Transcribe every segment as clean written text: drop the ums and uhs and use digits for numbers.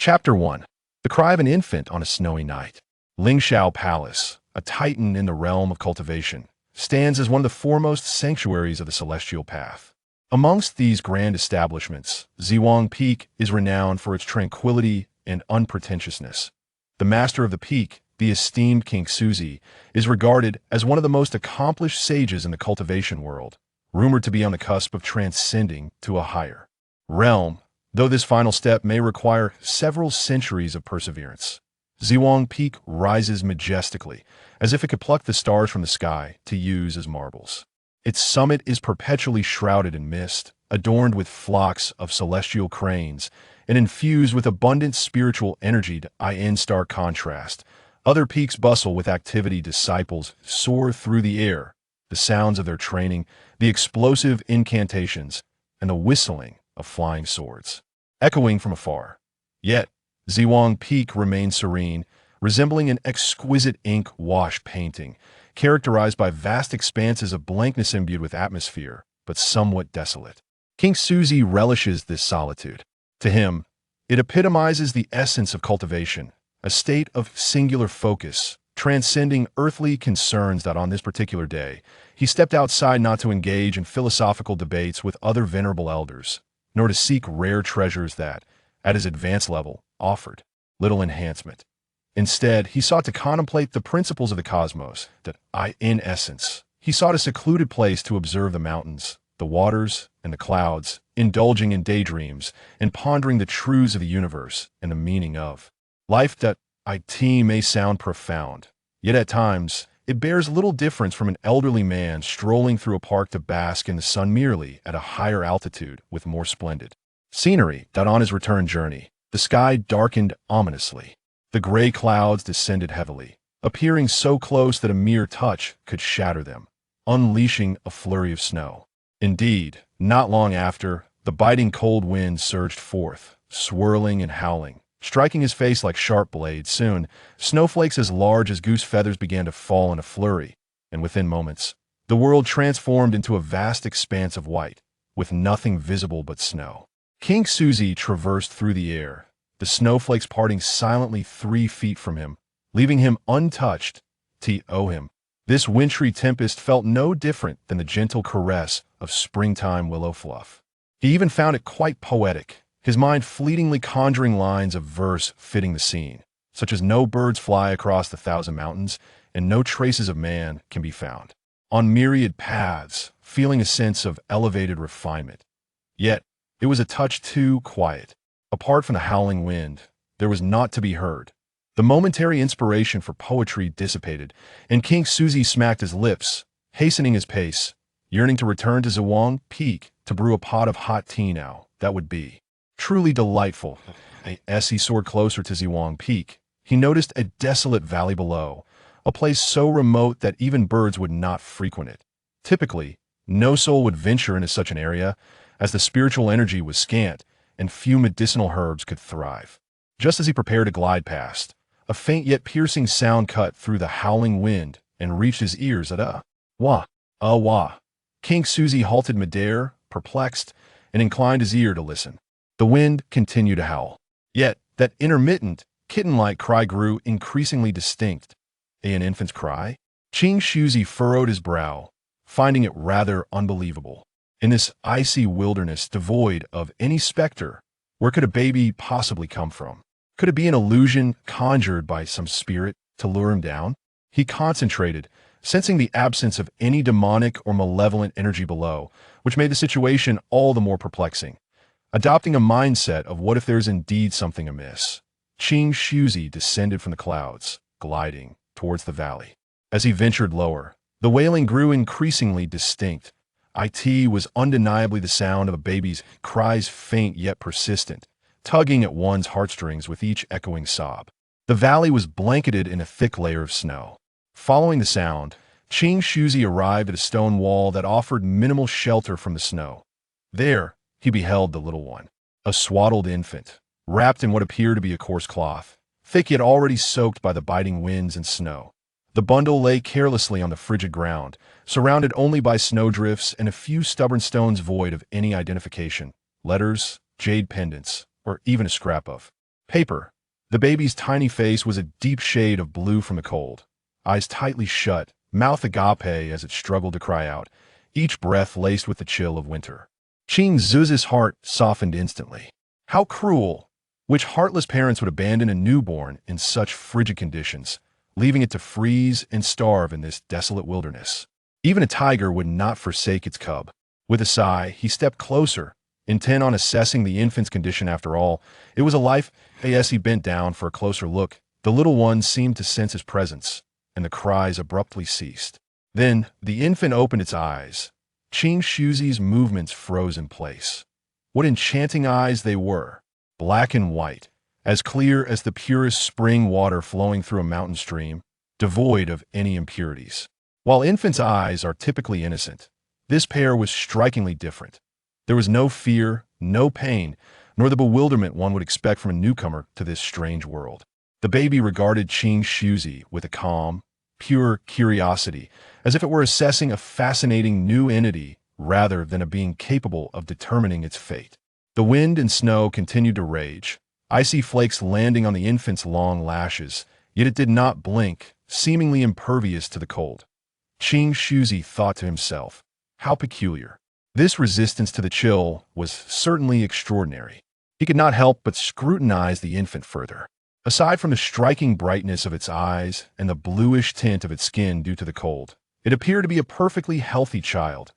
Chapter 1. The Cry of an Infant on a Snowy Night. Lingxiao Palace, a titan in the realm of cultivation, stands as one of the foremost sanctuaries of the celestial path. Amongst these grand establishments, Ziwang Peak is renowned for its tranquility and unpretentiousness. The master of the peak, the esteemed King Suzi, is regarded as one of the most accomplished sages in the cultivation world, rumored to be on the cusp of transcending to a higher realm, though this final step may require several centuries of perseverance. Ziwang Peak rises majestically, as if it could pluck the stars from the sky to use as marbles. Its summit is perpetually shrouded in mist, adorned with flocks of celestial cranes, and infused with abundant spiritual energy to in stark contrast. Other peaks bustle with activity. Disciples soar through the air, the sounds of their training, the explosive incantations, and the whistling of flying swords, echoing from afar. Yet, Ziwang Peak remains serene, resembling an exquisite ink wash painting, characterized by vast expanses of blankness imbued with atmosphere, but somewhat desolate. King Suzi relishes this solitude. To him, it epitomizes the essence of cultivation, a state of singular focus, transcending earthly concerns. That on this particular day, he stepped outside not to engage in philosophical debates with other venerable elders, nor to seek rare treasures that, at his advanced level, offered little enhancement. Instead, he sought to contemplate the principles of the cosmos. In essence, he sought a secluded place to observe the mountains, the waters, and the clouds, indulging in daydreams and pondering the truths of the universe and the meaning of life. It may sound profound, yet at times it bears little difference from an elderly man strolling through a park to bask in the sun, merely at a higher altitude with more splendid scenery. On his return journey, the sky darkened ominously. The gray clouds descended heavily, appearing so close that a mere touch could shatter them, unleashing a flurry of snow. Indeed, not long after, the biting cold wind surged forth, swirling and howling, striking his face like sharp blades. Soon, snowflakes as large as goose feathers began to fall in a flurry, and within moments, the world transformed into a vast expanse of white, with nothing visible but snow. King Suzi traversed through the air, the snowflakes parting silently 3 feet from him, leaving him untouched. This wintry tempest felt no different than the gentle caress of springtime willow fluff. He even found it quite poetic, his mind fleetingly conjuring lines of verse fitting the scene, such as "No birds fly across the 1,000 mountains, and no traces of man can be found on myriad paths," feeling a sense of elevated refinement. Yet, it was a touch too quiet. Apart from the howling wind, there was naught to be heard. The momentary inspiration for poetry dissipated, and King Suzi smacked his lips, hastening his pace, yearning to return to Ziwang Peak to brew a pot of hot tea now. That would be truly delightful. As he soared closer to Ziwang Peak, he noticed a desolate valley below, a place so remote that even birds would not frequent it. Typically, no soul would venture into such an area, as the spiritual energy was scant, and few medicinal herbs could thrive. Just as he prepared to glide past, a faint yet piercing sound cut through the howling wind and reached his ears at wah. King Suzi halted midair, perplexed, and inclined his ear to listen. The wind continued to howl. Yet, that intermittent, kitten-like cry grew increasingly distinct. An infant's cry? King Suzi furrowed his brow, finding it rather unbelievable. In this icy wilderness devoid of any specter, where could a baby possibly come from? Could it be an illusion conjured by some spirit to lure him down? He concentrated, sensing the absence of any demonic or malevolent energy below, which made the situation all the more perplexing. Adopting a mindset of what if there's indeed something amiss, King Suzi descended from the clouds, gliding towards the valley. As he ventured lower, the wailing grew increasingly distinct. It was undeniably the sound of a baby's cries, faint yet persistent, tugging at one's heartstrings with each echoing sob. The valley was blanketed in a thick layer of snow. Following the sound, King Suzi arrived at a stone wall that offered minimal shelter from the snow. There, he beheld the little one, a swaddled infant, wrapped in what appeared to be a coarse cloth, thick yet already soaked by the biting winds and snow. The bundle lay carelessly on the frigid ground, surrounded only by snowdrifts and a few stubborn stones void of any identification, letters, jade pendants, or even a scrap of Paper. The baby's tiny face was a deep shade of blue from the cold. Eyes tightly shut, mouth agape as it struggled to cry out, each breath laced with the chill of winter. Qing Zu's heart softened instantly. How cruel! Which heartless parents would abandon a newborn in such frigid conditions, leaving it to freeze and starve in this desolate wilderness? Even a tiger would not forsake its cub. With a sigh, he stepped closer, intent on assessing the infant's condition. After all, it was a life. As he bent down for a closer look, the little one seemed to sense his presence, and the cries abruptly ceased. Then, the infant opened its eyes. Qing Shuzi's movements froze in place. What enchanting eyes they were! Black and white, as clear as the purest spring water flowing through a mountain stream, devoid of any impurities. While infants' eyes are typically innocent, this pair was strikingly different. There was no fear, no pain, nor the bewilderment one would expect from a newcomer to this strange world. The baby regarded Qing Shuzi with a calm, pure curiosity, as if it were assessing a fascinating new entity rather than a being capable of determining its fate. The wind and snow continued to rage, icy flakes landing on the infant's long lashes, yet it did not blink, seemingly impervious to the cold. Qing Shuzi thought to himself, how peculiar. This resistance to the chill was certainly extraordinary. He could not help but scrutinize the infant further. Aside from the striking brightness of its eyes and the bluish tint of its skin due to the cold, it appeared to be a perfectly healthy child.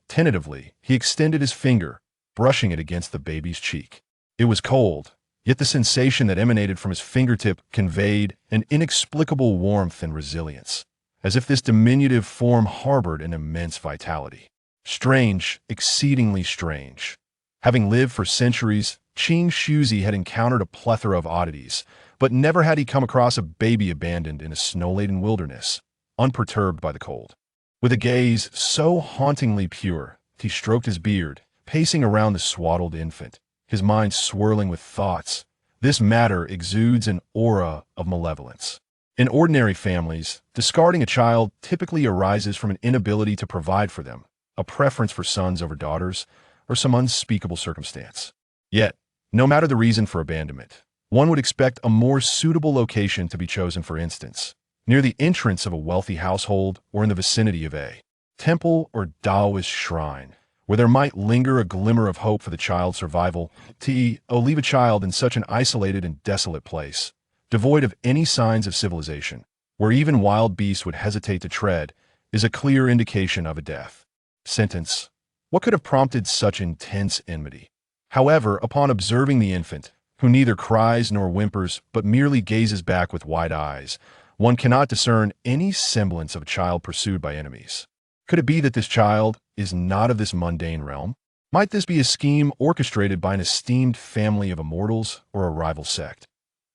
Tentatively, he extended his finger, brushing it against the baby's cheek. It was cold, yet the sensation that emanated from his fingertip conveyed an inexplicable warmth and resilience, as if this diminutive form harbored an immense vitality. Strange, exceedingly strange. Having lived for centuries, Qing Shuzi had encountered a plethora of oddities, but never had he come across a baby abandoned in a snow-laden wilderness, unperturbed by the cold. With a gaze so hauntingly pure, he stroked his beard, pacing around the swaddled infant, his mind swirling with thoughts. This matter exudes an aura of malevolence. In ordinary families, discarding a child typically arises from an inability to provide for them, a preference for sons over daughters, or some unspeakable circumstance. Yet, no matter the reason for abandonment, one would expect a more suitable location to be chosen. For instance, near the entrance of a wealthy household or in the vicinity of a temple or Taoist shrine, where there might linger a glimmer of hope for the child's survival. Leave a child in such an isolated and desolate place, devoid of any signs of civilization, where even wild beasts would hesitate to tread, is a clear indication of a death sentence. What could have prompted such intense enmity? However, upon observing the infant, who neither cries nor whimpers but merely gazes back with wide eyes, one cannot discern any semblance of a child pursued by enemies. Could it be that this child is not of this mundane realm? Might this be a scheme orchestrated by an esteemed family of immortals or a rival sect?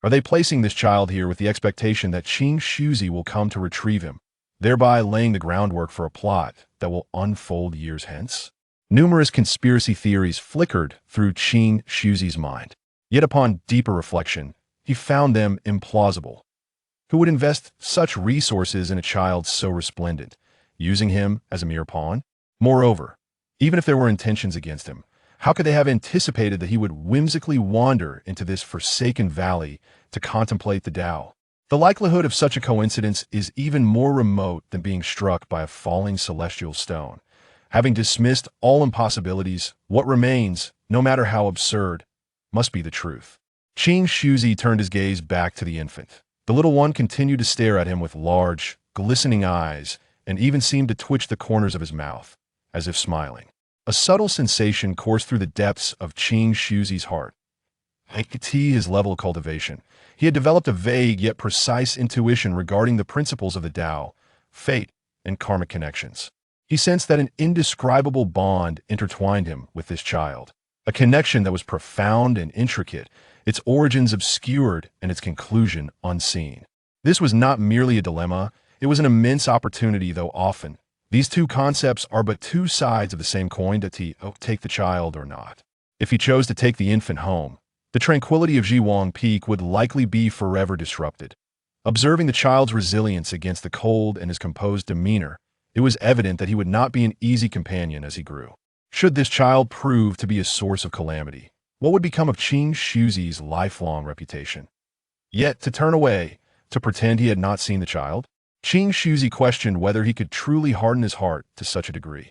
Are they placing this child here with the expectation that Qing Shuzi will come to retrieve him, thereby laying the groundwork for a plot that will unfold years hence? Numerous conspiracy theories flickered through Qing Shuzi's mind. Yet upon deeper reflection, he found them implausible. Who would invest such resources in a child so resplendent, using him as a mere pawn? Moreover, even if there were intentions against him, how could they have anticipated that he would whimsically wander into this forsaken valley to contemplate the Tao? The likelihood of such a coincidence is even more remote than being struck by a falling celestial stone. Having dismissed all impossibilities, what remains, no matter how absurd, must be the truth. Qing Shuzi turned his gaze back to the infant. The little one continued to stare at him with large, glistening eyes, and even seemed to twitch the corners of his mouth, as if smiling. A subtle sensation coursed through the depths of Qing Shuzi's heart. His level of cultivation. He had developed a vague yet precise intuition regarding the principles of the Tao, fate, and karmic connections. He sensed that an indescribable bond intertwined him with this child, a connection that was profound and intricate, its origins obscured and its conclusion unseen. This was not merely a dilemma, it was an immense opportunity, though often these two concepts are but two sides of the same coin. Take the child or not. If he chose to take the infant home, the tranquility of Jiwang Peak would likely be forever disrupted. Observing the child's resilience against the cold and his composed demeanor, it was evident that he would not be an easy companion as he grew. Should this child prove to be a source of calamity, What would become of Qing Shuzi's lifelong reputation? Yet, to turn away, to pretend he had not seen the child? Qing Shuzi questioned whether he could truly harden his heart to such a degree.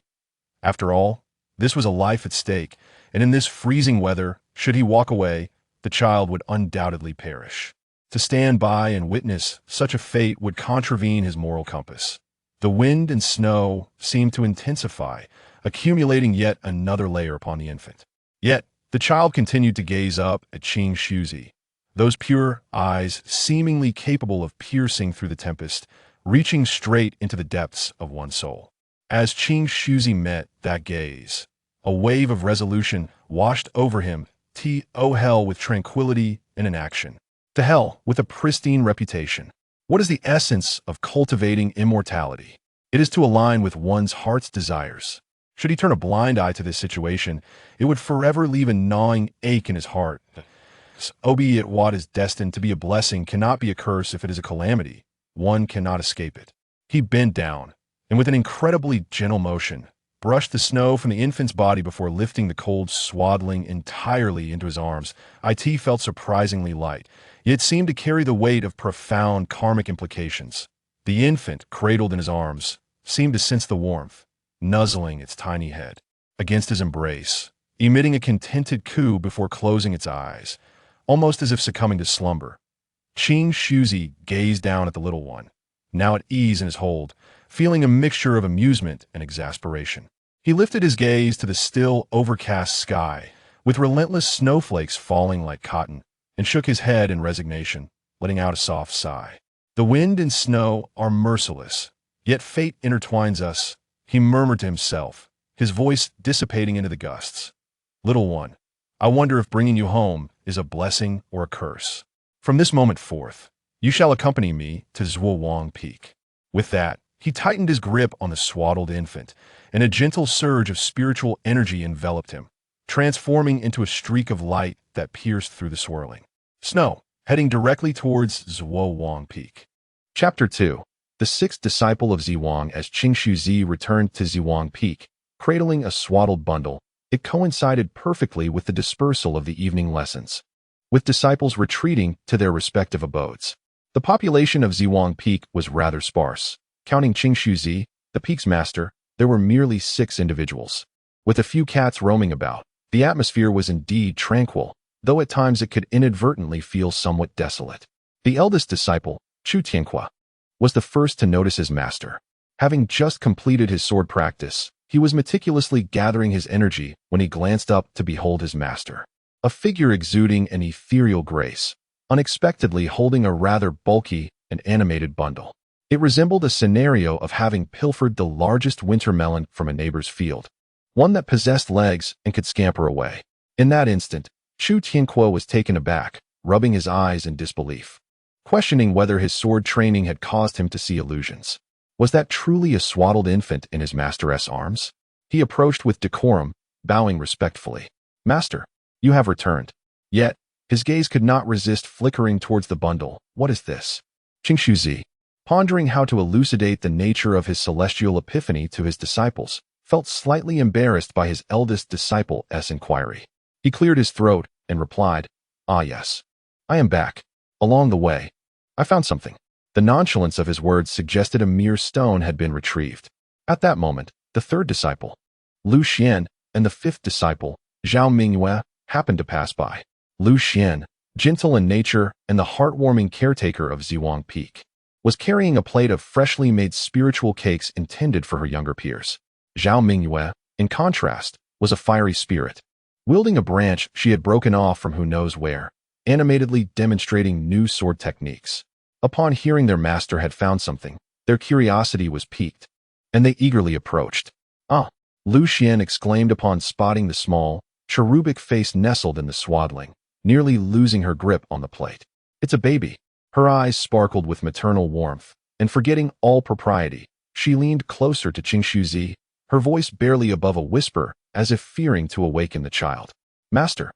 After all, this was a life at stake, and in this freezing weather, should he walk away, the child would undoubtedly perish. To stand by and witness such a fate would contravene his moral compass. The wind and snow seemed to intensify, accumulating yet another layer upon the infant. Yet, the child continued to gaze up at Qing Shuzi, those pure eyes seemingly capable of piercing through the tempest, reaching straight into the depths of one's soul. As Qing Shuzi met that gaze, a wave of resolution washed over him. To hell with tranquility and inaction. To hell with a pristine reputation. What is the essence of cultivating immortality? It is to align with one's heart's desires. Should he turn a blind eye to this situation, it would forever leave a gnawing ache in his heart. Albeit what is destined to be a blessing cannot be a curse if it is a calamity. One cannot escape it. He bent down, and with an incredibly gentle motion, brushed the snow from the infant's body before lifting the cold swaddling entirely into his arms. It felt surprisingly light, yet seemed to carry the weight of profound karmic implications. The infant, cradled in his arms, seemed to sense the warmth, nuzzling its tiny head against his embrace, emitting a contented coo before closing its eyes, almost as if succumbing to slumber. Qing Shuzi gazed down at the little one, now at ease in his hold, feeling a mixture of amusement and exasperation. He lifted his gaze to the still, overcast sky, with relentless snowflakes falling like cotton, and shook his head in resignation, letting out a soft sigh. The wind and snow are merciless, yet fate intertwines us, he murmured to himself, his voice dissipating into the gusts. Little one, I wonder if bringing you home is a blessing or a curse. From this moment forth, you shall accompany me to Zhuowang Peak. With that, he tightened his grip on the swaddled infant, and a gentle surge of spiritual energy enveloped him, transforming into a streak of light that pierced through the swirling snow, heading directly towards Zhuowang Peak. Chapter 2. The sixth disciple of Zhiwang. As Qing Shuzi returned to Zhiwang Peak, cradling a swaddled bundle, it coincided perfectly with the dispersal of the evening lessons, with disciples retreating to their respective abodes. The population of Zhiwang Peak was rather sparse. Counting Qing Shuzi, the peak's master, there were merely 6 individuals. With a few cats roaming about, the atmosphere was indeed tranquil, though at times it could inadvertently feel somewhat desolate. The eldest disciple, Chu Tianhua, was the first to notice his master. Having just completed his sword practice, he was meticulously gathering his energy when he glanced up to behold his master, a figure exuding an ethereal grace, unexpectedly holding a rather bulky and animated bundle. It resembled a scenario of having pilfered the largest winter melon from a neighbor's field, one that possessed legs and could scamper away. In that instant, Chu Tianhua was taken aback, rubbing his eyes in disbelief, questioning whether his sword training had caused him to see illusions. Was that truly a swaddled infant in his master's arms? He approached with decorum, bowing respectfully. Master, you have returned. Yet, his gaze could not resist flickering towards the bundle. What is this? Qing Shuzi, pondering how to elucidate the nature of his celestial epiphany to his disciples, felt slightly embarrassed by his eldest disciple's inquiry. He cleared his throat and replied, "Ah yes, I am back. Along the way, I found something." The nonchalance of his words suggested a mere stone had been retrieved. At that moment, the third disciple, Lu Xian, and the fifth disciple, Zhao Mingyue, happened to pass by. Lu Xian, gentle in nature and the heartwarming caretaker of Zhiwang Peak, was carrying a plate of freshly made spiritual cakes intended for her younger peers. Zhao Mingyue, in contrast, was a fiery spirit, wielding a branch she had broken off from who knows where, animatedly demonstrating new sword techniques. Upon hearing their master had found something, their curiosity was piqued, and they eagerly approached. "Ah!" Lu Xian exclaimed upon spotting the small, cherubic face nestled in the swaddling, nearly losing her grip on the plate. "It's a baby." Her eyes sparkled with maternal warmth, and forgetting all propriety, she leaned closer to Qing Shuzi, her voice barely above a whisper, as if fearing to awaken the child. "Master,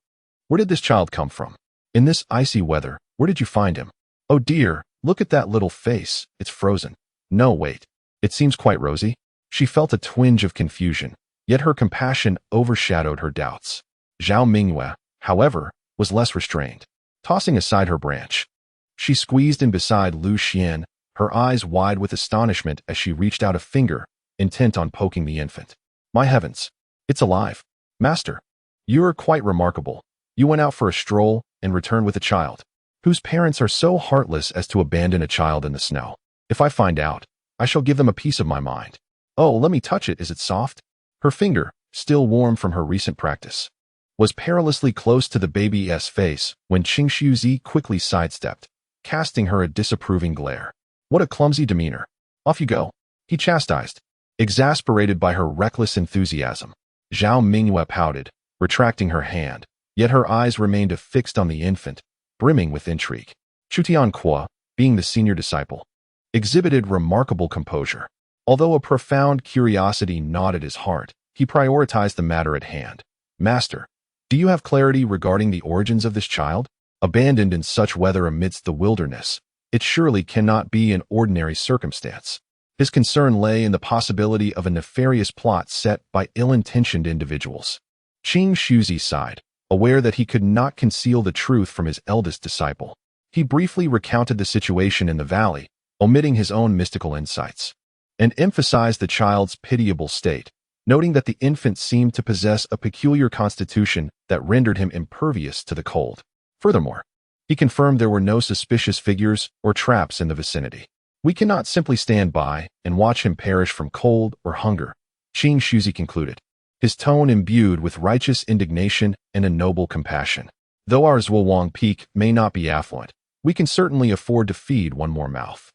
where did this child come from? In this icy weather, where did you find him? Oh dear, look at that little face, it's frozen. No, wait, it seems quite rosy." She felt a twinge of confusion, yet her compassion overshadowed her doubts. Zhao Mingyue, however, was less restrained. Tossing aside her branch, she squeezed in beside Lu Xian, her eyes wide with astonishment as she reached out a finger, intent on poking the infant. My heavens! It's alive! Master, you're quite remarkable. You went out for a stroll and returned with a child. Whose parents are so heartless as to abandon a child in the snow? If I find out, I shall give them a piece of my mind. Oh, let me touch it. Is it soft? Her finger, still warm from her recent practice, was perilously close to the baby's face when Qing Shuzi quickly sidestepped, casting her a disapproving glare. What a clumsy demeanor. Off you go, he chastised. Exasperated by her reckless enthusiasm, Zhao Mingyue pouted, retracting her hand, yet her eyes remained affixed on the infant, brimming with intrigue. Chu Tianque, being the senior disciple, exhibited remarkable composure. Although a profound curiosity gnawed at his heart, he prioritized the matter at hand. Master, do you have clarity regarding the origins of this child? Abandoned in such weather amidst the wilderness, it surely cannot be an ordinary circumstance. His concern lay in the possibility of a nefarious plot set by ill-intentioned individuals. Qing Shuzi sighed, aware that he could not conceal the truth from his eldest disciple. He briefly recounted the situation in the valley, omitting his own mystical insights, and emphasized the child's pitiable state, noting that the infant seemed to possess a peculiar constitution that rendered him impervious to the cold. Furthermore, he confirmed there were no suspicious figures or traps in the vicinity. We cannot simply stand by and watch him perish from cold or hunger, Qing Shuzi concluded, his tone imbued with righteous indignation and a noble compassion. Though our Zhuowang Peak may not be affluent, we can certainly afford to feed one more mouth.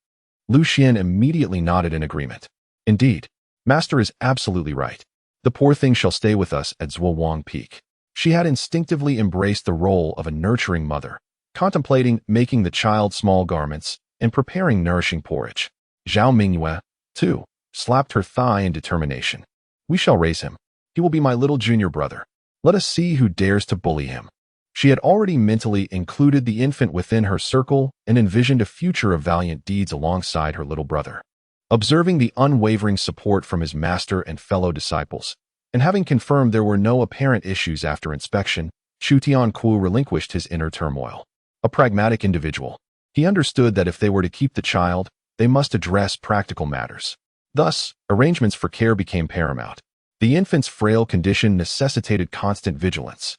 Lu Xian immediately nodded in agreement. Indeed, Master is absolutely right. The poor thing shall stay with us at Zhuowang Peak. She had instinctively embraced the role of a nurturing mother, contemplating making the child small garments and preparing nourishing porridge. Zhao Mingyue, too, slapped her thigh in determination. We shall raise him. He will be my little junior brother. Let us see who dares to bully him. She had already mentally included the infant within her circle and envisioned a future of valiant deeds alongside her little brother. Observing the unwavering support from his master and fellow disciples, and having confirmed there were no apparent issues after inspection, Chu Tianque relinquished his inner turmoil. A pragmatic individual, he understood that if they were to keep the child, they must address practical matters. Thus, arrangements for care became paramount. The infant's frail condition necessitated constant vigilance,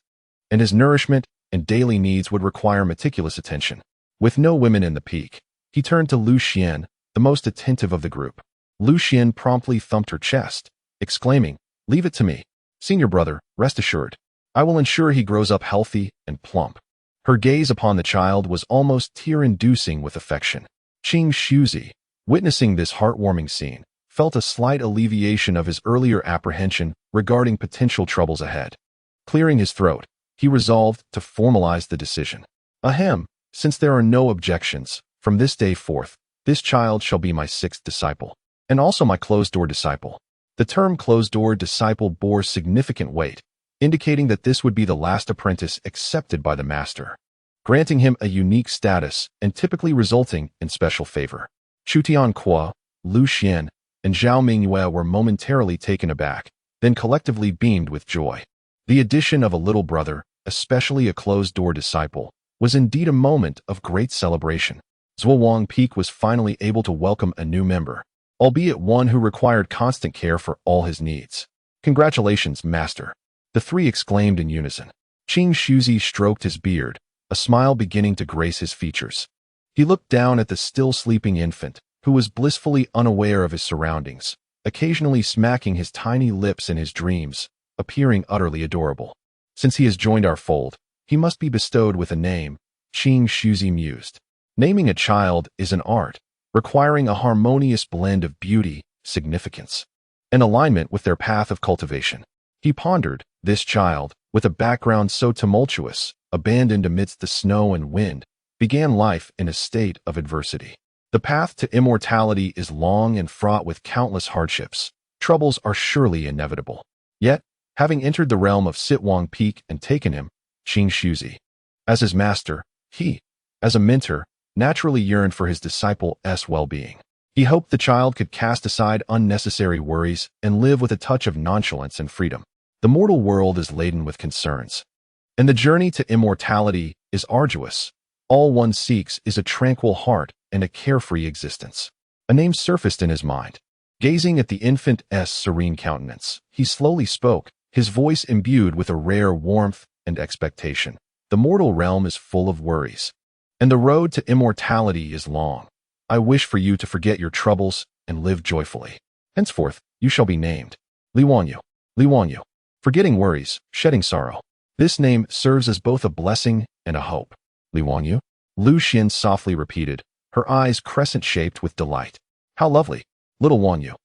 and his nourishment and daily needs would require meticulous attention. With no women in the peak, he turned to Lu Xian, the most attentive of the group. Lu Xian promptly thumped her chest, exclaiming, "Leave it to me. Senior brother, rest assured. I will ensure he grows up healthy and plump." Her gaze upon the child was almost tear-inducing with affection. Qing Shuzi, witnessing this heartwarming scene, felt a slight alleviation of his earlier apprehension regarding potential troubles ahead. Clearing his throat, he resolved to formalize the decision. Ahem, since there are no objections, from this day forth, this child shall be my sixth disciple, and also my closed-door disciple. The term closed-door disciple bore significant weight, indicating that this would be the last apprentice accepted by the master, granting him a unique status and typically resulting in special favor. Chu Tianque, Lu Xian, and Zhao Mingyue were momentarily taken aback, then collectively beamed with joy. The addition of a little brother, especially a closed-door disciple, was indeed a moment of great celebration. Zhuowang Peak was finally able to welcome a new member, albeit one who required constant care for all his needs. Congratulations, Master, the three exclaimed in unison. Qing Shuzi stroked his beard, a smile beginning to grace his features. He looked down at the still sleeping infant, who was blissfully unaware of his surroundings, occasionally smacking his tiny lips in his dreams, appearing utterly adorable. Since he has joined our fold, he must be bestowed with a name, Qing Shuzi mused. Naming a child is an art, requiring a harmonious blend of beauty, significance, and alignment with their path of cultivation. He pondered, this child, with a background so tumultuous, abandoned amidst the snow and wind, began life in a state of adversity. The path to immortality is long and fraught with countless hardships. Troubles are surely inevitable. Yet, having entered the realm of Sitwang Peak and taken him, Qing Shuzi, as his master, he, as a mentor, naturally yearned for his disciple's well-being. He hoped the child could cast aside unnecessary worries and live with a touch of nonchalance and freedom. The mortal world is laden with concerns, And the journey to immortality is arduous. All one seeks is a tranquil heart and a carefree existence. A name surfaced in his mind. Gazing at the infant's serene countenance, he slowly spoke, his voice imbued with a rare warmth and expectation. The mortal realm is full of worries, and the road to immortality is long. I wish for you to forget your troubles and live joyfully. Henceforth, you shall be named Li Wanyu. Li Wanyu. Forgetting worries, shedding sorrow. This name serves as both a blessing and a hope. Li Wanyu? Lu Xian softly repeated, her eyes crescent-shaped with delight. How lovely. Little Wanyu.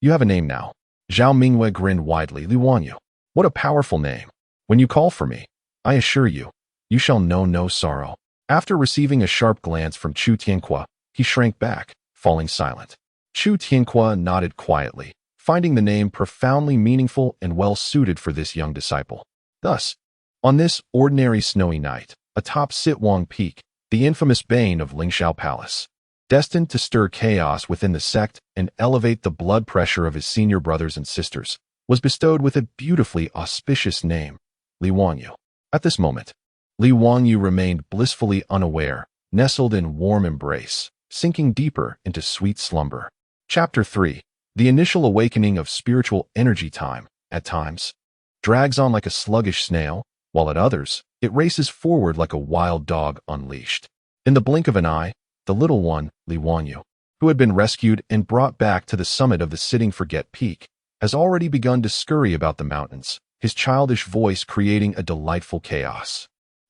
You have a name now. Zhao Mingyue grinned widely. Li Wanyu. What a powerful name. When you call for me, I assure you, you shall know no sorrow. After receiving a sharp glance from Chu Tianhua, he shrank back, falling silent. Chu Tianhua nodded quietly, finding the name profoundly meaningful and well-suited for this young disciple. Thus, on this ordinary snowy night, atop Sitwang Peak, the infamous bane of Lingxiao Palace, destined to stir chaos within the sect and elevate the blood pressure of his senior brothers and sisters, was bestowed with a beautifully auspicious name, Li Wanyu. At this moment, Li Wanyu remained blissfully unaware, nestled in warm embrace, sinking deeper into sweet slumber. Chapter 3. The initial awakening of spiritual energy time, at times, drags on like a sluggish snail, while at others, it races forward like a wild dog unleashed. In the blink of an eye, the little one, Li Wanyu, who had been rescued and brought back to the summit of the Sitting Forget Peak, has already begun to scurry about the mountains, his childish voice creating a delightful chaos.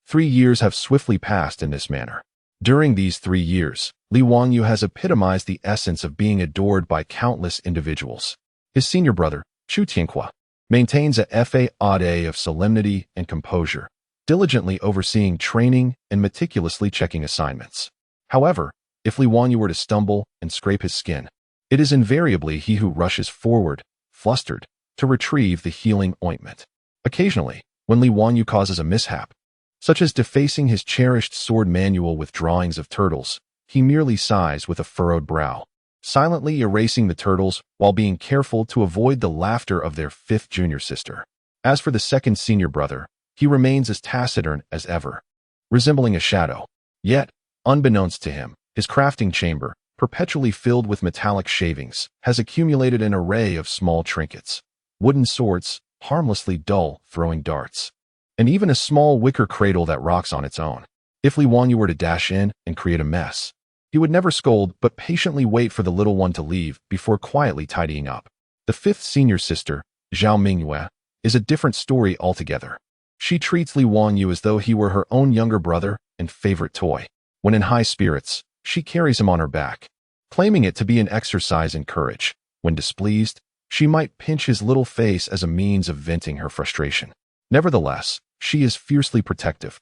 3 years have swiftly passed in this manner. During these 3 years, Li Wanyu has epitomized the essence of being adored by countless individuals. His senior brother, Chu Tianhua, maintains a facade of solemnity and composure, diligently overseeing training and meticulously checking assignments. However, if Li Wanyu were to stumble and scrape his skin, it is invariably he who rushes forward, flustered, to retrieve the healing ointment. Occasionally, when Li Wanyu causes a mishap, such as defacing his cherished sword manual with drawings of turtles, he merely sighs with a furrowed brow, silently erasing the turtles while being careful to avoid the laughter of their 5th junior sister. As for the second senior brother, he remains as taciturn as ever, resembling a shadow. Yet, unbeknownst to him, his crafting chamber, perpetually filled with metallic shavings, has accumulated an array of small trinkets, wooden swords, harmlessly dull, throwing darts, and even a small wicker cradle that rocks on its own. If Li Wanyu were to dash in and create a mess, he would never scold but patiently wait for the little one to leave before quietly tidying up. The 5th senior sister, Zhao Mingyue, is a different story altogether. She treats Li Wanyu as though he were her own younger brother and favorite toy. When in high spirits, she carries him on her back, claiming it to be an exercise in courage. When displeased, she might pinch his little face as a means of venting her frustration. Nevertheless, she is fiercely protective.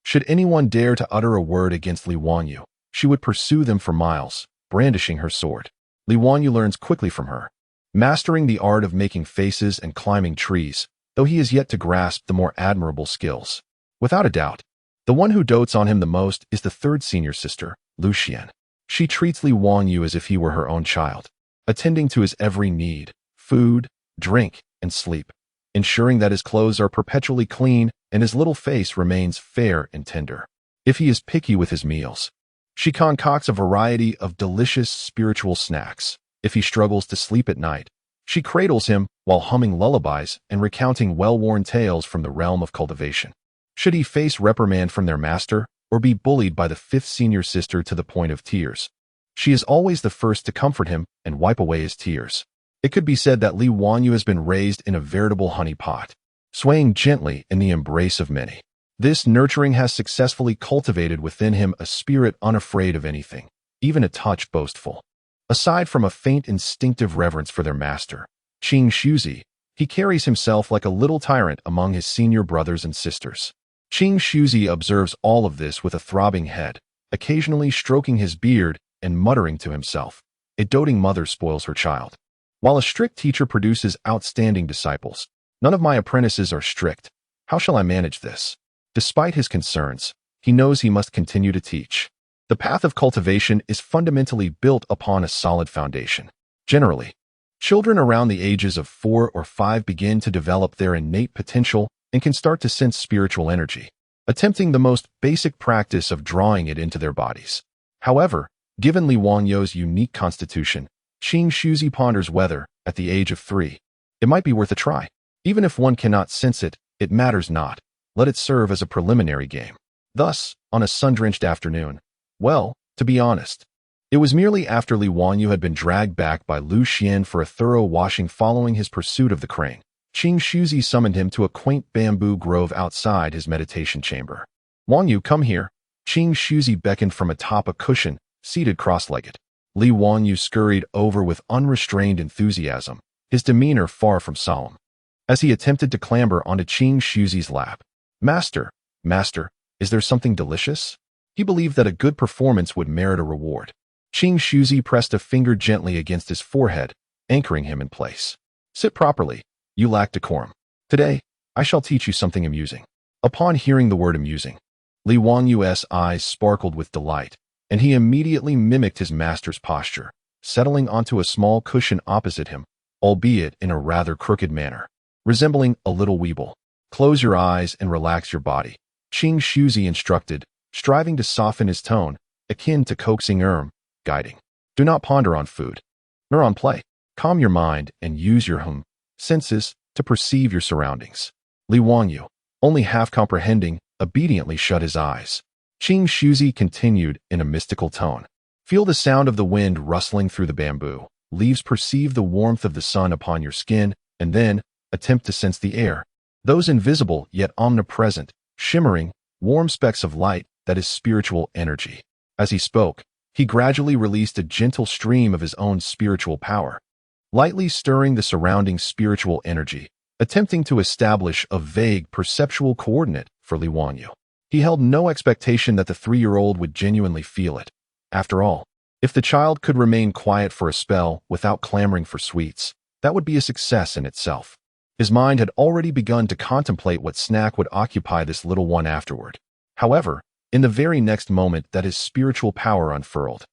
Should anyone dare to utter a word against Li Wanyu, she would pursue them for miles, brandishing her sword. Li Wanyu learns quickly from her, mastering the art of making faces and climbing trees, though he is yet to grasp the more admirable skills. Without a doubt, the one who dotes on him the most is the 3rd senior sister, Lu Xian. She treats Li Wanyu as if he were her own child, attending to his every need, food, drink, and sleep, ensuring that his clothes are perpetually clean and his little face remains fair and tender. If he is picky with his meals, she concocts a variety of delicious spiritual snacks. If he struggles to sleep at night, she cradles him while humming lullabies and recounting well-worn tales from the realm of cultivation. Should he face reprimand from their master or be bullied by the 5th senior sister to the point of tears, she is always the first to comfort him and wipe away his tears. It could be said that Li Wanyu has been raised in a veritable honey pot, swaying gently in the embrace of many. This nurturing has successfully cultivated within him a spirit unafraid of anything, even a touch boastful. Aside from a faint instinctive reverence for their master, Qing Shuzi, he carries himself like a little tyrant among his senior brothers and sisters. Qing Shuzi observes all of this with a throbbing head, occasionally stroking his beard and muttering to himself, "A doting mother spoils her child." While a strict teacher produces outstanding disciples, none of my apprentices are strict. How shall I manage this? Despite his concerns, he knows he must continue to teach. The path of cultivation is fundamentally built upon a solid foundation. Generally, children around the ages of 4 or 5 begin to develop their innate potential and can start to sense spiritual energy, attempting the most basic practice of drawing it into their bodies. However, given Li Wanyo's unique constitution, Qing Shuzi ponders whether, at the age of 3, it might be worth a try. Even if one cannot sense it, it matters not. Let it serve as a preliminary game. Thus, on a sun-drenched afternoon, well, to be honest, it was merely after Li Wanyu had been dragged back by Lu Xian for a thorough washing following his pursuit of the crane, Qing Shuzi summoned him to a quaint bamboo grove outside his meditation chamber. Wanyu, come here. Qing Shuzi beckoned from atop a cushion, seated cross-legged. Li Wanyu scurried over with unrestrained enthusiasm, his demeanor far from solemn. As he attempted to clamber onto Qing Shuzi's lap, Master, is there something delicious? He believed that a good performance would merit a reward. Qing Shuzi pressed a finger gently against his forehead, anchoring him in place. Sit properly. You lack decorum. Today, I shall teach you something amusing. Upon hearing the word amusing, Li Wangyu's eyes sparkled with delight, and he immediately mimicked his master's posture, settling onto a small cushion opposite him, albeit in a rather crooked manner, resembling a little weeble. Close your eyes and relax your body, Qing Shuzi instructed, striving to soften his tone, akin to coaxing guiding. Do not ponder on food, nor on play. Calm your mind and use your senses to perceive your surroundings. Li Wangyu, only half comprehending, obediently shut his eyes. Qing Shuzi continued in a mystical tone. Feel the sound of the wind rustling through the bamboo. Leaves perceive the warmth of the sun upon your skin, and then attempt to sense the air. Those invisible yet omnipresent, shimmering, warm specks of light that is spiritual energy. As he spoke, he gradually released a gentle stream of his own spiritual power, lightly stirring the surrounding spiritual energy, attempting to establish a vague perceptual coordinate for Li Wanyu. He held no expectation that the 3-year-old would genuinely feel it. After all, if the child could remain quiet for a spell without clamoring for sweets, that would be a success in itself. His mind had already begun to contemplate what snack would occupy this little one afterward. However, in the very next moment that his spiritual power unfurled,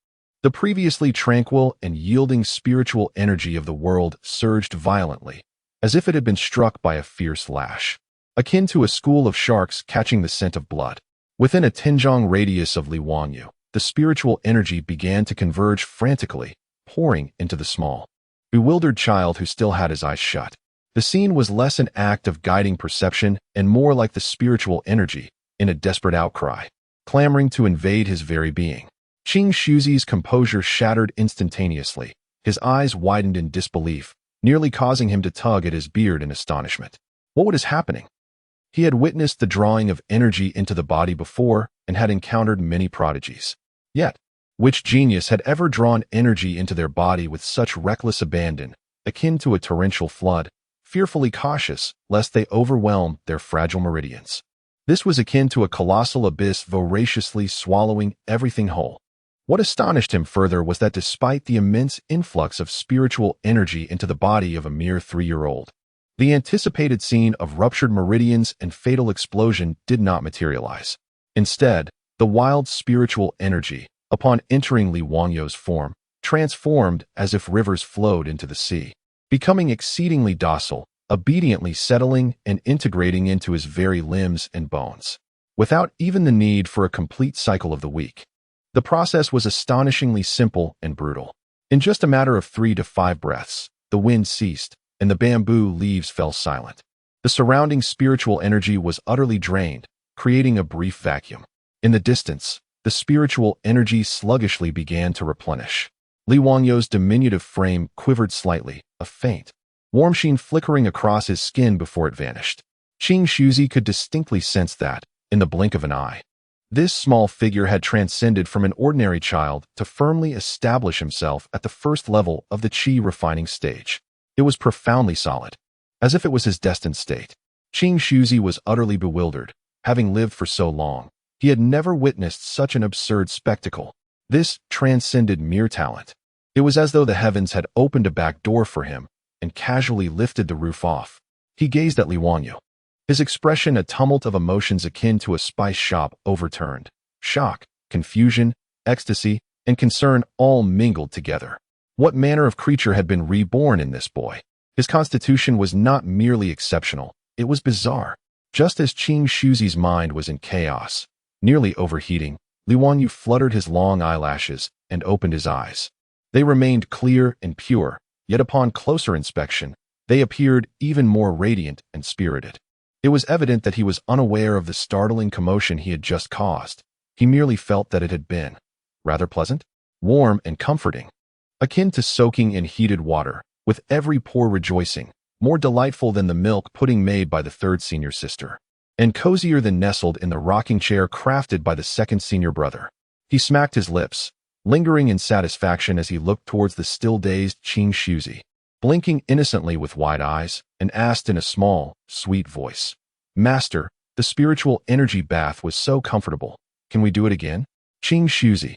the previously tranquil and yielding spiritual energy of the world surged violently, as if it had been struck by a fierce lash, akin to a school of sharks catching the scent of blood. Within a tenjong radius of Li Wanyu, the spiritual energy began to converge frantically, pouring into the small, bewildered child who still had his eyes shut. The scene was less an act of guiding perception and more like the spiritual energy, in a desperate outcry, clamoring to invade his very being. Qing Shuzi's composure shattered instantaneously. His eyes widened in disbelief, nearly causing him to tug at his beard in astonishment. What was happening? He had witnessed the drawing of energy into the body before and had encountered many prodigies. Yet, which genius had ever drawn energy into their body with such reckless abandon, akin to a torrential flood, fearfully cautious lest they overwhelm their fragile meridians? This was akin to a colossal abyss voraciously swallowing everything whole. What astonished him further was that despite the immense influx of spiritual energy into the body of a mere 3-year-old, the anticipated scene of ruptured meridians and fatal explosion did not materialize. Instead, the wild spiritual energy, upon entering Li Wangyu's form, transformed as if rivers flowed into the sea, becoming exceedingly docile, obediently settling and integrating into his very limbs and bones, without even the need for a complete cycle of the week. The process was astonishingly simple and brutal. In just a matter of 3 to 5 breaths, the wind ceased, and the bamboo leaves fell silent. The surrounding spiritual energy was utterly drained, creating a brief vacuum. In the distance, the spiritual energy sluggishly began to replenish. Li Wangyu's diminutive frame quivered slightly, a faint, warm sheen flickering across his skin before it vanished. Qing Shuzi could distinctly sense that, in the blink of an eye, this small figure had transcended from an ordinary child to firmly establish himself at the first level of the qi refining stage. It was profoundly solid, as if it was his destined state. Qing Shuzi was utterly bewildered. Having lived for so long, he had never witnessed such an absurd spectacle. This transcended mere talent. It was as though the heavens had opened a back door for him and casually lifted the roof off. He gazed at Li Wanyu, his expression a tumult of emotions akin to a spice shop overturned. Shock, confusion, ecstasy, and concern all mingled together. What manner of creature had been reborn in this boy? His constitution was not merely exceptional, it was bizarre. Just as Qing Shuzi's mind was in chaos, nearly overheating, Li Wanyu fluttered his long eyelashes and opened his eyes. They remained clear and pure, yet upon closer inspection, they appeared even more radiant and spirited. It was evident that he was unaware of the startling commotion he had just caused. He merely felt that it had been rather pleasant, warm, and comforting, akin to soaking in heated water, with every pore rejoicing, more delightful than the milk pudding made by the third senior sister, and cozier than nestled in the rocking chair crafted by the second senior brother. He smacked his lips, lingering in satisfaction as he looked towards the still-dazed Qing Shuzi, blinking innocently with wide eyes, and asked in a small, sweet voice, "Master, the spiritual energy bath was so comfortable. Can we do it again?" Qing Shuzi.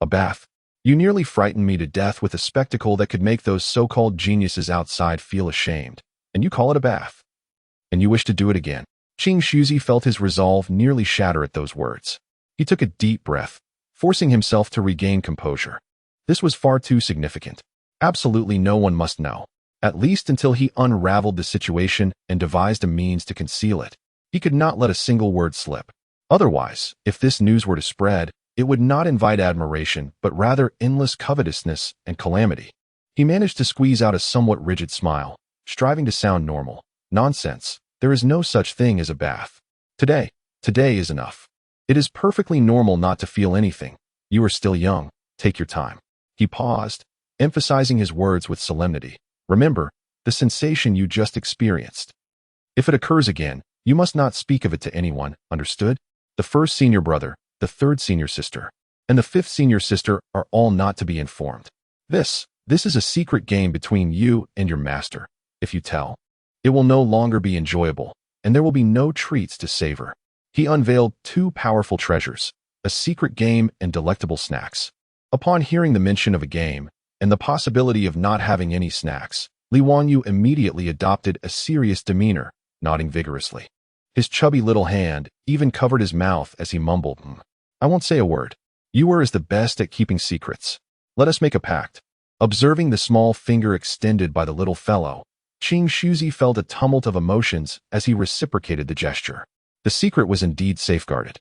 "A bath? You nearly frightened me to death with a spectacle that could make those so-called geniuses outside feel ashamed, and you call it a bath? And you wish to do it again?" Qing Shuzi felt his resolve nearly shatter at those words. He took a deep breath, forcing himself to regain composure. This was far too significant. Absolutely no one must know, at least until he unraveled the situation and devised a means to conceal it. He could not let a single word slip. Otherwise, if this news were to spread, it would not invite admiration, but rather endless covetousness and calamity. He managed to squeeze out a somewhat rigid smile, striving to sound normal. "Nonsense. There is no such thing as a bath. Today is enough. It is perfectly normal not to feel anything. You are still young. Take your time." He paused, emphasizing his words with solemnity. "Remember the sensation you just experienced. If it occurs again, you must not speak of it to anyone, understood? The first senior brother, the third senior sister, and the fifth senior sister are all not to be informed. This is a secret game between you and your master. If you tell, it will no longer be enjoyable, and there will be no treats to savor." He unveiled two powerful treasures, a secret game and delectable snacks. Upon hearing the mention of a game, and the possibility of not having any snacks, Li Wanyu immediately adopted a serious demeanor, nodding vigorously. His chubby little hand even covered his mouth as he mumbled, "I won't say a word. You are as the best at keeping secrets. Let us make a pact." Observing the small finger extended by the little fellow, Qing Shuzi felt a tumult of emotions as he reciprocated the gesture. The secret was indeed safeguarded.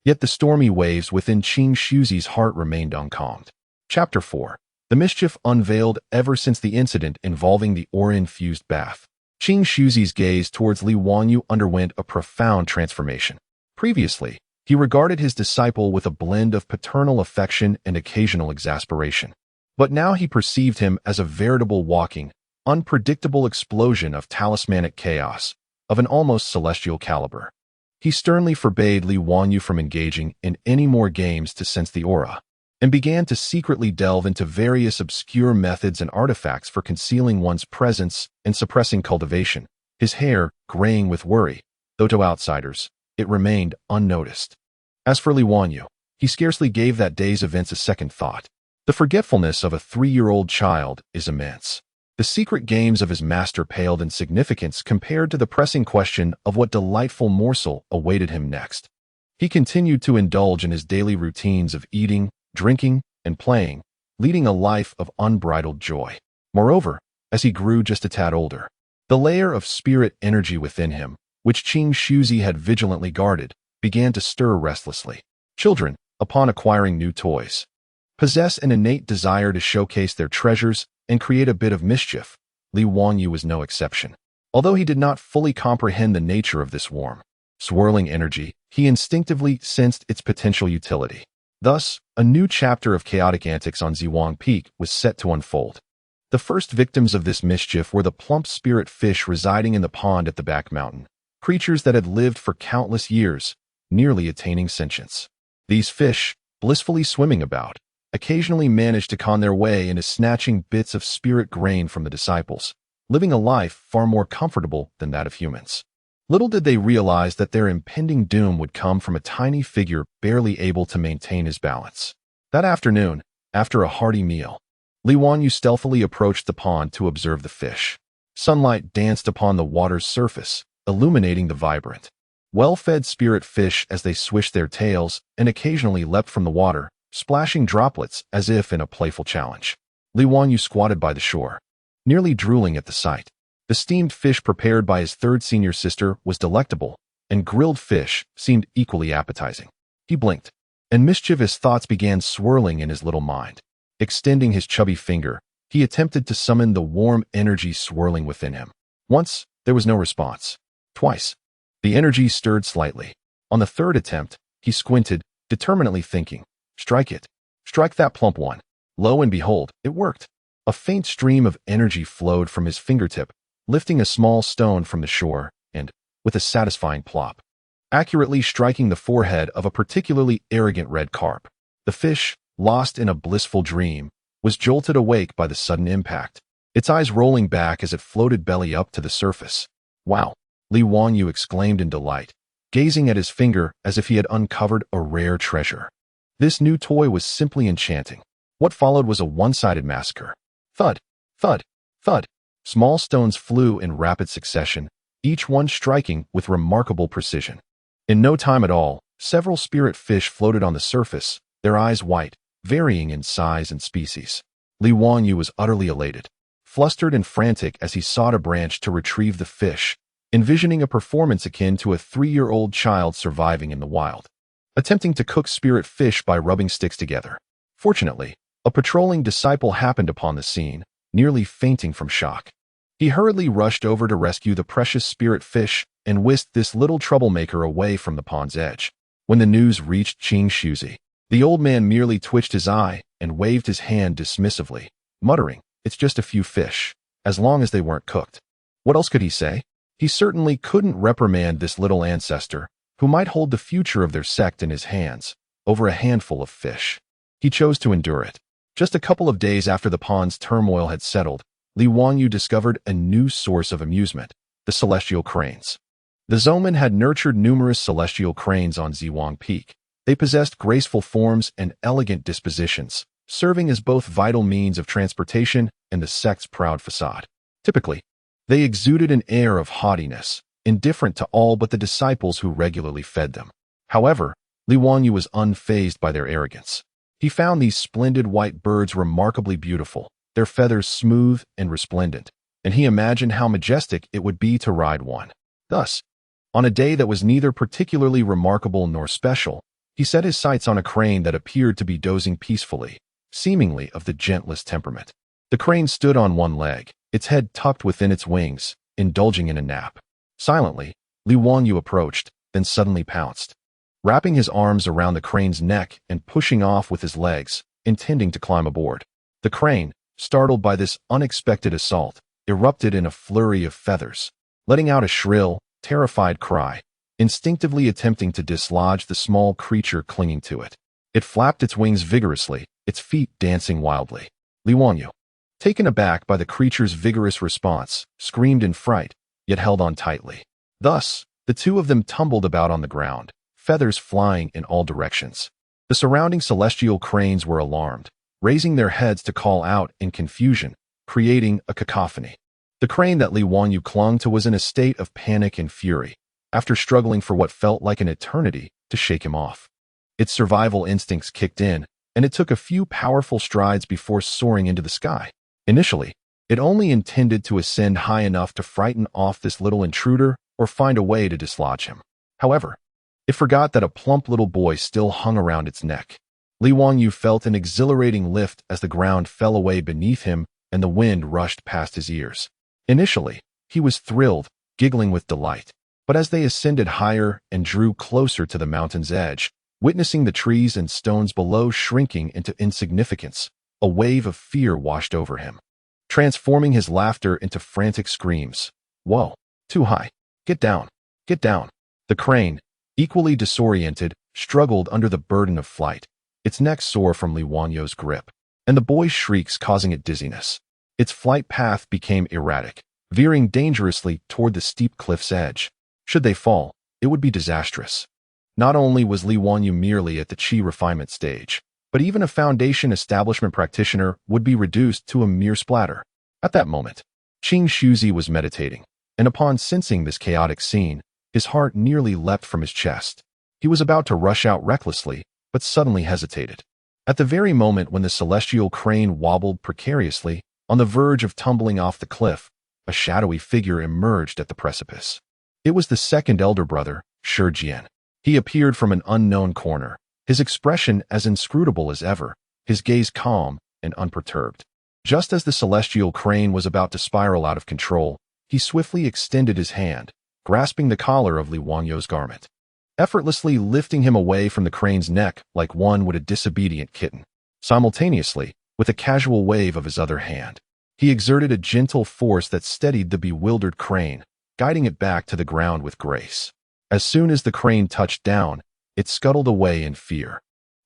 Yet the stormy waves within Qing Shuzi's heart remained uncalmed. Chapter 4. The mischief unveiled ever since the incident involving the ore-infused bath. Qing Shuzi's gaze towards Li Wanyu underwent a profound transformation. Previously, he regarded his disciple with a blend of paternal affection and occasional exasperation. But now he perceived him as a veritable walking, unpredictable explosion of talismanic chaos, of an almost celestial caliber. He sternly forbade Li Wanyu from engaging in any more games to sense the aura, and began to secretly delve into various obscure methods and artifacts for concealing one's presence and suppressing cultivation, his hair graying with worry, though to outsiders, it remained unnoticed. As for Li Wanyu, he scarcely gave that day's events a second thought. The forgetfulness of a 3-year-old child is immense. The secret games of his master paled in significance compared to the pressing question of what delightful morsel awaited him next. He continued to indulge in his daily routines of eating, drinking, and playing, leading a life of unbridled joy. Moreover, as he grew just a tad older, the layer of spirit energy within him, which Qing Shuzi had vigilantly guarded, began to stir restlessly. Children, upon acquiring new toys, possess an innate desire to showcase their treasures and create a bit of mischief. Li Wanyu was no exception. Although he did not fully comprehend the nature of this warm, swirling energy, he instinctively sensed its potential utility. Thus, a new chapter of chaotic antics on Ziwang Peak was set to unfold. The first victims of this mischief were the plump spirit fish residing in the pond at the back mountain, creatures that had lived for countless years, nearly attaining sentience. These fish, blissfully swimming about, occasionally managed to con their way into snatching bits of spirit grain from the disciples, living a life far more comfortable than that of humans. Little did they realize that their impending doom would come from a tiny figure barely able to maintain his balance. That afternoon, after a hearty meal, Li Wanyu stealthily approached the pond to observe the fish. Sunlight danced upon the water's surface, illuminating the vibrant, well-fed spirit fish as they swished their tails and occasionally leapt from the water, splashing droplets as if in a playful challenge. Li Wanyu squatted by the shore, nearly drooling at the sight. The steamed fish prepared by his third senior sister was delectable, and grilled fish seemed equally appetizing. He blinked, and mischievous thoughts began swirling in his little mind. Extending his chubby finger, he attempted to summon the warm energy swirling within him. Once, there was no response. Twice, the energy stirred slightly. On the third attempt, he squinted, determinedly thinking, "Strike it. Strike that plump one." Lo and behold, it worked. A faint stream of energy flowed from his fingertip, lifting a small stone from the shore and, with a satisfying plop, accurately striking the forehead of a particularly arrogant red carp. The fish, lost in a blissful dream, was jolted awake by the sudden impact, its eyes rolling back as it floated belly up to the surface. "Wow!" Li Wanyu exclaimed in delight, gazing at his finger as if he had uncovered a rare treasure. This new toy was simply enchanting. What followed was a one-sided massacre. Thud, thud, thud. Small stones flew in rapid succession, each one striking with remarkable precision. In no time at all, several spirit fish floated on the surface, their eyes white, varying in size and species. Li Wanyu was utterly elated, flustered and frantic as he sought a branch to retrieve the fish, envisioning a performance akin to a 3-year-old child surviving in the wild, attempting to cook spirit fish by rubbing sticks together. Fortunately, a patrolling disciple happened upon the scene, nearly fainting from shock. He hurriedly rushed over to rescue the precious spirit fish and whisked this little troublemaker away from the pond's edge. When the news reached Qing Shuzi, the old man merely twitched his eye and waved his hand dismissively, muttering, "It's just a few fish, as long as they weren't cooked." What else could he say? He certainly couldn't reprimand this little ancestor, who might hold the future of their sect in his hands, over a handful of fish. He chose to endure it. Just a couple of days after the pond's turmoil had settled, Li Wanyu discovered a new source of amusement: the celestial cranes. The Zoman had nurtured numerous celestial cranes on Ziwang Peak. They possessed graceful forms and elegant dispositions, serving as both vital means of transportation and the sect's proud facade. Typically, they exuded an air of haughtiness, indifferent to all but the disciples who regularly fed them. However, Li Wanyu was unfazed by their arrogance. He found these splendid white birds remarkably beautiful, their feathers smooth and resplendent, and he imagined how majestic it would be to ride one. Thus, on a day that was neither particularly remarkable nor special, he set his sights on a crane that appeared to be dozing peacefully, seemingly of the gentlest temperament. The crane stood on one leg, its head tucked within its wings, indulging in a nap. Silently, Li Wanyu approached, then suddenly pounced, wrapping his arms around the crane's neck and pushing off with his legs, intending to climb aboard. The crane, startled by this unexpected assault, erupted in a flurry of feathers, letting out a shrill, terrified cry, instinctively attempting to dislodge the small creature clinging to it. It flapped its wings vigorously, its feet dancing wildly. Li Wanyu, taken aback by the creature's vigorous response, screamed in fright, yet held on tightly. Thus, the two of them tumbled about on the ground, feathers flying in all directions. The surrounding celestial cranes were alarmed, raising their heads to call out in confusion, creating a cacophony. The crane that Li Wanyu clung to was in a state of panic and fury, after struggling for what felt like an eternity to shake him off. Its survival instincts kicked in, and it took a few powerful strides before soaring into the sky. Initially, it only intended to ascend high enough to frighten off this little intruder or find a way to dislodge him. However, it forgot that a plump little boy still hung around its neck. Li Wanyu felt an exhilarating lift as the ground fell away beneath him and the wind rushed past his ears. Initially, he was thrilled, giggling with delight. But as they ascended higher and drew closer to the mountain's edge, witnessing the trees and stones below shrinking into insignificance, a wave of fear washed over him, transforming his laughter into frantic screams. "Whoa, too high. Get down, get down." The crane, equally disoriented, struggled under the burden of flight, its neck sore from Li Wanyu's grip, and the boy's shrieks causing it dizziness. Its flight path became erratic, veering dangerously toward the steep cliff's edge. Should they fall, it would be disastrous. Not only was Li Wanyu merely at the qi refinement stage, but even a foundation establishment practitioner would be reduced to a mere splatter. At that moment, Qing Shuzi was meditating, and upon sensing this chaotic scene, his heart nearly leapt from his chest. He was about to rush out recklessly, but suddenly hesitated. At the very moment when the celestial crane wobbled precariously, on the verge of tumbling off the cliff, a shadowy figure emerged at the precipice. It was the second elder brother, Shi Jian. He appeared from an unknown corner, his expression as inscrutable as ever, his gaze calm and unperturbed. Just as the celestial crane was about to spiral out of control, he swiftly extended his hand, grasping the collar of Li Wangyou's garment, effortlessly lifting him away from the crane's neck like one would a disobedient kitten. Simultaneously, with a casual wave of his other hand, he exerted a gentle force that steadied the bewildered crane, guiding it back to the ground with grace. As soon as the crane touched down, it scuttled away in fear,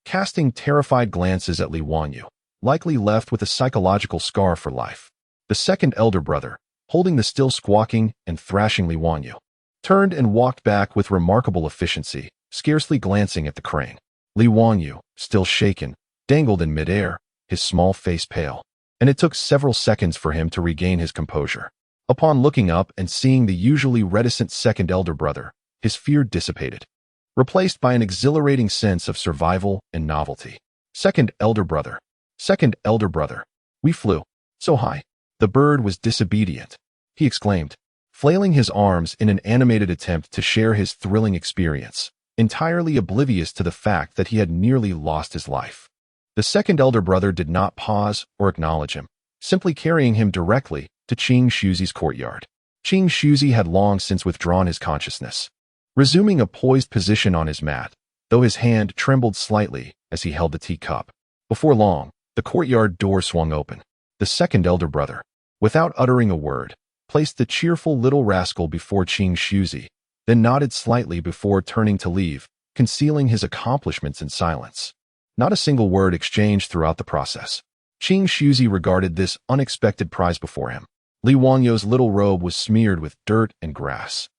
casting terrified glances at Li Wangyou, likely left with a psychological scar for life. The second elder brother, holding the still squawking and thrashing Li Wangyou, turned and walked back with remarkable efficiency, scarcely glancing at the crane. Li Wangyou, still shaken, dangled in midair, his small face pale, and it took several seconds for him to regain his composure. Upon looking up and seeing the usually reticent second elder brother, his fear dissipated, replaced by an exhilarating sense of survival and novelty. Second elder brother. Second elder brother. We flew so high. The bird was disobedient, he exclaimed, flailing his arms in an animated attempt to share his thrilling experience, entirely oblivious to the fact that he had nearly lost his life. The second elder brother did not pause or acknowledge him, simply carrying him directly to Qing Shuzi's courtyard. Qing Shuzi had long since withdrawn his consciousness, resuming a poised position on his mat, though his hand trembled slightly as he held the teacup. Before long, the courtyard door swung open. The second elder brother, without uttering a word, placed the cheerful little rascal before Qing Shuzi, then nodded slightly before turning to leave, concealing his accomplishments in silence. Not a single word exchanged throughout the process. Qing Shuzi regarded this unexpected prize before him. Li Wangyou's little robe was smeared with dirt and grass,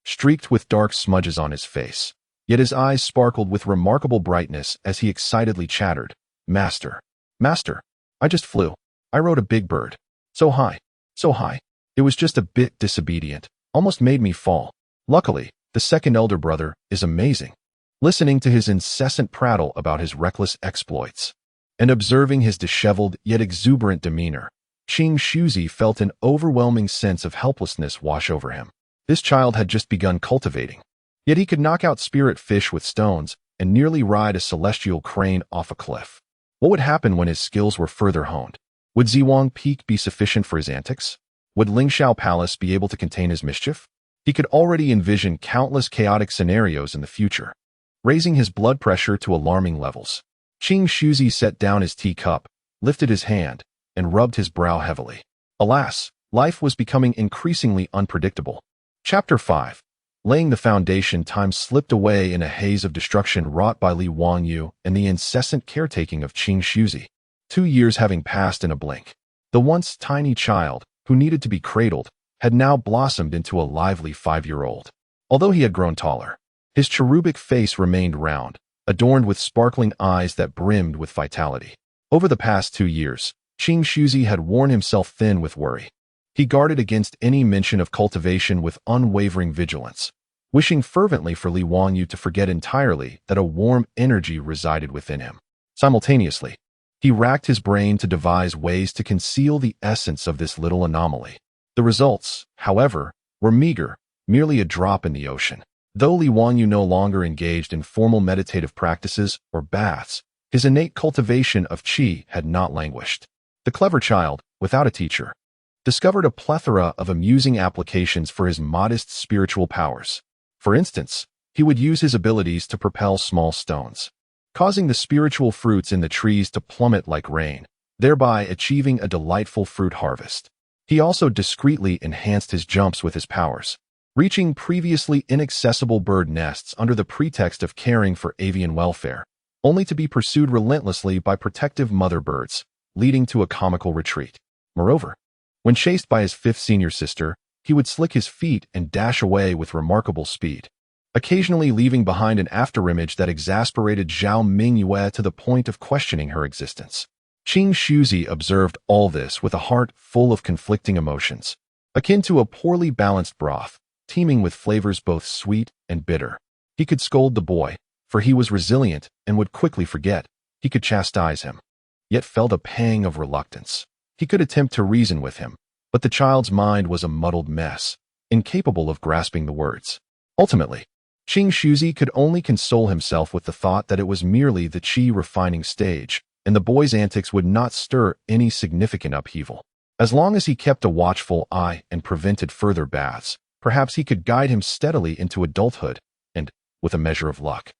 streaked with dark smudges on his face, yet his eyes sparkled with remarkable brightness as he excitedly chattered, Master, Master, I just flew. I rode a big bird. So high, so high. It was just a bit disobedient, almost made me fall. Luckily, the second elder brother is amazing. Listening to his incessant prattle about his reckless exploits, and observing his disheveled yet exuberant demeanor, Qing Shuzi felt an overwhelming sense of helplessness wash over him. This child had just begun cultivating, yet he could knock out spirit fish with stones and nearly ride a celestial crane off a cliff. What would happen when his skills were further honed? Would Ziwang Peak be sufficient for his antics? Would Lingxiao Palace be able to contain his mischief? He could already envision countless chaotic scenarios in the future, raising his blood pressure to alarming levels. Qing Shuzi set down his teacup, lifted his hand, and rubbed his brow heavily. Alas, life was becoming increasingly unpredictable. Chapter 5. Laying the foundation. Time slipped away in a haze of destruction wrought by Li Wangyou and the incessant caretaking of Qing Shuzi. 2 years having passed in a blink. The once tiny child, who needed to be cradled, had now blossomed into a lively 5-year-old. Although he had grown taller, his cherubic face remained round, adorned with sparkling eyes that brimmed with vitality. Over the past 2 years, Qing Shuzi had worn himself thin with worry. He guarded against any mention of cultivation with unwavering vigilance, wishing fervently for Li Wangyou to forget entirely that a warm energy resided within him. Simultaneously, he racked his brain to devise ways to conceal the essence of this little anomaly. The results, however, were meager, merely a drop in the ocean. Though Li Wangyou no longer engaged in formal meditative practices or baths, his innate cultivation of qi had not languished. The clever child, without a teacher, discovered a plethora of amusing applications for his modest spiritual powers. For instance, he would use his abilities to propel small stones, causing the spiritual fruits in the trees to plummet like rain, thereby achieving a delightful fruit harvest. He also discreetly enhanced his jumps with his powers, reaching previously inaccessible bird nests under the pretext of caring for avian welfare, only to be pursued relentlessly by protective mother birds, leading to a comical retreat. Moreover, when chased by his 5th senior sister, he would slick his feet and dash away with remarkable speed, occasionally leaving behind an afterimage that exasperated Zhao Mingyue to the point of questioning her existence. Qing Shuzi observed all this with a heart full of conflicting emotions, akin to a poorly balanced broth, teeming with flavors both sweet and bitter. He could scold the boy, for he was resilient and would quickly forget. He could chastise him, yet felt a pang of reluctance. He could attempt to reason with him, but the child's mind was a muddled mess, incapable of grasping the words. Ultimately, Qing Shuzi could only console himself with the thought that it was merely the qi refining stage, and the boy's antics would not stir any significant upheaval. As long as he kept a watchful eye and prevented further baths, perhaps he could guide him steadily into adulthood, and, with a measure of luck,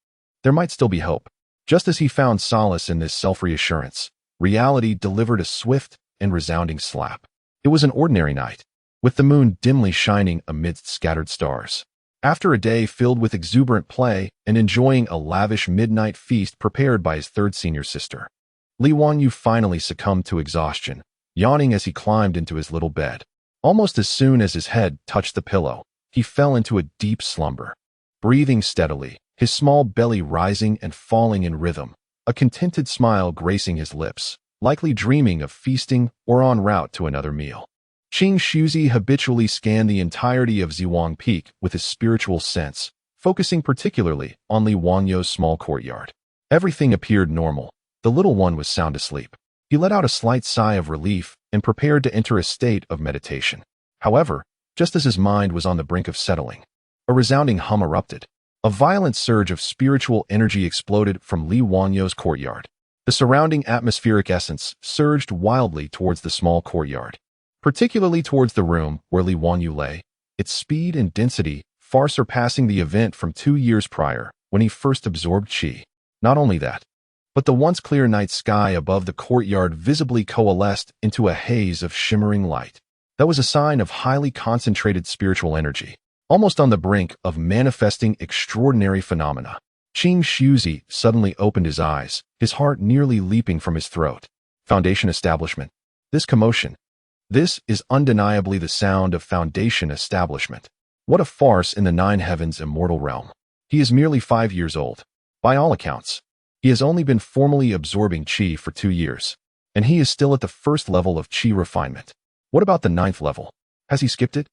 there might still be hope. Just as he found solace in this self-reassurance, reality delivered a swift and resounding slap. It was an ordinary night, with the moon dimly shining amidst scattered stars. After a day filled with exuberant play and enjoying a lavish midnight feast prepared by his third senior sister, Li Wanyu finally succumbed to exhaustion, yawning as he climbed into his little bed. Almost as soon as his head touched the pillow, he fell into a deep slumber. Breathing steadily, his small belly rising and falling in rhythm, a contented smile gracing his lips, likely dreaming of feasting or en route to another meal. Qing Shuzi habitually scanned the entirety of Ziwang Peak with his spiritual sense, focusing particularly on Li Wanyu's small courtyard. Everything appeared normal. The little one was sound asleep. He let out a slight sigh of relief and prepared to enter a state of meditation. However, just as his mind was on the brink of settling, a resounding hum erupted. A violent surge of spiritual energy exploded from Li Wanyu's courtyard. The surrounding atmospheric essence surged wildly towards the small courtyard, particularly towards the room where Li Wanyu lay, its speed and density far surpassing the event from 2 years prior when he first absorbed qi. Not only that, but the once clear night sky above the courtyard visibly coalesced into a haze of shimmering light. That was a sign of highly concentrated spiritual energy, almost on the brink of manifesting extraordinary phenomena. Qing Shuzi suddenly opened his eyes, his heart nearly leaping from his throat. Foundation establishment. This commotion. This is undeniably the sound of Foundation establishment. What a farce in the Nine Heavens immortal realm. He is merely 5 years old. By all accounts, he has only been formally absorbing qi for 2 years, and he is still at the first level of qi refinement. What about the 9th level? Has he skipped it?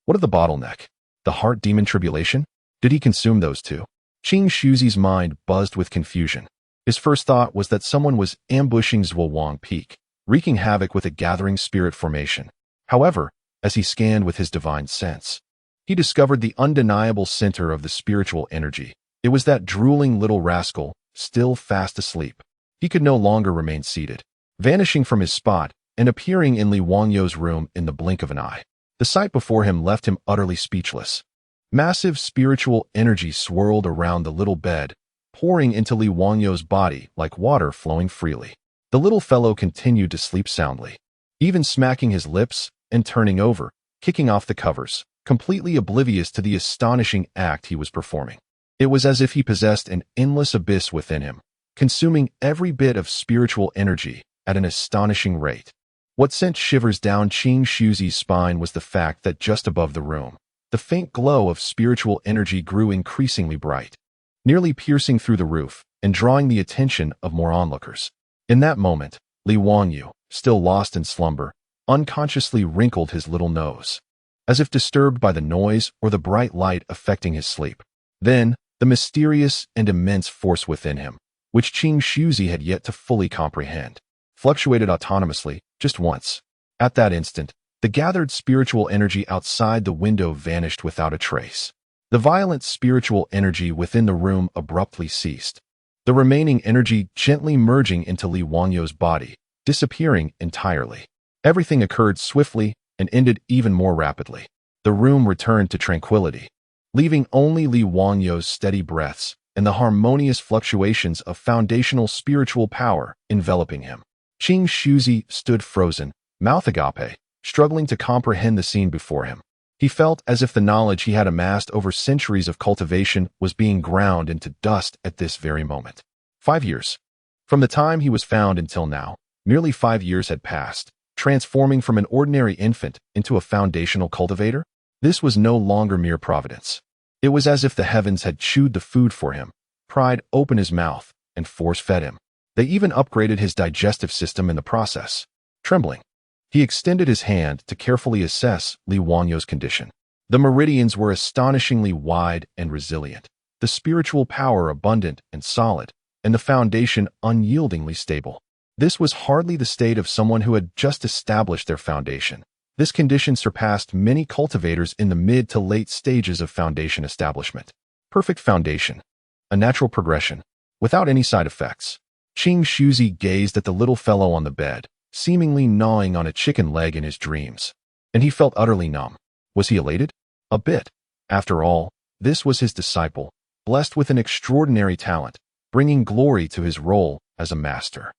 What of the bottleneck? The heart demon tribulation? Did he consume those too? Qing Shuzi's mind buzzed with confusion. His first thought was that someone was ambushing Zwawang Peak, wreaking havoc with a gathering spirit formation. However, as he scanned with his divine sense, he discovered the undeniable center of the spiritual energy. It was that drooling little rascal, still fast asleep. He could no longer remain seated, vanishing from his spot and appearing in Li Wanyu's room in the blink of an eye. The sight before him left him utterly speechless. Massive spiritual energy swirled around the little bed, pouring into Li Wanyu's body like water flowing freely. The little fellow continued to sleep soundly, even smacking his lips and turning over, kicking off the covers, completely oblivious to the astonishing act he was performing. It was as if he possessed an endless abyss within him, consuming every bit of spiritual energy at an astonishing rate. What sent shivers down Qing Shuzi's spine was the fact that just above the room, the faint glow of spiritual energy grew increasingly bright, nearly piercing through the roof and drawing the attention of more onlookers. In that moment, Li Wanyu, still lost in slumber, unconsciously wrinkled his little nose, as if disturbed by the noise or the bright light affecting his sleep. Then, the mysterious and immense force within him, which Qing Shuzi had yet to fully comprehend, fluctuated autonomously just once. At that instant, the gathered spiritual energy outside the window vanished without a trace. The violent spiritual energy within the room abruptly ceased, the remaining energy gently merging into Li Wanyu's body, disappearing entirely. Everything occurred swiftly and ended even more rapidly. The room returned to tranquility, leaving only Li Wanyu's steady breaths and the harmonious fluctuations of foundational spiritual power enveloping him. Qing Shuzi stood frozen, mouth agape, struggling to comprehend the scene before him. He felt as if the knowledge he had amassed over centuries of cultivation was being ground into dust at this very moment. 5 years. From the time he was found until now, nearly 5 years had passed, transforming from an ordinary infant into a foundational cultivator. This was no longer mere providence. It was as if the heavens had chewed the food for him, pried open his mouth, and force-fed him. They even upgraded his digestive system in the process. Trembling, he extended his hand to carefully assess Li Wanyu's condition. The meridians were astonishingly wide and resilient, the spiritual power abundant and solid, and the foundation unyieldingly stable. This was hardly the state of someone who had just established their foundation. This condition surpassed many cultivators in the mid to late stages of foundation establishment. Perfect foundation. A natural progression, without any side effects. Qing Shuzi gazed at the little fellow on the bed, seemingly gnawing on a chicken leg in his dreams. And he felt utterly numb. Was he elated? A bit. After all, this was his disciple, blessed with an extraordinary talent, bringing glory to his role as a master.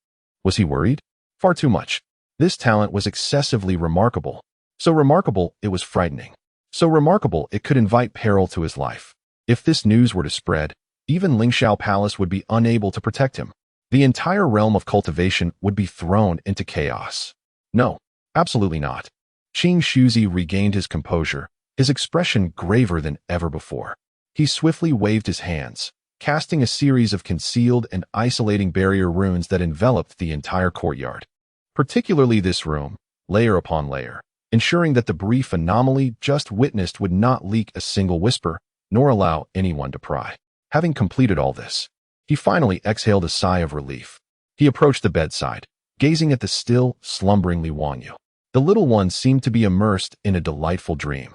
Was he worried? Far too much. This talent was excessively remarkable. So remarkable, it was frightening. So remarkable, it could invite peril to his life. If this news were to spread, even Lingxiao Palace would be unable to protect him. The entire realm of cultivation would be thrown into chaos. No, absolutely not. Qing Shuzi regained his composure, his expression graver than ever before. He swiftly waved his hands, casting a series of concealed and isolating barrier runes that enveloped the entire courtyard. Particularly this room, layer upon layer, ensuring that the brief anomaly just witnessed would not leak a single whisper, nor allow anyone to pry. Having completed all this, he finally exhaled a sigh of relief. He approached the bedside, gazing at the still, slumbering Li Wanyu. The little one seemed to be immersed in a delightful dream.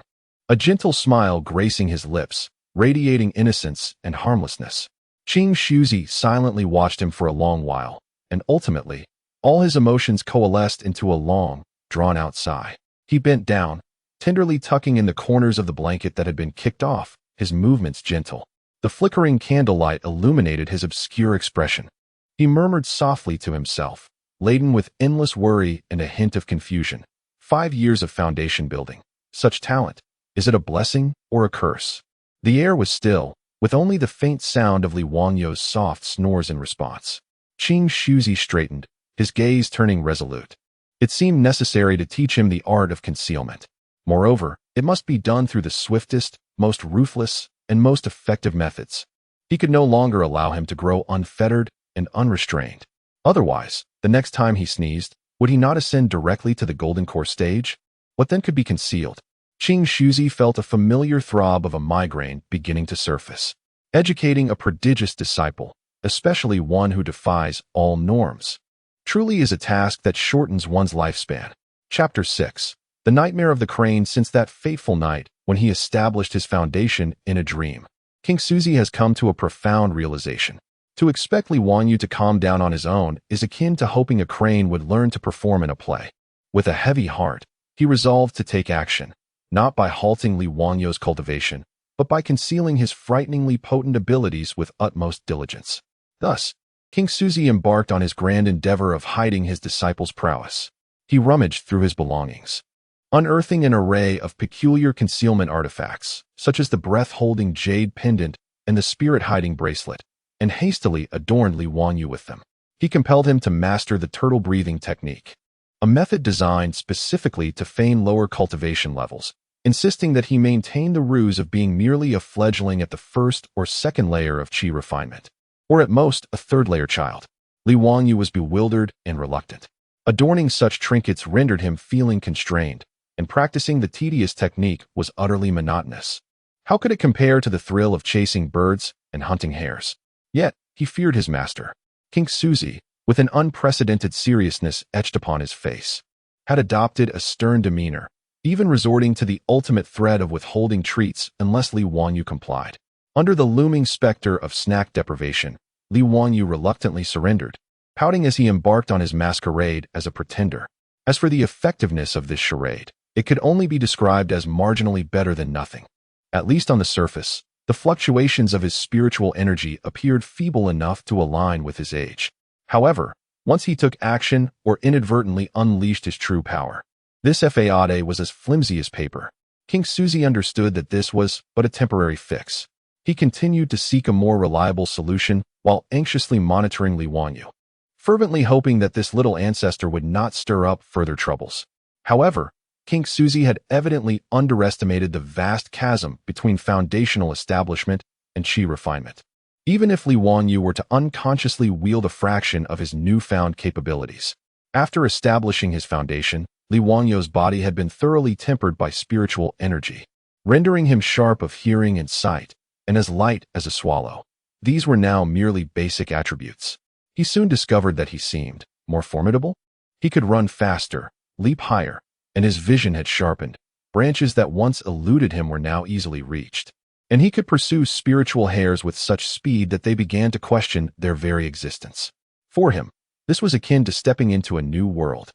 A gentle smile gracing his lips, radiating innocence and harmlessness. Qing Shuzi silently watched him for a long while, and ultimately, all his emotions coalesced into a long, drawn-out sigh. He bent down, tenderly tucking in the corners of the blanket that had been kicked off, his movements gentle. The flickering candlelight illuminated his obscure expression. He murmured softly to himself, laden with endless worry and a hint of confusion. 5 years of foundation building. Such talent. Is it a blessing or a curse? The air was still, with only the faint sound of Li Wanyu's soft snores in response. Qing Shuzi straightened, his gaze turning resolute. It seemed necessary to teach him the art of concealment. Moreover, it must be done through the swiftest, most ruthless, and most effective methods. He could no longer allow him to grow unfettered and unrestrained. Otherwise, the next time he sneezed, would he not ascend directly to the golden core stage? What then could be concealed? Qing Shuzi felt a familiar throb of a migraine beginning to surface. Educating a prodigious disciple, especially one who defies all norms, truly is a task that shortens one's lifespan. Chapter 6. The nightmare of the crane. Since that fateful night when he established his foundation in a dream, King Shuzi has come to a profound realization. To expect Li Wanyu to calm down on his own is akin to hoping a crane would learn to perform in a play. With a heavy heart, he resolved to take action, not by halting Li Wanyu's cultivation, but by concealing his frighteningly potent abilities with utmost diligence. Thus, King Shuzi embarked on his grand endeavor of hiding his disciple's prowess. He rummaged through his belongings, unearthing an array of peculiar concealment artifacts, such as the breath-holding jade pendant and the spirit-hiding bracelet, and hastily adorned Li Wanyu with them. He compelled him to master the turtle-breathing technique, a method designed specifically to feign lower cultivation levels, insisting that he maintain the ruse of being merely a fledgling at the first or second layer of qi refinement, or at most a third-layer child. Li Wanyu was bewildered and reluctant. Adorning such trinkets rendered him feeling constrained, and practicing the tedious technique was utterly monotonous. How could it compare to the thrill of chasing birds and hunting hares? Yet, he feared his master. King Shuzi, with an unprecedented seriousness etched upon his face, had adopted a stern demeanor, even resorting to the ultimate threat of withholding treats unless Li Wanyu complied. Under the looming specter of snack deprivation, Li Wanyu reluctantly surrendered, pouting as he embarked on his masquerade as a pretender. As for the effectiveness of this charade, it could only be described as marginally better than nothing. At least on the surface, the fluctuations of his spiritual energy appeared feeble enough to align with his age. However, once he took action or inadvertently unleashed his true power, this fade was as flimsy as paper. King Shuzi understood that this was but a temporary fix. He continued to seek a more reliable solution while anxiously monitoring Li Wanyu, fervently hoping that this little ancestor would not stir up further troubles. However, King Shuzi had evidently underestimated the vast chasm between foundational establishment and qi refinement. Even if Li Wanyu were to unconsciously wield a fraction of his newfound capabilities, after establishing his foundation, Li Wanyu's body had been thoroughly tempered by spiritual energy, rendering him sharp of hearing and sight, and as light as a swallow. These were now merely basic attributes. He soon discovered that he seemed more formidable. He could run faster, leap higher, and his vision had sharpened. Branches that once eluded him were now easily reached. and he could pursue spiritual hares with such speed that they began to question their very existence. For him, this was akin to stepping into a new world.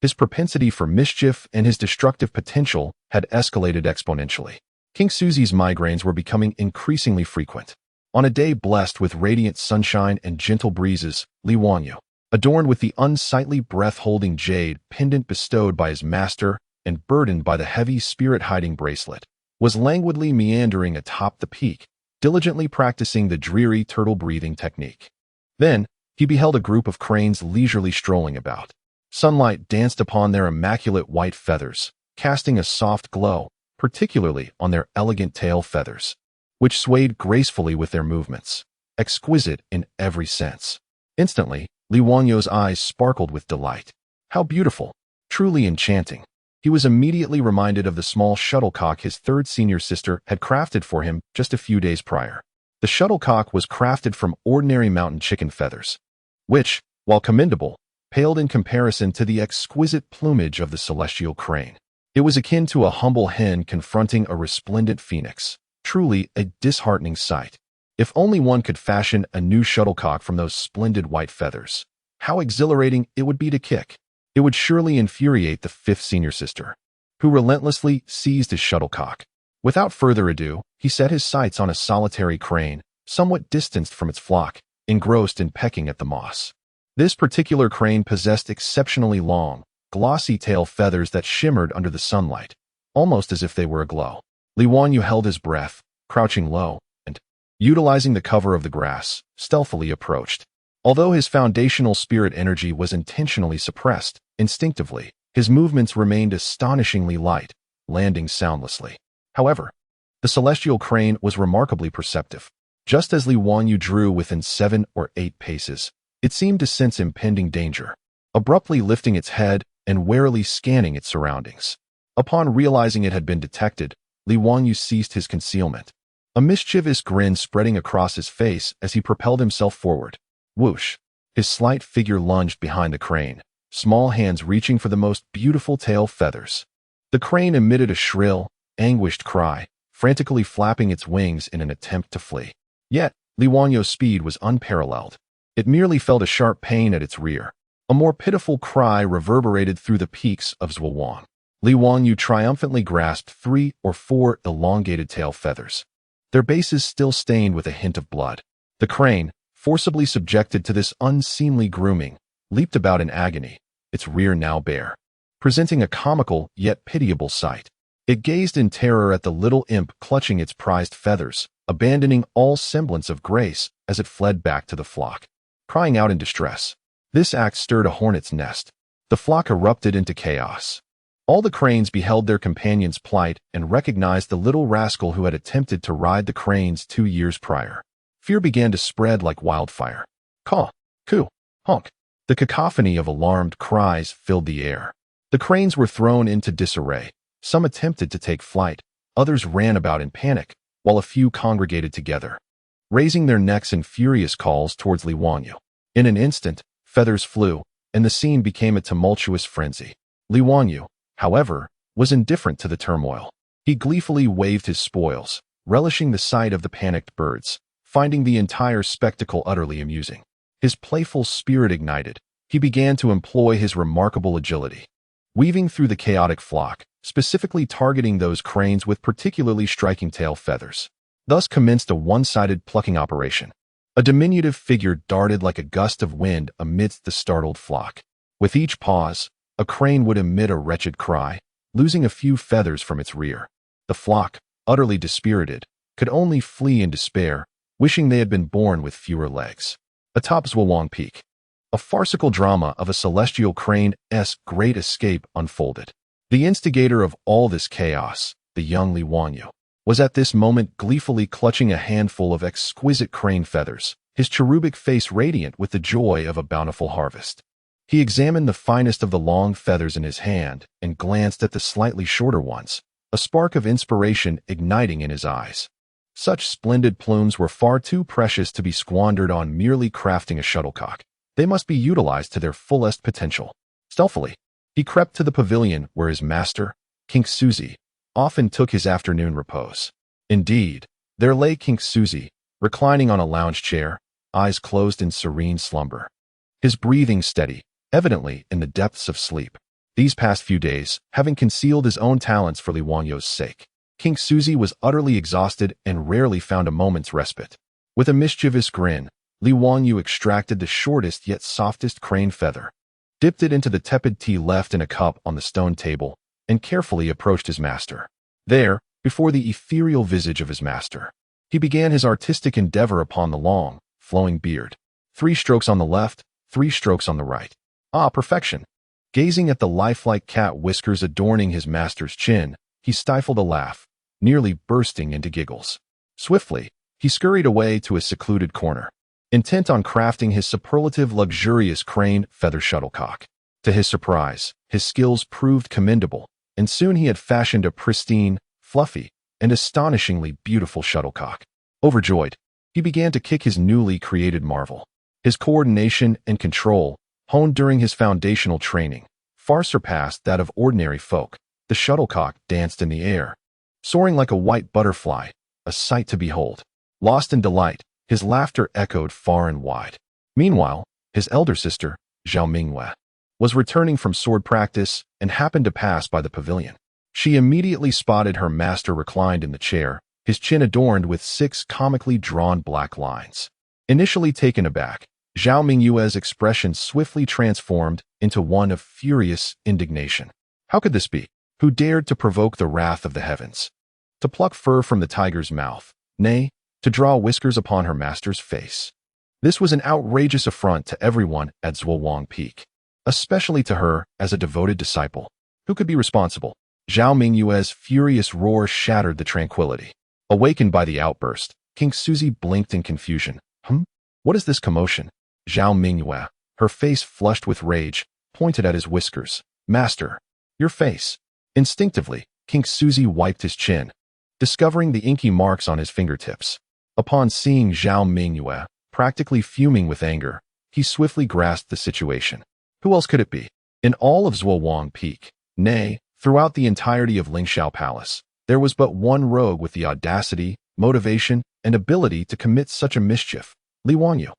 His propensity for mischief and his destructive potential had escalated exponentially. King Susie's migraines were becoming increasingly frequent. On a day blessed with radiant sunshine and gentle breezes, Li Wanyu, adorned with the unsightly breath-holding jade pendant bestowed by his master and burdened by the heavy spirit-hiding bracelet, was languidly meandering atop the peak, diligently practicing the dreary turtle-breathing technique. Then, he beheld a group of cranes leisurely strolling about. Sunlight danced upon their immaculate white feathers, casting a soft glow, particularly on their elegant tail feathers, which swayed gracefully with their movements, exquisite in every sense. Instantly, Li Wanyu's eyes sparkled with delight. How beautiful! Truly enchanting. He was immediately reminded of the small shuttlecock his third senior sister had crafted for him just a few days prior. The shuttlecock was crafted from ordinary mountain chicken feathers, which, while commendable, paled in comparison to the exquisite plumage of the celestial crane. It was akin to a humble hen confronting a resplendent phoenix, truly a disheartening sight. If only one could fashion a new shuttlecock from those splendid white feathers, how exhilarating it would be to kick. It would surely infuriate the fifth senior sister, who relentlessly seized his shuttlecock. Without further ado, he set his sights on a solitary crane, somewhat distanced from its flock, engrossed in pecking at the moss. This particular crane possessed exceptionally long, glossy tail feathers that shimmered under the sunlight, almost as if they were aglow. Li Wanyu held his breath, crouching low, and, utilizing the cover of the grass, stealthily approached. Although his foundational spirit energy was intentionally suppressed, instinctively, his movements remained astonishingly light, landing soundlessly. However, the celestial crane was remarkably perceptive. Just as Li Wanyu drew within 7 or 8 paces, it seemed to sense impending danger, abruptly lifting its head and warily scanning its surroundings. Upon realizing it had been detected, Li Wanyu ceased his concealment, a mischievous grin spreading across his face as he propelled himself forward. Whoosh! His slight figure lunged behind the crane, small hands reaching for the most beautiful tail feathers. The crane emitted a shrill, anguished cry, frantically flapping its wings in an attempt to flee. Yet, Li Wanyu's speed was unparalleled. It merely felt a sharp pain at its rear. A more pitiful cry reverberated through the peaks of Zhuang. Li Wanyu triumphantly grasped 3 or 4 elongated tail feathers, their bases still stained with a hint of blood. The crane, forcibly subjected to this unseemly grooming, leaped about in agony, its rear now bare, presenting a comical yet pitiable sight. It gazed in terror at the little imp clutching its prized feathers, abandoning all semblance of grace as it fled back to the flock, crying out in distress. This act stirred a hornet's nest. The flock erupted into chaos. All the cranes beheld their companion's plight and recognized the little rascal who had attempted to ride the cranes 2 years prior. Fear began to spread like wildfire. Caw, coo, honk. The cacophony of alarmed cries filled the air. The cranes were thrown into disarray. Some attempted to take flight, others ran about in panic, while a few congregated together, raising their necks in furious calls towards Li Wanyu. In an instant, feathers flew, and the scene became a tumultuous frenzy. Li Wanyu, however, was indifferent to the turmoil. He gleefully waved his spoils, relishing the sight of the panicked birds, finding the entire spectacle utterly amusing. His playful spirit ignited, he began to employ his remarkable agility, weaving through the chaotic flock, specifically targeting those cranes with particularly striking tail feathers. Thus commenced a one-sided plucking operation. A diminutive figure darted like a gust of wind amidst the startled flock. With each pause, a crane would emit a wretched cry, losing a few feathers from its rear. The flock, utterly dispirited, could only flee in despair, wishing they had been born with fewer legs. Atop Zhuang Peak, a farcical drama of a celestial crane-esque great escape unfolded. The instigator of all this chaos, the young Li Wanyu, was at this moment gleefully clutching a handful of exquisite crane feathers, his cherubic face radiant with the joy of a bountiful harvest. He examined the finest of the long feathers in his hand and glanced at the slightly shorter ones, a spark of inspiration igniting in his eyes. Such splendid plumes were far too precious to be squandered on merely crafting a shuttlecock. They must be utilized to their fullest potential. Stealthily, he crept to the pavilion where his master, King Suzy, often took his afternoon repose. Indeed, There lay King Suzy, reclining on a lounge chair, eyes closed in serene slumber. His breathing steady, evidently in the depths of sleep. These past few days, having concealed his own talents for Li Wanyu's sake, King Suzy was utterly exhausted and rarely found a moment's respite. With a mischievous grin, Li Wanyu extracted the shortest yet softest crane feather, dipped it into the tepid tea left in a cup on the stone table, and carefully approached his master. There, before the ethereal visage of his master, he began his artistic endeavor upon the long, flowing beard. 3 strokes on the left, 3 strokes on the right. Ah, perfection! Gazing at the lifelike cat whiskers adorning his master's chin, he stifled a laugh, nearly bursting into giggles. Swiftly, he scurried away to a secluded corner, intent on crafting his superlative luxurious crane feather shuttlecock. To his surprise, his skills proved commendable, and soon he had fashioned a pristine, fluffy, and astonishingly beautiful shuttlecock. Overjoyed, he began to kick his newly created marvel. His coordination and control, honed during his foundational training, far surpassed that of ordinary folk. The shuttlecock danced in the air, soaring like a white butterfly, a sight to behold. Lost in delight, his laughter echoed far and wide. Meanwhile, his elder sister, Zhao Mingyue, was returning from sword practice and happened to pass by the pavilion. She immediately spotted her master reclined in the chair, his chin adorned with 6 comically drawn black lines. Initially taken aback, Zhao Mingyue's expression swiftly transformed into one of furious indignation. How could this be? Who dared to provoke the wrath of the heavens? To pluck fur from the tiger's mouth, nay, to draw whiskers upon her master's face. This was an outrageous affront to everyone at Zhuowang Peak, especially to her as a devoted disciple. Who could be responsible? Zhao Mingyue's furious roar shattered the tranquility. Awakened by the outburst, King Suzy blinked in confusion. What is this commotion? Zhao Mingyue, her face flushed with rage, pointed at his whiskers. Master, your face. Instinctively, King Suzy wiped his chin, discovering the inky marks on his fingertips. Upon seeing Zhao Mingyue, practically fuming with anger, he swiftly grasped the situation. Who else could it be? In all of Zhuowang Peak, nay, throughout the entirety of Lingxiao Palace, there was but one rogue with the audacity, motivation, and ability to commit such a mischief, Li Wanyu.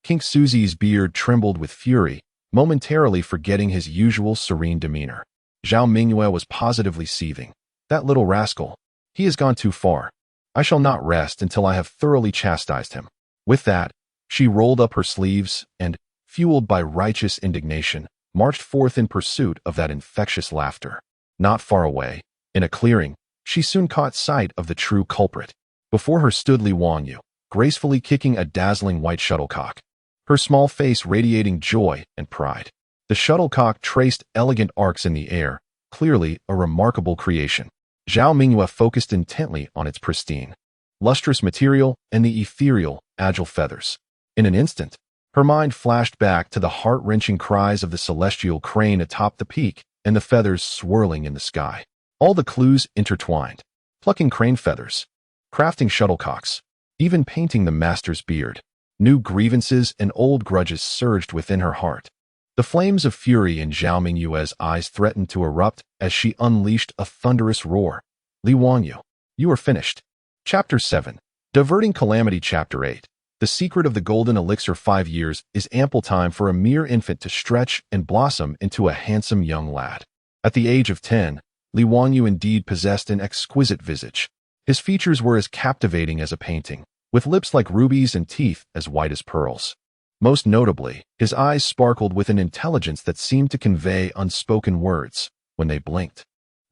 King Suzy's beard trembled with fury, momentarily forgetting his usual serene demeanor. Zhao Mingyue was positively seething. That little rascal. He has gone too far. I shall not rest until I have thoroughly chastised him. With that, she rolled up her sleeves and, fueled by righteous indignation, marched forth in pursuit of that infectious laughter. Not far away, in a clearing, she soon caught sight of the true culprit. Before her stood Li Wanyu, gracefully kicking a dazzling white shuttlecock, her small face radiating joy and pride. The shuttlecock traced elegant arcs in the air, clearly a remarkable creation. Zhao Mingyue focused intently on its pristine, lustrous material and the ethereal, agile feathers. In an instant, her mind flashed back to the heart-wrenching cries of the celestial crane atop the peak and the feathers swirling in the sky. All the clues intertwined. Plucking crane feathers, crafting shuttlecocks, even painting the master's beard. New grievances and old grudges surged within her heart. The flames of fury in Zhao Mingyue's eyes threatened to erupt as she unleashed a thunderous roar. Li Wanyu, you are finished. Chapter 7. Diverting Calamity. Chapter 8. The secret of the golden elixir. 5 years is ample time for a mere infant to stretch and blossom into a handsome young lad. At the age of 10, Li Wanyu indeed possessed an exquisite visage. His features were as captivating as a painting, with lips like rubies and teeth as white as pearls. Most notably, his eyes sparkled with an intelligence that seemed to convey unspoken words when they blinked.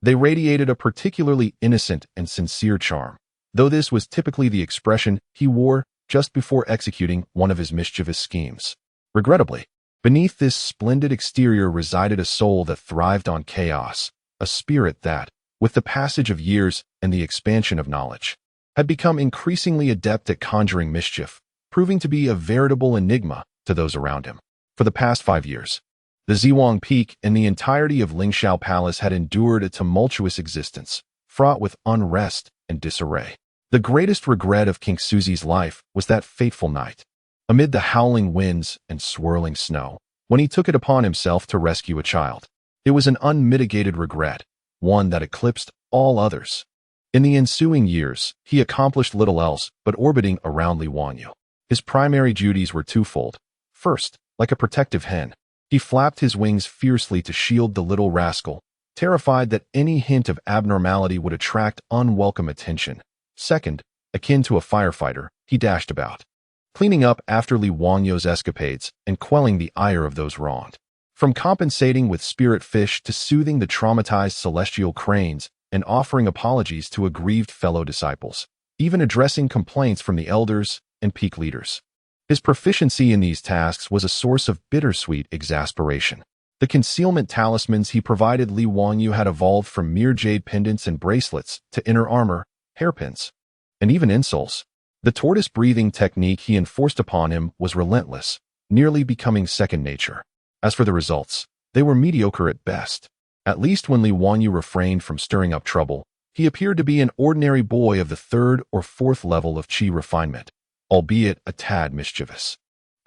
They radiated a particularly innocent and sincere charm, though this was typically the expression he wore just before executing one of his mischievous schemes. Regrettably, beneath this splendid exterior resided a soul that thrived on chaos, a spirit that, with the passage of years and the expansion of knowledge, had become increasingly adept at conjuring mischief, proving to be a veritable enigma to those around him. For the past 5 years, the Zhuowang Peak and the entirety of Lingxiao Palace had endured a tumultuous existence, fraught with unrest and disarray. The greatest regret of King Suzy's life was that fateful night, amid the howling winds and swirling snow, when he took it upon himself to rescue a child. It was an unmitigated regret, one that eclipsed all others. In the ensuing years, he accomplished little else but orbiting around Li Wanyu. His primary duties were twofold. First, like a protective hen, he flapped his wings fiercely to shield the little rascal, terrified that any hint of abnormality would attract unwelcome attention. Second, akin to a firefighter, he dashed about, cleaning up after Li Wanyu's escapades and quelling the ire of those wronged. From compensating with spirit fish to soothing the traumatized celestial cranes and offering apologies to aggrieved fellow disciples, even addressing complaints from the elders and peak leaders. His proficiency in these tasks was a source of bittersweet exasperation. The concealment talismans he provided Li Wanyu had evolved from mere jade pendants and bracelets to inner armor, hairpins, and even insoles. The tortoise-breathing technique he enforced upon him was relentless, nearly becoming second nature. As for the results, they were mediocre at best. At least when Li Wanyu refrained from stirring up trouble, he appeared to be an ordinary boy of the third or fourth level of chi refinement, albeit a tad mischievous.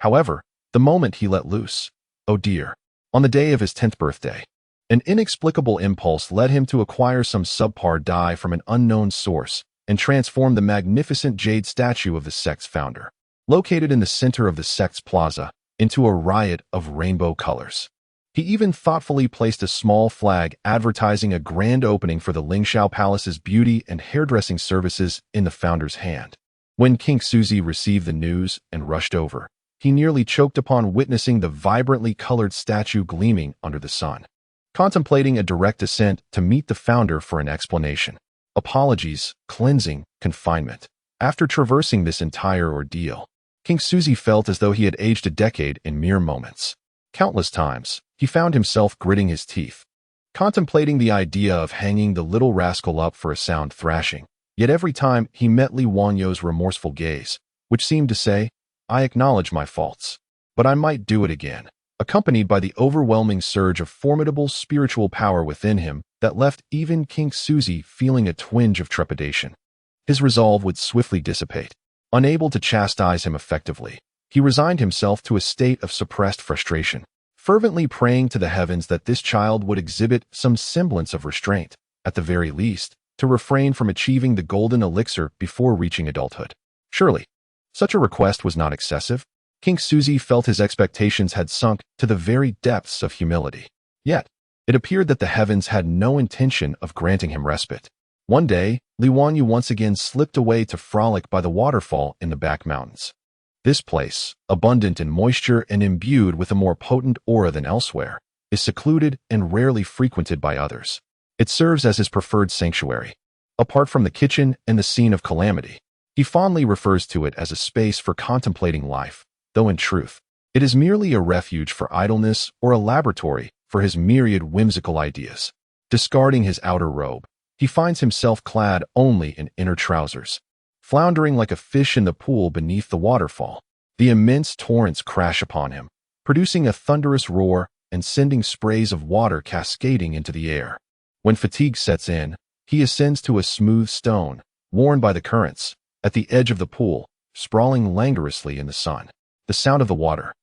However, the moment he let loose, oh dear, on the day of his 10th birthday, an inexplicable impulse led him to acquire some subpar dye from an unknown source and transform the magnificent jade statue of the sect's founder, located in the center of the sect's plaza, into a riot of rainbow colors. He even thoughtfully placed a small flag advertising a grand opening for the Lingxiao Palace's beauty and hairdressing services in the founder's hand. When King Suzy received the news and rushed over, he nearly choked upon witnessing the vibrantly colored statue gleaming under the sun. Contemplating a direct ascent to meet the founder for an explanation, apologies, cleansing, confinement. After traversing this entire ordeal, King Suzy felt as though he had aged a decade in mere moments. Countless times, he found himself gritting his teeth, contemplating the idea of hanging the little rascal up for a sound thrashing. Yet every time he met Li Wanyu's remorseful gaze, which seemed to say, "I acknowledge my faults, but I might do it again," accompanied by the overwhelming surge of formidable spiritual power within him that left even King Suzy feeling a twinge of trepidation. His resolve would swiftly dissipate. Unable to chastise him effectively, he resigned himself to a state of suppressed frustration, fervently praying to the heavens that this child would exhibit some semblance of restraint, at the very least, to refrain from achieving the golden elixir before reaching adulthood. Surely, such a request was not excessive. King Suzy felt his expectations had sunk to the very depths of humility. Yet, it appeared that the heavens had no intention of granting him respite. One day, Li Wanyu once again slipped away to frolic by the waterfall in the back mountains. This place, abundant in moisture and imbued with a more potent aura than elsewhere, is secluded and rarely frequented by others. It serves as his preferred sanctuary. Apart from the kitchen and the scene of calamity, he fondly refers to it as a space for contemplating life, though in truth, it is merely a refuge for idleness or a laboratory for his myriad whimsical ideas. Discarding his outer robe, he finds himself clad only in inner trousers. Floundering like a fish in the pool beneath the waterfall, the immense torrents crash upon him, producing a thunderous roar and sending sprays of water cascading into the air. When fatigue sets in, he ascends to a smooth stone, worn by the currents, at the edge of the pool, sprawling languorously in the sun. The sound of the water,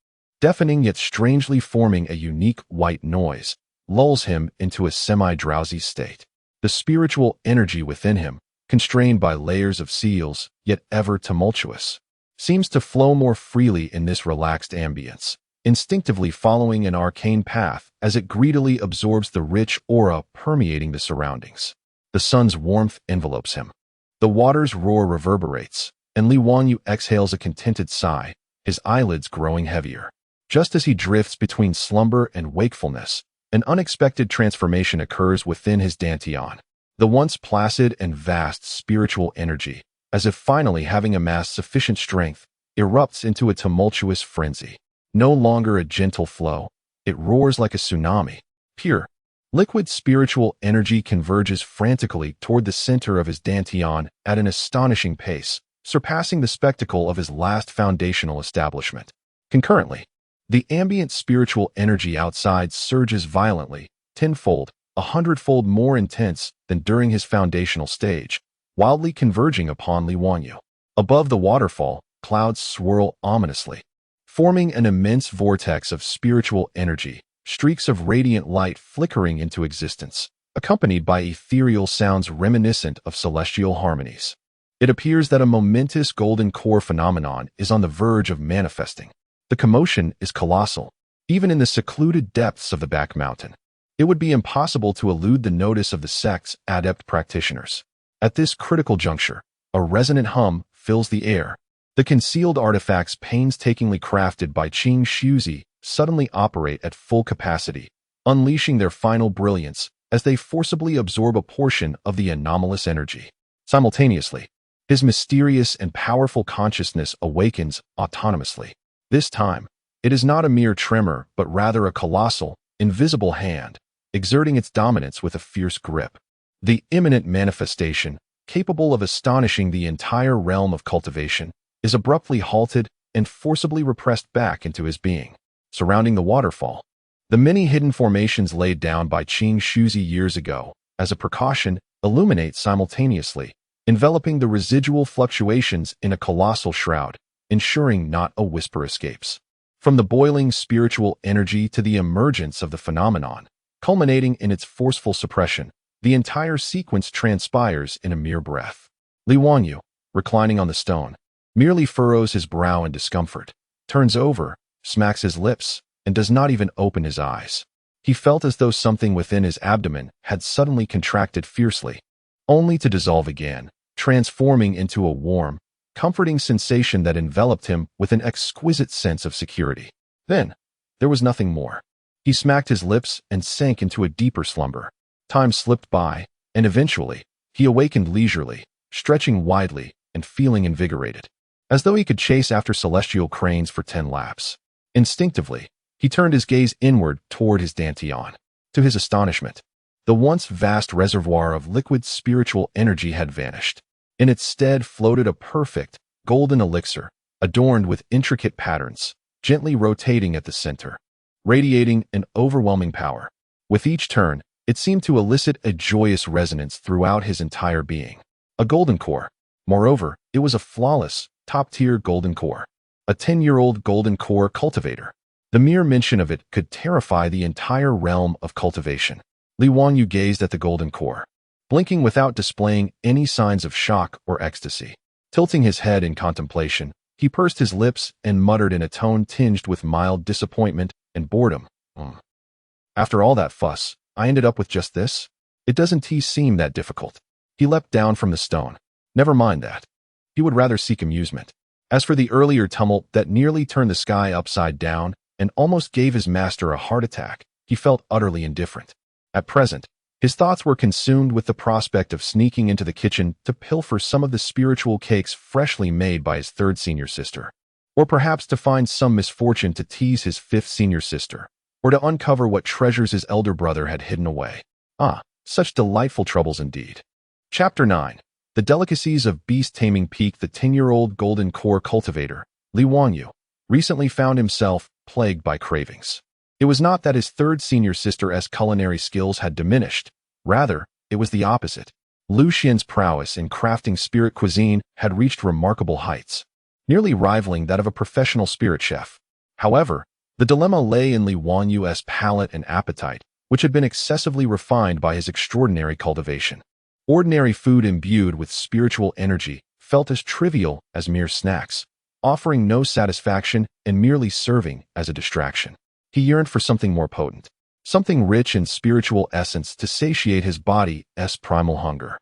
deafening yet strangely forming a unique white noise, lulls him into a semi-drowsy state. The spiritual energy within him, constrained by layers of seals, yet ever tumultuous, seems to flow more freely in this relaxed ambience, instinctively following an arcane path as it greedily absorbs the rich aura permeating the surroundings. The sun's warmth envelopes him. The water's roar reverberates, and Li Wanyu exhales a contented sigh, his eyelids growing heavier. Just as he drifts between slumber and wakefulness, an unexpected transformation occurs within his dantian. The once placid and vast spiritual energy, as if finally having amassed sufficient strength, erupts into a tumultuous frenzy. No longer a gentle flow, it roars like a tsunami. Pure, liquid spiritual energy converges frantically toward the center of his dantian at an astonishing pace, surpassing the spectacle of his last foundational establishment. Concurrently, the ambient spiritual energy outside surges violently, tenfold, 100-fold more intense than during his foundational stage, wildly converging upon Li Wanyu. Above the waterfall, clouds swirl ominously, forming an immense vortex of spiritual energy, streaks of radiant light flickering into existence. accompanied by ethereal sounds reminiscent of celestial harmonies. It appears that a momentous golden core phenomenon is on the verge of manifesting. The commotion is colossal, even in the secluded depths of the back mountain. It would be impossible to elude the notice of the sect's adept practitioners. At this critical juncture, a resonant hum fills the air. The concealed artifacts painstakingly crafted by Qing Shuzi suddenly operate at full capacity, unleashing their final brilliance as they forcibly absorb a portion of the anomalous energy. Simultaneously, his mysterious and powerful consciousness awakens autonomously. This time, it is not a mere tremor, but rather a colossal, invisible hand, exerting its dominance with a fierce grip. The imminent manifestation, capable of astonishing the entire realm of cultivation, is abruptly halted and forcibly repressed back into his being. Surrounding the waterfall, the many hidden formations laid down by Qing Shuzi years ago, as a precaution, illuminate simultaneously, enveloping the residual fluctuations in a colossal shroud, ensuring not a whisper escapes. From the boiling spiritual energy to the emergence of the phenomenon, culminating in its forceful suppression, the entire sequence transpires in a mere breath. Li Wanyu, reclining on the stone, merely furrows his brow in discomfort, turns over, smacks his lips, and does not even open his eyes. He felt as though something within his abdomen had suddenly contracted fiercely, only to dissolve again, transforming into a warm, comforting sensation that enveloped him with an exquisite sense of security. Then, there was nothing more. He smacked his lips and sank into a deeper slumber. Time slipped by, and eventually, he awakened leisurely, stretching widely and feeling invigorated, as though he could chase after celestial cranes for 10 laps. Instinctively, he turned his gaze inward toward his dantian. To his astonishment, the once vast reservoir of liquid spiritual energy had vanished. In its stead floated a perfect, golden elixir, adorned with intricate patterns, gently rotating at the center, radiating an overwhelming power. With each turn, it seemed to elicit a joyous resonance throughout his entire being. A golden core. Moreover, it was a flawless, top-tier golden core. A 10-year-old golden core cultivator. The mere mention of it could terrify the entire realm of cultivation. Li Wanyu gazed at the golden core, blinking without displaying any signs of shock or ecstasy. Tilting his head in contemplation, he pursed his lips and muttered in a tone tinged with mild disappointment and boredom. After all that fuss, I ended up with just this? It doesn't seem that difficult. He leapt down from the stone. Never mind that. He would rather seek amusement. As for the earlier tumult that nearly turned the sky upside down and almost gave his master a heart attack, he felt utterly indifferent. At present, his thoughts were consumed with the prospect of sneaking into the kitchen to pilfer some of the spiritual cakes freshly made by his third senior sister, or perhaps to find some misfortune to tease his fifth senior sister, or to uncover what treasures his elder brother had hidden away. Ah, such delightful troubles indeed. Chapter 9. The Delicacies of Beast-Taming Peak. The 10-year-old golden core cultivator, Li Wanyu, recently found himself plagued by cravings. It was not that his third senior sister's culinary skills had diminished. Rather, it was the opposite. Lu Xian's prowess in crafting spirit cuisine had reached remarkable heights, nearly rivaling that of a professional spirit chef. However, the dilemma lay in Li Wanyu's palate and appetite, which had been excessively refined by his extraordinary cultivation. Ordinary food imbued with spiritual energy felt as trivial as mere snacks, offering no satisfaction and merely serving as a distraction. He yearned for something more potent, something rich in spiritual essence to satiate his body's primal hunger.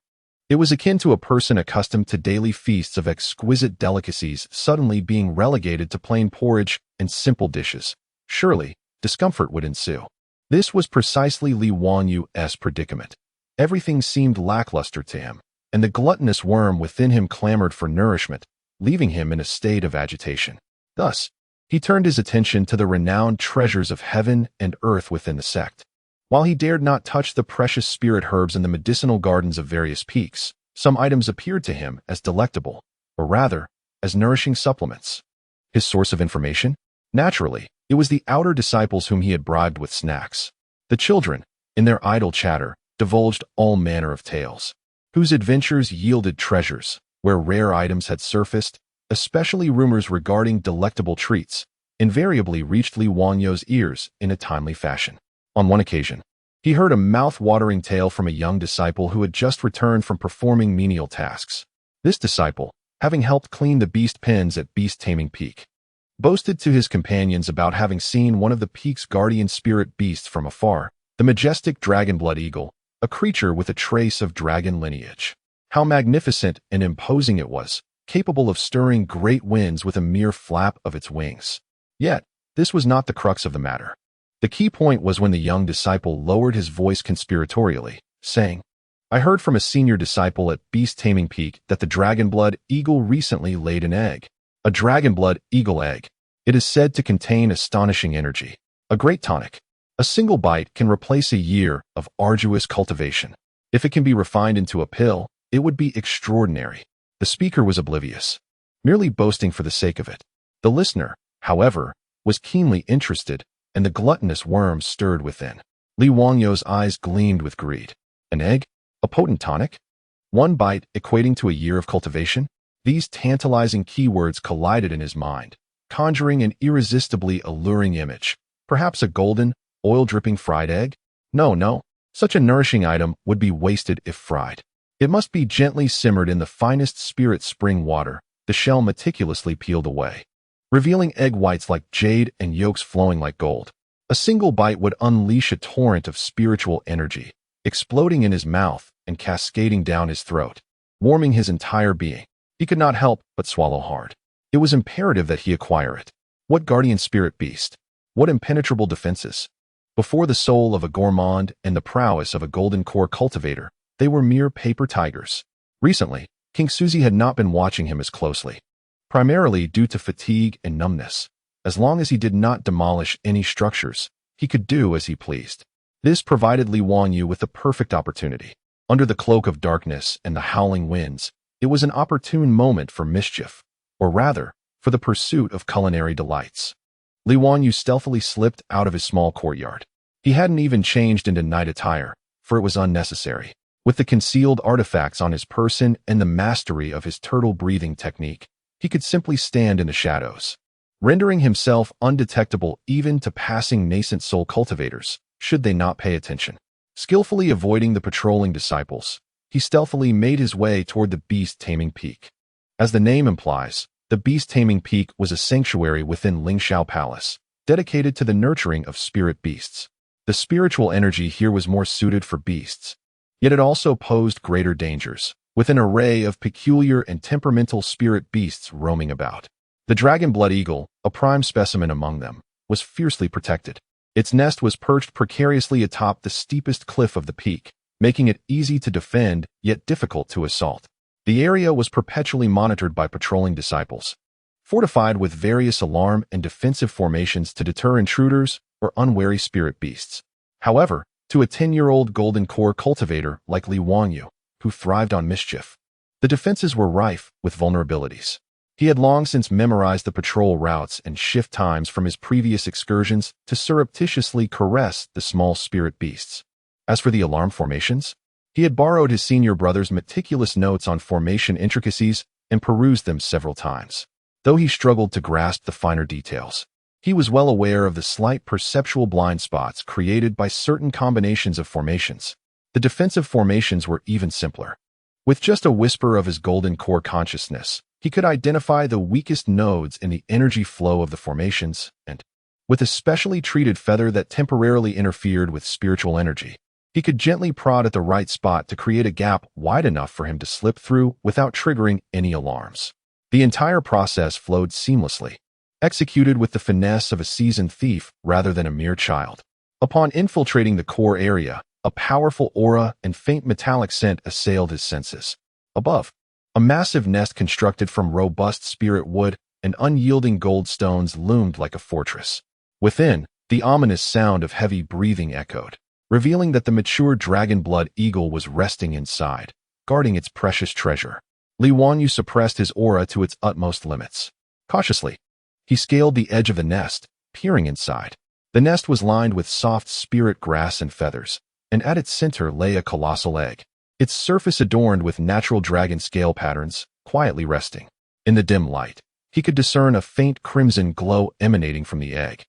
It was akin to a person accustomed to daily feasts of exquisite delicacies suddenly being relegated to plain porridge and simple dishes. Surely, discomfort would ensue. This was precisely Li Wanyu's predicament. Everything seemed lackluster to him, and the gluttonous worm within him clamored for nourishment, leaving him in a state of agitation. Thus, he turned his attention to the renowned treasures of heaven and earth within the sect. While he dared not touch the precious spirit herbs in the medicinal gardens of various peaks, some items appeared to him as delectable, or rather, as nourishing supplements. His source of information? Naturally, it was the outer disciples whom he had bribed with snacks. The children, in their idle chatter, divulged all manner of tales, whose adventures yielded treasures, where rare items had surfaced. Especially rumors regarding delectable treats invariably reached Li Wanyu's ears in a timely fashion. On one occasion, He heard a mouth-watering tale from a young disciple who had just returned from performing menial tasks. This disciple, having helped clean the beast pens at Beast Taming Peak, boasted to his companions about having seen one of the peak's guardian spirit beasts from afar, the majestic dragonblood eagle, a creature with a trace of dragon lineage. How magnificent and imposing it was, capable of stirring great winds with a mere flap of its wings. Yet, this was not the crux of the matter. The key point was when the young disciple lowered his voice conspiratorially, saying, "I heard from a senior disciple at Beast Taming Peak that the dragonblood eagle recently laid an egg. A dragonblood eagle egg. It is said to contain astonishing energy. A great tonic. A single bite can replace a year of arduous cultivation. If it can be refined into a pill, it would be extraordinary." The speaker was oblivious, merely boasting for the sake of it. The listener, however, was keenly interested, and the gluttonous worm stirred within. Li Wangyou's eyes gleamed with greed. An egg? A potent tonic? One bite equating to a year of cultivation? These tantalizing keywords collided in his mind, conjuring an irresistibly alluring image. Perhaps a golden, oil-dripping fried egg? No. Such a nourishing item would be wasted if fried. It must be gently simmered in the finest spirit spring water, the shell meticulously peeled away, revealing egg whites like jade and yolks flowing like gold. A single bite would unleash a torrent of spiritual energy, exploding in his mouth and cascading down his throat, warming his entire being. He could not help but swallow hard. It was imperative that he acquire it. What guardian spirit beast? What impenetrable defenses? Before the soul of a gourmand and the prowess of a golden core cultivator, they were mere paper tigers. Recently, King Suzy had not been watching him as closely, primarily due to fatigue and numbness. As long as he did not demolish any structures, he could do as he pleased. This provided Li Wangyou with the perfect opportunity. Under the cloak of darkness and the howling winds, it was an opportune moment for mischief, or rather, for the pursuit of culinary delights. Li Wangyou stealthily slipped out of his small courtyard. He hadn't even changed into night attire, for it was unnecessary. With the concealed artifacts on his person and the mastery of his turtle-breathing technique, he could simply stand in the shadows, rendering himself undetectable even to passing nascent soul cultivators, should they not pay attention. Skillfully avoiding the patrolling disciples, he stealthily made his way toward the Beast Taming Peak. As the name implies, the Beast Taming Peak was a sanctuary within Lingxiao Palace, dedicated to the nurturing of spirit beasts. The spiritual energy here was more suited for beasts, yet it also posed greater dangers, with an array of peculiar and temperamental spirit beasts roaming about. The dragonblood eagle, a prime specimen among them, was fiercely protected. Its nest was perched precariously atop the steepest cliff of the peak, making it easy to defend yet difficult to assault. The area was perpetually monitored by patrolling disciples, fortified with various alarm and defensive formations to deter intruders or unwary spirit beasts. However, to a 10-year-old golden core cultivator like Li Wangyou, who thrived on mischief, the defenses were rife with vulnerabilities. He had long since memorized the patrol routes and shift times from his previous excursions to surreptitiously caress the small spirit beasts. As for the alarm formations, he had borrowed his senior brother's meticulous notes on formation intricacies and perused them several times. Though he struggled to grasp the finer details, he was well aware of the slight perceptual blind spots created by certain combinations of formations. The defensive formations were even simpler. With just a whisper of his golden core consciousness, he could identify the weakest nodes in the energy flow of the formations, and, with a specially treated feather that temporarily interfered with spiritual energy, he could gently prod at the right spot to create a gap wide enough for him to slip through without triggering any alarms. The entire process flowed seamlessly, executed with the finesse of a seasoned thief rather than a mere child. Upon infiltrating the core area, a powerful aura and faint metallic scent assailed his senses. Above, a massive nest constructed from robust spirit wood and unyielding gold stones loomed like a fortress. Within, the ominous sound of heavy breathing echoed, revealing that the mature dragonblood eagle was resting inside, guarding its precious treasure. Li Wangyou suppressed his aura to its utmost limits. Cautiously, he scaled the edge of the nest, peering inside. The nest was lined with soft spirit grass and feathers, and at its center lay a colossal egg, its surface adorned with natural dragon scale patterns, quietly resting. In the dim light, he could discern a faint crimson glow emanating from the egg.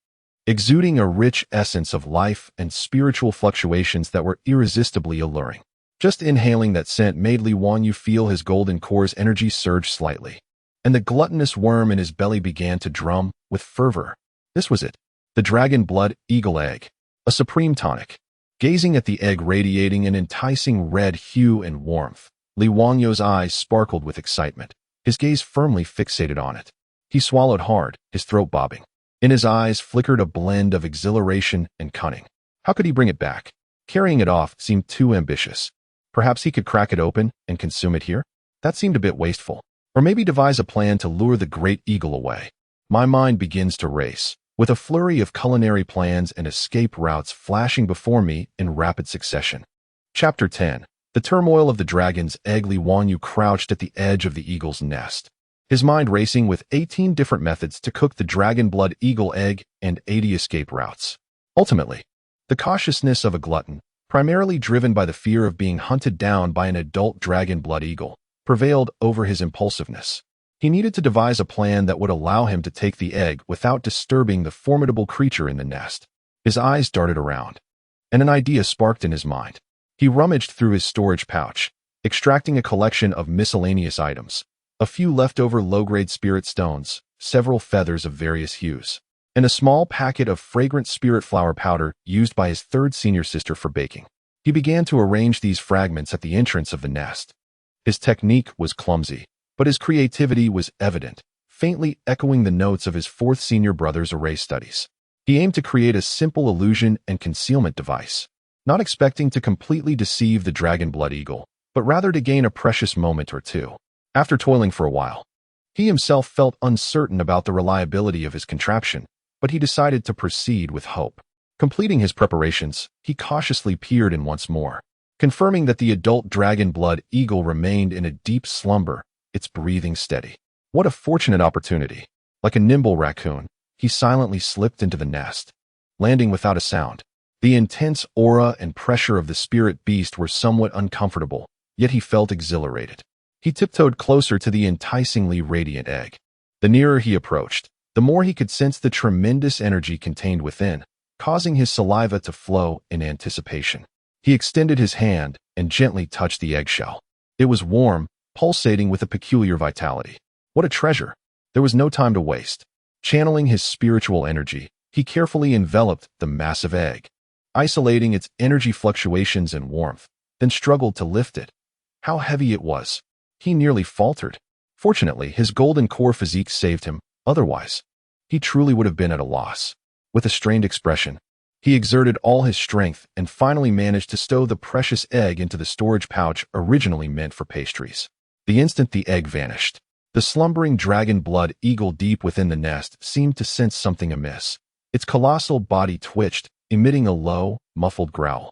exuding a rich essence of life and spiritual fluctuations that were irresistibly alluring. Just inhaling that scent made Li Wanyu feel his golden core's energy surge slightly, and the gluttonous worm in his belly began to drum with fervor. This was it, the dragon blood eagle egg, a supreme tonic. Gazing at the egg radiating an enticing red hue and warmth, Li Wanyu's eyes sparkled with excitement, his gaze firmly fixated on it. He swallowed hard, his throat bobbing. In his eyes flickered a blend of exhilaration and cunning. How could he bring it back? Carrying it off seemed too ambitious. Perhaps he could crack it open and consume it here? That seemed a bit wasteful. Or maybe devise a plan to lure the great eagle away. My mind begins to race, with a flurry of culinary plans and escape routes flashing before me in rapid succession. Chapter 10. The turmoil of the dragon's egg. Li Wanyu crouched at the edge of the eagle's nest, his mind racing with 18 different methods to cook the dragon blood eagle egg and 80 escape routes. Ultimately, the cautiousness of a glutton, primarily driven by the fear of being hunted down by an adult dragon blood eagle, prevailed over his impulsiveness. He needed to devise a plan that would allow him to take the egg without disturbing the formidable creature in the nest. His eyes darted around, and an idea sparked in his mind. He rummaged through his storage pouch, extracting a collection of miscellaneous items, a few leftover low-grade spirit stones, several feathers of various hues, and a small packet of fragrant spirit flower powder used by his third senior sister for baking. He began to arrange these fragments at the entrance of the nest. His technique was clumsy, but his creativity was evident, faintly echoing the notes of his fourth senior brother's array studies. He aimed to create a simple illusion and concealment device, not expecting to completely deceive the dragon blood eagle, but rather to gain a precious moment or two. After toiling for a while, he himself felt uncertain about the reliability of his contraption, but he decided to proceed with hope. Completing his preparations, he cautiously peered in once more, confirming that the adult dragon blood eagle remained in a deep slumber, its breathing steady. What a fortunate opportunity. Like a nimble raccoon, he silently slipped into the nest, landing without a sound. The intense aura and pressure of the spirit beast were somewhat uncomfortable, yet he felt exhilarated. He tiptoed closer to the enticingly radiant egg. The nearer he approached, the more he could sense the tremendous energy contained within, causing his saliva to flow in anticipation. He extended his hand and gently touched the eggshell. It was warm, pulsating with a peculiar vitality. What a treasure! There was no time to waste. Channeling his spiritual energy, he carefully enveloped the massive egg, isolating its energy fluctuations and warmth, then struggled to lift it. How heavy it was! He nearly faltered. Fortunately, his golden core physique saved him. Otherwise, he truly would have been at a loss. With a strained expression, he exerted all his strength and finally managed to stow the precious egg into the storage pouch originally meant for pastries. The instant the egg vanished, the slumbering dragon blood eagle deep within the nest seemed to sense something amiss. Its colossal body twitched, emitting a low, muffled growl,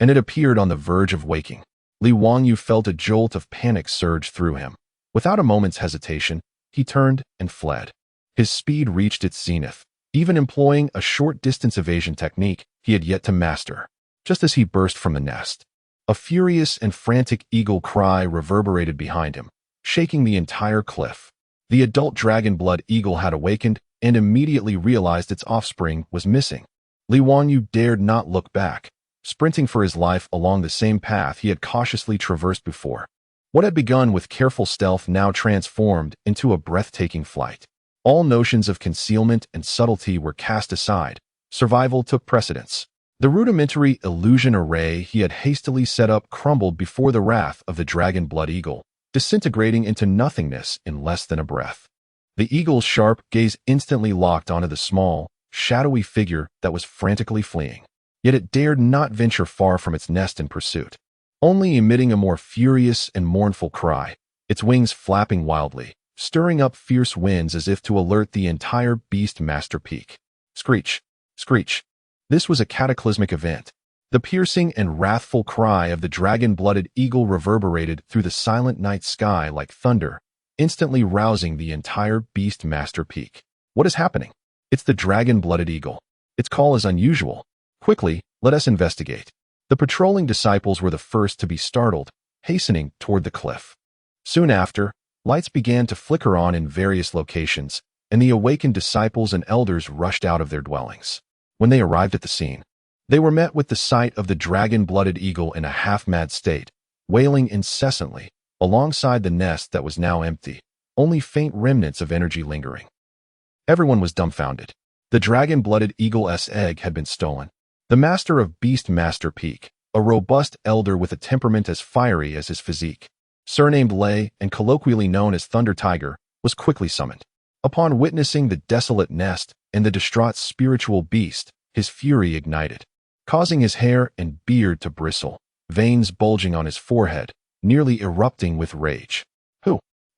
and it appeared on the verge of waking. Li Wanyu felt a jolt of panic surge through him. Without a moment's hesitation, he turned and fled. His speed reached its zenith, even employing a short-distance evasion technique he had yet to master. Just as he burst from the nest, a furious and frantic eagle cry reverberated behind him, shaking the entire cliff. The adult dragon blood eagle had awakened and immediately realized its offspring was missing. Li Wanyu dared not look back, sprinting for his life along the same path he had cautiously traversed before. What had begun with careful stealth now transformed into a breathtaking flight. All notions of concealment and subtlety were cast aside. Survival took precedence. The rudimentary illusion array he had hastily set up crumbled before the wrath of the dragon blood eagle, disintegrating into nothingness in less than a breath. The eagle's sharp gaze instantly locked onto the small, shadowy figure that was frantically fleeing. Yet it dared not venture far from its nest in pursuit, only emitting a more furious and mournful cry, its wings flapping wildly, stirring up fierce winds as if to alert the entire beast master peak. Screech! Screech! This was a cataclysmic event. The piercing and wrathful cry of the dragon-blooded eagle reverberated through the silent night sky like thunder, instantly rousing the entire beast master peak. What is happening? It's the dragon-blooded eagle. Its call is unusual. Quickly, let us investigate. The patrolling disciples were the first to be startled, hastening toward the cliff. Soon after, lights began to flicker on in various locations, and the awakened disciples and elders rushed out of their dwellings. When they arrived at the scene, they were met with the sight of the dragon-blooded eagle in a half-mad state, wailing incessantly, alongside the nest that was now empty, only faint remnants of energy lingering. Everyone was dumbfounded. The dragon-blooded eagle's egg had been stolen. The master of Beastmaster Peak, a robust elder with a temperament as fiery as his physique, surnamed Lei and colloquially known as Thunder Tiger, was quickly summoned. Upon witnessing the desolate nest and the distraught spiritual beast, his fury ignited, causing his hair and beard to bristle, veins bulging on his forehead, nearly erupting with rage.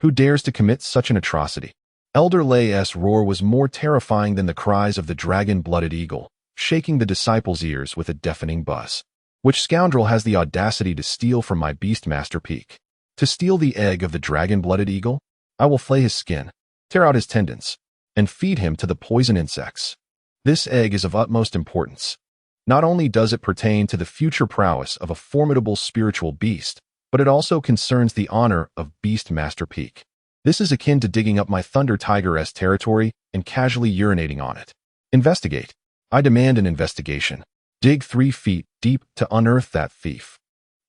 Who dares to commit such an atrocity? Elder Lei's roar was more terrifying than the cries of the dragon-blooded eagle, shaking the disciples' ears with a deafening buzz. Which scoundrel has the audacity to steal from my Beastmaster Peak? To steal the egg of the dragon-blooded eagle? I will flay his skin, tear out his tendons, and feed him to the poison insects. This egg is of utmost importance. Not only does it pertain to the future prowess of a formidable spiritual beast, but it also concerns the honor of Beastmaster Peak. This is akin to digging up my Thunder Tiger's territory and casually urinating on it. Investigate. I demand an investigation. Dig 3 feet deep to unearth that thief.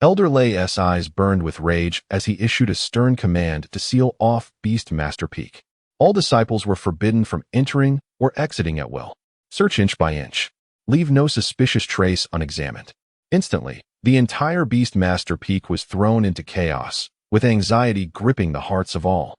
Elder Lei's eyes burned with rage as he issued a stern command to seal off Beastmaster Peak. All disciples were forbidden from entering or exiting at will. Search inch by inch. Leave no suspicious trace unexamined. Instantly, the entire Beastmaster Peak was thrown into chaos, with anxiety gripping the hearts of all.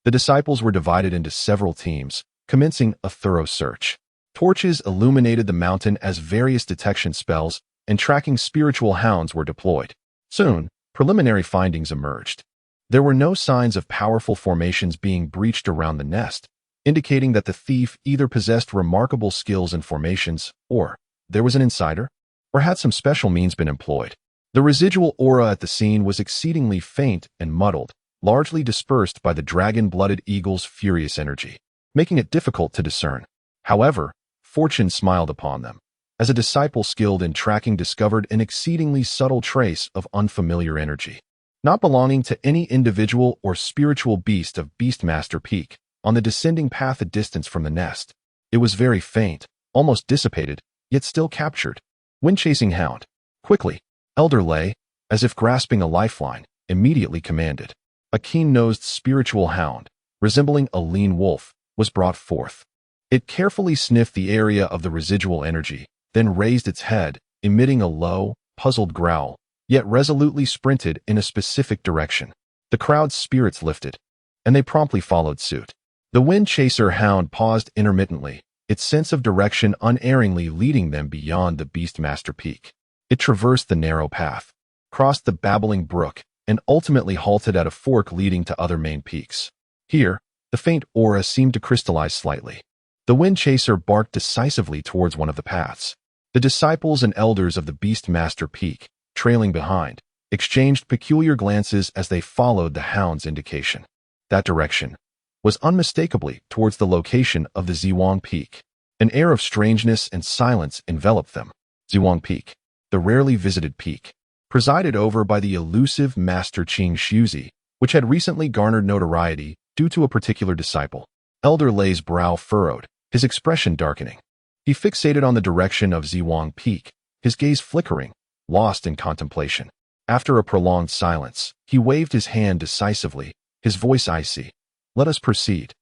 The disciples were divided into several teams, commencing a thorough search. Torches illuminated the mountain as various detection spells and tracking spiritual hounds were deployed. Soon, preliminary findings emerged. There were no signs of powerful formations being breached around the nest, indicating that the thief either possessed remarkable skills in formations, or there was an insider, or had some special means been employed. The residual aura at the scene was exceedingly faint and muddled, largely dispersed by the dragon-blooded eagle's furious energy, making it difficult to discern. However, fortune smiled upon them, as a disciple skilled in tracking discovered an exceedingly subtle trace of unfamiliar energy, not belonging to any individual or spiritual beast of Beastmaster Peak, on the descending path a distance from the nest. It was very faint, almost dissipated, yet still captured. Wind-chasing hound. Quickly, Elder Lei, as if grasping a lifeline, immediately commanded. A keen-nosed spiritual hound, resembling a lean wolf, was brought forth. It carefully sniffed the area of the residual energy, then raised its head, emitting a low, puzzled growl, yet resolutely sprinted in a specific direction. The crowd's spirits lifted, and they promptly followed suit. The wind-chaser hound paused intermittently, its sense of direction unerringly leading them beyond the Beastmaster Peak. It traversed the narrow path, crossed the babbling brook, and ultimately halted at a fork leading to other main peaks. Here, the faint aura seemed to crystallize slightly. The wind chaser barked decisively towards one of the paths. The disciples and elders of the Beastmaster Peak, trailing behind, exchanged peculiar glances as they followed the hound's indication. That direction was unmistakably towards the location of the Zhuang Peak. An air of strangeness and silence enveloped them. Zhuang Peak, the rarely visited peak, presided over by the elusive Master Qing Shuzi, which had recently garnered notoriety due to a particular disciple. Elder Lei's brow furrowed, his expression darkening. He fixated on the direction of Zhuang Peak, his gaze flickering, lost in contemplation. After a prolonged silence, he waved his hand decisively, his voice icy. Let us proceed.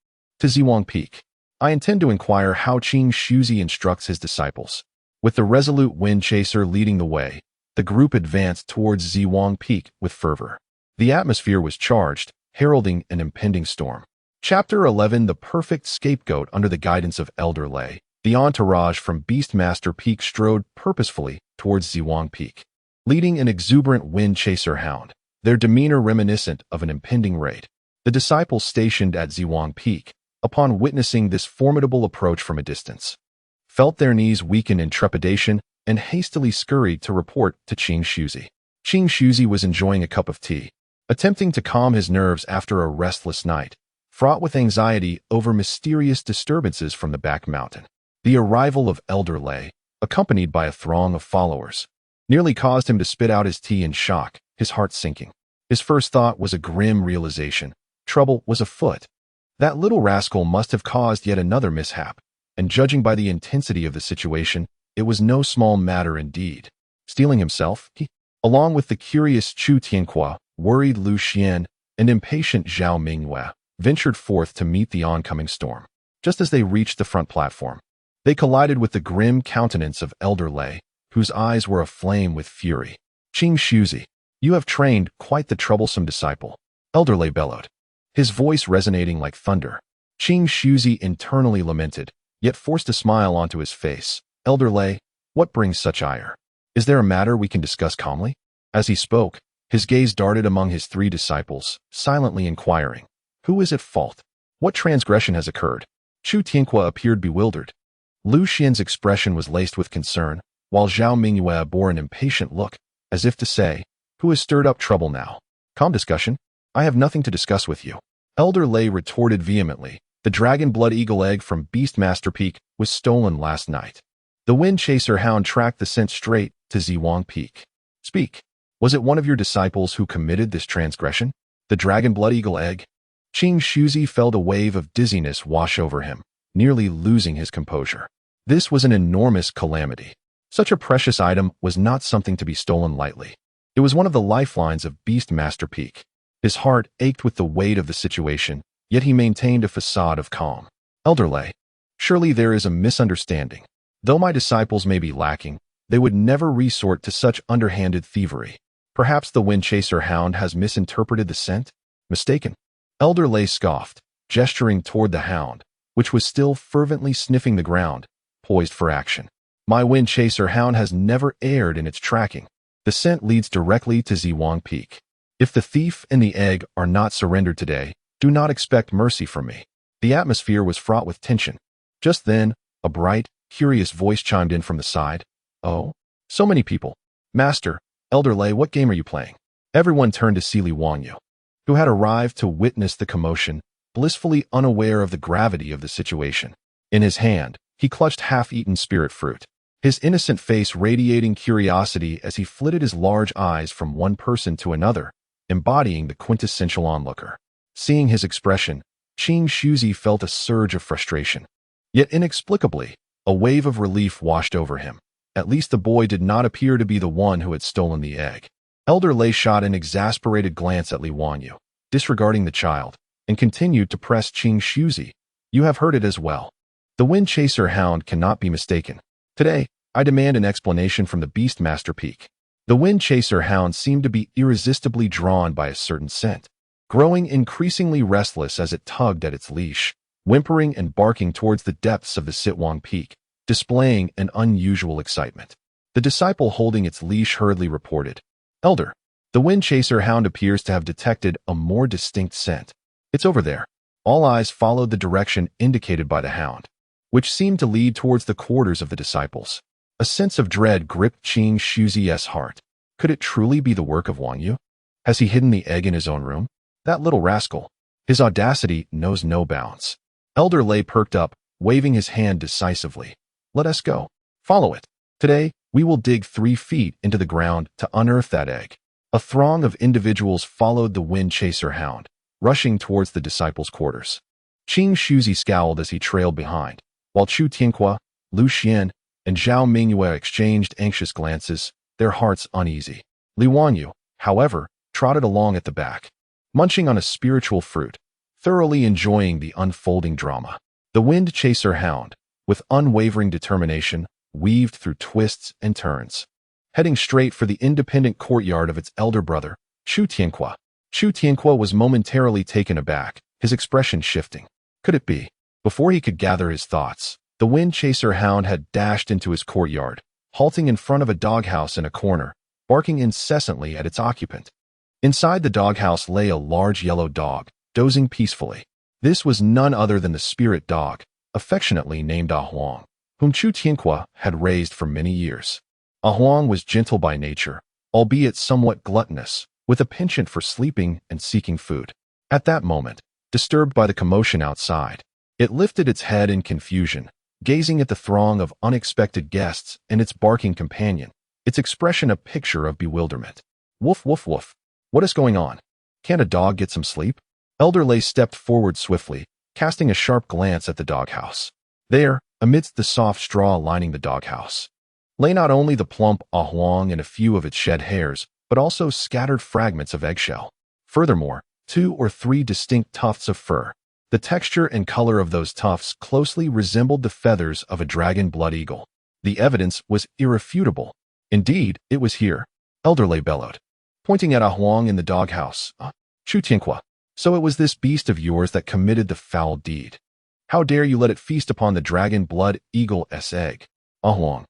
To Zhuang Peak. I intend to inquire how Qing Shuzi instructs his disciples. With the resolute wind chaser leading the way, the group advanced towards Zhuang Peak with fervor. The atmosphere was charged, heralding an impending storm. Chapter 11. The perfect scapegoat. Under the guidance of Elder Lei, the entourage from Beastmaster Peak strode purposefully towards Zhuang Peak, leading an exuberant wind chaser hound, their demeanor reminiscent of an impending raid. The disciples stationed at Zhuang Peak, upon witnessing this formidable approach from a distance, felt their knees weaken in trepidation and hastily scurried to report to Qing Shuzi. Qing Shuzi was enjoying a cup of tea, attempting to calm his nerves after a restless night, fraught with anxiety over mysterious disturbances from the back mountain. The arrival of Elder Lei, accompanied by a throng of followers, nearly caused him to spit out his tea in shock, his heart sinking. His first thought was a grim realization. Trouble was afoot. That little rascal must have caused yet another mishap, and judging by the intensity of the situation, it was no small matter indeed. Stealing himself, along with the curious Chu Tianhua, worried Lu Xian, and impatient Zhao Mingyue, ventured forth to meet the oncoming storm. Just as they reached the front platform, they collided with the grim countenance of Elder Lei, whose eyes were aflame with fury. Qing Shuzi, you have trained quite the troublesome disciple, Elder Lei bellowed, his voice resonating like thunder. Qing Shuzi internally lamented, yet forced a smile onto his face. Elder Lei, what brings such ire? Is there a matter we can discuss calmly? As he spoke, his gaze darted among his three disciples, silently inquiring, who is at fault? What transgression has occurred? Chu Tianhua appeared bewildered. Lu Xian's expression was laced with concern, while Zhao Mingyue bore an impatient look, as if to say, who has stirred up trouble now? Calm discussion? I have nothing to discuss with you. Elder Lei retorted vehemently. The dragon blood eagle egg from Beastmaster Peak was stolen last night. The Wind Chaser Hound tracked the scent straight to Ziwang Peak. Speak. Was it one of your disciples who committed this transgression? The dragon blood eagle egg? Qing Shuzi felt a wave of dizziness wash over him, nearly losing his composure. This was an enormous calamity. Such a precious item was not something to be stolen lightly. It was one of the lifelines of Beastmaster Peak. His heart ached with the weight of the situation, yet he maintained a facade of calm. Elder Lei, surely there is a misunderstanding. Though my disciples may be lacking, they would never resort to such underhanded thievery. Perhaps the Wind Chaser Hound has misinterpreted the scent? Mistaken? Elder Lei scoffed, gesturing toward the hound, which was still fervently sniffing the ground, poised for action. My Wind Chaser Hound has never erred in its tracking. The scent leads directly to Ziwang Peak. If the thief and the egg are not surrendered today, do not expect mercy from me. The atmosphere was fraught with tension. Just then, a bright, curious voice chimed in from the side. Oh, so many people. Master, Elder Lei, what game are you playing? Everyone turned to see Li Wangyu, who had arrived to witness the commotion, blissfully unaware of the gravity of the situation. In his hand, he clutched half-eaten spirit fruit, his innocent face radiating curiosity as he flitted his large eyes from one person to another, embodying the quintessential onlooker. Seeing his expression, Qing Shuzi felt a surge of frustration. Yet inexplicably, a wave of relief washed over him. At least the boy did not appear to be the one who had stolen the egg. Elder Lei shot an exasperated glance at Li Wangyu, disregarding the child, and continued to press Qing Shuzi. You have heard it as well. The Wind Chaser Hound cannot be mistaken. Today, I demand an explanation from the Beastmaster Peak. The Wind Chaser Hound seemed to be irresistibly drawn by a certain scent, growing increasingly restless as it tugged at its leash, whimpering and barking towards the depths of the Sitwang Peak, displaying an unusual excitement. The disciple holding its leash hurriedly reported, Elder, the Wind Chaser Hound appears to have detected a more distinct scent. It's over there. All eyes followed the direction indicated by the hound, which seemed to lead towards the quarters of the disciples. A sense of dread gripped Qing Shuzi's heart. Could it truly be the work of Wangyu? Has he hidden the egg in his own room? That little rascal. His audacity knows no bounds. Elder Lei perked up, waving his hand decisively. Let us go. Follow it. Today, we will dig 3 feet into the ground to unearth that egg. A throng of individuals followed the Wind Chaser Hound, rushing towards the disciples' quarters. Qing Shuzi scowled as he trailed behind, while Chu Tianhua, Lu Xian, and Zhao Mingyue exchanged anxious glances, their hearts uneasy. Li Wangyu, however, trotted along at the back, munching on a spiritual fruit, thoroughly enjoying the unfolding drama. The Wind Chaser Hound, with unwavering determination, weaved through twists and turns, heading straight for the independent courtyard of its elder brother, Chu Tianhua. Chu Tianhua was momentarily taken aback, his expression shifting. Could it be? Before he could gather his thoughts, the Wind Chaser Hound had dashed into his courtyard, halting in front of a doghouse in a corner, barking incessantly at its occupant. Inside the doghouse lay a large yellow dog, dozing peacefully. This was none other than the spirit dog, affectionately named Ah Huang, whom Chu Tianhua had raised for many years. Ah Huang was gentle by nature, albeit somewhat gluttonous, with a penchant for sleeping and seeking food. At that moment, disturbed by the commotion outside, it lifted its head in confusion, gazing at the throng of unexpected guests and its barking companion, its expression a picture of bewilderment. Woof, woof, woof. What is going on? Can't a dog get some sleep? Elder Lei stepped forward swiftly, casting a sharp glance at the doghouse. There, amidst the soft straw lining the doghouse, lay not only the plump ahuang and a few of its shed hairs, but also scattered fragments of eggshell. Furthermore, 2 or 3 distinct tufts of fur. The texture and color of those tufts closely resembled the feathers of a dragon blood eagle. The evidence was irrefutable. Indeed, it was here, Elderlay bellowed, pointing at Ahuang in the doghouse. Chu Tianqua, so it was this beast of yours that committed the foul deed. How dare you let it feast upon the dragon blood eagle's egg? Ahuang,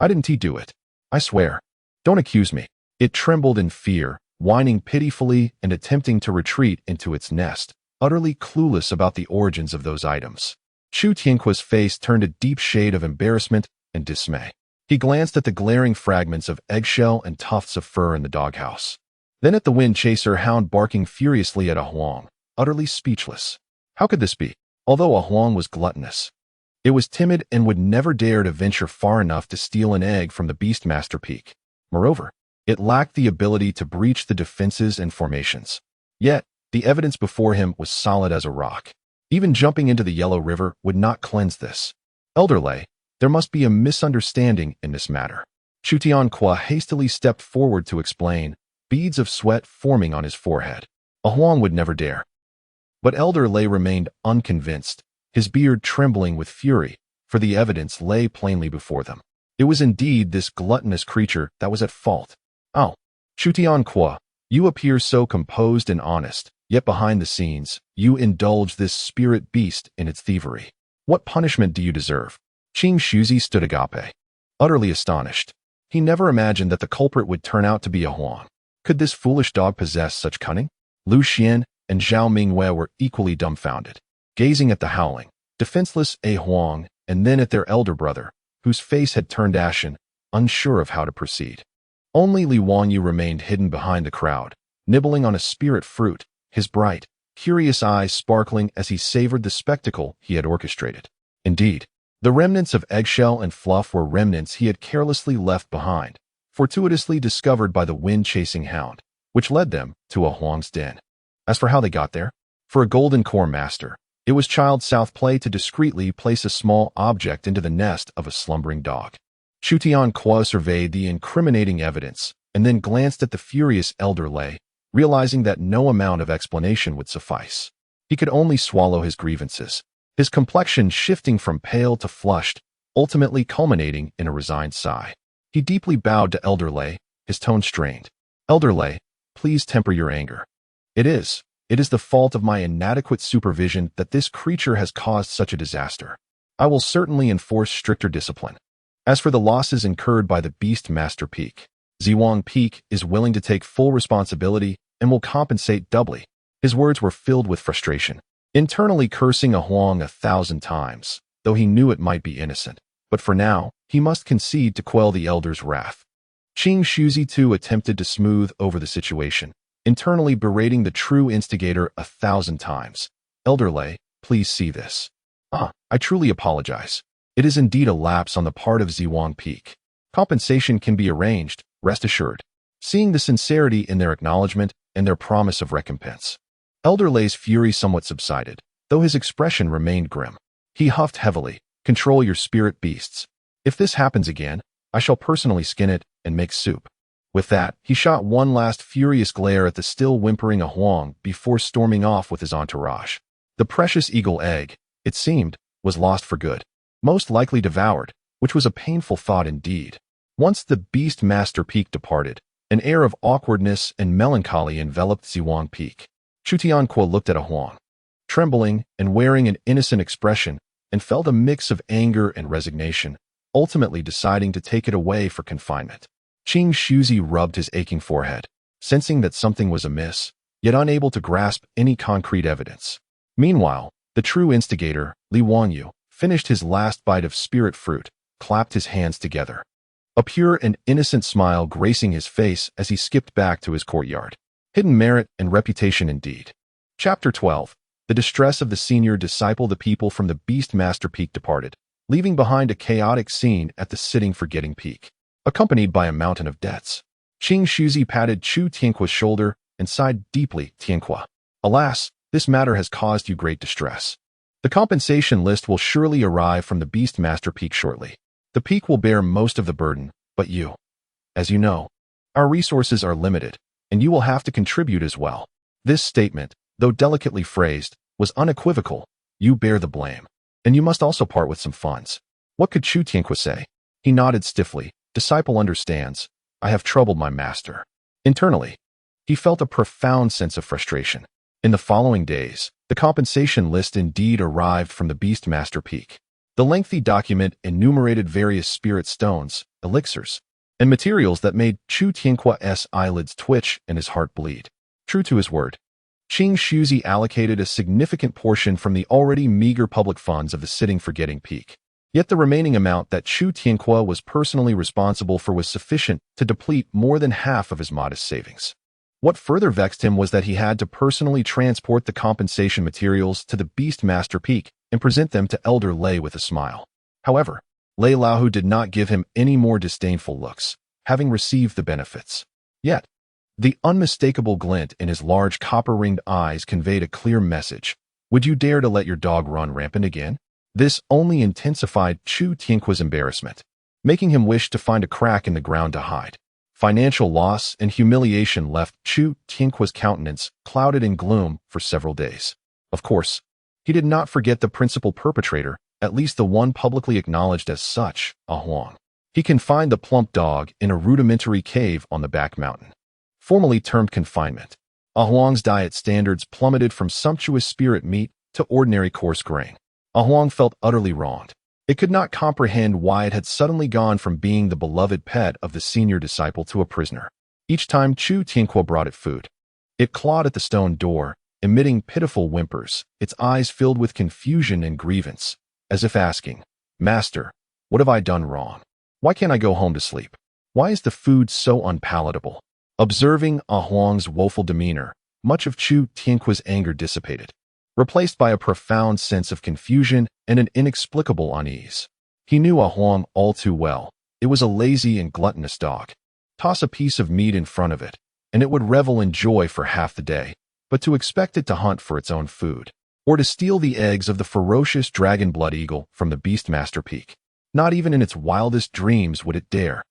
I didn't do it. I swear. Don't accuse me. It trembled in fear, whining pitifully and attempting to retreat into its nest, utterly clueless about the origins of those items. Chu Tianqua's face turned a deep shade of embarrassment and dismay. He glanced at the glaring fragments of eggshell and tufts of fur in the doghouse. Then at the wind chaser hound barking furiously at Ahuang, utterly speechless. How could this be? Although Ahuang was gluttonous, it was timid and would never dare to venture far enough to steal an egg from the Beastmaster Peak. Moreover, it lacked the ability to breach the defenses and formations. Yet, the evidence before him was solid as a rock. Even jumping into the Yellow River would not cleanse this. Elderlay, there must be a misunderstanding in this matter. Chu Tianqua hastily stepped forward to explain, beads of sweat forming on his forehead. Ahuang would never dare. But Elderlay remained unconvinced, his beard trembling with fury, for the evidence lay plainly before them. It was indeed this gluttonous creature that was at fault. Oh, Chu Tianqua, you appear so composed and honest, yet behind the scenes, you indulge this spirit beast in its thievery. What punishment do you deserve? Qing Shuzi stood agape, utterly astonished. He never imagined that the culprit would turn out to be Ahuang. Could this foolish dog possess such cunning? Lu Xian and Zhao Mingwei were equally dumbfounded, gazing at the howling, defenseless Ahuang and then at their elder brother, whose face had turned ashen, unsure of how to proceed. Only Li Wangyu remained hidden behind the crowd, nibbling on a spirit fruit, his bright, curious eyes sparkling as he savored the spectacle he had orchestrated. Indeed, the remnants of eggshell and fluff were remnants he had carelessly left behind, fortuitously discovered by the wind-chasing hound, which led them to Ahuang's den. As for how they got there, for a golden core master, it was child-south play to discreetly place a small object into the nest of a slumbering dog. Chu Tianqua surveyed the incriminating evidence and then glanced at the furious Elderlay, realizing that no amount of explanation would suffice. He could only swallow his grievances, his complexion shifting from pale to flushed, ultimately culminating in a resigned sigh. He deeply bowed to Elderlay, his tone strained. Elderlay, please temper your anger. It is the fault of my inadequate supervision that this creature has caused such a disaster. I will certainly enforce stricter discipline. As for the losses incurred by the Beastmaster Peak, Ziwang Peak is willing to take full responsibility and will compensate doubly. His words were filled with frustration, internally cursing Ahuang 1,000 times, though he knew it might be innocent. But for now, he must concede to quell the elder's wrath. Qing Shuzi too attempted to smooth over the situation, internally berating the true instigator 1,000 times. Elderlay, please see this. I truly apologize. It is indeed a lapse on the part of Ziwang Peak. Compensation can be arranged, rest assured. Seeing the sincerity in their acknowledgement and their promise of recompense, Elderlay's fury somewhat subsided, though his expression remained grim. He huffed heavily. Control your spirit beasts. If this happens again, I shall personally skin it and make soup. With that, he shot one last furious glare at the still whimpering Ahuang before storming off with his entourage. The precious eagle egg, it seemed, was lost for good, most likely devoured, which was a painful thought indeed. Once the Beastmaster Peak departed, an air of awkwardness and melancholy enveloped Ziwang Peak. Chu Tianqua looked at Ahuang, trembling and wearing an innocent expression, and felt a mix of anger and resignation, ultimately deciding to take it away for confinement. Qing Shuzi rubbed his aching forehead, sensing that something was amiss, yet unable to grasp any concrete evidence. Meanwhile, the true instigator, Li Wangyu, finished his last bite of spirit fruit, clapped his hands together, a pure and innocent smile gracing his face as he skipped back to his courtyard. Hidden merit and reputation indeed. Chapter 12. The distress of the senior disciple. The people from the Beastmaster Peak departed, leaving behind a chaotic scene at the Sitting Forgetting Peak, accompanied by a mountain of debts. Qing Shuzi patted Chu Tianqua's shoulder and sighed deeply. Tianqua, alas, this matter has caused you great distress. The compensation list will surely arrive from the Beastmaster Peak shortly. The peak will bear most of the burden, but you. As you know, our resources are limited, and you will have to contribute as well. This statement, though delicately phrased, was unequivocal. You bear the blame. And you must also part with some funds. What could Chu Tianque say? He nodded stiffly. Disciple understands. I have troubled my master. Internally, he felt a profound sense of frustration. In the following days, the compensation list indeed arrived from the Beastmaster Peak. The lengthy document enumerated various spirit stones, elixirs, and materials that made Chu Tianque's eyelids twitch and his heart bleed. True to his word, Qing Shuzi allocated a significant portion from the already meager public funds of the sitting forgetting peak. Yet the remaining amount that Chu Tianque was personally responsible for was sufficient to deplete more than half of his modest savings. What further vexed him was that he had to personally transport the compensation materials to the Beastmaster Peak and present them to Elder Lei with a smile. However, Lei Laohu did not give him any more disdainful looks, having received the benefits. Yet, the unmistakable glint in his large copper-ringed eyes conveyed a clear message. Would you dare to let your dog run rampant again? This only intensified Chu Tianque's embarrassment, making him wish to find a crack in the ground to hide. Financial loss and humiliation left Chu Tianque's countenance clouded in gloom for several days. Of course, he did not forget the principal perpetrator, at least the one publicly acknowledged as such, Ah Huang. He confined the plump dog in a rudimentary cave on the back mountain, formerly termed confinement. Ah Huang's diet standards plummeted from sumptuous spirit meat to ordinary coarse grain. Ah Huang felt utterly wronged. It could not comprehend why it had suddenly gone from being the beloved pet of the senior disciple to a prisoner. Each time Chu Tianque brought it food, it clawed at the stone door, emitting pitiful whimpers, its eyes filled with confusion and grievance, as if asking, Master, what have I done wrong? Why can't I go home to sleep? Why is the food so unpalatable? Observing Ah Huang's woeful demeanor, much of Chu Tianque's anger dissipated, replaced by a profound sense of confusion and an inexplicable unease. He knew Ah Huang all too well. It was a lazy and gluttonous dog. Toss a piece of meat in front of it, and it would revel in joy for half the day, but to expect it to hunt for its own food, or to steal the eggs of the ferocious dragon blood eagle from the Beastmaster Peak, not even in its wildest dreams would it dare.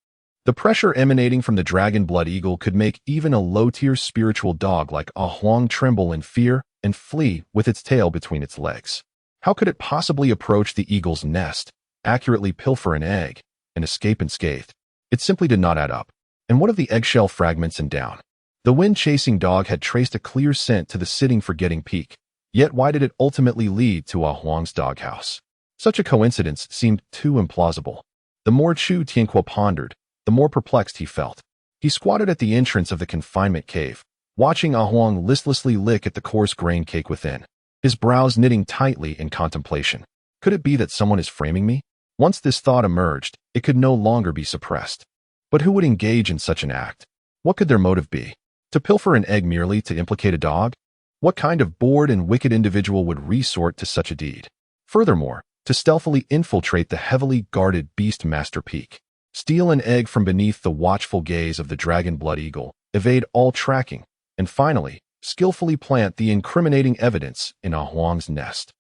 The pressure emanating from the dragon blood eagle could make even a low-tier spiritual dog like Ah Huang tremble in fear and flee with its tail between its legs. How could it possibly approach the eagle's nest, accurately pilfer an egg, and escape unscathed? It simply did not add up. And what of the eggshell fragments and down? The wind-chasing dog had traced a clear scent to the sitting forgetting peak, yet why did it ultimately lead to Ah Huang's doghouse? Such a coincidence seemed too implausible. The more Chu Tianque pondered, the more perplexed he felt. He squatted at the entrance of the confinement cave, watching Ah Huang listlessly lick at the coarse grain cake within, his brows knitting tightly in contemplation. Could it be that someone is framing me? Once this thought emerged, it could no longer be suppressed. But who would engage in such an act? What could their motive be? To pilfer an egg merely to implicate a dog? What kind of bored and wicked individual would resort to such a deed? Furthermore, to stealthily infiltrate the heavily guarded Beastmaster Peak, steal an egg from beneath the watchful gaze of the dragon blood eagle, evade all tracking, and finally, skillfully plant the incriminating evidence in Ah Huang's nest.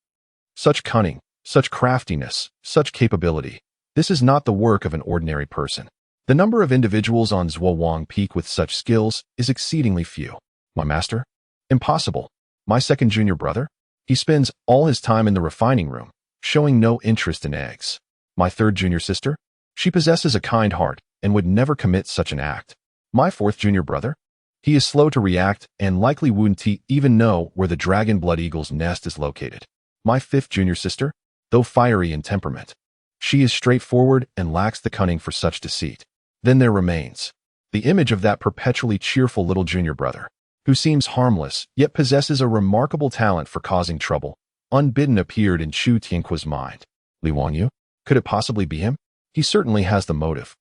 Such cunning, such craftiness, such capability. This is not the work of an ordinary person. The number of individuals on Zhuowang Peak with such skills is exceedingly few. My master? Impossible. My second junior brother? He spends all his time in the refining room, showing no interest in eggs. My third junior sister? She possesses a kind heart and would never commit such an act. My fourth junior brother? He is slow to react and likely wouldn't even know where the dragon blood eagle's nest is located. My fifth junior sister? Though fiery in temperament, she is straightforward and lacks the cunning for such deceit. Then there remains the image of that perpetually cheerful little junior brother, who seems harmless, yet possesses a remarkable talent for causing trouble. Unbidden appeared in Chu Tianque's mind. Li Wangyu? Could it possibly be him? He certainly has the motive,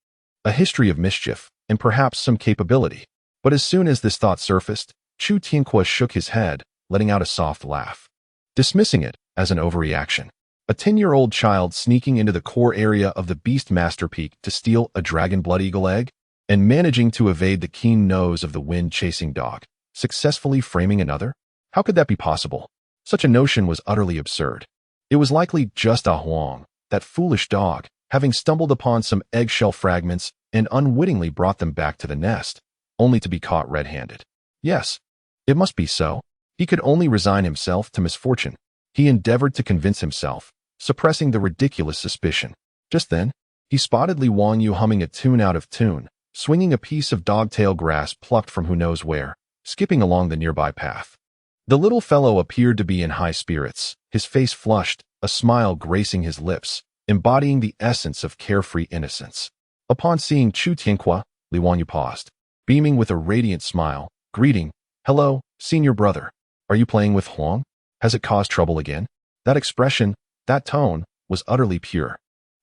a history of mischief, and perhaps some capability. But as soon as this thought surfaced, Chu Tianque shook his head, letting out a soft laugh, dismissing it as an overreaction. A 10-year-old child sneaking into the core area of the Beastmaster Peak to steal a dragon blood eagle egg, and managing to evade the keen nose of the wind-chasing dog, successfully framing another? How could that be possible? Such a notion was utterly absurd. It was likely just Ah Huang, that foolish dog, having stumbled upon some eggshell fragments and unwittingly brought them back to the nest, only to be caught red-handed. Yes, it must be so. He could only resign himself to misfortune. He endeavored to convince himself, suppressing the ridiculous suspicion. Just then, he spotted Li Wanyu humming a tune out of tune, swinging a piece of dogtail grass plucked from who knows where, skipping along the nearby path. The little fellow appeared to be in high spirits, his face flushed, a smile gracing his lips, embodying the essence of carefree innocence. Upon seeing Chu Tianqua, Li Wanyu paused, beaming with a radiant smile, greeting, "Hello, senior brother. Are you playing with Huang? Has it caused trouble again?" That expression, that tone, was utterly pure.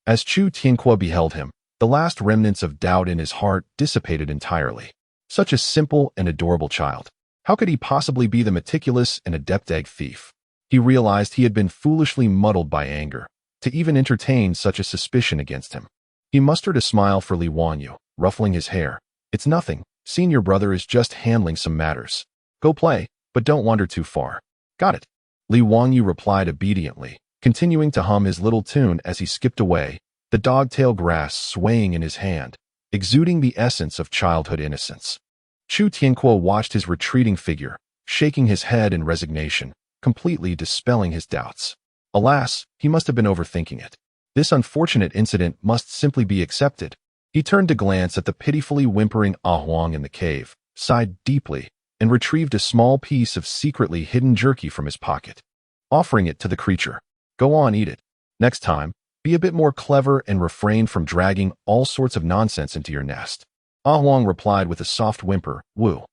As Chu Tianqua beheld him, the last remnants of doubt in his heart dissipated entirely. Such a simple and adorable child. How could he possibly be the meticulous and adept egg thief? He realized he had been foolishly muddled by anger, to even entertain such a suspicion against him. He mustered a smile for Li Wanyu, ruffling his hair. "It's nothing. Senior brother is just handling some matters. Go play, but don't wander too far." "Got it." Li Wanyu replied obediently, continuing to hum his little tune as he skipped away, the dogtail grass swaying in his hand, exuding the essence of childhood innocence. Chu Tianqua watched his retreating figure, shaking his head in resignation, completely dispelling his doubts. Alas, he must have been overthinking it. This unfortunate incident must simply be accepted. He turned to glance at the pitifully whimpering Ah Huang in the cave, sighed deeply, and retrieved a small piece of secretly hidden jerky from his pocket, offering it to the creature. "Go on, eat it. Next time, be a bit more clever and refrain from dragging all sorts of nonsense into your nest." Ah Huang replied with a soft whimper, "Woo.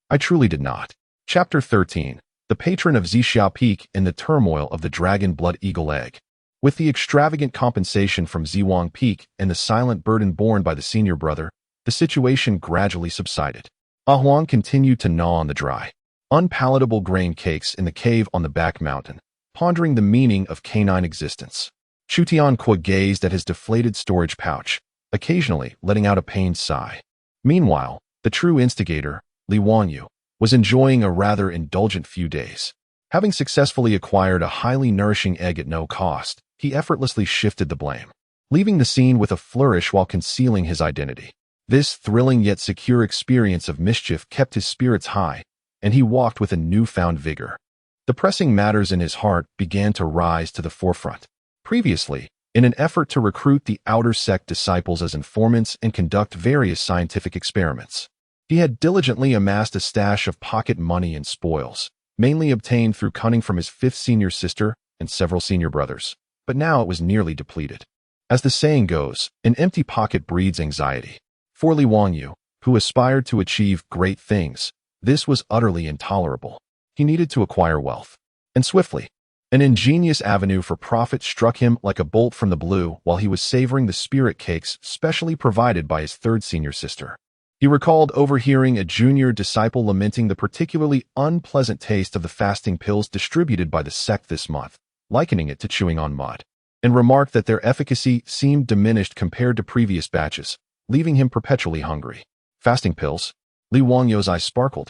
I truly did not." Chapter 13. The patron of Zixia Peak in the turmoil of the dragon blood eagle egg. With the extravagant compensation from Ziwang Peak and the silent burden borne by the senior brother, the situation gradually subsided. Ah Huang continued to gnaw on the dry, unpalatable grain cakes in the cave on the back mountain, pondering the meaning of canine existence. Chu Tianqua gazed at his deflated storage pouch, occasionally letting out a pained sigh. Meanwhile, the true instigator, Li Wanyu, was enjoying a rather indulgent few days. Having successfully acquired a highly nourishing egg at no cost, he effortlessly shifted the blame, leaving the scene with a flourish while concealing his identity. This thrilling yet secure experience of mischief kept his spirits high, and he walked with a newfound vigor. The pressing matters in his heart began to rise to the forefront. Previously, in an effort to recruit the outer sect disciples as informants and conduct various scientific experiments, he had diligently amassed a stash of pocket money and spoils, mainly obtained through cunning from his fifth senior sister and several senior brothers. But now it was nearly depleted. As the saying goes, an empty pocket breeds anxiety. For Li Wanyu, who aspired to achieve great things, this was utterly intolerable. He needed to acquire wealth, and swiftly. An ingenious avenue for profit struck him like a bolt from the blue while he was savoring the spirit cakes specially provided by his third senior sister. He recalled overhearing a junior disciple lamenting the particularly unpleasant taste of the fasting pills distributed by the sect this month, likening it to chewing on mud, and remarked that their efficacy seemed diminished compared to previous batches, leaving him perpetually hungry. Fasting pills? Li Wangyu's eyes sparkled.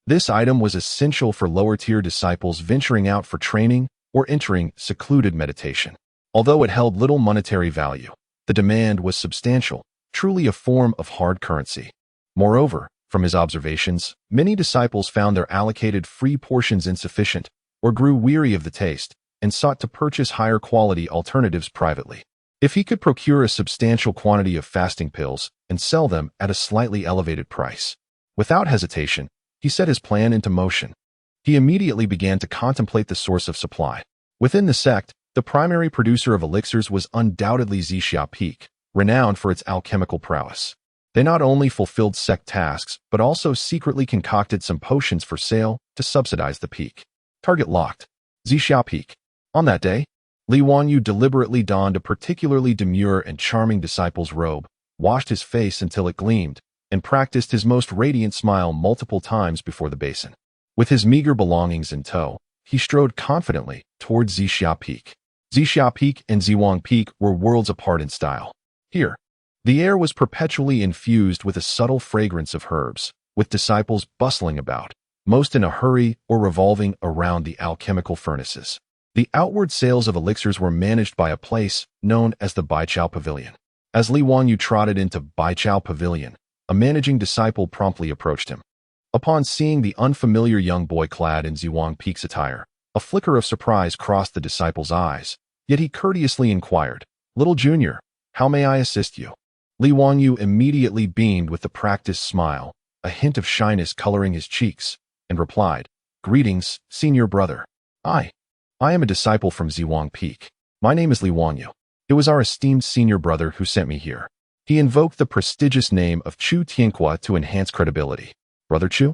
This item was essential for lower-tier disciples venturing out for training or entering secluded meditation. Although it held little monetary value, the demand was substantial, truly a form of hard currency. Moreover, from his observations, many disciples found their allocated free portions insufficient or grew weary of the taste and sought to purchase higher quality alternatives privately. If he could procure a substantial quantity of fasting pills and sell them at a slightly elevated price, without hesitation, he set his plan into motion. He immediately began to contemplate the source of supply. Within the sect, the primary producer of elixirs was undoubtedly Zixia Peak, renowned for its alchemical prowess. They not only fulfilled sect tasks, but also secretly concocted some potions for sale to subsidize the peak. Target locked. Zixia Peak. On that day, Li Wanyu deliberately donned a particularly demure and charming disciple's robe, washed his face until it gleamed, and practiced his most radiant smile multiple times before the basin. With his meager belongings in tow, he strode confidently towards Zixia Peak. Zixia Peak and Ziwang Peak were worlds apart in style. Here, the air was perpetually infused with a subtle fragrance of herbs, with disciples bustling about, most in a hurry or revolving around the alchemical furnaces. The outward sales of elixirs were managed by a place known as the Baichao Pavilion. As Li Wanyu trotted into Baichao Pavilion, a managing disciple promptly approached him. Upon seeing the unfamiliar young boy clad in Zhuang Peak's attire, a flicker of surprise crossed the disciple's eyes, yet he courteously inquired, "Little Junior, how may I assist you?" Li Wanyu immediately beamed with the practiced smile, a hint of shyness coloring his cheeks, and replied, "Greetings, senior brother. I am a disciple from Zhuang Peak. My name is Li Wanyu. It was our esteemed senior brother who sent me here." He invoked the prestigious name of Chu Tianhua to enhance credibility. "Brother Chu?"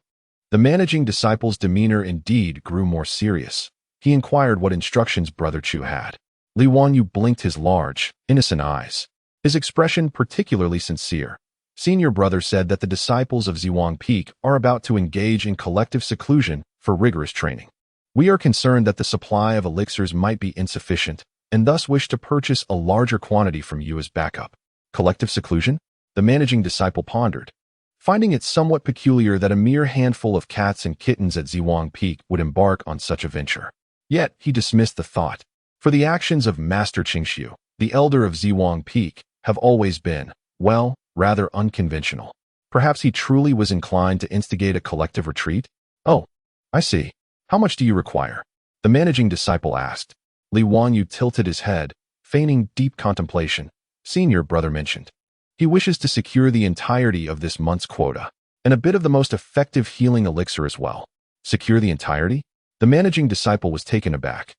The managing disciple's demeanor indeed grew more serious. He inquired what instructions Brother Chu had. Li Wanyu blinked his large, innocent eyes, his expression particularly sincere. Senior brother said that the disciples of Zhuang Peak are about to engage in collective seclusion for rigorous training. We are concerned that the supply of elixirs might be insufficient, and thus wish to purchase a larger quantity from you as backup. Collective seclusion? The managing disciple pondered, finding it somewhat peculiar that a mere handful of cats and kittens at Zhuang Peak would embark on such a venture. Yet he dismissed the thought, for the actions of Master Qingxiu, the elder of Zhuang Peak, have always been, well, rather unconventional. Perhaps he truly was inclined to instigate a collective retreat? "Oh, I see. How much do you require?" the managing disciple asked. Li Wanyu tilted his head, feigning deep contemplation. Senior brother mentioned, he wishes to secure the entirety of this month's quota, and a bit of the most effective healing elixir as well. Secure the entirety? The managing disciple was taken aback.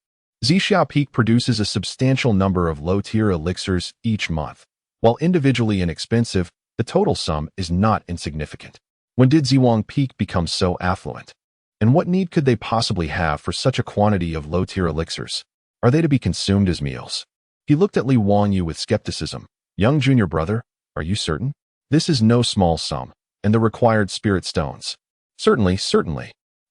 Zhixiao Peak produces a substantial number of low-tier elixirs each month. While individually inexpensive, the total sum is not insignificant. When did Zhuang Peak become so affluent? And what need could they possibly have for such a quantity of low-tier elixirs? Are they to be consumed as meals? He looked at Li Wanyu with skepticism. "Young junior brother, are you certain? This is no small sum, and the required spirit stones." Certainly.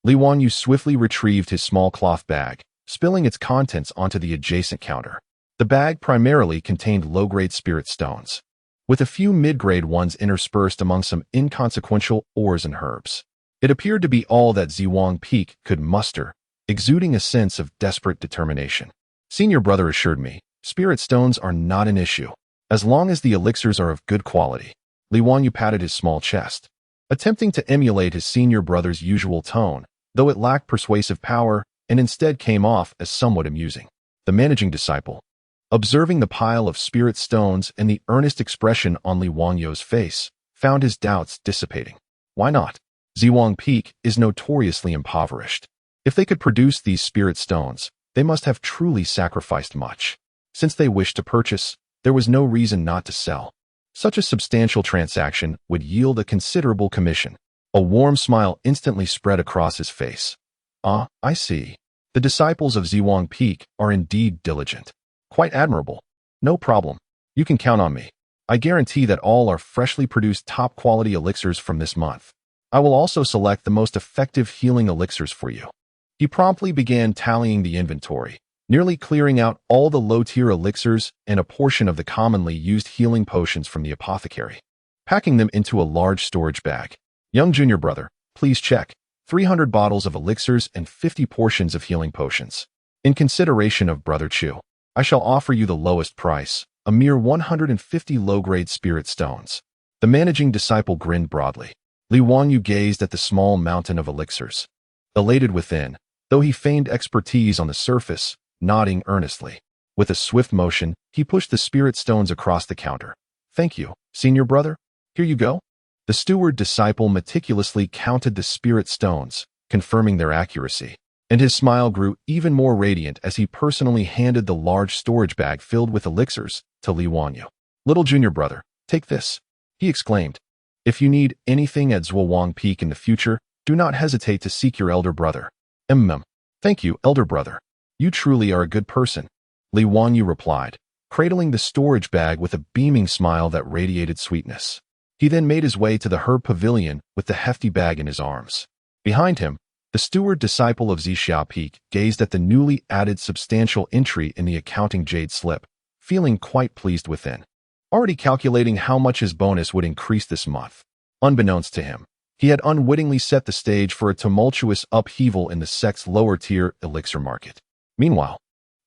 Li Wanyu swiftly retrieved his small cloth bag, spilling its contents onto the adjacent counter. The bag primarily contained low-grade spirit stones, with a few mid-grade ones interspersed among some inconsequential ores and herbs. It appeared to be all that Zhuang Peak could muster, exuding a sense of desperate determination. Senior brother assured me, spirit stones are not an issue, as long as the elixirs are of good quality. Li Wanyu patted his small chest, attempting to emulate his senior brother's usual tone, though it lacked persuasive power and instead came off as somewhat amusing. The managing disciple, observing the pile of spirit stones and the earnest expression on Li Wanyu's face, found his doubts dissipating. Why not? Zhuang Peak is notoriously impoverished. If they could produce these spirit stones, they must have truly sacrificed much. Since they wished to purchase, there was no reason not to sell. Such a substantial transaction would yield a considerable commission. A warm smile instantly spread across his face. "Ah, I see. The disciples of Zhuang Peak are indeed diligent. Quite admirable. No problem. You can count on me. I guarantee that all are freshly produced top-quality elixirs from this month. I will also select the most effective healing elixirs for you." He promptly began tallying the inventory, nearly clearing out all the low-tier elixirs and a portion of the commonly used healing potions from the apothecary, packing them into a large storage bag. "Young junior brother, please check. 300 bottles of elixirs and 50 portions of healing potions. In consideration of Brother Chu, I shall offer you the lowest price, a mere 150 low-grade spirit stones." The managing disciple grinned broadly. Li Wanyu gazed at the small mountain of elixirs, elated within, though he feigned expertise on the surface, nodding earnestly. With a swift motion, he pushed the spirit stones across the counter. "Thank you, senior brother. Here you go." The steward disciple meticulously counted the spirit stones, confirming their accuracy, and his smile grew even more radiant as he personally handed the large storage bag filled with elixirs to Li Wanyu. "Little junior brother, take this," he exclaimed. "If you need anything at Zhuang Peak in the future, do not hesitate to seek your elder brother." Thank you, elder brother. You truly are a good person," Li Wanyu replied, cradling the storage bag with a beaming smile that radiated sweetness. He then made his way to the herb pavilion with the hefty bag in his arms. Behind him, the steward disciple of Zhixiao Peak gazed at the newly added substantial entry in the accounting jade slip, feeling quite pleased within, already calculating how much his bonus would increase this month. Unbeknownst to him, he had unwittingly set the stage for a tumultuous upheaval in the sect's lower-tier elixir market. Meanwhile,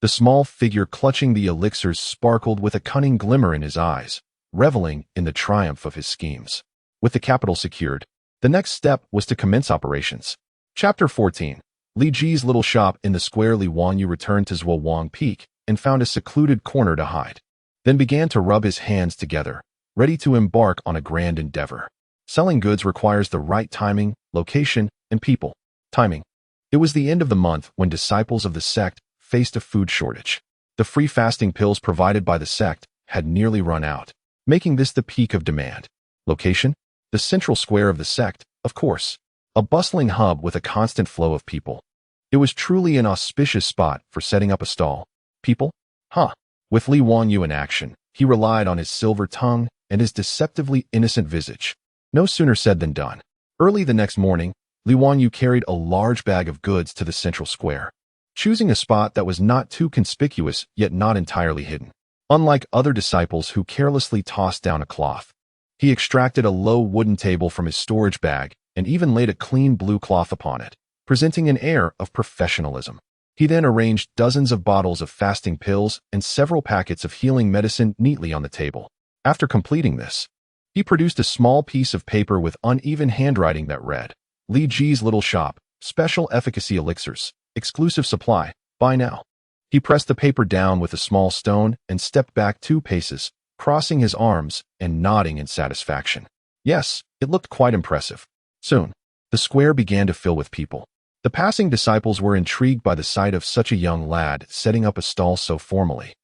The small figure clutching the elixirs sparkled with a cunning glimmer in his eyes, reveling in the triumph of his schemes. With the capital secured, the next step was to commence operations. Chapter 14. Li Ji's little shop in the square. Li Wanyu returned to Zhuowang Peak and found a secluded corner to hide, then began to rub his hands together, ready to embark on a grand endeavor. Selling goods requires the right timing, location, and people. Timing. It was the end of the month when disciples of the sect faced a food shortage. The free fasting pills provided by the sect had nearly run out, making this the peak of demand. Location? The central square of the sect, of course. A bustling hub with a constant flow of people. It was truly an auspicious spot for setting up a stall. People? Huh. With Li Wanyu in action, he relied on his silver tongue and his deceptively innocent visage. No sooner said than done. Early the next morning, Li Wanyu carried a large bag of goods to the central square, choosing a spot that was not too conspicuous yet not entirely hidden. Unlike other disciples who carelessly tossed down a cloth, he extracted a low wooden table from his storage bag and even laid a clean blue cloth upon it, presenting an air of professionalism. He then arranged dozens of bottles of fasting pills and several packets of healing medicine neatly on the table. After completing this, he produced a small piece of paper with uneven handwriting that read, Li Ji's little shop, special efficacy elixirs, exclusive supply, buy now. He pressed the paper down with a small stone and stepped back 2 paces, crossing his arms and nodding in satisfaction. Yes, it looked quite impressive. Soon, the square began to fill with people. The passing disciples were intrigued by the sight of such a young lad setting up a stall so formally,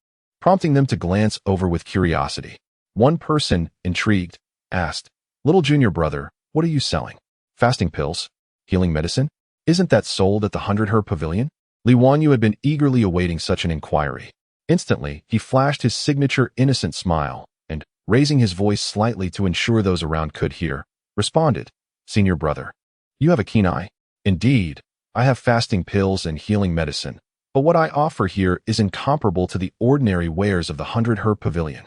prompting them to glance over with curiosity. One person, intrigued, asked, Little junior brother, what are you selling? Fasting pills? Healing medicine? Isn't that sold at the 100-herb pavilion? Li Wanyu had been eagerly awaiting such an inquiry. Instantly, he flashed his signature innocent smile and, raising his voice slightly to ensure those around could hear, responded, Senior brother, you have a keen eye. Indeed, I have fasting pills and healing medicine, but what I offer here is incomparable to the ordinary wares of the 100-herb pavilion.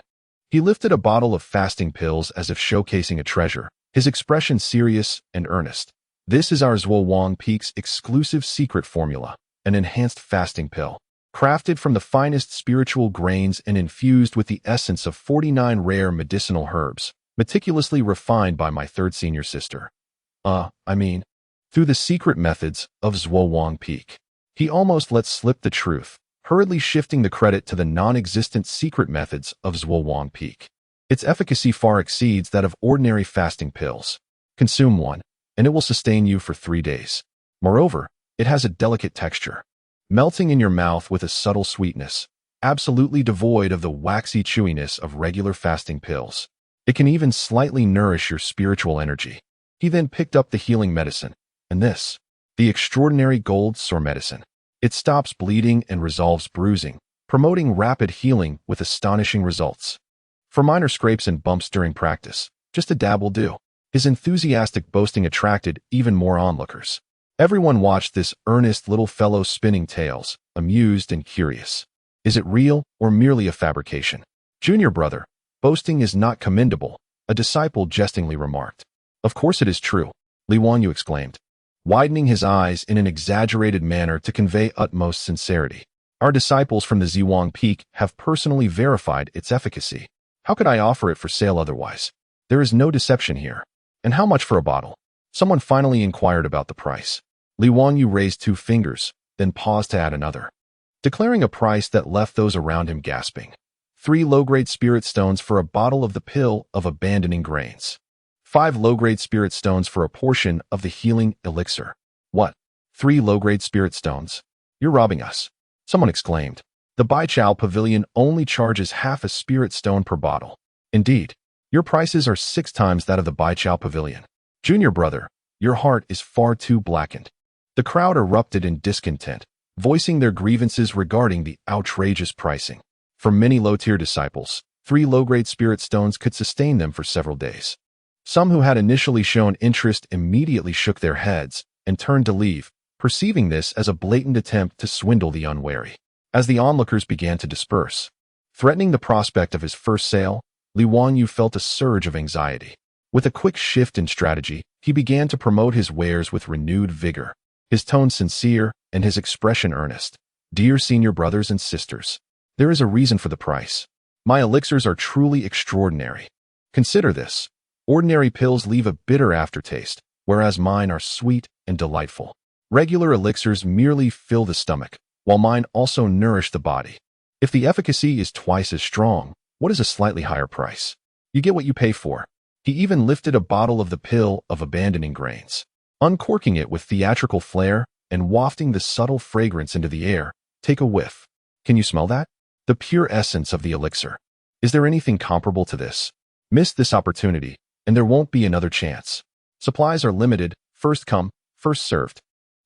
He lifted a bottle of fasting pills as if showcasing a treasure, his expression serious and earnest. This is our Zhuowang Peak's exclusive secret formula, an enhanced fasting pill, crafted from the finest spiritual grains and infused with the essence of 49 rare medicinal herbs, meticulously refined by my third senior sister. Through the secret methods of Zhuowang Peak. He almost let slip the truth, hurriedly shifting the credit to the non-existent secret methods of Zhuowang Peak. Its efficacy far exceeds that of ordinary fasting pills. Consume one, and it will sustain you for 3 days. Moreover, it has a delicate texture, melting in your mouth with a subtle sweetness, absolutely devoid of the waxy chewiness of regular fasting pills. It can even slightly nourish your spiritual energy. He then picked up the healing medicine, and this, the extraordinary gold sore medicine. It stops bleeding and resolves bruising, promoting rapid healing with astonishing results. For minor scrapes and bumps during practice, just a dab will do. His enthusiastic boasting attracted even more onlookers. Everyone watched this earnest little fellow spinning tales, amused and curious. Is it real or merely a fabrication? Junior brother, boasting is not commendable, a disciple jestingly remarked. Of course it is true, Li Wanyu exclaimed, widening his eyes in an exaggerated manner to convey utmost sincerity. Our disciples from the Zhuowang Peak have personally verified its efficacy. How could I offer it for sale otherwise? There is no deception here. And how much for a bottle? Someone finally inquired about the price. Li Wanyu raised 2 fingers, then paused to add another, declaring a price that left those around him gasping. 3 low-grade spirit stones for a bottle of the pill of abandoning grains. 5 low-grade spirit stones for a portion of the healing elixir. What? 3 low-grade spirit stones? You're robbing us, someone exclaimed. The Baichao Pavilion only charges half a spirit stone per bottle. Indeed, your prices are 6 times that of the Baichao Pavilion. Junior brother, your heart is far too blackened. The crowd erupted in discontent, voicing their grievances regarding the outrageous pricing. For many low-tier disciples, 3 low-grade spirit stones could sustain them for several days. Some who had initially shown interest immediately shook their heads and turned to leave, perceiving this as a blatant attempt to swindle the unwary. As the onlookers began to disperse, threatening the prospect of his first sale, Li Wanyu felt a surge of anxiety. With a quick shift in strategy, he began to promote his wares with renewed vigor, his tone sincere and his expression earnest. Dear senior brothers and sisters, there is a reason for the price. My elixirs are truly extraordinary. Consider this. Ordinary pills leave a bitter aftertaste, whereas mine are sweet and delightful. Regular elixirs merely fill the stomach, while mine also nourish the body. If the efficacy is twice as strong, what is a slightly higher price? You get what you pay for. He even lifted a bottle of the pill of abandoning grains, uncorking it with theatrical flair and wafting the subtle fragrance into the air. Take a whiff. Can you smell that? The pure essence of the elixir. Is there anything comparable to this? Miss this opportunity, and there won't be another chance. Supplies are limited, first come, first served.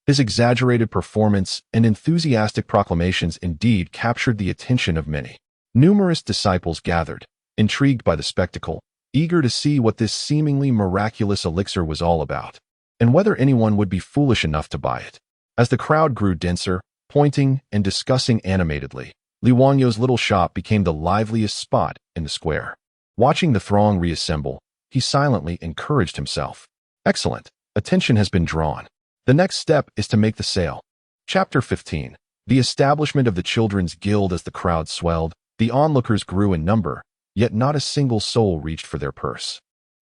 His exaggerated performance and enthusiastic proclamations indeed captured the attention of many. Numerous disciples gathered, intrigued by the spectacle, eager to see what this seemingly miraculous elixir was all about, and whether anyone would be foolish enough to buy it. As the crowd grew denser, pointing and discussing animatedly, Li Wanyo's little shop became the liveliest spot in the square. Watching the throng reassemble, he silently encouraged himself. Excellent. Attention has been drawn. The next step is to make the sale. Chapter 15. The establishment of the Children's Guild. As the crowd swelled, the onlookers grew in number, yet not a single soul reached for their purse.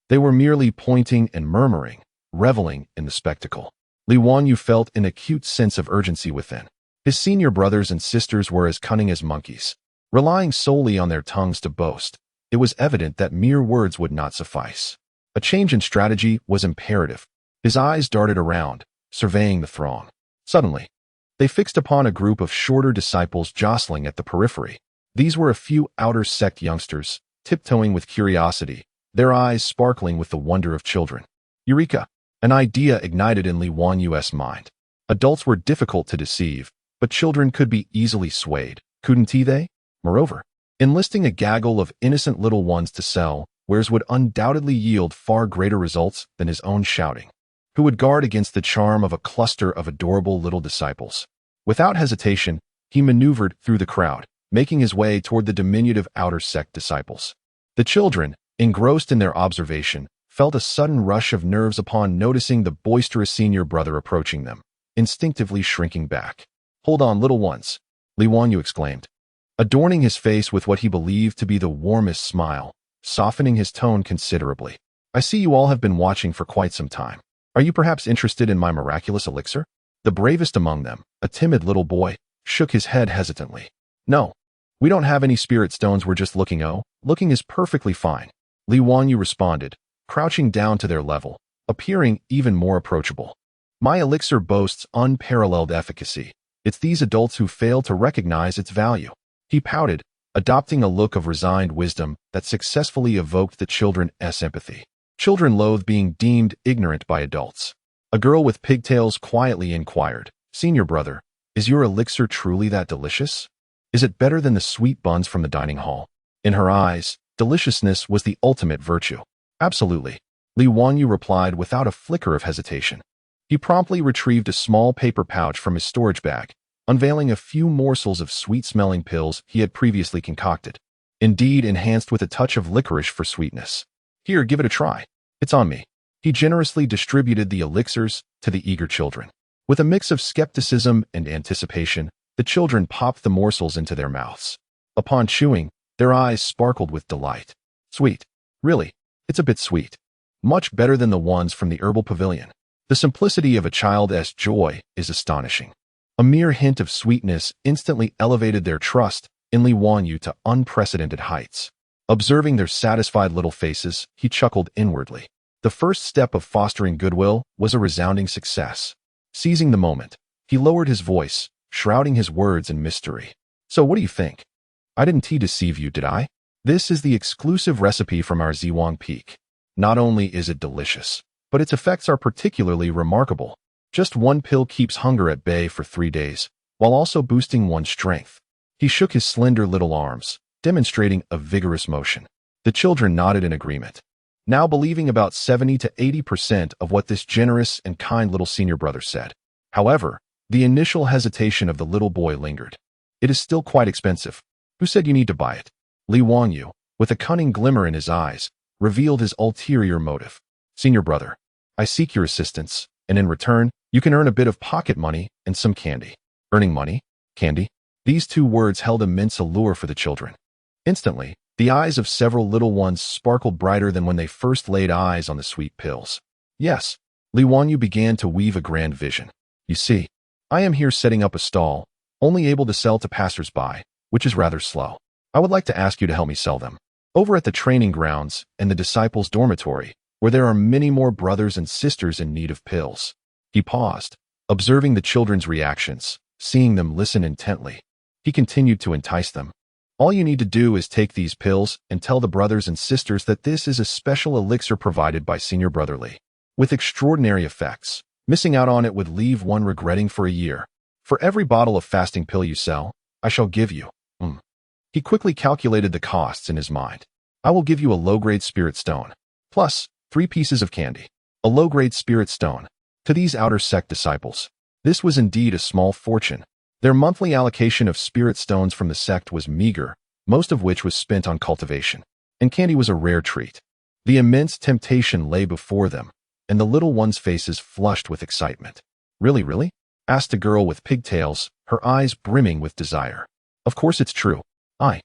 They were merely pointing and murmuring, reveling in the spectacle. Li Wanyu felt an acute sense of urgency within. His senior brothers and sisters were as cunning as monkeys. Relying solely on their tongues to boast, it was evident that mere words would not suffice. A change in strategy was imperative. His eyes darted around, surveying the throng. Suddenly, they fixed upon a group of shorter disciples jostling at the periphery. These were a few outer sect youngsters, tiptoeing with curiosity, their eyes sparkling with the wonder of children. Eureka! An idea ignited in Li Wanyu's mind. Adults were difficult to deceive, but children could be easily swayed, couldn't they? Moreover, enlisting a gaggle of innocent little ones to sell wares would undoubtedly yield far greater results than his own shouting. Who would guard against the charm of a cluster of adorable little disciples? Without hesitation, he maneuvered through the crowd, making his way toward the diminutive outer sect disciples. The children, engrossed in their observation, felt a sudden rush of nerves upon noticing the boisterous senior brother approaching them, instinctively shrinking back. Hold on, little ones, Li Wanyu exclaimed, adorning his face with what he believed to be the warmest smile, softening his tone considerably. I see you all have been watching for quite some time. Are you perhaps interested in my miraculous elixir? The bravest among them, a timid little boy, shook his head hesitantly. No, we don't have any spirit stones. We're just looking. Oh, looking is perfectly fine, Li Wanyu responded, crouching down to their level, appearing even more approachable. My elixir boasts unparalleled efficacy. It's these adults who fail to recognize its value. He pouted, adopting a look of resigned wisdom that successfully evoked the children's empathy. Children loathe being deemed ignorant by adults. A girl with pigtails quietly inquired, Senior brother, is your elixir truly that delicious? Is it better than the sweet buns from the dining hall? In her eyes, deliciousness was the ultimate virtue. Absolutely, Li Wanyu replied without a flicker of hesitation. He promptly retrieved a small paper pouch from his storage bag, unveiling a few morsels of sweet-smelling pills he had previously concocted, indeed enhanced with a touch of licorice for sweetness. Here, give it a try. It's on me. He generously distributed the elixirs to the eager children. With a mix of skepticism and anticipation, the children popped the morsels into their mouths. Upon chewing, their eyes sparkled with delight. Sweet. Really, it's a bit sweet. Much better than the ones from the herbal pavilion. The simplicity of a child's joy is astonishing. A mere hint of sweetness instantly elevated their trust in Li Wanyu to unprecedented heights. Observing their satisfied little faces, he chuckled inwardly. The first step of fostering goodwill was a resounding success. Seizing the moment, he lowered his voice, shrouding his words in mystery. So what do you think? I didn't deceive you, did I? This is the exclusive recipe from our Ziwang Peak. Not only is it delicious, but its effects are particularly remarkable. Just one pill keeps hunger at bay for 3 days, while also boosting one's strength. He shook his slender little arms, demonstrating a vigorous motion. The children nodded in agreement, now believing about 70 to 80% of what this generous and kind little senior brother said. However, the initial hesitation of the little boy lingered. It is still quite expensive. Who said you need to buy it? Li Wanyu, with a cunning glimmer in his eyes, revealed his ulterior motive. Senior brother, I seek your assistance, and in return, you can earn a bit of pocket money and some candy. Earning money? Candy? These two words held immense allure for the children. Instantly, the eyes of several little ones sparkled brighter than when they first laid eyes on the sweet pills. Yes, Li Wanyu began to weave a grand vision. You see, I am here setting up a stall, only able to sell to passers-by, which is rather slow. I would like to ask you to help me sell them. Over at the training grounds and the disciples' dormitory, where there are many more brothers and sisters in need of pills. He paused, observing the children's reactions, seeing them listen intently. He continued to entice them. All you need to do is take these pills and tell the brothers and sisters that this is a special elixir provided by Senior Brother Li, with extraordinary effects. Missing out on it would leave one regretting for a year. For every bottle of fasting pill you sell, I shall give you. He quickly calculated the costs in his mind. I will give you a low-grade spirit stone, plus 3 pieces of candy. A low-grade spirit stone. To these outer sect disciples, this was indeed a small fortune. Their monthly allocation of spirit stones from the sect was meager, most of which was spent on cultivation, and candy was a rare treat. The immense temptation lay before them, and the little ones' faces flushed with excitement. Really? Asked a girl with pigtails, her eyes brimming with desire. Of course it's true. I,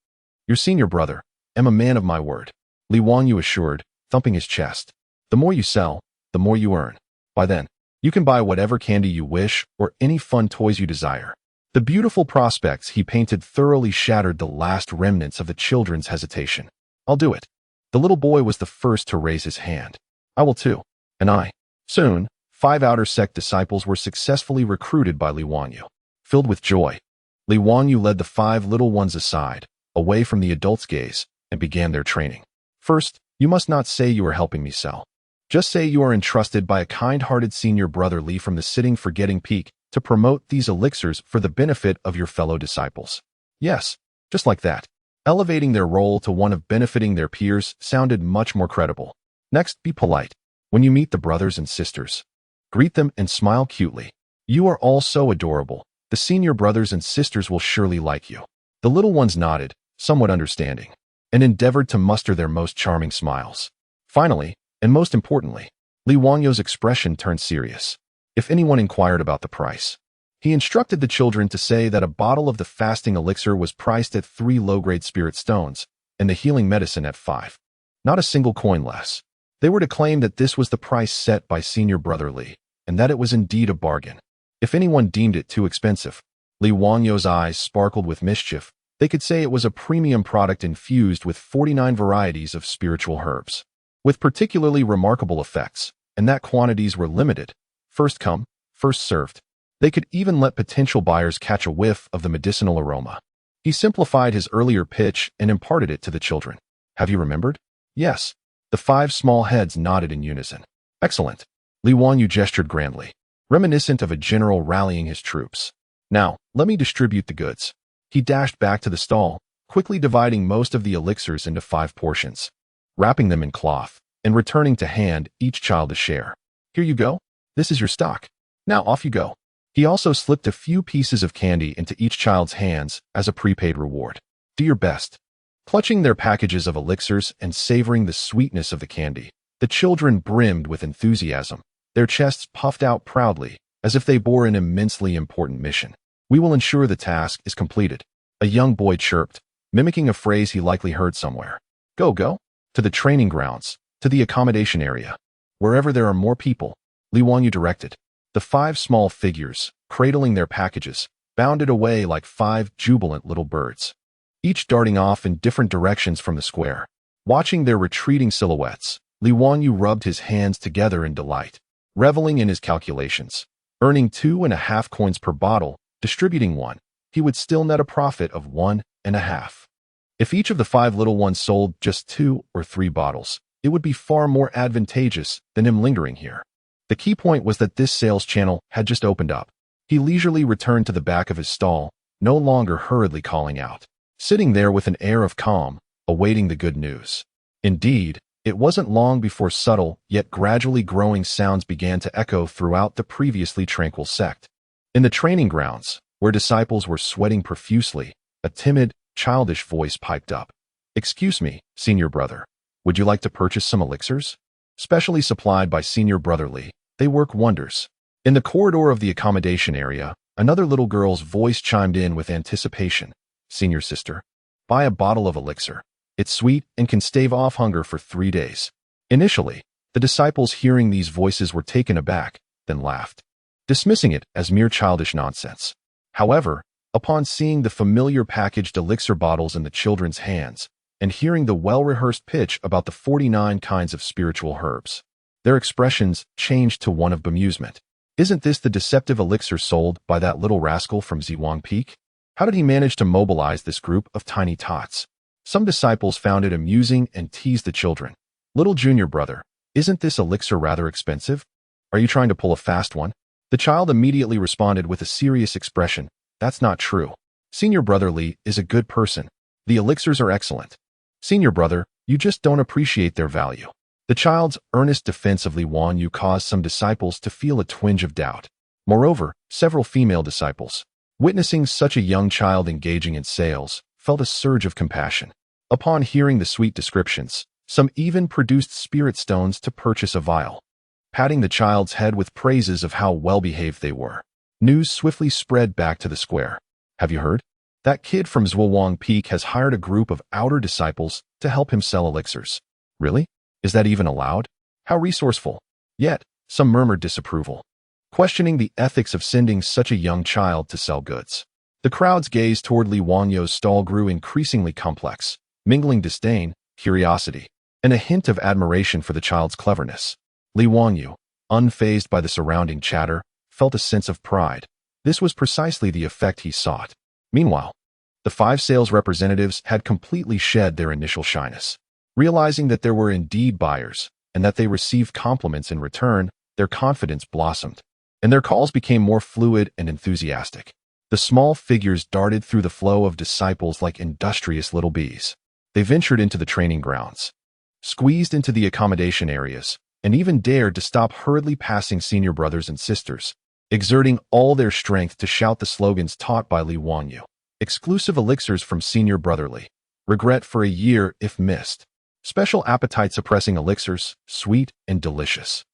your senior brother, am a man of my word, Li Wanyu assured, thumping his chest. The more you sell, the more you earn. By then, you can buy whatever candy you wish or any fun toys you desire. The beautiful prospects he painted thoroughly shattered the last remnants of the children's hesitation. I'll do it. The little boy was the first to raise his hand. I will too. And I. Soon, 5 outer sect disciples were successfully recruited by Li Wanyu. Filled with joy, Li Wanyu led the 5 little ones aside, away from the adults' gaze, and began their training. First, you must not say you are helping me sell. Just say you are entrusted by a kind-hearted Senior Brother Li from the Sitting Forgetting Peak to promote these elixirs for the benefit of your fellow disciples. Yes, just like that. Elevating their role to one of benefiting their peers sounded much more credible. Next, be polite. When you meet the brothers and sisters, greet them and smile cutely. You are all so adorable. The senior brothers and sisters will surely like you. The little ones nodded, somewhat understanding, and endeavored to muster their most charming smiles. Finally, and most importantly, Li Wanyu's expression turned serious. If anyone inquired about the price, he instructed the children to say that a bottle of the fasting elixir was priced at 3 low-grade spirit stones, and the healing medicine at 5. Not a single coin less. They were to claim that this was the price set by Senior Brother Li, and that it was indeed a bargain. If anyone deemed it too expensive, Li Wanyu's eyes sparkled with mischief. They could say it was a premium product infused with 49 varieties of spiritual herbs, with particularly remarkable effects, and that quantities were limited. First come, first served. They could even let potential buyers catch a whiff of the medicinal aroma. He simplified his earlier pitch and imparted it to the children. Have you remembered? Yes. The 5 small heads nodded in unison. Excellent. Li Wanyu gestured grandly, reminiscent of a general rallying his troops. Now, let me distribute the goods. He dashed back to the stall, quickly dividing most of the elixirs into 5 portions, wrapping them in cloth, and returning to hand each child a share. Here you go. This is your stock. Now off you go. He also slipped a few pieces of candy into each child's hands as a prepaid reward. Do your best. Clutching their packages of elixirs and savoring the sweetness of the candy, the children brimmed with enthusiasm, their chests puffed out proudly, as if they bore an immensely important mission. We will ensure the task is completed. A young boy chirped, mimicking a phrase he likely heard somewhere. Go. To the training grounds, to the accommodation area. Wherever there are more people, Li Wanyu directed. The 5 small figures, cradling their packages, bounded away like 5 jubilant little birds, each darting off in different directions from the square. Watching their retreating silhouettes, Li Wanyu rubbed his hands together in delight, reveling in his calculations. Earning 2.5 coins per bottle, distributing 1, he would still net a profit of 1.5. If each of the 5 little ones sold just 2 or 3 bottles, it would be far more advantageous than him lingering here. The key point was that this sales channel had just opened up. He leisurely returned to the back of his stall, no longer hurriedly calling out, sitting there with an air of calm, awaiting the good news. Indeed, it wasn't long before subtle, yet gradually growing sounds began to echo throughout the previously tranquil sect. In the training grounds, where disciples were sweating profusely, a timid, childish voice piped up. Excuse me, Senior Brother. Would you like to purchase some elixirs? Specially supplied by Senior Brother Li, they work wonders. In the corridor of the accommodation area, Another little girl's voice chimed in with anticipation. Senior sister, buy a bottle of elixir. It's sweet and can stave off hunger for 3 days. Initially, the disciples hearing these voices were taken aback, then laughed, dismissing it as mere childish nonsense. However, upon seeing the familiar packaged elixir bottles in the children's hands and hearing the well-rehearsed pitch about the 49 kinds of spiritual herbs, their expressions changed to one of bemusement. Isn't this the deceptive elixir sold by that little rascal from Ziwang Peak? How did he manage to mobilize this group of tiny tots? Some disciples found it amusing and teased the children. Little junior brother, isn't this elixir rather expensive? Are you trying to pull a fast one? The child immediately responded with a serious expression. That's not true. Senior brother Li is a good person. The elixirs are excellent. Senior brother, you just don't appreciate their value. The child's earnest defense of Li Wanyu caused some disciples to feel a twinge of doubt. Moreover, several female disciples, witnessing such a young child engaging in sales, felt a surge of compassion. Upon hearing the sweet descriptions, some even produced spirit stones to purchase a vial, patting the child's head with praises of how well-behaved they were. News swiftly spread back to the square. Have you heard? That kid from Zhuowang Peak has hired a group of outer disciples to help him sell elixirs. Really? Is that even allowed? How resourceful. Yet, some murmured disapproval, questioning the ethics of sending such a young child to sell goods. The crowd's gaze toward Li Wanyu's stall grew increasingly complex, mingling disdain, curiosity, and a hint of admiration for the child's cleverness. Li Wanyu, unfazed by the surrounding chatter, felt a sense of pride. This was precisely the effect he sought. Meanwhile, the 5 sales representatives had completely shed their initial shyness. Realizing that there were indeed buyers, and that they received compliments in return, their confidence blossomed, and their calls became more fluid and enthusiastic. The small figures darted through the flow of disciples like industrious little bees. They ventured into the training grounds, squeezed into the accommodation areas, and even dared to stop hurriedly passing senior brothers and sisters, exerting all their strength to shout the slogans taught by Li Wanyu. Exclusive elixirs from Senior Brotherly. Regret for a year if missed. Special appetite-suppressing elixirs, sweet and delicious.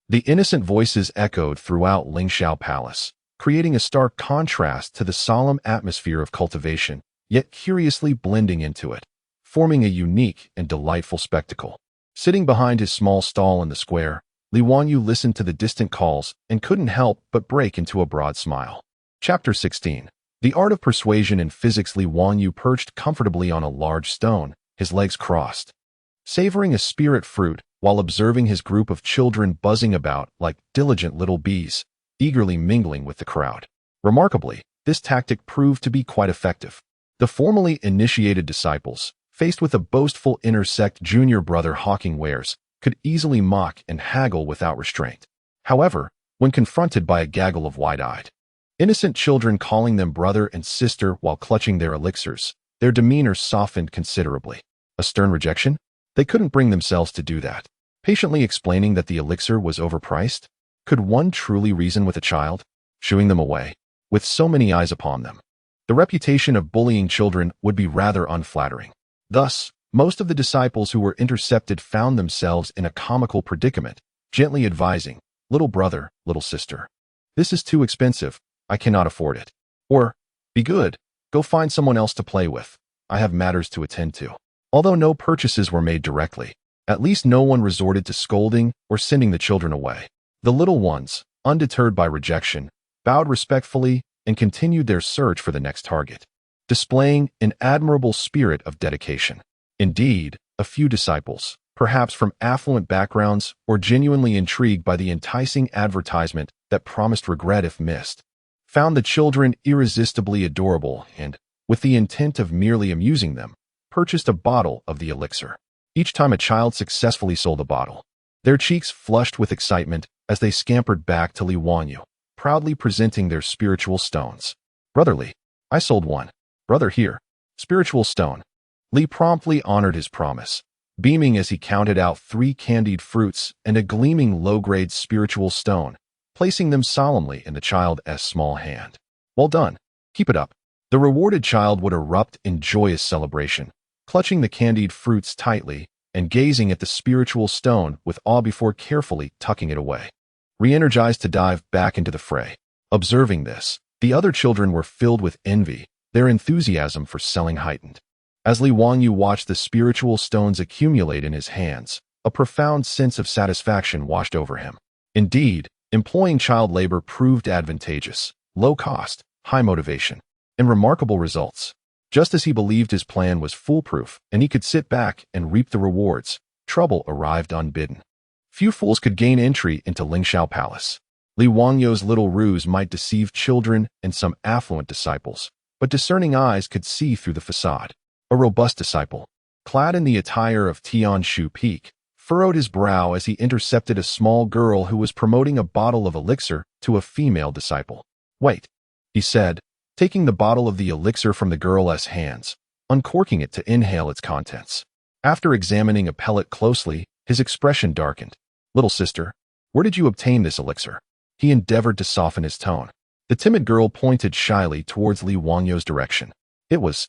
The innocent voices echoed throughout Lingxiao Palace, creating a stark contrast to the solemn atmosphere of cultivation, yet curiously blending into it, forming a unique and delightful spectacle. Sitting behind his small stall in the square, Li Wanyu listened to the distant calls and couldn't help but break into a broad smile. Chapter 16. The Art of Persuasion in Physics. Li Wanyu perched comfortably on a large stone, his legs crossed, savoring a spirit fruit while observing his group of children buzzing about like diligent little bees, eagerly mingling with the crowd. Remarkably, this tactic proved to be quite effective. The formally initiated disciples, faced with a boastful inner-sect junior brother hawking wares, could easily mock and haggle without restraint. However, when confronted by a gaggle of wide-eyed, innocent children calling them brother and sister while clutching their elixirs, their demeanor softened considerably. A stern rejection? They couldn't bring themselves to do that. Patiently explaining that the elixir was overpriced? Could one truly reason with a child? Shooing them away, with so many eyes upon them. The reputation of bullying children would be rather unflattering. Thus, most of the disciples who were intercepted found themselves in a comical predicament, gently advising, little brother, little sister, this is too expensive, I cannot afford it. Or, be good, go find someone else to play with, I have matters to attend to. Although no purchases were made directly, at least no one resorted to scolding or sending the children away. The little ones, undeterred by rejection, bowed respectfully and continued their search for the next target, displaying an admirable spirit of dedication. Indeed, a few disciples, perhaps from affluent backgrounds or genuinely intrigued by the enticing advertisement that promised regret if missed, found the children irresistibly adorable and, with the intent of merely amusing them, purchased a bottle of the elixir. Each time a child successfully sold a bottle, their cheeks flushed with excitement as they scampered back to Li Wanyu, proudly presenting their spiritual stones. Brotherly, I sold one. Brother here. Spiritual stone. Li promptly honored his promise, beaming as he counted out 3 candied fruits and a gleaming low-grade spiritual stone, placing them solemnly in the child's small hand. Well done. Keep it up. The rewarded child would erupt in joyous celebration, clutching the candied fruits tightly and gazing at the spiritual stone with awe before carefully tucking it away. Re-energized to dive back into the fray. Observing this, The other children were filled with envy, their enthusiasm for selling heightened. As Li Wangyu watched the spiritual stones accumulate in his hands, a profound sense of satisfaction washed over him. Indeed, employing child labor proved advantageous, low cost, high motivation, and remarkable results. Just as he believed his plan was foolproof and he could sit back and reap the rewards, trouble arrived unbidden. Few fools could gain entry into Lingxiao Palace. Li Wangyu's little ruse might deceive children and some affluent disciples, but discerning eyes could see through the facade. A robust disciple, clad in the attire of Tianshu Peak, furrowed his brow as he intercepted a small girl who was promoting a bottle of elixir to a female disciple. "Wait," he said, taking the bottle of the elixir from the girl's hands, uncorking it to inhale its contents. After examining a pellet closely, his expression darkened. "Little sister, where did you obtain this elixir?" He endeavored to soften his tone. The timid girl pointed shyly towards Li Wangyu's direction. It was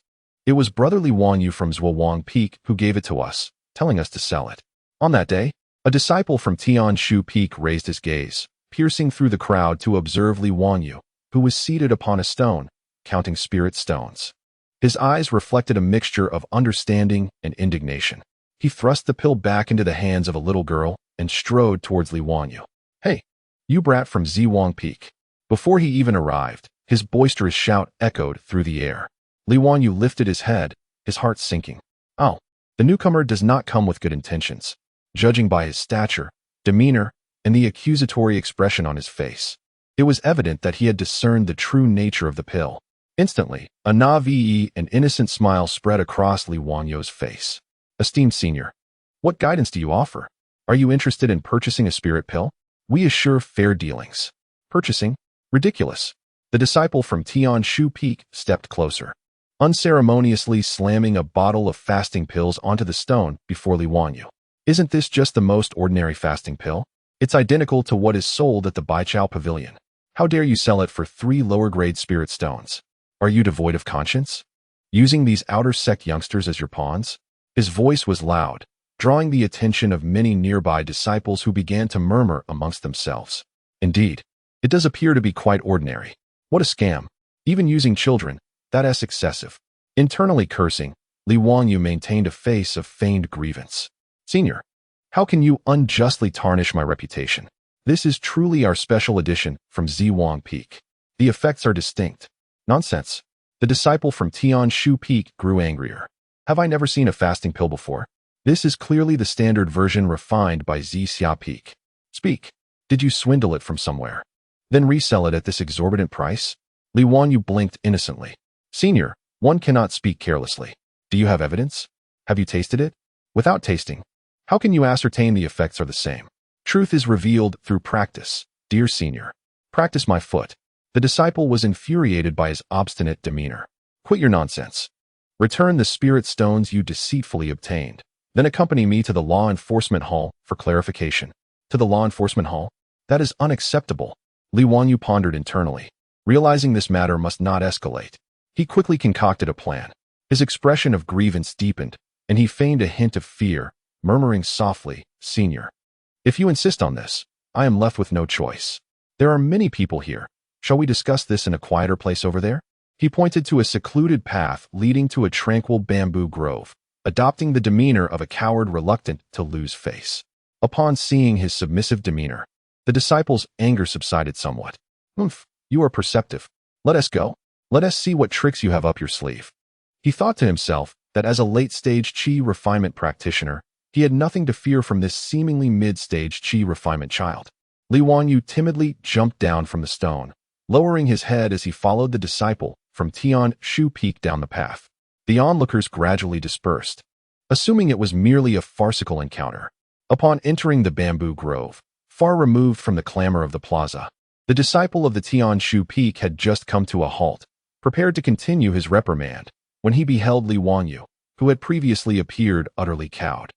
Brother Li Wangyu from Zhuowang Peak who gave it to us, telling us to sell it." On that day, a disciple from Tianshu Peak raised his gaze, piercing through the crowd to observe Li Wangyu, who was seated upon a stone, counting spirit stones. His eyes reflected a mixture of understanding and indignation. He thrust the pill back into the hands of a little girl and strode towards Li Wangyu. "Hey, you brat from Zhuowang Peak." Before he even arrived, his boisterous shout echoed through the air. Li Wangyu lifted his head, his heart sinking. Oh, the newcomer does not come with good intentions, judging by his stature, demeanor, and the accusatory expression on his face. It was evident that he had discerned the true nature of the pill. Instantly, a naive and innocent smile spread across Li Wangyu's face. "Esteemed senior, what guidance do you offer? Are you interested in purchasing a spirit pill? We assure fair dealings." "Purchasing? Ridiculous." The disciple from Tianshu Peak stepped closer, unceremoniously slamming a bottle of fasting pills onto the stone before Li Wangyu. "Isn't this just the most ordinary fasting pill? It's identical to what is sold at the Baichao Pavilion. How dare you sell it for 3 lower-grade spirit stones? Are you devoid of conscience? Using these outer sect youngsters as your pawns?" His voice was loud, drawing the attention of many nearby disciples who began to murmur amongst themselves. "Indeed, it does appear to be quite ordinary. What a scam. Even using children, that's excessive." Internally cursing, Li Wangyu maintained a face of feigned grievance. "Senior, how can you unjustly tarnish my reputation? This is truly our special edition from Zhuowang Peak. The effects are distinct." "Nonsense." The disciple from Tianshu Peak grew angrier. "Have I never seen a fasting pill before? This is clearly the standard version refined by Zxia Peak. Speak. Did you swindle it from somewhere? Then resell it at this exorbitant price?" Li Wangyu blinked innocently. "Senior, one cannot speak carelessly. Do you have evidence? Have you tasted it? Without tasting, how can you ascertain the effects are the same? Truth is revealed through practice, dear senior. Practice my foot." The disciple was infuriated by his obstinate demeanor. "Quit your nonsense. Return the spirit stones you deceitfully obtained. Then accompany me to the law enforcement hall for clarification." "To the law enforcement hall? That is unacceptable." Li Wangyu pondered internally, realizing this matter must not escalate. He quickly concocted a plan. His expression of grievance deepened, and he feigned a hint of fear, murmuring softly, "Senior, if you insist on this, I am left with no choice. There are many people here. Shall we discuss this in a quieter place over there?" He pointed to a secluded path leading to a tranquil bamboo grove, adopting the demeanor of a coward reluctant to lose face. Upon seeing his submissive demeanor, the disciple's anger subsided somewhat. "Humph, you are perceptive. Let us go. Let us see what tricks you have up your sleeve." He thought to himself that as a late-stage qi refinement practitioner, he had nothing to fear from this seemingly mid-stage qi refinement child. Li Wangyu timidly jumped down from the stone, lowering his head as he followed the disciple from Tianshu Peak down the path. The onlookers gradually dispersed, assuming it was merely a farcical encounter. Upon entering the bamboo grove, far removed from the clamor of the plaza, the disciple of the Tianshu Peak had just come to a halt, prepared to continue his reprimand, when he beheld Li Wangyu, who had previously appeared utterly cowed,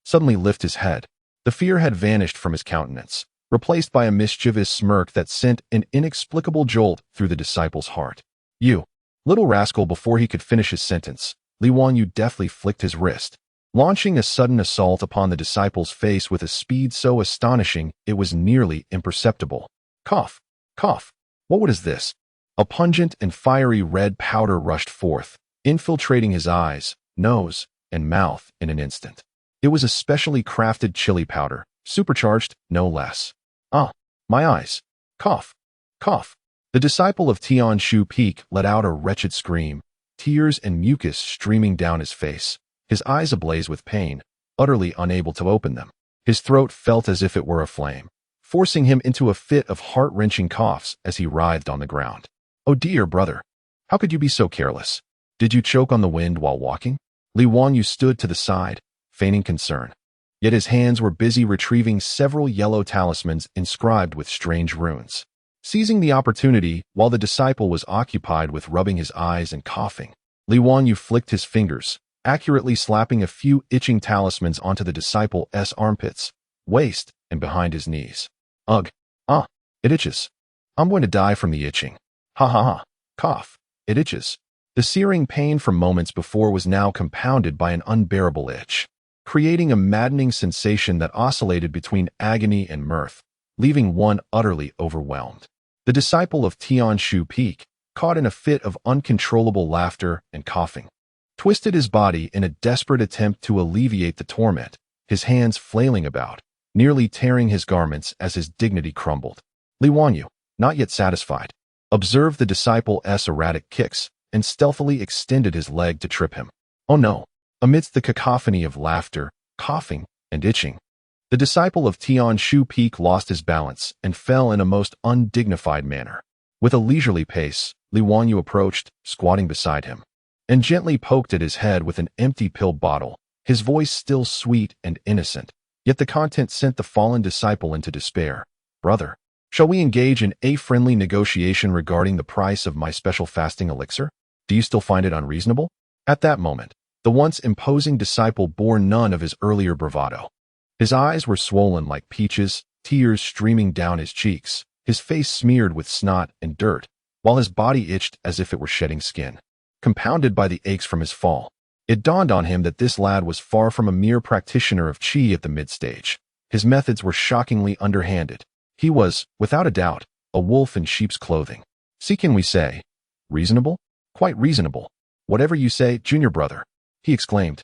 suddenly lift his head. The fear had vanished from his countenance, replaced by a mischievous smirk that sent an inexplicable jolt through the disciple's heart. "You little rascal!" Before he could finish his sentence, Li Wangyu deftly flicked his wrist, launching a sudden assault upon the disciple's face with a speed so astonishing it was nearly imperceptible. Cough! Cough! What is this? A pungent and fiery red powder rushed forth, infiltrating his eyes, nose, and mouth in an instant. It was a specially crafted chili powder, supercharged, no less. Ah, my eyes. Cough. Cough. The disciple of Tian Shu Peak let out a wretched scream, tears and mucus streaming down his face, his eyes ablaze with pain, utterly unable to open them. His throat felt as if it were aflame, forcing him into a fit of heart-wrenching coughs as he writhed on the ground. Oh dear, brother. How could you be so careless? Did you choke on the wind while walking? Li Wanyu stood to the side, feigning concern. Yet his hands were busy retrieving several yellow talismans inscribed with strange runes. Seizing the opportunity, while the disciple was occupied with rubbing his eyes and coughing, Li Wanyu flicked his fingers, accurately slapping a few itching talismans onto the disciple's armpits, waist, and behind his knees. Ugh. Ah, it itches. I'm going to die from the itching. Ha ha ha. Cough. It itches. The searing pain from moments before was now compounded by an unbearable itch, creating a maddening sensation that oscillated between agony and mirth, leaving one utterly overwhelmed. The disciple of Tian Shu Peak, caught in a fit of uncontrollable laughter and coughing, twisted his body in a desperate attempt to alleviate the torment, his hands flailing about, nearly tearing his garments as his dignity crumbled. Li Wanyu, not yet satisfied, observed the disciple's erratic kicks and stealthily extended his leg to trip him. Oh no! Amidst the cacophony of laughter, coughing, and itching, the disciple of Tian Shu Peak lost his balance and fell in a most undignified manner. With a leisurely pace, Li Wanyu approached, squatting beside him, and gently poked at his head with an empty pill bottle, his voice still sweet and innocent, yet the content sent the fallen disciple into despair. Brother, shall we engage in a friendly negotiation regarding the price of my special fasting elixir? Do you still find it unreasonable? At that moment, the once imposing disciple bore none of his earlier bravado. His eyes were swollen like peaches, tears streaming down his cheeks, his face smeared with snot and dirt, while his body itched as if it were shedding skin, compounded by the aches from his fall. It dawned on him that this lad was far from a mere practitioner of qi at the mid-stage. His methods were shockingly underhanded. He was, without a doubt, a wolf in sheep's clothing. See, can we say? Reasonable? Quite reasonable. Whatever you say, junior brother, he exclaimed,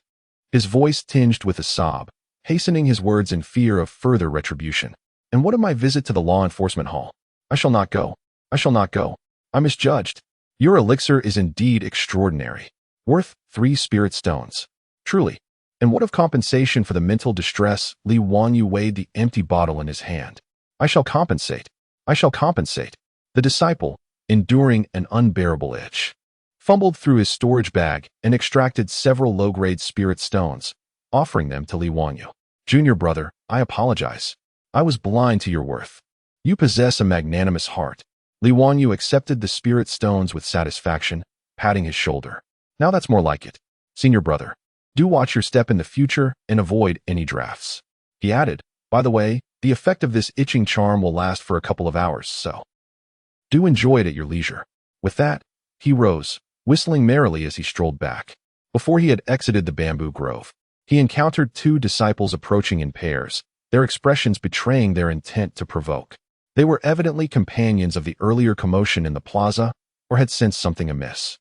his voice tinged with a sob, hastening his words in fear of further retribution. And what of my visit to the law enforcement hall? I shall not go. I shall not go. I misjudged. Your elixir is indeed extraordinary. Worth 3 spirit stones. Truly. And what of compensation for the mental distress? Li Wanyu weighed the empty bottle in his hand. I shall compensate. I shall compensate. The disciple, enduring an unbearable itch, fumbled through his storage bag and extracted several low-grade spirit stones, offering them to Li Wanyu. Junior brother, I apologize. I was blind to your worth. You possess a magnanimous heart. Li Wanyu accepted the spirit stones with satisfaction, patting his shoulder. Now that's more like it. Senior brother, do watch your step in the future and avoid any drafts. He added, by the way, the effect of this itching charm will last for a couple of hours, so do enjoy it at your leisure. With that, he rose, whistling merrily as he strolled back. Before he had exited the bamboo grove, he encountered 2 disciples approaching in pairs, their expressions betraying their intent to provoke. They were evidently companions of the earlier commotion in the plaza, or had sensed something amiss.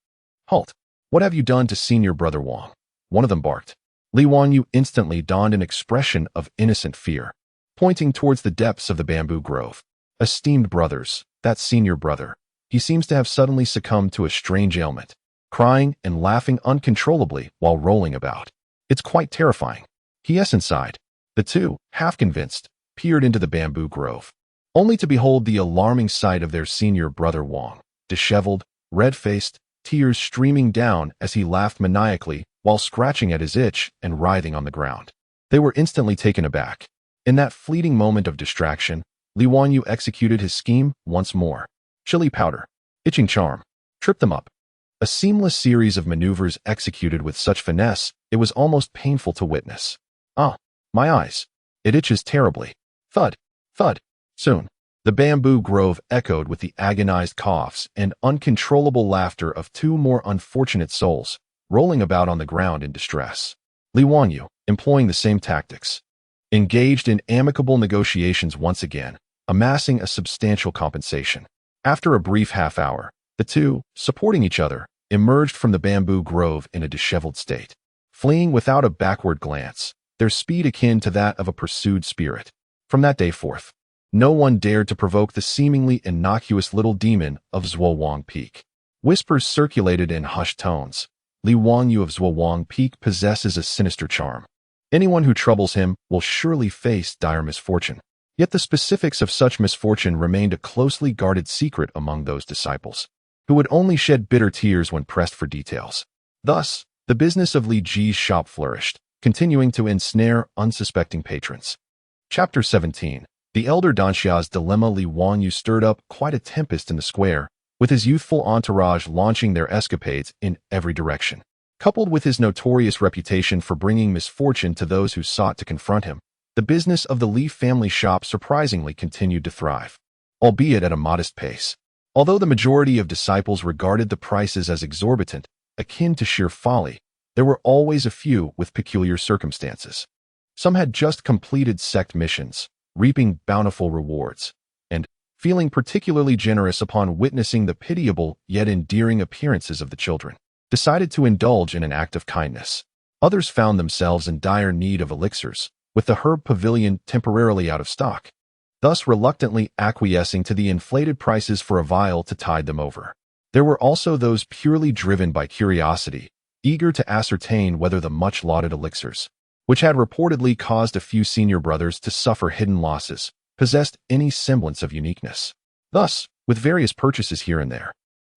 Halt! What have you done to Senior Brother Wang? One of them barked. Li Wanyu instantly donned an expression of innocent fear, pointing towards the depths of the bamboo grove. Esteemed brothers, that senior brother, he seems to have suddenly succumbed to a strange ailment, crying and laughing uncontrollably while rolling about. It's quite terrifying. He sighed. The 2, half convinced, peered into the bamboo grove, only to behold the alarming sight of their senior brother Wang, disheveled, red-faced, tears streaming down as he laughed maniacally while scratching at his itch and writhing on the ground. They were instantly taken aback. In that fleeting moment of distraction, Li Wanyu executed his scheme once more. Chili powder, itching charm, trip them up. A seamless series of maneuvers executed with such finesse, it was almost painful to witness. Ah, my eyes. It itches terribly. Thud, thud. Soon, the bamboo grove echoed with the agonized coughs and uncontrollable laughter of 2 more unfortunate souls, rolling about on the ground in distress. Li Wanyu, employing the same tactics, engaged in amicable negotiations once again, amassing a substantial compensation. After a brief half-hour, The two, supporting each other, emerged from the bamboo grove in a disheveled state, fleeing without a backward glance, their speed akin to that of a pursued spirit. From that day forth, no one dared to provoke the seemingly innocuous little demon of Zhuowang Peak. Whispers circulated in hushed tones. Li Wangyu of Zhuowang Peak possesses a sinister charm. Anyone who troubles him will surely face dire misfortune. Yet the specifics of such misfortune remained a closely guarded secret among those disciples, who would only shed bitter tears when pressed for details. Thus, the business of Li Ji's shop flourished, continuing to ensnare unsuspecting patrons. Chapter 17. The elder Danxia's dilemma. Li Wangyu stirred up quite a tempest in the square, with his youthful entourage launching their escapades in every direction. Coupled with his notorious reputation for bringing misfortune to those who sought to confront him, the business of the Li family shop surprisingly continued to thrive, albeit at a modest pace. Although the majority of disciples regarded the prices as exorbitant, akin to sheer folly, there were always a few with peculiar circumstances. Some had just completed sect missions, reaping bountiful rewards, and, feeling particularly generous upon witnessing the pitiable yet endearing appearances of the children, decided to indulge in an act of kindness. Others found themselves in dire need of elixirs, with the herb pavilion temporarily out of stock, thus reluctantly acquiescing to the inflated prices for a vial to tide them over. There were also those purely driven by curiosity, eager to ascertain whether the much-lauded elixirs, which had reportedly caused a few senior brothers to suffer hidden losses, possessed any semblance of uniqueness. Thus, with various purchases here and there,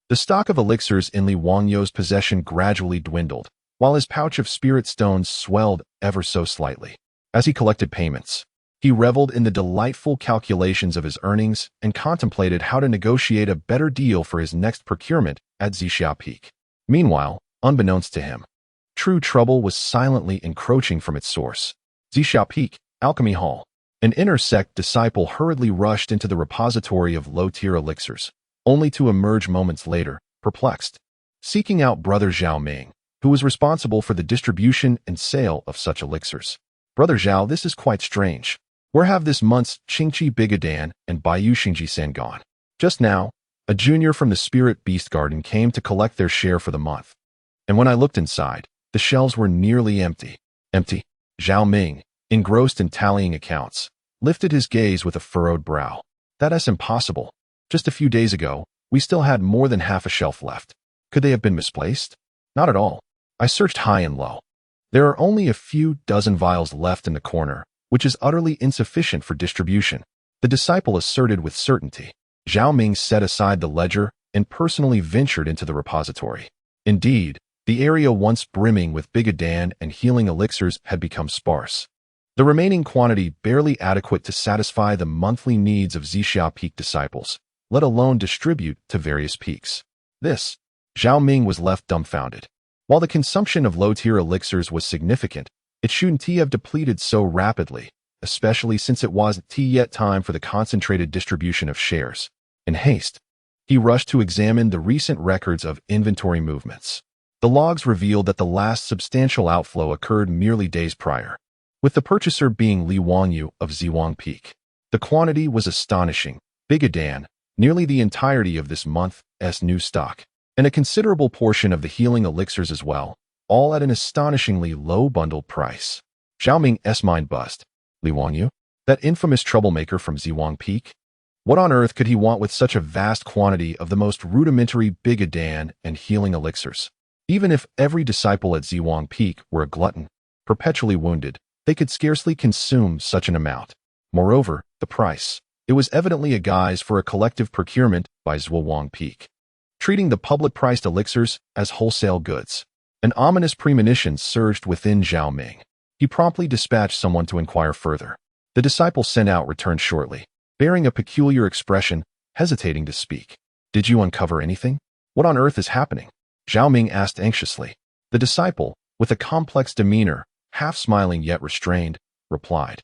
the stock of elixirs in Li Wangyu's possession gradually dwindled, while his pouch of spirit stones swelled ever so slightly. As he collected payments, he reveled in the delightful calculations of his earnings and contemplated how to negotiate a better deal for his next procurement at Zixia Peak. Meanwhile, unbeknownst to him, true trouble was silently encroaching from its source. Zixia Peak, Alchemy Hall. An inner sect disciple hurriedly rushed into the repository of low-tier elixirs, only to emerge moments later, perplexed, seeking out Brother Zhao Ming, who was responsible for the distribution and sale of such elixirs. Brother Zhao, this is quite strange. Where have this month's Qingqi Bigadan and Baiyu Xingji-san gone? Just now, a junior from the Spirit Beast Garden came to collect their share for the month. And when I looked inside, the shelves were nearly empty. Empty. Zhao Ming, engrossed in tallying accounts, lifted his gaze with a furrowed brow. That's impossible. Just a few days ago, we still had more than half a shelf left. Could they have been misplaced? Not at all. I searched high and low. There are only a few dozen vials left in the corner, which is utterly insufficient for distribution, the disciple asserted with certainty. Zhao Ming set aside the ledger and personally ventured into the repository. Indeed, the area once brimming with Bigadan and healing elixirs had become sparse, the remaining quantity barely adequate to satisfy the monthly needs of Zixia Peak disciples, let alone distribute to various peaks. This, Zhao Ming was left dumbfounded. While the consumption of low-tier elixirs was significant, it shouldn't have depleted so rapidly, especially since it wasn't yet time for the concentrated distribution of shares. In haste, he rushed to examine the recent records of inventory movements. The logs revealed that the last substantial outflow occurred merely days prior, with the purchaser being Li Wangyu of Zhuowang Peak. The quantity was astonishing. Bigadan, nearly the entirety of this month's new stock, and a considerable portion of the healing elixirs as well, all at an astonishingly low bundled price. Zhao Ming's mind buzzed. Li Wangyu? That infamous troublemaker from Zhuowang Peak? What on earth could he want with such a vast quantity of the most rudimentary Bigadan and healing elixirs? Even if every disciple at Zhuowang Peak were a glutton, perpetually wounded, they could scarcely consume such an amount. Moreover, the price. It was evidently a guise for a collective procurement by Zhuowang Peak, treating the public-priced elixirs as wholesale goods. An ominous premonition surged within Zhao Ming. He promptly dispatched someone to inquire further. The disciple sent out returned shortly, bearing a peculiar expression, hesitating to speak. Did you uncover anything? What on earth is happening? Zhao Ming asked anxiously. The disciple, with a complex demeanor, half smiling yet restrained, replied.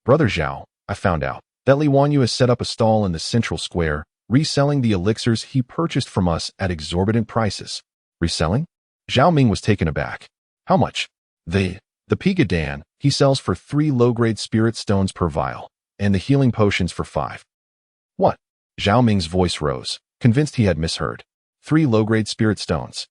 Brother Zhao, I found out that Li Wangyu has set up a stall in the central square, reselling the elixirs he purchased from us at exorbitant prices. Reselling? Zhao Ming was taken aback. How much? The Bigadan he sells for 3 low-grade spirit stones per vial, and the healing potions for 5. What? Zhao Ming's voice rose, convinced he had misheard. 3 low-grade spirit stones.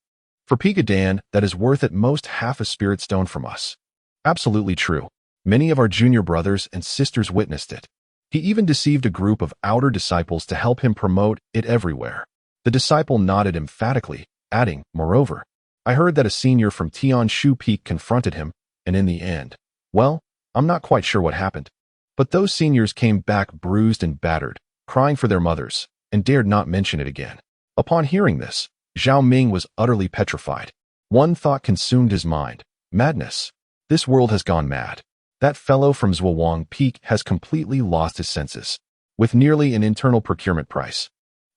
For Pigadan, that is worth at most half a spirit stone from us. Absolutely true. Many of our junior brothers and sisters witnessed it. He even deceived a group of outer disciples to help him promote it everywhere. The disciple nodded emphatically, adding, moreover, I heard that a senior from Tianshu Peak confronted him, and in the end, well, I'm not quite sure what happened. But those seniors came back bruised and battered, crying for their mothers, and dared not mention it again. Upon hearing this, Zhao Ming was utterly petrified. One thought consumed his mind. Madness. This world has gone mad. That fellow from Zhuowang Peak has completely lost his senses. With nearly an internal procurement price,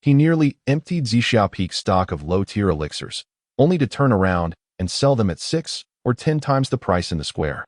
he nearly emptied Zixia Peak's stock of low-tier elixirs, only to turn around and sell them at 6 or 10 times the price in the square.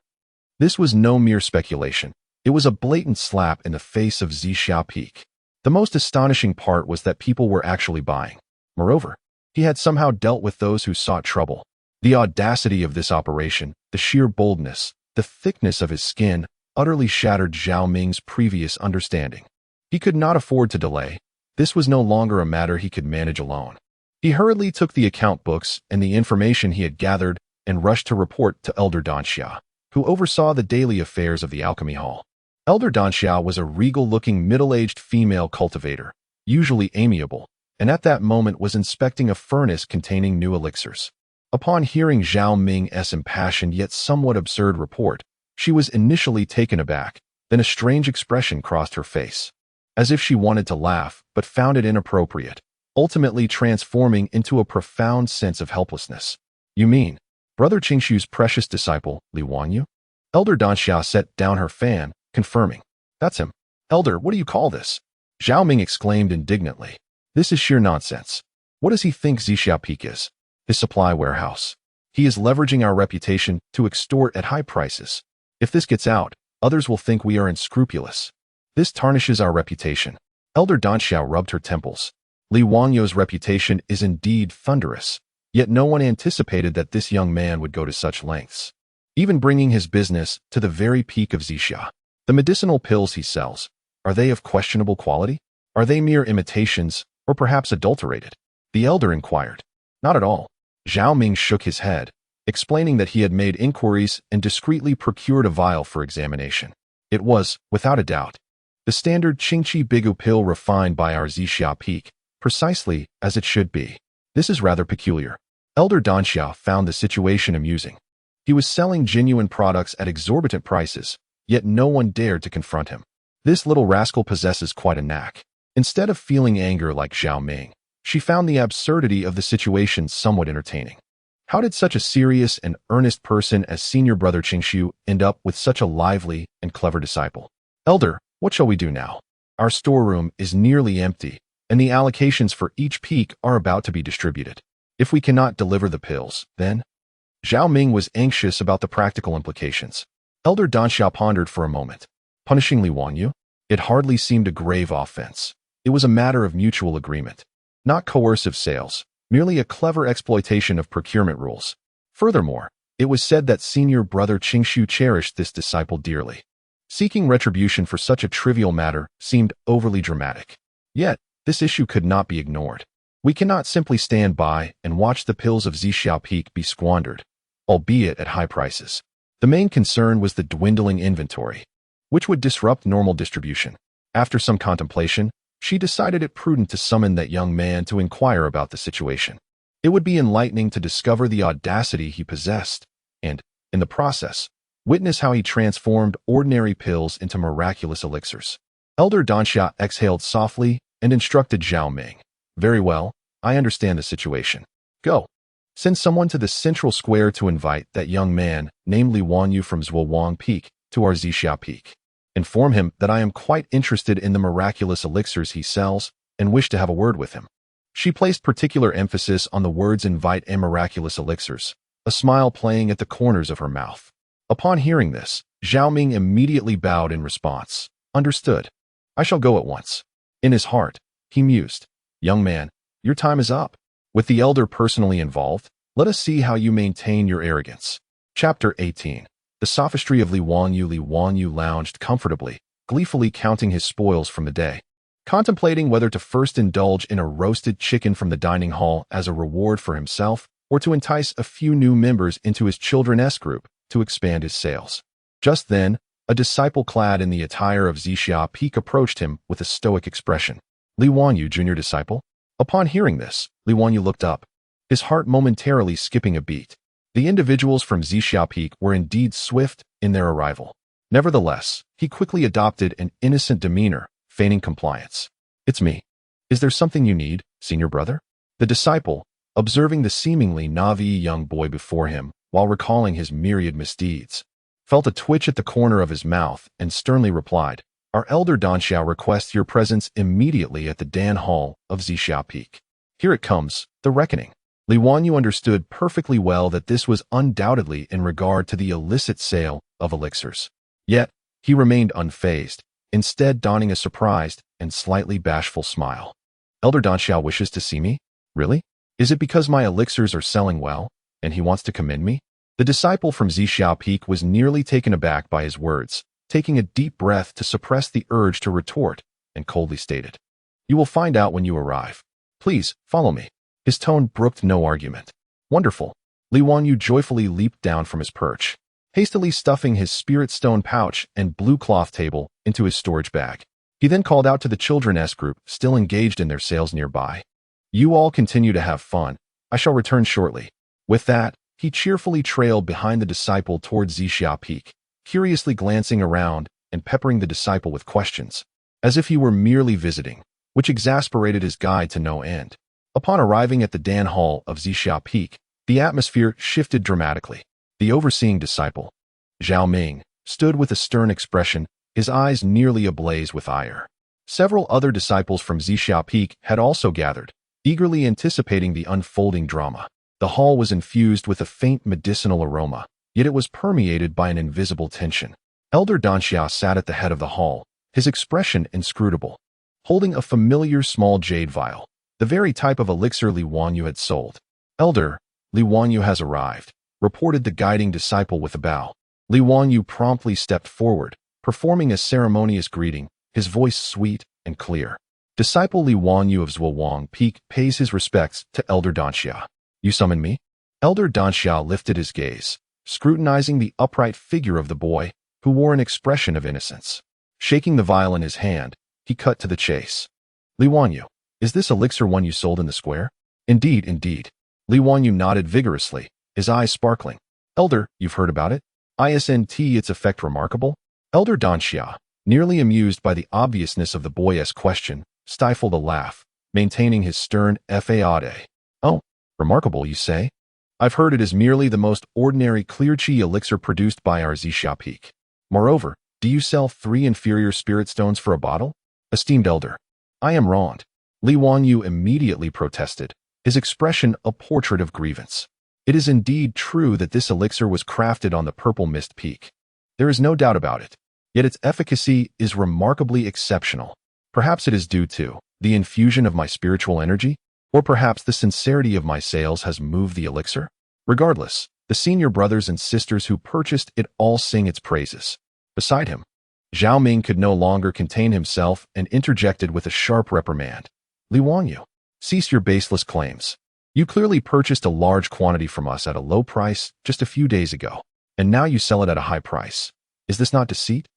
This was no mere speculation. It was a blatant slap in the face of Zixia Peak. The most astonishing part was that people were actually buying. Moreover, he had somehow dealt with those who sought trouble. The audacity of this operation, the sheer boldness, the thickness of his skin, utterly shattered Zhao Ming's previous understanding. He could not afford to delay. This was no longer a matter he could manage alone. He hurriedly took the account books and the information he had gathered and rushed to report to Elder Danxia, who oversaw the daily affairs of the alchemy hall. Elder Danxia was a regal-looking middle-aged female cultivator, usually amiable, and at that moment was inspecting a furnace containing new elixirs. Upon hearing Zhao Ming's impassioned yet somewhat absurd report, she was initially taken aback, then a strange expression crossed her face, as if she wanted to laugh but found it inappropriate, ultimately transforming into a profound sense of helplessness. You mean, Brother Qingshu's precious disciple, Li Wanyu? Elder Danxia set down her fan, confirming. That's him. Elder, what do you call this? Zhao Ming exclaimed indignantly. This is sheer nonsense. What does he think Zixia Peak is? His supply warehouse. He is leveraging our reputation to extort at high prices. If this gets out, others will think we are unscrupulous. This tarnishes our reputation. Elder Danxia rubbed her temples. Li Wangyu's reputation is indeed thunderous, yet no one anticipated that this young man would go to such lengths, even bringing his business to the very peak of Zixia. The medicinal pills he sells, are they of questionable quality? Are they mere imitations, or perhaps adulterated? The elder inquired. Not at all. Zhao Ming shook his head, explaining that he had made inquiries and discreetly procured a vial for examination. It was, without a doubt, the standard Qingqi Bigu pill refined by our Zixia Peak, precisely as it should be. This is rather peculiar. Elder Danxia found the situation amusing. He was selling genuine products at exorbitant prices, yet no one dared to confront him. This little rascal possesses quite a knack. Instead of feeling anger like Zhao Ming, she found the absurdity of the situation somewhat entertaining. How did such a serious and earnest person as Senior Brother Qingshu end up with such a lively and clever disciple? Elder, what shall we do now? Our storeroom is nearly empty, and the allocations for each peak are about to be distributed. If we cannot deliver the pills, then... Zhao Ming was anxious about the practical implications. Elder Danxia pondered for a moment. Punishing Li Wanyu? It hardly seemed a grave offense. It was a matter of mutual agreement. Not coercive sales, merely a clever exploitation of procurement rules. Furthermore, it was said that Senior Brother Qingshu cherished this disciple dearly. Seeking retribution for such a trivial matter seemed overly dramatic. Yet, this issue could not be ignored. We cannot simply stand by and watch the pills of Zixia Peak be squandered, albeit at high prices. The main concern was the dwindling inventory, which would disrupt normal distribution. After some contemplation, she decided it prudent to summon that young man to inquire about the situation. It would be enlightening to discover the audacity he possessed, and, in the process, witness how he transformed ordinary pills into miraculous elixirs. Elder Danxia exhaled softly and instructed Zhao Ming. Very well, I understand the situation. Go. Send someone to the central square to invite that young man, namely Wanyu from Zhuowang Peak, to our Zixia Peak. Inform him that I am quite interested in the miraculous elixirs he sells and wish to have a word with him. She placed particular emphasis on the words invite and miraculous elixirs, a smile playing at the corners of her mouth. Upon hearing this, Zhao Ming immediately bowed in response. Understood. I shall go at once. In his heart, he mused. Young man, your time is up. With the elder personally involved, let us see how you maintain your arrogance. Chapter 18. The sophistry of Li Wanyu. Li Wanyu lounged comfortably, gleefully counting his spoils from the day. contemplating whether to first indulge in a roasted chicken from the dining hall as a reward for himself or to entice a few new members into his children's group to expand his sales. Just then, a disciple clad in the attire of Zixia Peak approached him with a stoic expression. Li Wanyu, junior disciple? Upon hearing this, Li Wanyu looked up, his heart momentarily skipping a beat. The individuals from Zixia Peak were indeed swift in their arrival. Nevertheless, he quickly adopted an innocent demeanor, feigning compliance. It's me. Is there something you need, senior brother? The disciple, observing the seemingly naive young boy before him while recalling his myriad misdeeds, felt a twitch at the corner of his mouth and sternly replied, Our elder Danxiao requests your presence immediately at the Dan Hall of Zixia Peak. Here it comes, the reckoning. Li Wanyu understood perfectly well that this was undoubtedly in regard to the illicit sale of elixirs. Yet, he remained unfazed, instead donning a surprised and slightly bashful smile. Elder Danxiao wishes to see me? Really? Is it because my elixirs are selling well, and he wants to commend me? The disciple from Zixia Peak was nearly taken aback by his words, taking a deep breath to suppress the urge to retort, and coldly stated, You will find out when you arrive. Please, follow me. His tone brooked no argument. Wonderful. Li Wanyu joyfully leaped down from his perch, hastily stuffing his spirit stone pouch and blue cloth table into his storage bag. He then called out to the children's group still engaged in their sales nearby. You all continue to have fun. I shall return shortly. With that, he cheerfully trailed behind the disciple towards Zixia Peak, curiously glancing around and peppering the disciple with questions, as if he were merely visiting, which exasperated his guide to no end. Upon arriving at the Dan Hall of Zixia Peak, the atmosphere shifted dramatically. The overseeing disciple, Zhao Ming, stood with a stern expression, his eyes nearly ablaze with ire. Several other disciples from Zixia Peak had also gathered, eagerly anticipating the unfolding drama. The hall was infused with a faint medicinal aroma, yet it was permeated by an invisible tension. Elder Danxia sat at the head of the hall, his expression inscrutable, holding a familiar small jade vial, the very type of elixir Li Wanyu had sold. Elder, Li Wanyu has arrived, reported the guiding disciple with a bow. Li Wanyu promptly stepped forward, performing a ceremonious greeting, his voice sweet and clear. Disciple Li Wanyu of Zhuowang Peak pays his respects to Elder Danxia. You summon me? Elder Danxia lifted his gaze, scrutinizing the upright figure of the boy, who wore an expression of innocence. Shaking the vial in his hand, he cut to the chase. Li Wanyu, is this elixir one you sold in the square? Indeed, indeed. Li Wanyu nodded vigorously, his eyes sparkling. Elder, you've heard about it? Isn't its effect remarkable? Elder Danxia, nearly amused by the obviousness of the boy's question, stifled a laugh, maintaining his stern fade. Oh, remarkable, you say? I've heard it is merely the most ordinary clear chi elixir produced by our Zixia Peak. Moreover, do you sell 3 inferior spirit stones for a bottle? Esteemed elder, I am wronged. Li Wanyu immediately protested, his expression a portrait of grievance. It is indeed true that this elixir was crafted on the Purple Mist Peak. There is no doubt about it. Yet its efficacy is remarkably exceptional. Perhaps it is due to the infusion of my spiritual energy, or perhaps the sincerity of my sales has moved the elixir. Regardless, the senior brothers and sisters who purchased it all sing its praises. Beside him, Zhao Ming could no longer contain himself and interjected with a sharp reprimand. Li Wanyu, cease your baseless claims. You clearly purchased a large quantity from us at a low price just a few days ago, and now you sell it at a high price. Is this not deceit?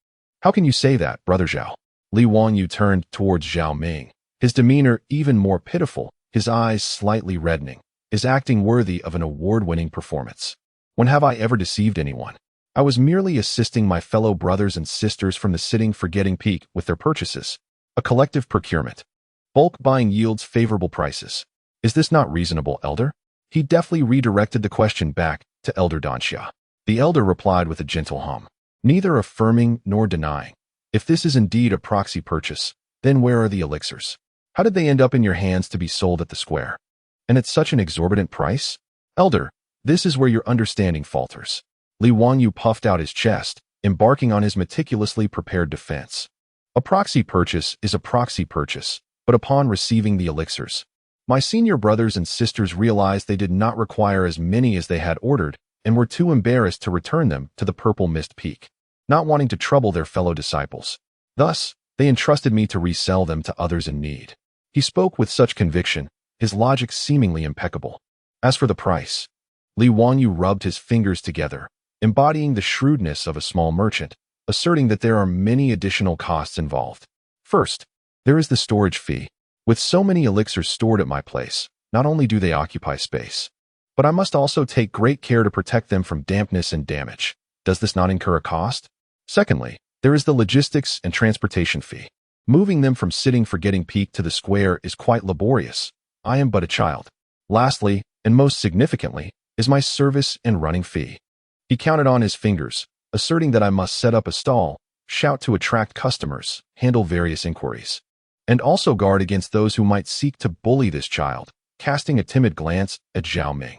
How can you say that, Brother Zhao? Li Wanyu turned towards Zhao Ming, his demeanor even more pitiful, his eyes slightly reddening, his acting worthy of an award-winning performance. When have I ever deceived anyone? I was merely assisting my fellow brothers and sisters from the Sitting Forgetting Peak with their purchases. A collective procurement. Bulk buying yields favorable prices. Is this not reasonable, Elder? He deftly redirected the question back to Elder Danxia. The Elder replied with a gentle hum, neither affirming nor denying. If this is indeed a proxy purchase, then where are the elixirs? How did they end up in your hands to be sold at the square? And at such an exorbitant price? Elder, this is where your understanding falters. Li Wanyu puffed out his chest, embarking on his meticulously prepared defense. A proxy purchase is a proxy purchase, but upon receiving the elixirs, my senior brothers and sisters realized they did not require as many as they had ordered and were too embarrassed to return them to the Purple Mist Peak, not wanting to trouble their fellow disciples. Thus, They entrusted me to resell them to others in need. He spoke with such conviction, his logic seemingly impeccable. As for the price, Li Wanyu rubbed his fingers together, embodying the shrewdness of a small merchant, asserting that there are many additional costs involved. First, there is the storage fee. With so many elixirs stored at my place, not only do they occupy space, but I must also take great care to protect them from dampness and damage. Does this not incur a cost? Secondly, there is the logistics and transportation fee. Moving them from Sitting Forgetting Peak to the square is quite laborious. I am but a child. Lastly, and most significantly, is my service and running fee. He counted on his fingers, asserting that I must set up a stall, shout to attract customers, handle various inquiries, and also guard against those who might seek to bully this child, casting a timid glance at Zhao Ming.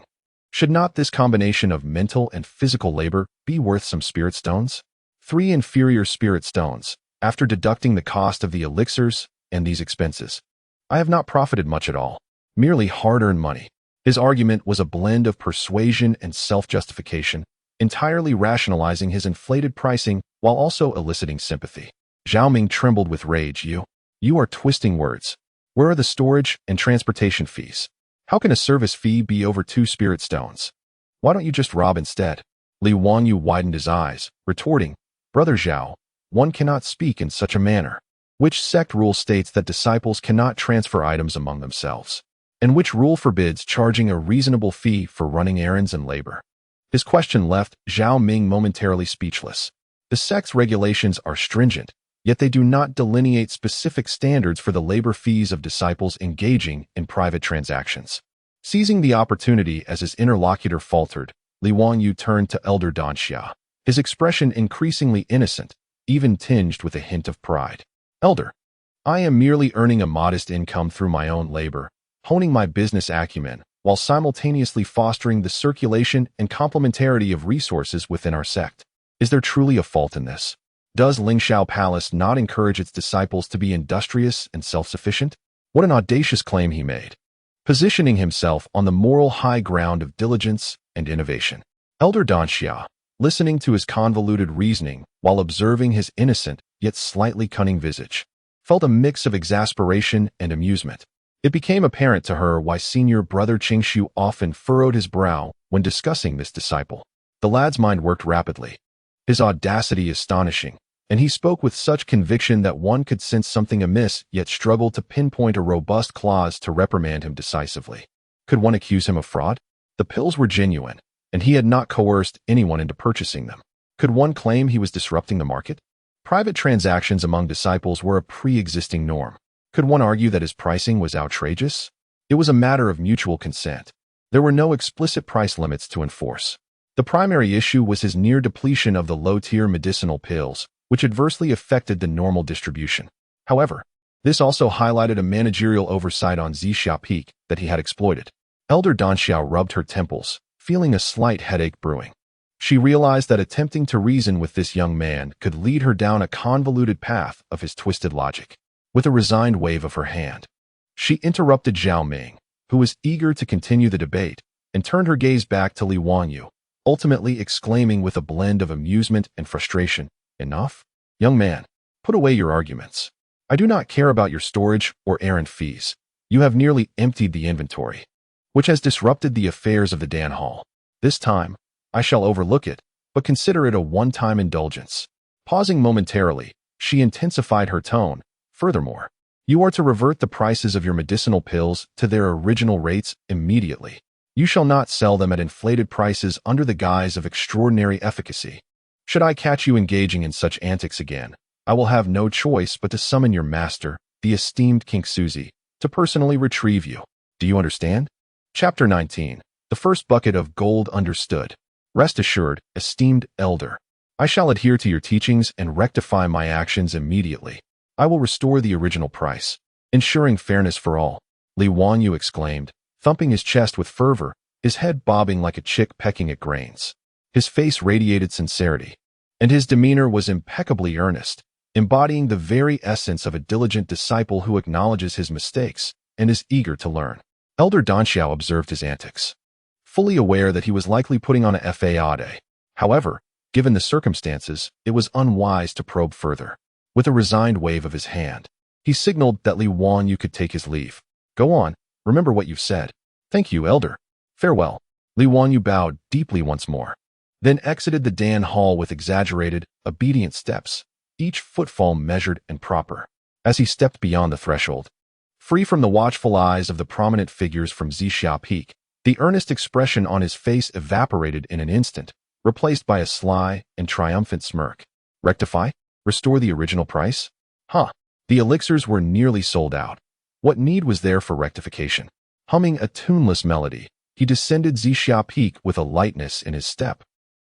Should not this combination of mental and physical labor be worth some spirit stones? 3 inferior spirit stones, after deducting the cost of the elixirs and these expenses. I have not profited much at all, merely hard-earned money. His argument was a blend of persuasion and self-justification, entirely rationalizing his inflated pricing while also eliciting sympathy. Zhao Ming trembled with rage. You are twisting words. Where are the storage and transportation fees? How can a service fee be over 2 spirit stones? Why don't you just rob instead? Li Wanyu widened his eyes, retorting, Brother Zhao, one cannot speak in such a manner. Which sect rule states that disciples cannot transfer items among themselves? And which rule forbids charging a reasonable fee for running errands and labor? His question left Zhao Ming momentarily speechless. The sect's regulations are stringent, yet they do not delineate specific standards for the labor fees of disciples engaging in private transactions. Seizing the opportunity as his interlocutor faltered, Li Wanyu turned to Elder Danxia, his expression increasingly innocent, even tinged with a hint of pride. Elder, I am merely earning a modest income through my own labor, honing my business acumen, while simultaneously fostering the circulation and complementarity of resources within our sect. Is there truly a fault in this? Does Lingxiao Palace not encourage its disciples to be industrious and self-sufficient? What an audacious claim he made, positioning himself on the moral high ground of diligence and innovation. Elder Danxia, listening to his convoluted reasoning while observing his innocent yet slightly cunning visage, felt a mix of exasperation and amusement. It became apparent to her why Senior Brother Qingshu often furrowed his brow when discussing this disciple. The lad's mind worked rapidly, his audacity astonishing, and he spoke with such conviction that one could sense something amiss yet struggle to pinpoint a robust clause to reprimand him decisively. Could one accuse him of fraud? The pills were genuine, and he had not coerced anyone into purchasing them. Could one claim he was disrupting the market? Private transactions among disciples were a pre-existing norm. Could one argue that his pricing was outrageous? It was a matter of mutual consent. There were no explicit price limits to enforce. The primary issue was his near depletion of the low-tier medicinal pills, which adversely affected the normal distribution. However, this also highlighted a managerial oversight on Zixia Peak that he had exploited. Elder Danxiao rubbed her temples, feeling a slight headache brewing. She realized that attempting to reason with this young man could lead her down a convoluted path of his twisted logic. With a resigned wave of her hand, she interrupted Zhao Ming, who was eager to continue the debate, and turned her gaze back to Li Wanyu, ultimately exclaiming with a blend of amusement and frustration, Enough? Young man, put away your arguments. I do not care about your storage or errand fees. You have nearly emptied the inventory, which has disrupted the affairs of the Dan Hall. This time, I shall overlook it, but consider it a one-time indulgence. Pausing momentarily, she intensified her tone. Furthermore, you are to revert the prices of your medicinal pills to their original rates immediately. You shall not sell them at inflated prices under the guise of extraordinary efficacy. Should I catch you engaging in such antics again, I will have no choice but to summon your master, the esteemed King Suzy, to personally retrieve you. Do you understand? Chapter 19. The first bucket of gold understood. Rest assured, esteemed elder, I shall adhere to your teachings and rectify my actions immediately. I will restore the original price, ensuring fairness for all. Li Wanyu exclaimed, thumping his chest with fervor, his head bobbing like a chick pecking at grains. His face radiated sincerity, and his demeanor was impeccably earnest, embodying the very essence of a diligent disciple who acknowledges his mistakes and is eager to learn. Elder Danxiao observed his antics, fully aware that he was likely putting on a fade. However, given the circumstances, it was unwise to probe further. With a resigned wave of his hand, he signaled that Li Wanyu could take his leave. Go on, remember what you've said. Thank you, elder. Farewell. Li Wanyu bowed deeply once more, then exited the Dan hall with exaggerated, obedient steps, each footfall measured and proper. As he stepped beyond the threshold, free from the watchful eyes of the prominent figures from Zixia Peak, the earnest expression on his face evaporated in an instant, replaced by a sly and triumphant smirk. Rectify? Restore the original price? Huh. The elixirs were nearly sold out. What need was there for rectification? Humming a tuneless melody, he descended Zixia Peak with a lightness in his step,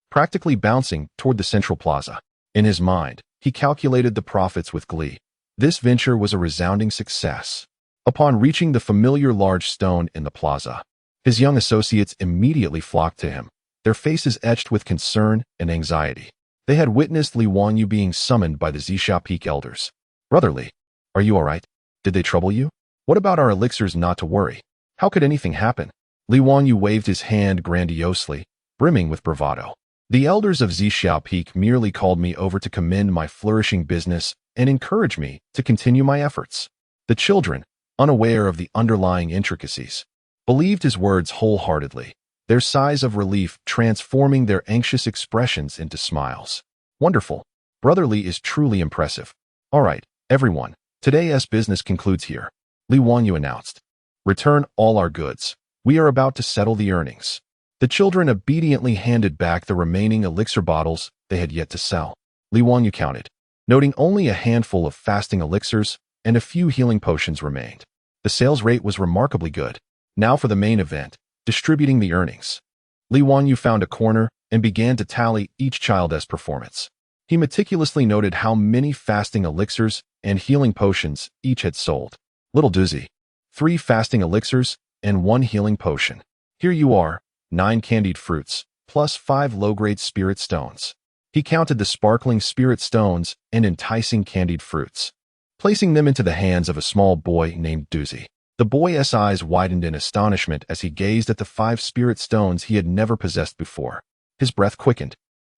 practically bouncing toward the central plaza. In his mind, he calculated the profits with glee. This venture was a resounding success. Upon reaching the familiar large stone in the plaza, his young associates immediately flocked to him, their faces etched with concern and anxiety. They had witnessed Li Wanyu being summoned by the Zixia Peak elders. Brother Li, are you all right? Did they trouble you? What about our elixirs? Not to worry. How could anything happen? Li Wanyu waved his hand grandiosely, brimming with bravado. The elders of Zixia Peak merely called me over to commend my flourishing business and encourage me to continue my efforts. The children, unaware of the underlying intricacies, believed his words wholeheartedly, their sighs of relief transforming their anxious expressions into smiles. Wonderful. Brother Li is truly impressive. All right, everyone, today's business concludes here, Li Wanyu announced. Return all our goods. We are about to settle the earnings. The children obediently handed back the remaining elixir bottles they had yet to sell. Li Wanyu counted, noting only a handful of fasting elixirs and a few healing potions remained. The sales rate was remarkably good. Now for the main event, distributing the earnings. Li Wanyu found a corner and began to tally each child's performance. He meticulously noted how many fasting elixirs and healing potions each had sold. Little doozy. 3 fasting elixirs and 1 healing potion. Here you are, 9 candied fruits, plus 5 low-grade spirit stones. He counted the sparkling spirit stones and enticing candied fruits, placing them into the hands of a small boy named Doozy. The boy's eyes widened in astonishment as he gazed at the 5 spirit stones he had never possessed before. His breath quickened,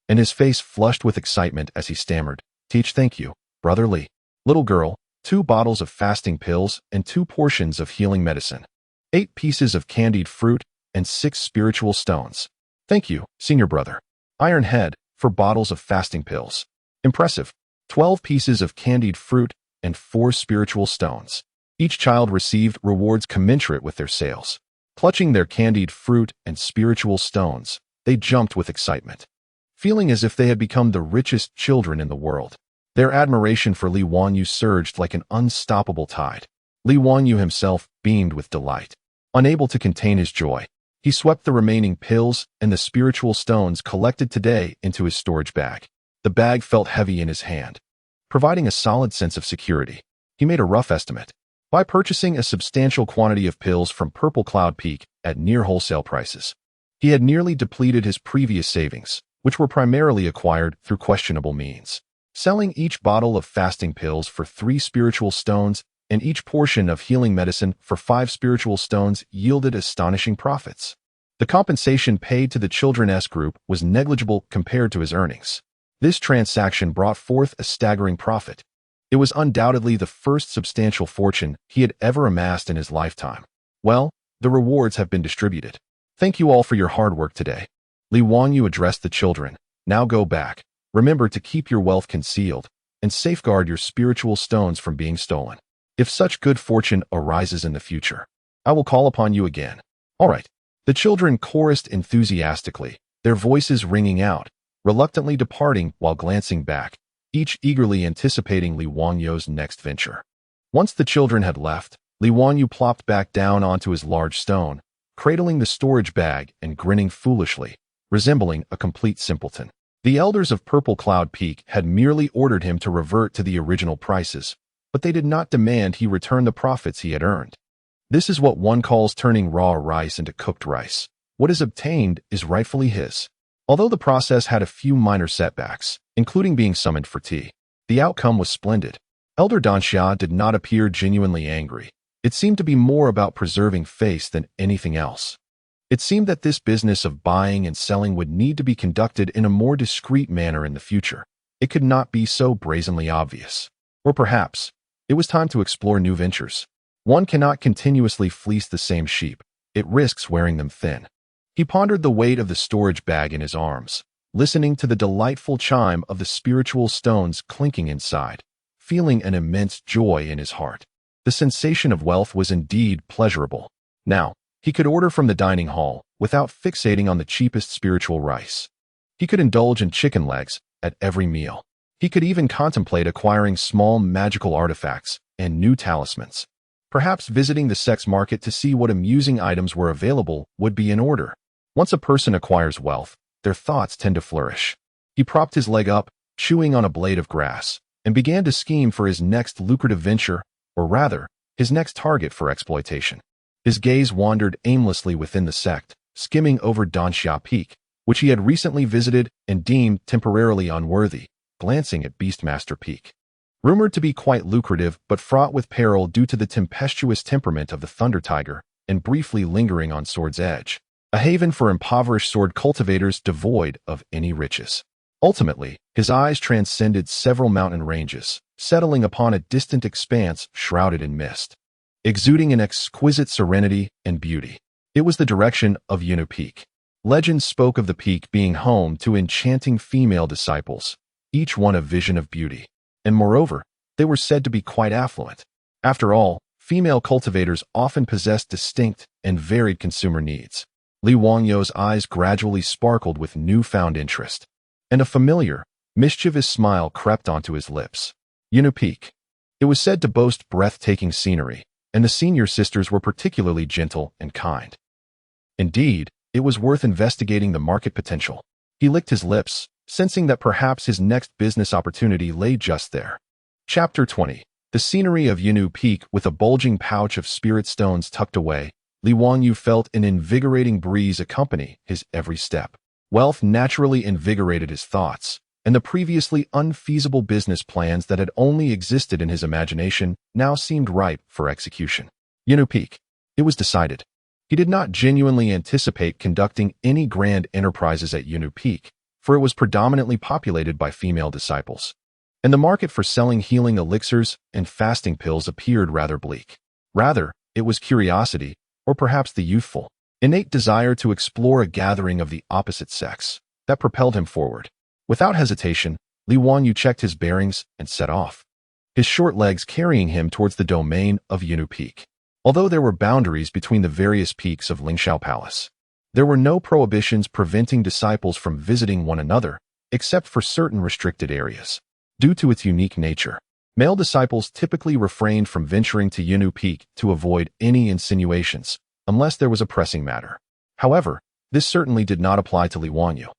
and his face flushed with excitement as he stammered, "Teach, thank you, Brother Li." Little girl, 2 bottles of fasting pills and 2 portions of healing medicine, 8 pieces of candied fruit, and 6 spiritual stones. Thank you, senior brother. Iron Head, for bottles of fasting pills. Impressive. 12 pieces of candied fruit and 4 spiritual stones. Each child received rewards commensurate with their sales. Clutching their candied fruit and spiritual stones, they jumped with excitement, feeling as if they had become the richest children in the world. Their admiration for Li Wanyu surged like an unstoppable tide. Li Wanyu himself beamed with delight. Unable to contain his joy, he swept the remaining pills and the spiritual stones collected today into his storage bag. The bag felt heavy in his hand, providing a solid sense of security. He made a rough estimate. By purchasing a substantial quantity of pills from Purple Cloud Peak at near wholesale prices, he had nearly depleted his previous savings, which were primarily acquired through questionable means. Selling each bottle of fasting pills for 3 spiritual stones and each portion of healing medicine for 5 spiritual stones yielded astonishing profits. The compensation paid to the children's group was negligible compared to his earnings. This transaction brought forth a staggering profit. It was undoubtedly the first substantial fortune he had ever amassed in his lifetime. Well, the rewards have been distributed. Thank you all for your hard work today. Li Wanyu addressed the children. Now go back. Remember to keep your wealth concealed and safeguard your spiritual stones from being stolen. If such good fortune arises in the future, I will call upon you again. All right. The children chorused enthusiastically, their voices ringing out, reluctantly departing while glancing back, each eagerly anticipating Li Wanyu's next venture. Once the children had left, Li Wanyu plopped back down onto his large stone, cradling the storage bag and grinning foolishly, resembling a complete simpleton. The elders of Purple Cloud Peak had merely ordered him to revert to the original prices, but they did not demand he return the profits he had earned. This is what one calls turning raw rice into cooked rice. What is obtained is rightfully his. Although the process had a few minor setbacks, including being summoned for tea, the outcome was splendid. Elder Danxia did not appear genuinely angry. It seemed to be more about preserving face than anything else. It seemed that this business of buying and selling would need to be conducted in a more discreet manner in the future. It could not be so brazenly obvious. Or perhaps, it was time to explore new ventures. One cannot continuously fleece the same sheep. It risks wearing them thin. He pondered the weight of the storage bag in his arms, listening to the delightful chime of the spiritual stones clinking inside, feeling an immense joy in his heart. The sensation of wealth was indeed pleasurable. Now, he could order from the dining hall without fixating on the cheapest spiritual rice. He could indulge in chicken legs at every meal. He could even contemplate acquiring small magical artifacts and new talismans. Perhaps visiting the sex market to see what amusing items were available would be in order. Once a person acquires wealth, their thoughts tend to flourish. He propped his leg up, chewing on a blade of grass, and began to scheme for his next lucrative venture, or rather, his next target for exploitation. His gaze wandered aimlessly within the sect, skimming over Danxia Peak, which he had recently visited and deemed temporarily unworthy, glancing at Beastmaster Peak. Rumored to be quite lucrative but fraught with peril due to the tempestuous temperament of the Thunder Tiger, and briefly lingering on Sword's Edge, a haven for impoverished sword cultivators devoid of any riches. Ultimately, his eyes transcended several mountain ranges, settling upon a distant expanse shrouded in mist, exuding an exquisite serenity and beauty. It was the direction of Yunu Peak. Legends spoke of the peak being home to enchanting female disciples, each one a vision of beauty. And moreover, they were said to be quite affluent. After all, female cultivators often possess distinct and varied consumer needs. Li Wangyo's eyes gradually sparkled with newfound interest, and a familiar, mischievous smile crept onto his lips. Yunu Peak. It was said to boast breathtaking scenery, and the senior sisters were particularly gentle and kind. Indeed, it was worth investigating the market potential. He licked his lips, sensing that perhaps his next business opportunity lay just there. Chapter 20. The scenery of Yunu Peak with a bulging pouch of spirit stones tucked away, Li Wangyu felt an invigorating breeze accompany his every step. Wealth naturally invigorated his thoughts, and the previously unfeasible business plans that had only existed in his imagination now seemed ripe for execution. Yunu Peak. It was decided. He did not genuinely anticipate conducting any grand enterprises at Yunu Peak, for it was predominantly populated by female disciples, and the market for selling healing elixirs and fasting pills appeared rather bleak. Rather, it was curiosity, or perhaps the youthful, innate desire to explore a gathering of the opposite sex, that propelled him forward. Without hesitation, Li Wangyu checked his bearings and set off, his short legs carrying him towards the domain of Yunu Peak. Although there were boundaries between the various peaks of Lingxiao Palace, there were no prohibitions preventing disciples from visiting one another, except for certain restricted areas. Due to its unique nature, male disciples typically refrained from venturing to Yunu Peak to avoid any insinuations, unless there was a pressing matter. However, this certainly did not apply to Li Wangyu,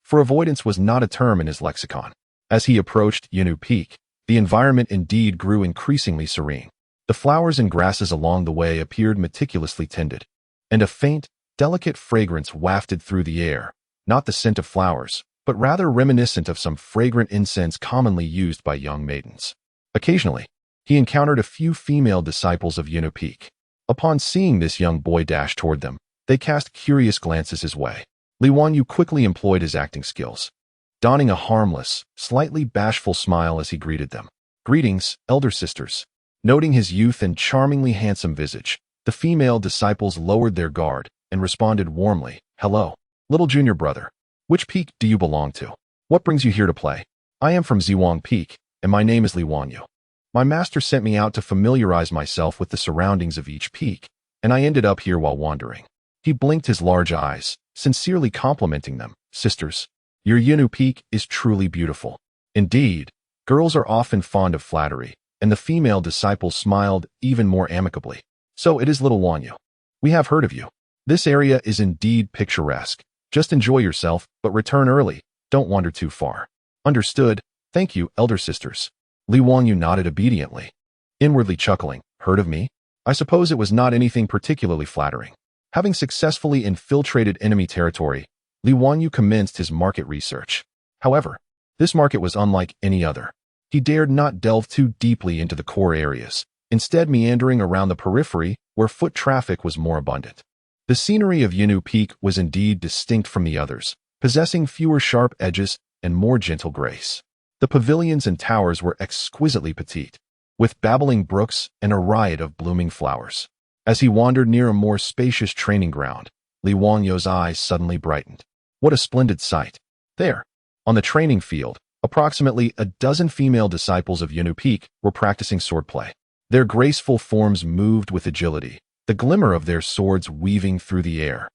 for avoidance was not a term in his lexicon. As he approached Yunu Peak, the environment indeed grew increasingly serene. The flowers and grasses along the way appeared meticulously tended, and a faint, delicate fragrance wafted through the air, not the scent of flowers, but rather reminiscent of some fragrant incense commonly used by young maidens. Occasionally, he encountered a few female disciples of Yunu Peak. Upon seeing this young boy dash toward them, they cast curious glances his way. Li Wangyu quickly employed his acting skills, donning a harmless, slightly bashful smile as he greeted them. "Greetings, elder sisters." Noting his youth and charmingly handsome visage, the female disciples lowered their guard and responded warmly, "Hello, little junior brother. Which peak do you belong to? What brings you here to play?" "I am from Ziwang Peak, and my name is Li Wangyu. My master sent me out to familiarize myself with the surroundings of each peak, and I ended up here while wandering." He blinked his large eyes, sincerely complimenting them. "Sisters, your Yunu Peak is truly beautiful." Indeed, girls are often fond of flattery, and the female disciples smiled even more amicably. "So it is little Wangyu. We have heard of you. This area is indeed picturesque. Just enjoy yourself, but return early. Don't wander too far." "Understood. Thank you, elder sisters." Li Wangyu nodded obediently, inwardly chuckling. "Heard of me? I suppose it was not anything particularly flattering." Having successfully infiltrated enemy territory, Li Wangyu commenced his market research. However, this market was unlike any other. He dared not delve too deeply into the core areas, instead meandering around the periphery where foot traffic was more abundant. The scenery of Yunu Peak was indeed distinct from the others, possessing fewer sharp edges and more gentle grace. The pavilions and towers were exquisitely petite, with babbling brooks and a riot of blooming flowers. As he wandered near a more spacious training ground, Li Wangyo's eyes suddenly brightened. What a splendid sight! There, on the training field, approximately a dozen female disciples of Yunnu Peak were practicing swordplay. Their graceful forms moved with agility, the glimmer of their swords weaving through the air.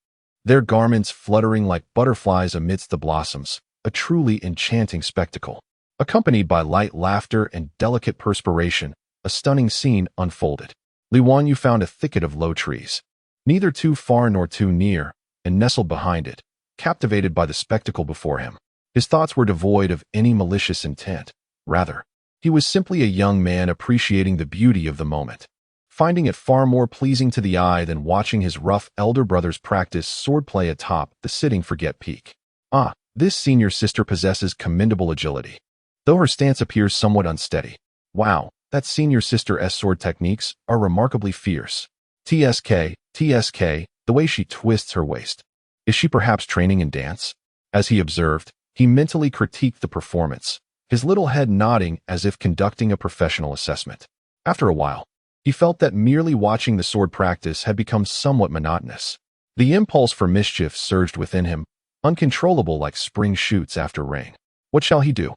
Their garments fluttering like butterflies amidst the blossoms, a truly enchanting spectacle. Accompanied by light laughter and delicate perspiration, a stunning scene unfolded. Li Wanyu found a thicket of low trees, neither too far nor too near, and nestled behind it, captivated by the spectacle before him. His thoughts were devoid of any malicious intent. Rather, he was simply a young man appreciating the beauty of the moment, finding it far more pleasing to the eye than watching his rough elder brothers practice swordplay atop the Sitting Forget Peak. Ah, this senior sister possesses commendable agility, though her stance appears somewhat unsteady. Wow, that senior sister's sword techniques are remarkably fierce. TSK, the way she twists her waist. Is she perhaps training in dance? As he observed, he mentally critiqued the performance, his little head nodding as if conducting a professional assessment. After a while, he felt that merely watching the sword practice had become somewhat monotonous. The impulse for mischief surged within him, uncontrollable like spring shoots after rain. What shall he do?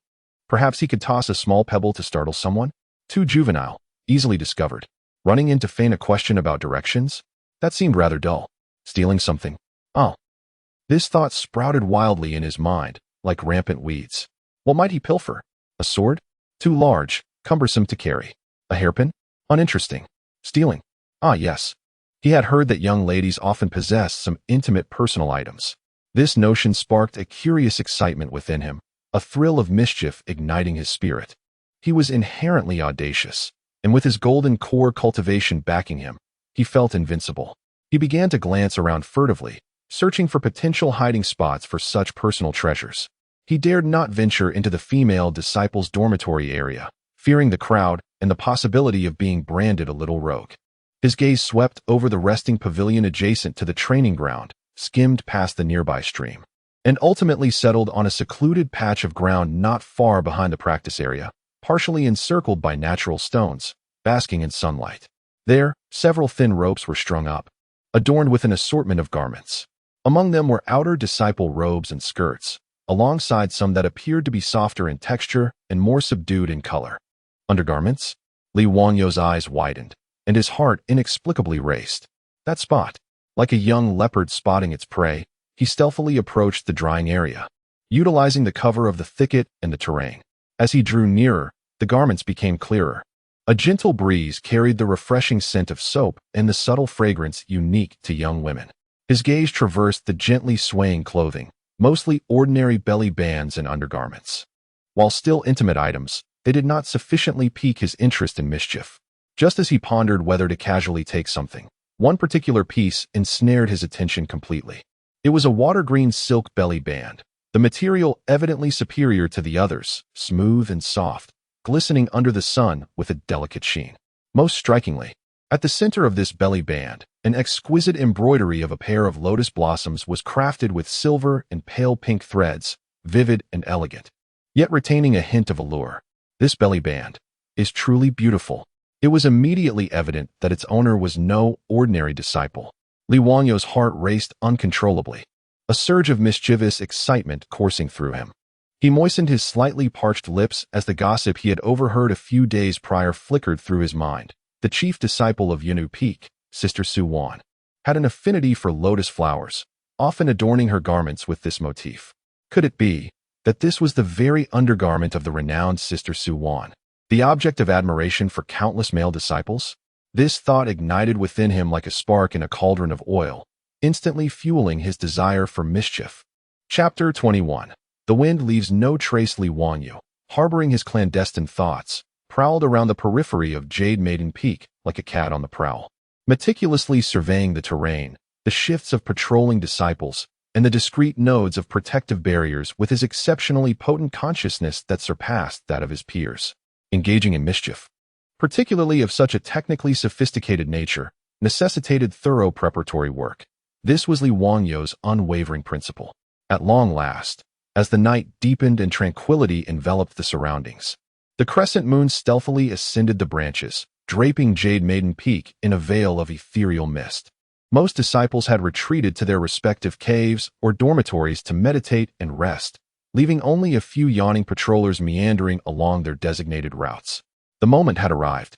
Perhaps he could toss a small pebble to startle someone? Too juvenile, easily discovered. Running in to feign a question about directions? That seemed rather dull. Stealing something? Oh. This thought sprouted wildly in his mind, like rampant weeds. What might he pilfer? A sword? Too large, cumbersome to carry. A hairpin? Uninteresting. Stealing? Ah, yes. He had heard that young ladies often possessed some intimate personal items. This notion sparked a curious excitement within him, a thrill of mischief igniting his spirit. He was inherently audacious, and with his golden core cultivation backing him, he felt invincible. He began to glance around furtively, searching for potential hiding spots for such personal treasures. He dared not venture into the female disciples' dormitory area, fearing the crowd and the possibility of being branded a little rogue. His gaze swept over the resting pavilion adjacent to the training ground, skimmed past the nearby stream, and ultimately settled on a secluded patch of ground not far behind the practice area, partially encircled by natural stones, basking in sunlight. There, several thin ropes were strung up, adorned with an assortment of garments. Among them were outer disciple robes and skirts, alongside some that appeared to be softer in texture and more subdued in color. Undergarments? Li Wangyo's eyes widened, and his heart inexplicably raced. That spot, like a young leopard spotting its prey, he stealthily approached the drying area, utilizing the cover of the thicket and the terrain. As he drew nearer, the garments became clearer. A gentle breeze carried the refreshing scent of soap and the subtle fragrance unique to young women. His gaze traversed the gently swaying clothing, mostly ordinary belly bands and undergarments. While still intimate items, they did not sufficiently pique his interest in mischief. Just as he pondered whether to casually take something, one particular piece ensnared his attention completely. It was a water-green silk belly band, the material evidently superior to the others, smooth and soft, glistening under the sun with a delicate sheen. Most strikingly, at the center of this belly band, an exquisite embroidery of a pair of lotus blossoms was crafted with silver and pale pink threads, vivid and elegant, yet retaining a hint of allure. This belly band is truly beautiful. It was immediately evident that its owner was no ordinary disciple. Li Wangyo's heart raced uncontrollably, a surge of mischievous excitement coursing through him. He moistened his slightly parched lips as the gossip he had overheard a few days prior flickered through his mind. The chief disciple of Yunnu Peak, Sister Su Wan, had an affinity for lotus flowers, often adorning her garments with this motif. Could it be that this was the very undergarment of the renowned Sister Su Wan, the object of admiration for countless male disciples? This thought ignited within him like a spark in a cauldron of oil, instantly fueling his desire for mischief. Chapter 21. The wind leaves no trace. Li Wangyu, harboring his clandestine thoughts, prowled around the periphery of Jade Maiden Peak like a cat on the prowl, meticulously surveying the terrain, the shifts of patrolling disciples, and the discreet nodes of protective barriers with his exceptionally potent consciousness that surpassed that of his peers. Engaging in mischief, particularly of such a technically sophisticated nature, necessitated thorough preparatory work. This was Li Wangyo's unwavering principle. At long last, as the night deepened and tranquility enveloped the surroundings. The crescent moon stealthily ascended the branches, draping Jade Maiden Peak in a veil of ethereal mist. Most disciples had retreated to their respective caves or dormitories to meditate and rest, leaving only a few yawning patrollers meandering along their designated routes. The moment had arrived.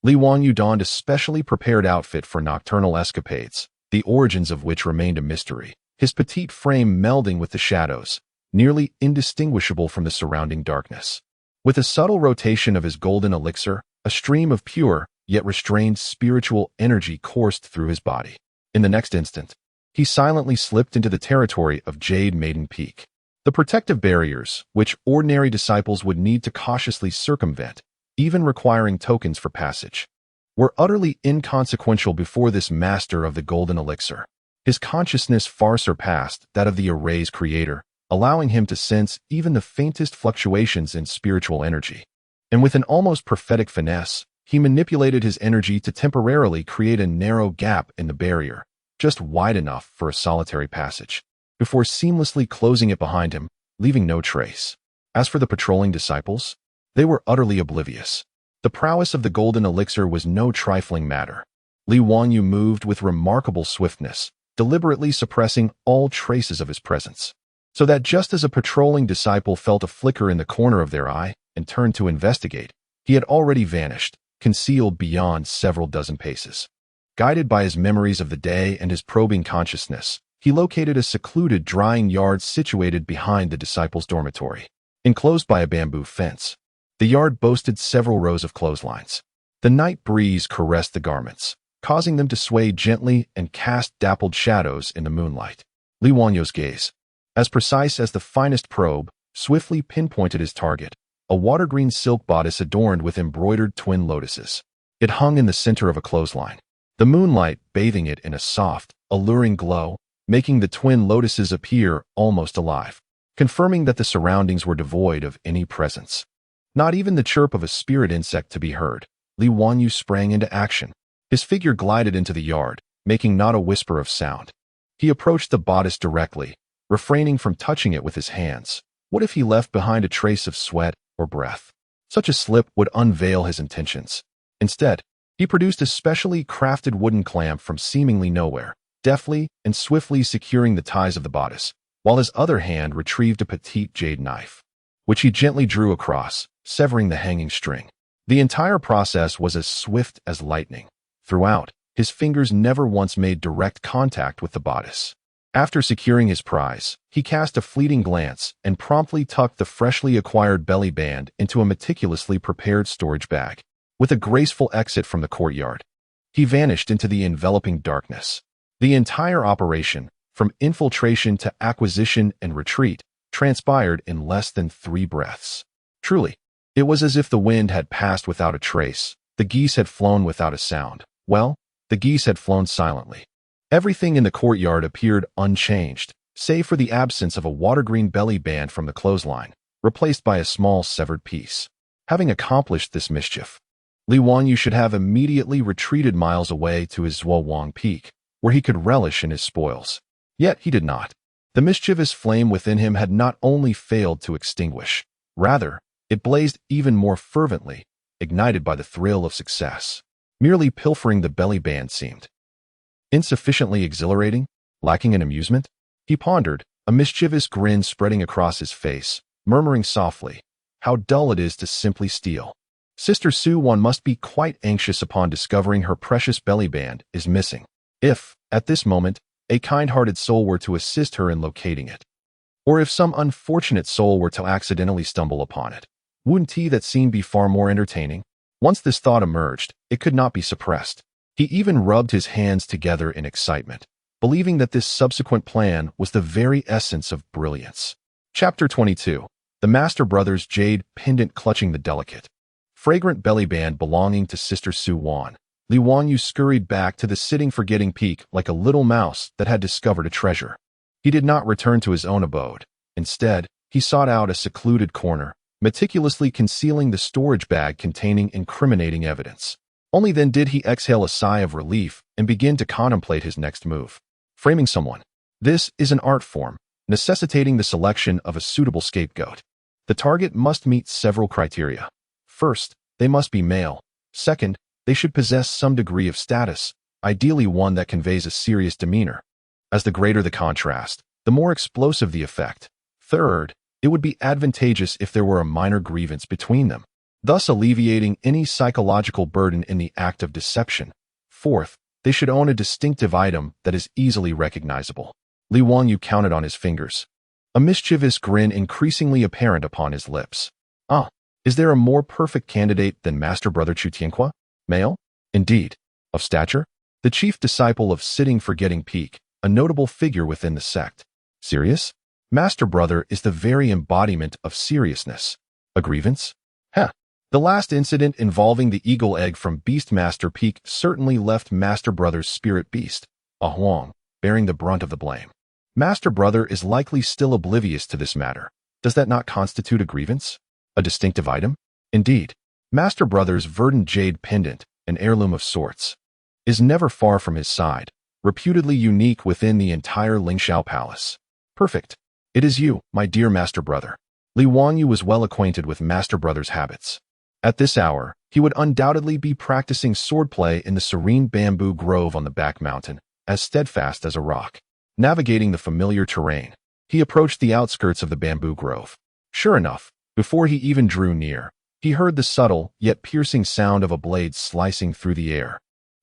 Li Wanyu donned a specially prepared outfit for nocturnal escapades, the origins of which remained a mystery, his petite frame melding with the shadows, nearly indistinguishable from the surrounding darkness. With a subtle rotation of his golden elixir, a stream of pure, yet restrained spiritual energy coursed through his body. In the next instant, he silently slipped into the territory of Jade Maiden Peak. The protective barriers, which ordinary disciples would need to cautiously circumvent, even requiring tokens for passage, were utterly inconsequential before this master of the golden elixir. His consciousness far surpassed that of the array's creator, allowing him to sense even the faintest fluctuations in spiritual energy. And with an almost prophetic finesse, he manipulated his energy to temporarily create a narrow gap in the barrier, just wide enough for a solitary passage, before seamlessly closing it behind him, leaving no trace. As for the patrolling disciples, they were utterly oblivious. The prowess of the golden elixir was no trifling matter. Li Wanyu moved with remarkable swiftness, deliberately suppressing all traces of his presence, so that just as a patrolling disciple felt a flicker in the corner of their eye and turned to investigate, he had already vanished, concealed beyond several dozen paces. Guided by his memories of the day and his probing consciousness, he located a secluded drying yard situated behind the disciples' dormitory. Enclosed by a bamboo fence, the yard boasted several rows of clotheslines. The night breeze caressed the garments, causing them to sway gently and cast dappled shadows in the moonlight. Li Wanyu's gaze, as precise as the finest probe, swiftly pinpointed his target, a water-green silk bodice adorned with embroidered twin lotuses. It hung in the center of a clothesline, the moonlight bathing it in a soft, alluring glow, making the twin lotuses appear almost alive, confirming that the surroundings were devoid of any presence. Not even the chirp of a spirit insect to be heard. Li Wanyu sprang into action. His figure glided into the yard, making not a whisper of sound. He approached the bodice directly, refraining from touching it with his hands. What if he left behind a trace of sweat or breath? Such a slip would unveil his intentions. Instead, he produced a specially crafted wooden clamp from seemingly nowhere, deftly and swiftly securing the ties of the bodice, while his other hand retrieved a petite jade knife, which he gently drew across, severing the hanging string. The entire process was as swift as lightning. Throughout, his fingers never once made direct contact with the bodice. After securing his prize, he cast a fleeting glance and promptly tucked the freshly acquired belly band into a meticulously prepared storage bag. With a graceful exit from the courtyard, he vanished into the enveloping darkness. The entire operation, from infiltration to acquisition and retreat, transpired in less than 3 breaths. Truly, it was as if the wind had passed without a trace, the geese had flown without a sound. Well, the geese had flown silently. Everything in the courtyard appeared unchanged, save for the absence of a water-green belly band from the clothesline, replaced by a small severed piece. Having accomplished this mischief, Li Wanyu should have immediately retreated miles away to his Zhuowang Peak, where he could relish in his spoils. Yet he did not. The mischievous flame within him had not only failed to extinguish, rather, it blazed even more fervently, ignited by the thrill of success. Merely pilfering the belly band seemed insufficiently exhilarating, lacking in amusement. He pondered, a mischievous grin spreading across his face, murmuring softly, "How dull it is to simply steal. Sister Su Wan must be quite anxious upon discovering her precious belly band is missing. If, at this moment, a kind-hearted soul were to assist her in locating it, or if some unfortunate soul were to accidentally stumble upon it, wouldn't that scene be far more entertaining?" Once this thought emerged, it could not be suppressed. He even rubbed his hands together in excitement, believing that this subsequent plan was the very essence of brilliance. Chapter 22. The Master Brothers' Jade Pendant Clutching the Delicate, fragrant belly band belonging to Sister Su Wan. Li Wanyu scurried back to the sitting forgetting peak like a little mouse that had discovered a treasure. He did not return to his own abode. Instead, he sought out a secluded corner, meticulously concealing the storage bag containing incriminating evidence. Only then did he exhale a sigh of relief and begin to contemplate his next move. Framing someone. This is an art form, necessitating the selection of a suitable scapegoat. The target must meet several criteria. First, they must be male. Second, they should possess some degree of status, ideally one that conveys a serious demeanor. As the greater the contrast, the more explosive the effect. Third, it would be advantageous if there were a minor grievance between them, thus alleviating any psychological burden in the act of deception. Fourth, they should own a distinctive item that is easily recognizable. Li Wangyu counted on his fingers, a mischievous grin increasingly apparent upon his lips. Ah, is there a more perfect candidate than Master Brother Chu Tianque? Male? Indeed. Of stature? The chief disciple of Sitting Forgetting Peak, a notable figure within the sect. Serious? Master Brother is the very embodiment of seriousness. A grievance? Heh. The last incident involving the eagle egg from Beastmaster Peak certainly left Master Brother's spirit beast, a Huang, bearing the brunt of the blame. Master Brother is likely still oblivious to this matter. Does that not constitute a grievance? A distinctive item? Indeed. Master Brother's verdant jade pendant, an heirloom of sorts, is never far from his side, reputedly unique within the entire Lingxiao Palace. Perfect. It is you, my dear Master Brother. Li Wangyu was well acquainted with Master Brother's habits. At this hour, he would undoubtedly be practicing swordplay in the serene bamboo grove on the back mountain, as steadfast as a rock. Navigating the familiar terrain, he approached the outskirts of the bamboo grove. Sure enough, before he even drew near, he heard the subtle yet piercing sound of a blade slicing through the air,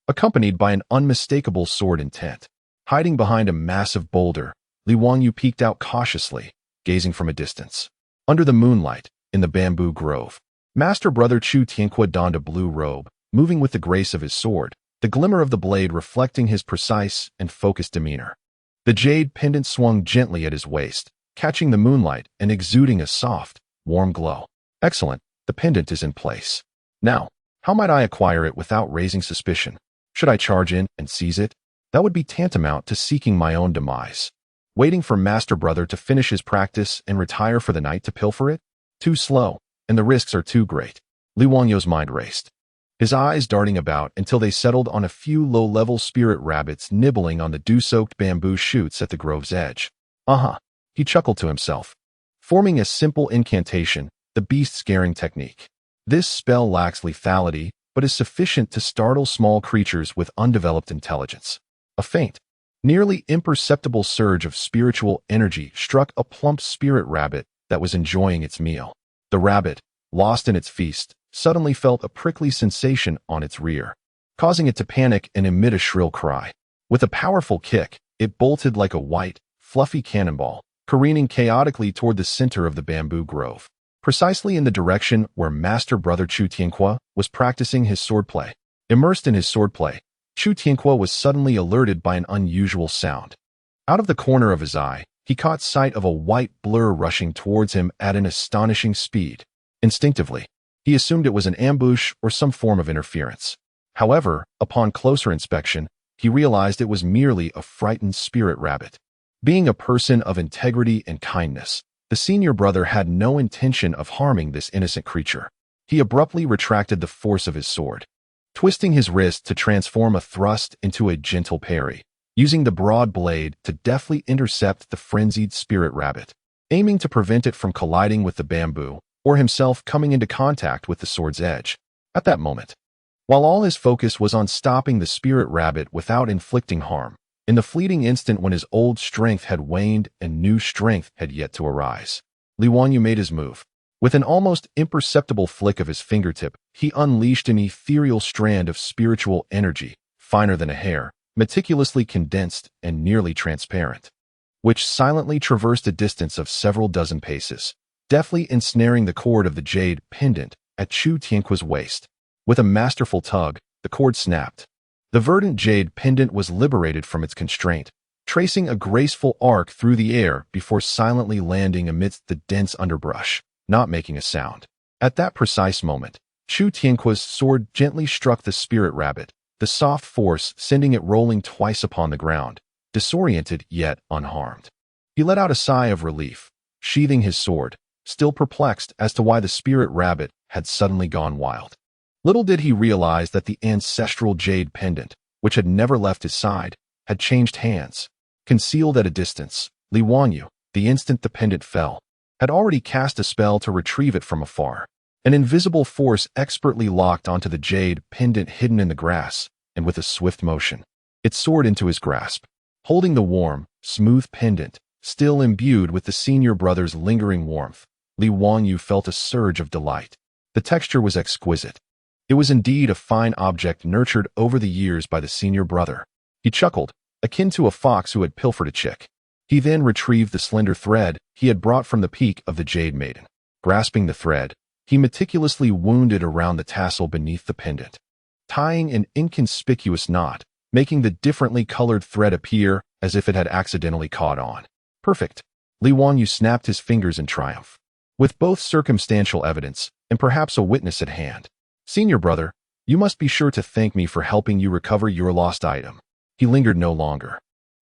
accompanied by an unmistakable sword intent. Hiding behind a massive boulder, Li Wangyu peeked out cautiously, gazing from a distance. Under the moonlight, in the bamboo grove, Master Brother Chu Tianque donned a blue robe, moving with the grace of his sword, the glimmer of the blade reflecting his precise and focused demeanor. The jade pendant swung gently at his waist, catching the moonlight and exuding a soft, warm glow. Excellent, the pendant is in place. Now, how might I acquire it without raising suspicion? Should I charge in and seize it? That would be tantamount to seeking my own demise. Waiting for Master Brother to finish his practice and retire for the night to pilfer it? Too slow, and the risks are too great. Li Wangyu's mind raced, his eyes darting about until they settled on a few low-level spirit rabbits nibbling on the dew-soaked bamboo shoots at the grove's edge. He chuckled to himself, forming a simple incantation, the beast-scaring technique. This spell lacks lethality, but is sufficient to startle small creatures with undeveloped intelligence. A faint, nearly imperceptible surge of spiritual energy struck a plump spirit rabbit that was enjoying its meal. The rabbit, lost in its feast, suddenly felt a prickly sensation on its rear, causing it to panic and emit a shrill cry. With a powerful kick, it bolted like a white, fluffy cannonball, careening chaotically toward the center of the bamboo grove, precisely in the direction where Master Brother Chu Tianque was practicing his swordplay. Immersed in his swordplay, Chu Tianque was suddenly alerted by an unusual sound. Out of the corner of his eye, he caught sight of a white blur rushing towards him at an astonishing speed. Instinctively, he assumed it was an ambush or some form of interference. However, upon closer inspection, he realized it was merely a frightened spirit rabbit. Being a person of integrity and kindness, the senior brother had no intention of harming this innocent creature. He abruptly retracted the force of his sword, twisting his wrist to transform a thrust into a gentle parry, using the broad blade to deftly intercept the frenzied spirit rabbit, aiming to prevent it from colliding with the bamboo or himself coming into contact with the sword's edge. At that moment, while all his focus was on stopping the spirit rabbit without inflicting harm, in the fleeting instant when his old strength had waned and new strength had yet to arise, Li Wangyu made his move. With an almost imperceptible flick of his fingertip, he unleashed an ethereal strand of spiritual energy, finer than a hair, meticulously condensed and nearly transparent, which silently traversed a distance of several dozen paces, deftly ensnaring the cord of the jade pendant at Chu Tianque's waist. With a masterful tug, the cord snapped. The verdant jade pendant was liberated from its constraint, tracing a graceful arc through the air before silently landing amidst the dense underbrush, not making a sound. At that precise moment, Chu Tianque's sword gently struck the spirit rabbit, the soft force sending it rolling twice upon the ground, disoriented yet unharmed. He let out a sigh of relief, sheathing his sword, still perplexed as to why the spirit rabbit had suddenly gone wild. Little did he realize that the ancestral jade pendant, which had never left his side, had changed hands. Concealed at a distance, Li Wangyu, the instant the pendant fell, had already cast a spell to retrieve it from afar. An invisible force expertly locked onto the jade pendant hidden in the grass, and with a swift motion, it soared into his grasp. Holding the warm, smooth pendant, still imbued with the senior brother's lingering warmth, Li Wanyu felt a surge of delight. The texture was exquisite. It was indeed a fine object nurtured over the years by the senior brother. He chuckled, akin to a fox who had pilfered a chick. He then retrieved the slender thread he had brought from the peak of the Jade Maiden. Grasping the thread, he meticulously wound it around the tassel beneath the pendant, tying an inconspicuous knot, making the differently colored thread appear as if it had accidentally caught on. Perfect. Li Wanyu snapped his fingers in triumph. With both circumstantial evidence and perhaps a witness at hand, "Senior brother, you must be sure to thank me for helping you recover your lost item." He lingered no longer.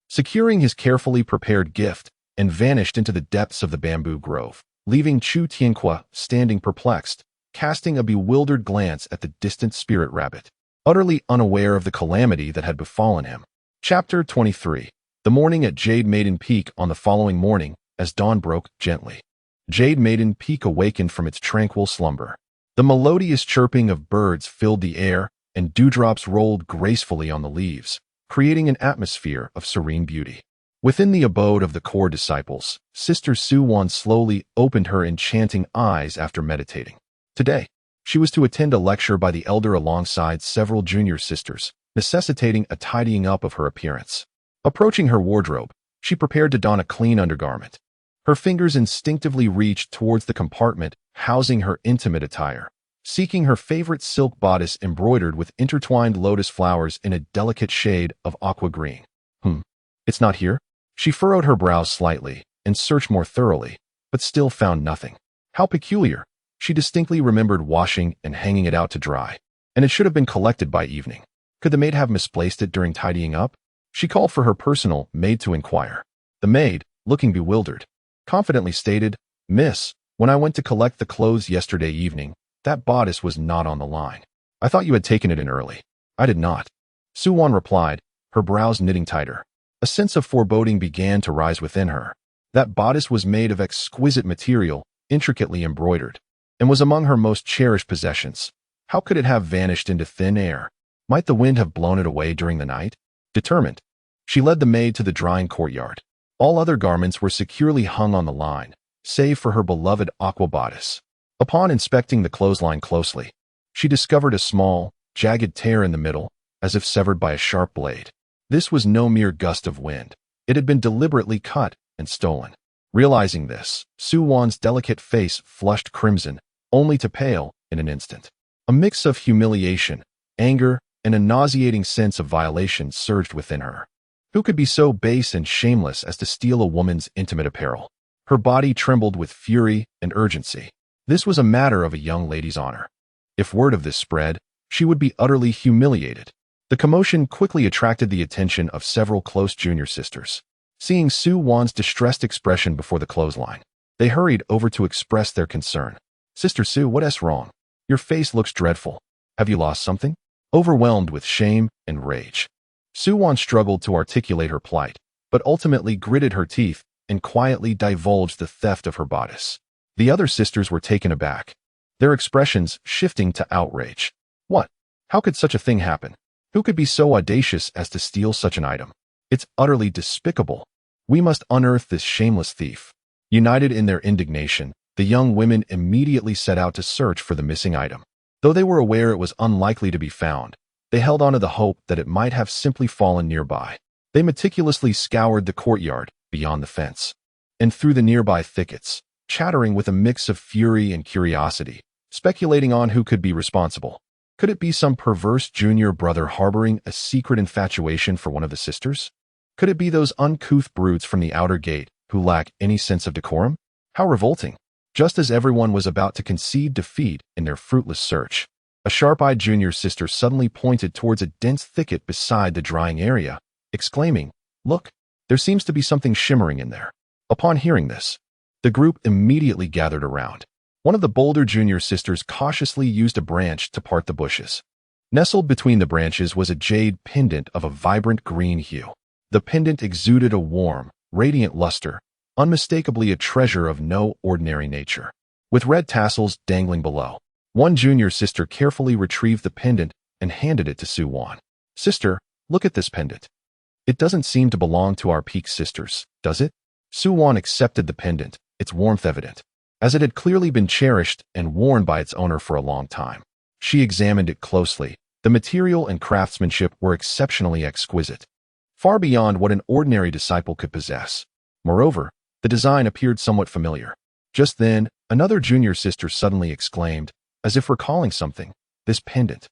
Securing his carefully prepared gift and vanished into the depths of the bamboo grove, leaving Chu Tianqua standing perplexed, casting a bewildered glance at the distant spirit rabbit, utterly unaware of the calamity that had befallen him. Chapter 23. The morning at Jade Maiden Peak. On the following morning, as dawn broke gently, Jade Maiden Peak awakened from its tranquil slumber. The melodious chirping of birds filled the air, and dewdrops rolled gracefully on the leaves, creating an atmosphere of serene beauty. Within the abode of the core disciples, Sister Su-Wan slowly opened her enchanting eyes after meditating. Today, she was to attend a lecture by the elder alongside several junior sisters, necessitating a tidying up of her appearance. Approaching her wardrobe, she prepared to don a clean undergarment. Her fingers instinctively reached towards the compartment housing her intimate attire, seeking her favorite silk bodice embroidered with intertwined lotus flowers in a delicate shade of aqua green. It's not here? She furrowed her brows slightly and searched more thoroughly, but still found nothing. How peculiar. She distinctly remembered washing and hanging it out to dry, and it should have been collected by evening. Could the maid have misplaced it during tidying up? She called for her personal maid to inquire. The maid, looking bewildered, confidently stated, "Miss, when I went to collect the clothes yesterday evening, that bodice was not on the line. I thought you had taken it in early." "I did not," Su-Wan replied, her brows knitting tighter. A sense of foreboding began to rise within her. That bodice was made of exquisite material, intricately embroidered, and was among her most cherished possessions. How could it have vanished into thin air? Might the wind have blown it away during the night? Determined, she led the maid to the drying courtyard. All other garments were securely hung on the line, save for her beloved aqua bodice. Upon inspecting the clothesline closely, she discovered a small, jagged tear in the middle, as if severed by a sharp blade. This was no mere gust of wind. It had been deliberately cut and stolen. Realizing this, Su-Wan's delicate face flushed crimson, only to pale in an instant. A mix of humiliation, anger, and a nauseating sense of violation surged within her. Who could be so base and shameless as to steal a woman's intimate apparel? Her body trembled with fury and urgency. This was a matter of a young lady's honor. If word of this spread, she would be utterly humiliated. The commotion quickly attracted the attention of several close junior sisters. Seeing Su-Wan's distressed expression before the clothesline, they hurried over to express their concern. "Sister Su, what's wrong? Your face looks dreadful. Have you lost something?" Overwhelmed with shame and rage, Su-Wan struggled to articulate her plight, but ultimately gritted her teeth and quietly divulged the theft of her bodice. The other sisters were taken aback, their expressions shifting to outrage. What? How could such a thing happen? Who could be so audacious as to steal such an item? It's utterly despicable. We must unearth this shameless thief. United in their indignation, the young women immediately set out to search for the missing item. Though they were aware it was unlikely to be found, they held on to the hope that it might have simply fallen nearby. They meticulously scoured the courtyard, beyond the fence, and through the nearby thickets, chattering with a mix of fury and curiosity, speculating on who could be responsible. Could it be some perverse junior brother harboring a secret infatuation for one of the sisters? Could it be those uncouth brutes from the outer gate who lack any sense of decorum? How revolting! Just as everyone was about to concede defeat in their fruitless search, a sharp-eyed junior sister suddenly pointed towards a dense thicket beside the drying area, exclaiming, "Look, there seems to be something shimmering in there." Upon hearing this, the group immediately gathered around. One of the bolder junior sisters cautiously used a branch to part the bushes. Nestled between the branches was a jade pendant of a vibrant green hue. The pendant exuded a warm, radiant luster, unmistakably a treasure of no ordinary nature. With red tassels dangling below, one junior sister carefully retrieved the pendant and handed it to Su-won. "Sister, look at this pendant. It doesn't seem to belong to our peak sisters, does it?" Su-won accepted the pendant, its warmth evident, as it had clearly been cherished and worn by its owner for a long time. She examined it closely. The material and craftsmanship were exceptionally exquisite, far beyond what an ordinary disciple could possess. Moreover, the design appeared somewhat familiar. Just then, another junior sister suddenly exclaimed, as if recalling something, "This pendant.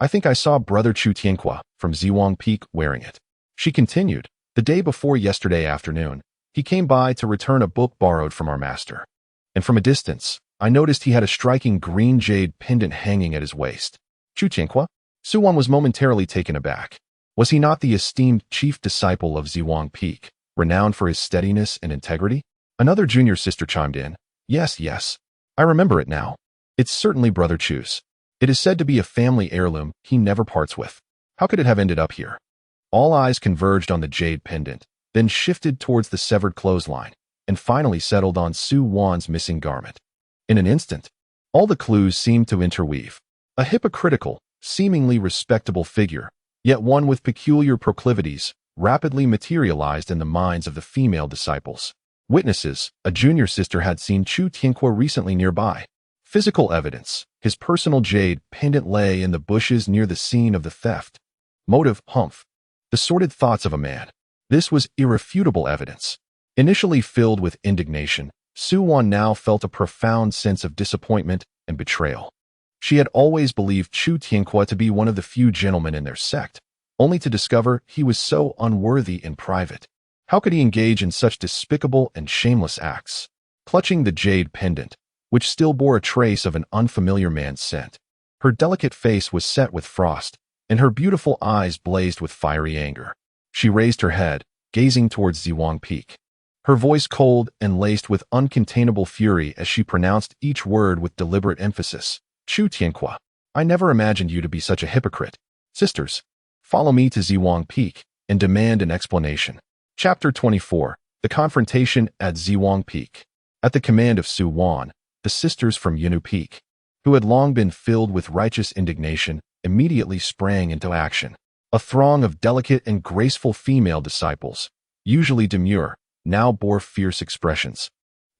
I think I saw Brother Chu Tianhua from Ziwang Peak wearing it." She continued, "The day before yesterday afternoon, he came by to return a book borrowed from our master. And from a distance, I noticed he had a striking green jade pendant hanging at his waist." Chu Tianhua? Su-won was momentarily taken aback. Was he not the esteemed chief disciple of Ziwang Peak, renowned for his steadiness and integrity? Another junior sister chimed in, Yes, I remember it now. It's certainly Brother Chu's. It is said to be a family heirloom he never parts with. How could it have ended up here?" All eyes converged on the jade pendant, then shifted towards the severed clothesline, and finally settled on Su-won's missing garment. In an instant, all the clues seemed to interweave. A hypocritical, seemingly respectable figure, yet one with peculiar proclivities, rapidly materialized in the minds of the female disciples. Witnesses, a junior sister had seen Chu Tianhua recently nearby. Physical evidence, his personal jade pendant lay in the bushes near the scene of the theft. Motive, humph. The sordid thoughts of a man. This was irrefutable evidence. Initially filled with indignation, Su-won now felt a profound sense of disappointment and betrayal. She had always believed Chu Tianhua to be one of the few gentlemen in their sect, only to discover he was so unworthy in private. How could he engage in such despicable and shameless acts? Clutching the jade pendant, which still bore a trace of an unfamiliar man's scent, her delicate face was set with frost, and her beautiful eyes blazed with fiery anger. She raised her head, gazing towards Ziwang Peak, her voice cold and laced with uncontainable fury as she pronounced each word with deliberate emphasis. "Chu Tianhua, I never imagined you to be such a hypocrite. Sisters, follow me to Ziwang Peak and demand an explanation." Chapter 24. The Confrontation at Ziwang Peak. At the command of Su-won, the sisters from Yunnu Peak, who had long been filled with righteous indignation, immediately sprang into action. A throng of delicate and graceful female disciples, usually demure, now bore fierce expressions,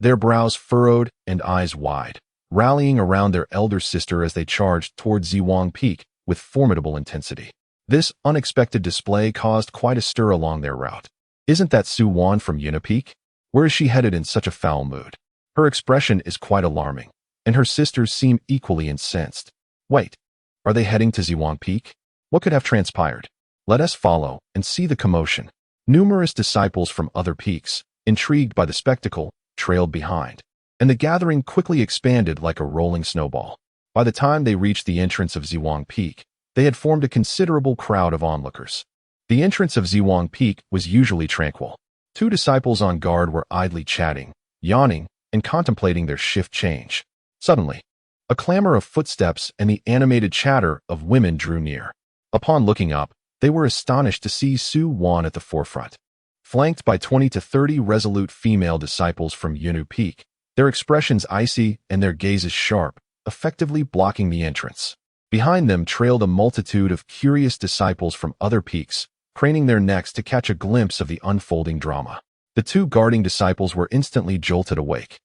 their brows furrowed and eyes wide, rallying around their elder sister as they charged toward Ziwang Peak with formidable intensity. This unexpected display caused quite a stir along their route. "Isn't that Su-won from Yunnu Peak? Where is she headed in such a foul mood? Her expression is quite alarming, and her sisters seem equally incensed. Wait, are they heading to Ziwang Peak? What could have transpired? Let us follow and see the commotion." Numerous disciples from other peaks, intrigued by the spectacle, trailed behind, and the gathering quickly expanded like a rolling snowball. By the time they reached the entrance of Ziwang Peak, they had formed a considerable crowd of onlookers. The entrance of Ziwang Peak was usually tranquil. Two disciples on guard were idly chatting, yawning, and contemplating their shift change. Suddenly, a clamor of footsteps and the animated chatter of women drew near. Upon looking up, they were astonished to see Su-won at the forefront. Flanked by 20 to 30 resolute female disciples from Yunnu Peak, their expressions icy and their gazes sharp, effectively blocking the entrance. Behind them trailed a multitude of curious disciples from other peaks, craning their necks to catch a glimpse of the unfolding drama. The two guarding disciples were instantly jolted awake,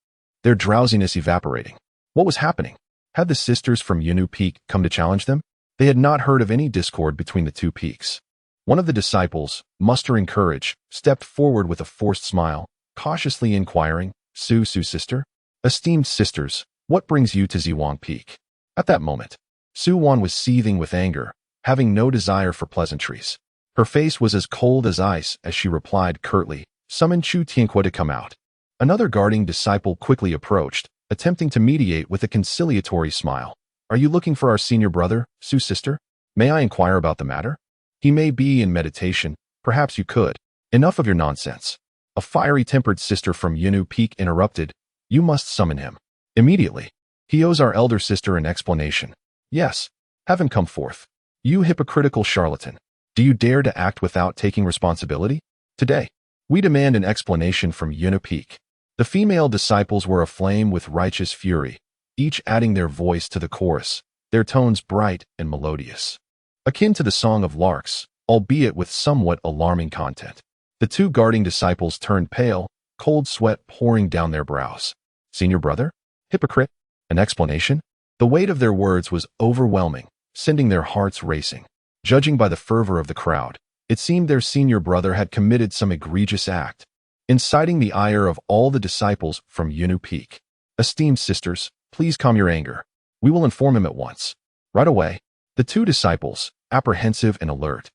their drowsiness evaporating. What was happening? Had the sisters from Yunnu Peak come to challenge them? They had not heard of any discord between the two peaks. One of the disciples, mustering courage, stepped forward with a forced smile, cautiously inquiring, Su sister? Esteemed sisters, what brings you to Ziwang Peak?" At that moment, Su-won was seething with anger, having no desire for pleasantries. Her face was as cold as ice as she replied curtly, "Summon Chu Tianhua to come out." Another guarding disciple quickly approached, attempting to mediate with a conciliatory smile. "Are you looking for our senior brother, Su sister? May I inquire about the matter? He may be in meditation. Perhaps you could." "Enough of your nonsense." A fiery-tempered sister from Yunnu Peak interrupted. "You must summon him immediately. He owes our elder sister an explanation." "Yes, have him come forth." "You hypocritical charlatan. Do you dare to act without taking responsibility?" "Today, We demand an explanation from Yuna Peak. The female disciples were aflame with righteous fury, each adding their voice to the chorus, their tones bright and melodious, akin to the song of larks, albeit with somewhat alarming content. The two guarding disciples turned pale, cold sweat pouring down their brows. Senior brother? Hypocrite? An explanation? The weight of their words was overwhelming, sending their hearts racing. Judging by the fervor of the crowd, it seemed their senior brother had committed some egregious act, inciting the ire of all the disciples from Yunu Peak. Esteemed sisters, please calm your anger. We will inform him at once. Right away, the two disciples, apprehensive and alert,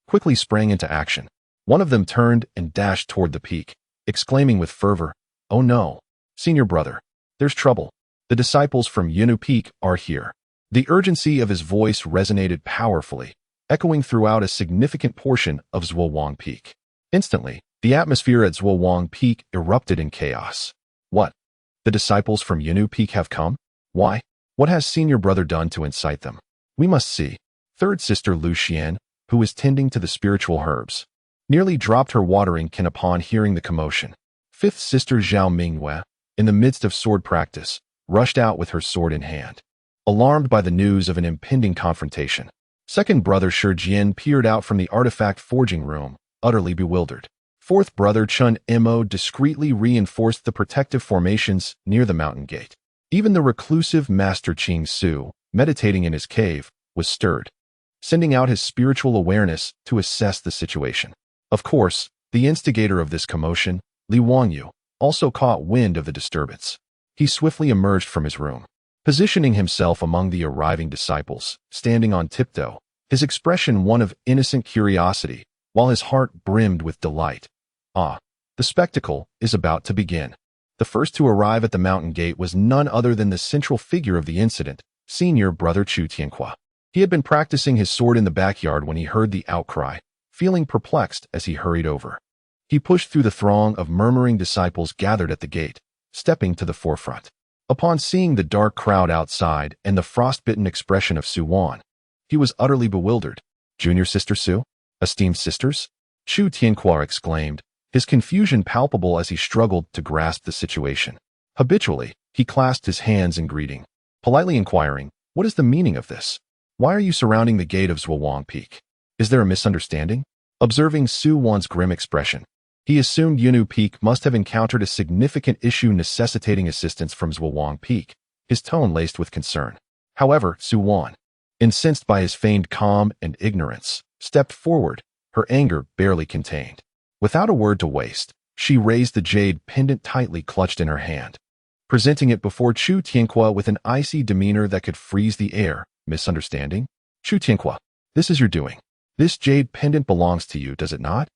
quickly sprang into action. One of them turned and dashed toward the peak, exclaiming with fervor, "Oh no, senior brother, there's trouble. The disciples from Yunu Peak are here." The urgency of his voice resonated powerfully, echoing throughout a significant portion of Zhuowang Peak. Instantly, the atmosphere at Zhuowang Peak erupted in chaos. What? The disciples from Yunu Peak have come? Why? What has senior brother done to incite them? We must see. Third sister Lu Xian, who was tending to the spiritual herbs, nearly dropped her watering can upon hearing the commotion. Fifth sister Zhao Mingyue, in the midst of sword practice, rushed out with her sword in hand, alarmed by the news of an impending confrontation. Second brother Shi Jian peered out from the artifact forging room, utterly bewildered. Fourth brother Chun Mo discreetly reinforced the protective formations near the mountain gate. Even the reclusive Master Qing Su, meditating in his cave, was stirred, sending out his spiritual awareness to assess the situation. Of course, the instigator of this commotion, Li Wangyu, also caught wind of the disturbance. He swiftly emerged from his room, positioning himself among the arriving disciples, standing on tiptoe, his expression one of innocent curiosity, while his heart brimmed with delight. Ah, the spectacle is about to begin. The first to arrive at the mountain gate was none other than the central figure of the incident, senior brother Chu Tianhua. He had been practicing his sword in the backyard when he heard the outcry, feeling perplexed as he hurried over. He pushed through the throng of murmuring disciples gathered at the gate, stepping to the forefront. Upon seeing the dark crowd outside and the frostbitten expression of Su Wan, he was utterly bewildered. "Junior sister Su? Esteemed sisters?" Chu Tianhua exclaimed, his confusion palpable as he struggled to grasp the situation. Habitually, he clasped his hands in greeting, politely inquiring, "What is the meaning of this? Why are you surrounding the gate of Zhuowang Peak? Is there a misunderstanding?" Observing Su Wan's grim expression, he assumed Yunu Peak must have encountered a significant issue necessitating assistance from Zhuowang Peak, his tone laced with concern. However, Su Wan, incensed by his feigned calm and ignorance, stepped forward, her anger barely contained. Without a word to waste, she raised the jade pendant tightly clutched in her hand, presenting it before Chu Tianhua with an icy demeanor that could freeze the air. "Misunderstanding? Chu Tianhua, this is your doing. This jade pendant belongs to you, does it not?"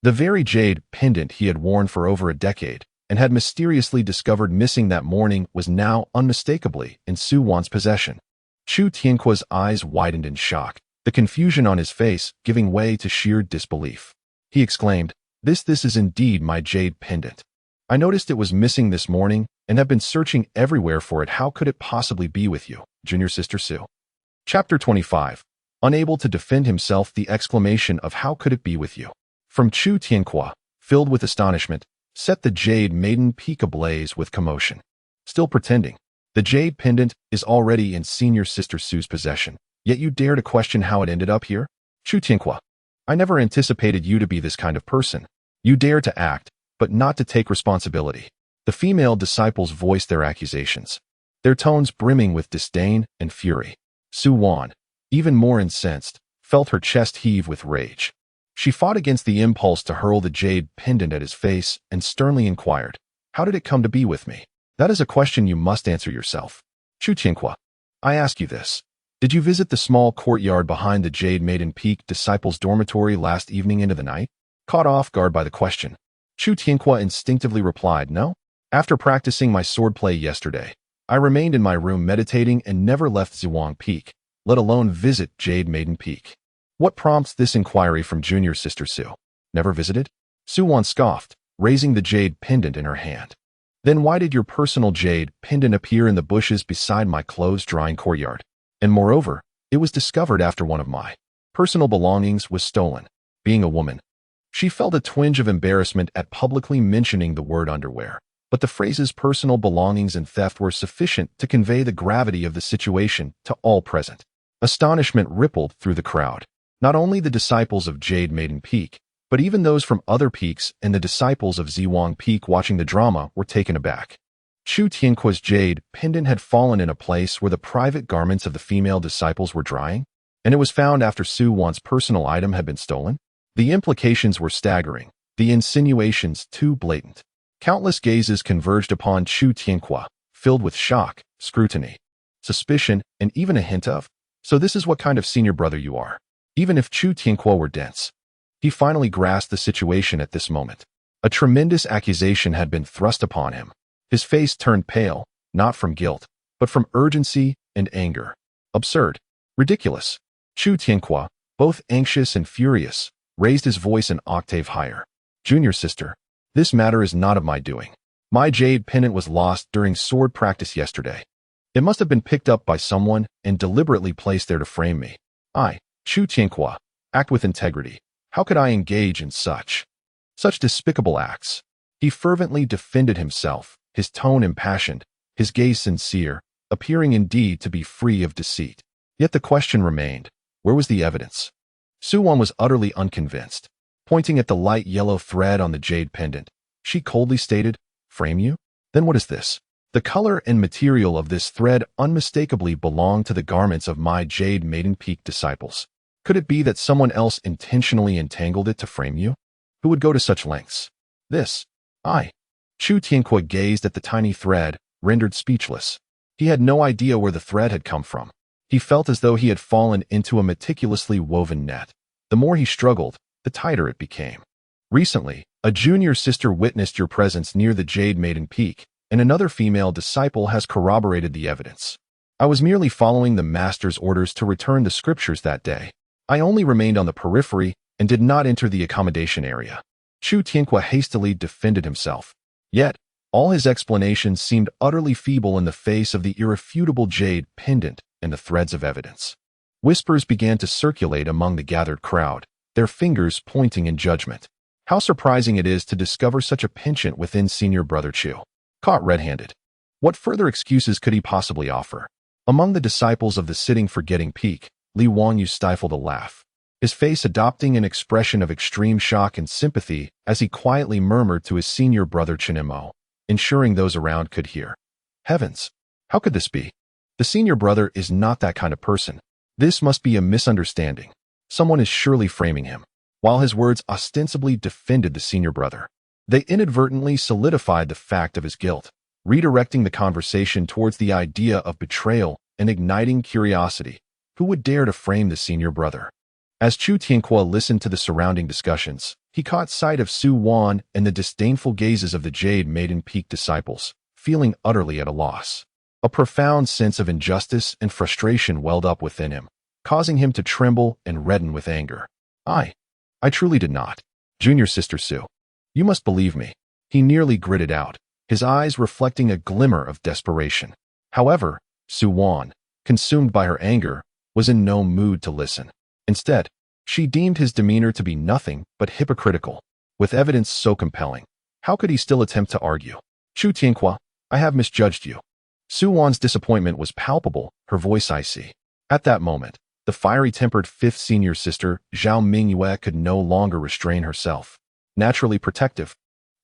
The very jade pendant he had worn for over a decade and had mysteriously discovered missing that morning was now unmistakably in Su Wan's possession. Chu Tianhua's eyes widened in shock, the confusion on his face giving way to sheer disbelief. He exclaimed, This is indeed my jade pendant. I noticed it was missing this morning and have been searching everywhere for it. How could it possibly be with you, junior sister Su?" Chapter 25. Unable to defend himself, the exclamation of "How could it be with you?" from Chu Tianhua, filled with astonishment, set the jade maiden peak ablaze with commotion. Still pretending, the jade pendant is already in senior sister Su's possession, yet you dare to question how it ended up here? Chu Tianhua, I never anticipated you to be this kind of person. You dare to act, but not to take responsibility. The female disciples voiced their accusations, their tones brimming with disdain and fury. Su Wan, even more incensed, felt her chest heave with rage. She fought against the impulse to hurl the jade pendant at his face and sternly inquired, "How did it come to be with me?" "That is a question you must answer yourself. Chu Tianhua, I ask you this. Did you visit the small courtyard behind the Jade Maiden Peak disciples' dormitory last evening into the night?" Caught off guard by the question, Chu Tianhua instinctively replied, "No. After practicing my swordplay yesterday, I remained in my room meditating and never left Zhuowang Peak, let alone visit Jade Maiden Peak." What prompts this inquiry from junior sister Su? Never visited? Su Wan scoffed, raising the jade pendant in her hand. Then why did your personal jade pendant appear in the bushes beside my closed drying courtyard? And moreover, it was discovered after one of my personal belongings was stolen. Being a woman, She felt a twinge of embarrassment at publicly mentioning the word underwear, but the phrases personal belongings and theft were sufficient to convey the gravity of the situation to all present. Astonishment rippled through the crowd. Not only the disciples of Jade Maiden Peak, but even those from other peaks and the disciples of Ziwang Peak watching the drama were taken aback. Chu Tianqua's jade pendant had fallen in a place where the private garments of the female disciples were drying, and it was found after Su Wan's personal item had been stolen. The implications were staggering, the insinuations too blatant. Countless gazes converged upon Chu Tianqua, filled with shock, scrutiny, suspicion, and even a hint of, "So this is what kind of senior brother you are." Even if Chu Tianqua were dense, he finally grasped the situation at this moment. A tremendous accusation had been thrust upon him. His face turned pale, not from guilt, but from urgency and anger. Absurd. Ridiculous. Chu Tianqua, both anxious and furious, raised his voice an octave higher. "Junior sister, this matter is not of my doing. My jade pendant was lost during sword practice yesterday. It must have been picked up by someone and deliberately placed there to frame me. I, Chu Tianqua, act with integrity. How could I engage in such despicable acts?" He fervently defended himself, his tone impassioned, his gaze sincere, appearing indeed to be free of deceit. Yet the question remained, where was the evidence? Su Wan was utterly unconvinced. Pointing at the light yellow thread on the jade pendant, she coldly stated, "Frame you? Then what is this?" The color and material of this thread unmistakably belonged to the garments of my Jade Maiden Peak disciples. Could it be that someone else intentionally entangled it to frame you? Who would go to such lengths? This. I. Chu Tianqua gazed at the tiny thread, rendered speechless. He had no idea where the thread had come from. He felt as though he had fallen into a meticulously woven net. The more he struggled, the tighter it became. Recently, a junior sister witnessed your presence near the Jade Maiden Peak, and another female disciple has corroborated the evidence. I was merely following the master's orders to return the scriptures that day. I only remained on the periphery and did not enter the accommodation area. Chu Tianqua hastily defended himself. Yet, all his explanations seemed utterly feeble in the face of the irrefutable jade pendant and the threads of evidence. Whispers began to circulate among the gathered crowd, their fingers pointing in judgment. How surprising it is to discover such a penchant within senior brother Chu. Caught red-handed. What further excuses could he possibly offer? Among the disciples of the sitting forgetting peak, Li Wangyu stifled a laugh, his face adopting an expression of extreme shock and sympathy as he quietly murmured to his senior brother Chinemo, ensuring those around could hear. Heavens! How could this be? The senior brother is not that kind of person. This must be a misunderstanding. Someone is surely framing him. While his words ostensibly defended the senior brother, they inadvertently solidified the fact of his guilt, redirecting the conversation towards the idea of betrayal and igniting curiosity. Who would dare to frame the senior brother? As Chu Tianqua listened to the surrounding discussions, he caught sight of Su Wan and the disdainful gazes of the Jade Maiden Peak disciples, feeling utterly at a loss. A profound sense of injustice and frustration welled up within him, causing him to tremble and redden with anger. I truly did not. Junior sister Su. You must believe me. He nearly gritted out, his eyes reflecting a glimmer of desperation. However, Su Wan, consumed by her anger, was in no mood to listen. Instead, she deemed his demeanor to be nothing but hypocritical. With evidence so compelling, how could he still attempt to argue? Chu Tianqua, I have misjudged you. Su Wan's disappointment was palpable, her voice icy. At that moment, the fiery-tempered fifth senior sister, Zhao Mingyue, could no longer restrain herself. Naturally protective,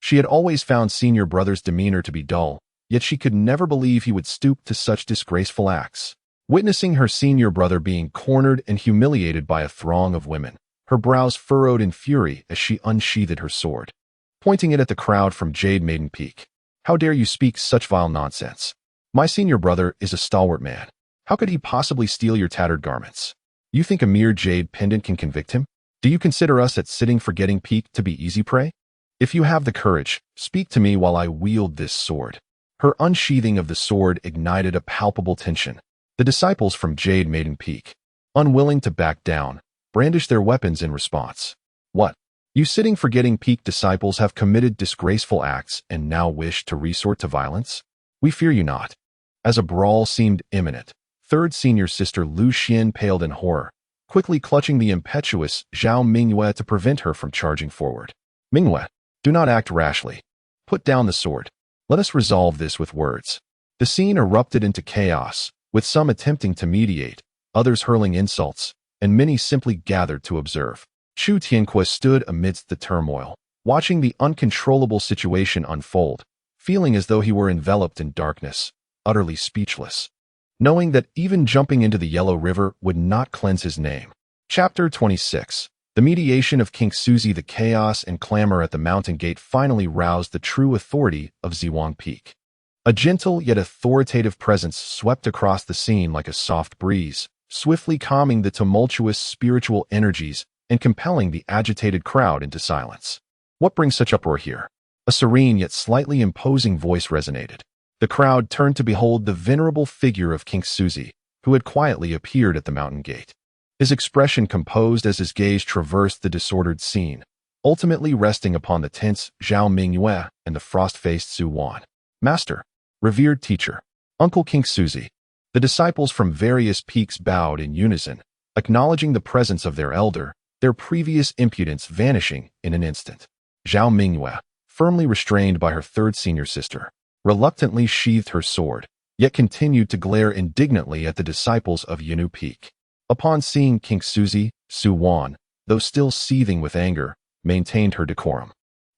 she had always found senior brother's demeanor to be dull, yet she could never believe he would stoop to such disgraceful acts. Witnessing her senior brother being cornered and humiliated by a throng of women, her brows furrowed in fury as she unsheathed her sword, pointing it at the crowd from Jade Maiden Peak. How dare you speak such vile nonsense? My senior brother is a stalwart man. How could he possibly steal your tattered garments? You think a mere jade pendant can convict him? Do you consider us at Sitting Forgetting Peak to be easy prey? If you have the courage, speak to me while I wield this sword. Her unsheathing of the sword ignited a palpable tension. The disciples from Jade Maiden Peak, unwilling to back down, brandished their weapons in response. What? You Sitting Forgetting Peak disciples have committed disgraceful acts and now wish to resort to violence? We fear you not. As a brawl seemed imminent, third senior sister Lu Xian paled in horror, quickly clutching the impetuous Zhao Mingyue to prevent her from charging forward. Mingyue, do not act rashly. Put down the sword. Let us resolve this with words. The scene erupted into chaos, with some attempting to mediate, others hurling insults, and many simply gathered to observe. Chu Tianque stood amidst the turmoil, watching the uncontrollable situation unfold, feeling as though he were enveloped in darkness, utterly speechless, knowing that even jumping into the Yellow River would not cleanse his name. Chapter 26. The mediation of King Suzy. The chaos and clamor at the mountain gate finally roused the true authority of Ziwang Peak. A gentle yet authoritative presence swept across the scene like a soft breeze, swiftly calming the tumultuous spiritual energies and compelling the agitated crowd into silence. What brings such uproar here? A serene yet slightly imposing voice resonated. The crowd turned to behold the venerable figure of King Suzy, who had quietly appeared at the mountain gate. His expression composed as his gaze traversed the disordered scene, ultimately resting upon the tense Zhao Mingyue and the frost-faced Su Wan. Master, revered teacher, Uncle King Suzy. The disciples from various peaks bowed in unison, acknowledging the presence of their elder, their previous impudence vanishing in an instant. Zhao Mingyue, firmly restrained by her third senior sister, reluctantly sheathed her sword, yet continued to glare indignantly at the disciples of Yinu Peak. Upon seeing King Suzy, Su Wan, though still seething with anger, maintained her decorum.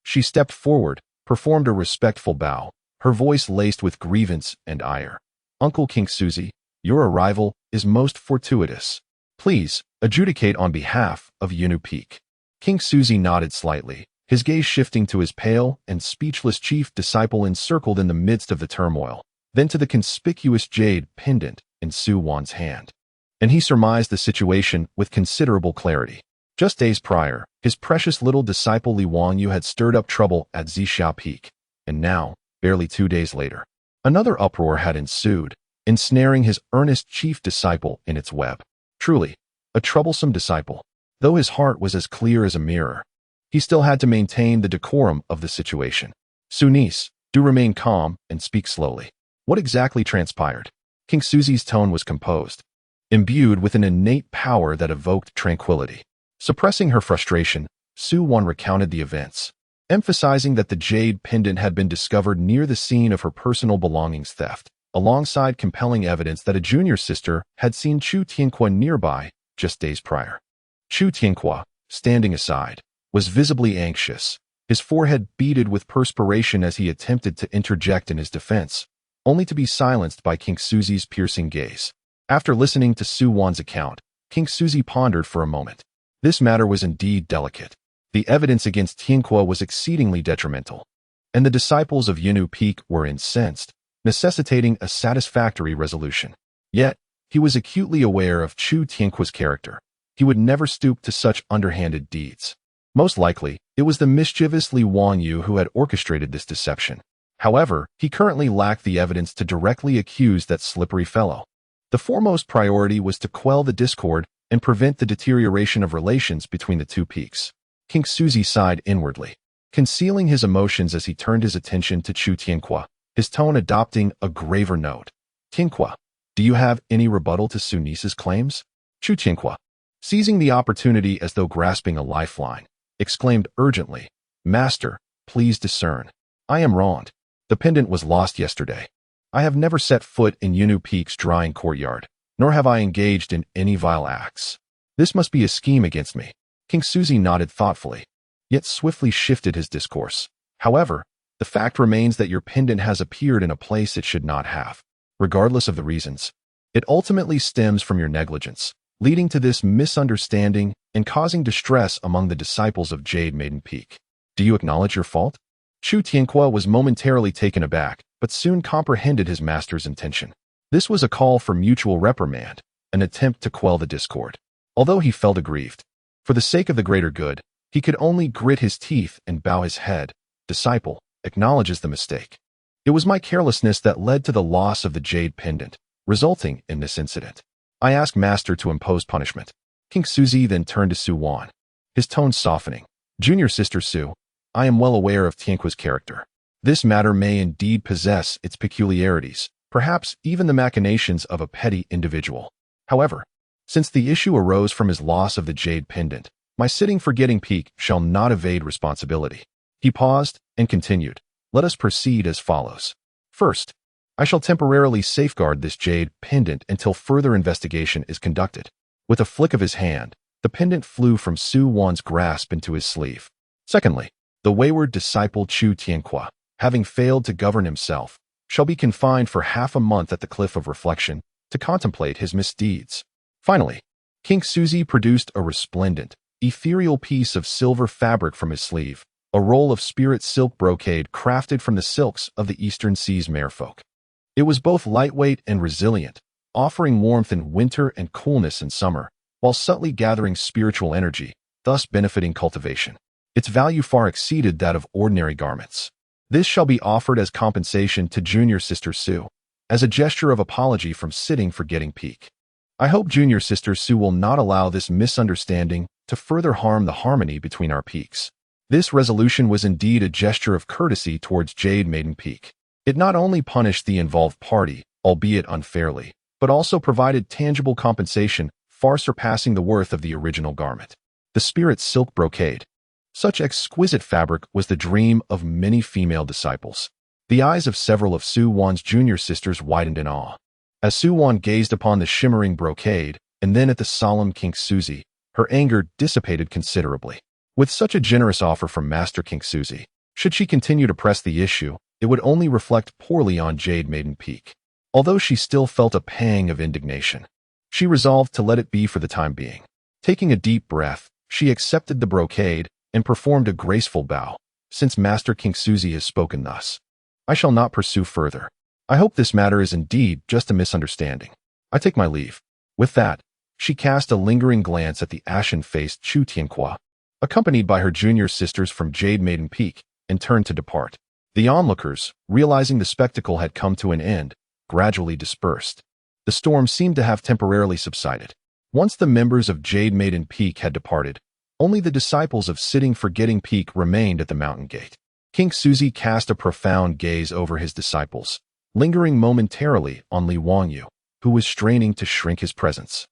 She stepped forward, performed a respectful bow, her voice laced with grievance and ire. Uncle King Suzy, your arrival is most fortuitous. Please, adjudicate on behalf of Yinu Peak. King Suzy nodded slightly, his gaze shifting to his pale and speechless chief disciple encircled in the midst of the turmoil, then to the conspicuous jade pendant in Su Wan's hand. And he surmised the situation with considerable clarity. Just days prior, his precious little disciple Li Wangyu had stirred up trouble at Zixia Peak, and now, barely 2 days later, another uproar had ensued, ensnaring his earnest chief disciple in its web. Truly, a troublesome disciple. Though his heart was as clear as a mirror, he still had to maintain the decorum of the situation. Su niece, do remain calm and speak slowly. What exactly transpired? King Suzy's tone was composed, imbued with an innate power that evoked tranquility. Suppressing her frustration, Su Wan recounted the events, emphasizing that the jade pendant had been discovered near the scene of her personal belongings theft, alongside compelling evidence that a junior sister had seen Chu Tianque nearby just days prior. Chu Tianque, standing aside, was visibly anxious, his forehead beaded with perspiration as he attempted to interject in his defense, only to be silenced by King Suzy's piercing gaze. After listening to Su Wan's account, King Suzy pondered for a moment. This matter was indeed delicate. The evidence against Tianque was exceedingly detrimental, and the disciples of Yinu Peak were incensed, necessitating a satisfactory resolution. Yet, he was acutely aware of Chu Tianque's character. He would never stoop to such underhanded deeds. Most likely, it was the mischievous Li Wangyu who had orchestrated this deception. However, he currently lacked the evidence to directly accuse that slippery fellow. The foremost priority was to quell the discord and prevent the deterioration of relations between the two peaks. King Suzy sighed inwardly, concealing his emotions as he turned his attention to Chu Tianque, his tone adopting a graver note. Tianque, do you have any rebuttal to Su niece's claims? Chu Tianque, seizing the opportunity as though grasping a lifeline, exclaimed urgently, Master, please discern. I am wronged. The pendant was lost yesterday. I have never set foot in Yinu Peak's drying courtyard, nor have I engaged in any vile acts. This must be a scheme against me. King Suzy nodded thoughtfully, yet swiftly shifted his discourse. However, the fact remains that your pendant has appeared in a place it should not have. Regardless of the reasons, it ultimately stems from your negligence, leading to this misunderstanding and causing distress among the disciples of Jade Maiden Peak. Do you acknowledge your fault? Chu Tianque was momentarily taken aback, but soon comprehended his master's intention. This was a call for mutual reprimand, an attempt to quell the discord. Although he felt aggrieved, for the sake of the greater good, he could only grit his teeth and bow his head. Disciple, acknowledges the mistake. It was my carelessness that led to the loss of the jade pendant, resulting in this incident. I ask Master to impose punishment. King Suzy then turned to Su Wan, his tone softening. Junior sister Su, I am well aware of Tianque's character. This matter may indeed possess its peculiarities, perhaps even the machinations of a petty individual. However, Since the issue arose from his loss of the jade pendant, my sitting forgetting peak shall not evade responsibility. He paused and continued, let us proceed as follows. First, I shall temporarily safeguard this jade pendant until further investigation is conducted. With a flick of his hand, the pendant flew from Su Wan's grasp into his sleeve. Secondly, the wayward disciple Chu Tianhua, having failed to govern himself, shall be confined for half a month at the Cliff of Reflection to contemplate his misdeeds. Finally, King Suzy produced a resplendent, ethereal piece of silver fabric from his sleeve, a roll of spirit silk brocade crafted from the silks of the Eastern Seas merfolk. It was both lightweight and resilient, offering warmth in winter and coolness in summer, while subtly gathering spiritual energy, thus benefiting cultivation. Its value far exceeded that of ordinary garments. This shall be offered as compensation to Junior Sister Su, as a gesture of apology from sitting forgetting peak. I hope Junior Sister Su will not allow this misunderstanding to further harm the harmony between our peaks. This resolution was indeed a gesture of courtesy towards Jade Maiden Peak. It not only punished the involved party, albeit unfairly, but also provided tangible compensation far surpassing the worth of the original garment. The spirit silk brocade. Such exquisite fabric was the dream of many female disciples. The eyes of several of Su Wan's junior sisters widened in awe. As Su Wan gazed upon the shimmering brocade, and then at the solemn King Suzy, her anger dissipated considerably. With such a generous offer from Master King Suzy, should she continue to press the issue, it would only reflect poorly on Jade Maiden Peak. Although she still felt a pang of indignation, she resolved to let it be for the time being. Taking a deep breath, she accepted the brocade and performed a graceful bow. Since Master King Suzy has spoken thus, I shall not pursue further. I hope this matter is indeed just a misunderstanding. I take my leave. With that, she cast a lingering glance at the ashen-faced Chu Tianhua, accompanied by her junior sisters from Jade Maiden Peak, and turned to depart. The onlookers, realizing the spectacle had come to an end, gradually dispersed. The storm seemed to have temporarily subsided. Once the members of Jade Maiden Peak had departed, only the disciples of Sitting Forgetting Peak remained at the mountain gate. King Suzy cast a profound gaze over his disciples, lingering momentarily on Li Wangyu, who was straining to shrink his presence.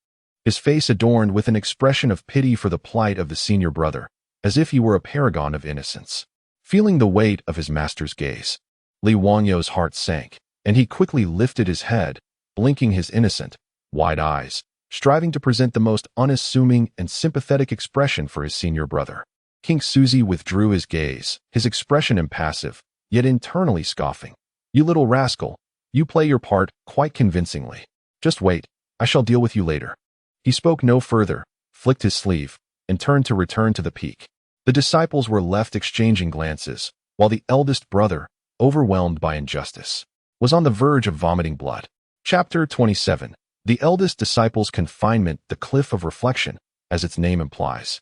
His face adorned with an expression of pity for the plight of the senior brother, as if he were a paragon of innocence. Feeling the weight of his master's gaze, Li Wangyu's heart sank, and he quickly lifted his head, blinking his innocent, wide eyes, striving to present the most unassuming and sympathetic expression for his senior brother. King Suzy withdrew his gaze, his expression impassive, yet internally scoffing. You little rascal, you play your part quite convincingly. Just wait, I shall deal with you later. He spoke no further, flicked his sleeve, and turned to return to the peak. The disciples were left exchanging glances, while the eldest brother, overwhelmed by injustice, was on the verge of vomiting blood. Chapter 27. The eldest disciple's confinement. The Cliff of Reflection, as its name implies,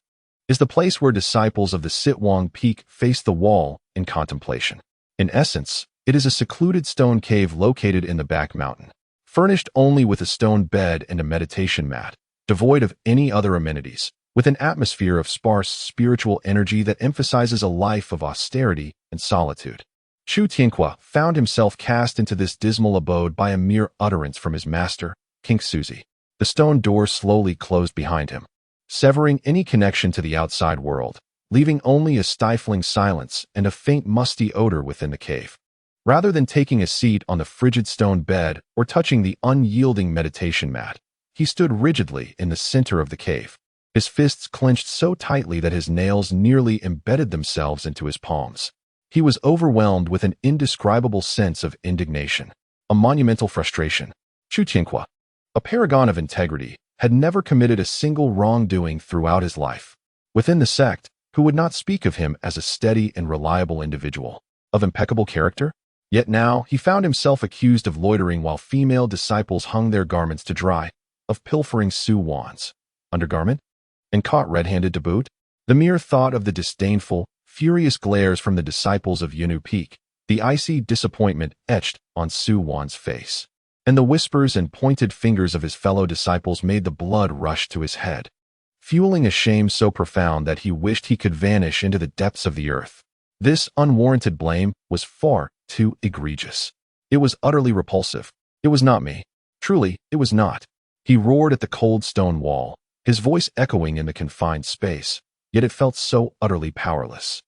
is the place where disciples of the Sitwang Peak face the wall in contemplation. In essence, it is a secluded stone cave located in the back mountain, furnished only with a stone bed and a meditation mat, devoid of any other amenities, with an atmosphere of sparse spiritual energy that emphasizes a life of austerity and solitude. Chu Tianhua found himself cast into this dismal abode by a mere utterance from his master, King Suzy. The stone door slowly closed behind him, severing any connection to the outside world, leaving only a stifling silence and a faint musty odor within the cave. Rather than taking a seat on the frigid stone bed or touching the unyielding meditation mat, he stood rigidly in the center of the cave, his fists clenched so tightly that his nails nearly embedded themselves into his palms. He was overwhelmed with an indescribable sense of indignation, a monumental frustration. Chu Tianhua, a paragon of integrity, had never committed a single wrongdoing throughout his life. Within the sect, who would not speak of him as a steady and reliable individual, of impeccable character? Yet now he found himself accused of loitering while female disciples hung their garments to dry, of pilfering Su Wan's undergarment, and caught red-handed to boot. The mere thought of the disdainful, furious glares from the disciples of Yunu Peak, the icy disappointment etched on Su Wan's face, and the whispers and pointed fingers of his fellow disciples made the blood rush to his head, fueling a shame so profound that he wished he could vanish into the depths of the earth. This unwarranted blame was far too egregious. It was utterly repulsive. It was not me. Truly, it was not. He roared at the cold stone wall, his voice echoing in the confined space, yet it felt so utterly powerless.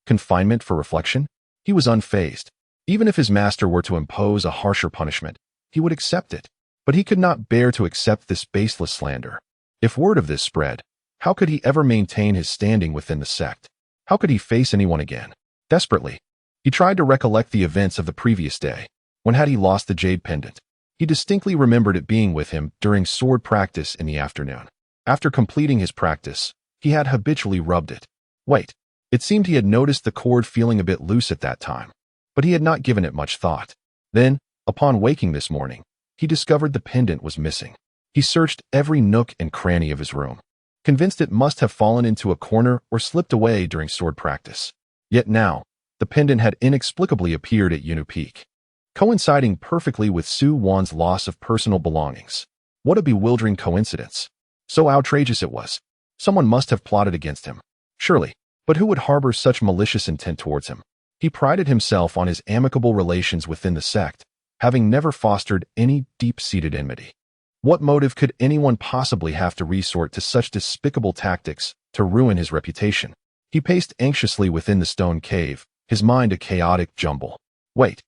Confinement for reflection? He was unfazed. Even if his master were to impose a harsher punishment, he would accept it. But he could not bear to accept this baseless slander. If word of this spread, how could he ever maintain his standing within the sect? How could he face anyone again? Desperately, he tried to recollect the events of the previous day. When had he lost the jade pendant? He distinctly remembered it being with him during sword practice in the afternoon. After completing his practice, he had habitually rubbed it. Wait, it seemed he had noticed the cord feeling a bit loose at that time, but he had not given it much thought. Then, upon waking this morning, he discovered the pendant was missing. He searched every nook and cranny of his room, convinced it must have fallen into a corner or slipped away during sword practice. Yet now, the pendant had inexplicably appeared at Yunu Peak, coinciding perfectly with Su Wan's loss of personal belongings. What a bewildering coincidence. So outrageous it was. Someone must have plotted against him. Surely. But who would harbor such malicious intent towards him? He prided himself on his amicable relations within the sect, having never fostered any deep-seated enmity. What motive could anyone possibly have to resort to such despicable tactics to ruin his reputation? He paced anxiously within the stone cave, his mind a chaotic jumble. Wait.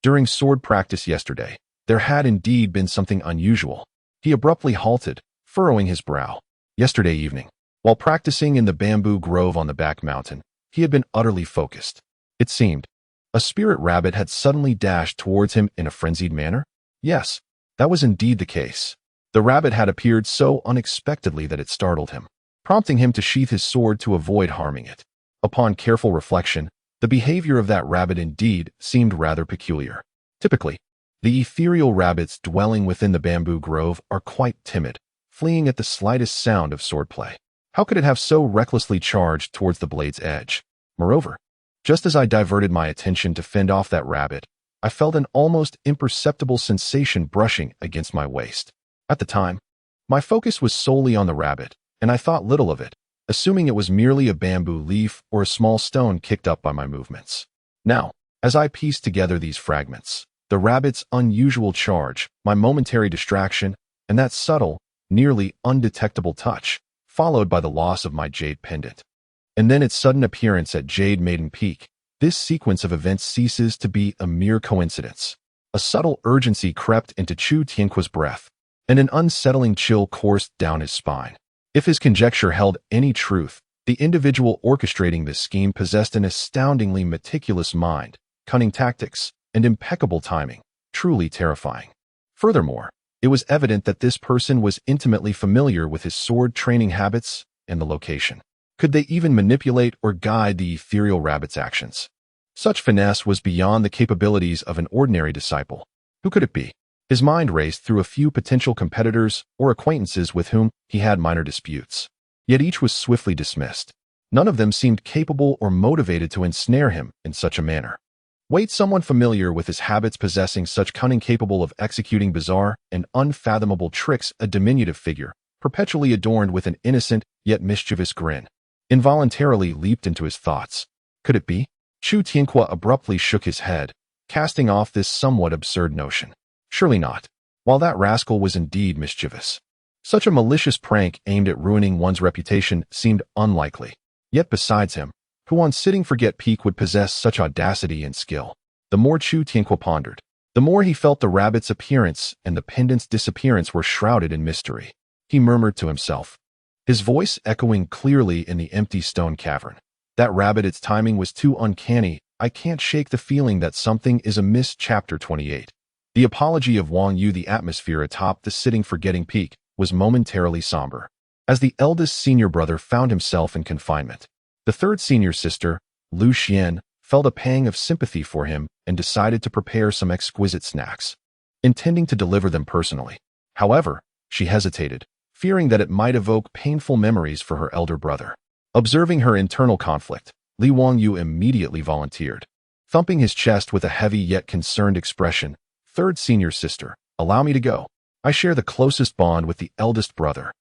During sword practice yesterday, there had indeed been something unusual. He abruptly halted, furrowing his brow. Yesterday evening, while practicing in the bamboo grove on the back mountain, he had been utterly focused. It seemed a spirit rabbit had suddenly dashed towards him in a frenzied manner. Yes, that was indeed the case. The rabbit had appeared so unexpectedly that it startled him, prompting him to sheath his sword to avoid harming it. Upon careful reflection, the behavior of that rabbit indeed seemed rather peculiar. Typically, the ethereal rabbits dwelling within the bamboo grove are quite timid, fleeing at the slightest sound of swordplay. How could it have so recklessly charged towards the blade's edge? Moreover, just as I diverted my attention to fend off that rabbit, I felt an almost imperceptible sensation brushing against my waist. At the time, my focus was solely on the rabbit, and I thought little of it, assuming it was merely a bamboo leaf or a small stone kicked up by my movements. Now, as I pieced together these fragments, the rabbit's unusual charge, my momentary distraction, and that subtle, nearly undetectable touch, followed by the loss of my jade pendant, and then its sudden appearance at Jade Maiden Peak, this sequence of events ceases to be a mere coincidence. A subtle urgency crept into Chu Tianqua's breath, and an unsettling chill coursed down his spine. If his conjecture held any truth, the individual orchestrating this scheme possessed an astoundingly meticulous mind, cunning tactics, and impeccable timing, truly terrifying. Furthermore, it was evident that this person was intimately familiar with his sword training habits and the location. Could they even manipulate or guide the ethereal rabbit's actions? Such finesse was beyond the capabilities of an ordinary disciple. Who could it be? His mind raced through a few potential competitors or acquaintances with whom he had minor disputes. Yet each was swiftly dismissed. None of them seemed capable or motivated to ensnare him in such a manner. Wait, someone familiar with his habits possessing such cunning capable of executing bizarre and unfathomable tricks, a diminutive figure, perpetually adorned with an innocent yet mischievous grin, involuntarily leaped into his thoughts. Could it be? Chu Tianqua abruptly shook his head, casting off this somewhat absurd notion. Surely not. While that rascal was indeed mischievous, such a malicious prank aimed at ruining one's reputation seemed unlikely. Yet besides him, who on Sitting Forget Peak would possess such audacity and skill? The more Chu Tianqua pondered, the more he felt the rabbit's appearance and the pendant's disappearance were shrouded in mystery. He murmured to himself, his voice echoing clearly in the empty stone cavern. That rabbit, its timing was too uncanny. I can't shake the feeling that something is amiss. Chapter 28. The apology of Wang Yu. The atmosphere atop the Sitting Forgetting Peak was momentarily somber, as the eldest senior brother found himself in confinement. The third senior sister, Lu Xian, felt a pang of sympathy for him and decided to prepare some exquisite snacks, intending to deliver them personally. However, she hesitated, fearing that it might evoke painful memories for her elder brother. Observing her internal conflict, Li Wangyu immediately volunteered. Thumping his chest with a heavy yet concerned expression, "Third senior sister, allow me to go. I share the closest bond with the eldest brother.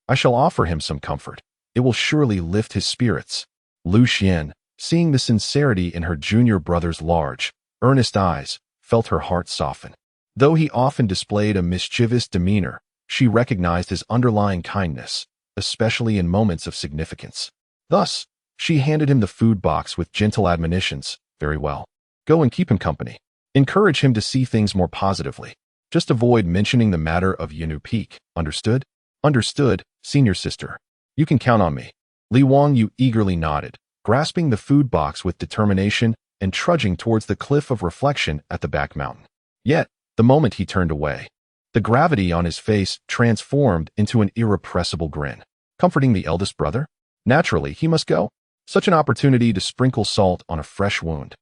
I shall offer him some comfort. It will surely lift his spirits." Lu Xian, seeing the sincerity in her junior brother's large, earnest eyes, felt her heart soften. Though he often displayed a mischievous demeanor, She recognized his underlying kindness, especially in moments of significance. Thus, she handed him the food box with gentle admonitions. Very well. Go and keep him company. Encourage him to see things more positively. Just avoid mentioning the matter of Yanu Peak. Understood? Understood, senior sister. You can count on me. Li Wangyu eagerly nodded, grasping the food box with determination and trudging towards the cliff of reflection at the back mountain. Yet, the moment he turned away, the gravity on his face transformed into an irrepressible grin. Comforting the eldest brother? Naturally, he must go. Such an opportunity to sprinkle salt on a fresh wound.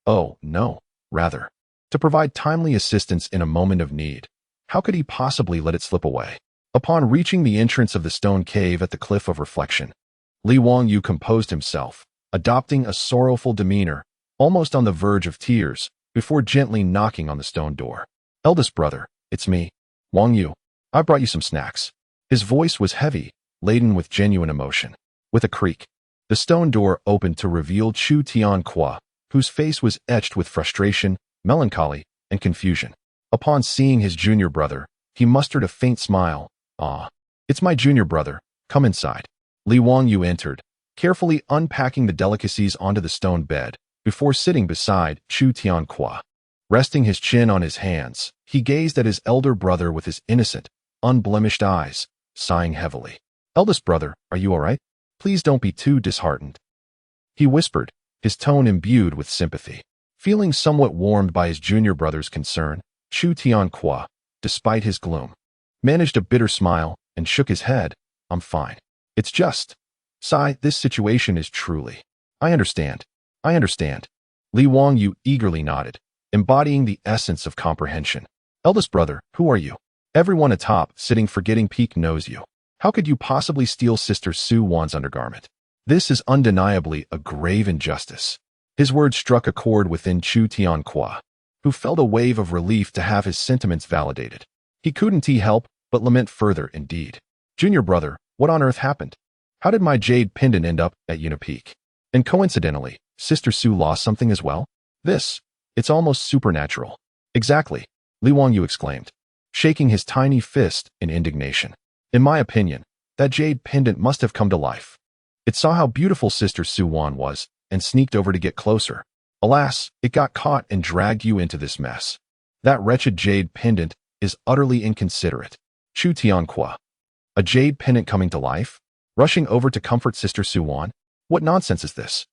Oh, no, rather, to provide timely assistance in a moment of need. How could he possibly let it slip away? Upon reaching the entrance of the stone cave at the cliff of reflection, Li Wangyu composed himself, adopting a sorrowful demeanor, almost on the verge of tears, before gently knocking on the stone door. Eldest brother, it's me, Wangyu. I brought you some snacks. His voice was heavy, laden with genuine emotion. With a creak, the stone door opened to reveal Chu Tianqua, whose face was etched with frustration, melancholy, and confusion. Upon seeing his junior brother, he mustered a faint smile. Ah, it's my junior brother. Come inside. Li Wangyu entered, carefully unpacking the delicacies onto the stone bed, before sitting beside Chu Tianqua. Resting his chin on his hands, he gazed at his elder brother with his innocent, unblemished eyes, sighing heavily. Eldest brother, are you all right? Please don't be too disheartened. He whispered, his tone imbued with sympathy. Feeling somewhat warmed by his junior brother's concern, Chu Tianqua, despite his gloom, managed a bitter smile and shook his head. I'm fine. It's just, Sai, this situation is truly. I understand. I understand. Li Wangyu eagerly nodded, embodying the essence of comprehension. Eldest brother, who are you? Everyone atop, sitting Forgetting Peak knows you. How could you possibly steal Sister Su Wan's undergarment? This is undeniably a grave injustice. His words struck a chord within Chu Tianqua, who felt a wave of relief to have his sentiments validated. He couldn't help but lament further indeed. Junior brother, what on earth happened? How did my jade pendant end up at Yanu Peak? And coincidentally, Sister Su lost something as well? It's almost supernatural. Exactly, Li Wangyu exclaimed, shaking his tiny fist in indignation. In my opinion, that jade pendant must have come to life. It saw how beautiful Sister Su Wan was and sneaked over to get closer. Alas, it got caught and dragged you into this mess. That wretched jade pendant is utterly inconsiderate. Chu Tianqua. A jade pendant coming to life? Rushing over to comfort Sister Su Wan? What nonsense is this?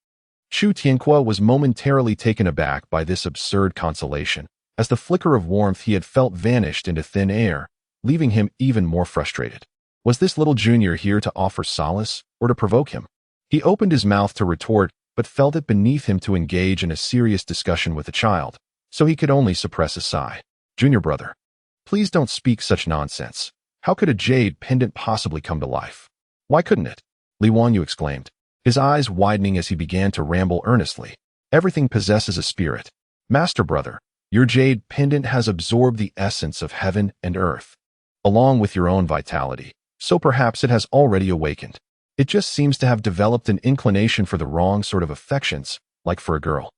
Chu Tianqua was momentarily taken aback by this absurd consolation, as the flicker of warmth he had felt vanished into thin air, leaving him even more frustrated. Was this little junior here to offer solace or to provoke him? He opened his mouth to retort, but felt it beneath him to engage in a serious discussion with the child, so he could only suppress a sigh. Junior brother, please don't speak such nonsense. How could a jade pendant possibly come to life? Why couldn't it? Li Wangyu exclaimed, his eyes widening as he began to ramble earnestly. Everything possesses a spirit. Master brother, your jade pendant has absorbed the essence of heaven and earth, along with your own vitality, so perhaps it has already awakened. It just seems to have developed an inclination for the wrong sort of affections, like for a girl.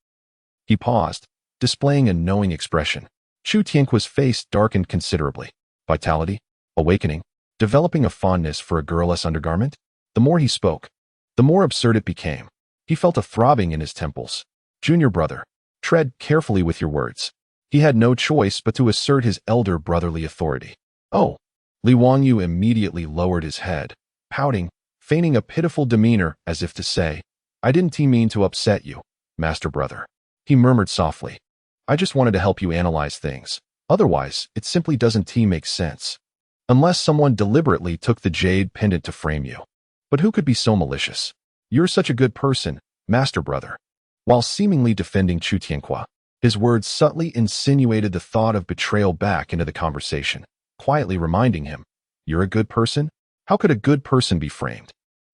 He paused, displaying a knowing expression. Chu Tianqua's face darkened considerably. Vitality? Awakening? Developing a fondness for a girlless undergarment? The more he spoke, the more absurd it became. He felt a throbbing in his temples. Junior brother, tread carefully with your words. He had no choice but to assert his elder brotherly authority. Oh! Li Wangyu immediately lowered his head, pouting, feigning a pitiful demeanor as if to say, I didn't mean to upset you, master brother. He murmured softly. I just wanted to help you analyze things. Otherwise, it simply doesn't make sense. Unless someone deliberately took the jade pendant to frame you. But who could be so malicious? You're such a good person, master brother. While seemingly defending Chu Tianqua, his words subtly insinuated the thought of betrayal back into the conversation, quietly reminding him, you're a good person? How could a good person be framed?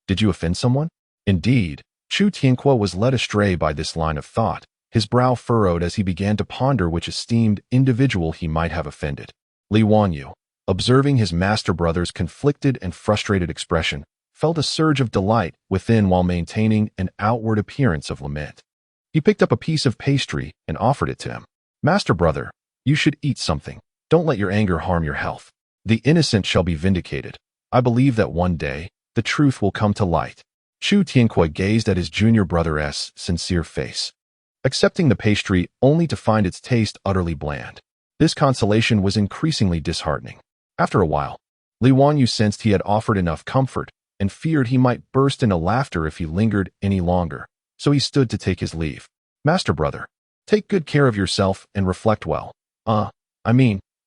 Did you offend someone? Indeed, Chu Tianqua was led astray by this line of thought, his brow furrowed as he began to ponder which esteemed individual he might have offended. Li Wangyu, observing his master brother's conflicted and frustrated expression, felt a surge of delight within while maintaining an outward appearance of lament. He picked up a piece of pastry and offered it to him. Master brother, you should eat something. Don't let your anger harm your health. The innocent shall be vindicated. I believe that one day, the truth will come to light. Chu Tianque gazed at his junior brother's sincere face, accepting the pastry only to find its taste utterly bland. This consolation was increasingly disheartening. After a while, Li Wanyu sensed he had offered enough comfort and feared he might burst into laughter if he lingered any longer, so he stood to take his leave. Master brother, take good care of yourself and reflect well.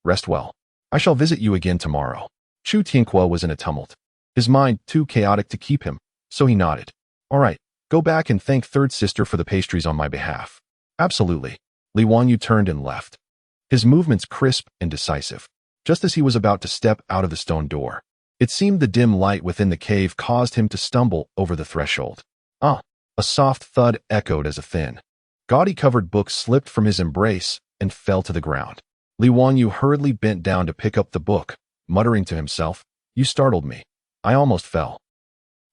Rest well. I shall visit you again tomorrow. Chu Tianque was in a tumult, his mind too chaotic to keep him, so he nodded. All right, go back and thank third sister for the pastries on my behalf. Absolutely. Li Wanyu turned and left, his movements crisp and decisive. Just as he was about to step out of the stone door, it seemed the dim light within the cave caused him to stumble over the threshold. A soft thud echoed as a thin, gaudy-covered book slipped from his embrace and fell to the ground. Li Wanyu hurriedly bent down to pick up the book, muttering to himself, "You startled me. I almost fell."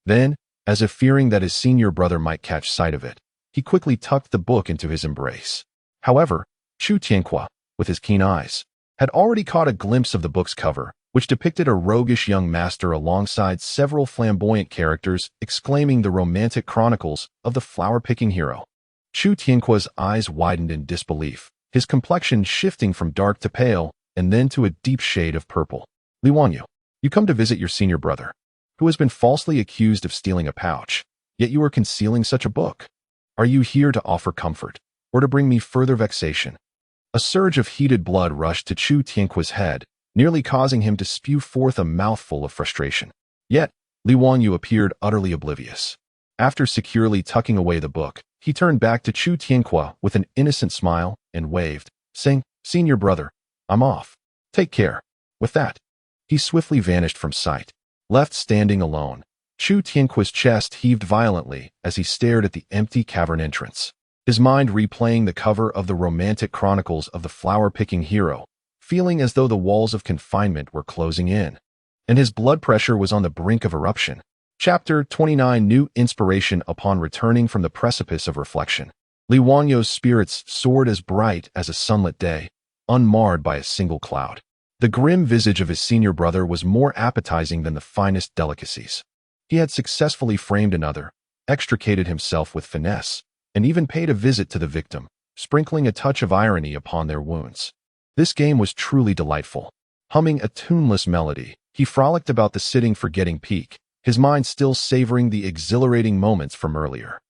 Then, as if fearing that his senior brother might catch sight of it, he quickly tucked the book into his embrace. However, Chu Tianque, with his keen eyes, had already caught a glimpse of the book's cover, which depicted a roguish young master alongside several flamboyant characters exclaiming the romantic chronicles of the flower-picking hero. Chu Tianque's eyes widened in disbelief, his complexion shifting from dark to pale and then to a deep shade of purple. Li Wanyu, you come to visit your senior brother, who has been falsely accused of stealing a pouch, yet you are concealing such a book. Are you here to offer comfort, or to bring me further vexation? A surge of heated blood rushed to Chu Tianque's head, nearly causing him to spew forth a mouthful of frustration. Yet, Li Wanyu appeared utterly oblivious. After securely tucking away the book, he turned back to Chu Tianque with an innocent smile and waved, saying, "Senior brother, I'm off. Take care." With that, he swiftly vanished from sight. Left standing alone, Chu Tianque's chest heaved violently as he stared at the empty cavern entrance, his mind replaying the cover of the romantic chronicles of the flower-picking hero, feeling as though the walls of confinement were closing in, and his blood pressure was on the brink of eruption. Chapter 29 New Inspiration. Upon returning from the precipice of reflection, Li Wanyu's spirits soared as bright as a sunlit day, unmarred by a single cloud. The grim visage of his senior brother was more appetizing than the finest delicacies. He had successfully framed another, extricated himself with finesse, and even paid a visit to the victim, sprinkling a touch of irony upon their wounds. This game was truly delightful. Humming a tuneless melody, he frolicked about the sitting forgetting peak, his mind still savoring the exhilarating moments from earlier.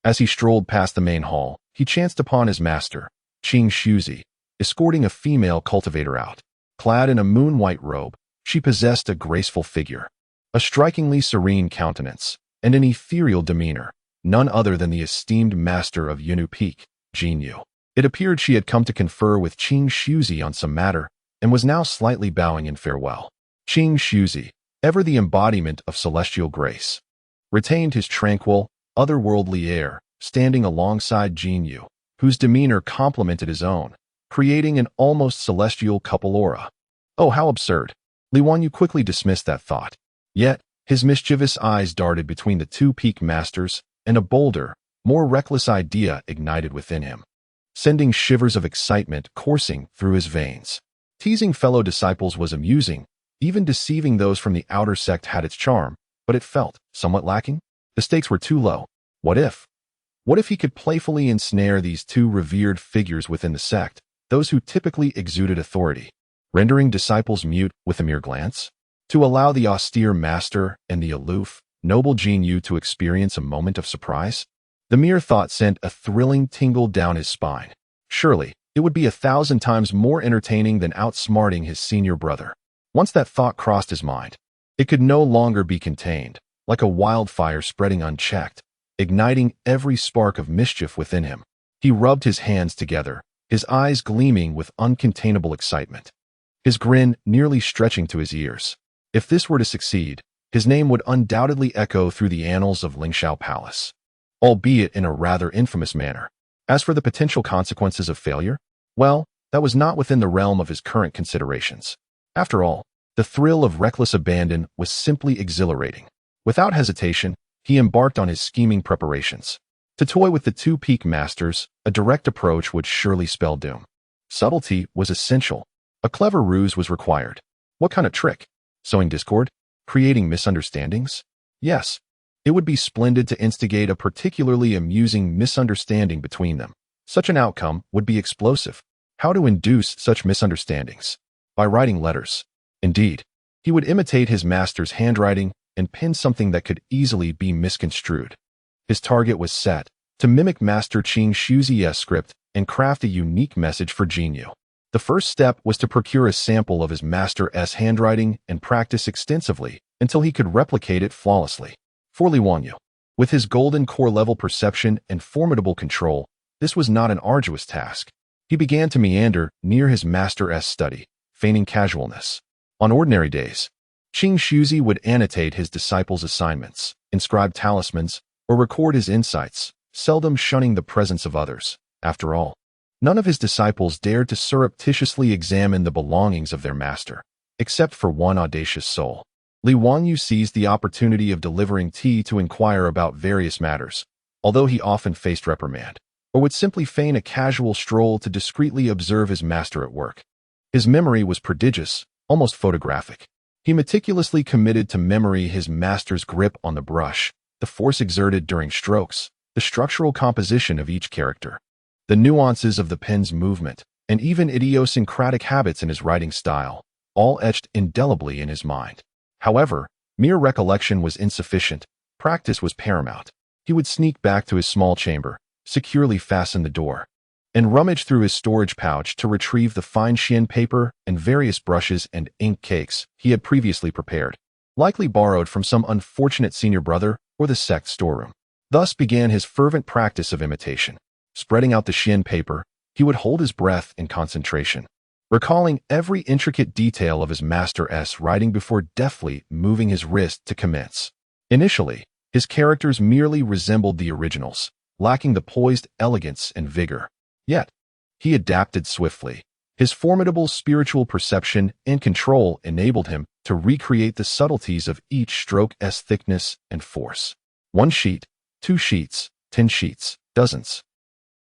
As he strolled past the main hall, he chanced upon his master, Qing Shuzi, escorting a female cultivator out. Clad in a moon-white robe, she possessed a graceful figure, a strikingly serene countenance, and an ethereal demeanor, none other than the esteemed master of Yunnu Peak, Jin Yu. It appeared she had come to confer with Qing Shuzi on some matter, and was now slightly bowing in farewell. Qing Shuzi, ever the embodiment of celestial grace, retained his tranquil, otherworldly air, standing alongside Jin Yu, whose demeanor complemented his own, creating an almost celestial couple aura. Oh, how absurd! Li Wanyu quickly dismissed that thought. Yet, his mischievous eyes darted between the two peak masters, and a bolder, more reckless idea ignited within him, sending shivers of excitement coursing through his veins. Teasing fellow disciples was amusing, even deceiving those from the outer sect had its charm, but it felt somewhat lacking. The stakes were too low. What if? What if he could playfully ensnare these two revered figures within the sect, those who typically exuded authority, rendering disciples mute with a mere glance? To allow the austere master and the aloof, noble Jin Yu to experience a moment of surprise? The mere thought sent a thrilling tingle down his spine. Surely, it would be 1,000 times more entertaining than outsmarting his senior brother. Once that thought crossed his mind, it could no longer be contained, like a wildfire spreading unchecked, igniting every spark of mischief within him. He rubbed his hands together, his eyes gleaming with uncontainable excitement, his grin nearly stretching to his ears. If this were to succeed, his name would undoubtedly echo through the annals of Lingshao Palace, albeit in a rather infamous manner. As for the potential consequences of failure, well, that was not within the realm of his current considerations. After all, the thrill of reckless abandon was simply exhilarating. Without hesitation, he embarked on his scheming preparations. To toy with the two peak masters, a direct approach would surely spell doom. Subtlety was essential. A clever ruse was required. What kind of trick? Sowing discord? Creating misunderstandings? Yes. It would be splendid to instigate a particularly amusing misunderstanding between them. Such an outcome would be explosive. How to induce such misunderstandings? By writing letters. Indeed, he would imitate his master's handwriting and pen something that could easily be misconstrued. His target was set to mimic Master Qing Shuzi's script and craft a unique message for Jinyu. The first step was to procure a sample of his master's handwriting and practice extensively until he could replicate it flawlessly. For Li Wanyu, with his golden core level perception and formidable control, this was not an arduous task. He began to meander near his master's study, feigning casualness. On ordinary days, Qing Shuzi would annotate his disciples' assignments, inscribe talismans, or record his insights, seldom shunning the presence of others. After all, none of his disciples dared to surreptitiously examine the belongings of their master, except for one audacious soul. Li Wanyu seized the opportunity of delivering tea to inquire about various matters, although he often faced reprimand, or would simply feign a casual stroll to discreetly observe his master at work. His memory was prodigious, almost photographic. He meticulously committed to memory his master's grip on the brush, the force exerted during strokes, the structural composition of each character, the nuances of the pen's movement, and even idiosyncratic habits in his writing style, all etched indelibly in his mind. However, mere recollection was insufficient. Practice was paramount. He would sneak back to his small chamber, securely fasten the door, and rummage through his storage pouch to retrieve the fine Xian paper and various brushes and ink cakes he had previously prepared, likely borrowed from some unfortunate senior brother or the sect storeroom. Thus began his fervent practice of imitation. Spreading out the Xian paper, he would hold his breath in concentration, recalling every intricate detail of his master's writing before deftly moving his wrist to commence. Initially, his characters merely resembled the originals, lacking the poised elegance and vigor. Yet, he adapted swiftly. His formidable spiritual perception and control enabled him to recreate the subtleties of each stroke's thickness and force. 1 sheet, 2 sheets, 10 sheets, dozens.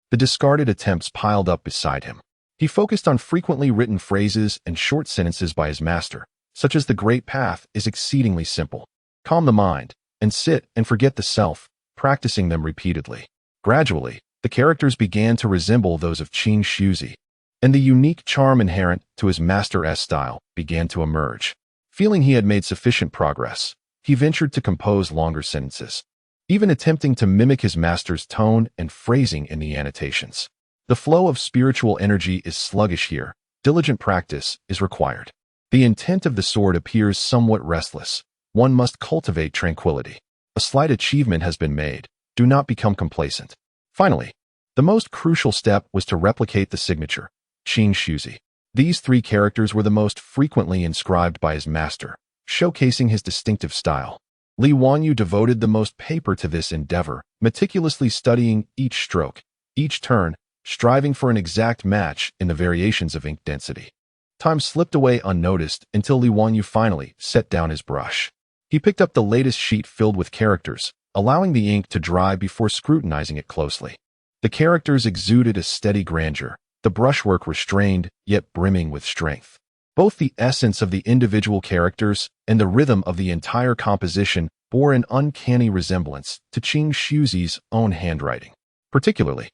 The discarded attempts piled up beside him. He focused on frequently written phrases and short sentences by his master, such as "The great path is exceedingly simple. Calm the mind, and sit and forget the self," practicing them repeatedly. Gradually, the characters began to resemble those of Qing Shuzi, and the unique charm inherent to his master's style began to emerge. Feeling he had made sufficient progress, he ventured to compose longer sentences, even attempting to mimic his master's tone and phrasing in the annotations. The flow of spiritual energy is sluggish here. Diligent practice is required. The intent of the sword appears somewhat restless. One must cultivate tranquility. A slight achievement has been made. Do not become complacent. Finally, the most crucial step was to replicate the signature, Qing Shuzi. These 3 characters were the most frequently inscribed by his master, showcasing his distinctive style. Li Wanyu devoted the most paper to this endeavor, meticulously studying each stroke, each turn, striving for an exact match in the variations of ink density. Time slipped away unnoticed until Li Wanyu finally set down his brush. He picked up the latest sheet filled with characters, allowing the ink to dry before scrutinizing it closely. The characters exuded a steady grandeur, the brushwork restrained yet brimming with strength. Both the essence of the individual characters and the rhythm of the entire composition bore an uncanny resemblance to Qing Shuzi's own handwriting. Particularly,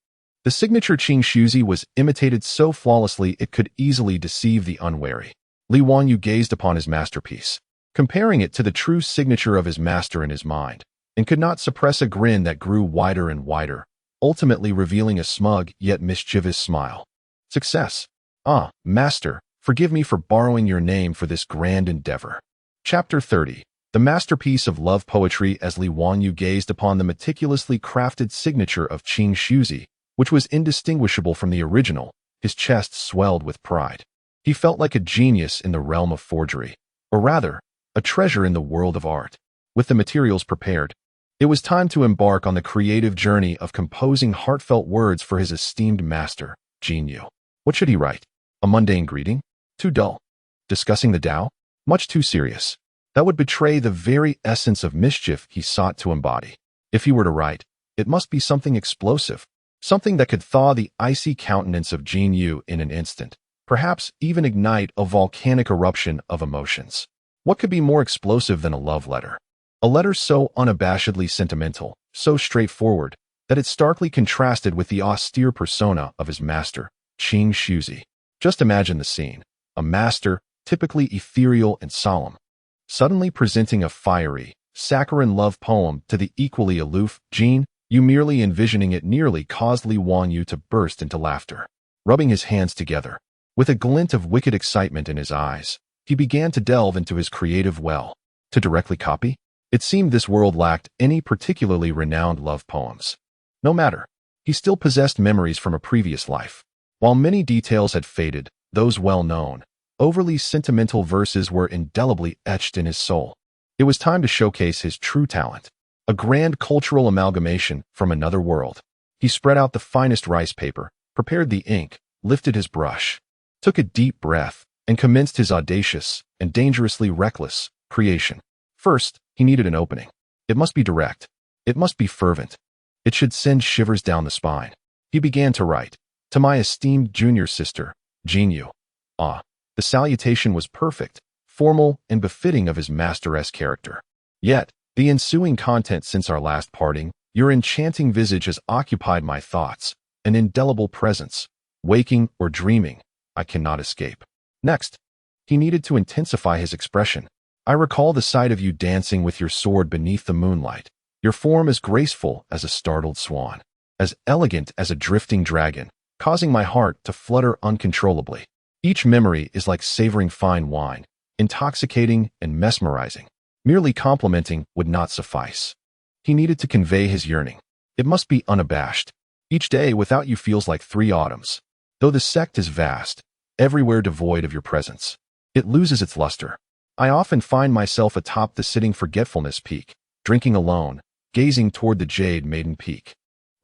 the signature Qing Shuzi was imitated so flawlessly it could easily deceive the unwary. Li Wanyu gazed upon his masterpiece, comparing it to the true signature of his master in his mind, and could not suppress a grin that grew wider and wider, ultimately revealing a smug yet mischievous smile. Success. Ah, master, forgive me for borrowing your name for this grand endeavor. Chapter 30. The masterpiece of love poetry. As Li Wanyu gazed upon the meticulously crafted signature of Qing Shuzi, which was indistinguishable from the original, his chest swelled with pride. He felt like a genius in the realm of forgery, or rather, a treasure in the world of art. With the materials prepared, it was time to embark on the creative journey of composing heartfelt words for his esteemed master, Jinyu. What should he write? A mundane greeting? Too dull. Discussing the Tao? Much too serious. That would betray the very essence of mischief he sought to embody. If he were to write, it must be something explosive, something that could thaw the icy countenance of Jinyu in an instant, perhaps even ignite a volcanic eruption of emotions. What could be more explosive than a love letter? A letter so unabashedly sentimental, so straightforward, that it starkly contrasted with the austere persona of his master, Qing Shuzi. Just imagine the scene. A master, typically ethereal and solemn, suddenly presenting a fiery, saccharine love poem to the equally aloof Jean. You merely envisioning it nearly caused Li Wanyu to burst into laughter. Rubbing his hands together, with a glint of wicked excitement in his eyes, he began to delve into his creative well. To directly copy? It seemed this world lacked any particularly renowned love poems. No matter, he still possessed memories from a previous life. While many details had faded, those well-known, overly sentimental verses were indelibly etched in his soul. It was time to showcase his true talent. A grand cultural amalgamation from another world. He spread out the finest rice paper, prepared the ink, lifted his brush, took a deep breath, and commenced his audacious and dangerously reckless creation. First, he needed an opening. It must be direct. It must be fervent. It should send shivers down the spine. He began to write, "To my esteemed junior sister, Jinyu." The salutation was perfect, formal, and befitting of his master-esque character. Yet, the ensuing content since our last parting, your enchanting visage has occupied my thoughts, an indelible presence. Waking or dreaming, I cannot escape. Next, he needed to intensify his expression. I recall the sight of you dancing with your sword beneath the moonlight, your form as graceful as a startled swan, as elegant as a drifting dragon, causing my heart to flutter uncontrollably. Each memory is like savoring fine wine, intoxicating and mesmerizing. Merely complimenting would not suffice. He needed to convey his yearning. It must be unabashed. Each day without you feels like 3 autumns. Though the sect is vast, everywhere devoid of your presence, it loses its luster. I often find myself atop the sitting forgetfulness peak, drinking alone, gazing toward the jade maiden peak,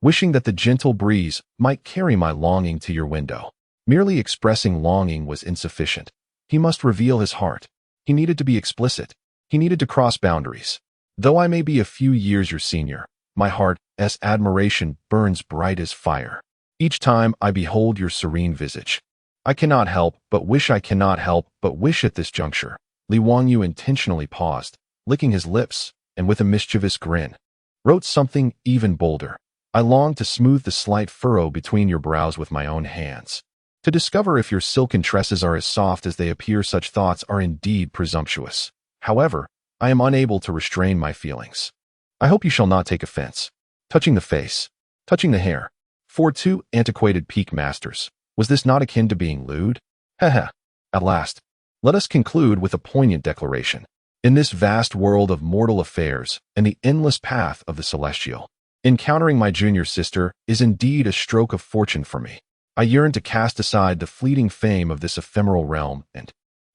wishing that the gentle breeze might carry my longing to your window. Merely expressing longing was insufficient. He must reveal his heart. He needed to be explicit. He needed to cross boundaries. Though I may be a few years your senior, my heart's admiration burns bright as fire. Each time I behold your serene visage, I cannot help but wish at this juncture. Li Wanyu intentionally paused, licking his lips, and with a mischievous grin, wrote something even bolder. I long to smooth the slight furrow between your brows with my own hands. To discover if your silken tresses are as soft as they appear. Such thoughts are indeed presumptuous. However, I am unable to restrain my feelings. I hope you shall not take offense. Touching the face, touching the hair. For 2 antiquated peak masters, was this not akin to being lewd? Heh. At last, let us conclude with a poignant declaration. In this vast world of mortal affairs and the endless path of the celestial, encountering my junior sister is indeed a stroke of fortune for me. I yearn to cast aside the fleeting fame of this ephemeral realm and,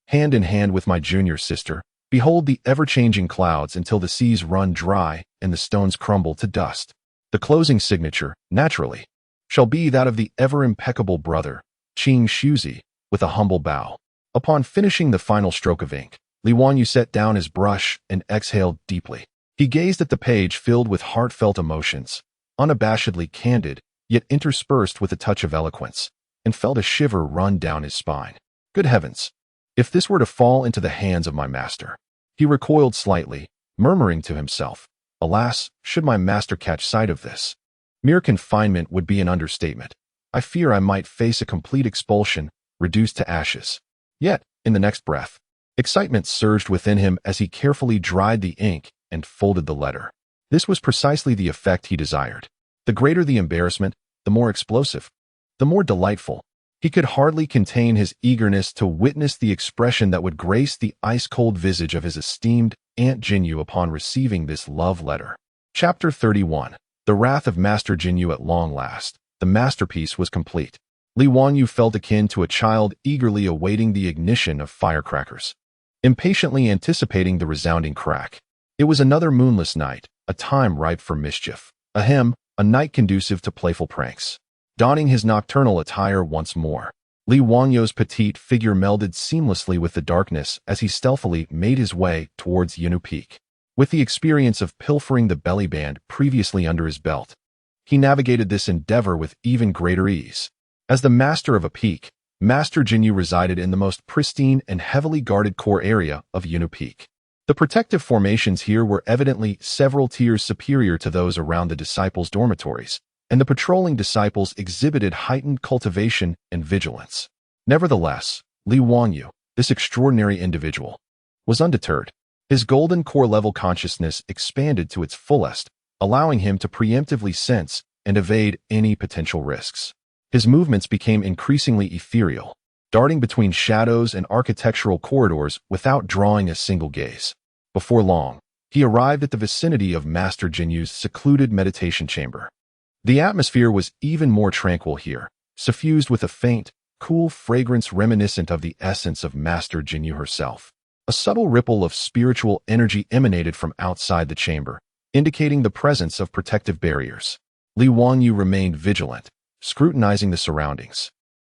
hand in hand with my junior sister, behold the ever-changing clouds until the seas run dry and the stones crumble to dust. The closing signature, naturally, shall be that of the ever-impeccable brother, Qing Shuzi, with a humble bow. Upon finishing the final stroke of ink, Li Wanyu set down his brush and exhaled deeply. He gazed at the page filled with heartfelt emotions, unabashedly candid, yet interspersed with a touch of eloquence, and felt a shiver run down his spine. Good heavens! If this were to fall into the hands of my master. He recoiled slightly, murmuring to himself, "Alas, should my master catch sight of this? Mere confinement would be an understatement. I fear I might face a complete expulsion, reduced to ashes." Yet, in the next breath, excitement surged within him as he carefully dried the ink and folded the letter. This was precisely the effect he desired. The greater the embarrassment, the more explosive, the more delightful. He could hardly contain his eagerness to witness the expression that would grace the ice-cold visage of his esteemed Aunt Jinyu upon receiving this love letter. Chapter 31. The Wrath of Master Jinyu. At long last, the masterpiece was complete. Li Wanyu felt akin to a child eagerly awaiting the ignition of firecrackers, impatiently anticipating the resounding crack. It was another moonless night, a time ripe for mischief. A night conducive to playful pranks. Donning his nocturnal attire once more, Li Wanyu's petite figure melded seamlessly with the darkness as he stealthily made his way towards Yunu Peak. With the experience of pilfering the belly band previously under his belt, he navigated this endeavor with even greater ease. As the master of a peak, Master Jinyu resided in the most pristine and heavily guarded core area of Yunu Peak. The protective formations here were evidently several tiers superior to those around the disciples' dormitories, and the patrolling disciples exhibited heightened cultivation and vigilance. Nevertheless, Li Wangyu, this extraordinary individual, was undeterred. His golden core-level consciousness expanded to its fullest, allowing him to preemptively sense and evade any potential risks. His movements became increasingly ethereal, darting between shadows and architectural corridors without drawing a single gaze. Before long, he arrived at the vicinity of Master Jinyu's secluded meditation chamber. The atmosphere was even more tranquil here, suffused with a faint, cool fragrance reminiscent of the essence of Master Jinyu herself. A subtle ripple of spiritual energy emanated from outside the chamber, indicating the presence of protective barriers. Li Wangyu remained vigilant, scrutinizing the surroundings,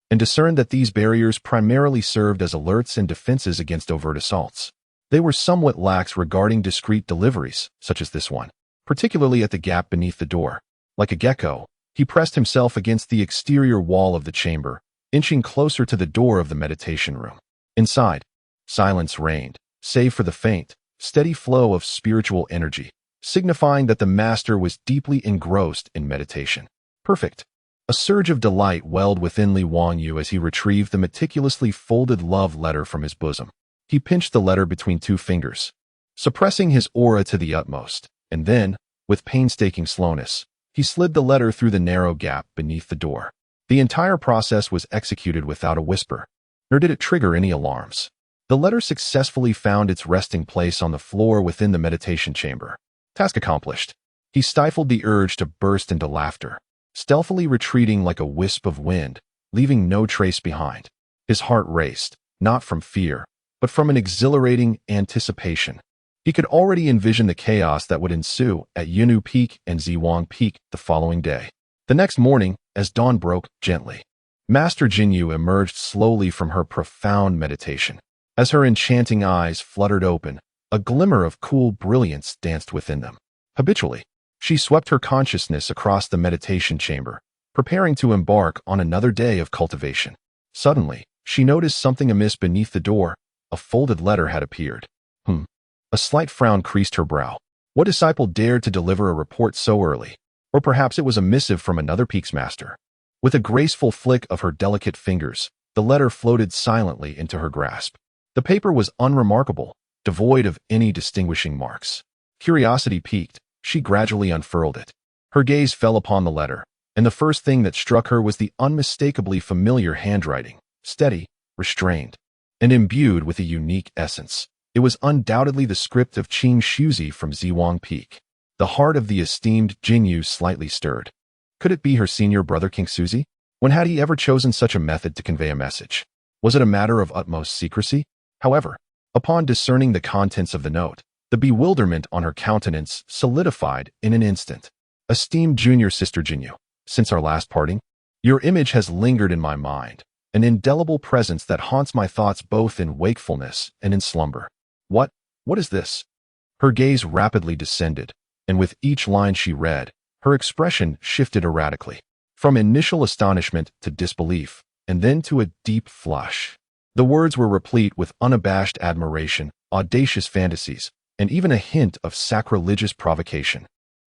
and discerned that these barriers primarily served as alerts and defenses against overt assaults. They were somewhat lax regarding discreet deliveries, such as this one, particularly at the gap beneath the door. Like a gecko, he pressed himself against the exterior wall of the chamber, inching closer to the door of the meditation room. Inside, silence reigned, save for the faint, steady flow of spiritual energy, signifying that the master was deeply engrossed in meditation. Perfect. A surge of delight welled within Li Wangyu as he retrieved the meticulously folded love letter from his bosom. He pinched the letter between two fingers, suppressing his aura to the utmost, and then, with painstaking slowness, he slid the letter through the narrow gap beneath the door. The entire process was executed without a whisper, nor did it trigger any alarms. The letter successfully found its resting place on the floor within the meditation chamber. Task accomplished. He stifled the urge to burst into laughter, stealthily retreating like a wisp of wind, leaving no trace behind. His heart raced, not from fear, but from an exhilarating anticipation. He could already envision the chaos that would ensue at Yunu Peak and Ziwang Peak the following day. The next morning, as dawn broke gently, Master Jinyu emerged slowly from her profound meditation. As her enchanting eyes fluttered open, a glimmer of cool brilliance danced within them. Habitually, she swept her consciousness across the meditation chamber, preparing to embark on another day of cultivation. Suddenly, she noticed something amiss beneath the door. A folded letter had appeared. A slight frown creased her brow. What disciple dared to deliver a report so early? Or perhaps it was a missive from another Peaks master. With a graceful flick of her delicate fingers, the letter floated silently into her grasp. The paper was unremarkable, devoid of any distinguishing marks. Curiosity piqued, she gradually unfurled it. Her gaze fell upon the letter, and the first thing that struck her was the unmistakably familiar handwriting, steady, restrained, and imbued with a unique essence. It was undoubtedly the script of Qing Shuzi from Ziwang Peak. The heart of the esteemed Jinyu slightly stirred. Could it be her senior brother King Suzi? When had he ever chosen such a method to convey a message? Was it a matter of utmost secrecy? However, upon discerning the contents of the note, the bewilderment on her countenance solidified in an instant. Esteemed junior sister Jinyu, since our last parting, your image has lingered in my mind, an indelible presence that haunts my thoughts both in wakefulness and in slumber. What is this? Her gaze rapidly descended, and with each line she read, her expression shifted erratically, from initial astonishment to disbelief, and then to a deep flush. The words were replete with unabashed admiration, audacious fantasies, and even a hint of sacrilegious provocation.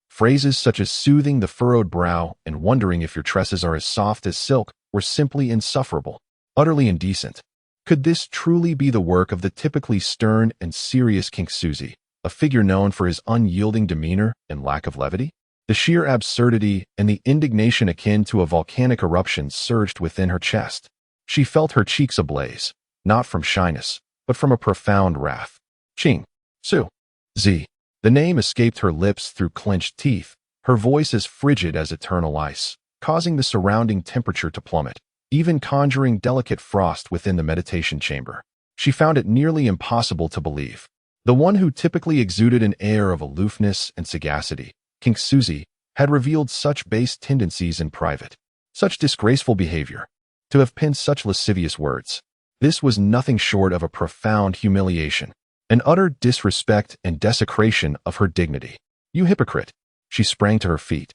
Phrases such as soothing the furrowed brow and wondering if your tresses are as soft as silk were simply insufferable, utterly indecent. Could this truly be the work of the typically stern and serious King Suzi, a figure known for his unyielding demeanor and lack of levity? The sheer absurdity and the indignation akin to a volcanic eruption surged within her chest. She felt her cheeks ablaze, not from shyness, but from a profound wrath. Qing Su Z. The name escaped her lips through clenched teeth, her voice as frigid as eternal ice, causing the surrounding temperature to plummet, even conjuring delicate frost within the meditation chamber. She found it nearly impossible to believe. The one who typically exuded an air of aloofness and sagacity, King Suzi, had revealed such base tendencies in private, such disgraceful behavior. To have penned such lascivious words, this was nothing short of a profound humiliation, an utter disrespect and desecration of her dignity. You hypocrite! She sprang to her feet,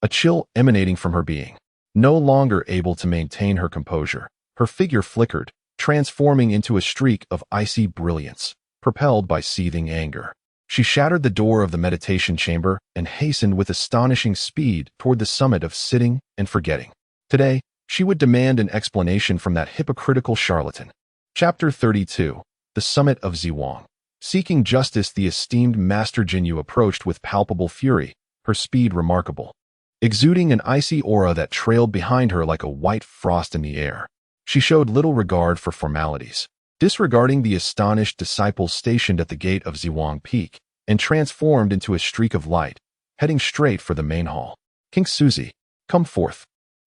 a chill emanating from her being. No longer able to maintain her composure, Her figure flickered, transforming into a streak of icy brilliance, propelled by seething anger. She shattered the door of the meditation chamber and hastened with astonishing speed toward the summit of sitting and forgetting. Today, she would demand an explanation from that hypocritical charlatan. Chapter 32. The Summit of Zhiwang. Seeking justice, the esteemed Master Jinyu approached with palpable fury, her speed remarkable, exuding an icy aura that trailed behind her like a white frost in the air. She showed little regard for formalities, disregarding the astonished disciples stationed at the gate of Zhiwang Peak, and transformed into a streak of light, heading straight for the main hall. King Suzy, come forth.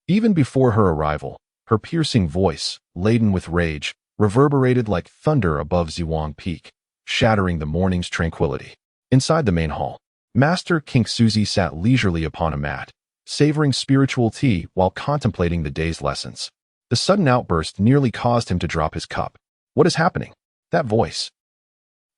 Even before her arrival, her piercing voice, laden with rage, reverberated like thunder above Zhiwang Peak, shattering the morning's tranquility. Inside the main hall, Master King Suzy sat leisurely upon a mat, savoring spiritual tea while contemplating the day's lessons. The sudden outburst nearly caused him to drop his cup. What is happening? That voice.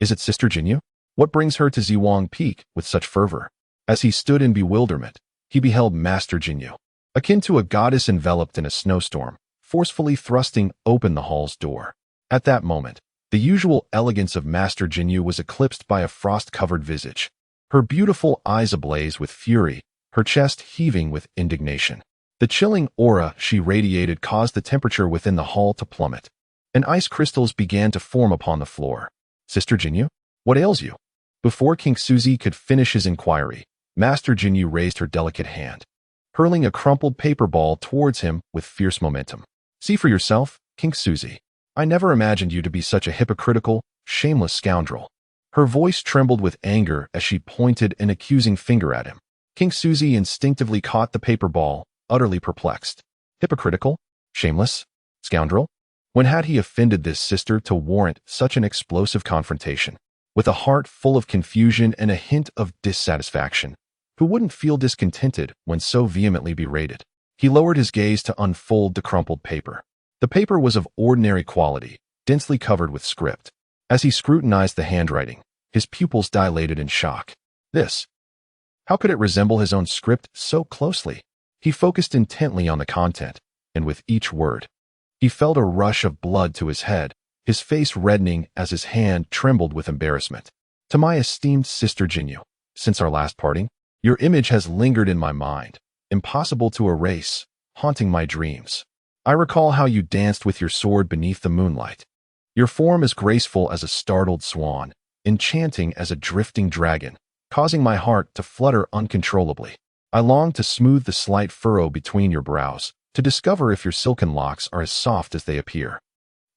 Is it Sister Jinyu? What brings her to Zhiwang Peak with such fervor? As he stood in bewilderment, he beheld Master Jinyu, akin to a goddess enveloped in a snowstorm, forcefully thrusting open the hall's door. At that moment, the usual elegance of Master Jinyu was eclipsed by a frost-covered visage, her beautiful eyes ablaze with fury, her chest heaving with indignation. The chilling aura she radiated caused the temperature within the hall to plummet, and ice crystals began to form upon the floor. Sister Jinyu, what ails you? Before King Suzy could finish his inquiry, Master Jinyu raised her delicate hand, hurling a crumpled paper ball towards him with fierce momentum. See for yourself, King Suzy. I never imagined you to be such a hypocritical, shameless scoundrel. Her voice trembled with anger as she pointed an accusing finger at him. King Suzy instinctively caught the paper ball, utterly perplexed. Hypocritical? Shameless? Scoundrel? When had he offended this sister to warrant such an explosive confrontation? With a heart full of confusion and a hint of dissatisfaction, who wouldn't feel discontented when so vehemently berated? He lowered his gaze to unfold the crumpled paper. The paper was of ordinary quality, densely covered with script. As he scrutinized the handwriting, his pupils dilated in shock. This. How could it resemble his own script so closely? He focused intently on the content, and with each word, he felt a rush of blood to his head, his face reddening as his hand trembled with embarrassment. To my esteemed Sister Jinyu, since our last parting, your image has lingered in my mind, impossible to erase, haunting my dreams. I recall how you danced with your sword beneath the moonlight. Your form as graceful as a startled swan, enchanting as a drifting dragon, causing my heart to flutter uncontrollably. I long to smooth the slight furrow between your brows, to discover if your silken locks are as soft as they appear.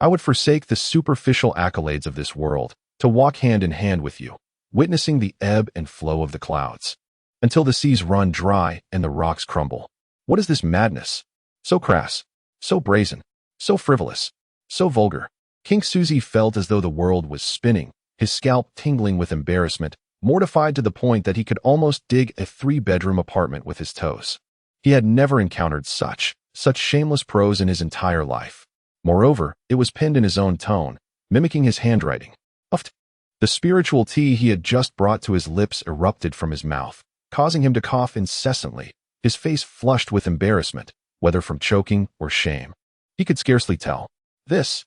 I would forsake the superficial accolades of this world, to walk hand in hand with you, witnessing the ebb and flow of the clouds, until the seas run dry and the rocks crumble. What is this madness? So crass, so brazen, so frivolous, so vulgar. King Suzy felt as though the world was spinning, his scalp tingling with embarrassment, mortified to the point that he could almost dig a 3-bedroom apartment with his toes. He had never encountered such shameless prose in his entire life. Moreover, it was penned in his own tone, mimicking his handwriting. Uft. The spiritual tea he had just brought to his lips erupted from his mouth, causing him to cough incessantly, his face flushed with embarrassment, whether from choking or shame. He could scarcely tell. This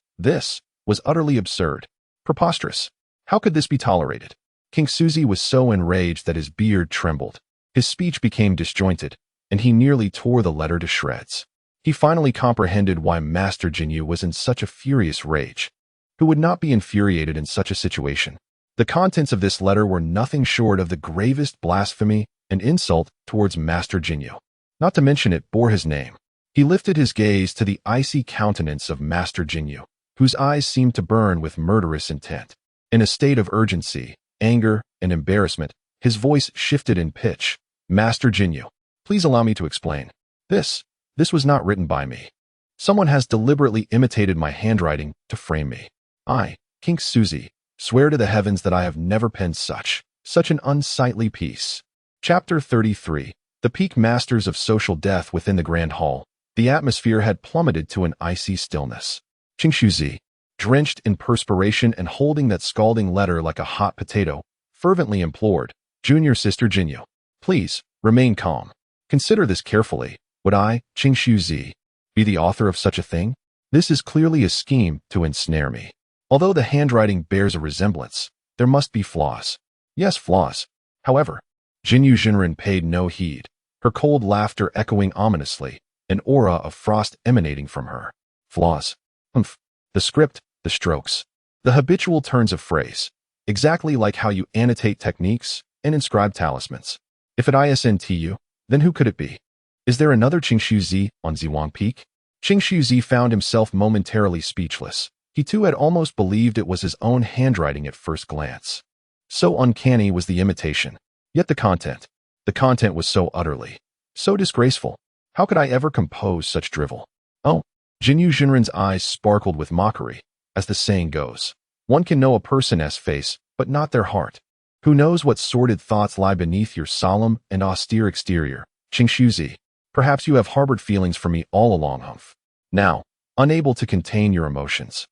was utterly absurd, preposterous. How could this be tolerated? King Suzy was so enraged that his beard trembled. His speech became disjointed, and he nearly tore the letter to shreds. He finally comprehended why Master Jinyu was in such a furious rage. Who would not be infuriated in such a situation? The contents of this letter were nothing short of the gravest blasphemy and insult towards Master Jinyu. Not to mention it bore his name. He lifted his gaze to the icy countenance of Master Jinyu, whose eyes seemed to burn with murderous intent. In a state of urgency, anger, and embarrassment, his voice shifted in pitch. Master Jinyu, please allow me to explain. This was not written by me. Someone has deliberately imitated my handwriting to frame me. I, King Suzy, swear to the heavens that I have never penned such an unsightly piece. Chapter 33. The peak masters of social death within the Grand Hall. The atmosphere had plummeted to an icy stillness. King Suzy, drenched in perspiration and holding that scalding letter like a hot potato, fervently implored, Junior Sister Jinyu, please, remain calm. Consider this carefully. Would I, King Suzy, be the author of such a thing? This is clearly a scheme to ensnare me. Although the handwriting bears a resemblance, there must be flaws. Yes, flaws. However, Jinyu Jinren paid no heed, her cold laughter echoing ominously, an aura of frost emanating from her. Flaws. Humph. The script, the strokes, the habitual turns of phrase, exactly like how you annotate techniques and inscribe talismans. If it isn't you, then who could it be? Is there another Qingshu on Ziwang Peak? Qingshu found himself momentarily speechless. He too had almost believed it was his own handwriting at first glance. So uncanny was the imitation. Yet the content was so utterly, so disgraceful. How could I ever compose such drivel? Oh, Jinyu Jinren's eyes sparkled with mockery. As the saying goes, one can know a person's face, but not their heart. Who knows what sordid thoughts lie beneath your solemn and austere exterior, Qingshu? Perhaps you have harbored feelings for me all along, Humph. Now, unable to contain your emotions,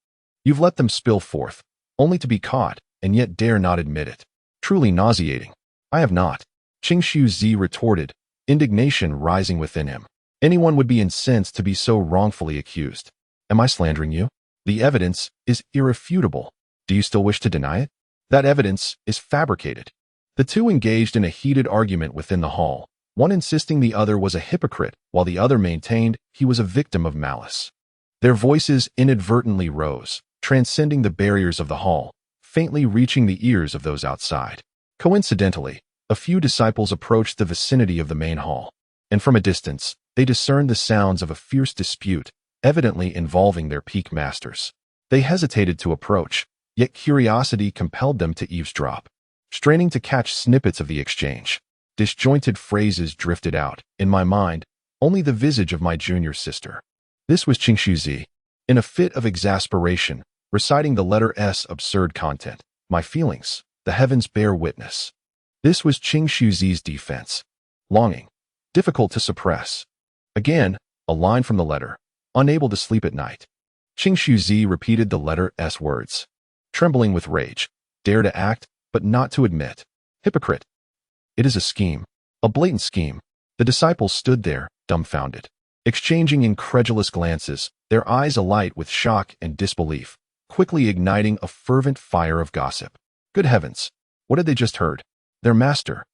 you've let them spill forth, only to be caught, and yet dare not admit it. Truly nauseating. I have not, Qingshu retorted, indignation rising within him. Anyone would be incensed to be so wrongfully accused. Am I slandering you? The evidence is irrefutable. Do you still wish to deny it? That evidence is fabricated. The two engaged in a heated argument within the hall, one insisting the other was a hypocrite, while the other maintained he was a victim of malice. Their voices inadvertently rose, transcending the barriers of the hall, faintly reaching the ears of those outside. Coincidentally, a few disciples approached the vicinity of the main hall, and from a distance, they discerned the sounds of a fierce dispute, evidently involving their peak masters. They hesitated to approach, yet curiosity compelled them to eavesdrop. Straining to catch snippets of the exchange, disjointed phrases drifted out, in my mind, only the visage of my junior sister. This was Qingshu, in a fit of exasperation, reciting the letter S absurd content. My feelings, the heavens bear witness. This was Qingshu's defense. Longing, difficult to suppress. Again, a line from the letter, unable to sleep at night. Qingshu repeated the letter S words. Trembling with rage, dare to act, but not to admit. Hypocrite. It is a scheme, a blatant scheme. The disciples stood there, dumbfounded, exchanging incredulous glances, their eyes alight with shock and disbelief, quickly igniting a fervent fire of gossip. Good heavens, what had they just heard? Their master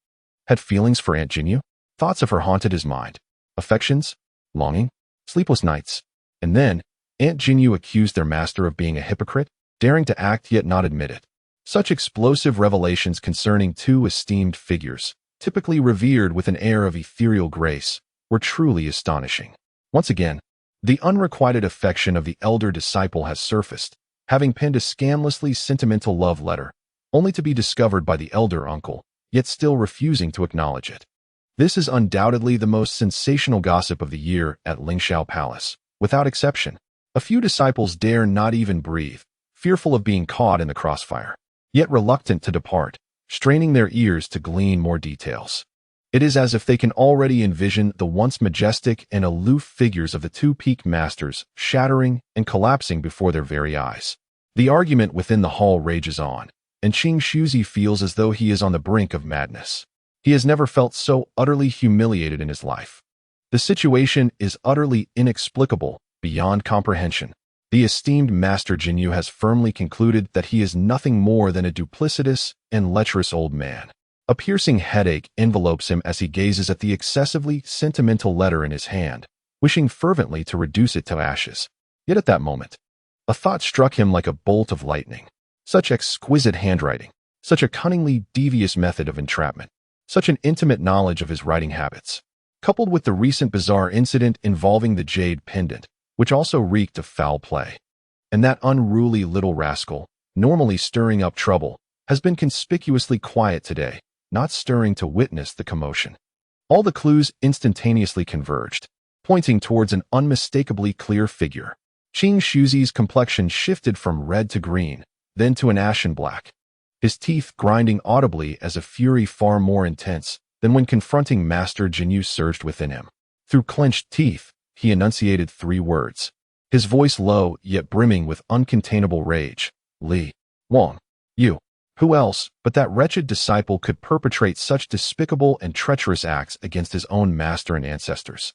had feelings for Aunt Jinyu? Thoughts of her haunted his mind. Affections, longing, sleepless nights. And then, Aunt Jinyu accused their master of being a hypocrite, daring to act yet not admit it. Such explosive revelations concerning two esteemed figures, typically revered with an air of ethereal grace, were truly astonishing. Once again, the unrequited affection of the elder disciple has surfaced, having penned a scandalously sentimental love letter, only to be discovered by the elder uncle, yet still refusing to acknowledge it. This is undoubtedly the most sensational gossip of the year at Lingxiao Palace, without exception. A few disciples dare not even breathe, fearful of being caught in the crossfire, yet reluctant to depart, straining their ears to glean more details. It is as if they can already envision the once majestic and aloof figures of the two peak masters shattering and collapsing before their very eyes. The argument within the hall rages on, and Qingshu feels as though he is on the brink of madness. He has never felt so utterly humiliated in his life. The situation is utterly inexplicable, beyond comprehension. The esteemed Master Jinyu has firmly concluded that he is nothing more than a duplicitous and lecherous old man. A piercing headache envelopes him as he gazes at the excessively sentimental letter in his hand, wishing fervently to reduce it to ashes. Yet at that moment, a thought struck him like a bolt of lightning. Such exquisite handwriting, such a cunningly devious method of entrapment, such an intimate knowledge of his writing habits, coupled with the recent bizarre incident involving the jade pendant, which also reeked of foul play. And that unruly little rascal, normally stirring up trouble, has been conspicuously quiet today, not stirring to witness the commotion. All the clues instantaneously converged, pointing towards an unmistakably clear figure. Qingshu's complexion shifted from red to green, then to an ashen black, his teeth grinding audibly as a fury far more intense than when confronting Master Jinyu surged within him. Through clenched teeth, he enunciated 3 words, his voice low yet brimming with uncontainable rage. Li Wang, you. Who else but that wretched disciple could perpetrate such despicable and treacherous acts against his own master and ancestors?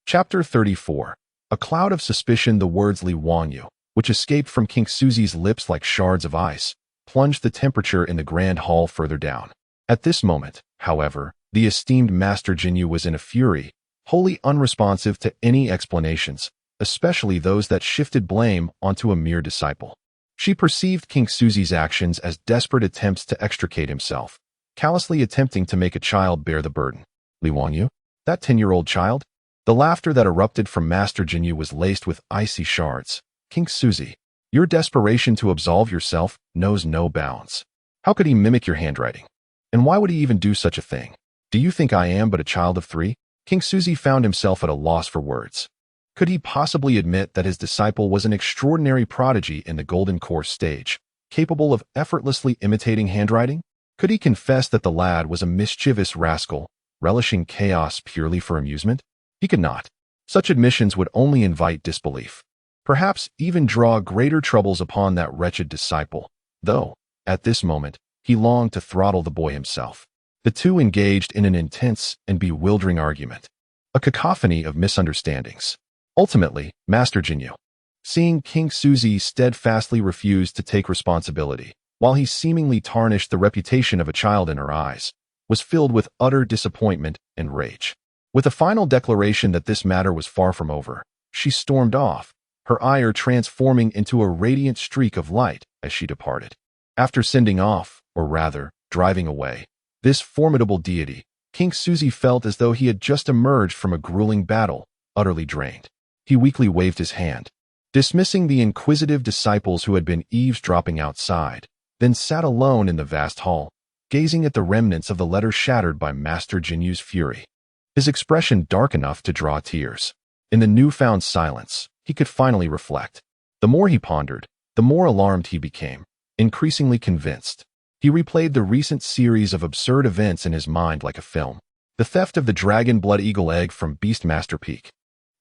Chapter 34. A cloud of suspicion, the words Li Wangyu, which escaped from King Suzi's lips like shards of ice, plunged the temperature in the grand hall further down. At this moment, however, the esteemed Master Jinyu was in a fury, wholly unresponsive to any explanations, especially those that shifted blame onto a mere disciple. She perceived King Suzi's actions as desperate attempts to extricate himself, callously attempting to make a child bear the burden. Li Wangyu? That 10-year-old child? The laughter that erupted from Master Jinyu was laced with icy shards. King Suzi, your desperation to absolve yourself knows no bounds. How could he mimic your handwriting? And why would he even do such a thing? Do you think I am but a child of 3? King Suzi found himself at a loss for words. Could he possibly admit that his disciple was an extraordinary prodigy in the Golden Core stage, capable of effortlessly imitating handwriting? Could he confess that the lad was a mischievous rascal, relishing chaos purely for amusement? He could not. Such admissions would only invite disbelief, perhaps even draw greater troubles upon that wretched disciple, though, at this moment, he longed to throttle the boy himself. The two engaged in an intense and bewildering argument, a cacophony of misunderstandings. Ultimately, Master Jinyu, seeing King Suzi steadfastly refuse to take responsibility, while he seemingly tarnished the reputation of a child in her eyes, was filled with utter disappointment and rage. With a final declaration that this matter was far from over, she stormed off, her ire transforming into a radiant streak of light as she departed. After sending off, or rather, driving away, this formidable deity, King Suzi felt as though he had just emerged from a grueling battle, utterly drained. He weakly waved his hand, dismissing the inquisitive disciples who had been eavesdropping outside, then sat alone in the vast hall, gazing at the remnants of the letter shattered by Master Jinyu's fury. His expression dark enough to draw tears. In the newfound silence, he could finally reflect. The more he pondered, the more alarmed he became, increasingly convinced. He replayed the recent series of absurd events in his mind like a film. The theft of the dragon blood eagle egg from Beastmaster Peak,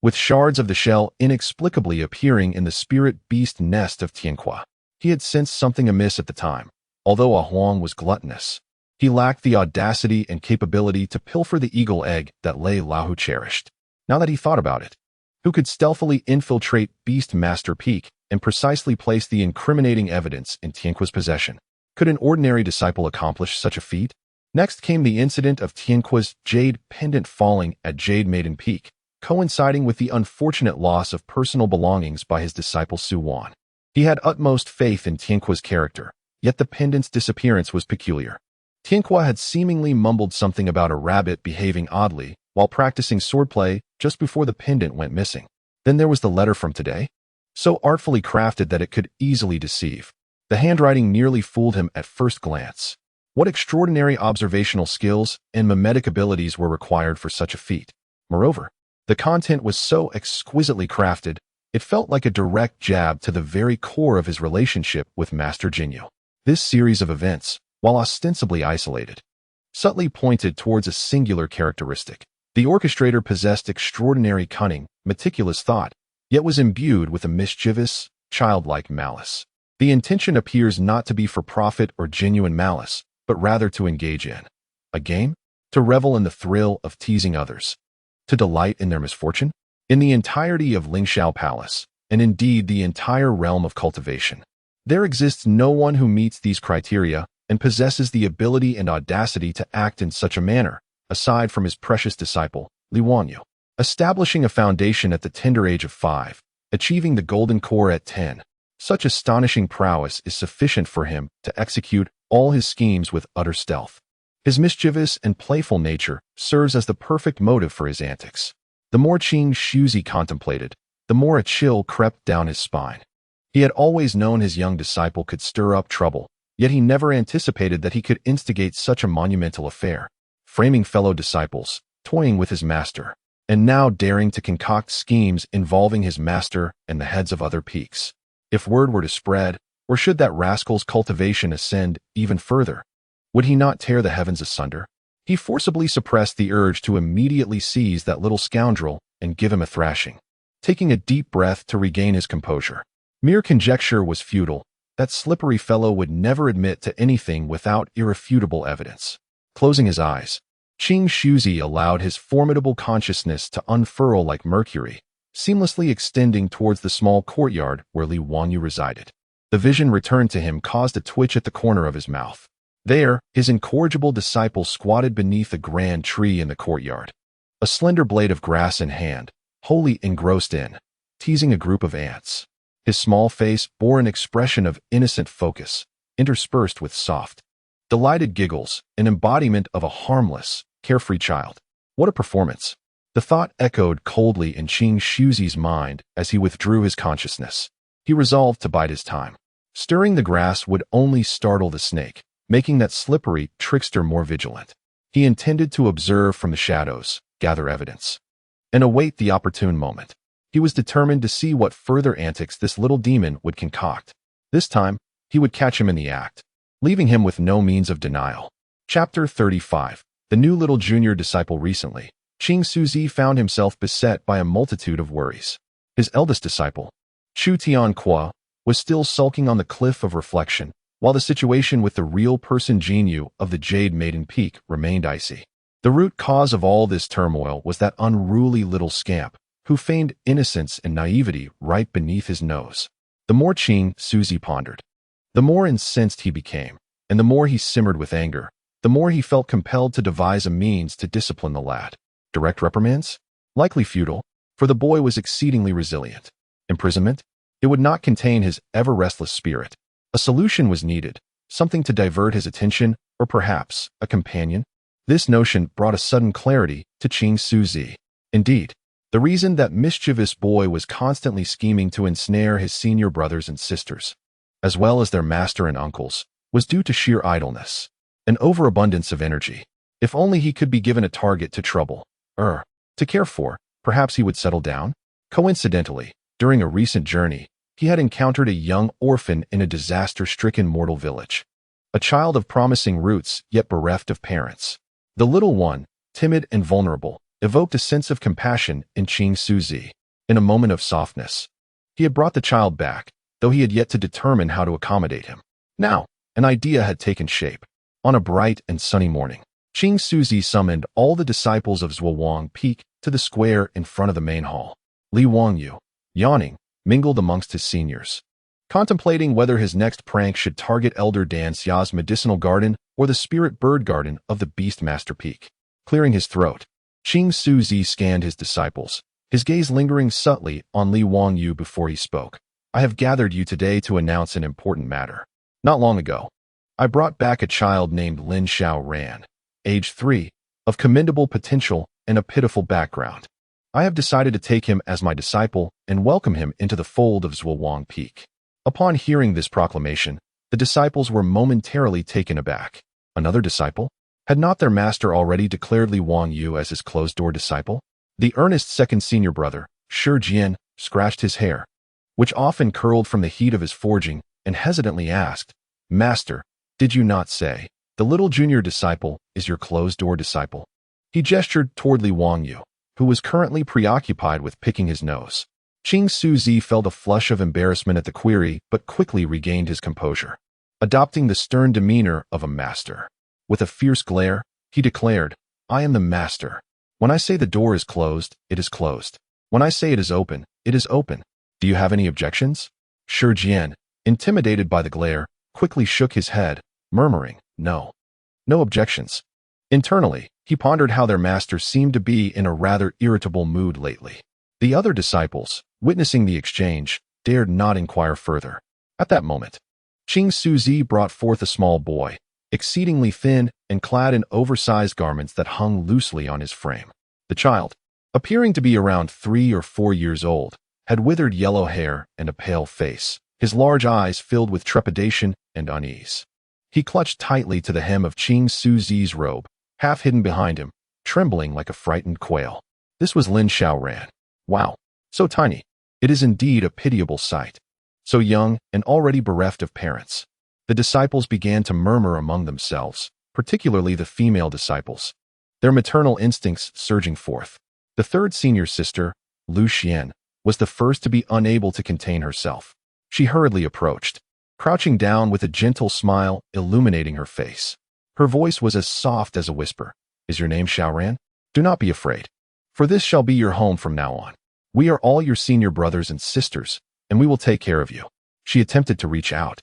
with shards of the shell inexplicably appearing in the spirit beast nest of Tianqua. He had sensed something amiss at the time. Although Ah Huang was gluttonous, he lacked the audacity and capability to pilfer the eagle egg that Lei Lahu cherished. Now that he thought about it, who could stealthily infiltrate Beastmaster Peak and precisely place the incriminating evidence in Tianqua's possession? Could an ordinary disciple accomplish such a feat? Next came the incident of Tianqua's jade pendant falling at Jade Maiden Peak, coinciding with the unfortunate loss of personal belongings by his disciple Su Wan. He had utmost faith in Tianqua's character, yet the pendant's disappearance was peculiar. Tianqua had seemingly mumbled something about a rabbit behaving oddly while practicing swordplay just before the pendant went missing. Then there was the letter from today, so artfully crafted that it could easily deceive. The handwriting nearly fooled him at first glance. What extraordinary observational skills and mimetic abilities were required for such a feat? Moreover, the content was so exquisitely crafted, it felt like a direct jab to the very core of his relationship with Master Jinyu. This series of events, while ostensibly isolated, subtly pointed towards a singular characteristic. The orchestrator possessed extraordinary cunning, meticulous thought, yet was imbued with a mischievous, childlike malice. The intention appears not to be for profit or genuine malice, but rather to engage in a game, to revel in the thrill of teasing others, to delight in their misfortune. In the entirety of Lingxiao Palace, and indeed the entire realm of cultivation, there exists no one who meets these criteria and possesses the ability and audacity to act in such a manner, aside from his precious disciple, Li Wangyu. Establishing a foundation at the tender age of 5, achieving the golden core at 10, such astonishing prowess is sufficient for him to execute all his schemes with utter stealth. His mischievous and playful nature serves as the perfect motive for his antics. The more King Suzi contemplated, the more a chill crept down his spine. He had always known his young disciple could stir up trouble, yet he never anticipated that he could instigate such a monumental affair, framing fellow disciples, toying with his master, and now daring to concoct schemes involving his master and the heads of other peaks. If word were to spread, or should that rascal's cultivation ascend even further, would he not tear the heavens asunder? He forcibly suppressed the urge to immediately seize that little scoundrel and give him a thrashing, taking a deep breath to regain his composure. Mere conjecture was futile. That slippery fellow would never admit to anything without irrefutable evidence. Closing his eyes, King Suzi allowed his formidable consciousness to unfurl like mercury, seamlessly extending towards the small courtyard where Li Wangyu resided. The vision returned to him caused a twitch at the corner of his mouth. There, his incorrigible disciple squatted beneath a grand tree in the courtyard, a slender blade of grass in hand, wholly engrossed in, teasing a group of ants. His small face bore an expression of innocent focus, interspersed with soft, delighted giggles, an embodiment of a harmless, carefree child. What a performance! The thought echoed coldly in Qing Shuzi's mind as he withdrew his consciousness. He resolved to bide his time. Stirring the grass would only startle the snake, making that slippery trickster more vigilant. He intended to observe from the shadows, gather evidence, and await the opportune moment. He was determined to see what further antics this little demon would concoct. This time, he would catch him in the act, leaving him with no means of denial. Chapter 35. The new little junior disciple. Recently, Qing Suzi found himself beset by a multitude of worries. His eldest disciple, Chu Tianqua, was still sulking on the cliff of reflection, while the situation with the real person Jinyu of the Jade Maiden Peak remained icy. The root cause of all this turmoil was that unruly little scamp, who feigned innocence and naivety right beneath his nose. The more Qing Suzi pondered, the more incensed he became, and the more he simmered with anger, the more he felt compelled to devise a means to discipline the lad. Direct reprimands? Likely futile, for the boy was exceedingly resilient. Imprisonment? It would not contain his ever-restless spirit. A solution was needed, something to divert his attention, or perhaps a companion. This notion brought a sudden clarity to Qing Suzi. Indeed, the reason that mischievous boy was constantly scheming to ensnare his senior brothers and sisters, as well as their master and uncles, was due to sheer idleness, an overabundance of energy. If only he could be given a target to trouble, to care for, perhaps he would settle down. Coincidentally, during a recent journey, he had encountered a young orphan in a disaster-stricken mortal village, a child of promising roots yet bereft of parents. The little one, timid and vulnerable, evoked a sense of compassion in Qing Suzi. In a moment of softness, he had brought the child back, though he had yet to determine how to accommodate him. Now, an idea had taken shape. On a bright and sunny morning, Qing Suzi summoned all the disciples of Zhuowang Peak to the square in front of the main hall. Li Wangyu, yawning, mingled amongst his seniors, contemplating whether his next prank should target Elder Dan Xia's medicinal garden or the spirit bird garden of the Beastmaster Peak. Clearing his throat, Qing Suzi scanned his disciples, his gaze lingering subtly on Li Wangyu before he spoke. I have gathered you today to announce an important matter. Not long ago, I brought back a child named Lin Xiaoran, age 3, of commendable potential and a pitiful background. I have decided to take him as my disciple and welcome him into the fold of Zhuowang Peak. Upon hearing this proclamation, the disciples were momentarily taken aback. Another disciple? Had not their master already declared Li Wangyu as his closed-door disciple? The earnest second senior brother, Shi Jian, scratched his hair, which often curled from the heat of his forging, and hesitantly asked, Master, did you not say, the little junior disciple is your closed-door disciple? He gestured toward Li Wangyu, who was currently preoccupied with picking his nose. Qing Suzi felt a flush of embarrassment at the query, but quickly regained his composure, adopting the stern demeanor of a master. With a fierce glare, he declared, I am the master. When I say the door is closed, it is closed. When I say it is open, it is open. Do you have any objections? Shi Jian, intimidated by the glare, quickly shook his head, murmuring, No. No objections. Internally, he pondered how their master seemed to be in a rather irritable mood lately. The other disciples, witnessing the exchange, dared not inquire further. At that moment, Qing Suzi brought forth a small boy, exceedingly thin and clad in oversized garments that hung loosely on his frame. The child, appearing to be around 3 or 4 years old, had withered yellow hair and a pale face, his large eyes filled with trepidation and unease. He clutched tightly to the hem of Qing Suzi's robe, half hidden behind him, trembling like a frightened quail. This was Lin Xiaoran. Wow, so tiny. It is indeed a pitiable sight. So young and already bereft of parents. The disciples began to murmur among themselves, particularly the female disciples, their maternal instincts surging forth. The third senior sister, Lu Xian, was the first to be unable to contain herself. She hurriedly approached, crouching down with a gentle smile illuminating her face. Her voice was as soft as a whisper. Is your name Xiaoran? Do not be afraid, for this shall be your home from now on. We are all your senior brothers and sisters, and we will take care of you. She attempted to reach out,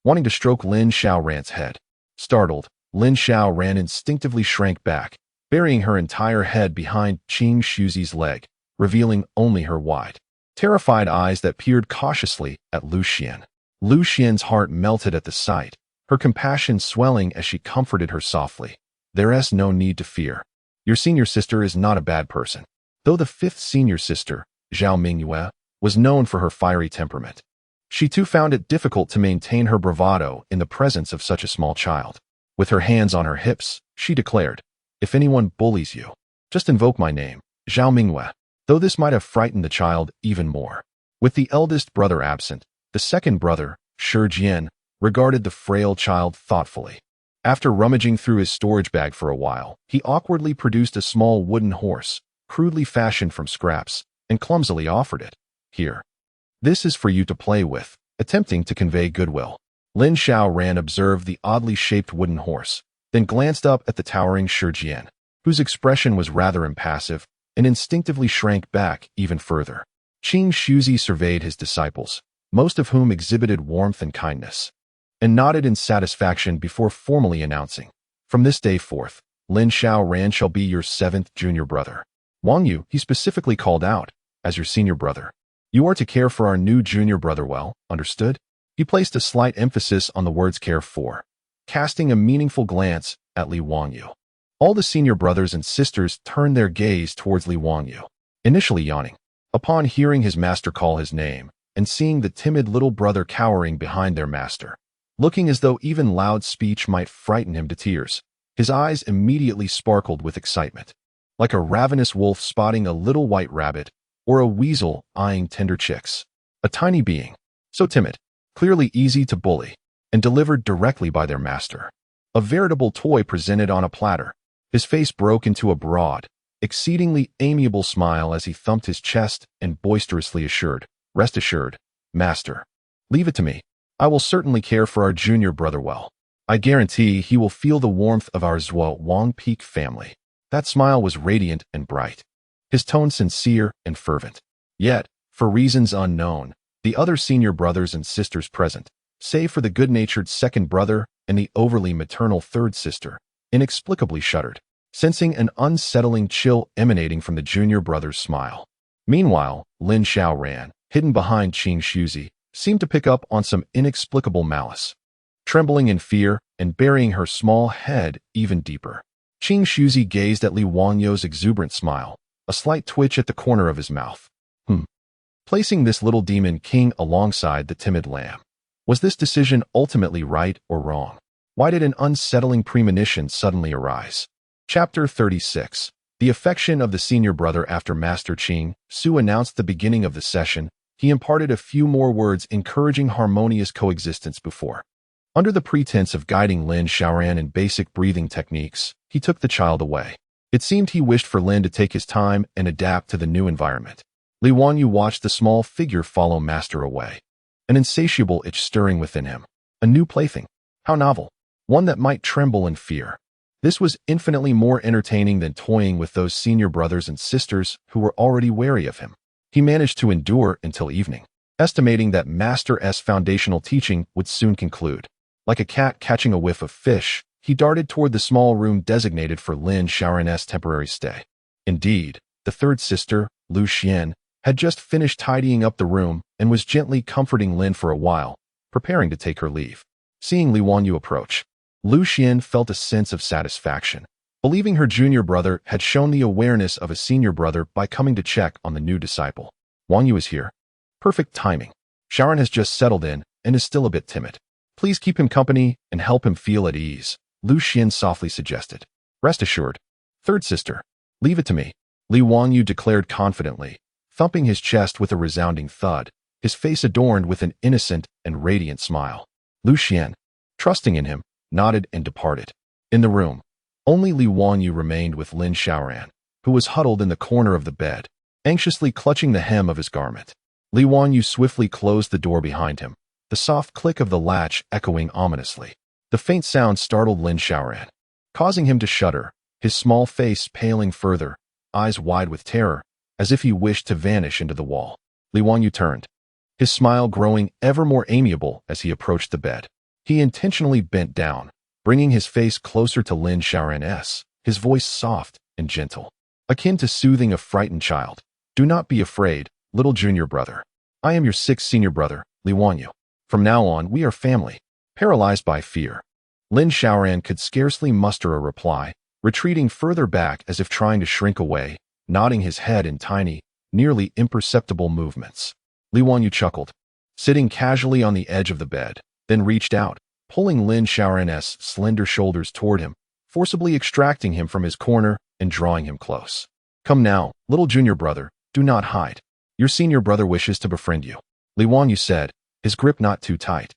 wanting to stroke Lin Xiaoran's head. Startled, Lin Xiaoran instinctively shrank back, burying her entire head behind Qing Shuzi's leg, revealing only her wide, terrified eyes that peered cautiously at Lu Xian. Lu Xian's heart melted at the sight, her compassion swelling as she comforted her softly. There is no need to fear. Your senior sister is not a bad person. Though the fifth senior sister, Zhao Mingyue, was known for her fiery temperament, she too found it difficult to maintain her bravado in the presence of such a small child. With her hands on her hips, she declared, "If anyone bullies you, just invoke my name, Zhao Mingyue." Though this might have frightened the child even more. With the eldest brother absent, the second brother, Shi Jian, regarded the frail child thoughtfully. After rummaging through his storage bag for a while, he awkwardly produced a small wooden horse, crudely fashioned from scraps, and clumsily offered it. "Here. This is for you to play with," attempting to convey goodwill. Lin Xiaoran observed the oddly shaped wooden horse, then glanced up at the towering Shi Jian, whose expression was rather impassive, and instinctively shrank back even further. Qing Shuzi surveyed his disciples, most of whom exhibited warmth and kindness, and nodded in satisfaction before formally announcing, "From this day forth, Lin Xiaoran shall be your seventh junior brother. Wang Yu, he specifically called out, as your senior brother. You are to care for our new junior brother well, understood?" He placed a slight emphasis on the words care for, casting a meaningful glance at Li Wangyu. All the senior brothers and sisters turned their gaze towards Li Wangyu, initially yawning. Upon hearing his master call his name, and seeing the timid little brother cowering behind their master, looking as though even loud speech might frighten him to tears, his eyes immediately sparkled with excitement, like a ravenous wolf spotting a little white rabbit, or a weasel eyeing tender chicks. A tiny being, so timid, clearly easy to bully, and delivered directly by their master. A veritable toy presented on a platter. His face broke into a broad, exceedingly amiable smile as he thumped his chest and boisterously assured, "Rest assured, master. Leave it to me. I will certainly care for our junior brother well. I guarantee he will feel the warmth of our Zhuo Wang Peak family." That smile was radiant and bright, his tone sincere and fervent. Yet, for reasons unknown, the other senior brothers and sisters present, save for the good-natured second brother and the overly maternal third sister, inexplicably shuddered, sensing an unsettling chill emanating from the junior brother's smile. Meanwhile, Lin Xiaoran, hidden behind Qing Shuzi, seemed to pick up on some inexplicable malice. Trembling in fear and burying her small head even deeper, Qing Shuzi gazed at Li Wangyu's exuberant smile, a slight twitch at the corner of his mouth. Placing this little demon king alongside the timid lamb. Was this decision ultimately right or wrong? Why did an unsettling premonition suddenly arise? Chapter 36. The affection of the senior brother. After Master Qing Su announced the beginning of the session, he imparted a few more words encouraging harmonious coexistence before. Under the pretense of guiding Lin Xiaoran in basic breathing techniques, he took the child away. It seemed he wished for Lin to take his time and adapt to the new environment. Li Wangyu watched the small figure follow Master away, an insatiable itch stirring within him. A new plaything. How novel. One that might tremble in fear. This was infinitely more entertaining than toying with those senior brothers and sisters who were already wary of him. He managed to endure until evening, estimating that Master S' foundational teaching would soon conclude. Like a cat catching a whiff of fish, he darted toward the small room designated for Lin Xiaoran's temporary stay. Indeed, the third sister, Lu Xian, had just finished tidying up the room and was gently comforting Lin for a while, preparing to take her leave. Seeing Li Wangyu approach, Lu Xian felt a sense of satisfaction, believing her junior brother had shown the awareness of a senior brother by coming to check on the new disciple. Wangyu is here. Perfect timing. Sharon has just settled in and is still a bit timid. Please keep him company and help him feel at ease, Lu Xian softly suggested. Rest assured. Third sister. Leave it to me, Li Wangyu declared confidently, thumping his chest with a resounding thud, his face adorned with an innocent and radiant smile. Lu Xian, trusting in him, nodded and departed. In the room, only Li Wangyu remained with Lin Xiaoran, who was huddled in the corner of the bed, anxiously clutching the hem of his garment. Li Wangyu swiftly closed the door behind him, the soft click of the latch echoing ominously. The faint sound startled Lin Xiaoran, causing him to shudder, his small face paling further, eyes wide with terror, as if he wished to vanish into the wall. Li Wanyu turned, his smile growing ever more amiable as he approached the bed. He intentionally bent down, bringing his face closer to Lin Xiaoran's, his voice soft and gentle, akin to soothing a frightened child. Do not be afraid, little junior brother. I am your sixth senior brother, Li Wanyu. From now on, we are family. Paralyzed by fear, Lin Xiaoran could scarcely muster a reply, retreating further back as if trying to shrink away, nodding his head in tiny, nearly imperceptible movements. Li Wanyu chuckled, sitting casually on the edge of the bed, then reached out, pulling Lin Xiaoran's slender shoulders toward him, forcibly extracting him from his corner and drawing him close. Come now, little junior brother, do not hide. Your senior brother wishes to befriend you, Li Wanyu said, his grip not too tight,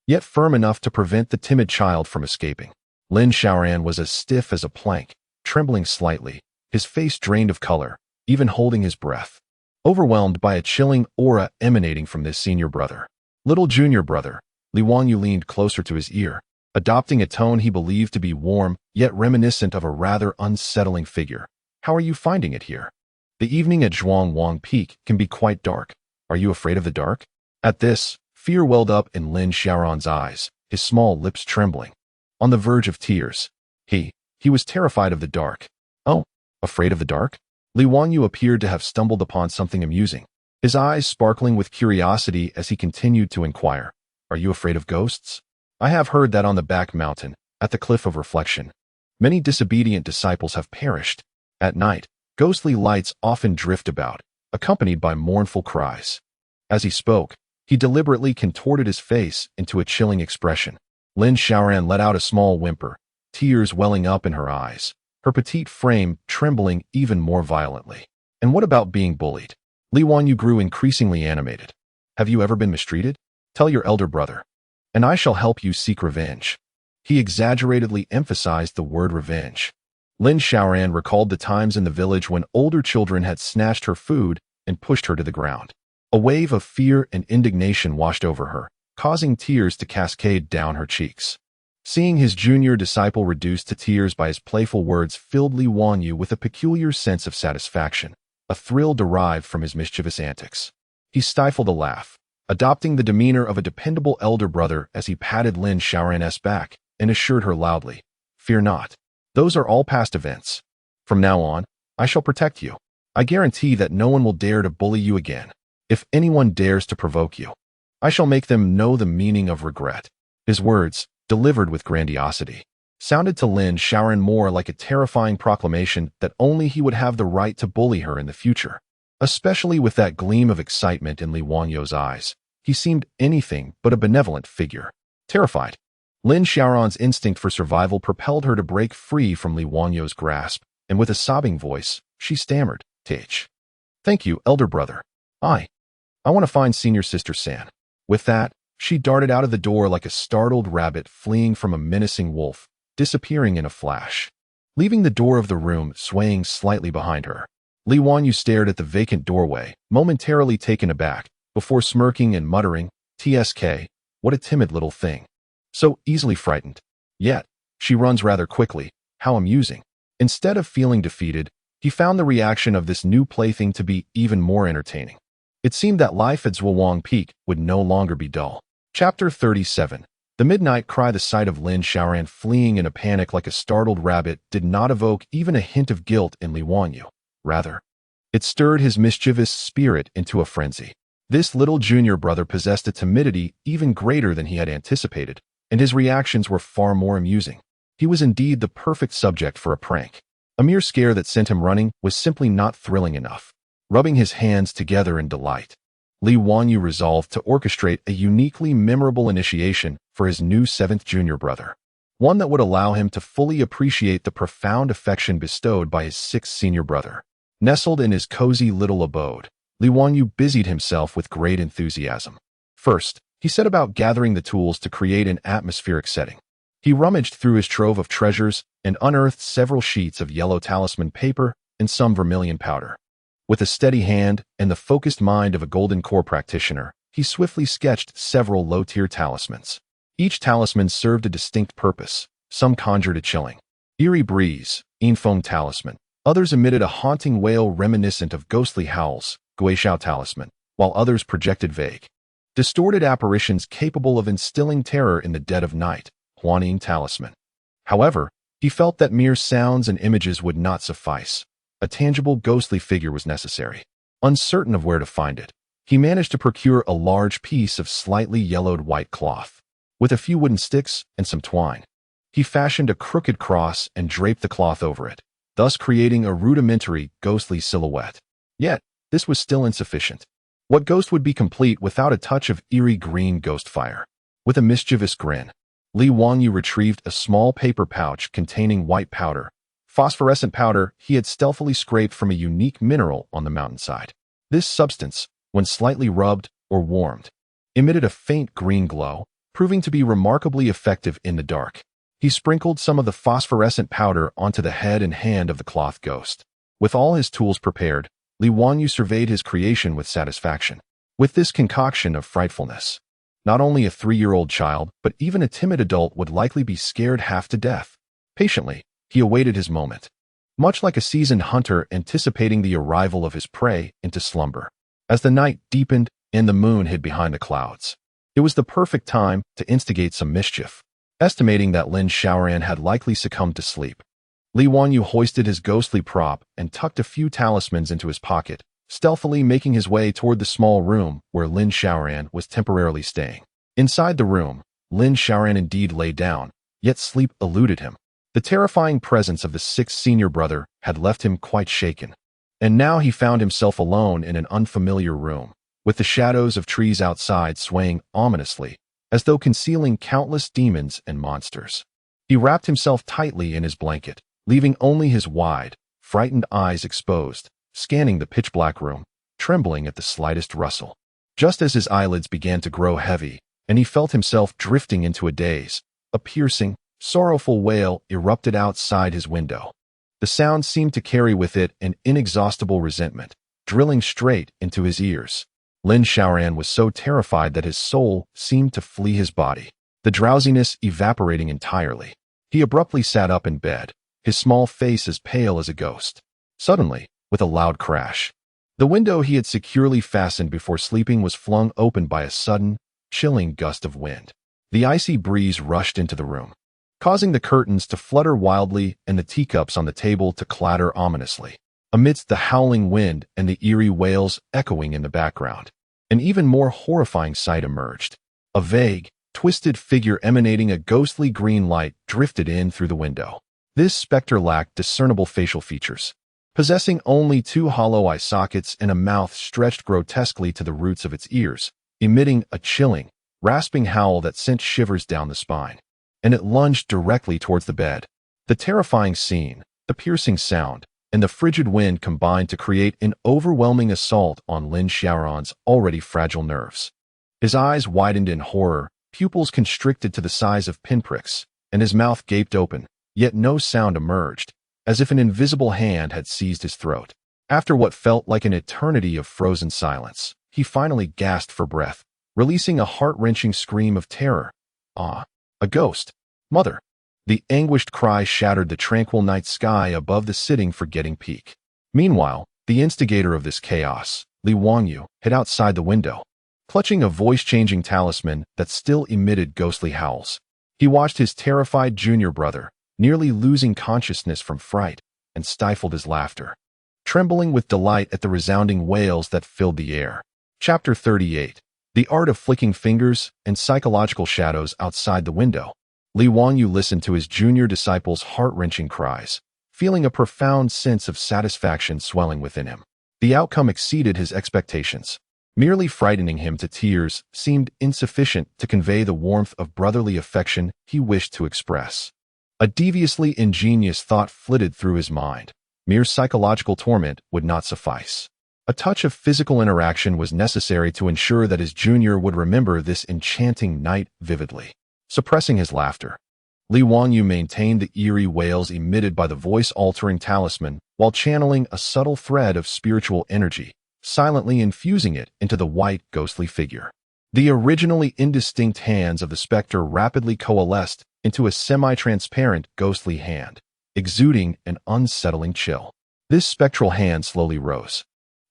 yet firm enough to prevent the timid child from escaping. Lin Xiaoran was as stiff as a plank, trembling slightly, his face drained of color, even holding his breath, overwhelmed by a chilling aura emanating from this senior brother. Little junior brother, Li Wanyu leaned closer to his ear, adopting a tone he believed to be warm, yet reminiscent of a rather unsettling figure. How are you finding it here? The evening at Zhuangwang Peak can be quite dark. Are you afraid of the dark? At this, fear welled up in Lin Xiaoran's eyes, his small lips trembling, on the verge of tears. He was terrified of the dark. Oh, afraid of the dark? Li Wanyu appeared to have stumbled upon something amusing, his eyes sparkling with curiosity as he continued to inquire. Are you afraid of ghosts? I have heard that on the back mountain, at the Cliff of Reflection, many disobedient disciples have perished. At night, ghostly lights often drift about, accompanied by mournful cries. As he spoke, he deliberately contorted his face into a chilling expression. Lin Xiaoran let out a small whimper, tears welling up in her eyes, her petite frame trembling even more violently. And what about being bullied? Li Wanyu grew increasingly animated. Have you ever been mistreated? Tell your elder brother, and I shall help you seek revenge. He exaggeratedly emphasized the word revenge. Lin Xiaoran recalled the times in the village when older children had snatched her food and pushed her to the ground. A wave of fear and indignation washed over her, causing tears to cascade down her cheeks. Seeing his junior disciple reduced to tears by his playful words filled Li Wanyu with a peculiar sense of satisfaction, a thrill derived from his mischievous antics. He stifled a laugh, adopting the demeanor of a dependable elder brother as he patted Lin Xiaoran's back and assured her loudly, Fear not. Those are all past events. From now on, I shall protect you. I guarantee that no one will dare to bully you again. If anyone dares to provoke you, I shall make them know the meaning of regret. His words, delivered with grandiosity, sounded to Lin Xiaoran more like a terrifying proclamation that only he would have the right to bully her in the future. Especially with that gleam of excitement in Li Wanyu's eyes, he seemed anything but a benevolent figure. Terrified, Lin Xiaoran's instinct for survival propelled her to break free from Li Wanyu's grasp, and with a sobbing voice, she stammered, Thank you, elder brother. I want to find senior sister San. With that, she darted out of the door like a startled rabbit fleeing from a menacing wolf, disappearing in a flash, leaving the door of the room swaying slightly behind her. Li Wanyu stared at the vacant doorway, momentarily taken aback, before smirking and muttering, TSK, what a timid little thing. So easily frightened. Yet, she runs rather quickly, how amusing. Instead of feeling defeated, he found the reaction of this new plaything to be even more entertaining. It seemed that life at Zhuangwang Peak would no longer be dull. Chapter 37. The midnight cry. The sight of Lin Xiaoran fleeing in a panic like a startled rabbit did not evoke even a hint of guilt in Li Wanyu. Rather, it stirred his mischievous spirit into a frenzy. This little junior brother possessed a timidity even greater than he had anticipated, and his reactions were far more amusing. He was indeed the perfect subject for a prank. A mere scare that sent him running was simply not thrilling enough. Rubbing his hands together in delight, Li Wanyu resolved to orchestrate a uniquely memorable initiation for his new seventh junior brother, one that would allow him to fully appreciate the profound affection bestowed by his sixth senior brother. Nestled in his cozy little abode, Li Wanyu busied himself with great enthusiasm. First, he set about gathering the tools to create an atmospheric setting. He rummaged through his trove of treasures and unearthed several sheets of yellow talisman paper and some vermilion powder. With a steady hand and the focused mind of a golden core practitioner, he swiftly sketched several low-tier talismans. Each talisman served a distinct purpose. Some conjured a chilling, eerie breeze, Foam talisman, Others emitted a haunting wail reminiscent of ghostly howls, Guishao talisman, while others projected vague, distorted apparitions capable of instilling terror in the dead of night, Huaning talisman. However, he felt that mere sounds and images would not suffice. A tangible ghostly figure was necessary. Uncertain of where to find it, he managed to procure a large piece of slightly yellowed white cloth. With a few wooden sticks and some twine, he fashioned a crooked cross and draped the cloth over it, thus creating a rudimentary, ghostly silhouette. Yet, this was still insufficient. What ghost would be complete without a touch of eerie green ghost fire? With a mischievous grin, Li Wangyu retrieved a small paper pouch containing white powder, phosphorescent powder he had stealthily scraped from a unique mineral on the mountainside. This substance, when slightly rubbed or warmed, emitted a faint green glow, proving to be remarkably effective in the dark. He sprinkled some of the phosphorescent powder onto the head and hand of the cloth ghost. With all his tools prepared, Li Wangyu surveyed his creation with satisfaction. With this concoction of frightfulness, not only a 3-year-old child, but even a timid adult would likely be scared half to death. Patiently, he awaited his moment, much like a seasoned hunter anticipating the arrival of his prey into slumber. As the night deepened and the moon hid behind the clouds, it was the perfect time to instigate some mischief. Estimating that Lin Xiaoran had likely succumbed to sleep, Li Wangyu hoisted his ghostly prop and tucked a few talismans into his pocket, stealthily making his way toward the small room where Lin Xiaoran was temporarily staying. Inside the room, Lin Xiaoran indeed lay down, yet sleep eluded him. The terrifying presence of the 6th senior brother had left him quite shaken, and now he found himself alone in an unfamiliar room, with the shadows of trees outside swaying ominously, as though concealing countless demons and monsters. He wrapped himself tightly in his blanket, leaving only his wide, frightened eyes exposed, scanning the pitch-black room, trembling at the slightest rustle. Just as his eyelids began to grow heavy, and he felt himself drifting into a daze, a piercing, sorrowful wail erupted outside his window. The sound seemed to carry with it an inexhaustible resentment, drilling straight into his ears. Lin Xiaoran was so terrified that his soul seemed to flee his body, the drowsiness evaporating entirely. He abruptly sat up in bed, his small face as pale as a ghost. Suddenly, with a loud crash, the window he had securely fastened before sleeping was flung open by a sudden, chilling gust of wind. The icy breeze rushed into the room, causing the curtains to flutter wildly and the teacups on the table to clatter ominously. Amidst the howling wind and the eerie wails echoing in the background, an even more horrifying sight emerged. A vague, twisted figure emanating a ghostly green light drifted in through the window. This specter lacked discernible facial features, possessing only 2 hollow eye sockets and a mouth stretched grotesquely to the roots of its ears, emitting a chilling, rasping howl that sent shivers down the spine. And it lunged directly towards the bed. The terrifying scene, the piercing sound, and the frigid wind combined to create an overwhelming assault on Lin Xiaoran's already fragile nerves. His eyes widened in horror, pupils constricted to the size of pinpricks, and his mouth gaped open, yet no sound emerged, as if an invisible hand had seized his throat. After what felt like an eternity of frozen silence, he finally gasped for breath, releasing a heart-wrenching scream of terror. "Ah, a ghost! Mother!" The anguished cry shattered the tranquil night sky above the sitting forgetting peak. Meanwhile, the instigator of this chaos, Li Wangyu, hid outside the window, clutching a voice-changing talisman that still emitted ghostly howls. He watched his terrified junior brother, nearly losing consciousness from fright, and stifled his laughter, trembling with delight at the resounding wails that filled the air. Chapter 38. The Art of Flicking Fingers and Psychological Shadows Outside the Window. Li Wangyu listened to his junior disciple's heart-wrenching cries, feeling a profound sense of satisfaction swelling within him. The outcome exceeded his expectations. Merely frightening him to tears seemed insufficient to convey the warmth of brotherly affection he wished to express. A deviously ingenious thought flitted through his mind. Mere psychological torment would not suffice. A touch of physical interaction was necessary to ensure that his junior would remember this enchanting night vividly. Suppressing his laughter, Li Wangyu maintained the eerie wails emitted by the voice-altering talisman while channeling a subtle thread of spiritual energy, silently infusing it into the white, ghostly figure. The originally indistinct hands of the specter rapidly coalesced into a semi-transparent, ghostly hand, exuding an unsettling chill. This spectral hand slowly rose,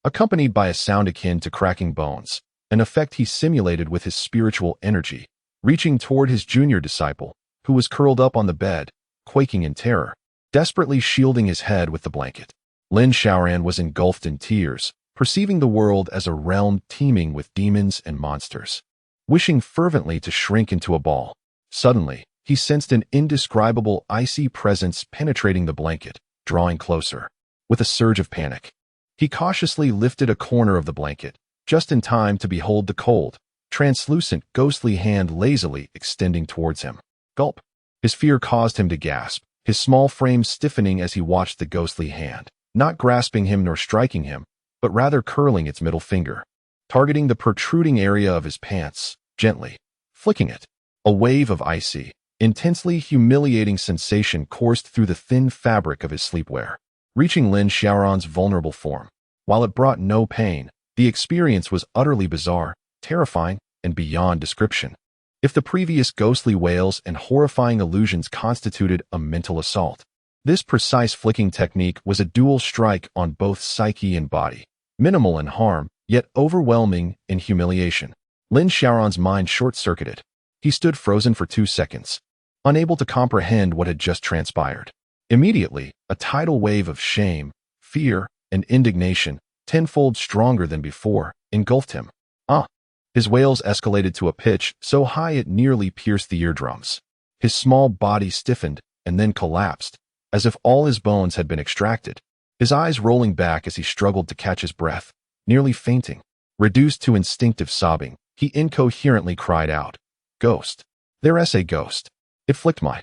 accompanied by a sound akin to cracking bones, an effect he simulated with his spiritual energy, reaching toward his junior disciple, who was curled up on the bed, quaking in terror, desperately shielding his head with the blanket. Lin Xiaoran was engulfed in tears, perceiving the world as a realm teeming with demons and monsters. Wishing fervently to shrink into a ball, suddenly, he sensed an indescribable icy presence penetrating the blanket, drawing closer. With a surge of panic, he cautiously lifted a corner of the blanket, just in time to behold the cold, translucent, ghostly hand lazily extending towards him. Gulp! His fear caused him to gasp, his small frame stiffening as he watched the ghostly hand, not grasping him nor striking him, but rather curling its middle finger, targeting the protruding area of his pants, gently flicking it. A wave of icy, intensely humiliating sensation coursed through the thin fabric of his sleepwear, reaching Lin Xiaoran's vulnerable form. While it brought no pain, the experience was utterly bizarre, terrifying, and beyond description. If the previous ghostly wails and horrifying illusions constituted a mental assault, this precise flicking technique was a dual strike on both psyche and body, minimal in harm, yet overwhelming in humiliation. Lin Xiaoran's mind short-circuited. He stood frozen for 2 seconds, unable to comprehend what had just transpired. Immediately, a tidal wave of shame, fear, and indignation, tenfold stronger than before, engulfed him. His wails escalated to a pitch so high it nearly pierced the eardrums. His small body stiffened and then collapsed, as if all his bones had been extracted, his eyes rolling back as he struggled to catch his breath, nearly fainting. Reduced to instinctive sobbing, he incoherently cried out, "Ghost! There's a ghost! It flicked my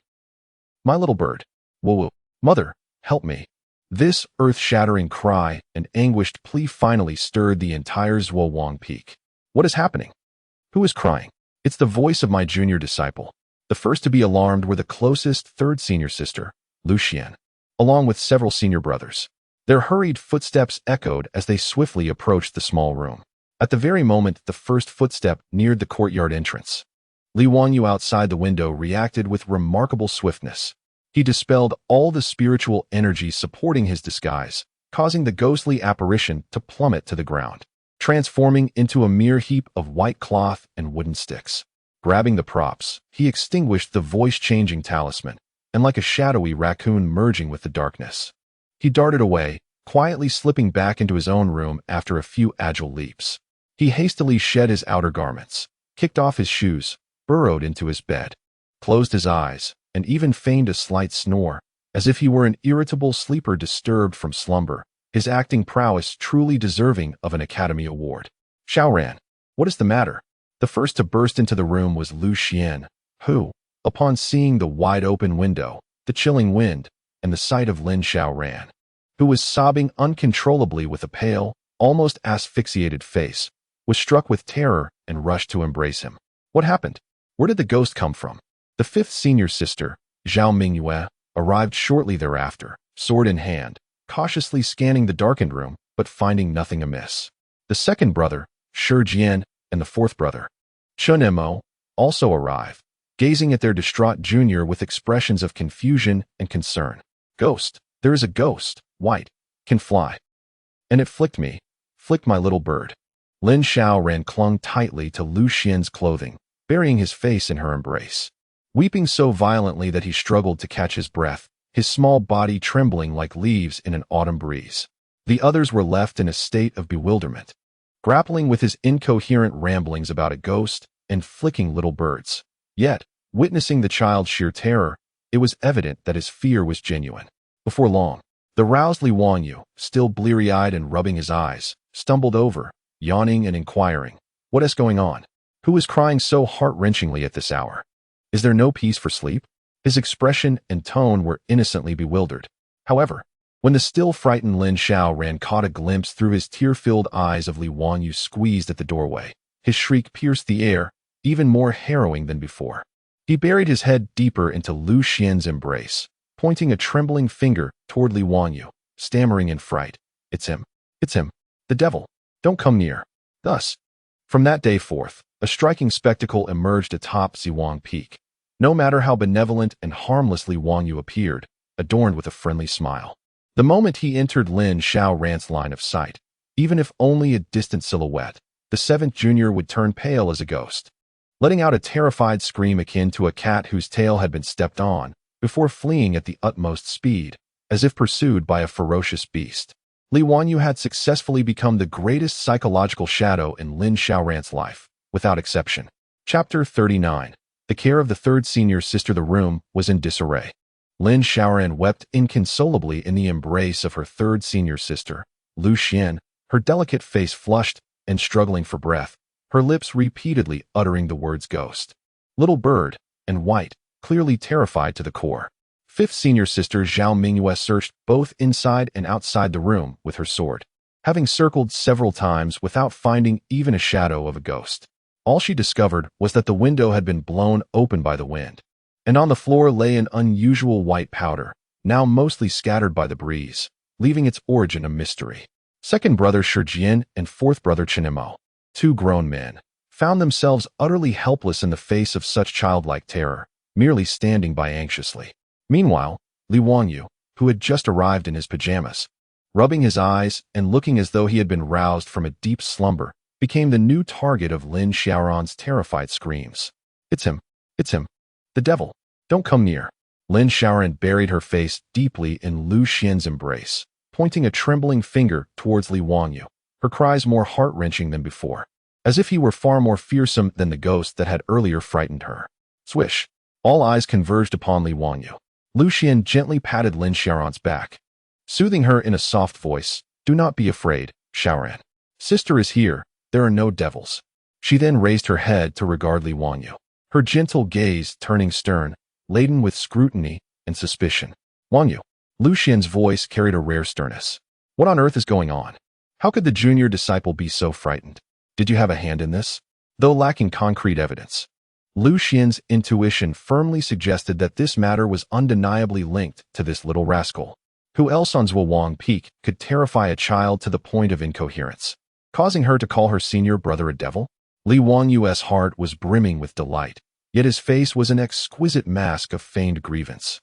little bird! Whoa, mother, help me!" This earth-shattering cry and anguished plea finally stirred the entire Zhuowang Peak. What is happening? Who is crying? It's the voice of my junior disciple. The first to be alarmed were the closest third senior sister, Lucian, along with several senior brothers. Their hurried footsteps echoed as they swiftly approached the small room. At the very moment the first footstep neared the courtyard entrance, Li Wanyu outside the window reacted with remarkable swiftness. He dispelled all the spiritual energy supporting his disguise, causing the ghostly apparition to plummet to the ground, transforming into a mere heap of white cloth and wooden sticks. Grabbing the props, he extinguished the voice-changing talisman, and like a shadowy raccoon merging with the darkness, he darted away, quietly slipping back into his own room after a few agile leaps. He hastily shed his outer garments, kicked off his shoes, burrowed into his bed, closed his eyes, and even feigned a slight snore, as if he were an irritable sleeper disturbed from slumber, his acting prowess truly deserving of an Academy Award. "Xiaoran, what is the matter?" The first to burst into the room was Lu Xian, who, upon seeing the wide-open window, the chilling wind, and the sight of Lin Xiaoran, who was sobbing uncontrollably with a pale, almost asphyxiated face, was struck with terror and rushed to embrace him. What happened? Where did the ghost come from? The fifth senior sister, Zhao Mingyue, arrived shortly thereafter, sword in hand, cautiously scanning the darkened room, but finding nothing amiss. The second brother, Shi Jian, and the fourth brother, Chun Mo, also arrived, gazing at their distraught junior with expressions of confusion and concern. "Ghost! There is a ghost! White! Can fly! And it flicked me! Flicked my little bird!" Lin Xiaoran clung tightly to Lu Xian's clothing, burying his face in her embrace, weeping so violently that he struggled to catch his breath, his small body trembling like leaves in an autumn breeze. The others were left in a state of bewilderment, grappling with his incoherent ramblings about a ghost and flicking little birds. Yet, witnessing the child's sheer terror, it was evident that his fear was genuine. Before long, the roused Li Wanyu, still bleary-eyed and rubbing his eyes, stumbled over, yawning and inquiring, "What is going on? Who is crying so heart-wrenchingly at this hour? Is there no peace for sleep?" His expression and tone were innocently bewildered. However, when the still frightened Lin Xiaoran caught a glimpse through his tear-filled eyes of Li Wanyu squeezed at the doorway, his shriek pierced the air, even more harrowing than before. He buried his head deeper into Lu Xian's embrace, pointing a trembling finger toward Li Wanyu, stammering in fright, "It's him! It's him! The devil! Don't come near!" Thus, from that day forth, a striking spectacle emerged atop Zhuowang Peak. No matter how benevolent and harmless Li Wanyu appeared, adorned with a friendly smile, The moment he entered Lin Xiaoran's line of sight, even if only a distant silhouette, the seventh junior would turn pale as a ghost, letting out a terrified scream akin to a cat whose tail had been stepped on, before fleeing at the utmost speed, as if pursued by a ferocious beast. Li Wanyu had successfully become the greatest psychological shadow in Lin Xiaoran's life, without exception. Chapter 39. The care of the third senior sister. The room was in disarray. Lin Xiaoran wept inconsolably in the embrace of her third senior sister, Lu Xian, her delicate face flushed and struggling for breath, her lips repeatedly uttering the words ghost, little bird, and white, clearly terrified to the core. Fifth senior sister Zhao Mingyue searched both inside and outside the room with her sword, having circled several times without finding even a shadow of a ghost. All she discovered was that the window had been blown open by the wind, and on the floor lay an unusual white powder, now mostly scattered by the breeze, leaving its origin a mystery. Second brother Shijian and fourth brother Chenemo, two grown men, found themselves utterly helpless in the face of such childlike terror, merely standing by anxiously. Meanwhile, Li Wanyu, who had just arrived in his pajamas, rubbing his eyes and looking as though he had been roused from a deep slumber, became the new target of Lin Xiaoran's terrified screams. It's him! It's him! The devil! Don't come near! Lin Xiaoran buried her face deeply in Lu Xian's embrace, pointing a trembling finger towards Li Wanyu, her cries more heart-wrenching than before, as if he were far more fearsome than the ghost that had earlier frightened her. Swish! All eyes converged upon Li Wanyu. Lu Xian gently patted Lin Xiaoran's back, soothing her in a soft voice. Do not be afraid, Xiaoran. Sister is here. There are no devils. She then raised her head to regard Li Wanyu, her gentle gaze turning stern, laden with scrutiny and suspicion. Wanyu. Lu Xian's voice carried a rare sternness. What on earth is going on? How could the junior disciple be so frightened? Did you have a hand in this? Though lacking concrete evidence, Lu Xian's intuition firmly suggested that this matter was undeniably linked to this little rascal. Who else on Zhuowang Peak could terrify a child to the point of incoherence, causing her to call her senior brother a devil? Li Wangyu's heart was brimming with delight, yet his face was an exquisite mask of feigned grievance,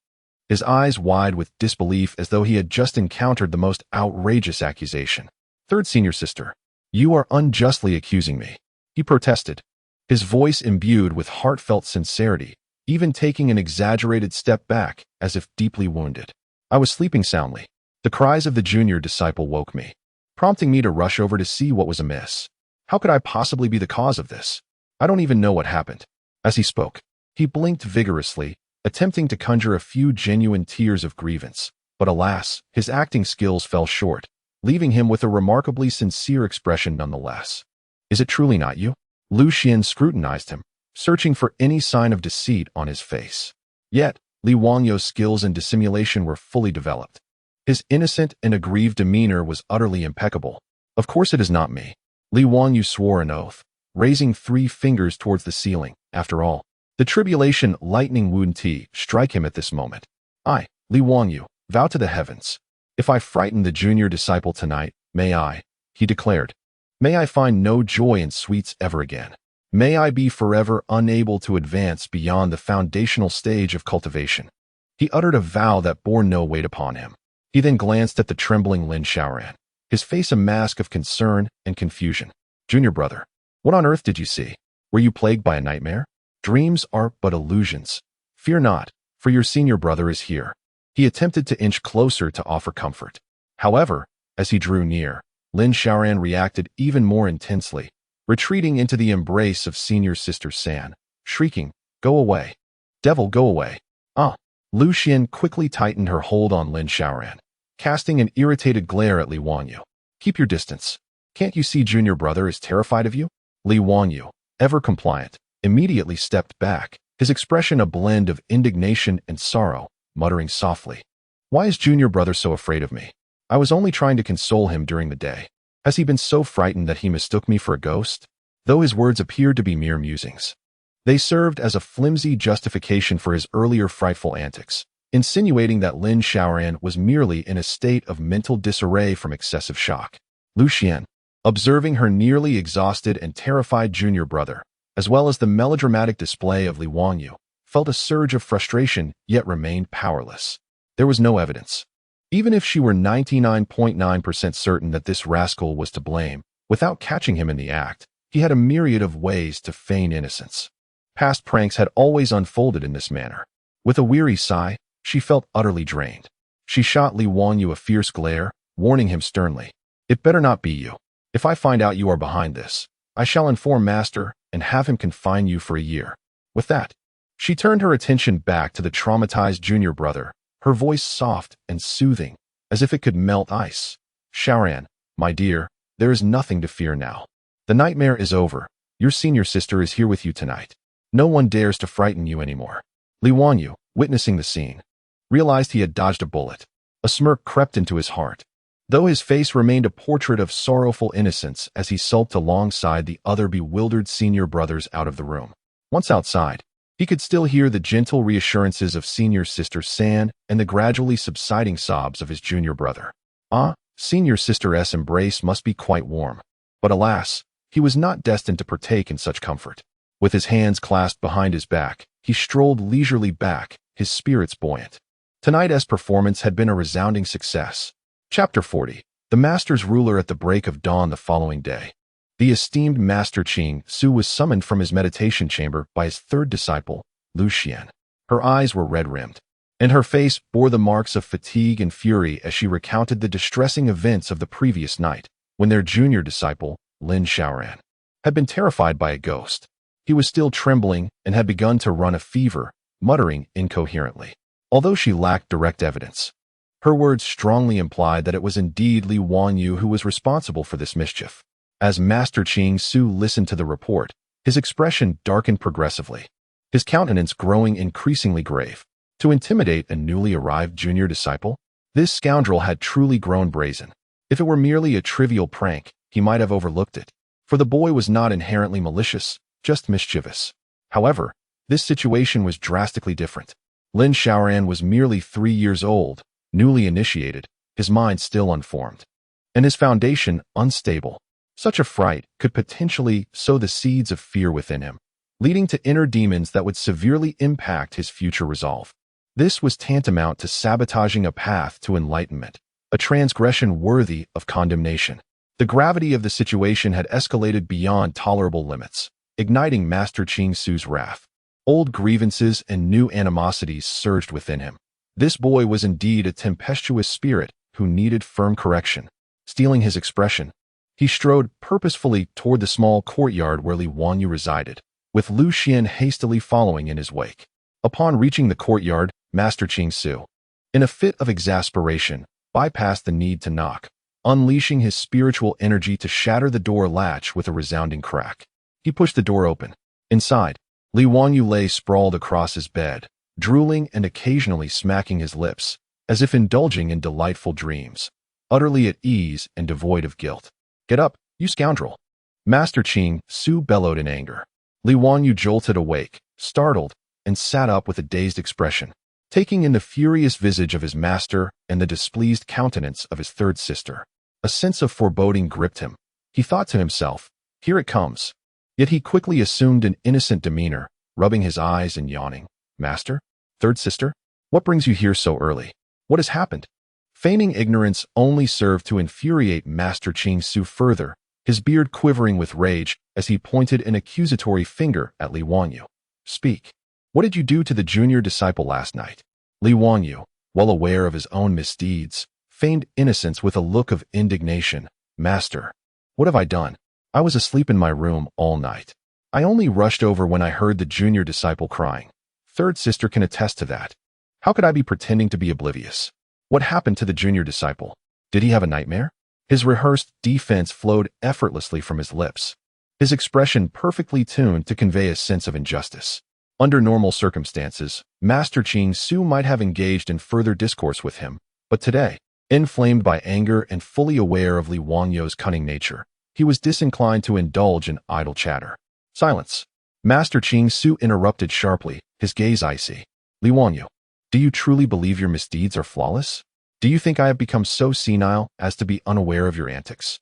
his eyes wide with disbelief as though he had just encountered the most outrageous accusation. Third senior sister, you are unjustly accusing me, he protested, his voice imbued with heartfelt sincerity, even taking an exaggerated step back as if deeply wounded. I was sleeping soundly. The cries of the junior disciple woke me, prompting me to rush over to see what was amiss. How could I possibly be the cause of this? I don't even know what happened. As he spoke, he blinked vigorously, attempting to conjure a few genuine tears of grievance, but alas, his acting skills fell short, leaving him with a remarkably sincere expression nonetheless. Is it truly not you? Lu Xian scrutinized him, searching for any sign of deceit on his face. Yet, Li Wangyu's skills in dissimulation were fully developed. His innocent and aggrieved demeanor was utterly impeccable. Of course it is not me. Li Wangyu swore an oath, raising 3 fingers towards the ceiling. After all, the tribulation lightning would strike him at this moment. I, Li Wangyu, vow to the heavens. If I frighten the junior disciple tonight, may I, he declared, may I find no joy in sweets ever again. May I be forever unable to advance beyond the foundational stage of cultivation. He uttered a vow that bore no weight upon him. He then glanced at the trembling Lin Xiaoran, his face a mask of concern and confusion. Junior brother, what on earth did you see? Were you plagued by a nightmare? Dreams are but illusions. Fear not, for your senior brother is here. He attempted to inch closer to offer comfort. However, as he drew near, Lin Xiaoran reacted even more intensely, retreating into the embrace of senior sister San, shrieking, "Go away! Devil, go away!" Ah! Lu Xian quickly tightened her hold on Lin Xiaoran, casting an irritated glare at Li Wanyu. Keep your distance. Can't you see junior brother is terrified of you? Li Wanyu, ever compliant, immediately stepped back, his expression a blend of indignation and sorrow, muttering softly, "Why is junior brother so afraid of me? I was only trying to console him during the day. Has he been so frightened that he mistook me for a ghost?" Though his words appeared to be mere musings, they served as a flimsy justification for his earlier frightful antics, insinuating that Lin Xiaoran was merely in a state of mental disarray from excessive shock. Lu Xian, observing her nearly exhausted and terrified junior brother, as well as the melodramatic display of Li Wanyu, felt a surge of frustration yet remained powerless. There was no evidence. Even if she were 99.9% certain that this rascal was to blame, without catching him in the act, he had a myriad of ways to feign innocence. Past pranks had always unfolded in this manner. With a weary sigh, she felt utterly drained. She shot Li Wanyu a fierce glare, warning him sternly, "It better not be you. If I find out you are behind this, I shall inform Master and have him confine you for a year." With that, she turned her attention back to the traumatized junior brother, her voice soft and soothing, as if it could melt ice. "Shaoran, my dear, there is nothing to fear now. The nightmare is over. Your senior sister is here with you tonight. No one dares to frighten you anymore." Li Wanyu, witnessing the scene, realized he had dodged a bullet. A smirk crept into his heart, though his face remained a portrait of sorrowful innocence as he sulked alongside the other bewildered senior brothers out of the room. Once outside, he could still hear the gentle reassurances of senior sister San and the gradually subsiding sobs of his junior brother. Senior sister's embrace must be quite warm. But alas, he was not destined to partake in such comfort. With his hands clasped behind his back, he strolled leisurely back, his spirits buoyant. Tonight's performance had been a resounding success. Chapter 40. The Master's Ruler at the break of dawn the following day. The esteemed Master Qing Su was summoned from his meditation chamber by his third disciple, Lu Xian. Her eyes were red-rimmed, and her face bore the marks of fatigue and fury as she recounted the distressing events of the previous night, when their junior disciple, Lin Shaoran, had been terrified by a ghost. He was still trembling and had begun to run a fever, muttering incoherently. Although she lacked direct evidence, her words strongly implied that it was indeed Li Wanyu who was responsible for this mischief. As Master Qing Su listened to the report, his expression darkened progressively, his countenance growing increasingly grave. To intimidate a newly arrived junior disciple, this scoundrel had truly grown brazen. If it were merely a trivial prank, he might have overlooked it, for the boy was not inherently malicious, just mischievous. However, this situation was drastically different. Lin Shaoran was merely 3 years old, newly initiated, his mind still unformed, and his foundation unstable. Such a fright could potentially sow the seeds of fear within him, leading to inner demons that would severely impact his future resolve. This was tantamount to sabotaging a path to enlightenment, a transgression worthy of condemnation. The gravity of the situation had escalated beyond tolerable limits, igniting Master Qing Su's wrath. Old grievances and new animosities surged within him. This boy was indeed a tempestuous spirit who needed firm correction. Stealing his expression, he strode purposefully toward the small courtyard where Li Wanyu resided, with Lu Xian hastily following in his wake. Upon reaching the courtyard, Master Qing Su, in a fit of exasperation, bypassed the need to knock, unleashing his spiritual energy to shatter the door latch with a resounding crack. He pushed the door open. Inside, Li Wanyu lay sprawled across his bed, drooling and occasionally smacking his lips, as if indulging in delightful dreams, utterly at ease and devoid of guilt. "Get up, you scoundrel!" Master Qing Su bellowed in anger. Li Wanyu jolted awake, startled, and sat up with a dazed expression, taking in the furious visage of his master and the displeased countenance of his third sister. A sense of foreboding gripped him. He thought to himself, "Here it comes." Yet he quickly assumed an innocent demeanor, rubbing his eyes and yawning. "Master? Third sister? What brings you here so early? What has happened?" Feigning ignorance only served to infuriate Master Qing Su further, his beard quivering with rage as he pointed an accusatory finger at Li Wanyu. "Speak. What did you do to the junior disciple last night?" Li Wanyu, well aware of his own misdeeds, feigned innocence with a look of indignation. "Master, what have I done? I was asleep in my room all night. I only rushed over when I heard the junior disciple crying. Third sister can attest to that. How could I be pretending to be oblivious? What happened to the junior disciple? Did he have a nightmare?" His rehearsed defense flowed effortlessly from his lips, his expression perfectly tuned to convey a sense of injustice. Under normal circumstances, Master Qing Su might have engaged in further discourse with him, but today, inflamed by anger and fully aware of Li Wanyu's cunning nature, he was disinclined to indulge in idle chatter. "Silence!" Master Qing Su interrupted sharply, his gaze icy. "Li Wanyu, do you truly believe your misdeeds are flawless? Do you think I have become so senile as to be unaware of your antics?"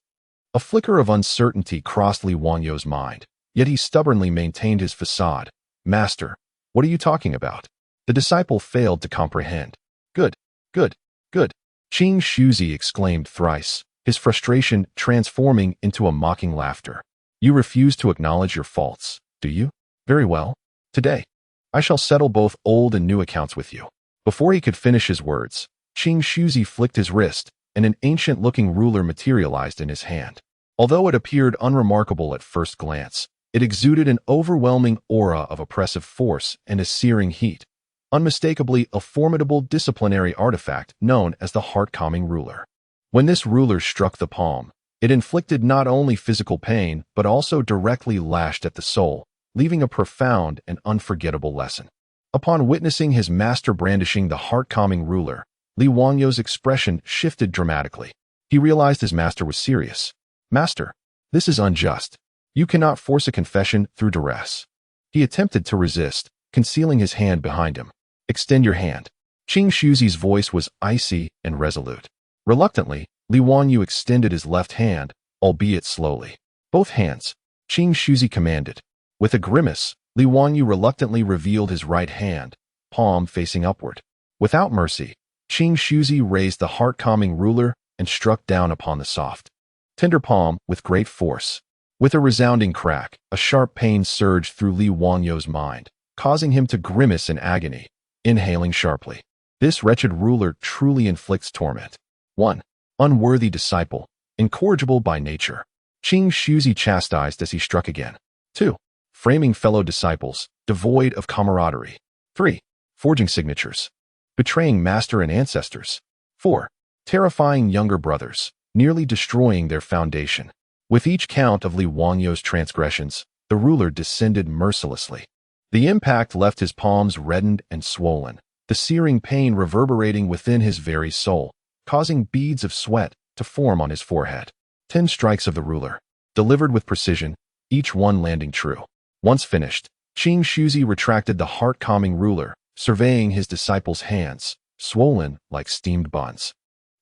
A flicker of uncertainty crossed Li Wanyu's mind, yet he stubbornly maintained his facade. "Master, what are you talking about?" The disciple failed to comprehend. Good, good, good. Qing Shuzi exclaimed thrice, his frustration transforming into a mocking laughter. You refuse to acknowledge your faults, do you? Very well. Today, I shall settle both old and new accounts with you. Before he could finish his words, Qing Shuzi flicked his wrist, and an ancient-looking ruler materialized in his hand. Although it appeared unremarkable at first glance, it exuded an overwhelming aura of oppressive force and a searing heat, unmistakably a formidable disciplinary artifact known as the heart-calming ruler. When this ruler struck the palm, it inflicted not only physical pain but also directly lashed at the soul, leaving a profound and unforgettable lesson. Upon witnessing his master brandishing the heart-calming ruler, Li Wangyo's expression shifted dramatically. He realized his master was serious. Master, this is unjust. You cannot force a confession through duress. He attempted to resist, concealing his hand behind him. Extend your hand. Qing Shuzi's voice was icy and resolute. Reluctantly, Li Wangyu extended his left hand, albeit slowly. Both hands, Qing Shuzi commanded. With a grimace, Li Wangyu reluctantly revealed his right hand, palm facing upward. Without mercy, Qing Shuzi raised the heart-calming ruler and struck down upon the soft, tender palm with great force. With a resounding crack, a sharp pain surged through Li Wangyo's mind, causing him to grimace in agony, inhaling sharply. This wretched ruler truly inflicts torment. 1. Unworthy disciple, incorrigible by nature. Qing Shuzi chastised as he struck again. 2. Framing fellow disciples, devoid of camaraderie. 3. Forging signatures, betraying master and ancestors. 4. Terrifying younger brothers, nearly destroying their foundation. With each count of Li Wangyo's transgressions, the ruler descended mercilessly. The impact left his palms reddened and swollen, the searing pain reverberating within his very soul, causing beads of sweat to form on his forehead. 10 strikes of the ruler, delivered with precision, each one landing true. Once finished, Qing Shuzi retracted the heart-calming ruler, surveying his disciple's hands, swollen like steamed buns.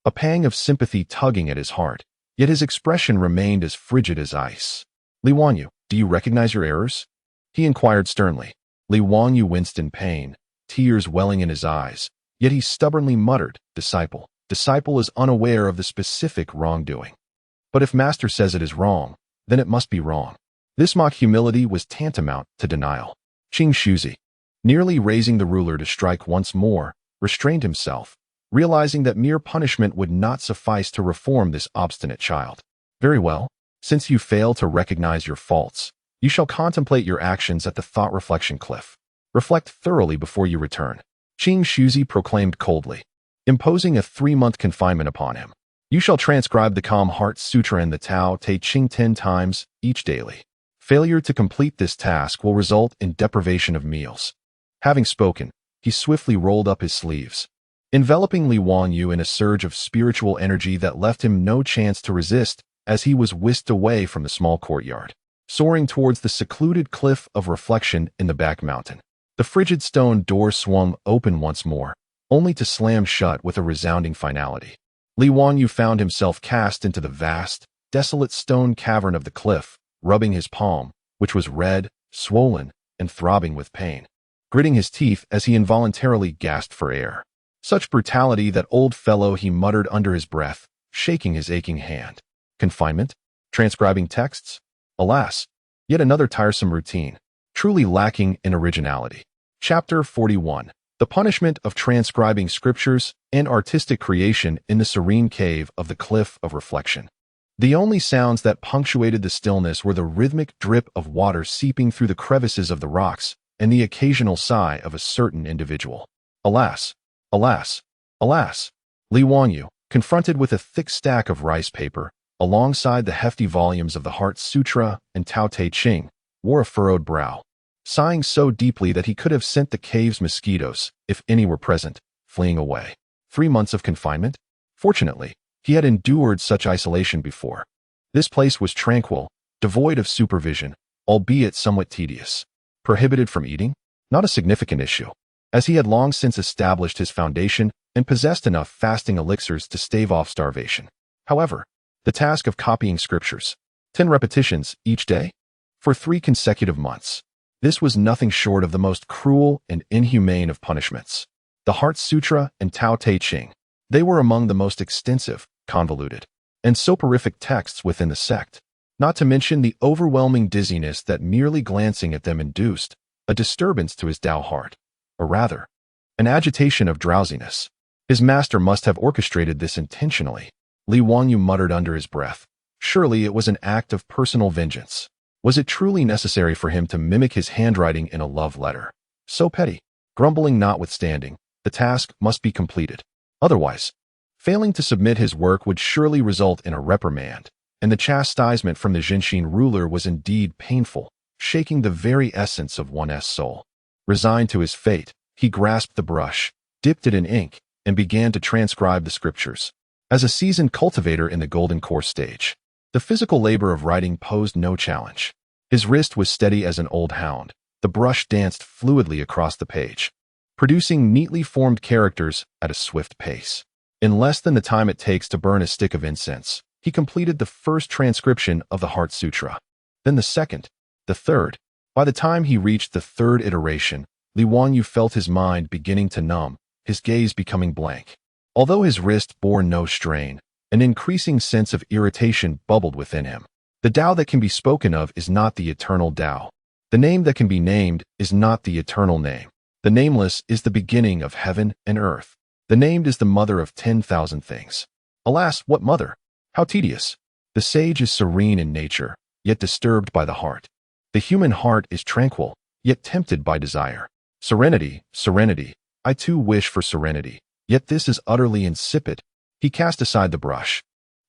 A pang of sympathy tugging at his heart, yet his expression remained as frigid as ice. Li Wangyu, do you recognize your errors? He inquired sternly. Li Wangyu winced in pain, tears welling in his eyes, yet he stubbornly muttered, Disciple is unaware of the specific wrongdoing. But if master says it is wrong, then it must be wrong. This mock humility was tantamount to denial. Qing Shuzi, nearly raising the ruler to strike once more, restrained himself, realizing that mere punishment would not suffice to reform this obstinate child. Very well, since you fail to recognize your faults, you shall contemplate your actions at the thought-reflection cliff. Reflect thoroughly before you return. Qing Shuzi proclaimed coldly, imposing a 3-month confinement upon him. You shall transcribe the Calm Heart Sutra and the Tao Te Ching 10 times, each daily. Failure to complete this task will result in deprivation of meals. Having spoken, he swiftly rolled up his sleeves, enveloping Li Wangyu in a surge of spiritual energy that left him no chance to resist as he was whisked away from the small courtyard, soaring towards the secluded cliff of reflection in the back mountain. The frigid stone door swung open once more, only to slam shut with a resounding finality. Li Wangyu found himself cast into the vast, desolate stone cavern of the cliff, rubbing his palm, which was red, swollen, and throbbing with pain, gritting his teeth as he involuntarily gasped for air. Such brutality that old fellow, he muttered under his breath, shaking his aching hand. Confinement? Transcribing texts? Alas, yet another tiresome routine, truly lacking in originality. Chapter 41. The punishment of transcribing scriptures and artistic creation in the serene cave of the Cliff of Reflection. The only sounds that punctuated the stillness were the rhythmic drip of water seeping through the crevices of the rocks and the occasional sigh of a certain individual. Alas! Alas! Alas! Li Wangyu, confronted with a thick stack of rice paper, alongside the hefty volumes of the Heart Sutra and Tao Te Ching, wore a furrowed brow, sighing so deeply that he could have sent the cave's mosquitoes, if any were present, fleeing away. 3 months of confinement? Fortunately, he had endured such isolation before. This place was tranquil, devoid of supervision, albeit somewhat tedious. Prohibited from eating? Not a significant issue, as he had long since established his foundation and possessed enough fasting elixirs to stave off starvation. However, the task of copying scriptures, 10 repetitions each day, for 3 consecutive months. This was nothing short of the most cruel and inhumane of punishments. The Heart Sutra and Tao Te Ching, They were among the most extensive, convoluted, and soporific texts within the sect, not to mention the overwhelming dizziness that merely glancing at them induced, a disturbance to his Tao heart, or rather, an agitation of drowsiness. His master must have orchestrated this intentionally, Li Wanyu muttered under his breath. Surely it was an act of personal vengeance. Was it truly necessary for him to mimic his handwriting in a love letter? So petty. Grumbling notwithstanding, the task must be completed. Otherwise, failing to submit his work would surely result in a reprimand, and the chastisement from the Jinshin ruler was indeed painful, shaking the very essence of one's soul. Resigned to his fate, he grasped the brush, dipped it in ink, and began to transcribe the scriptures. As a seasoned cultivator in the Golden Core stage, the physical labor of writing posed no challenge. His wrist was steady as an old hound. The brush danced fluidly across the page, producing neatly formed characters at a swift pace. In less than the time it takes to burn a stick of incense, he completed the first transcription of the Heart Sutra, then the second, the third. By the time he reached the third iteration, Li Wanyu felt his mind beginning to numb, his gaze becoming blank. Although his wrist bore no strain, an increasing sense of irritation bubbled within him. The Tao that can be spoken of is not the eternal Tao. The name that can be named is not the eternal name. The nameless is the beginning of heaven and earth. The named is the mother of 10,000 things. Alas, what mother? How tedious. The sage is serene in nature, yet disturbed by the heart. The human heart is tranquil, yet tempted by desire. Serenity, serenity. I too wish for serenity, yet this is utterly insipid. He cast aside the brush,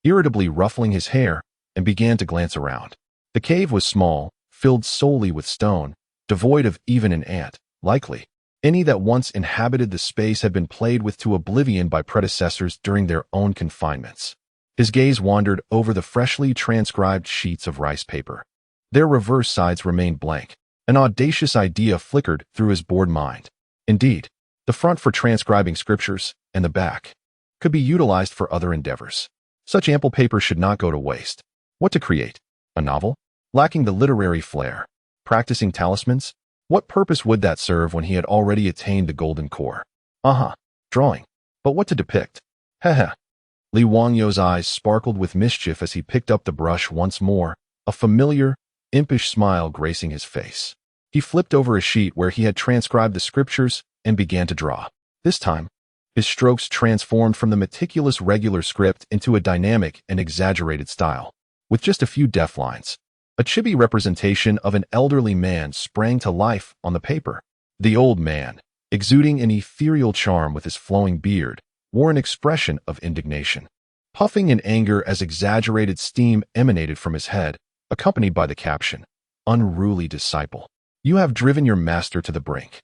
irritably ruffling his hair, and began to glance around. The cave was small, filled solely with stone, devoid of even an ant. Likely, any that once inhabited the space had been played with to oblivion by predecessors during their own confinements. His gaze wandered over the freshly transcribed sheets of rice paper. Their reverse sides remained blank. An audacious idea flickered through his bored mind. Indeed, the front for transcribing scriptures, and the back, could be utilized for other endeavors. Such ample paper should not go to waste. What to create? A novel? Lacking the literary flair. Practicing talismans? What purpose would that serve when he had already attained the golden core? Drawing. But what to depict? Heh. Li Wangyu's eyes sparkled with mischief as he picked up the brush once more, a familiar, impish smile gracing his face. He flipped over a sheet where he had transcribed the scriptures and began to draw. This time, his strokes transformed from the meticulous regular script into a dynamic and exaggerated style. With just a few deft lines, a chibi representation of an elderly man sprang to life on the paper. The old man, exuding an ethereal charm with his flowing beard, wore an expression of indignation. Puffing in anger as exaggerated steam emanated from his head, accompanied by the caption, "Unruly disciple. You have driven your master to the brink."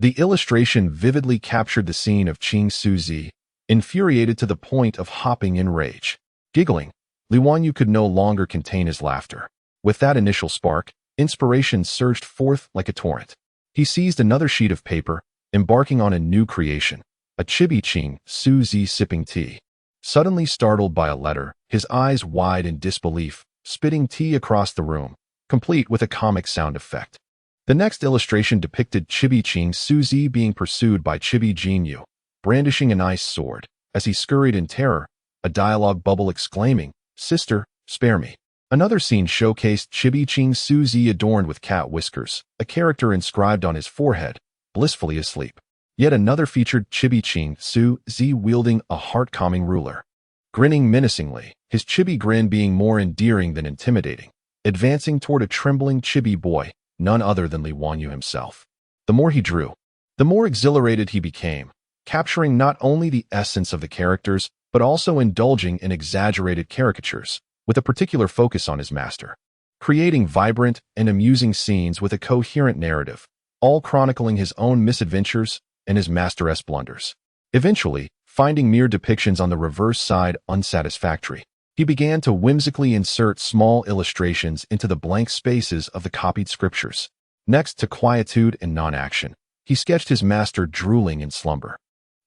The illustration vividly captured the scene of Qing Suzi, infuriated to the point of hopping in rage. Giggling, Li Wanyu could no longer contain his laughter. With that initial spark, inspiration surged forth like a torrent. He seized another sheet of paper, embarking on a new creation, a chibi Qing Suzi sipping tea. Suddenly startled by a letter, his eyes wide in disbelief, spitting tea across the room, complete with a comic sound effect. The next illustration depicted Chibi Qing Suzi being pursued by Chibi Jinyu, brandishing an ice sword. As he scurried in terror, a dialogue bubble exclaiming, "Sister, spare me." Another scene showcased Chibi Qing Suzi adorned with cat whiskers, a character inscribed on his forehead, blissfully asleep. Yet another featured Chibi Qing Suzi wielding a heart-calming ruler, grinning menacingly, his chibi grin being more endearing than intimidating, advancing toward a trembling chibi boy, none other than Li Wanyu himself. The more he drew, the more exhilarated he became, capturing not only the essence of the characters, but also indulging in exaggerated caricatures, with a particular focus on his master, creating vibrant and amusing scenes with a coherent narrative, all chronicling his own misadventures and his master's blunders. Eventually, finding mere depictions on the reverse side unsatisfactory, he began to whimsically insert small illustrations into the blank spaces of the copied scriptures. Next to quietude and non-action, he sketched his master drooling in slumber.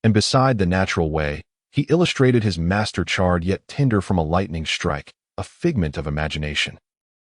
And beside the natural way, he illustrated his master charred yet tender from a lightning strike, a figment of imagination.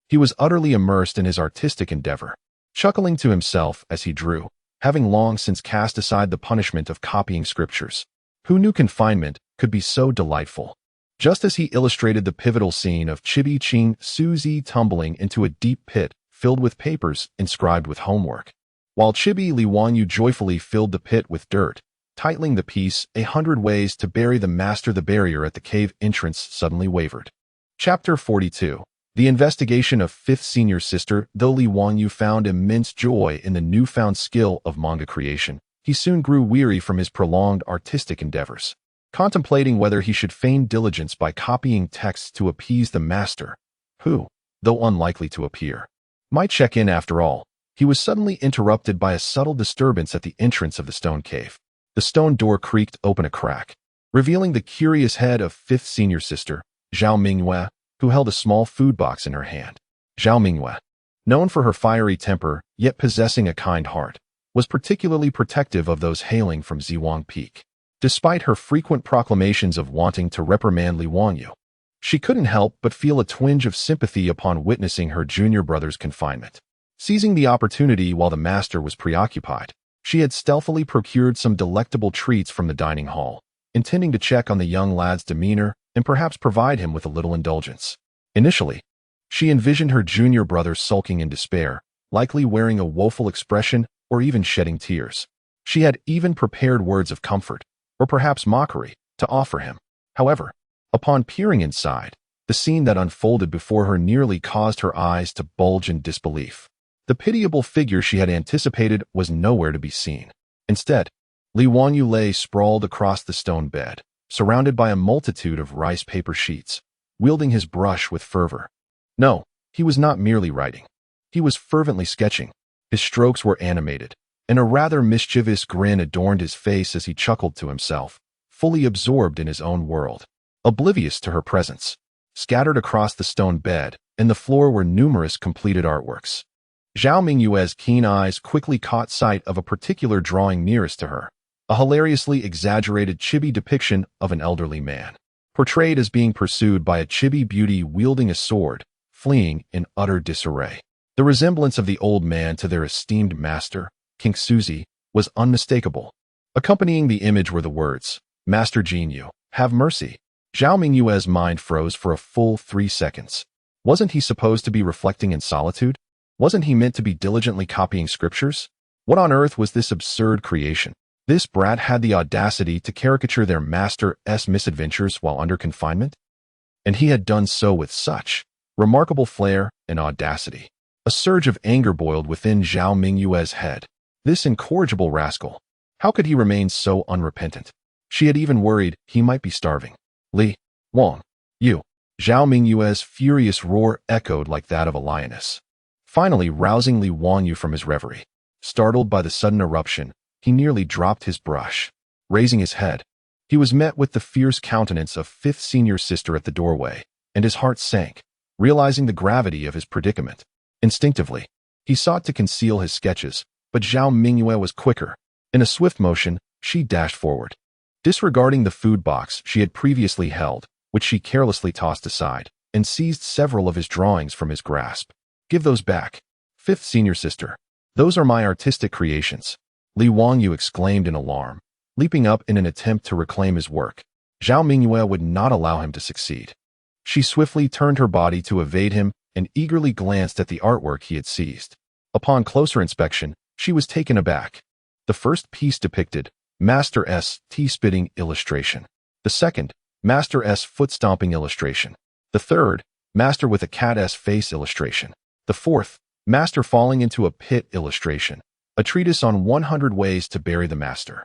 He was utterly immersed in his artistic endeavor, chuckling to himself as he drew, having long since cast aside the punishment of copying scriptures. Who knew confinement could could be so delightful. Just as he illustrated the pivotal scene of Chibi Ching Suzy tumbling into a deep pit filled with papers inscribed with homework, while Chibi Li Wanyu joyfully filled the pit with dirt, titling the piece 100 Ways to Bury the Master. The barrier at the cave entrance suddenly wavered. Chapter 42. The investigation of fifth senior sister. Though Li Wanyu found immense joy in the newfound skill of manga creation, he soon grew weary from his prolonged artistic endeavors. Contemplating whether he should feign diligence by copying texts to appease the master, who, though unlikely to appear, might check in after all, he was suddenly interrupted by a subtle disturbance at the entrance of the stone cave. The stone door creaked open a crack, revealing the curious head of fifth senior sister, Zhao Mingyue, who held a small food box in her hand. Zhao Mingyue, known for her fiery temper, yet possessing a kind heart, was particularly protective of those hailing from Ziwang Peak. Despite her frequent proclamations of wanting to reprimand Li Wanyu, she couldn't help but feel a twinge of sympathy upon witnessing her junior brother's confinement. Seizing the opportunity while the master was preoccupied, she had stealthily procured some delectable treats from the dining hall, intending to check on the young lad's demeanor and perhaps provide him with a little indulgence. Initially, she envisioned her junior brother sulking in despair, likely wearing a woeful expression or even shedding tears. She had even prepared words of comfort, or perhaps mockery, to offer him. However, upon peering inside, the scene that unfolded before her nearly caused her eyes to bulge in disbelief. The pitiable figure she had anticipated was nowhere to be seen. Instead, Li Wanyu lay sprawled across the stone bed, surrounded by a multitude of rice paper sheets, wielding his brush with fervor. No, he was not merely writing. He was fervently sketching. His strokes were animated, and a rather mischievous grin adorned his face as he chuckled to himself, fully absorbed in his own world, oblivious to her presence. Scattered across the stone bed and the floor were numerous completed artworks. Zhao Mingyue's keen eyes quickly caught sight of a particular drawing nearest to her, a hilariously exaggerated chibi depiction of an elderly man, portrayed as being pursued by a chibi beauty wielding a sword, fleeing in utter disarray. The resemblance of the old man to their esteemed master, King Suzy, was unmistakable. Accompanying the image were the words, "Master Jinyu, have mercy." Zhao Mingyue's mind froze for a full 3 seconds. Wasn't he supposed to be reflecting in solitude? Wasn't he meant to be diligently copying scriptures? What on earth was this absurd creation? This brat had the audacity to caricature their master's misadventures while under confinement? And he had done so with such remarkable flair and audacity. A surge of anger boiled within Zhao Mingyue's head. This incorrigible rascal. How could he remain so unrepentant? She had even worried he might be starving. Li Wang, you. Zhao Mingyue's furious roar echoed like that of a lioness, finally rousing Li Wanyu from his reverie. Startled by the sudden eruption, he nearly dropped his brush. Raising his head, he was met with the fierce countenance of fifth senior sister at the doorway, and his heart sank, realizing the gravity of his predicament. Instinctively, he sought to conceal his sketches, but Zhao Mingyue was quicker. In a swift motion, she dashed forward. Disregarding the food box she had previously held, which she carelessly tossed aside, and seized several of his drawings from his grasp. "Give those back. Fifth senior sister. Those are my artistic creations," Li Wanyu exclaimed in alarm, leaping up in an attempt to reclaim his work. Zhao Mingyue would not allow him to succeed. She swiftly turned her body to evade him and eagerly glanced at the artwork he had seized. Upon closer inspection, she was taken aback. The first piece depicted Master S. tea-spitting illustration. The second, Master S. foot-stomping illustration. The third, Master with a cat's face illustration. The fourth, Master falling into a pit illustration. A treatise on 100 ways to bury the master.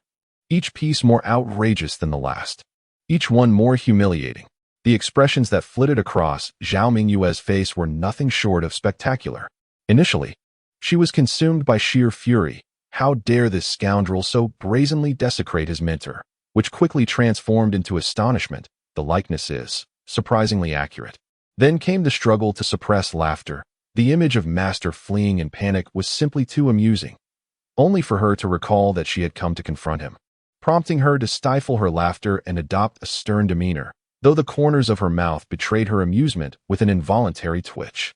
Each piece more outrageous than the last. Each one more humiliating. The expressions that flitted across Zhao Mingyue's face were nothing short of spectacular. Initially, she was consumed by sheer fury. How dare this scoundrel so brazenly desecrate his mentor? Which quickly transformed into astonishment. The likeness is surprisingly accurate. Then came the struggle to suppress laughter. The image of Master fleeing in panic was simply too amusing, only for her to recall that she had come to confront him, prompting her to stifle her laughter and adopt a stern demeanor, though the corners of her mouth betrayed her amusement with an involuntary twitch.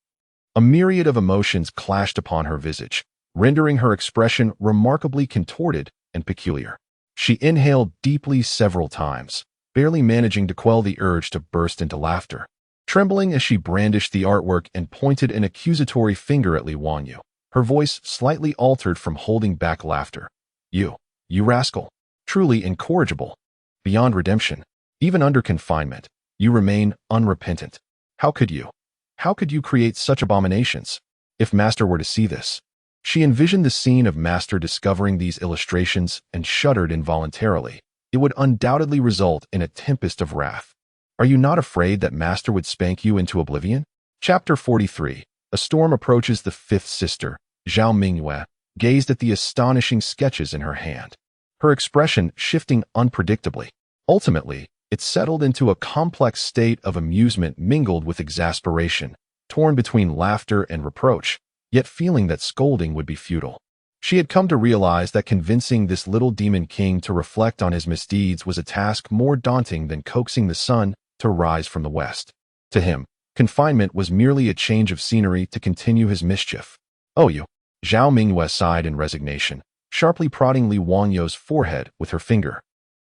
A myriad of emotions clashed upon her visage, rendering her expression remarkably contorted and peculiar. She inhaled deeply several times, barely managing to quell the urge to burst into laughter. Trembling as she brandished the artwork and pointed an accusatory finger at Li Wanyu, her voice slightly altered from holding back laughter. You rascal. Truly incorrigible. Beyond redemption. Even under confinement, you remain unrepentant. How could you? How could you create such abominations? If Master were to see this. She envisioned the scene of Master discovering these illustrations and shuddered involuntarily. It would undoubtedly result in a tempest of wrath. Are you not afraid that Master would spank you into oblivion? Chapter 43. A storm approaches. The fifth sister, Zhao Mingyue, gazed at the astonishing sketches in her hand, her expression shifting unpredictably. Ultimately, it settled into a complex state of amusement mingled with exasperation, torn between laughter and reproach, yet feeling that scolding would be futile. She had come to realize that convincing this little demon king to reflect on his misdeeds was a task more daunting than coaxing the sun to rise from the west. To him, confinement was merely a change of scenery to continue his mischief. Oh, you. Zhao Mingyue sighed in resignation, sharply prodding Li Wanyu's forehead with her finger.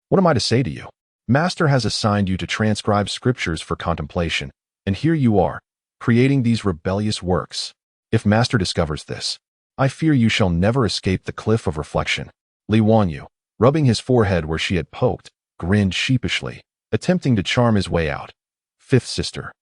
What am I to say to you? Master has assigned you to transcribe scriptures for contemplation, and here you are, creating these rebellious works. If Master discovers this, I fear you shall never escape the cliff of reflection. Li Wanyu, rubbing his forehead where she had poked, grinned sheepishly, attempting to charm his way out. Fifth sister.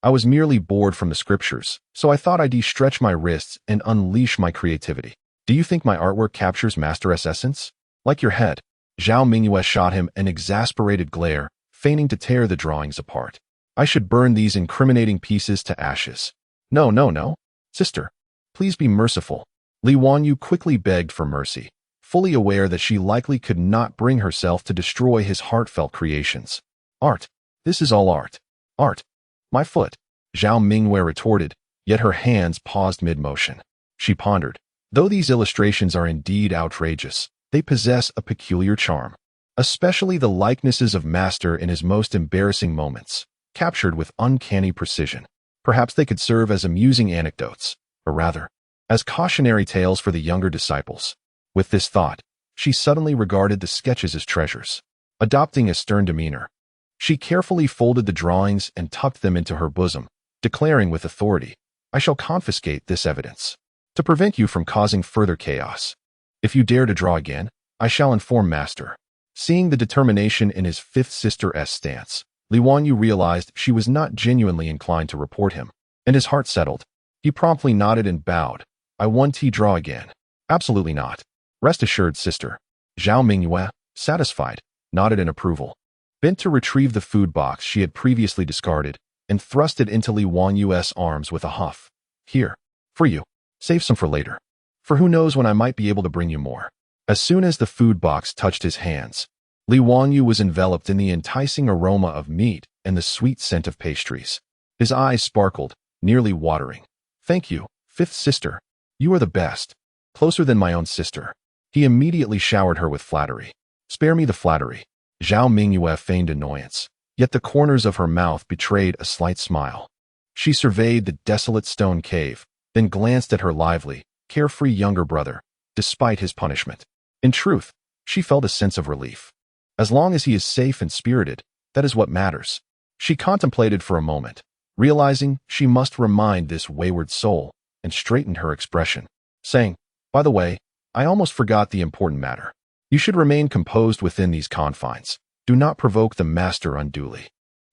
I was merely bored from the scriptures, so I thought I'd stretch my wrists and unleash my creativity. Do you think my artwork captures Master's essence? Like your head. Zhao Mingyue shot him an exasperated glare, feigning to tear the drawings apart. I should burn these incriminating pieces to ashes. No. Sister, please be merciful. Li Wanyu quickly begged for mercy, fully aware that she likely could not bring herself to destroy his heartfelt creations. Art. This is all art. Art. My foot. Zhao Mingyue retorted, yet her hands paused mid-motion. She pondered. Though these illustrations are indeed outrageous, they possess a peculiar charm, especially the likenesses of Master in his most embarrassing moments, captured with uncanny precision. Perhaps they could serve as amusing anecdotes, or rather, as cautionary tales for the younger disciples. With this thought, she suddenly regarded the sketches as treasures. Adopting a stern demeanor, she carefully folded the drawings and tucked them into her bosom, declaring with authority, I shall confiscate this evidence, to prevent you from causing further chaos. If you dare to draw again, I shall inform Master. Seeing the determination in his fifth sister's stance, Li Wanyu realized she was not genuinely inclined to report him, and his heart settled. He promptly nodded and bowed. I want to draw again. Absolutely not. Rest assured, sister. Zhao Mingyue, satisfied, nodded in approval. Bent to retrieve the food box she had previously discarded, and thrust it into Li Wanyu's arms with a huff. Here. For you. Save some for later. For who knows when I might be able to bring you more. As soon as the food box touched his hands, Li Wanyu was enveloped in the enticing aroma of meat and the sweet scent of pastries. His eyes sparkled, nearly watering. Thank you, fifth sister. You are the best. Closer than my own sister. He immediately showered her with flattery. Spare me the flattery. Zhao Mingyue feigned annoyance, yet the corners of her mouth betrayed a slight smile. She surveyed the desolate stone cave, then glanced at her lively, carefree younger brother, despite his punishment. In truth, she felt a sense of relief. As long as he is safe and spirited, that is what matters. She contemplated for a moment, realizing she must remind this wayward soul, and straightened her expression, saying, By the way, I almost forgot the important matter. You should remain composed within these confines. Do not provoke the Master unduly.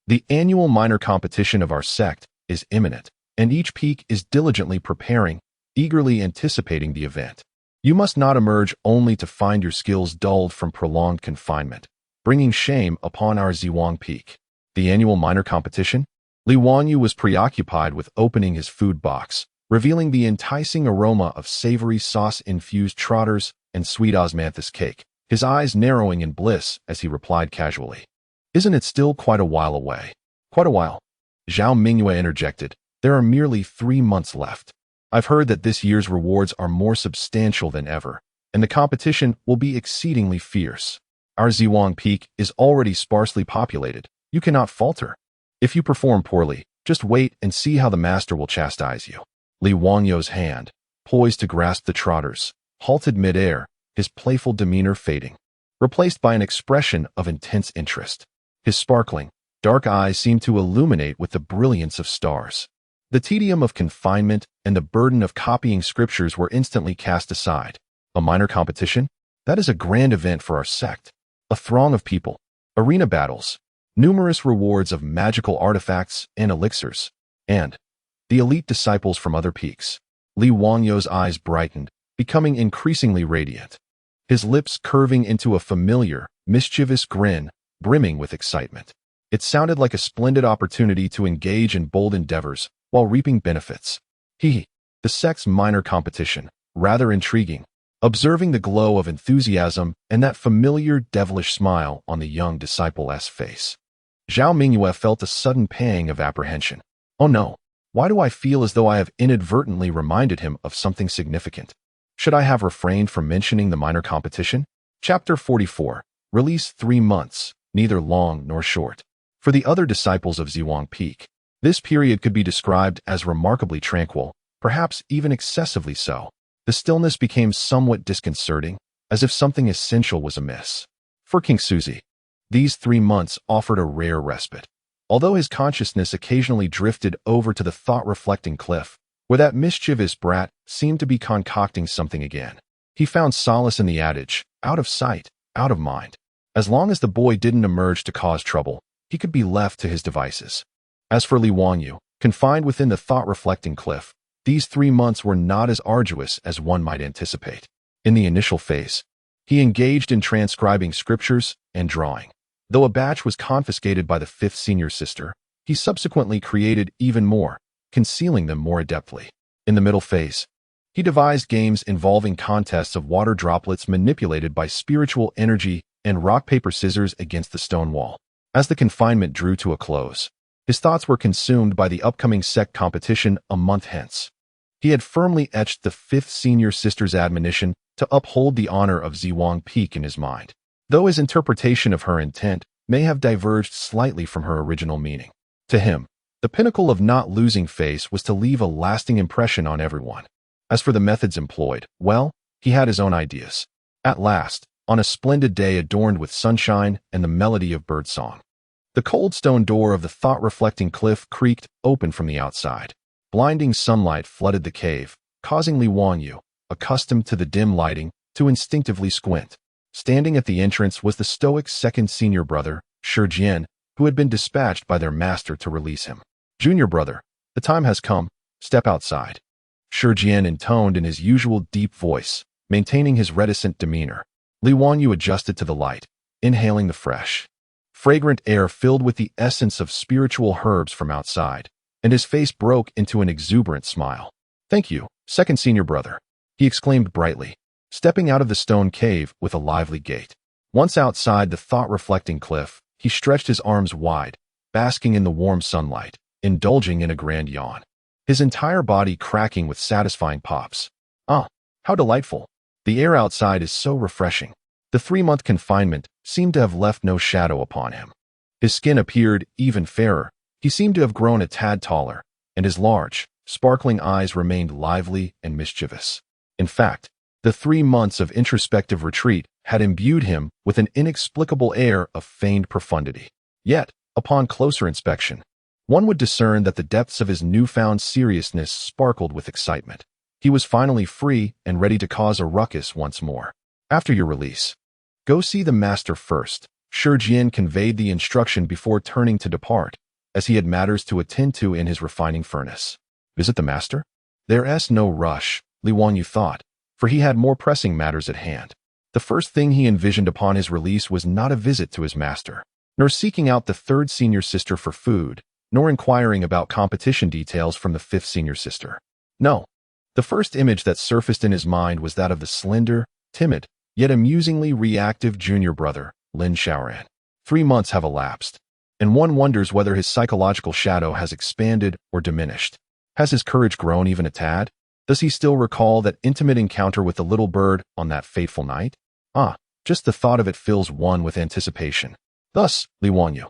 The annual minor competition of our sect is imminent, and each peak is diligently preparing, eagerly anticipating the event. You must not emerge only to find your skills dulled from prolonged confinement, bringing shame upon our Ziwang peak. The annual minor competition? Li Wanyu was preoccupied with opening his food box, revealing the enticing aroma of savory sauce-infused trotters and sweet osmanthus cake, his eyes narrowing in bliss as he replied casually. Isn't it still quite a while away? Quite a while. Zhao Mingyue interjected. There are merely 3 months left. I've heard that this year's rewards are more substantial than ever, and the competition will be exceedingly fierce. Our Ziwang Peak is already sparsely populated. You cannot falter. If you perform poorly, just wait and see how the Master will chastise you. Li Wanyu's hand, poised to grasp the trotters, halted mid-air, his playful demeanor fading, replaced by an expression of intense interest. His sparkling, dark eyes seemed to illuminate with the brilliance of stars. The tedium of confinement and the burden of copying scriptures were instantly cast aside. A minor competition? That is a grand event for our sect. A throng of people, arena battles, numerous rewards of magical artifacts and elixirs, and the elite disciples from other peaks. Li Wangyou's eyes brightened, becoming increasingly radiant, his lips curving into a familiar, mischievous grin, brimming with excitement. It sounded like a splendid opportunity to engage in bold endeavors while reaping benefits. The sect's minor competition, rather intriguing, observing the glow of enthusiasm and that familiar devilish smile on the young disciple's face. Zhao Mingyue felt a sudden pang of apprehension. Oh no, why do I feel as though I have inadvertently reminded him of something significant? Should I have refrained from mentioning the minor competition? Chapter 44. Release 3 months, neither long nor short. For the other disciples of Ziwang Peak, this period could be described as remarkably tranquil, perhaps even excessively so. The stillness became somewhat disconcerting, as if something essential was amiss. For King Suzy, these 3 months offered a rare respite. Although his consciousness occasionally drifted over to the thought-reflecting cliff, where that mischievous brat seemed to be concocting something again, he found solace in the adage, out of sight, out of mind. As long as the boy didn't emerge to cause trouble, he could be left to his devices. As for Li Wangyou, confined within the thought-reflecting cliff, these 3 months were not as arduous as one might anticipate. In the initial phase, he engaged in transcribing scriptures and drawing. Though a batch was confiscated by the 5th senior sister, he subsequently created even more, concealing them more adeptly. In the middle phase, he devised games involving contests of water droplets manipulated by spiritual energy and rock, paper, scissors against the stone wall. As the confinement drew to a close, his thoughts were consumed by the upcoming sect competition a month hence. He had firmly etched the 5th senior sister's admonition to uphold the honor of Ziwang Peak in his mind, though his interpretation of her intent may have diverged slightly from her original meaning. To him, the pinnacle of not losing face was to leave a lasting impression on everyone. As for the methods employed, well, he had his own ideas. At last, on a splendid day adorned with sunshine and the melody of birdsong, the cold stone door of the thought-reflecting cliff creaked open from the outside. Blinding sunlight flooded the cave, causing Li Wangyou, accustomed to the dim lighting, to instinctively squint. Standing at the entrance was the stoic 2nd senior brother, Shi Jian, who had been dispatched by their master to release him. Junior brother, the time has come, step outside. Shi Jian intoned in his usual deep voice, maintaining his reticent demeanor. Li Wangyou adjusted to the light, inhaling the fresh, fragrant air filled with the essence of spiritual herbs from outside, and his face broke into an exuberant smile. Thank you, 2nd senior brother, he exclaimed brightly, stepping out of the stone cave with a lively gait. Once outside the thought-reflecting cliff, he stretched his arms wide, basking in the warm sunlight, indulging in a grand yawn, his entire body cracking with satisfying pops. Ah, how delightful. The air outside is so refreshing. The 3-month confinement seemed to have left no shadow upon him. His skin appeared even fairer. He seemed to have grown a tad taller, and his large, sparkling eyes remained lively and mischievous. In fact, the 3 months of introspective retreat had imbued him with an inexplicable air of feigned profundity. Yet, upon closer inspection, one would discern that the depths of his newfound seriousness sparkled with excitement. He was finally free and ready to cause a ruckus once more. After your release, go see the master first. Shi Jian conveyed the instruction before turning to depart, as he had matters to attend to in his refining furnace. Visit the master? There's no rush, Li Wangyou thought, for he had more pressing matters at hand. The first thing he envisioned upon his release was not a visit to his master, nor seeking out the 3rd senior sister for food, nor inquiring about competition details from the 5th senior sister. No, the first image that surfaced in his mind was that of the slender, timid, yet amusingly reactive junior brother, Lin Xiaoran. 3 months have elapsed, and one wonders whether his psychological shadow has expanded or diminished. Has his courage grown even a tad? Does he still recall that intimate encounter with the little bird on that fateful night? Ah, just the thought of it fills one with anticipation. Thus, Li Wangyou,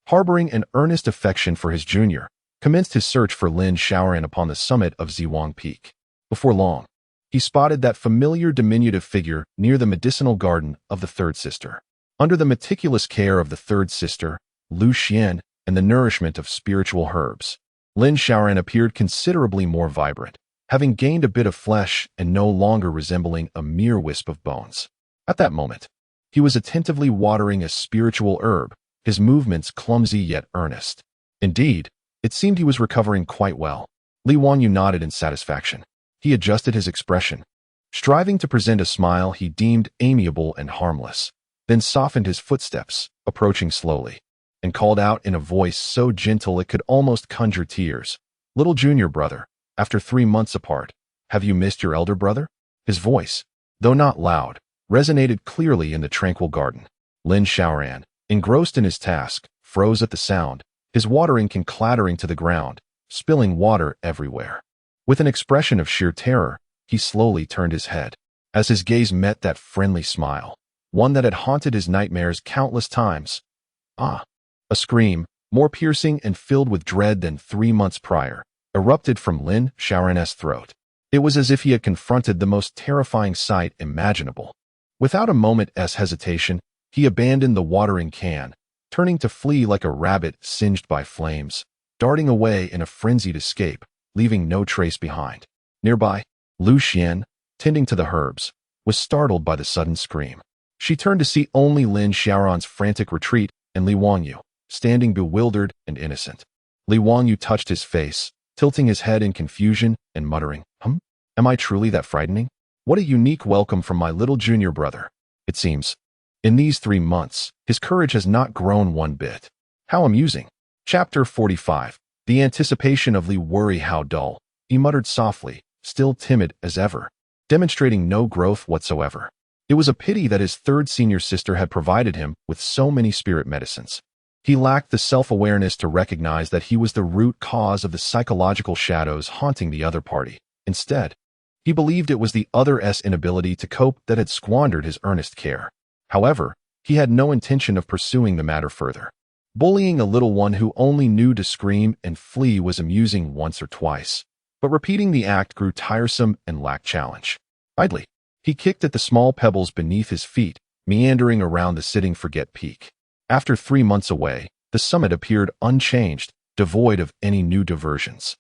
harboring an earnest affection for his junior, commenced his search for Lin Xiaoran upon the summit of Ziwang Peak. Before long, he spotted that familiar diminutive figure near the medicinal garden of the 3rd sister. Under the meticulous care of the 3rd sister, Lu Xian, and the nourishment of spiritual herbs. Lin Xiaoran appeared considerably more vibrant, having gained a bit of flesh and no longer resembling a mere wisp of bones. At that moment, he was attentively watering a spiritual herb, his movements clumsy yet earnest. Indeed, it seemed he was recovering quite well. Li Wanyu nodded in satisfaction. He adjusted his expression, striving to present a smile he deemed amiable and harmless, then softened his footsteps, approaching slowly, and called out in a voice so gentle it could almost conjure tears, "Little junior brother, after 3 months apart, have you missed your elder brother?" His voice, though not loud, resonated clearly in the tranquil garden. Lin Xiaoran, engrossed in his task, froze at the sound, his watering can clattering to the ground, spilling water everywhere. With an expression of sheer terror, he slowly turned his head. As his gaze met that friendly smile, one that had haunted his nightmares countless times. Ah! A scream, more piercing and filled with dread than 3 months prior, erupted from Lin Xiaoran's throat. It was as if he had confronted the most terrifying sight imaginable. Without a moment's hesitation, he abandoned the watering can, turning to flee like a rabbit singed by flames, darting away in a frenzied escape, leaving no trace behind. Nearby, Lu Xian, tending to the herbs, was startled by the sudden scream. She turned to see only Lin Xiaoran's frantic retreat and Li Wanyu, standing bewildered and innocent. Li Wanyu touched his face, tilting his head in confusion and muttering, Am I truly that frightening? What a unique welcome from my little junior brother. It seems, in these 3 months, his courage has not grown one bit. How amusing. Chapter 45. The anticipation of Li Worry how dull, he muttered softly, still timid as ever, demonstrating no growth whatsoever. It was a pity that his third senior sister had provided him with so many spirit medicines. He lacked the self-awareness to recognize that he was the root cause of the psychological shadows haunting the other party. Instead, he believed it was the other's inability to cope that had squandered his earnest care. However, he had no intention of pursuing the matter further. Bullying a little one who only knew to scream and flee was amusing once or twice, but repeating the act grew tiresome and lacked challenge. Idly, he kicked at the small pebbles beneath his feet, meandering around the Sitting Forget Peak. After 3 months away, the summit appeared unchanged, devoid of any new diversions.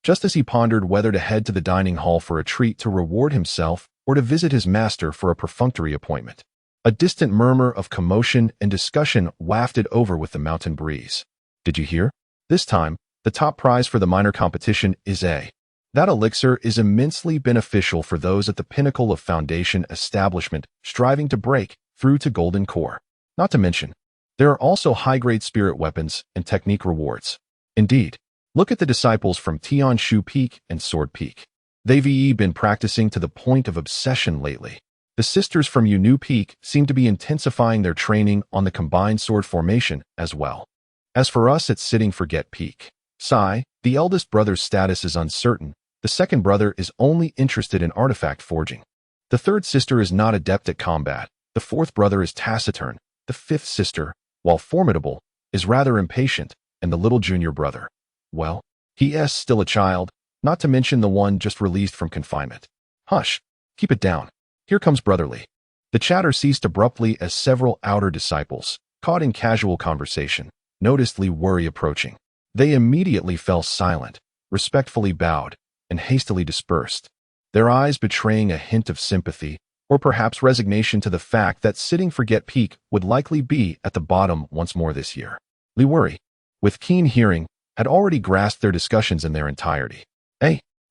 Just as he pondered whether to head to the dining hall for a treat to reward himself or to visit his master for a perfunctory appointment, a distant murmur of commotion and discussion wafted over with the mountain breeze. Did you hear? This time, the top prize for the minor competition is a. That elixir is immensely beneficial for those at the pinnacle of foundation establishment striving to break through to golden core. Not to mention, there are also high-grade spirit weapons and technique rewards. Indeed, look at the disciples from Tianshu Peak and Sword Peak. They've been practicing to the point of obsession lately. The sisters from Yunu Peak seem to be intensifying their training on the combined sword formation as well. As for us at Sitting Forget Peak, Sai, the eldest brother's status is uncertain. The second brother is only interested in artifact forging. The third sister is not adept at combat. The fourth brother is taciturn. The fifth sister, while formidable, is rather impatient, and the little junior brother, well, he is still a child, not to mention the one just released from confinement. Hush, keep it down. Here comes Brotherly. The chatter ceased abruptly as several outer disciples, caught in casual conversation, noticed Li Worry approaching. They immediately fell silent, respectfully bowed, and hastily dispersed, their eyes betraying a hint of sympathy, or perhaps resignation to the fact that Sitting Forget Peak would likely be at the bottom once more this year. Li Worry, with keen hearing, had already grasped their discussions in their entirety.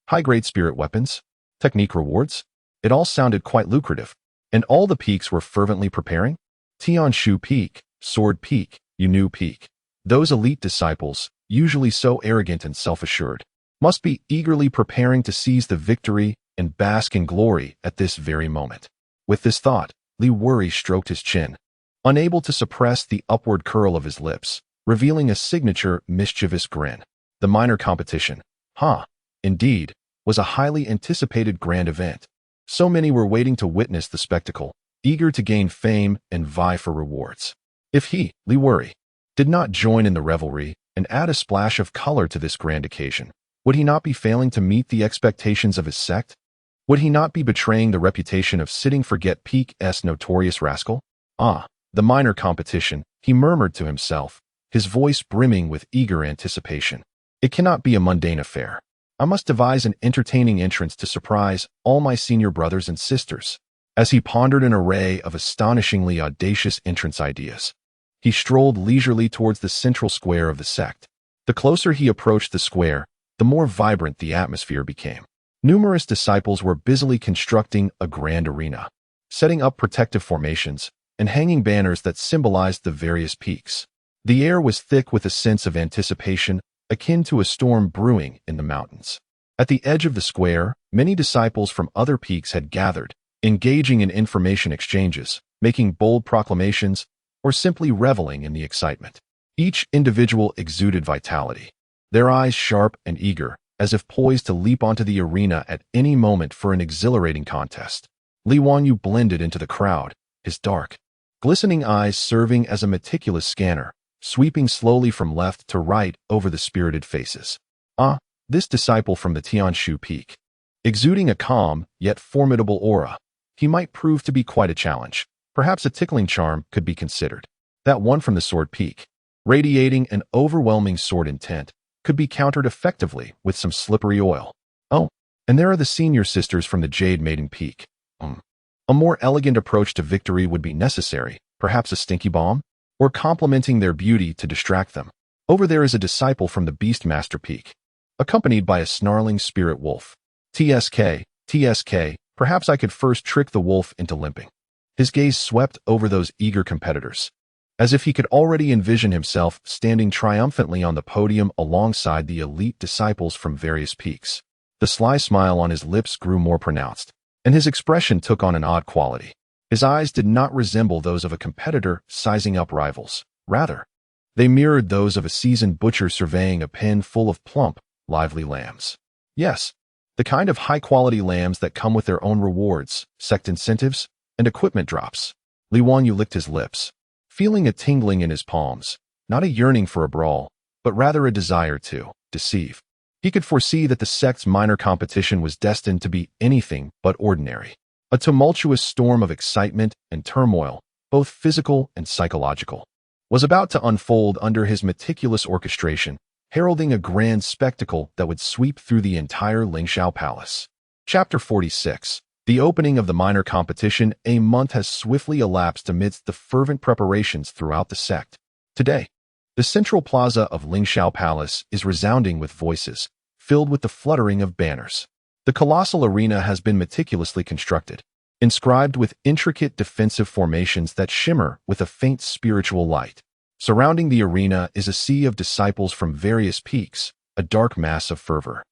High-grade spirit weapons, technique rewards, it all sounded quite lucrative, and all the peaks were fervently preparing. Tianshu Peak, Sword Peak, Yunu Peak. Those elite disciples, usually so arrogant and self-assured, must be eagerly preparing to seize the victory and bask in glory at this very moment. With this thought, Li Worry stroked his chin, unable to suppress the upward curl of his lips, revealing a signature mischievous grin. The minor competition, indeed, was a highly anticipated grand event. So many were waiting to witness the spectacle, eager to gain fame and vie for rewards. If he, Li Worry, did not join in the revelry and add a splash of color to this grand occasion, would he not be failing to meet the expectations of his sect? Would he not be betraying the reputation of Sitting Forget Peak's notorious rascal? The minor competition, he murmured to himself, his voice brimming with eager anticipation. It cannot be a mundane affair. I must devise an entertaining entrance to surprise all my senior brothers and sisters. As he pondered an array of astonishingly audacious entrance ideas, he strolled leisurely towards the central square of the sect. The closer he approached the square, the more vibrant the atmosphere became. Numerous disciples were busily constructing a grand arena, setting up protective formations, and hanging banners that symbolized the various peaks. The air was thick with a sense of anticipation, akin to a storm brewing in the mountains. At the edge of the square, many disciples from other peaks had gathered, engaging in information exchanges, making bold proclamations, or simply reveling in the excitement. Each individual exuded vitality, their eyes sharp and eager, as if poised to leap onto the arena at any moment for an exhilarating contest. Li Wanyu blended into the crowd, his dark, glistening eyes serving as a meticulous scanner, sweeping slowly from left to right over the spirited faces. This disciple from the Tianshu Peak. Exuding a calm, yet formidable aura, he might prove to be quite a challenge. Perhaps a tickling charm could be considered. That one from the Sword Peak, radiating an overwhelming sword intent, could be countered effectively with some slippery oil. Oh, and there are the senior sisters from the Jade Maiden Peak. A more elegant approach to victory would be necessary, perhaps a stinky bomb, or complementing their beauty to distract them. Over there is a disciple from the Beastmaster Peak, accompanied by a snarling spirit wolf. TSK, perhaps I could first trick the wolf into limping. His gaze swept over those eager competitors, as if he could already envision himself standing triumphantly on the podium alongside the elite disciples from various peaks. The sly smile on his lips grew more pronounced, and his expression took on an odd quality. His eyes did not resemble those of a competitor sizing up rivals. Rather, they mirrored those of a seasoned butcher surveying a pen full of plump, lively lambs. Yes, the kind of high-quality lambs that come with their own rewards, sect incentives, and equipment drops. Li Wanyu licked his lips, feeling a tingling in his palms, not a yearning for a brawl, but rather a desire to deceive. He could foresee that the sect's minor competition was destined to be anything but ordinary. A tumultuous storm of excitement and turmoil, both physical and psychological, was about to unfold under his meticulous orchestration, heralding a grand spectacle that would sweep through the entire Lingxiao Palace. Chapter 46. The opening of the minor competition. A month has swiftly elapsed amidst the fervent preparations throughout the sect. Today, the central plaza of Lingxiao Palace is resounding with voices, filled with the fluttering of banners. The colossal arena has been meticulously constructed, inscribed with intricate defensive formations that shimmer with a faint spiritual light. Surrounding the arena is a sea of disciples from various peaks, a dark mass of fervor,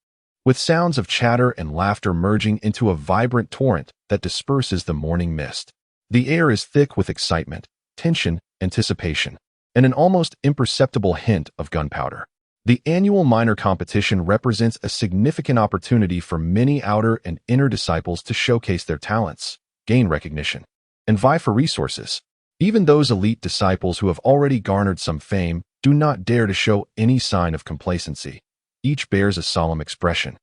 with sounds of chatter and laughter merging into a vibrant torrent that disperses the morning mist. The air is thick with excitement, tension, anticipation, and an almost imperceptible hint of gunpowder. The annual minor competition represents a significant opportunity for many outer and inner disciples to showcase their talents, gain recognition, and vie for resources. Even those elite disciples who have already garnered some fame do not dare to show any sign of complacency. Each bears a solemn expression,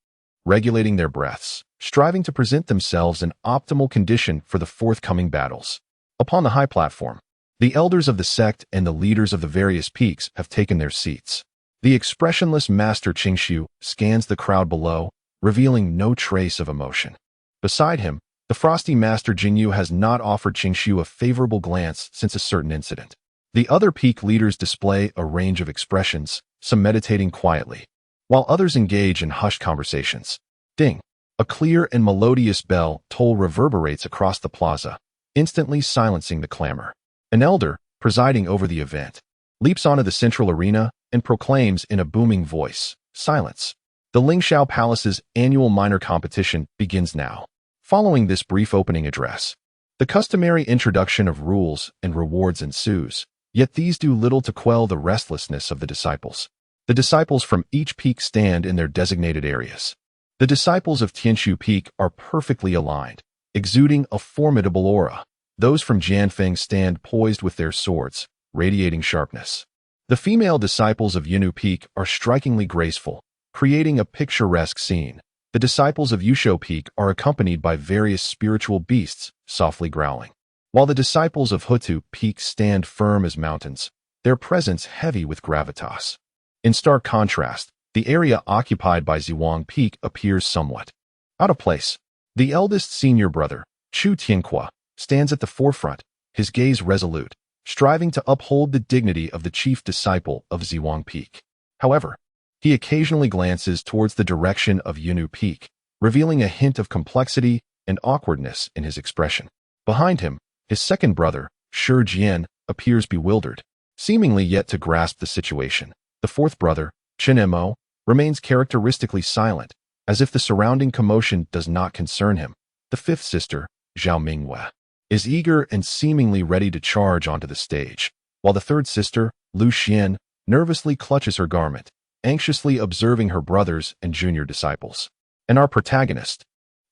regulating their breaths, striving to present themselves in optimal condition for the forthcoming battles. Upon the high platform, the elders of the sect and the leaders of the various peaks have taken their seats. The expressionless Master Qingxiu scans the crowd below, revealing no trace of emotion. Beside him, the frosty Master Jingyu has not offered Qingxiu a favorable glance since a certain incident. The other peak leaders display a range of expressions, some meditating quietly, while others engage in hushed conversations. Ding! A clear and melodious bell toll reverberates across the plaza, instantly silencing the clamor. An elder, presiding over the event, leaps onto the central arena and proclaims in a booming voice, "Silence." The Lingxiao Palace's annual minor competition begins now. Following this brief opening address, the customary introduction of rules and rewards ensues, yet these do little to quell the restlessness of the disciples. The disciples from each peak stand in their designated areas. The disciples of Tianshu Peak are perfectly aligned, exuding a formidable aura. Those from Jianfeng stand poised with their swords, radiating sharpness. The female disciples of Yinu Peak are strikingly graceful, creating a picturesque scene. The disciples of Yusho Peak are accompanied by various spiritual beasts, softly growling, while the disciples of Hutu Peak stand firm as mountains, their presence heavy with gravitas. In stark contrast, the area occupied by Zhuang Peak appears somewhat out of place. The eldest senior brother, Chu Tianhua, stands at the forefront, his gaze resolute, striving to uphold the dignity of the chief disciple of Zhuang Peak. However, he occasionally glances towards the direction of Yunnu Peak, revealing a hint of complexity and awkwardness in his expression. Behind him, his second brother, Shi Jian, appears bewildered, seemingly yet to grasp the situation. The fourth brother, Chen Mo, remains characteristically silent, as if the surrounding commotion does not concern him. The fifth sister, Zhao Mingyue, is eager and seemingly ready to charge onto the stage, while the third sister, Lu Xian, nervously clutches her garment, anxiously observing her brothers and junior disciples. And our protagonist,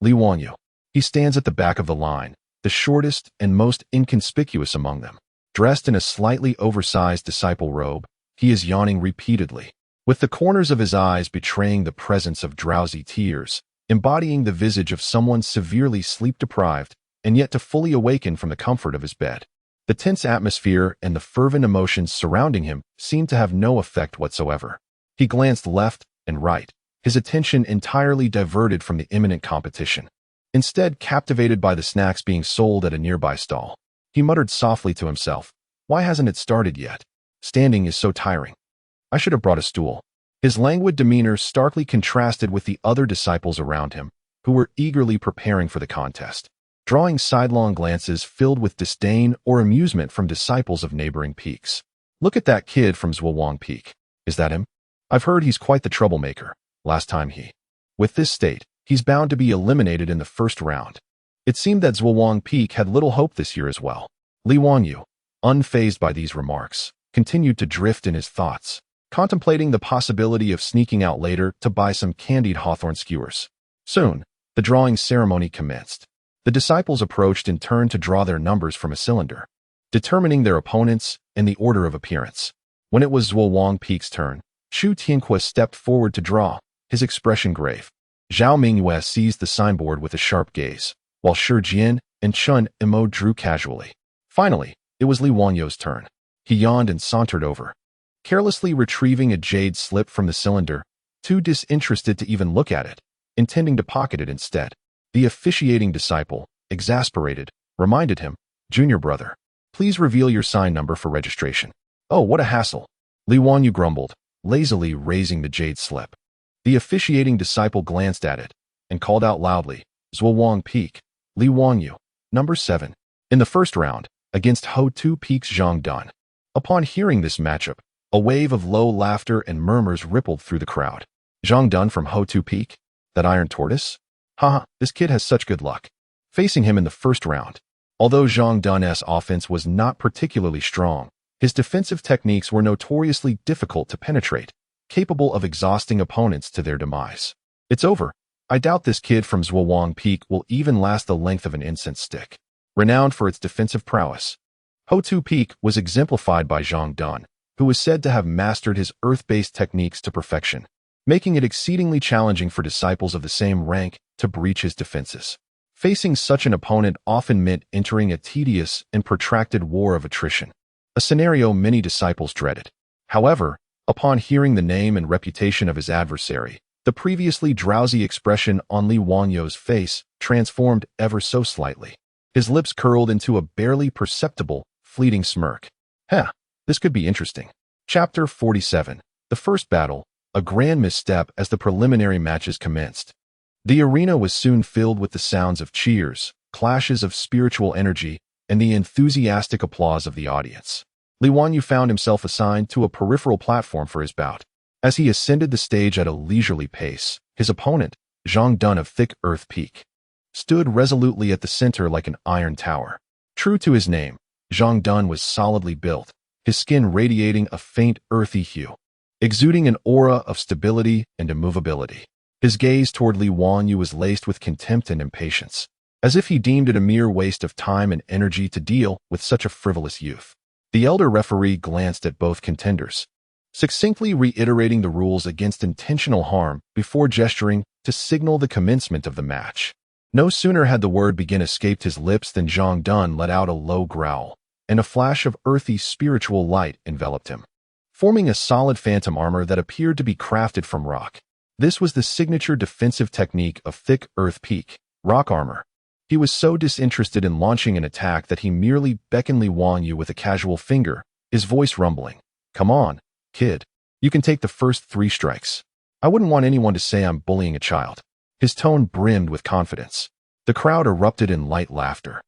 Li Wanyu. He stands at the back of the line, the shortest and most inconspicuous among them. Dressed in a slightly oversized disciple robe, he is yawning repeatedly, with the corners of his eyes betraying the presence of drowsy tears, embodying the visage of someone severely sleep-deprived and yet to fully awaken from the comfort of his bed. The tense atmosphere and the fervent emotions surrounding him seem to have no effect whatsoever. He glanced left and right, his attention entirely diverted from the imminent competition. Instead, captivated by the snacks being sold at a nearby stall, he muttered softly to himself, "Why hasn't it started yet? Standing is so tiring. I should have brought a stool." His languid demeanor starkly contrasted with the other disciples around him, who were eagerly preparing for the contest, drawing sidelong glances filled with disdain or amusement from disciples of neighboring peaks. "Look at that kid from Zhuang Peak. Is that him? I've heard he's quite the troublemaker. Last time With this state, he's bound to be eliminated in the first round." It seemed that Zhuang Peak had little hope this year as well. Li Wanyu, unfazed by these remarks, continued to drift in his thoughts, contemplating the possibility of sneaking out later to buy some candied hawthorn skewers. Soon, the drawing ceremony commenced. The disciples approached in turn to draw their numbers from a cylinder, determining their opponents and the order of appearance. When it was Zhuang Peak's turn, Chu Tianhua stepped forward to draw, his expression grave. Zhao Mingyue seized the signboard with a sharp gaze, while Shi Jian and Chen Mo drew casually. Finally, it was Li Wanyu's turn. He yawned and sauntered over, carelessly retrieving a jade slip from the cylinder, too disinterested to even look at it, intending to pocket it instead. The officiating disciple, exasperated, reminded him, "Junior brother, please reveal your sign number for registration." "Oh, what a hassle," Li Wanyu grumbled, lazily raising the jade slip. The officiating disciple glanced at it and called out loudly, "Zhuang Peak, Li Wanyu, number 7, in the first round, against Ho2 Peak's Zhang Dun." Upon hearing this matchup, a wave of low laughter and murmurs rippled through the crowd. "Zhang Dun from Ho2 Peak? That iron tortoise? Haha, this kid has such good luck." Facing him in the first round, although Zhang Dun's offense was not particularly strong, his defensive techniques were notoriously difficult to penetrate, capable of exhausting opponents to their demise. "It's over. I doubt this kid from Zhuang Peak will even last the length of an incense stick." Renowned for its defensive prowess, Ho2 Peak was exemplified by Zhang Dun, who was said to have mastered his earth-based techniques to perfection, making it exceedingly challenging for disciples of the same rank to breach his defenses. Facing such an opponent often meant entering a tedious and protracted war of attrition, a scenario many disciples dreaded. However, upon hearing the name and reputation of his adversary, the previously drowsy expression on Li Wanyu's face transformed ever so slightly. His lips curled into a barely perceptible, fleeting smirk. This could be interesting. Chapter 47. The first battle, a grand misstep as the preliminary matches commenced. The arena was soon filled with the sounds of cheers, clashes of spiritual energy, and the enthusiastic applause of the audience. Li Wanyu found himself assigned to a peripheral platform for his bout. As he ascended the stage at a leisurely pace, his opponent, Zhang Dun of Thick Earth Peak, stood resolutely at the center like an iron tower. True to his name, Zhang Dun was solidly built, his skin radiating a faint earthy hue, exuding an aura of stability and immovability. His gaze toward Li Wanyu was laced with contempt and impatience, as if he deemed it a mere waste of time and energy to deal with such a frivolous youth. The elder referee glanced at both contenders, succinctly reiterating the rules against intentional harm before gesturing to signal the commencement of the match. No sooner had the word "begin" escaped his lips than Zhang Dun let out a low growl, and a flash of earthy spiritual light enveloped him, forming a solid phantom armor that appeared to be crafted from rock. This was the signature defensive technique of thick earth peak, rock armor. He was so disinterested in launching an attack that he merely beckoned Li Wanyu with a casual finger, his voice rumbling. "Come on, kid. You can take the first 3 strikes. I wouldn't want anyone to say I'm bullying a child." His tone brimmed with confidence. The crowd erupted in light laughter.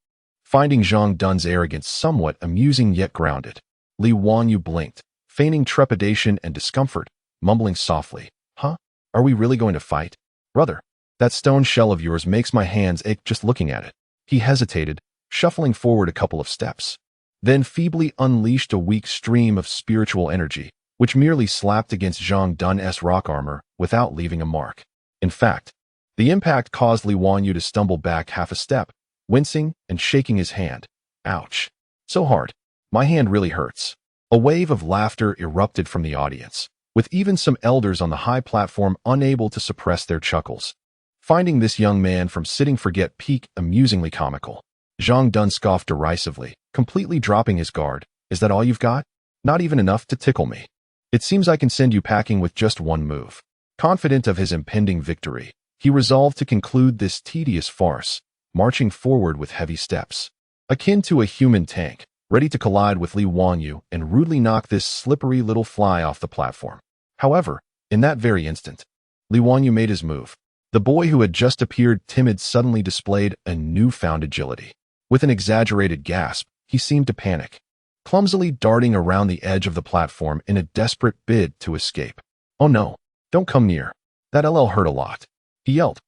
Finding Zhang Dun's arrogance somewhat amusing yet grounded, Li Wanyu blinked, feigning trepidation and discomfort, mumbling softly, "Huh? Are we really going to fight? Brother, that stone shell of yours makes my hands ache just looking at it." He hesitated, shuffling forward a couple of steps, then feebly unleashed a weak stream of spiritual energy, which merely slapped against Zhang Dun's rock armor without leaving a mark. In fact, the impact caused Li Wanyu to stumble back half a step, wincing and shaking his hand. "Ouch. So hard. My hand really hurts." A wave of laughter erupted from the audience, with even some elders on the high platform unable to suppress their chuckles. Finding this young man from sitting forget peak amusingly comical, Zhang Dun scoffed derisively, completely dropping his guard. "Is that all you've got? Not even enough to tickle me? It seems I can send you packing with just one move." Confident of his impending victory, he resolved to conclude this tedious farce, marching forward with heavy steps, akin to a human tank, ready to collide with Li Wanyu and rudely knock this slippery little fly off the platform. However, in that very instant, Li Wanyu made his move. The boy who had just appeared timid suddenly displayed a newfound agility. With an exaggerated gasp, he seemed to panic, clumsily darting around the edge of the platform in a desperate bid to escape. "Oh no, don't come near. That LL hurt a lot," he yelled,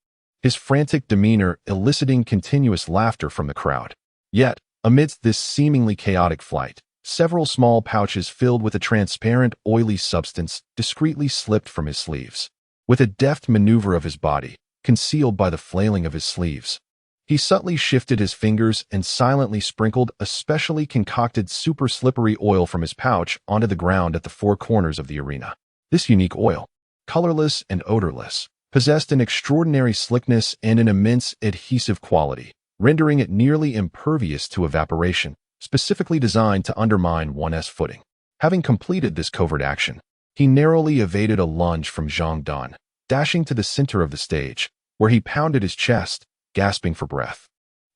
his frantic demeanor eliciting continuous laughter from the crowd. Yet, amidst this seemingly chaotic flight, several small pouches filled with a transparent, oily substance discreetly slipped from his sleeves. With a deft maneuver of his body, concealed by the flailing of his sleeves, he subtly shifted his fingers and silently sprinkled a specially concocted super slippery oil from his pouch onto the ground at the 4 corners of the arena. This unique oil, colorless and odorless, possessed an extraordinary slickness and an immense adhesive quality, rendering it nearly impervious to evaporation, specifically designed to undermine one's footing. Having completed this covert action, he narrowly evaded a lunge from Zhang Dun, dashing to the center of the stage, where he pounded his chest, gasping for breath.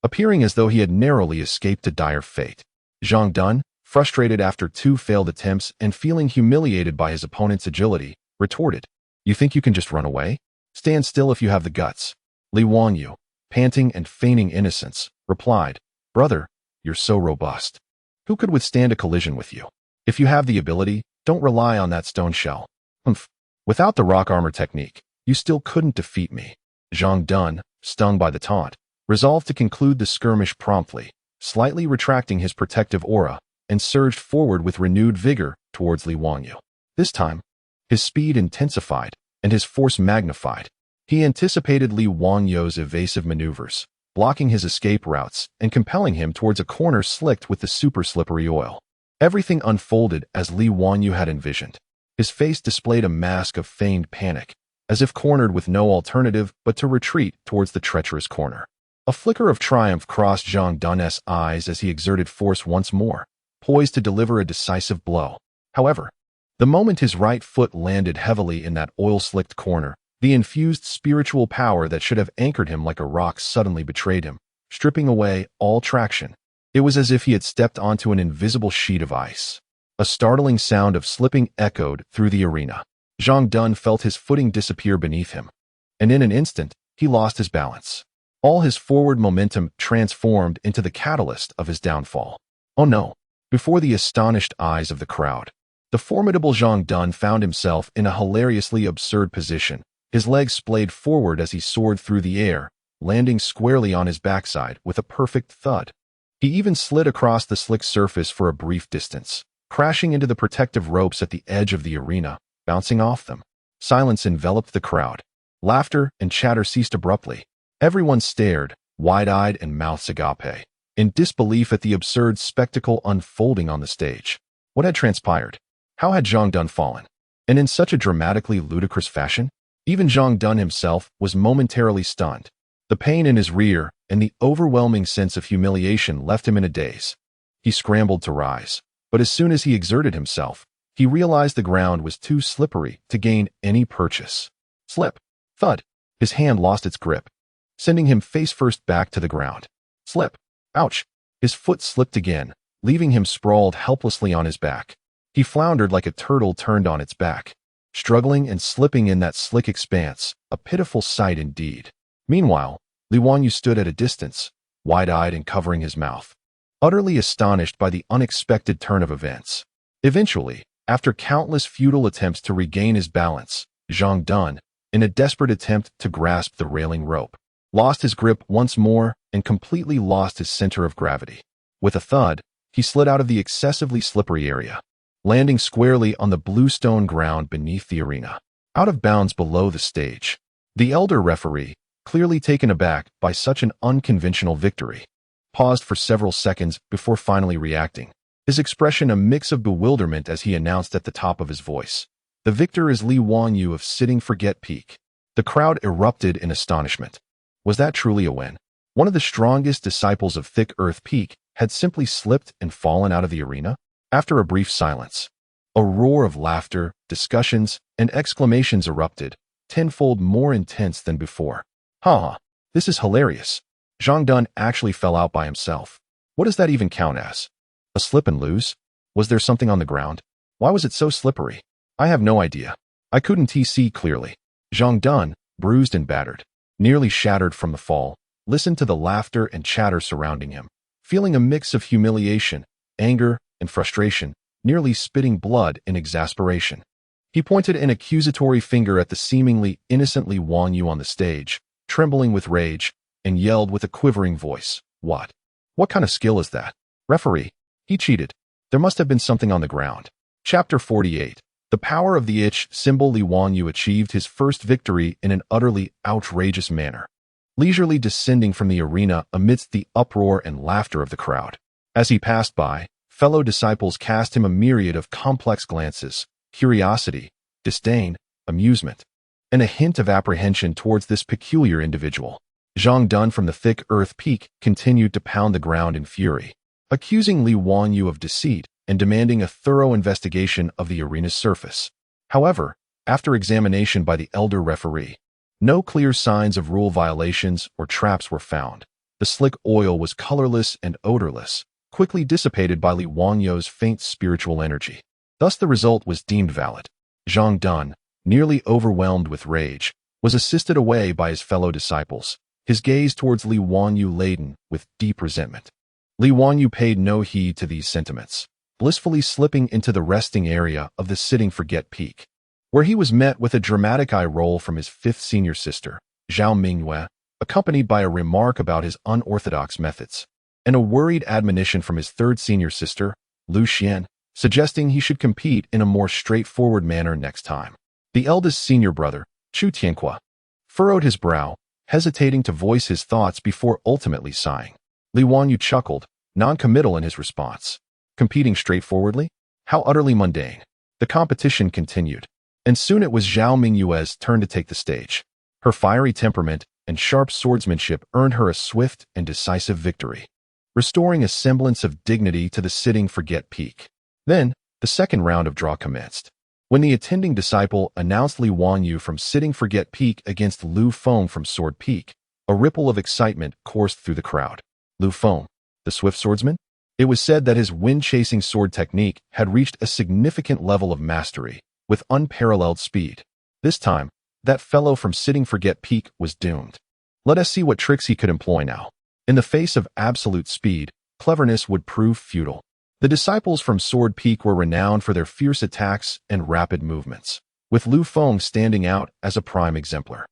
Appearing as though he had narrowly escaped a dire fate, Zhang Dun, frustrated after 2 failed attempts and feeling humiliated by his opponent's agility, retorted, "You think you can just run away? Stand still if you have the guts." Li Wanyu, panting and feigning innocence, replied, "Brother, you're so robust. Who could withstand a collision with you? If you have the ability, don't rely on that stone shell. Humph. Without the rock armor technique, you still couldn't defeat me." Zhang Dun, stung by the taunt, resolved to conclude the skirmish promptly, slightly retracting his protective aura, and surged forward with renewed vigor towards Li Wanyu. This time, his speed intensified and his force magnified. He anticipated Li Wanyu's evasive maneuvers, blocking his escape routes and compelling him towards a corner slicked with the super slippery oil. Everything unfolded as Li Wanyu had envisioned. His face displayed a mask of feigned panic, as if cornered with no alternative but to retreat towards the treacherous corner. A flicker of triumph crossed Zhang Dun's eyes as he exerted force once more, poised to deliver a decisive blow. However, the moment his right foot landed heavily in that oil-slicked corner, the infused spiritual power that should have anchored him like a rock suddenly betrayed him, stripping away all traction. It was as if he had stepped onto an invisible sheet of ice. A startling sound of slipping echoed through the arena. Zhang Dun felt his footing disappear beneath him, and in an instant, he lost his balance. All his forward momentum transformed into the catalyst of his downfall. Oh no! Before the astonished eyes of the crowd, the formidable Zhang Dun found himself in a hilariously absurd position. His legs splayed forward as he soared through the air, landing squarely on his backside with a perfect thud. He even slid across the slick surface for a brief distance, crashing into the protective ropes at the edge of the arena, bouncing off them. Silence enveloped the crowd. Laughter and chatter ceased abruptly. Everyone stared, wide-eyed and mouths agape, in disbelief at the absurd spectacle unfolding on the stage. What had transpired? How had Zhang Dun fallen? And in such a dramatically ludicrous fashion? Even Zhang Dun himself was momentarily stunned. The pain in his rear and the overwhelming sense of humiliation left him in a daze. He scrambled to rise, but as soon as he exerted himself, he realized the ground was too slippery to gain any purchase. Slip. Thud. His hand lost its grip, sending him face-first back to the ground. Slip. Ouch. His foot slipped again, leaving him sprawled helplessly on his back. He floundered like a turtle turned on its back, struggling and slipping in that slick expanse, a pitiful sight indeed. Meanwhile, Li Wanyu stood at a distance, wide-eyed and covering his mouth, utterly astonished by the unexpected turn of events. Eventually, after countless futile attempts to regain his balance, Zhang Dun, in a desperate attempt to grasp the railing rope, lost his grip once more and completely lost his center of gravity. With a thud, he slid out of the excessively slippery area, landing squarely on the blue stone ground beneath the arena, out of bounds below the stage. The elder referee, clearly taken aback by such an unconventional victory, paused for several seconds before finally reacting, his expression a mix of bewilderment as he announced at the top of his voice, "The victor is Li Wanyu of Sitting Forget Peak." The crowd erupted in astonishment. Was that truly a win? One of the strongest disciples of Thick Earth Peak had simply slipped and fallen out of the arena? After a brief silence, a roar of laughter, discussions, and exclamations erupted, tenfold more intense than before. "Ha! This is hilarious. Zhang Dun actually fell out by himself. What does that even count as? A slip and lose? Was there something on the ground? Why was it so slippery? I have no idea. I couldn't see clearly." Zhang Dun, bruised and battered, nearly shattered from the fall, listened to the laughter and chatter surrounding him, feeling a mix of humiliation, anger, and frustration, nearly spitting blood in exasperation. He pointed an accusatory finger at the seemingly innocent Li Wanyu on the stage, trembling with rage, and yelled with a quivering voice, "What? What kind of skill is that? Referee, he cheated. There must have been something on the ground." Chapter 48. The power of the itch symbol. Li Wanyu achieved his first victory in an utterly outrageous manner, leisurely descending from the arena amidst the uproar and laughter of the crowd. As he passed by, fellow disciples cast him a myriad of complex glances, curiosity, disdain, amusement, and a hint of apprehension towards this peculiar individual. Zhang Dun from the Thick Earth Peak continued to pound the ground in fury, accusing Li Wanyu of deceit and demanding a thorough investigation of the arena's surface. However, after examination by the elder referee, no clear signs of rule violations or traps were found. The slick oil was colorless and odorless, quickly dissipated by Li Wanyu's faint spiritual energy. Thus the result was deemed valid. Zhang Dun, nearly overwhelmed with rage, was assisted away by his fellow disciples, his gaze towards Li Wanyu laden with deep resentment. Li Wanyu paid no heed to these sentiments, blissfully slipping into the resting area of the Sitting Forget Peak, where he was met with a dramatic eye roll from his fifth senior sister, Zhao Mingyue, accompanied by a remark about his unorthodox methods, and a worried admonition from his third senior sister, Lu Xian, suggesting he should compete in a more straightforward manner next time. The eldest senior brother, Chu Tianhua, furrowed his brow, hesitating to voice his thoughts before ultimately sighing. Li Wanyu chuckled, non-committal in his response. Competing straightforwardly? How utterly mundane. The competition continued, and soon it was Zhao Mingyue's turn to take the stage. Her fiery temperament and sharp swordsmanship earned her a swift and decisive victory, restoring a semblance of dignity to the Sitting Forget Peak. Then, the second round of draw commenced. When the attending disciple announced Li Wanyu from Sitting Forget Peak against Lu Feng from Sword Peak, a ripple of excitement coursed through the crowd. Lu Feng, the swift swordsman? It was said that his wind-chasing sword technique had reached a significant level of mastery, with unparalleled speed. This time, that fellow from Sitting Forget Peak was doomed. Let us see what tricks he could employ now. In the face of absolute speed, cleverness would prove futile. The disciples from Sword Peak were renowned for their fierce attacks and rapid movements, with Lu Feng standing out as a prime exemplar.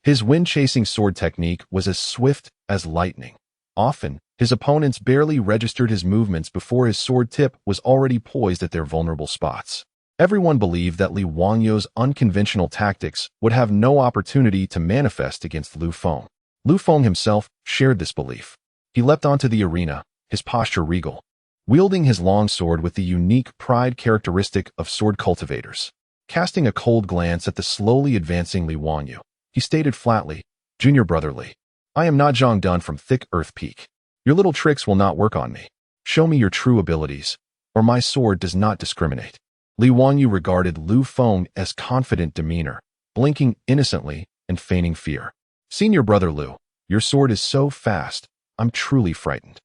His wind-chasing sword technique was as swift as lightning. Often, his opponents barely registered his movements before his sword tip was already poised at their vulnerable spots. Everyone believed that Li Wanyu's unconventional tactics would have no opportunity to manifest against Lu Feng. Lu Feng himself shared this belief. He leapt onto the arena, his posture regal, wielding his long sword with the unique pride characteristic of sword cultivators. Casting a cold glance at the slowly advancing Li Wanyu, he stated flatly, "Junior brother Li, I am not Zhang Dun from Thick Earth Peak. Your little tricks will not work on me." Show me your true abilities, or my sword does not discriminate. Li Wanyu regarded Lu Feng's confident demeanor, blinking innocently and feigning fear. Senior brother Lu, your sword is so fast, I'm truly frightened.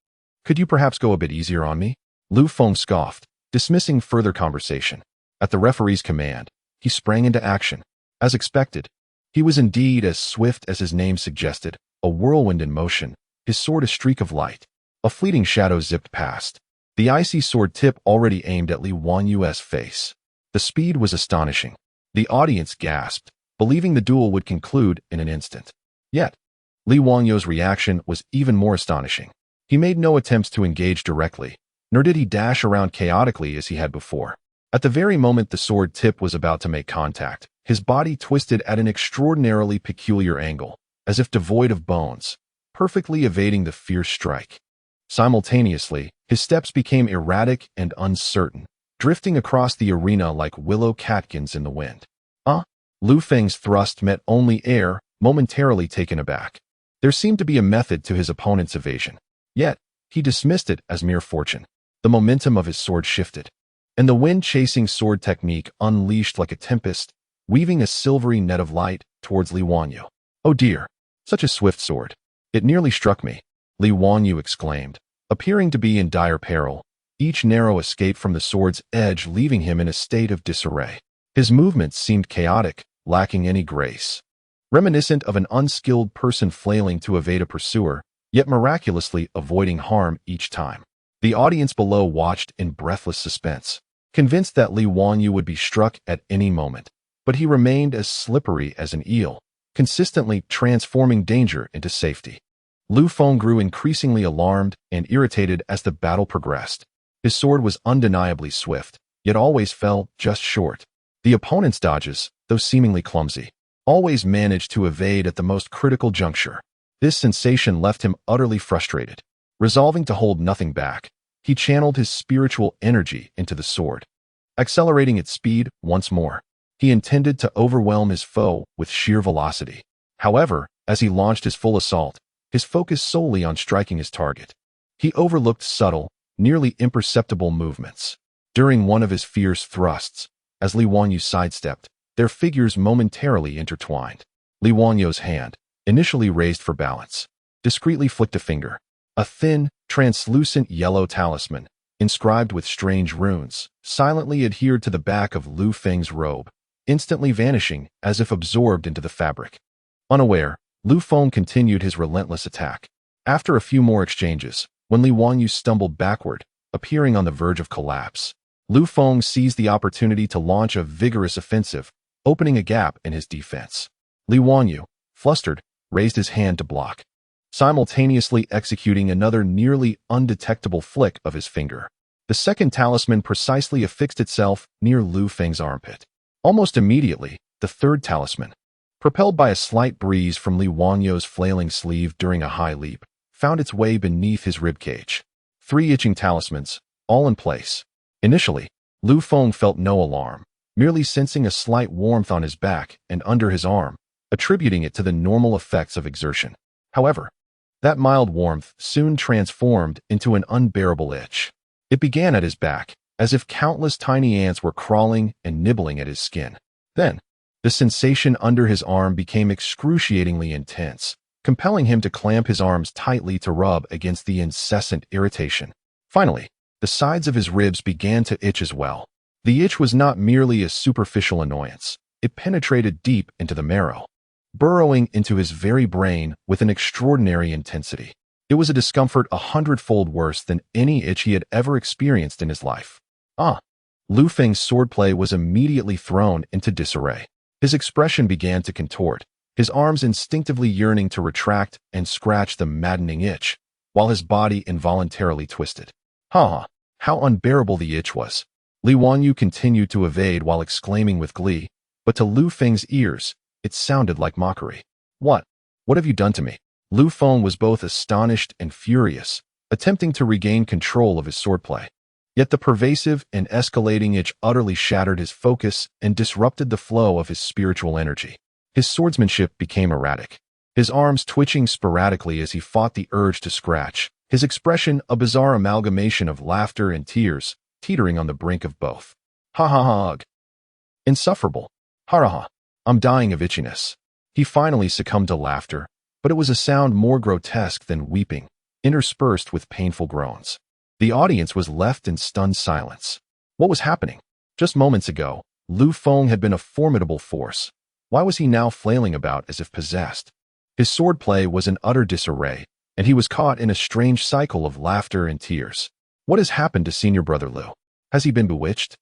Could you perhaps go a bit easier on me? Lu Feng scoffed, dismissing further conversation. At the referee's command, he sprang into action. As expected, he was indeed as swift as his name suggested, a whirlwind in motion, his sword a streak of light. A fleeting shadow zipped past, the icy sword tip already aimed at Li Wanyu's face. The speed was astonishing. The audience gasped, believing the duel would conclude in an instant. Yet, Li Wanyu's reaction was even more astonishing. He made no attempts to engage directly, nor did he dash around chaotically as he had before. At the very moment the sword tip was about to make contact, his body twisted at an extraordinarily peculiar angle, as if devoid of bones, perfectly evading the fierce strike. Simultaneously, his steps became erratic and uncertain, drifting across the arena like willow catkins in the wind. Lu Feng's thrust met only air, momentarily taken aback. There seemed to be a method to his opponent's evasion. Yet, he dismissed it as mere fortune. The momentum of his sword shifted, and the wind-chasing sword technique unleashed like a tempest, weaving a silvery net of light towards Li Wanyu. Oh dear, such a swift sword. It nearly struck me, Li Wanyu exclaimed, appearing to be in dire peril, each narrow escape from the sword's edge leaving him in a state of disarray. His movements seemed chaotic, lacking any grace. Reminiscent of an unskilled person flailing to evade a pursuer, yet miraculously avoiding harm each time. The audience below watched in breathless suspense, convinced that Li Wanyu would be struck at any moment, but he remained as slippery as an eel, consistently transforming danger into safety. Lu Feng grew increasingly alarmed and irritated as the battle progressed. His sword was undeniably swift, yet always fell just short. The opponent's dodges, though seemingly clumsy, always managed to evade at the most critical juncture. This sensation left him utterly frustrated. Resolving to hold nothing back, he channeled his spiritual energy into the sword. Accelerating its speed once more, he intended to overwhelm his foe with sheer velocity. However, as he launched his full assault, his focus solely on striking his target. He overlooked subtle, nearly imperceptible movements. During one of his fierce thrusts, as Li Wanyu sidestepped, their figures momentarily intertwined. Li Wanyu's hand, initially raised for balance, discreetly flicked a finger. A thin, translucent yellow talisman, inscribed with strange runes, silently adhered to the back of Lu Feng's robe, instantly vanishing as if absorbed into the fabric. Unaware, Lu Feng continued his relentless attack. After a few more exchanges, when Li Wanyu stumbled backward, appearing on the verge of collapse, Lu Feng seized the opportunity to launch a vigorous offensive, opening a gap in his defense. Li Wanyu, flustered, raised his hand to block, simultaneously executing another nearly undetectable flick of his finger. The second talisman precisely affixed itself near Lu Feng's armpit. Almost immediately, the third talisman, propelled by a slight breeze from Li Wanyu's flailing sleeve during a high leap, found its way beneath his ribcage. 3 itching talismans, all in place. Initially, Lu Feng felt no alarm, merely sensing a slight warmth on his back and under his arm, attributing it to the normal effects of exertion. However, that mild warmth soon transformed into an unbearable itch. It began at his back, as if countless tiny ants were crawling and nibbling at his skin. Then, the sensation under his arm became excruciatingly intense, compelling him to clamp his arms tightly to rub against the incessant irritation. Finally, the sides of his ribs began to itch as well. The itch was not merely a superficial annoyance. It penetrated deep into the marrow, burrowing into his very brain with an extraordinary intensity. It was a discomfort 100-fold worse than any itch he had ever experienced in his life. Lu Feng's swordplay was immediately thrown into disarray. His expression began to contort, his arms instinctively yearning to retract and scratch the maddening itch, while his body involuntarily twisted. How unbearable the itch was. Li Wanyu continued to evade while exclaiming with glee, but to Lu Feng's ears, it sounded like mockery. What have you done to me? Lu Feng was both astonished and furious, attempting to regain control of his swordplay. Yet the pervasive and escalating itch utterly shattered his focus and disrupted the flow of his spiritual energy. His swordsmanship became erratic, his arms twitching sporadically as he fought the urge to scratch, his expression a bizarre amalgamation of laughter and tears, teetering on the brink of both. Ha ha ha, ugh. Insufferable. Ha ha ha. I'm dying of itchiness. He finally succumbed to laughter, but it was a sound more grotesque than weeping, interspersed with painful groans. The audience was left in stunned silence. What was happening? Just moments ago, Lu Feng had been a formidable force. Why was he now flailing about as if possessed? His swordplay was in utter disarray, and he was caught in a strange cycle of laughter and tears. What has happened to Senior Brother Lu? Has he been bewitched?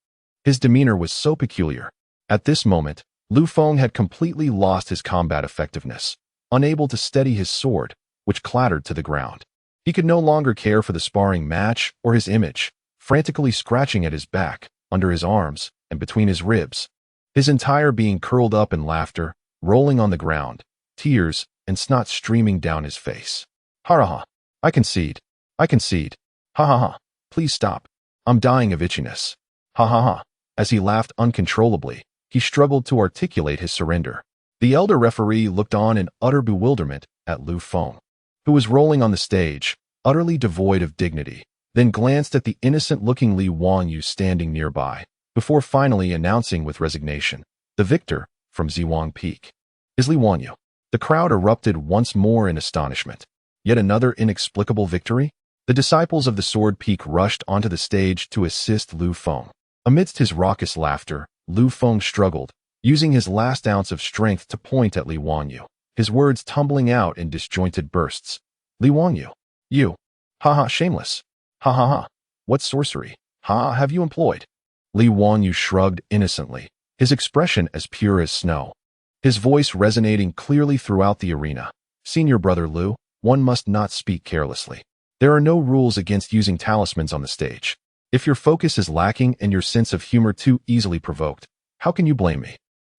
His demeanor was so peculiar. At this moment, Lu Feng had completely lost his combat effectiveness, unable to steady his sword, which clattered to the ground. He could no longer care for the sparring match or his image, frantically scratching at his back, under his arms, and between his ribs. His entire being curled up in laughter, rolling on the ground, tears and snot streaming down his face. Ha ha ha. I concede. I concede. Ha ha ha. Please stop. I'm dying of itchiness. Ha ha ha. As he laughed uncontrollably, he struggled to articulate his surrender. The elder referee looked on in utter bewilderment at Lu Feng, who was rolling on the stage, utterly devoid of dignity, then glanced at the innocent-looking Li Wanyu standing nearby, before finally announcing with resignation, the victor from Ziwang Peak is Li Wanyu. The crowd erupted once more in astonishment. Yet another inexplicable victory? The disciples of the Sword Peak rushed onto the stage to assist Lu Feng. Amidst his raucous laughter, Lu Feng struggled, using his last ounce of strength to point at Li Wanyu, his words tumbling out in disjointed bursts. Li Wanyu. You. Ha ha, shameless. Ha ha ha. What sorcery, ha, have you employed? Li Wanyu shrugged innocently, his expression as pure as snow. His voice resonating clearly throughout the arena. Senior Brother Lu, one must not speak carelessly. There are no rules against using talismans on the stage. If your focus is lacking and your sense of humor too easily provoked, how can you blame me?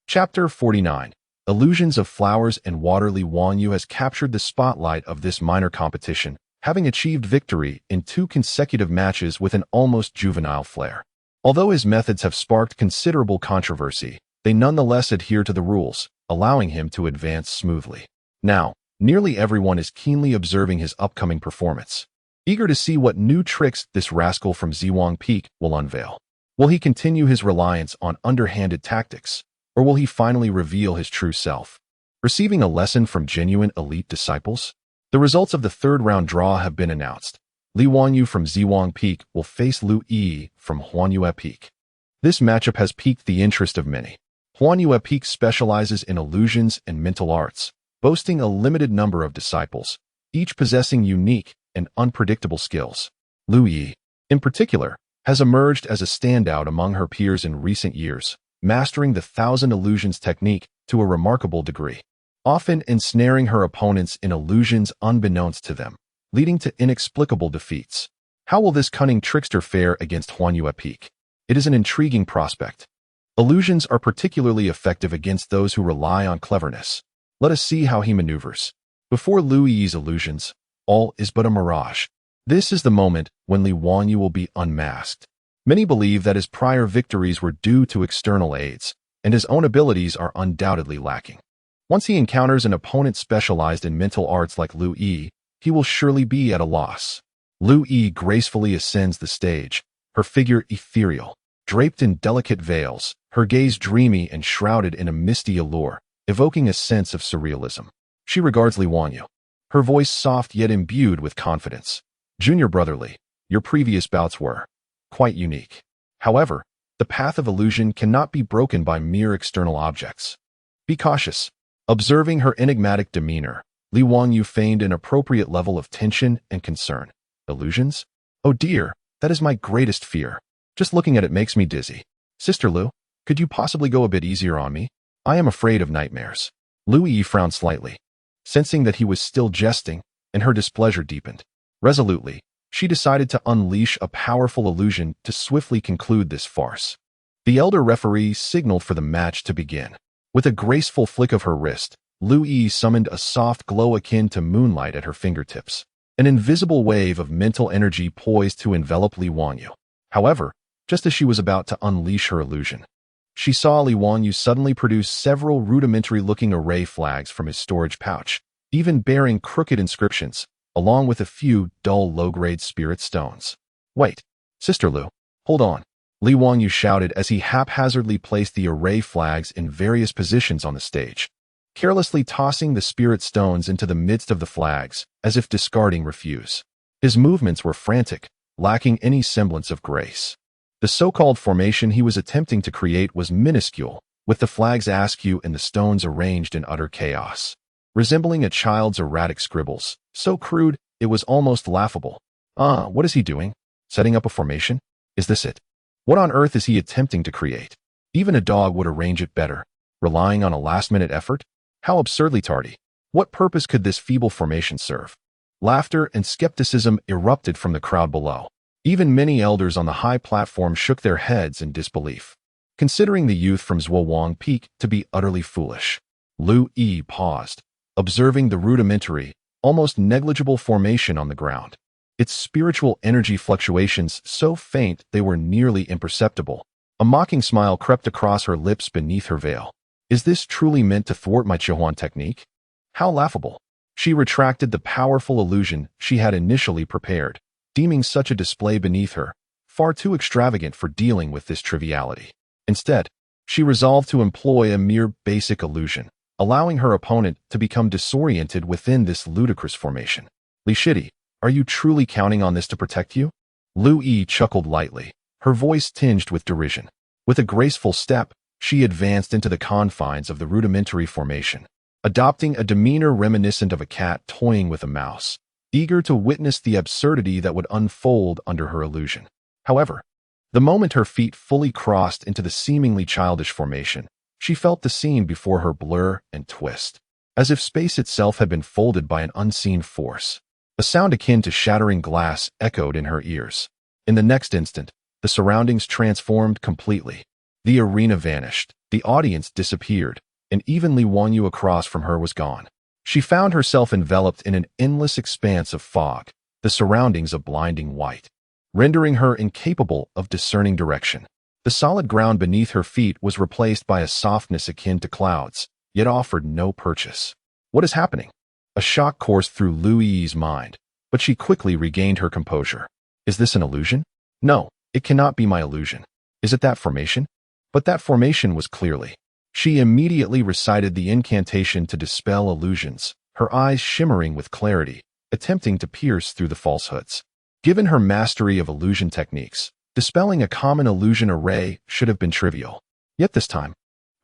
Chapter 49. Illusions of Flowers and Water. Li Wanyu has captured the spotlight of this minor competition, having achieved victory in 2 consecutive matches with an almost juvenile flair. Although his methods have sparked considerable controversy, they nonetheless adhere to the rules, allowing him to advance smoothly. Now, nearly everyone is keenly observing his upcoming performance, eager to see what new tricks this rascal from Ziwang Peak will unveil. Will he continue his reliance on underhanded tactics, or will he finally reveal his true self? Receiving a lesson from genuine elite disciples? The results of the 3rd round draw have been announced. Li Wanyu from Ziwang Peak will face Lu Yi from Huanyue Peak. This matchup has piqued the interest of many. Huanyue Peak specializes in illusions and mental arts, boasting a limited number of disciples, each possessing unique and unpredictable skills. Lu Yi, in particular, has emerged as a standout among her peers in recent years, mastering the 1,000 illusions technique to a remarkable degree, often ensnaring her opponents in illusions unbeknownst to them, leading to inexplicable defeats. How will this cunning trickster fare against Huanyue Peak? It is an intriguing prospect. Illusions are particularly effective against those who rely on cleverness. Let us see how he maneuvers. Before Lu Yi's illusions, all is but a mirage. This is the moment when Li Wanyu will be unmasked. Many believe that his prior victories were due to external aids, and his own abilities are undoubtedly lacking. Once he encounters an opponent specialized in mental arts like Lu Yi, he will surely be at a loss. Lu Yi gracefully ascends the stage, her figure ethereal, draped in delicate veils, her gaze dreamy and shrouded in a misty allure, evoking a sense of surrealism. She regards Li Wanyu, her voice soft yet imbued with confidence. Junior Brother Li, your previous bouts were quite unique. However, the path of illusion cannot be broken by mere external objects. Be cautious. Observing her enigmatic demeanor, Li Wanyu feigned an appropriate level of tension and concern. Illusions? Oh dear, that is my greatest fear. Just looking at it makes me dizzy. Sister Lu, could you possibly go a bit easier on me? I am afraid of nightmares. Lu Yi frowned slightly, sensing that he was still jesting, and her displeasure deepened. Resolutely, she decided to unleash a powerful illusion to swiftly conclude this farce. The elder referee signaled for the match to begin. With a graceful flick of her wrist, Lu Yi summoned a soft glow akin to moonlight at her fingertips, an invisible wave of mental energy poised to envelop Li Wanyu. However, just as she was about to unleash her illusion, she saw Li Wanyu suddenly produce several rudimentary-looking array flags from his storage pouch, even bearing crooked inscriptions, along with a few dull low-grade spirit stones. Wait, Sister Lu, hold on. Li Wangyu shouted as he haphazardly placed the array flags in various positions on the stage, carelessly tossing the spirit stones into the midst of the flags, as if discarding refuse. His movements were frantic, lacking any semblance of grace. The so-called formation he was attempting to create was minuscule, with the flags askew and the stones arranged in utter chaos, resembling a child's erratic scribbles, so crude it was almost laughable. What is he doing? Setting up a formation? Is this it? What on earth is he attempting to create? Even a dog would arrange it better. Relying on a last-minute effort? How absurdly tardy. What purpose could this feeble formation serve? Laughter and skepticism erupted from the crowd below. Even many elders on the high platform shook their heads in disbelief, considering the youth from Zhuowang Peak to be utterly foolish. Lu Yi paused, observing the rudimentary, almost negligible formation on the ground. Its spiritual energy fluctuations so faint they were nearly imperceptible. A mocking smile crept across her lips beneath her veil. Is this truly meant to thwart my Chihuan technique? How laughable. She retracted the powerful illusion she had initially prepared, deeming such a display beneath her, far too extravagant for dealing with this triviality. Instead, she resolved to employ a mere basic illusion, allowing her opponent to become disoriented within this ludicrous formation. Li Shidi, are you truly counting on this to protect you? Lu Yi chuckled lightly, her voice tinged with derision. With a graceful step, she advanced into the confines of the rudimentary formation, adopting a demeanor reminiscent of a cat toying with a mouse, eager to witness the absurdity that would unfold under her illusion. However, the moment her feet fully crossed into the seemingly childish formation, she felt the scene before her blur and twist, as if space itself had been folded by an unseen force. A sound akin to shattering glass echoed in her ears. In the next instant, the surroundings transformed completely. The arena vanished, the audience disappeared, and even Li Wangyu across from her was gone. She found herself enveloped in an endless expanse of fog, the surroundings a blinding white, rendering her incapable of discerning direction. The solid ground beneath her feet was replaced by a softness akin to clouds, yet offered no purchase. What is happening? A shock coursed through Lu Yi's mind, but she quickly regained her composure. Is this an illusion? No, it cannot be my illusion. Is it that formation? But that formation was clearly. She immediately recited the incantation to dispel illusions, her eyes shimmering with clarity, attempting to pierce through the falsehoods. Given her mastery of illusion techniques, dispelling a common illusion array should have been trivial. Yet this time,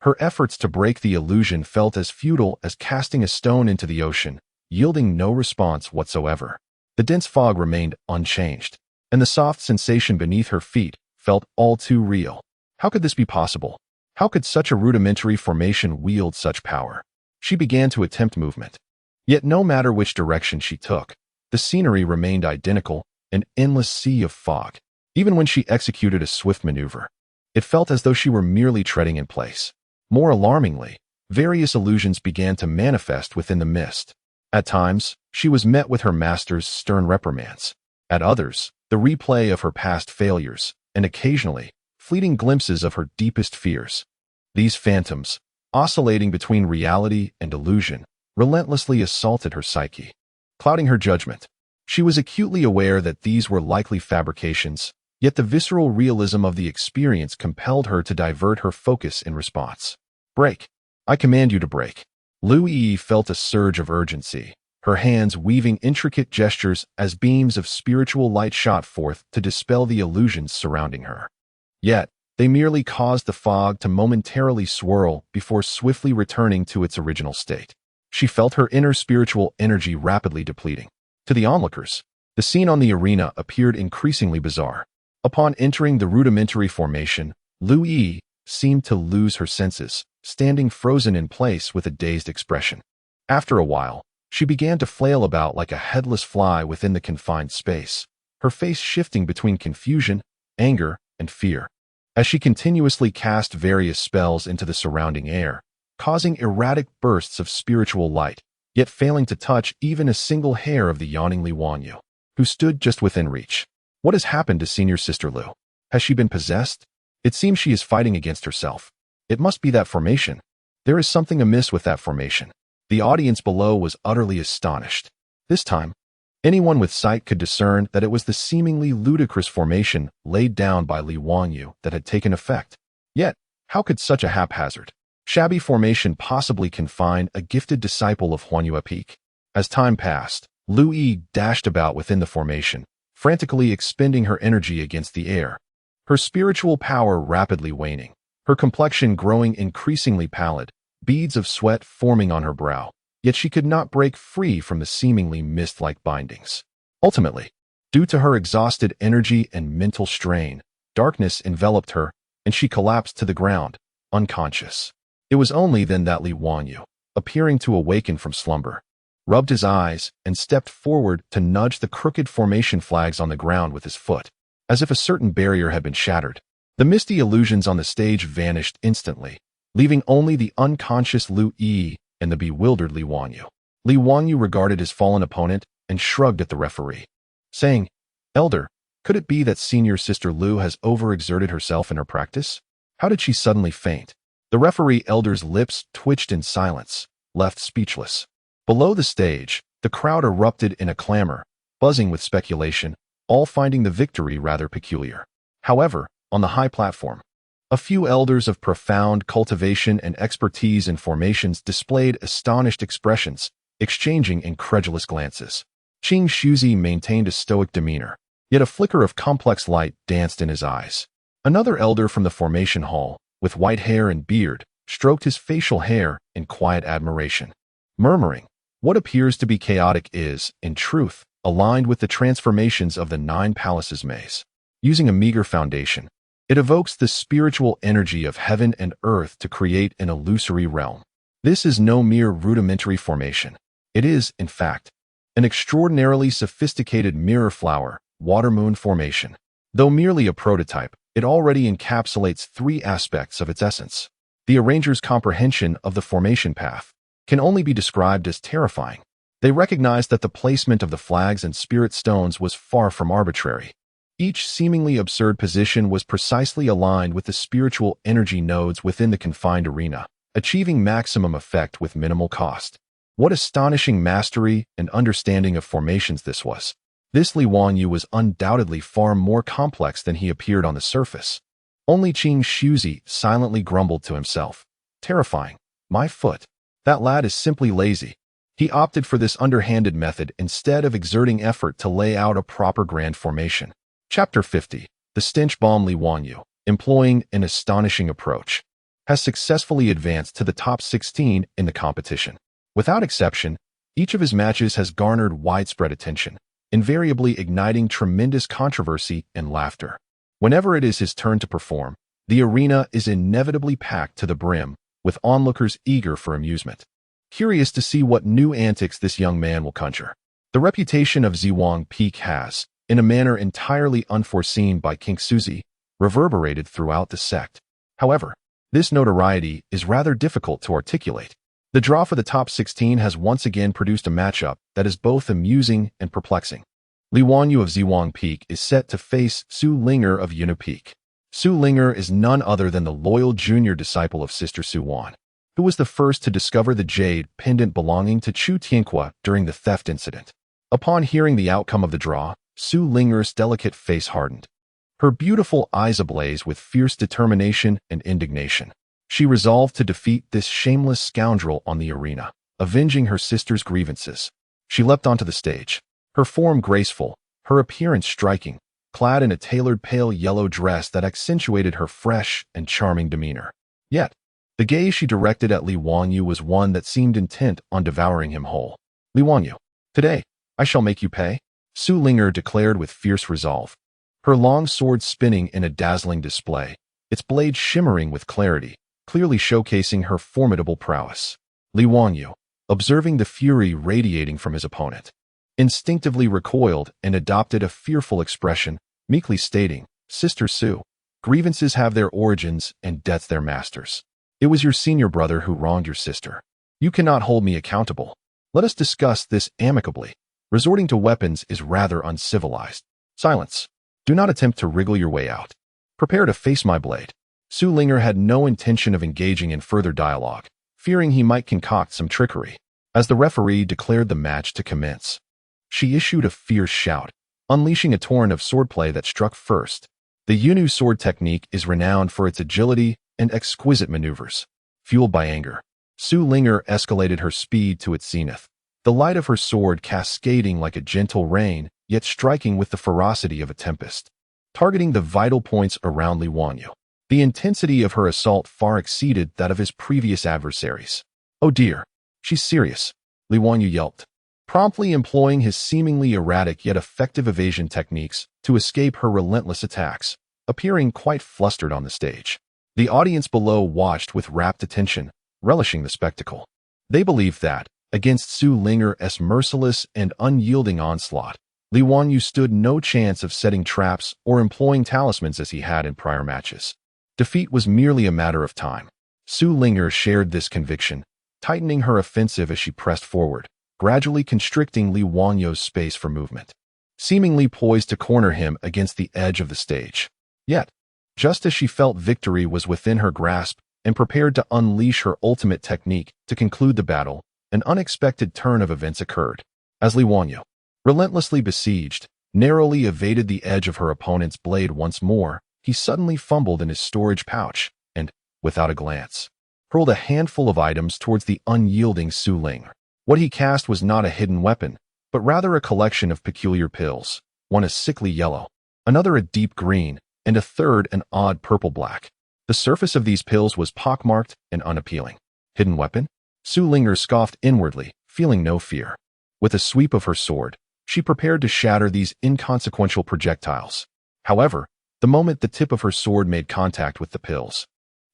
her efforts to break the illusion felt as futile as casting a stone into the ocean, yielding no response whatsoever. The dense fog remained unchanged, and the soft sensation beneath her feet felt all too real. How could this be possible? How could such a rudimentary formation wield such power? She began to attempt movement. Yet no matter which direction she took, the scenery remained identical, an endless sea of fog. Even when she executed a swift maneuver, it felt as though she were merely treading in place. More alarmingly, various illusions began to manifest within the mist. At times, she was met with her master's stern reprimands. At others, the replay of her past failures, and occasionally, fleeting glimpses of her deepest fears. These phantoms, oscillating between reality and illusion, relentlessly assaulted her psyche, clouding her judgment. She was acutely aware that these were likely fabrications, yet the visceral realism of the experience compelled her to divert her focus in response. Break. I command you to break. Lu Yi felt a surge of urgency, her hands weaving intricate gestures as beams of spiritual light shot forth to dispel the illusions surrounding her. Yet, they merely caused the fog to momentarily swirl before swiftly returning to its original state. She felt her inner spiritual energy rapidly depleting. To the onlookers, the scene on the arena appeared increasingly bizarre. Upon entering the rudimentary formation, Lu Yi seemed to lose her senses, standing frozen in place with a dazed expression. After a while, she began to flail about like a headless fly within the confined space, her face shifting between confusion, anger, and fear. As she continuously cast various spells into the surrounding air, causing erratic bursts of spiritual light, yet failing to touch even a single hair of the yawning Li Wangyu, who stood just within reach. What has happened to Senior Sister Lu? Has she been possessed? It seems she is fighting against herself. It must be that formation. There is something amiss with that formation. The audience below was utterly astonished. This time, Anyone with sight could discern that it was the seemingly ludicrous formation laid down by Li Wanyu that had taken effect. Yet, how could such a haphazard, shabby formation possibly confine a gifted disciple of Huanyue Peak? As time passed, Lu Yi dashed about within the formation, frantically expending her energy against the air, her spiritual power rapidly waning, her complexion growing increasingly pallid, beads of sweat forming on her brow. Yet she could not break free from the seemingly mist-like bindings. Ultimately, due to her exhausted energy and mental strain, darkness enveloped her, and she collapsed to the ground, unconscious. It was only then that Li Wanyu, appearing to awaken from slumber, rubbed his eyes and stepped forward to nudge the crooked formation flags on the ground with his foot, as if a certain barrier had been shattered. The misty illusions on the stage vanished instantly, leaving only the unconscious Lu Yi and the bewildered Li Wanyu. Li Wanyu regarded his fallen opponent and shrugged at the referee, saying, "Elder, could it be that senior sister Lu has overexerted herself in her practice? How did she suddenly faint?" The referee elder's lips twitched in silence, left speechless. Below the stage, the crowd erupted in a clamor, buzzing with speculation, all finding the victory rather peculiar. However, on the high platform, a few elders of profound cultivation and expertise in formations displayed astonished expressions, exchanging incredulous glances. Qing Shuzi maintained a stoic demeanor, yet a flicker of complex light danced in his eyes. Another elder from the formation hall, with white hair and beard, stroked his facial hair in quiet admiration, murmuring, "What appears to be chaotic is, in truth, aligned with the transformations of the Nine Palaces maze. Using a meager foundation, it evokes the spiritual energy of heaven and earth to create an illusory realm. This is no mere rudimentary formation. It is, in fact, an extraordinarily sophisticated mirror flower, water-moon formation. Though merely a prototype, it already encapsulates three aspects of its essence. The arranger's comprehension of the formation path can only be described as terrifying. They recognized that the placement of the flags and spirit stones was far from arbitrary. Each seemingly absurd position was precisely aligned with the spiritual energy nodes within the confined arena, achieving maximum effect with minimal cost. What astonishing mastery and understanding of formations this was. This Li Wanyu was undoubtedly far more complex than he appeared on the surface. Only Qing Shuzi silently grumbled to himself, "Terrifying. My foot. That lad is simply lazy." He opted for this underhanded method instead of exerting effort to lay out a proper grand formation. Chapter 50. The stench bomb Li Wanyu, employing an astonishing approach, has successfully advanced to the top 16 in the competition. Without exception, each of his matches has garnered widespread attention, invariably igniting tremendous controversy and laughter. Whenever it is his turn to perform, the arena is inevitably packed to the brim, with onlookers eager for amusement, curious to see what new antics this young man will conjure. The reputation of Ziwang Peak has, in a manner entirely unforeseen by King Suzi, reverberated throughout the sect. However, this notoriety is rather difficult to articulate. The draw for the top 16 has once again produced a matchup that is both amusing and perplexing. Li Wanyu of Ziwang Peak is set to face Su Linger of Yunu Peak. Su Linger is none other than the loyal junior disciple of Sister Su Wan, who was the first to discover the jade pendant belonging to Chu Tianhua during the theft incident. Upon hearing the outcome of the draw, Su Linger's delicate face hardened, her beautiful eyes ablaze with fierce determination and indignation. She resolved to defeat this shameless scoundrel on the arena, avenging her sister's grievances. She leapt onto the stage, her form graceful, her appearance striking, clad in a tailored pale yellow dress that accentuated her fresh and charming demeanor. Yet, the gaze she directed at Li Wanyu was one that seemed intent on devouring him whole. "Li Wanyu, today, I shall make you pay," Su Linger declared with fierce resolve, her long sword spinning in a dazzling display, its blade shimmering with clarity, clearly showcasing her formidable prowess. Li Wanyu, observing the fury radiating from his opponent, instinctively recoiled and adopted a fearful expression, meekly stating, "Sister Su, grievances have their origins and debts their masters. It was your senior brother who wronged your sister. You cannot hold me accountable. Let us discuss this amicably. Resorting to weapons is rather uncivilized. Silence. Do not attempt to wriggle your way out. Prepare to face my blade." Su Linger had no intention of engaging in further dialogue, fearing he might concoct some trickery, as the referee declared the match to commence. She issued a fierce shout, unleashing a torrent of swordplay that struck first. The Yunu sword technique is renowned for its agility and exquisite maneuvers. Fueled by anger, Su Ling'er escalated her speed to its zenith, the light of her sword cascading like a gentle rain, yet striking with the ferocity of a tempest, targeting the vital points around Li Wanyu. The intensity of her assault far exceeded that of his previous adversaries. "Oh dear, she's serious," Li Wanyu yelped, promptly employing his seemingly erratic yet effective evasion techniques to escape her relentless attacks, appearing quite flustered on the stage. The audience below watched with rapt attention, relishing the spectacle. They believed that, against Su Ling'er's merciless and unyielding onslaught, Li Wanyu stood no chance of setting traps or employing talismans as he had in prior matches. Defeat was merely a matter of time. Su Ling'er shared this conviction, tightening her offensive as she pressed forward, gradually constricting Li Wanyu's space for movement, seemingly poised to corner him against the edge of the stage. Yet, just as she felt victory was within her grasp and prepared to unleash her ultimate technique to conclude the battle, an unexpected turn of events occurred. As Li Wanyu, relentlessly besieged, narrowly evaded the edge of her opponent's blade once more, he suddenly fumbled in his storage pouch and, without a glance, hurled a handful of items towards the unyielding Su Ling'er. What he cast was not a hidden weapon, but rather a collection of peculiar pills, one a sickly yellow, another a deep green, and a third an odd purple-black. The surface of these pills was pockmarked and unappealing. Hidden weapon? Su Ling'er scoffed inwardly, feeling no fear. With a sweep of her sword, she prepared to shatter these inconsequential projectiles. However, the moment the tip of her sword made contact with the pills,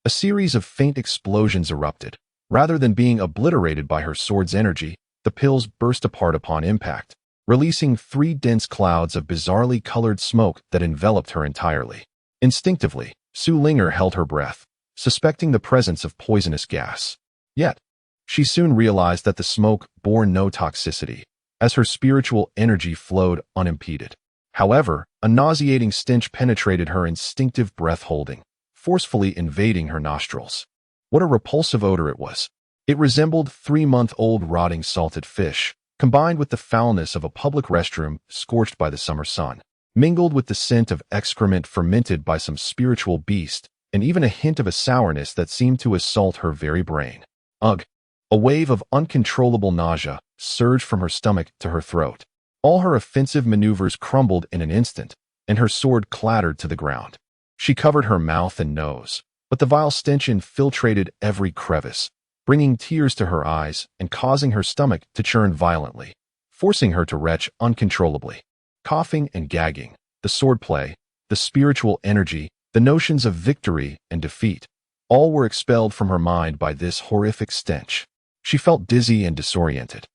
a series of faint explosions erupted. Rather than being obliterated by her sword's energy, the pills burst apart upon impact, releasing 3 dense clouds of bizarrely colored smoke that enveloped her entirely. Instinctively, Su Ling'er held her breath, suspecting the presence of poisonous gas. Yet, she soon realized that the smoke bore no toxicity, as her spiritual energy flowed unimpeded. However, a nauseating stench penetrated her instinctive breath-holding, forcefully invading her nostrils. What a repulsive odor it was. It resembled 3-month-old rotting salted fish, combined with the foulness of a public restroom scorched by the summer sun, mingled with the scent of excrement fermented by some spiritual beast, and even a hint of a sourness that seemed to assault her very brain. Ugh! A wave of uncontrollable nausea surged from her stomach to her throat. All her offensive maneuvers crumbled in an instant, and her sword clattered to the ground. She covered her mouth and nose, but the vile stench infiltrated every crevice, bringing tears to her eyes and causing her stomach to churn violently, forcing her to retch uncontrollably. Coughing and gagging, the swordplay, the spiritual energy, the notions of victory and defeat, all were expelled from her mind by this horrific stench. She felt dizzy and disoriented,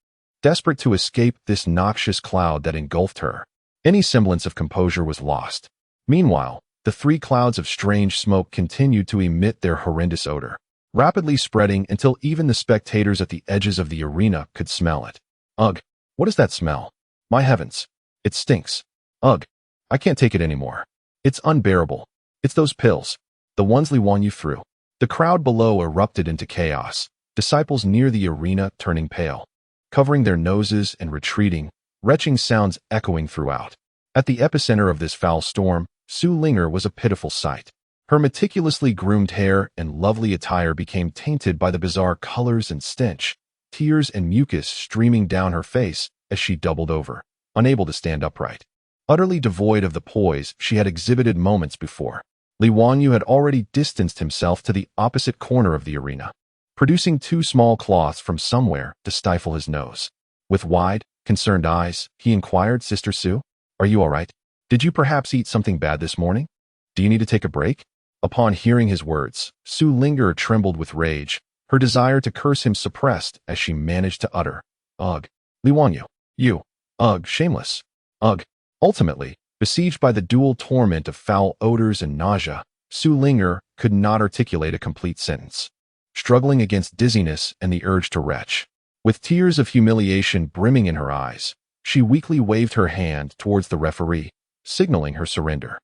desperate to escape this noxious cloud that engulfed her. Any semblance of composure was lost. Meanwhile, the 3 clouds of strange smoke continued to emit their horrendous odor, rapidly spreading until even the spectators at the edges of the arena could smell it. Ugh! What is that smell? My heavens! It stinks. Ugh! I can't take it anymore. It's unbearable. It's those pills. The ones Li Wanyu threw. The crowd below erupted into chaos, disciples near the arena turning pale, covering their noses and retreating, retching sounds echoing throughout. At the epicenter of this foul storm, Su Ling'er was a pitiful sight. Her meticulously groomed hair and lovely attire became tainted by the bizarre colors and stench, tears and mucus streaming down her face as she doubled over, unable to stand upright. Utterly devoid of the poise she had exhibited moments before, Li Wanyu had already distanced himself to the opposite corner of the arena, producing 2 small cloths from somewhere to stifle his nose. With wide, concerned eyes, he inquired, "Sister Su, are you all right? Did you perhaps eat something bad this morning? Do you need to take a break?" Upon hearing his words, Su Ling'er trembled with rage, her desire to curse him suppressed as she managed to utter, "Ugh! Li Wanyu, you! Ugh! Shameless! Ugh!" Ultimately, besieged by the dual torment of foul odors and nausea, Su Ling'er could not articulate a complete sentence, struggling against dizziness and the urge to retch. With tears of humiliation brimming in her eyes, she weakly waved her hand towards the referee, signaling her surrender.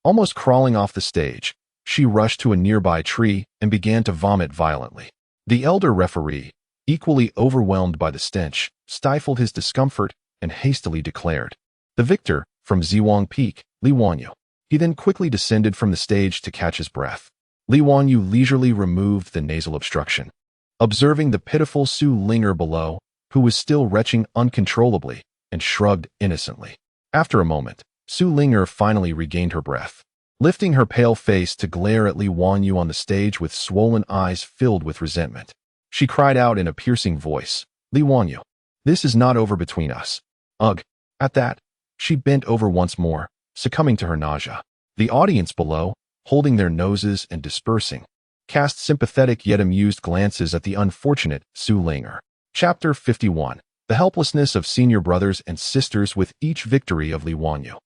Almost crawling off the stage, she rushed to a nearby tree and began to vomit violently. The elder referee, equally overwhelmed by the stench, stifled his discomfort and hastily declared, "The victor, from Zhiwang Peak, Li Wanyu." He then quickly descended from the stage to catch his breath. Li Wanyu leisurely removed the nasal obstruction. Observing the pitiful Su Linger below, who was still retching uncontrollably, and shrugged innocently. After a moment, Su Linger finally regained her breath. Lifting her pale face to glare at Li Wanyu on the stage with swollen eyes filled with resentment, she cried out in a piercing voice, "Li Wanyu, this is not over between us." Ugh! At that, she bent over once more, succumbing to her nausea. The audience below, holding their noses and dispersing, cast sympathetic yet amused glances at the unfortunate Su Linger. Chapter 51. The helplessness of senior brothers and sisters with each victory of Li Wanyu.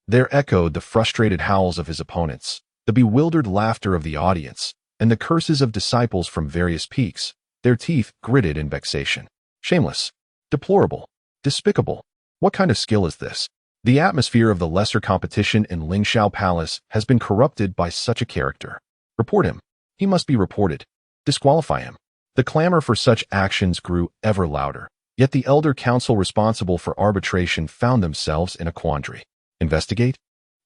There echoed the frustrated howls of his opponents, the bewildered laughter of the audience, and the curses of disciples from various peaks, their teeth gritted in vexation. Shameless, deplorable, despicable. What kind of skill is this? The atmosphere of the lesser competition in Lingxiao Palace has been corrupted by such a character. Report him. He must be reported. Disqualify him. The clamor for such actions grew ever louder, yet the elder council responsible for arbitration found themselves in a quandary. Investigate?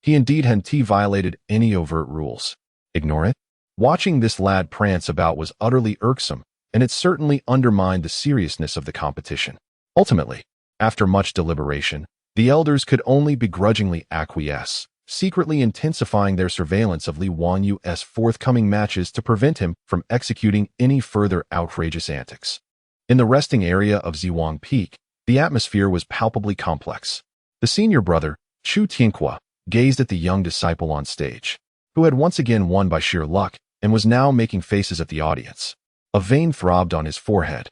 He indeed hadn't violated any overt rules. Ignore it? Watching this lad prance about was utterly irksome, and it certainly undermined the seriousness of the competition. Ultimately, after much deliberation, the elders could only begrudgingly acquiesce, secretly intensifying their surveillance of Li Wanyu's forthcoming matches to prevent him from executing any further outrageous antics. In the resting area of Zhiwang Peak, the atmosphere was palpably complex. The senior brother, Chu Tianhua, gazed at the young disciple on stage, who had once again won by sheer luck and was now making faces at the audience. A vein throbbed on his forehead,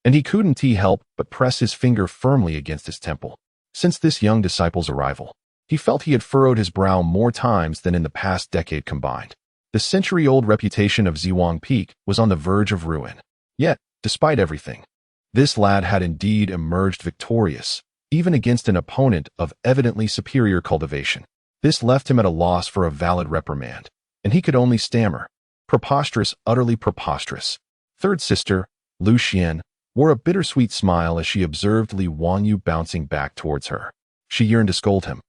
and he couldn't help but press his finger firmly against his temple. Since this young disciple's arrival, he felt he had furrowed his brow more times than in the past decade combined. The century-old reputation of Zhiwang Peak was on the verge of ruin. Yet, despite everything, this lad had indeed emerged victorious, even against an opponent of evidently superior cultivation. This left him at a loss for a valid reprimand, and he could only stammer, "Preposterous, utterly preposterous." Third sister, Lu Xian, wore a bittersweet smile as she observed Li Wanyu bouncing back towards her. She yearned to scold him,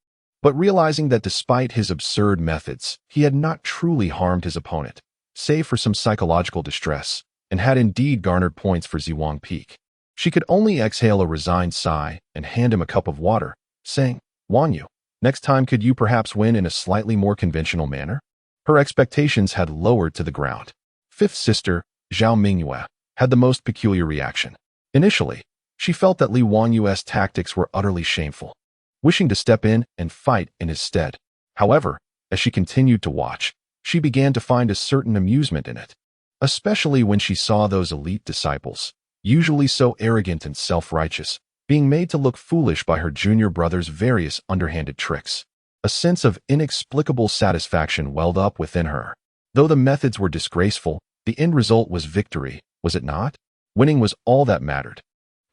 but realizing that despite his absurd methods, he had not truly harmed his opponent, save for some psychological distress, and had indeed garnered points for Zhiwang Peak. She could only exhale a resigned sigh and hand him a cup of water, saying, "Wanyu, next time could you perhaps win in a slightly more conventional manner?" Her expectations had lowered to the ground. Fifth sister, Zhao Mingyue, had the most peculiar reaction. Initially, she felt that Li Wanyu's tactics were utterly shameful, wishing to step in and fight in his stead. However, as she continued to watch, she began to find a certain amusement in it, especially when she saw those elite disciples, usually so arrogant and self-righteous, being made to look foolish by her junior brother's various underhanded tricks. A sense of inexplicable satisfaction welled up within her. Though the methods were disgraceful, the end result was victory, was it not? Winning was all that mattered.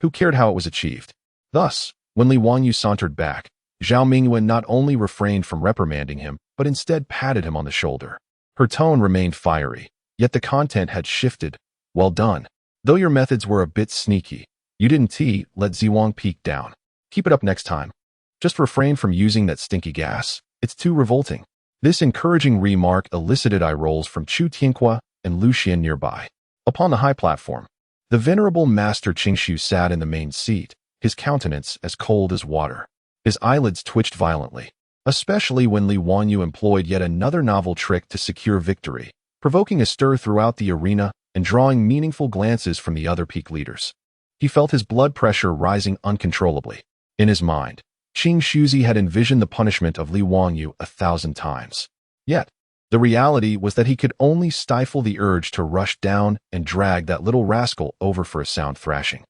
Who cared how it was achieved? Thus, when Li Wanyu sauntered back, Zhao Mingyue not only refrained from reprimanding him, but instead patted him on the shoulder. Her tone remained fiery, yet the content had shifted. "Well done. Though your methods were a bit sneaky, you didn't let Zhiwang Peak down. Keep it up next time. Just refrain from using that stinky gas. It's too revolting." This encouraging remark elicited eye rolls from Chu Tianhua and Lu Xian nearby. Upon the high platform, the venerable Master Qingshu sat in the main seat, his countenance as cold as water. His eyelids twitched violently, especially when Li Wanyu employed yet another novel trick to secure victory, provoking a stir throughout the arena and drawing meaningful glances from the other peak leaders. He felt his blood pressure rising uncontrollably. In his mind, Qing Shuzi had envisioned the punishment of Li Wanyu 1,000 times. Yet, the reality was that he could only stifle the urge to rush down and drag that little rascal over for a sound thrashing,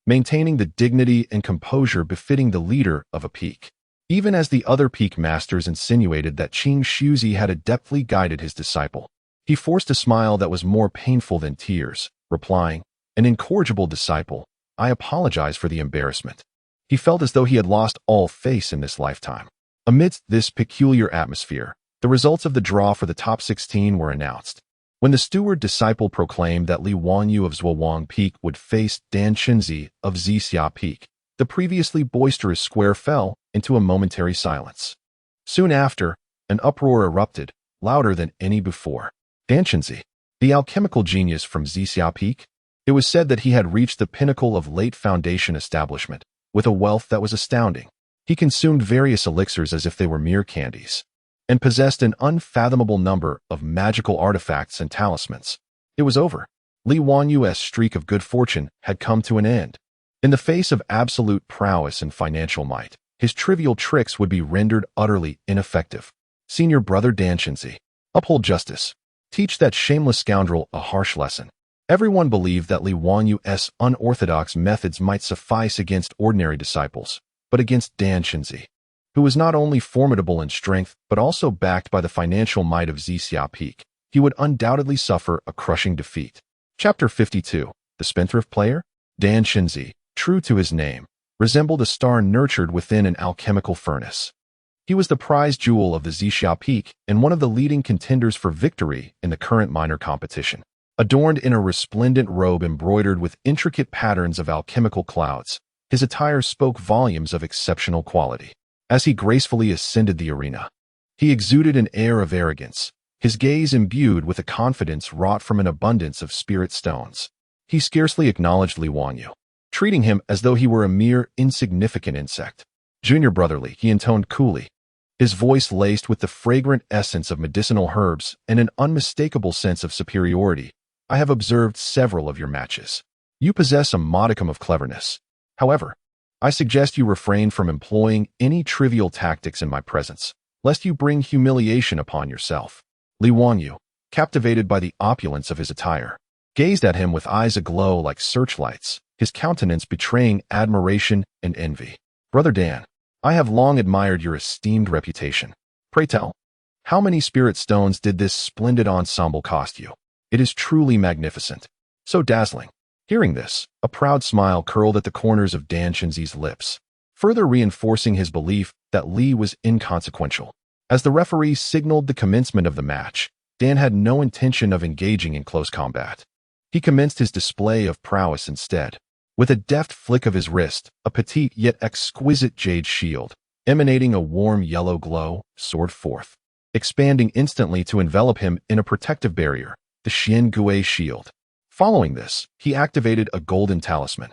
maintaining the dignity and composure befitting the leader of a peak. Even as the other peak masters insinuated that Qing Shuzi had adeptly guided his disciple, he forced a smile that was more painful than tears, replying, "An incorrigible disciple, I apologize for the embarrassment." He felt as though he had lost all face in this lifetime. Amidst this peculiar atmosphere, the results of the draw for the top 16 were announced. When the steward disciple proclaimed that Li Wanyu of Zhuwang Peak would face Dan Chenzi of Zixia Peak, The previously boisterous square fell into a momentary silence. Soon after, an uproar erupted, louder than any before. Danshenzi, the alchemical genius from Xixia Peak? It was said that he had reached the pinnacle of late Foundation establishment, with a wealth that was astounding. He consumed various elixirs as if they were mere candies, and possessed an unfathomable number of magical artifacts and talismans. It was over. Li Wanyu's streak of good fortune had come to an end. In the face of absolute prowess and financial might, his trivial tricks would be rendered utterly ineffective. Senior brother Danshenzi, uphold justice. Teach that shameless scoundrel a harsh lesson. Everyone believed that Li Wanyu's unorthodox methods might suffice against ordinary disciples, but against Danshenzi, who was not only formidable in strength but also backed by the financial might of Xixia Peak, he would undoubtedly suffer a crushing defeat. Chapter 52. The Spendthrift Player? Danshenzi, true to his name, resembled a star nurtured within an alchemical furnace. He was the prize jewel of the Xixia Peak and one of the leading contenders for victory in the current minor competition. Adorned in a resplendent robe embroidered with intricate patterns of alchemical clouds, his attire spoke volumes of exceptional quality. As he gracefully ascended the arena, he exuded an air of arrogance, his gaze imbued with a confidence wrought from an abundance of spirit stones. He scarcely acknowledged Li Wanyu, treating him as though he were a mere insignificant insect. Junior brotherly, he intoned coolly, his voice laced with the fragrant essence of medicinal herbs and an unmistakable sense of superiority. I have observed several of your matches. You possess a modicum of cleverness. However, I suggest you refrain from employing any trivial tactics in my presence, lest you bring humiliation upon yourself. Li Wanyu, captivated by the opulence of his attire, gazed at him with eyes aglow like searchlights, his countenance betraying admiration and envy. Brother Dan, I have long admired your esteemed reputation. Pray tell, how many spirit stones did this splendid ensemble cost you? It is truly magnificent. So dazzling. Hearing this, a proud smile curled at the corners of Danshenzi's lips, further reinforcing his belief that Li was inconsequential. As the referee signaled the commencement of the match, Dan had no intention of engaging in close combat. He commenced his display of prowess instead. With a deft flick of his wrist, a petite yet exquisite jade shield, emanating a warm yellow glow, soared forth, expanding instantly to envelop him in a protective barrier, the Xian Gui shield. Following this, he activated a golden talisman,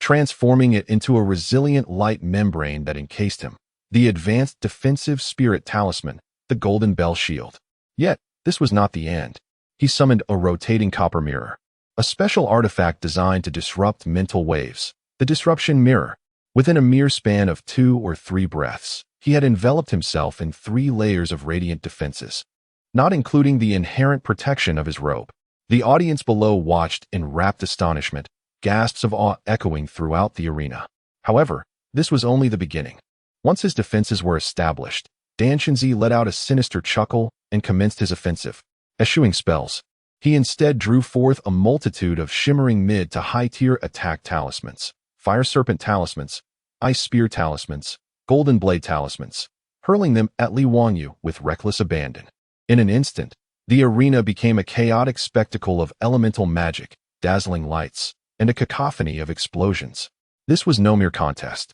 transforming it into a resilient light membrane that encased him, the advanced defensive spirit talisman, the Golden Bell Shield. Yet, this was not the end. He summoned a rotating copper mirror, a special artifact designed to disrupt mental waves, the Disruption Mirror. Within a mere span of 2 or 3 breaths, he had enveloped himself in 3 layers of radiant defenses, not including the inherent protection of his robe. The audience below watched in rapt astonishment, gasps of awe echoing throughout the arena. However, this was only the beginning. Once his defenses were established, Danshenzi let out a sinister chuckle and commenced his offensive. Eschewing spells, he instead drew forth a multitude of shimmering mid to high-tier attack talismans, Fire Serpent talismans, Ice Spear talismans, Golden Blade talismans, hurling them at Li Wanyu with reckless abandon. In an instant, the arena became a chaotic spectacle of elemental magic, dazzling lights, and a cacophony of explosions. This was no mere contest.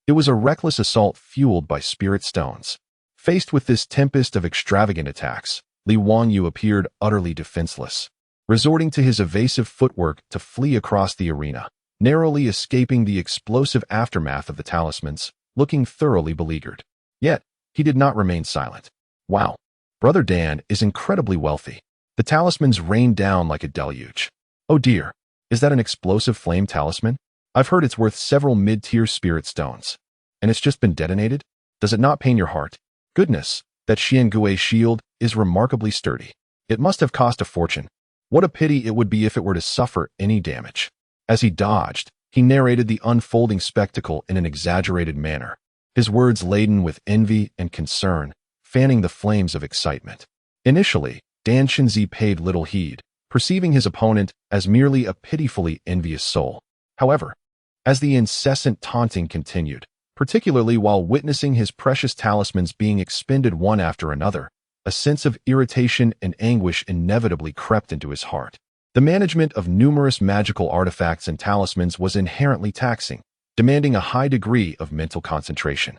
It was a reckless assault fueled by spirit stones. Faced with this tempest of extravagant attacks, Li Wanyu appeared utterly defenseless, resorting to his evasive footwork to flee across the arena, narrowly escaping the explosive aftermath of the talismans, looking thoroughly beleaguered. Yet, he did not remain silent. Wow. Brother Dan is incredibly wealthy. The talismans rained down like a deluge. Oh dear, is that an explosive flame talisman? I've heard it's worth several mid-tier spirit stones. And it's just been detonated? Does it not pain your heart? Goodness, that Xian Gui shield is remarkably sturdy. It must have cost a fortune. What a pity it would be if it were to suffer any damage. As he dodged, he narrated the unfolding spectacle in an exaggerated manner, his words laden with envy and concern, fanning the flames of excitement. Initially, Danshenzi paid little heed, perceiving his opponent as merely a pitifully envious soul. However, as the incessant taunting continued, particularly while witnessing his precious talismans being expended one after another, a sense of irritation and anguish inevitably crept into his heart. The management of numerous magical artifacts and talismans was inherently taxing, demanding a high degree of mental concentration.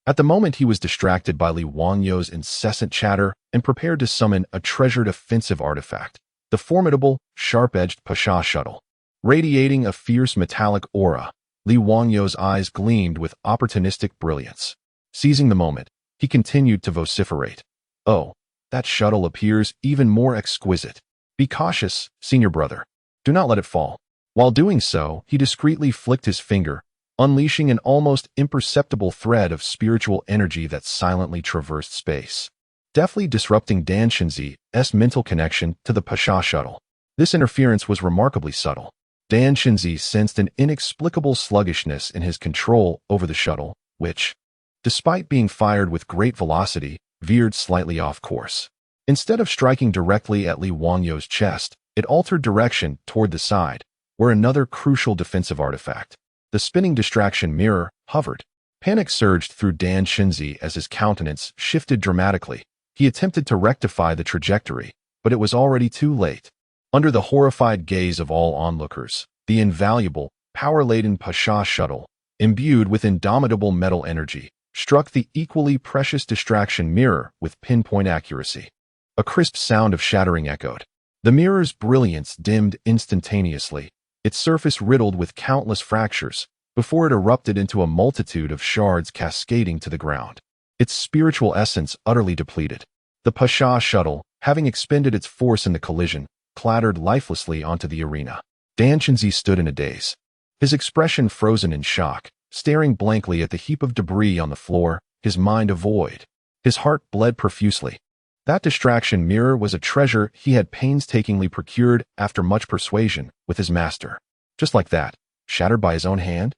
At the moment, he was distracted by Li Wangyou's incessant chatter and prepared to summon a treasured offensive artifact, the formidable, sharp-edged Pasha shuttle. Radiating a fierce metallic aura, Li Wangyou's eyes gleamed with opportunistic brilliance. Seizing the moment, he continued to vociferate. "Oh, that shuttle appears even more exquisite. Be cautious, senior brother. Do not let it fall." While doing so, he discreetly flicked his finger, unleashing an almost imperceptible thread of spiritual energy that silently traversed space, deftly disrupting Dan Shenzi's mental connection to the Pasha shuttle. This interference was remarkably subtle. Dan Shenzi sensed an inexplicable sluggishness in his control over the shuttle, which, despite being fired with great velocity, veered slightly off course. Instead of striking directly at Li Wangyou's chest, it altered direction toward the side, where another crucial defensive artifact, the spinning distraction mirror, hovered. Panic surged through Dan Shenzi as his countenance shifted dramatically. He attempted to rectify the trajectory, but it was already too late. Under the horrified gaze of all onlookers, the invaluable, power-laden Pasha shuttle, imbued with indomitable metal energy, struck the equally precious distraction mirror with pinpoint accuracy. A crisp sound of shattering echoed. The mirror's brilliance dimmed instantaneously, its surface riddled with countless fractures, before it erupted into a multitude of shards cascading to the ground, its spiritual essence utterly depleted. The Pasha shuttle, having expended its force in the collision, clattered lifelessly onto the arena. Dan Shenzi stood in a daze, his expression frozen in shock, staring blankly at the heap of debris on the floor, his mind a void. His heart bled profusely. That distraction mirror was a treasure he had painstakingly procured after much persuasion with his master. Just like that, shattered by his own hand?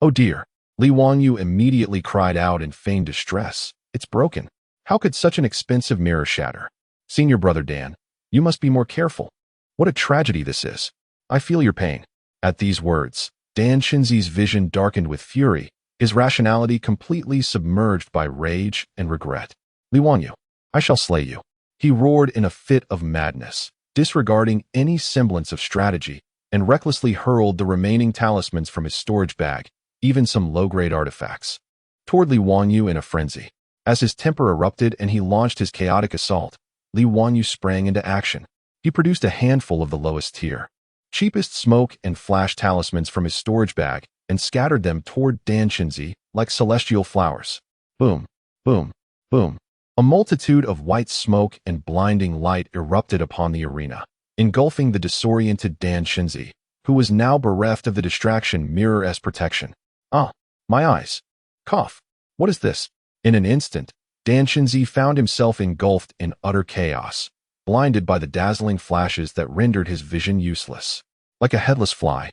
Oh dear! Li Wangyou immediately cried out in feigned distress. It's broken. How could such an expensive mirror shatter? Senior brother Dan, you must be more careful. What a tragedy this is. I feel your pain. At these words, Dan Shenzi's vision darkened with fury, his rationality completely submerged by rage and regret. Li Wangyou, I shall slay you. He roared in a fit of madness, disregarding any semblance of strategy, and recklessly hurled the remaining talismans from his storage bag, even some low-grade artifacts, toward Li Wangyou in a frenzy. As his temper erupted and he launched his chaotic assault, Li Wangyou sprang into action. He produced a handful of the lowest tier, cheapest smoke and flash talismans from his storage bag and scattered them toward Dan Shenzi like celestial flowers. Boom, boom, boom. A multitude of white smoke and blinding light erupted upon the arena, engulfing the disoriented Dan Shenzi, who was now bereft of the distraction mirror's protection. Ah, my eyes. Cough. What is this? In an instant, Dan Shenzi found himself engulfed in utter chaos, blinded by the dazzling flashes that rendered his vision useless. Like a headless fly,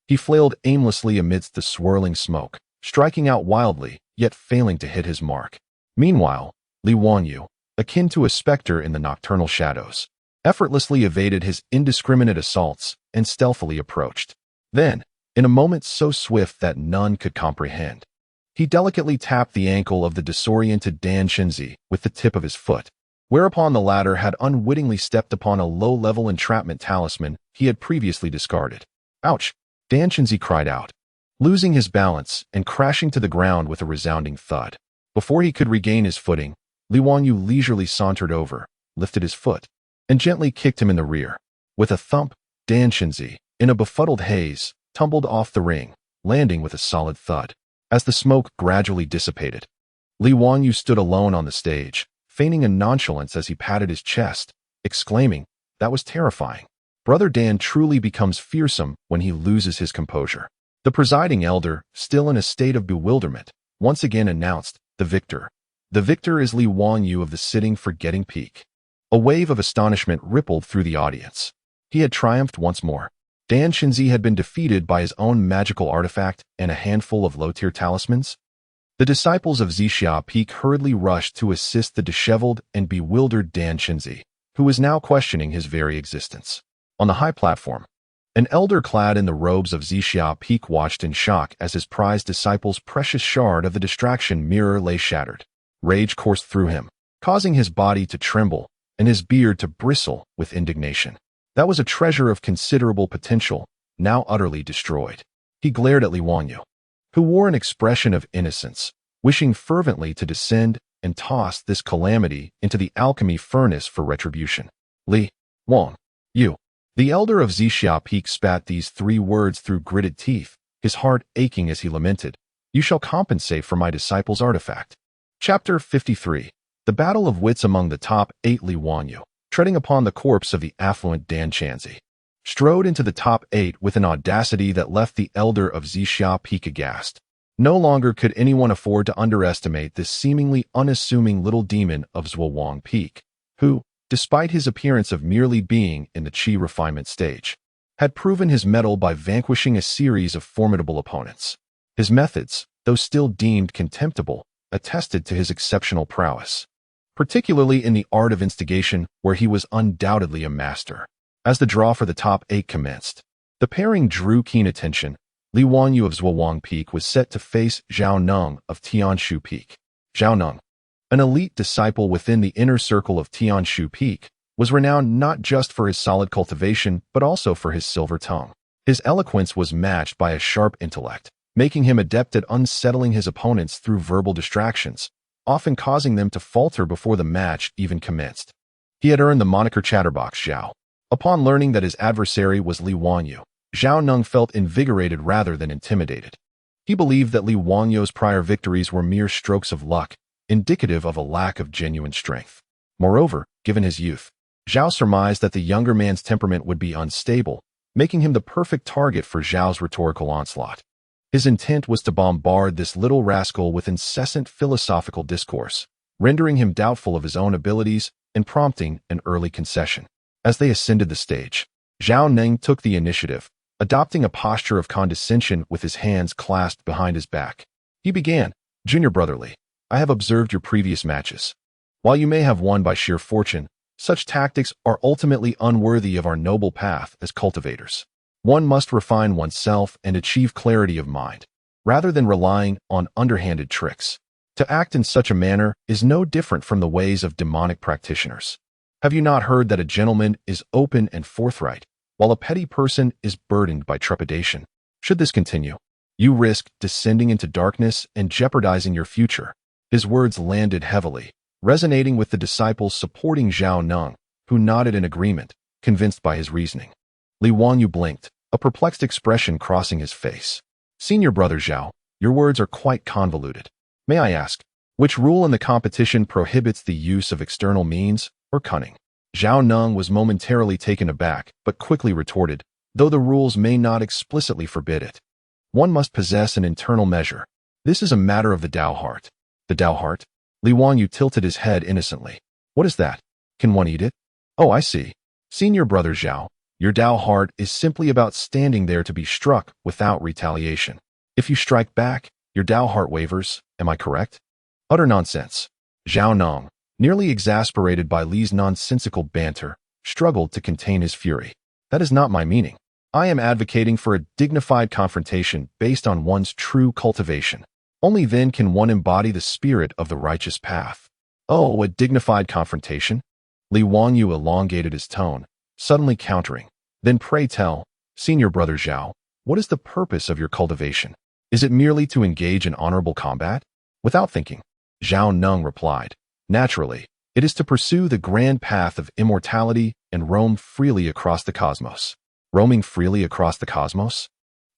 he flailed aimlessly amidst the swirling smoke, striking out wildly, yet failing to hit his mark. Meanwhile, Li Wangyou, akin to a specter in the nocturnal shadows, effortlessly evaded his indiscriminate assaults and stealthily approached. Then, in a moment so swift that none could comprehend, he delicately tapped the ankle of the disoriented Dan Shenzi with the tip of his foot, whereupon the latter had unwittingly stepped upon a low-level entrapment talisman he had previously discarded. Ouch! Dan Shenzi cried out, losing his balance and crashing to the ground with a resounding thud. Before he could regain his footing, Li Wangyou leisurely sauntered over, lifted his foot, and gently kicked him in the rear. With a thump, Dan Shenzi, in a befuddled haze, tumbled off the ring, landing with a solid thud. As the smoke gradually dissipated, Li Wangyou stood alone on the stage, feigning a nonchalance as he patted his chest, exclaiming, "That was terrifying. Brother Dan truly becomes fearsome when he loses his composure." The presiding elder, still in a state of bewilderment, once again announced, "The victor. The victor is Li Wangyou of the sitting Forgetting Peak." A wave of astonishment rippled through the audience. He had triumphed once more. Dan Shenzi had been defeated by his own magical artifact and a handful of low-tier talismans. The disciples of Xixia Peak hurriedly rushed to assist the disheveled and bewildered Dan Shenzi, who was now questioning his very existence. On the high platform, an elder clad in the robes of Xixia Peak watched in shock as his prized disciple's precious shard of the distraction mirror lay shattered. Rage coursed through him, causing his body to tremble and his beard to bristle with indignation. That was a treasure of considerable potential, now utterly destroyed. He glared at Li Wangyou. who wore an expression of innocence, wishing fervently to descend and toss this calamity into the alchemy furnace for retribution. Li Wang, you. The elder of Zixia Peak spat these 3 words through gritted teeth, his heart aching as he lamented, "You shall compensate for my disciple's artifact." Chapter 53. The Battle of Wits among the top 8. Li Wanyu, treading upon the corpse of the affluent Dan Chanzi, strode into the top 8 with an audacity that left the elder of Zixia Peak aghast. No longer could anyone afford to underestimate this seemingly unassuming little demon of Zhuowang Peak, who, despite his appearance of merely being in the Qi refinement stage, had proven his mettle by vanquishing a series of formidable opponents. His methods, though still deemed contemptible, attested to his exceptional prowess, particularly in the art of instigation, where he was undoubtedly a master. As the draw for the top 8 commenced, the pairing drew keen attention. Li Wanyu of Zhuowang Peak was set to face Zhao Neng of Tianshu Peak. Zhao Neng, an elite disciple within the inner circle of Tianshu Peak, was renowned not just for his solid cultivation but also for his silver tongue. His eloquence was matched by a sharp intellect, making him adept at unsettling his opponents through verbal distractions, often causing them to falter before the match even commenced. He had earned the moniker Chatterbox Zhao. Upon learning that his adversary was Li Wanyu, Zhao Neng felt invigorated rather than intimidated. He believed that Li Wanyu's prior victories were mere strokes of luck, indicative of a lack of genuine strength. Moreover, given his youth, Zhao surmised that the younger man's temperament would be unstable, making him the perfect target for Zhao's rhetorical onslaught. His intent was to bombard this little rascal with incessant philosophical discourse, rendering him doubtful of his own abilities and prompting an early concession. As they ascended the stage, Zhao Neng took the initiative, adopting a posture of condescension with his hands clasped behind his back. He began, "Junior brotherly, I have observed your previous matches. While you may have won by sheer fortune, such tactics are ultimately unworthy of our noble path as cultivators. One must refine oneself and achieve clarity of mind, rather than relying on underhanded tricks. To act in such a manner is no different from the ways of demonic practitioners. Have you not heard that a gentleman is open and forthright, while a petty person is burdened by trepidation? Should this continue, you risk descending into darkness and jeopardizing your future." His words landed heavily, resonating with the disciples supporting Zhao Neng, who nodded in agreement, convinced by his reasoning. Li Wanyu blinked, a perplexed expression crossing his face. "Senior brother Zhao, your words are quite convoluted. May I ask, which rule in the competition prohibits the use of external means or cunning?" Zhao Neng was momentarily taken aback, but quickly retorted, "Though the rules may not explicitly forbid it, one must possess an internal measure. This is a matter of the Tao heart." "The Tao heart?" Li Wanyu tilted his head innocently. "What is that? Can one eat it?" "Oh, I see. Senior brother Zhao, your Tao heart is simply about standing there to be struck without retaliation. If you strike back, your Tao heart wavers, am I correct?" "Utter nonsense." Zhao Neng, nearly exasperated by Li's nonsensical banter, struggled to contain his fury. "That is not my meaning. I am advocating for a dignified confrontation based on one's true cultivation. Only then can one embody the spirit of the righteous path." "Oh, a dignified confrontation?" Li Wanyu elongated his tone, suddenly countering. "Then pray tell, Senior brother Zhao, what is the purpose of your cultivation? Is it merely to engage in honorable combat?" Without thinking, Zhao Neng replied, "Naturally, it is to pursue the grand path of immortality and roam freely across the cosmos." "Roaming freely across the cosmos?"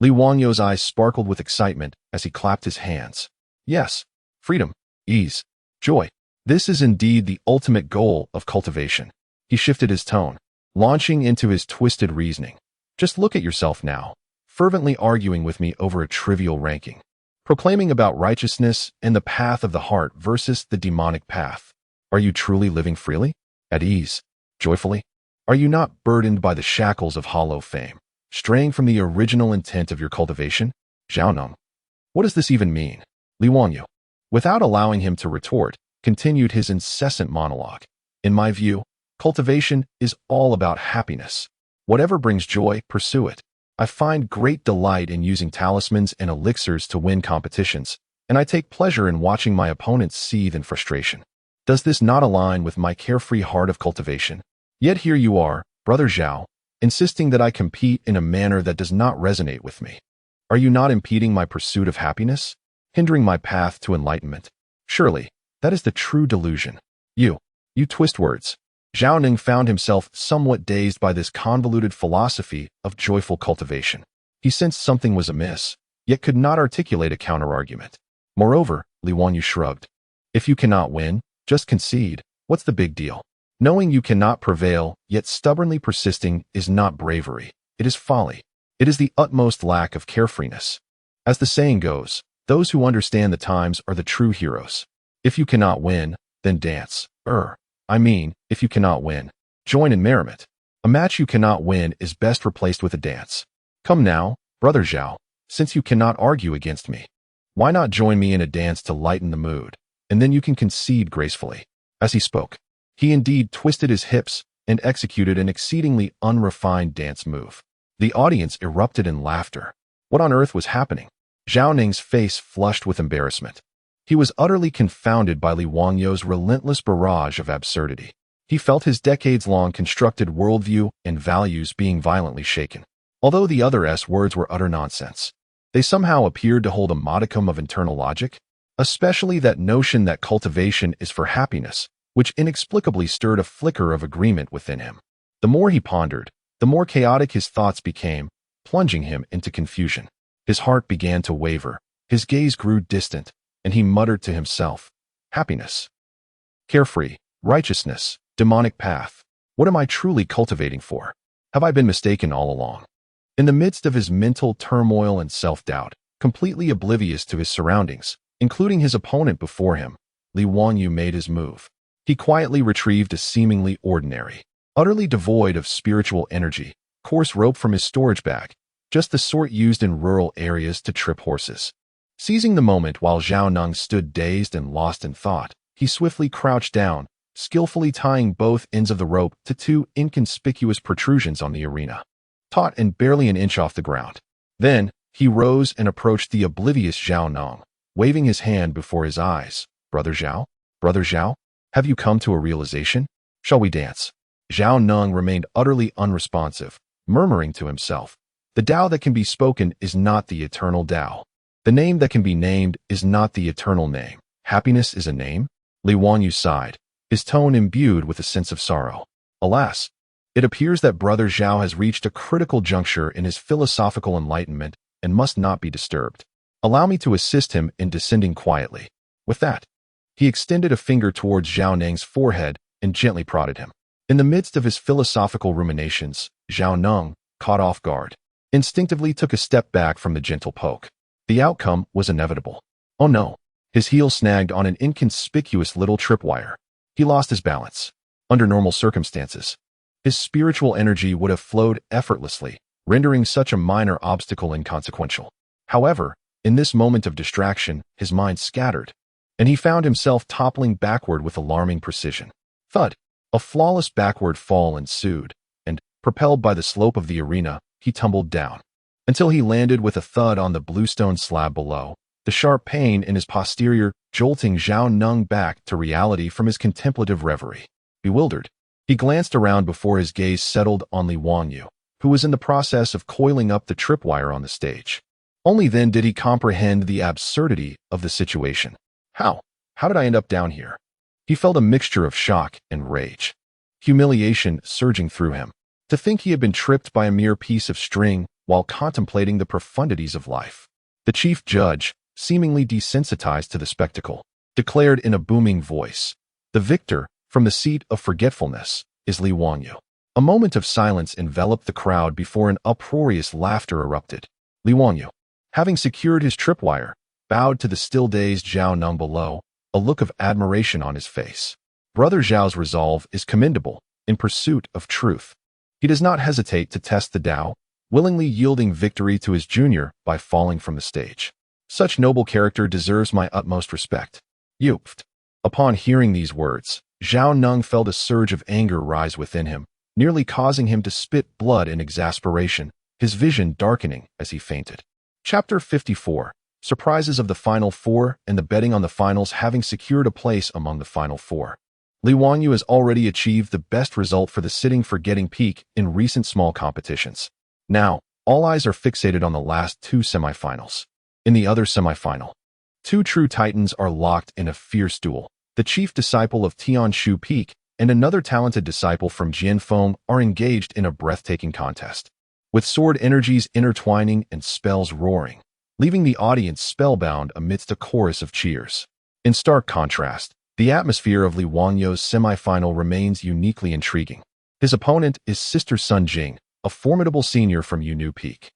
Li Wanyu's eyes sparkled with excitement as he clapped his hands. "Yes, freedom, ease, joy. This is indeed the ultimate goal of cultivation." He shifted his tone, launching into his twisted reasoning. "Just look at yourself now, fervently arguing with me over a trivial ranking, proclaiming about righteousness and the path of the heart versus the demonic path. Are you truly living freely, at ease, joyfully? Are you not burdened by the shackles of hollow fame, straying from the original intent of your cultivation?" "Zhao Neng, what does this even mean?" Li Wanyu, without allowing him to retort, continued his incessant monologue. "In my view, cultivation is all about happiness. Whatever brings joy, pursue it. I find great delight in using talismans and elixirs to win competitions, and I take pleasure in watching my opponents seethe in frustration. Does this not align with my carefree heart of cultivation? Yet here you are, brother Zhao, insisting that I compete in a manner that does not resonate with me. Are you not impeding my pursuit of happiness? Hindering my path to enlightenment? Surely, that is the true delusion. You twist words. Zhao Ning found himself somewhat dazed by this convoluted philosophy of joyful cultivation. He sensed something was amiss, yet could not articulate a counterargument. Moreover, Li Wanyu shrugged. If you cannot win, just concede. What's the big deal? Knowing you cannot prevail, yet stubbornly persisting, is not bravery. It is folly. It is the utmost lack of carefreeness. As the saying goes, those who understand the times are the true heroes. If you cannot win, then dance. If you cannot win, join in merriment. A match you cannot win is best replaced with a dance. Come now, brother Zhao, since you cannot argue against me, why not join me in a dance to lighten the mood, and then you can concede gracefully. As he spoke, he indeed twisted his hips and executed an exceedingly unrefined dance move. The audience erupted in laughter. What on earth was happening? Zhao Ning's face flushed with embarrassment. He was utterly confounded by Li Wangyu's relentless barrage of absurdity. He felt his decades-long constructed worldview and values being violently shaken. Although the other's words were utter nonsense, they somehow appeared to hold a modicum of internal logic, especially that notion that cultivation is for happiness, which inexplicably stirred a flicker of agreement within him. The more he pondered, the more chaotic his thoughts became, plunging him into confusion. His heart began to waver, his gaze grew distant, and he muttered to himself, happiness, carefree, righteousness, demonic path. What am I truly cultivating for? Have I been mistaken all along? In the midst of his mental turmoil and self-doubt, completely oblivious to his surroundings, including his opponent before him, Li Wanyu made his move. He quietly retrieved a seemingly ordinary, utterly devoid of spiritual energy, coarse rope from his storage bag, just the sort used in rural areas to trip horses. Seizing the moment while Zhao Ning stood dazed and lost in thought, he swiftly crouched down, skillfully tying both ends of the rope to two inconspicuous protrusions on the arena, taut and barely an inch off the ground. Then, he rose and approached the oblivious Zhao Ning, waving his hand before his eyes. Brother Zhao, have you come to a realization? Shall we dance? Zhao Ning remained utterly unresponsive, murmuring to himself, the Tao that can be spoken is not the eternal Tao. The name that can be named is not the eternal name. Happiness is a name? Li Wanyu sighed, his tone imbued with a sense of sorrow. Alas, it appears that Brother Zhao has reached a critical juncture in his philosophical enlightenment and must not be disturbed. Allow me to assist him in descending quietly. With that, he extended a finger towards Zhao Ning's forehead and gently prodded him. In the midst of his philosophical ruminations, Zhao Ning, caught off guard, instinctively took a step back from the gentle poke. The outcome was inevitable. Oh no! His heel snagged on an inconspicuous little tripwire. He lost his balance. Under normal circumstances, his spiritual energy would have flowed effortlessly, rendering such a minor obstacle inconsequential. However, in this moment of distraction, his mind scattered, and he found himself toppling backward with alarming precision. Thud! A flawless backward fall ensued, and, propelled by the slope of the arena, he tumbled down, until he landed with a thud on the bluestone slab below, the sharp pain in his posterior jolting Zhao Ning back to reality from his contemplative reverie. Bewildered, he glanced around before his gaze settled on Li Wanyu, who was in the process of coiling up the tripwire on the stage. Only then did he comprehend the absurdity of the situation. How did I end up down here? He felt a mixture of shock and rage, humiliation surging through him. To think he had been tripped by a mere piece of string while contemplating the profundities of life. The chief judge, seemingly desensitized to the spectacle, declared in a booming voice, "The victor, from the seat of forgetfulness, is Li Wanyu." A moment of silence enveloped the crowd before an uproarious laughter erupted. Li Wanyu, having secured his tripwire, bowed to the still-dazed Zhao Ning below, a look of admiration on his face. Brother Zhao's resolve is commendable in pursuit of truth. He does not hesitate to test the Tao, willingly yielding victory to his junior by falling from the stage. Such noble character deserves my utmost respect. Youpht. Upon hearing these words, Zhao Ning felt a surge of anger rise within him, nearly causing him to spit blood in exasperation, his vision darkening as he fainted. Chapter 54. Surprises of the Final Four and the betting on the finals having secured a place among the Final Four. Li Wanyu has already achieved the best result for the sitting forgetting peak in recent small competitions. Now, All eyes are fixated on the last two semifinals. In the other semifinal, two true titans are locked in a fierce duel. The chief disciple of Tian Shu Peak and another talented disciple from Jian Feng are engaged in a breathtaking contest, with sword energies intertwining and spells roaring, leaving the audience spellbound amidst a chorus of cheers. In stark contrast, the atmosphere of Li Wangyou's semifinal remains uniquely intriguing. His opponent is Sister Sun Jing, a formidable senior from Yunnu Peak.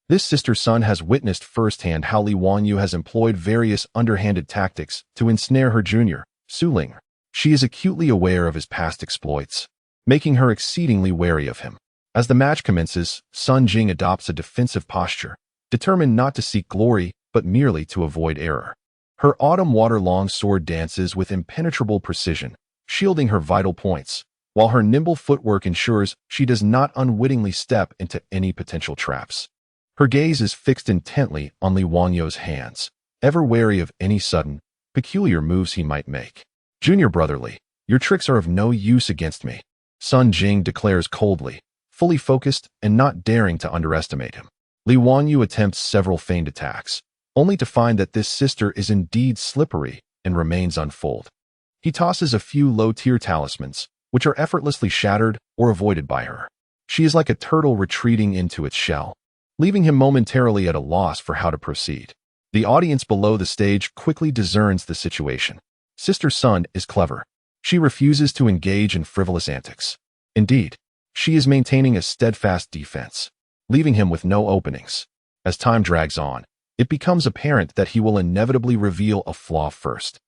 This sister Sun has witnessed firsthand how Li Wangyou has employed various underhanded tactics to ensnare her junior, Su Ling. She is acutely aware of his past exploits, making her exceedingly wary of him. As the match commences, Sun Jing adopts a defensive posture, determined not to seek glory, but merely to avoid error. Her autumn water-long sword dances with impenetrable precision, shielding her vital points, while her nimble footwork ensures she does not unwittingly step into any potential traps. Her gaze is fixed intently on Li Wangyou's hands, ever wary of any sudden, peculiar moves he might make. "Junior brotherly, your tricks are of no use against me," Sun Jing declares coldly, fully focused and not daring to underestimate him. Li Wangyou attempts several feigned attacks, only to find that this sister is indeed slippery and remains unfold. He tosses a few low-tier talismans, which are effortlessly shattered or avoided by her. She is like a turtle retreating into its shell, leaving him momentarily at a loss for how to proceed. The audience below the stage quickly discerns the situation. Sister Sun is clever. She refuses to engage in frivolous antics. Indeed, she is maintaining a steadfast defense, leaving him with no openings. As time drags on, it becomes apparent that he will inevitably reveal a flaw first.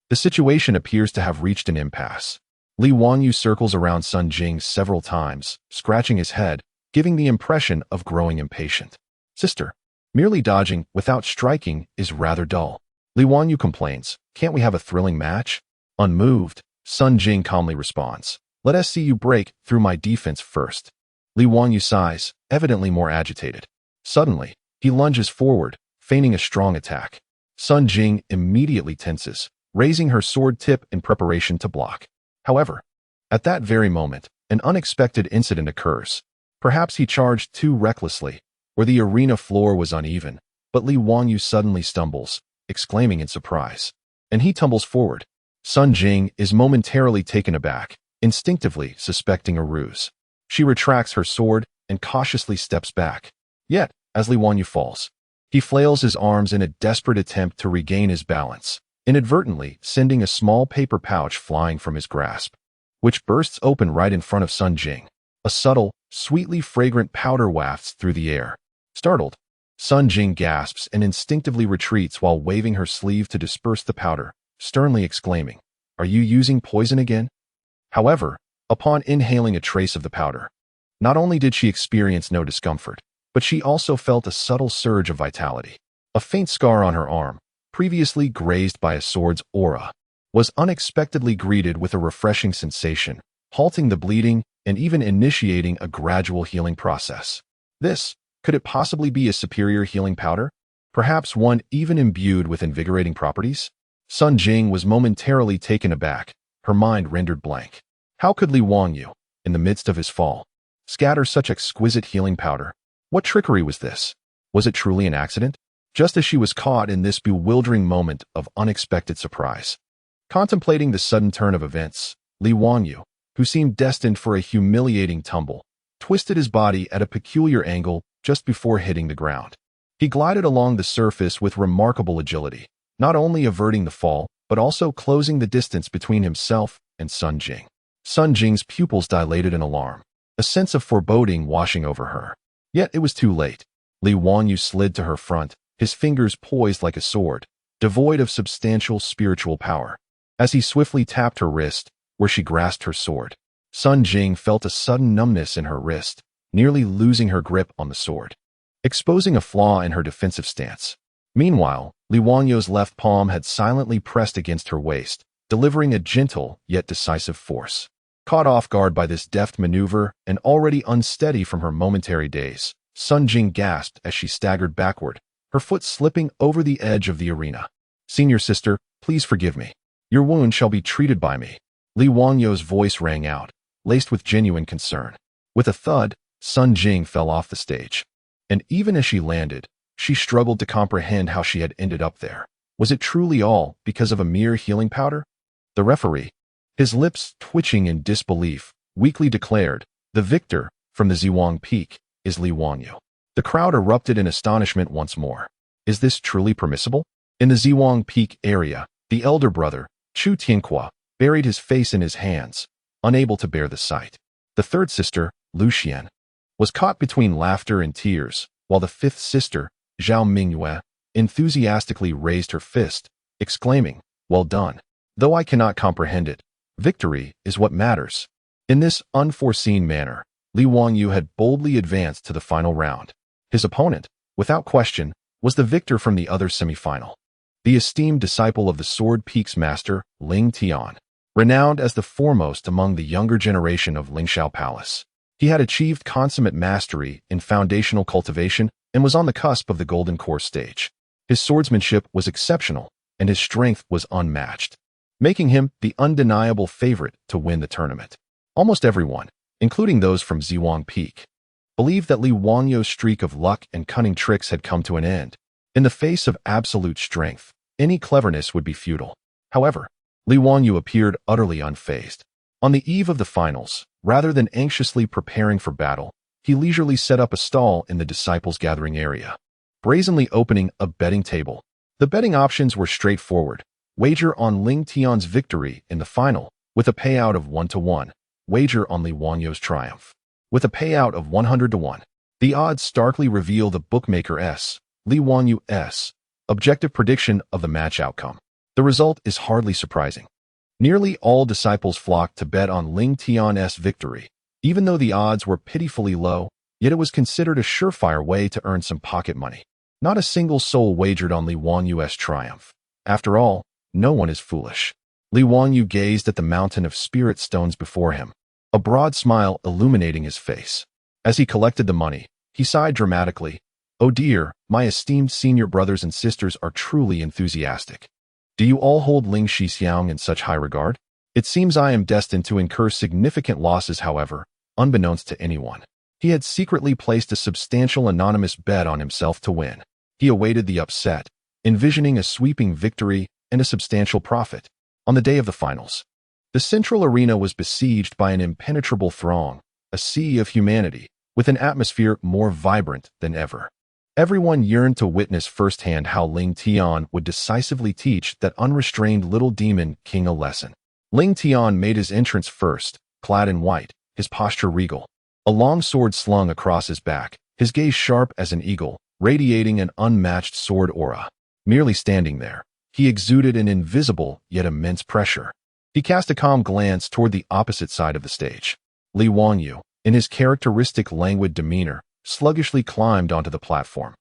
The situation appears to have reached an impasse. Li Wangyou circles around Sun Jing several times, scratching his head, giving the impression of growing impatient. "Sister, merely dodging without striking is rather dull," Li Wangyou complains. "Can't we have a thrilling match?" Unmoved, Sun Jing calmly responds, "Let us see you break through my defense first." Li Wangyou sighs, evidently more agitated. Suddenly, he lunges forward, feigning a strong attack. Sun Jing immediately tenses, raising her sword tip in preparation to block. However, at that very moment, an unexpected incident occurs. Perhaps he charged too recklessly, or the arena floor was uneven, but Li Wangyou suddenly stumbles, exclaiming in surprise, and he tumbles forward. Sun Jing is momentarily taken aback, instinctively suspecting a ruse. She retracts her sword and cautiously steps back. Yet, as Li Wangyou falls, he flails his arms in a desperate attempt to regain his balance, inadvertently sending a small paper pouch flying from his grasp, which bursts open right in front of Sun Jing. A subtle, sweetly fragrant powder wafts through the air. Startled, Sun Jing gasps and instinctively retreats while waving her sleeve to disperse the powder, sternly exclaiming, "Are you using poison again?" However, upon inhaling a trace of the powder, not only did she experience no discomfort, but she also felt a subtle surge of vitality. A faint scar on her arm, previously grazed by a sword's aura, was unexpectedly greeted with a refreshing sensation, halting the bleeding and even initiating a gradual healing process. Could it possibly be a superior healing powder? Perhaps one even imbued with invigorating properties? Sun Jing was momentarily taken aback, her mind rendered blank. How could Li Wangyou, in the midst of his fall, scatter such exquisite healing powder? What trickery was this? Was it truly an accident? Just as she was caught in this bewildering moment of unexpected surprise, contemplating the sudden turn of events, Li Wangyou, who seemed destined for a humiliating tumble, twisted his body at a peculiar angle just before hitting the ground. He glided along the surface with remarkable agility, not only averting the fall, but also closing the distance between himself and Sun Jing. Sun Jing's pupils dilated in alarm, a sense of foreboding washing over her. Yet it was too late. Li Wangyou slid to her front, his fingers poised like a sword, devoid of substantial spiritual power. As he swiftly tapped her wrist, where she grasped her sword, Sun Jing felt a sudden numbness in her wrist, nearly losing her grip on the sword, exposing a flaw in her defensive stance. Meanwhile, Li Wangyou's left palm had silently pressed against her waist, delivering a gentle yet decisive force. Caught off guard by this deft maneuver and already unsteady from her momentary daze, Sun Jing gasped as she staggered backward, her foot slipping over the edge of the arena. "Senior sister, please forgive me. Your wound shall be treated by me." Li Wangyou's voice rang out, laced with genuine concern. With a thud, Sun Jing fell off the stage. And even as she landed, she struggled to comprehend how she had ended up there. Was it truly all because of a mere healing powder? The referee, his lips twitching in disbelief, weakly declared, "The victor from the Zhuang Peak is Li Wanyu." The crowd erupted in astonishment once more. Is this truly permissible? In the Zhuang Peak area, the elder brother, Chu Tianqua, buried his face in his hands, unable to bear the sight. The third sister, Lu Xian, was caught between laughter and tears, while the fifth sister, Zhao Mingyue, enthusiastically raised her fist, exclaiming, "Well done. Though I cannot comprehend it, victory is what matters." In this unforeseen manner, Li Wanyu had boldly advanced to the final round. His opponent, without question, was the victor from the other semifinal, the esteemed disciple of the Sword Peak's master, Ling Tian. Renowned as the foremost among the younger generation of Lingshao Palace, he had achieved consummate mastery in foundational cultivation and was on the cusp of the Golden Core stage. His swordsmanship was exceptional, and his strength was unmatched, making him the undeniable favorite to win the tournament. Almost everyone, including those from Zhuang Peak, believed that Li Wanyu's streak of luck and cunning tricks had come to an end. In the face of absolute strength, any cleverness would be futile. However, Li Wanyu appeared utterly unfazed. On the eve of the finals, rather than anxiously preparing for battle, he leisurely set up a stall in the disciples' gathering area, brazenly opening a betting table. The betting options were straightforward. Wager on Ling Tian's victory in the final, with a payout of 1-1. Wager on Li Wanyu's triumph, with a payout of 100-1. The odds starkly reveal the bookmaker's, Li Wanyu's, objective prediction of the match outcome. The result is hardly surprising. Nearly all disciples flocked to bet on Ling Tian's victory. Even though the odds were pitifully low, yet it was considered a surefire way to earn some pocket money. Not a single soul wagered on Li Wanyu's triumph. After all, no one is foolish. Li Wanyu gazed at the mountain of spirit stones before him, a broad smile illuminating his face. As he collected the money, he sighed dramatically. "Oh dear, my esteemed senior brothers and sisters are truly enthusiastic. Do you all hold Ling Shixiang in such high regard? It seems I am destined to incur significant losses, however, unbeknownst to anyone." He had secretly placed a substantial anonymous bet on himself to win. He awaited the upset, envisioning a sweeping victory and a substantial profit. On the day of the finals, the central arena was besieged by an impenetrable throng, a sea of humanity, with an atmosphere more vibrant than ever. Everyone yearned to witness firsthand how Ling Tian would decisively teach that unrestrained little demon king a lesson. Ling Tian made his entrance first, clad in white, his posture regal, a long sword slung across his back, his gaze sharp as an eagle, radiating an unmatched sword aura. Merely standing there, he exuded an invisible yet immense pressure. He cast a calm glance toward the opposite side of the stage. Li Wanyu, in his characteristic languid demeanor, sluggishly climbed onto the platform,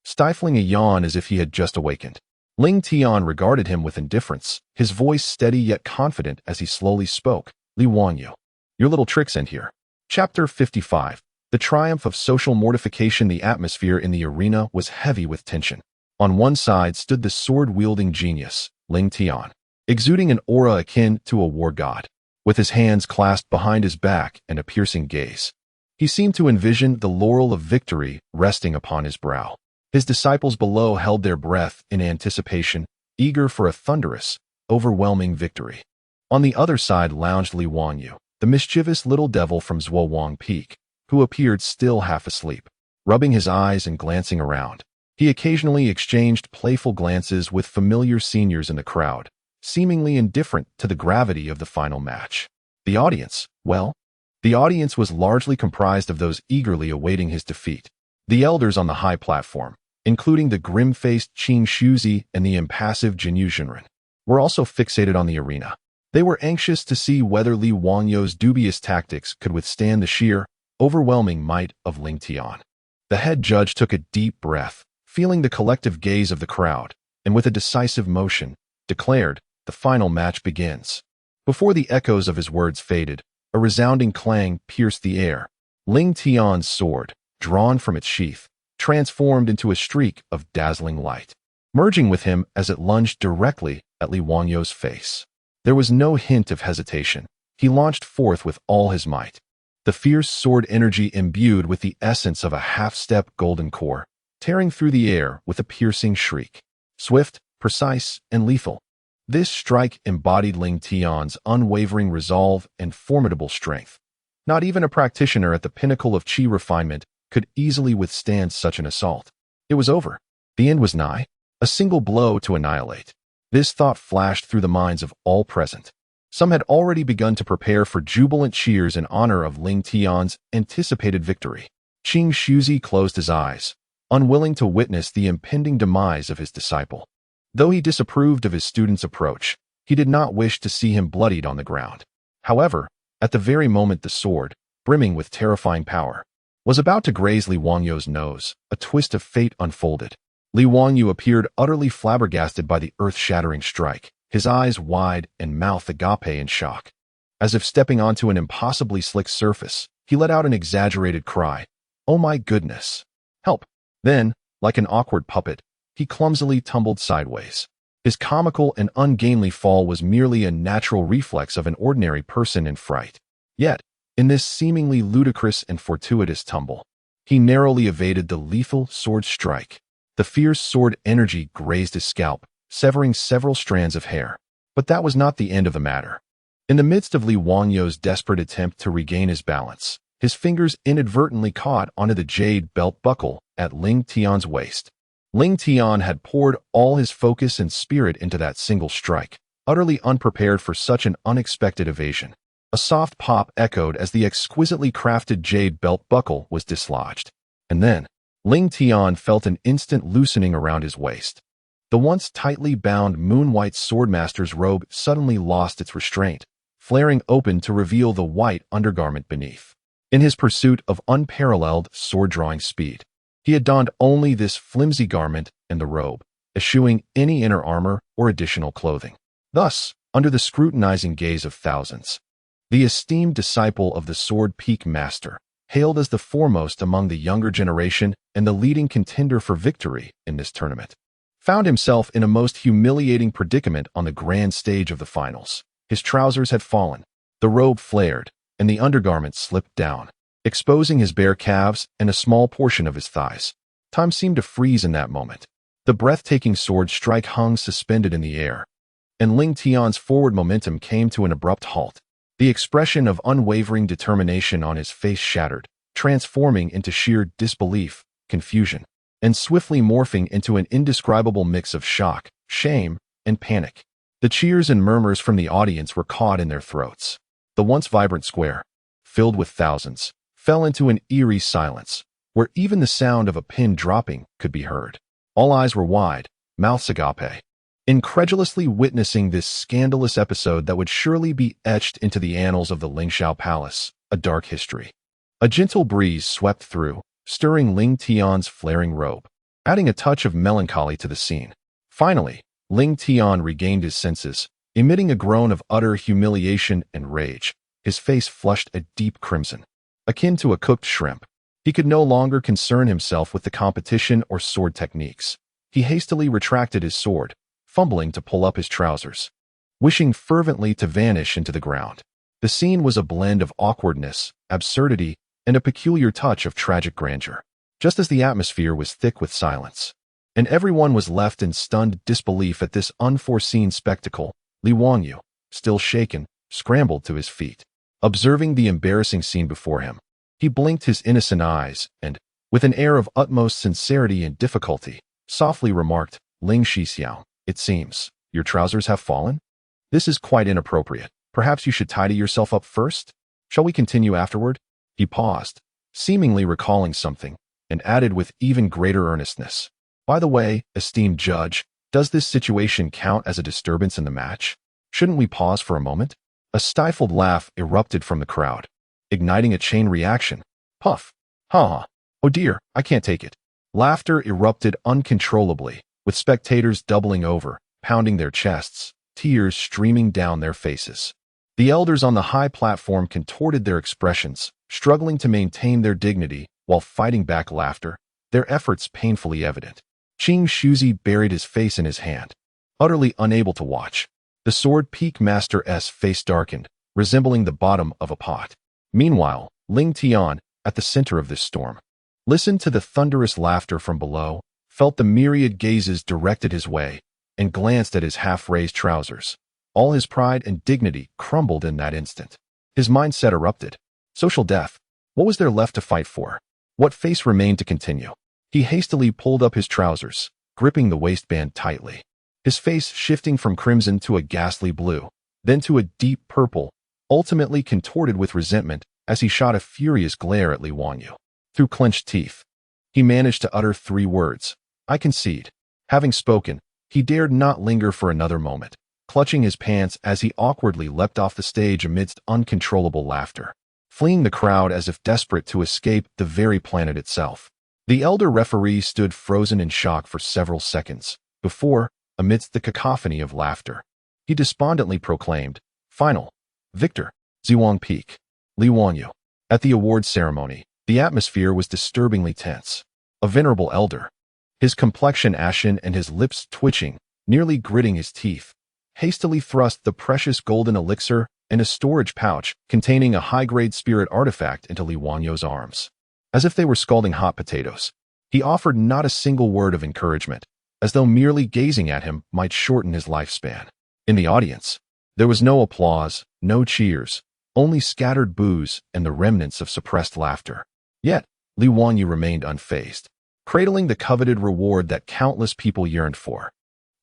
stifling a yawn as if he had just awakened. Ling Tian regarded him with indifference, his voice steady yet confident as he slowly spoke. "Li Wanyu, your little tricks end here." Chapter 55. The triumph of social mortification. The atmosphere in the arena was heavy with tension. On one side stood the sword-wielding genius, Ling Tian, exuding an aura akin to a war god, with his hands clasped behind his back and a piercing gaze. He seemed to envision the laurel of victory resting upon his brow. His disciples below held their breath in anticipation, eager for a thunderous, overwhelming victory. On the other side lounged Li Wanyu, the mischievous little devil from Zhuang Peak, who appeared still half asleep, rubbing his eyes and glancing around. He occasionally exchanged playful glances with familiar seniors in the crowd, seemingly indifferent to the gravity of the final match. The audience, well, the audience was largely comprised of those eagerly awaiting his defeat. The elders on the high platform, including the grim-faced Qing Shuzi and the impassive Jinyu Zhenren, were also fixated on the arena. They were anxious to see whether Li Wanyu's dubious tactics could withstand the sheer, overwhelming might of Ling Tian. The head judge took a deep breath, feeling the collective gaze of the crowd, and with a decisive motion, declared, "The final match begins." Before the echoes of his words faded, a resounding clang pierced the air. Ling Tian's sword, drawn from its sheath, transformed into a streak of dazzling light, merging with him as it lunged directly at Li Wanyu's face. There was no hint of hesitation. He launched forth with all his might. the fierce sword energy imbued with the essence of a half-step golden core, tearing through the air with a piercing shriek. Swift, precise, and lethal. This strike embodied Ling Tian's unwavering resolve and formidable strength. Not even a practitioner at the pinnacle of qi refinement could easily withstand such an assault. It was over. The end was nigh. A single blow to annihilate. This thought flashed through the minds of all present. Some had already begun to prepare for jubilant cheers in honor of Ling Tian's anticipated victory. Qing Shuzi closed his eyes, unwilling to witness the impending demise of his disciple. Though he disapproved of his student's approach, he did not wish to see him bloodied on the ground. However, at the very moment the sword, brimming with terrifying power, was about to graze Li Wangyu's nose, a twist of fate unfolded. Li Wangyu appeared utterly flabbergasted by the earth-shattering strike, his eyes wide and mouth agape in shock. As if stepping onto an impossibly slick surface, he let out an exaggerated cry. "Oh my goodness! Help!" Then, like an awkward puppet, he clumsily tumbled sideways. His comical and ungainly fall was merely a natural reflex of an ordinary person in fright. Yet, in this seemingly ludicrous and fortuitous tumble, he narrowly evaded the lethal sword strike. The fierce sword energy grazed his scalp, severing several strands of hair. But that was not the end of the matter. In the midst of Li Wangyu's desperate attempt to regain his balance, his fingers inadvertently caught onto the jade belt buckle at Ling Tian's waist. Ling Tian had poured all his focus and spirit into that single strike, utterly unprepared for such an unexpected evasion. A soft pop echoed as the exquisitely crafted jade belt buckle was dislodged. And then, Ling Tian felt an instant loosening around his waist. The once tightly bound moon-white swordmaster's robe suddenly lost its restraint, flaring open to reveal the white undergarment beneath. In his pursuit of unparalleled sword-drawing speed, he had donned only this flimsy garment and the robe, eschewing any inner armor or additional clothing. Thus, under the scrutinizing gaze of thousands, the esteemed disciple of the Sword Peak Master, hailed as the foremost among the younger generation and the leading contender for victory in this tournament, found himself in a most humiliating predicament on the grand stage of the finals. His trousers had fallen, the robe flared, and the undergarment slipped down, exposing his bare calves and a small portion of his thighs. Time seemed to freeze in that moment. The breathtaking sword strike hung suspended in the air, and Ling Tian's forward momentum came to an abrupt halt. The expression of unwavering determination on his face shattered, transforming into sheer disbelief, confusion, and swiftly morphing into an indescribable mix of shock, shame, and panic. The cheers and murmurs from the audience were caught in their throats. The once vibrant square, filled with thousands, fell into an eerie silence, where even the sound of a pin dropping could be heard. All eyes were wide, mouths agape, incredulously witnessing this scandalous episode that would surely be etched into the annals of the Lingxiao Palace, a dark history. A gentle breeze swept through, stirring Ling Tian's flaring robe, adding a touch of melancholy to the scene. Finally, Ling Tian regained his senses, emitting a groan of utter humiliation and rage. His face flushed a deep crimson, akin to a cooked shrimp. He could no longer concern himself with the competition or sword techniques. He hastily retracted his sword, fumbling to pull up his trousers, wishing fervently to vanish into the ground. The scene was a blend of awkwardness, absurdity, and a peculiar touch of tragic grandeur, just as the atmosphere was thick with silence. And everyone was left in stunned disbelief at this unforeseen spectacle. Li Wangyu, still shaken, scrambled to his feet. Observing the embarrassing scene before him, he blinked his innocent eyes and, with an air of utmost sincerity and difficulty, softly remarked, "Ling Shixiao, it seems your trousers have fallen? This is quite inappropriate. Perhaps you should tidy yourself up first? Shall we continue afterward?" He paused, seemingly recalling something, and added with even greater earnestness, "By the way, esteemed judge, does this situation count as a disturbance in the match? Shouldn't we pause for a moment?" A stifled laugh erupted from the crowd, igniting a chain reaction. Puff. Ha ha. Oh dear, I can't take it. Laughter erupted uncontrollably, with spectators doubling over, pounding their chests, tears streaming down their faces. The elders on the high platform contorted their expressions, struggling to maintain their dignity while fighting back laughter, their efforts painfully evident. Qing Shuzi buried his face in his hand, utterly unable to watch. The Sword Peak Master's face darkened, resembling the bottom of a pot. Meanwhile, Ling Tian, at the center of this storm, listened to the thunderous laughter from below, felt the myriad gazes directed his way, and glanced at his half-raised trousers. All his pride and dignity crumbled in that instant. His mindset erupted. Social death. What was there left to fight for? What face remained to continue? He hastily pulled up his trousers, gripping the waistband tightly. His face shifting from crimson to a ghastly blue, then to a deep purple, ultimately contorted with resentment as he shot a furious glare at Li Wanyu. Through clenched teeth, he managed to utter 3 words. I concede. Having spoken, he dared not linger for another moment, clutching his pants as he awkwardly leapt off the stage amidst uncontrollable laughter, fleeing the crowd as if desperate to escape the very planet itself. The elder referee stood frozen in shock for several seconds before, amidst the cacophony of laughter, he despondently proclaimed, Final. Victor. Ziwang Peak. Li Wanyu. At the awards ceremony, the atmosphere was disturbingly tense. A venerable elder, his complexion ashen and his lips twitching, nearly gritting his teeth, hastily thrust the precious golden elixir and a storage pouch containing a high-grade spirit artifact into Li Wanyu's arms. As if they were scalding hot potatoes, he offered not a single word of encouragement, as though merely gazing at him might shorten his lifespan. In the audience, there was no applause, no cheers, only scattered boos and the remnants of suppressed laughter. Yet, Li Wanyu remained unfazed, cradling the coveted reward that countless people yearned for.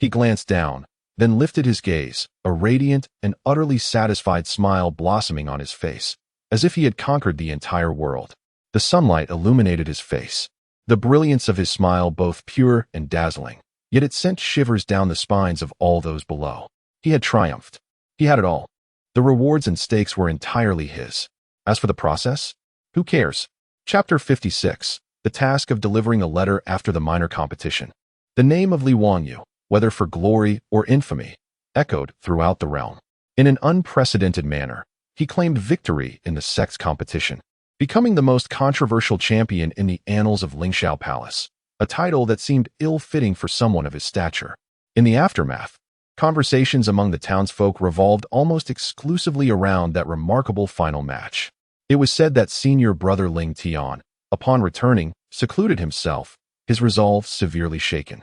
He glanced down, then lifted his gaze, a radiant and utterly satisfied smile blossoming on his face, as if he had conquered the entire world. The sunlight illuminated his face, the brilliance of his smile both pure and dazzling, yet it sent shivers down the spines of all those below. He had triumphed. He had it all. The rewards and stakes were entirely his. As for the process, who cares? Chapter 56. The task of delivering a letter after the minor competition. The name of Li Wanyu, whether for glory or infamy, echoed throughout the realm. In an unprecedented manner, he claimed victory in the sex competition, becoming the most controversial champion in the annals of Lingxiao Palace, a title that seemed ill-fitting for someone of his stature. In the aftermath, conversations among the townsfolk revolved almost exclusively around that remarkable final match. It was said that senior brother Ling Tian, upon returning, secluded himself, his resolve severely shaken,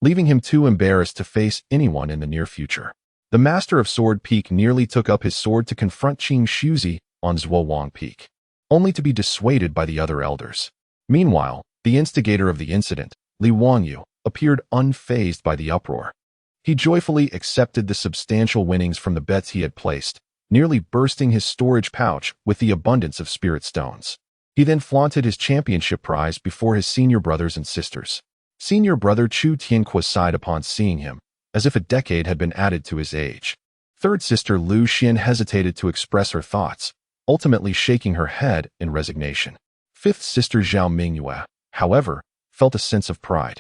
leaving him too embarrassed to face anyone in the near future. The master of Sword Peak nearly took up his sword to confront Qing Shuzi on Zhuowang Peak, only to be dissuaded by the other elders. Meanwhile, the instigator of the incident, Li Wanyu, appeared unfazed by the uproar. He joyfully accepted the substantial winnings from the bets he had placed, nearly bursting his storage pouch with the abundance of spirit stones. He then flaunted his championship prize before his senior brothers and sisters. Senior brother Chu Tianqua sighed upon seeing him, as if a decade had been added to his age. Third sister Lu Xian hesitated to express her thoughts, ultimately shaking her head in resignation. Fifth sister Zhao Mingyue, however, felt a sense of pride.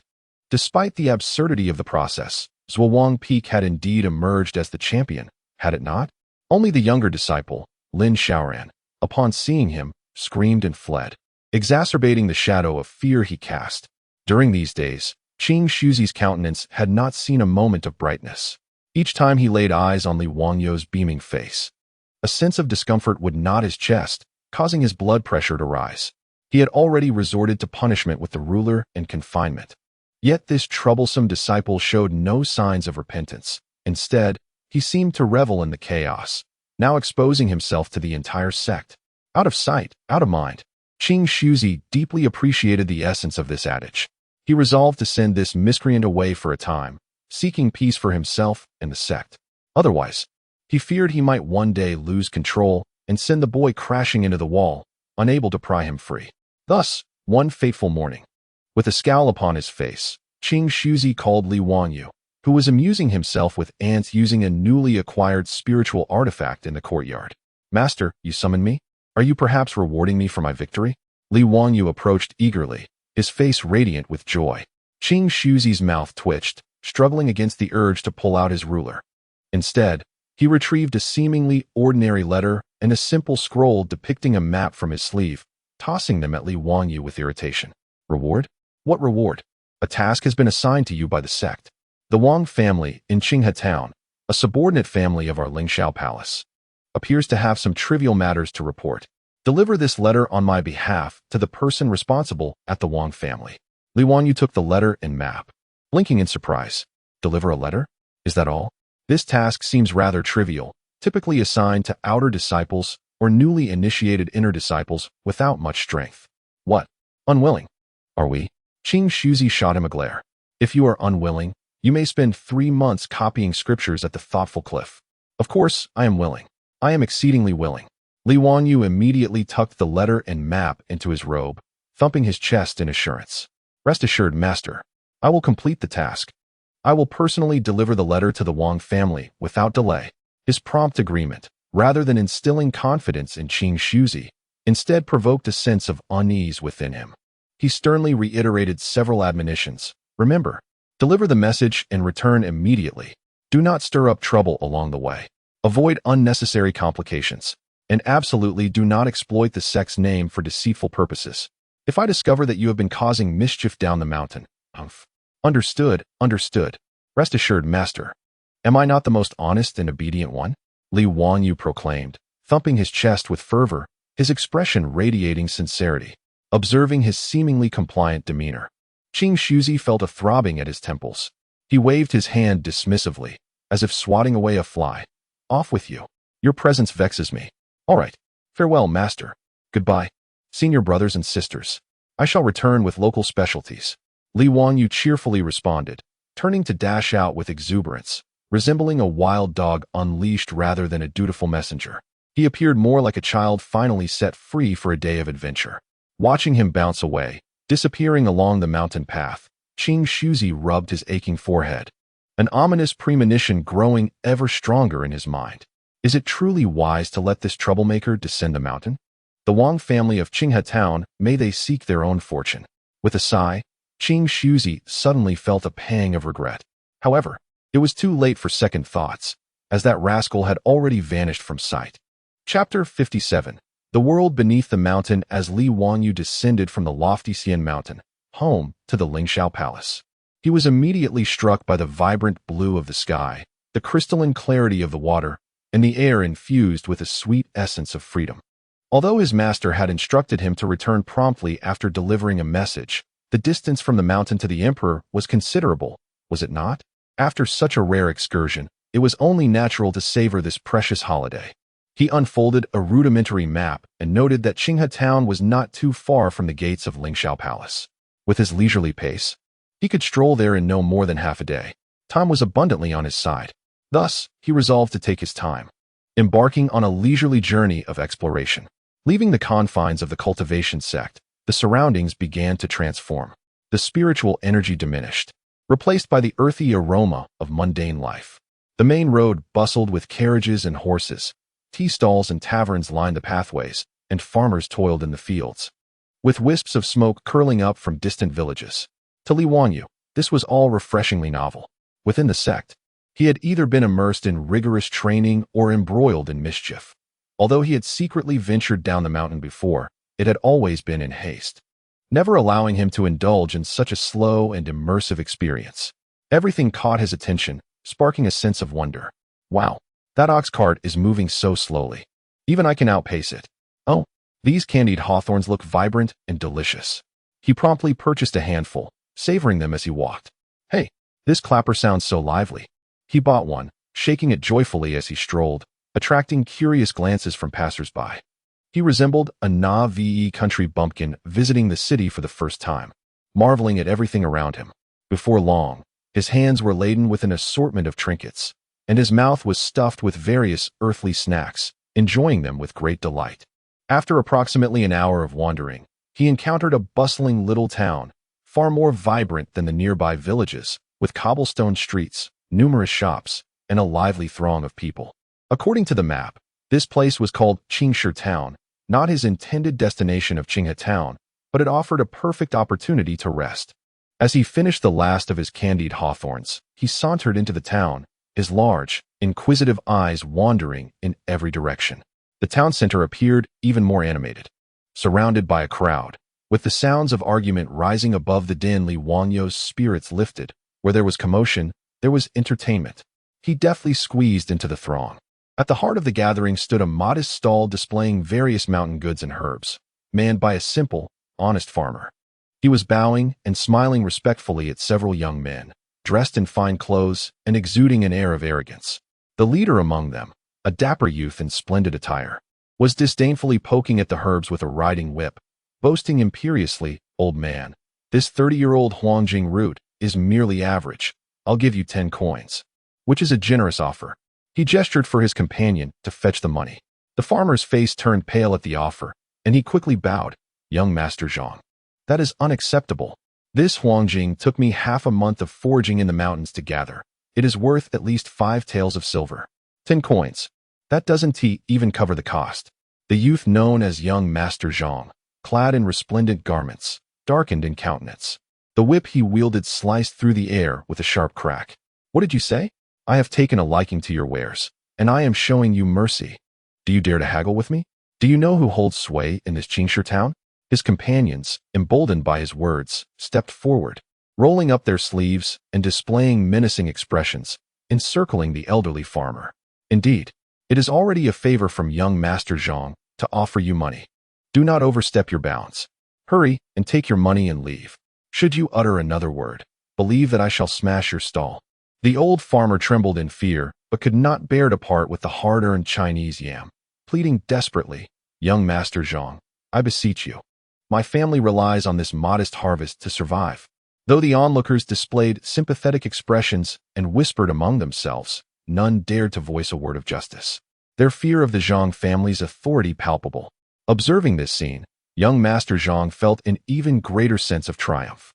Despite the absurdity of the process, Zhuowang Peak had indeed emerged as the champion, had it not? Only the younger disciple, Lin Xiaoran, upon seeing him, screamed and fled, exacerbating the shadow of fear he cast. During these days, Qing Shuzi's countenance had not seen a moment of brightness. Each time he laid eyes on Li Wangyu's beaming face, a sense of discomfort would knot his chest, causing his blood pressure to rise. He had already resorted to punishment with the ruler and confinement. Yet this troublesome disciple showed no signs of repentance. Instead, he seemed to revel in the chaos, now exposing himself to the entire sect. Out of sight, out of mind. Qing Shuzi deeply appreciated the essence of this adage. He resolved to send this miscreant away for a time, seeking peace for himself and the sect. Otherwise, he feared he might one day lose control and send the boy crashing into the wall, unable to pry him free. Thus, one fateful morning, with a scowl upon his face, Qing Shuzi called Li Wanyu, who was amusing himself with ants using a newly acquired spiritual artifact in the courtyard. Master, you summon me? Are you perhaps rewarding me for my victory? Li Wanyu approached eagerly, his face radiant with joy. Qing Shuzi's mouth twitched, struggling against the urge to pull out his ruler. Instead, he retrieved a seemingly ordinary letter and a simple scroll depicting a map from his sleeve, tossing them at Li Wanyu with irritation. Reward? What reward? A task has been assigned to you by the sect. The Wang family in Qinghe Town, a subordinate family of our Lingxiao Palace, appears to have some trivial matters to report. Deliver this letter on my behalf to the person responsible at the Wang family. Li Wanyu took the letter and map, blinking in surprise. Deliver a letter? Is that all? This task seems rather trivial, typically assigned to outer disciples or newly initiated inner disciples without much strength. What? Unwilling? Are we? Qing Shuzi shot him a glare. If you are unwilling, you may spend 3 months copying scriptures at the thoughtful cliff. Of course, I am willing. I am exceedingly willing. Li Wanyu immediately tucked the letter and map into his robe, thumping his chest in assurance. Rest assured, master. I will complete the task. I will personally deliver the letter to the Wang family without delay. His prompt agreement, rather than instilling confidence in Qing Shuzi, instead provoked a sense of unease within him. He sternly reiterated several admonitions. Remember, deliver the message and return immediately. Do not stir up trouble along the way. Avoid unnecessary complications. And absolutely do not exploit the sect's name for deceitful purposes. If I discover that you have been causing mischief down the mountain, Understood. Rest assured, master. Am I not the most honest and obedient one? Li Wanyu proclaimed, thumping his chest with fervor, his expression radiating sincerity. Observing his seemingly compliant demeanor, Qing Shuzi felt a throbbing at his temples. He waved his hand dismissively, as if swatting away a fly. Off with you. Your presence vexes me. All right. Farewell, master. Goodbye. Senior brothers and sisters. I shall return with local specialties. Li Wanyu cheerfully responded, turning to dash out with exuberance, resembling a wild dog unleashed rather than a dutiful messenger. He appeared more like a child finally set free for a day of adventure. Watching him bounce away, disappearing along the mountain path, Qing Shuzi rubbed his aching forehead, an ominous premonition growing ever stronger in his mind. Is it truly wise to let this troublemaker descend the mountain? The Wang family of Qinghe Town, may they seek their own fortune. With a sigh, Qing Shuzi suddenly felt a pang of regret. However, it was too late for second thoughts, as that rascal had already vanished from sight. Chapter 57. The World Beneath the Mountain. As Li Wanyu descended from the lofty Xian Mountain, home to the Lingxiao Palace, he was immediately struck by the vibrant blue of the sky, the crystalline clarity of the water, and the air infused with a sweet essence of freedom. Although his master had instructed him to return promptly after delivering a message, the distance from the mountain to the emperor was considerable, was it not? After such a rare excursion, it was only natural to savor this precious holiday. He unfolded a rudimentary map and noted that Qinghe Town was not too far from the gates of Lingxiao Palace. With his leisurely pace, he could stroll there in no more than half a day. Time was abundantly on his side. Thus, he resolved to take his time, embarking on a leisurely journey of exploration. Leaving the confines of the Cultivation sect, the surroundings began to transform. The spiritual energy diminished, replaced by the earthy aroma of mundane life. The main road bustled with carriages and horses. Tea stalls and taverns lined the pathways, and farmers toiled in the fields, with wisps of smoke curling up from distant villages. To Li Wanyu, this was all refreshingly novel. Within the sect, he had either been immersed in rigorous training or embroiled in mischief. Although he had secretly ventured down the mountain before, it had always been in haste, never allowing him to indulge in such a slow and immersive experience. Everything caught his attention, sparking a sense of wonder. Wow, that ox cart is moving so slowly. Even I can outpace it. Oh, these candied hawthorns look vibrant and delicious. He promptly purchased a handful, savoring them as he walked. Hey, this clapper sounds so lively. He bought one, shaking it joyfully as he strolled, attracting curious glances from passers-by. He resembled a Na-ve country bumpkin visiting the city for the first time, marveling at everything around him. Before long, his hands were laden with an assortment of trinkets, and his mouth was stuffed with various earthly snacks, enjoying them with great delight. After approximately an hour of wandering, he encountered a bustling little town, far more vibrant than the nearby villages, with cobblestone streets, numerous shops, and a lively throng of people. According to the map, this place was called Qingshi Town, not his intended destination of Qinghe Town, but it offered a perfect opportunity to rest. As he finished the last of his candied hawthorns, he sauntered into the town, his large, inquisitive eyes wandering in every direction. The town center appeared even more animated, surrounded by a crowd. With the sounds of argument rising above the din, Li Wanyu's spirits lifted. Where there was commotion, there was entertainment. He deftly squeezed into the throng, At the heart of the gathering stood a modest stall displaying various mountain goods and herbs, manned by a simple, honest farmer. He was bowing and smiling respectfully at several young men, dressed in fine clothes and exuding an air of arrogance. The leader among them, a dapper youth in splendid attire, was disdainfully poking at the herbs with a riding whip, boasting imperiously, "Old man, this 30-year-old Huangjing root is merely average. I'll give you 10 coins, which is a generous offer." He gestured for his companion to fetch the money. The farmer's face turned pale at the offer, and he quickly bowed. "Young Master Zhang, that is unacceptable. This Huangjing took me half a month of foraging in the mountains to gather. It is worth at least 5 taels of silver. 10 coins. That doesn't even cover the cost." The youth known as young Master Zhang, clad in resplendent garments, darkened in countenance. The whip he wielded sliced through the air with a sharp crack. "What did you say? I have taken a liking to your wares, and I am showing you mercy. Do you dare to haggle with me? Do you know who holds sway in this Qingshi town?" His companions, emboldened by his words, stepped forward, rolling up their sleeves and displaying menacing expressions, encircling the elderly farmer. "Indeed, it is already a favor from young Master Zhang to offer you money. Do not overstep your bounds. Hurry and take your money and leave. Should you utter another word, believe that I shall smash your stall." The old farmer trembled in fear, but could not bear to part with the hard-earned Chinese yam, pleading desperately, "Young Master Zhang, I beseech you. My family relies on this modest harvest to survive." Though the onlookers displayed sympathetic expressions and whispered among themselves, none dared to voice a word of justice, their fear of the Zhang family's authority palpable. Observing this scene, young Master Zhang felt an even greater sense of triumph.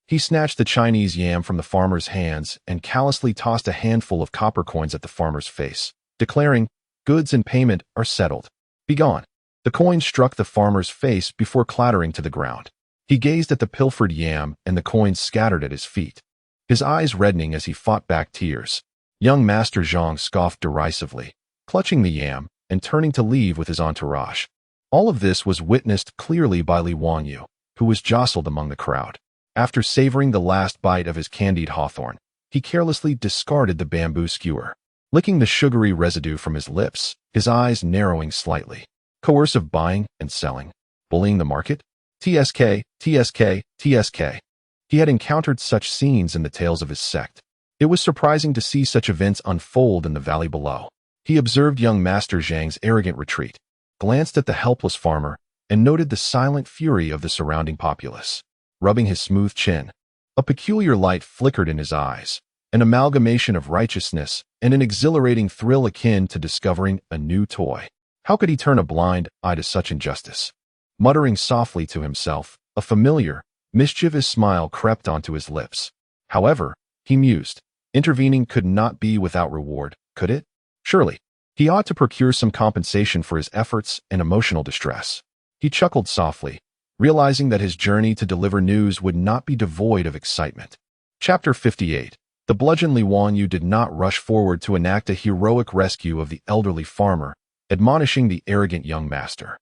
He snatched the Chinese yam from the farmer's hands and callously tossed a handful of copper coins at the farmer's face, declaring, "Goods and payment are settled. Begone." The coins struck the farmer's face before clattering to the ground. He gazed at the pilfered yam and the coins scattered at his feet, his eyes reddening as he fought back tears. Young Master Zhang scoffed derisively, clutching the yam and turning to leave with his entourage. All of this was witnessed clearly by Li Wanyu, who was jostled among the crowd. After savoring the last bite of his candied hawthorn, he carelessly discarded the bamboo skewer, licking the sugary residue from his lips, his eyes narrowing slightly. Coercive buying and selling, bullying the market, TSK, TSK, TSK. He had encountered such scenes in the tales of his sect. It was surprising to see such events unfold in the valley below. He observed young Master Zhang's arrogant retreat, glanced at the helpless farmer, and noted the silent fury of the surrounding populace. Rubbing his smooth chin, a peculiar light flickered in his eyes, an amalgamation of righteousness and an exhilarating thrill akin to discovering a new toy. How could he turn a blind eye to such injustice? Muttering softly to himself, a familiar, mischievous smile crept onto his lips. However, he mused, intervening could not be without reward, could it? Surely, he ought to procure some compensation for his efforts and emotional distress. He chuckled softly, realizing that his journey to deliver news would not be devoid of excitement. Chapter 58. The bludgeon Li Wanyu did not rush forward to enact a heroic rescue of the elderly farmer, admonishing the arrogant young master.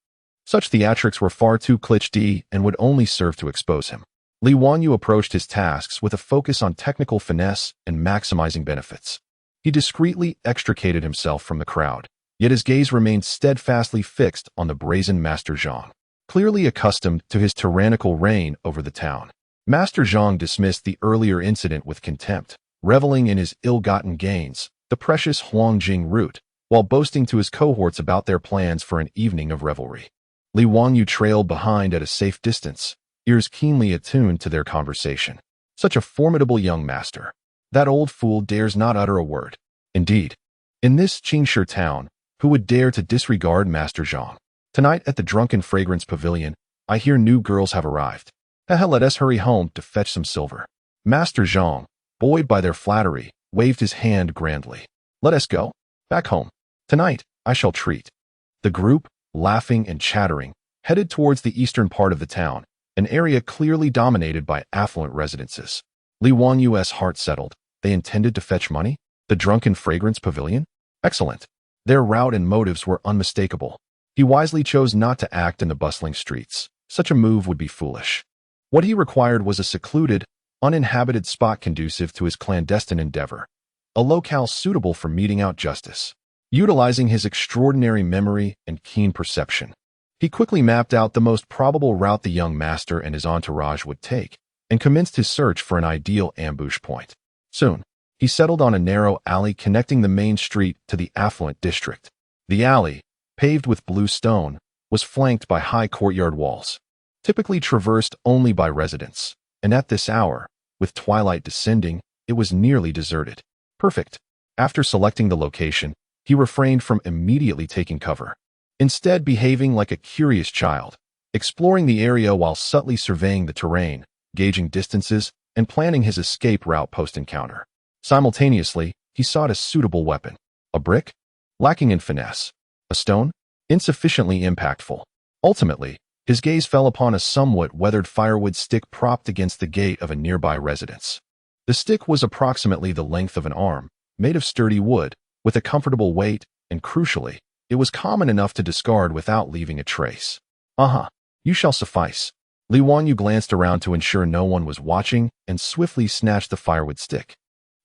Such theatrics were far too cliché and would only serve to expose him. Li Wanyu approached his tasks with a focus on technical finesse and maximizing benefits. He discreetly extricated himself from the crowd, yet his gaze remained steadfastly fixed on the brazen Master Zhang. Clearly accustomed to his tyrannical reign over the town, Master Zhang dismissed the earlier incident with contempt, reveling in his ill-gotten gains, the precious Huangjing root, while boasting to his cohorts about their plans for an evening of revelry. Li Wanyu trailed behind at a safe distance, ears keenly attuned to their conversation. Such a formidable young master. That old fool dares not utter a word. Indeed, in this Qingshi town, who would dare to disregard Master Zhang? Tonight at the Drunken Fragrance Pavilion, I hear new girls have arrived. Let us hurry home to fetch some silver. Master Zhang, buoyed by their flattery, waved his hand grandly. Let us go. Back home. Tonight, I shall treat. The group, laughing and chattering, headed towards the eastern part of the town, an area clearly dominated by affluent residences. Li Wanyu's heart settled. They intended to fetch money? The Drunken Fragrance Pavilion? Excellent. Their route and motives were unmistakable. He wisely chose not to act in the bustling streets. Such a move would be foolish. What he required was a secluded, uninhabited spot conducive to his clandestine endeavor, a locale suitable for meting out justice. Utilizing his extraordinary memory and keen perception, he quickly mapped out the most probable route the young master and his entourage would take, and commenced his search for an ideal ambush point. Soon, he settled on a narrow alley connecting the main street to the affluent district. The alley, paved with blue stone, was flanked by high courtyard walls, typically traversed only by residents, and at this hour, with twilight descending, it was nearly deserted. Perfect. After selecting the location, he refrained from immediately taking cover, instead behaving like a curious child, exploring the area while subtly surveying the terrain, gauging distances, and planning his escape route post-encounter. Simultaneously, he sought a suitable weapon. A brick? Lacking in finesse. A stone? Insufficiently impactful. Ultimately, his gaze fell upon a somewhat weathered firewood stick propped against the gate of a nearby residence. The stick was approximately the length of an arm, made of sturdy wood, with a comfortable weight, and crucially, it was common enough to discard without leaving a trace. You shall suffice. Li Wanyu glanced around to ensure no one was watching and swiftly snatched the firewood stick,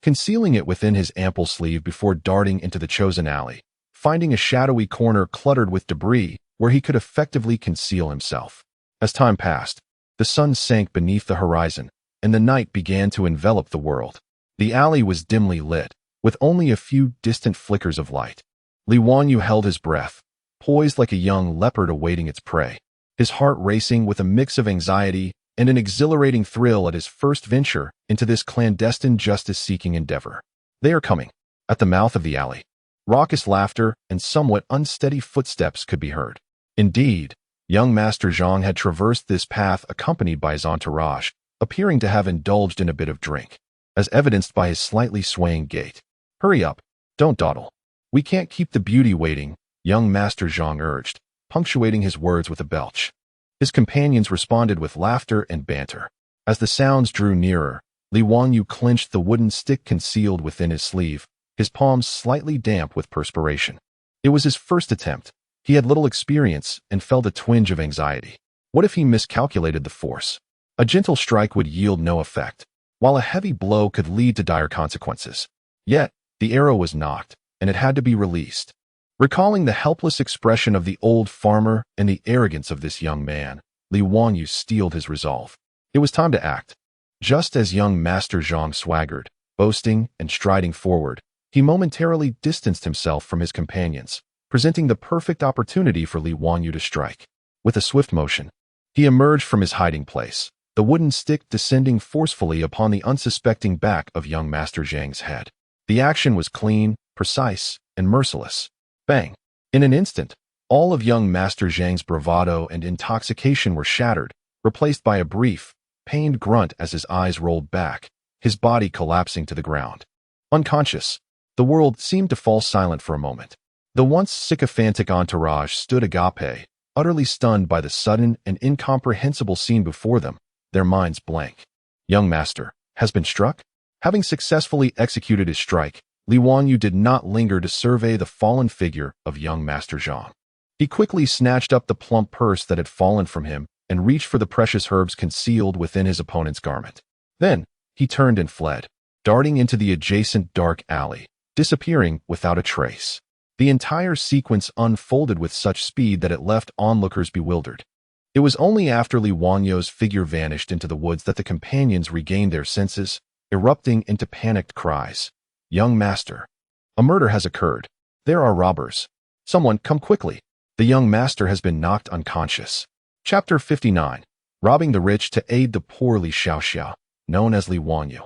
concealing it within his ample sleeve before darting into the chosen alley, finding a shadowy corner cluttered with debris where he could effectively conceal himself. As time passed, the sun sank beneath the horizon, and the night began to envelop the world. The alley was dimly lit, with only a few distant flickers of light. Li Wanyu held his breath, poised like a young leopard awaiting its prey, his heart racing with a mix of anxiety and an exhilarating thrill at his first venture into this clandestine justice-seeking endeavor. They are coming. At the mouth of the alley, raucous laughter and somewhat unsteady footsteps could be heard. Indeed, young Master Zhang had traversed this path accompanied by his entourage, appearing to have indulged in a bit of drink, as evidenced by his slightly swaying gait. Hurry up, don't dawdle. We can't keep the beauty waiting, young Master Zhang urged, punctuating his words with a belch. His companions responded with laughter and banter. As the sounds drew nearer, Li Wanyu clenched the wooden stick concealed within his sleeve, his palms slightly damp with perspiration. It was his first attempt. He had little experience and felt a twinge of anxiety. What if he miscalculated the force? A gentle strike would yield no effect, while a heavy blow could lead to dire consequences. Yet, the arrow was nocked, and it had to be released. Recalling the helpless expression of the old farmer and the arrogance of this young man, Li Wanyu steeled his resolve. It was time to act. Just as young Master Zhang swaggered, boasting and striding forward, he momentarily distanced himself from his companions, presenting the perfect opportunity for Li Wanyu to strike. With a swift motion, he emerged from his hiding place, the wooden stick descending forcefully upon the unsuspecting back of young Master Zhang's head. The action was clean, precise, and merciless. Bang! In an instant, all of young Master Zhang's bravado and intoxication were shattered, replaced by a brief, pained grunt as his eyes rolled back, his body collapsing to the ground. Unconscious, the world seemed to fall silent for a moment. The once sycophantic entourage stood agape, utterly stunned by the sudden and incomprehensible scene before them, their minds blank. Young Master has been struck? Having successfully executed his strike, Li Wanyu did not linger to survey the fallen figure of young Master Zhang. He quickly snatched up the plump purse that had fallen from him and reached for the precious herbs concealed within his opponent's garment. Then, he turned and fled, darting into the adjacent dark alley, disappearing without a trace. The entire sequence unfolded with such speed that it left onlookers bewildered. It was only after Li Wanyu's figure vanished into the woods that the companions regained their senses, erupting into panicked cries. Young Master, a murder has occurred. There are robbers. Someone come quickly. The young master has been knocked unconscious. Chapter 59. Robbing the rich to aid the poor. Li Xiaoxiao, known as Li Wanyu,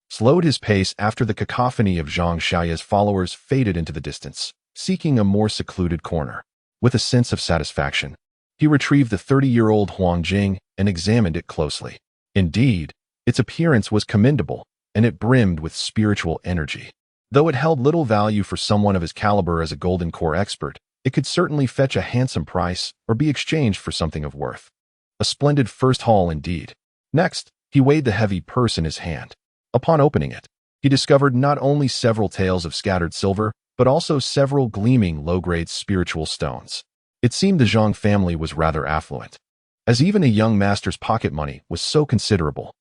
slowed his pace after the cacophony of Zhang Xiaoya's followers faded into the distance, seeking a more secluded corner. With a sense of satisfaction, he retrieved the 30-year-old Huang Jing and examined it closely. Indeed, its appearance was commendable, and it brimmed with spiritual energy. Though it held little value for someone of his caliber as a golden core expert, it could certainly fetch a handsome price or be exchanged for something of worth. A splendid first haul indeed. Next, he weighed the heavy purse in his hand. Upon opening it, he discovered not only several taels of scattered silver, but also several gleaming low-grade spiritual stones. It seemed the Zhang family was rather affluent, as even a young master's pocket money was so considerable.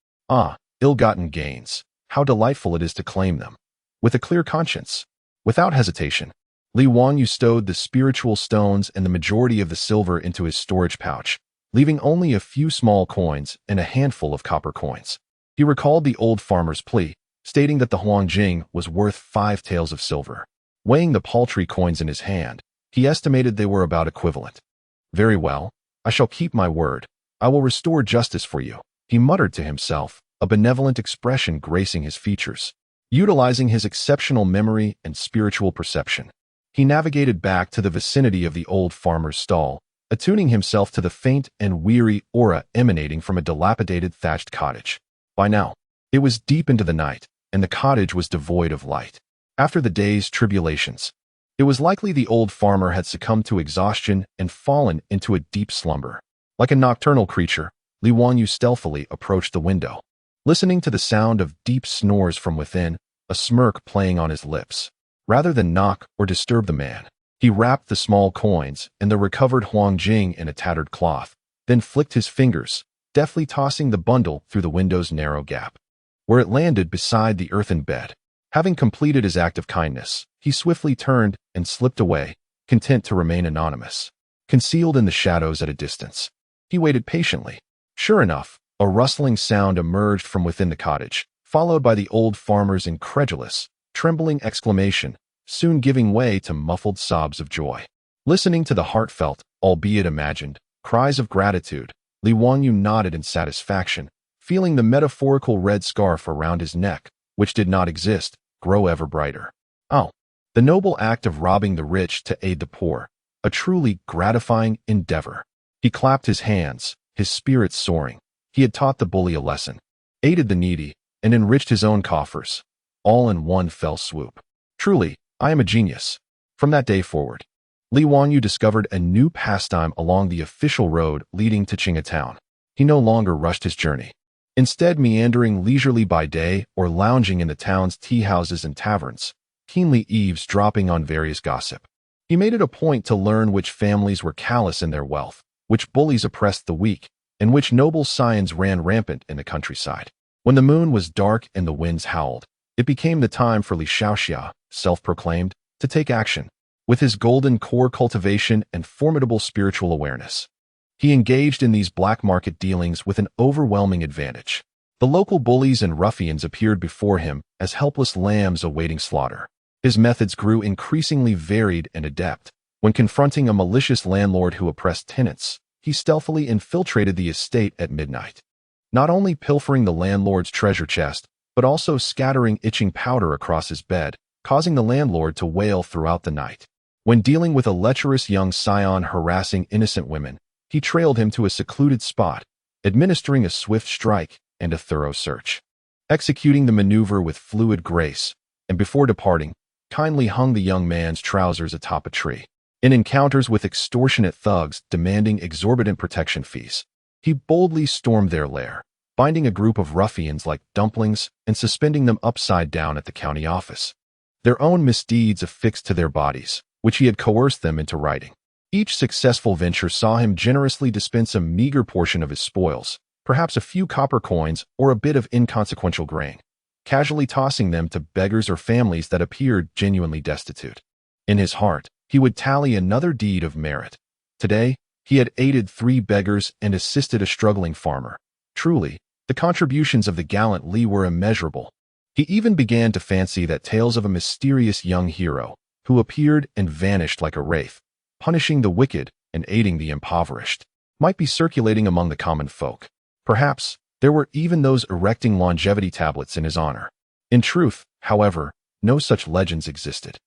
Ill-gotten gains. How delightful it is to claim them. With a clear conscience. Without hesitation, Li Wanyu stowed the spiritual stones and the majority of the silver into his storage pouch, leaving only a few small coins and a handful of copper coins. He recalled the old farmer's plea, stating that the Huangjing was worth 5 taels of silver. Weighing the paltry coins in his hand, he estimated they were about equivalent. "Very well, I shall keep my word. I will restore justice for you," he muttered to himself, a benevolent expression gracing his features. Utilizing his exceptional memory and spiritual perception, he navigated back to the vicinity of the old farmer's stall, attuning himself to the faint and weary aura emanating from a dilapidated thatched cottage. By now, it was deep into the night, and the cottage was devoid of light. After the day's tribulations, it was likely the old farmer had succumbed to exhaustion and fallen into a deep slumber. Like a nocturnal creature, Li Wanyu stealthily approached the window. Listening to the sound of deep snores from within, a smirk playing on his lips. Rather than knock or disturb the man, he wrapped the small coins and the recovered Huangjing in a tattered cloth, then flicked his fingers, deftly tossing the bundle through the window's narrow gap, where it landed beside the earthen bed. Having completed his act of kindness, he swiftly turned and slipped away, content to remain anonymous. Concealed in the shadows at a distance, he waited patiently. Sure enough, a rustling sound emerged from within the cottage, followed by the old farmer's incredulous, trembling exclamation, soon giving way to muffled sobs of joy. Listening to the heartfelt, albeit imagined, cries of gratitude, Li Wanyu nodded in satisfaction, feeling the metaphorical red scarf around his neck, which did not exist, grow ever brighter. Oh, the noble act of robbing the rich to aid the poor, a truly gratifying endeavor. He clapped his hands, his spirits soaring. He had taught the bully a lesson, aided the needy, and enriched his own coffers, all in one fell swoop. Truly, I am a genius. From that day forward, Li Wanyu discovered a new pastime along the official road leading to Qingatown. He no longer rushed his journey. Instead, meandering leisurely by day or lounging in the town's tea houses and taverns, keenly eavesdropping on various gossip. He made it a point to learn which families were callous in their wealth, which bullies oppressed the weak, and which noble scions ran rampant in the countryside. When the moon was dark and the winds howled, it became the time for Li Shaoxia, self-proclaimed, to take action. With his golden core cultivation and formidable spiritual awareness, he engaged in these black market dealings with an overwhelming advantage. The local bullies and ruffians appeared before him as helpless lambs awaiting slaughter. His methods grew increasingly varied and adept. When confronting a malicious landlord who oppressed tenants, he stealthily infiltrated the estate at midnight, not only pilfering the landlord's treasure chest, but also scattering itching powder across his bed, causing the landlord to wail throughout the night. When dealing with a lecherous young scion harassing innocent women, he trailed him to a secluded spot, administering a swift strike and a thorough search. Executing the maneuver with fluid grace, and before departing, kindly hung the young man's trousers atop a tree. In encounters with extortionate thugs demanding exorbitant protection fees, he boldly stormed their lair, binding a group of ruffians like dumplings and suspending them upside down at the county office, their own misdeeds affixed to their bodies, which he had coerced them into writing. Each successful venture saw him generously dispense a meager portion of his spoils, perhaps a few copper coins or a bit of inconsequential grain, casually tossing them to beggars or families that appeared genuinely destitute. In his heart, he would tally another deed of merit. Today, he had aided 3 beggars and assisted a struggling farmer. Truly, the contributions of the gallant Li were immeasurable. He even began to fancy that tales of a mysterious young hero, who appeared and vanished like a wraith, punishing the wicked and aiding the impoverished, might be circulating among the common folk. Perhaps, there were even those erecting longevity tablets in his honor. In truth, however, no such legends existed.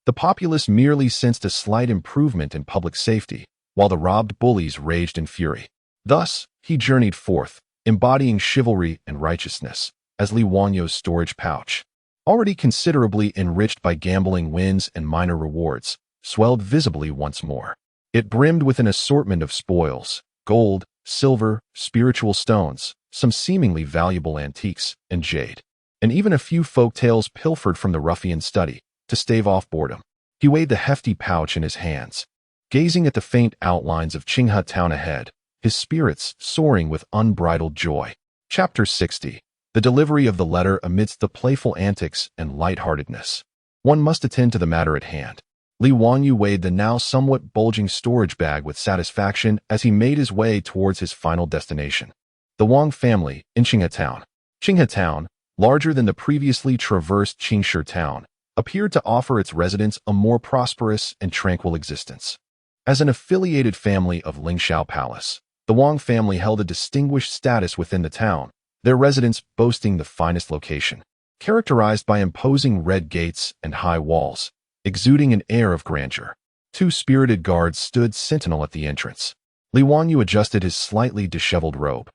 The populace merely sensed a slight improvement in public safety, while the robbed bullies raged in fury. Thus, he journeyed forth, embodying chivalry and righteousness, as Li Wanyu's storage pouch, already considerably enriched by gambling wins and minor rewards, swelled visibly once more. It brimmed with an assortment of spoils, gold, silver, spiritual stones, some seemingly valuable antiques, and jade, and even a few folk tales pilfered from the ruffian's study, to stave off boredom. He weighed the hefty pouch in his hands, gazing at the faint outlines of Qinghe town ahead, his spirits soaring with unbridled joy. Chapter 60. The delivery of the letter amidst the playful antics and lightheartedness. One must attend to the matter at hand. Li Wanyu weighed the now somewhat bulging storage bag with satisfaction as he made his way towards his final destination. The Wang family in Qinghe Town. Qinghe Town, larger than the previously traversed Qingshi Town, appeared to offer its residents a more prosperous and tranquil existence. As an affiliated family of Lingxiao Palace, the Wang family held a distinguished status within the town, their residence boasting the finest location, characterized by imposing red gates and high walls, exuding an air of grandeur. Two spirited guards stood sentinel at the entrance. Li Wanyu adjusted his slightly disheveled robe,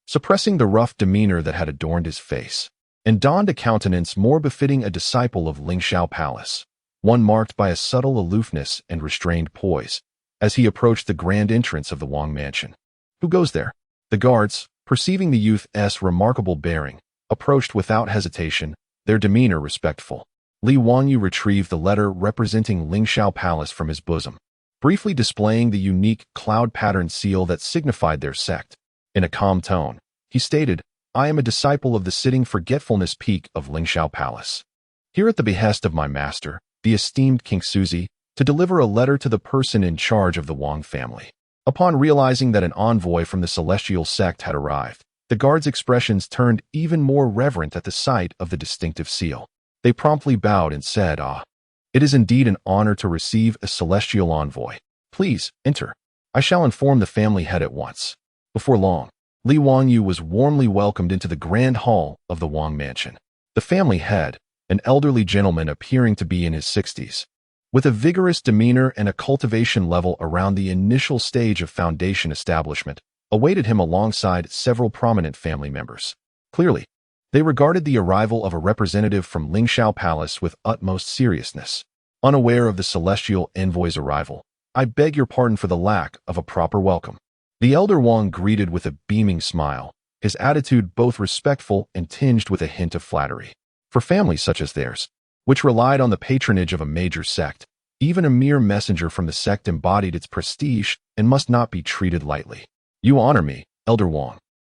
suppressing the rough demeanor that had adorned his face, and donned a countenance more befitting a disciple of Lingxiao Palace, one marked by a subtle aloofness and restrained poise, as he approached the grand entrance of the Wang mansion. "Who goes there?" The guards, perceiving the youth's remarkable bearing, approached without hesitation, their demeanor respectful. Li Wanyu retrieved the letter representing Lingxiao Palace from his bosom, briefly displaying the unique cloud-patterned seal that signified their sect. In a calm tone, he stated, "I am a disciple of the sitting forgetfulness peak of Lingxiao Palace. Here at the behest of my master, the esteemed King Suzi, to deliver a letter to the person in charge of the Wang family." Upon realizing that an envoy from the celestial sect had arrived, the guards' expressions turned even more reverent at the sight of the distinctive seal. They promptly bowed and said, "Ah, it is indeed an honor to receive a celestial envoy. Please, enter. I shall inform the family head at once." Before long, Li Wanyu was warmly welcomed into the grand hall of the Wang mansion. The family head, an elderly gentleman appearing to be in his 60s, with a vigorous demeanor and a cultivation level around the initial stage of foundation establishment, awaited him alongside several prominent family members. Clearly, they regarded the arrival of a representative from Lingxiao Palace with utmost seriousness. Unaware of the celestial envoy's arrival, "I beg your pardon for the lack of a proper welcome." The elder Wang greeted with a beaming smile, his attitude both respectful and tinged with a hint of flattery. For families such as theirs, which relied on the patronage of a major sect, even a mere messenger from the sect embodied its prestige and must not be treated lightly. "You honor me, Elder Wang."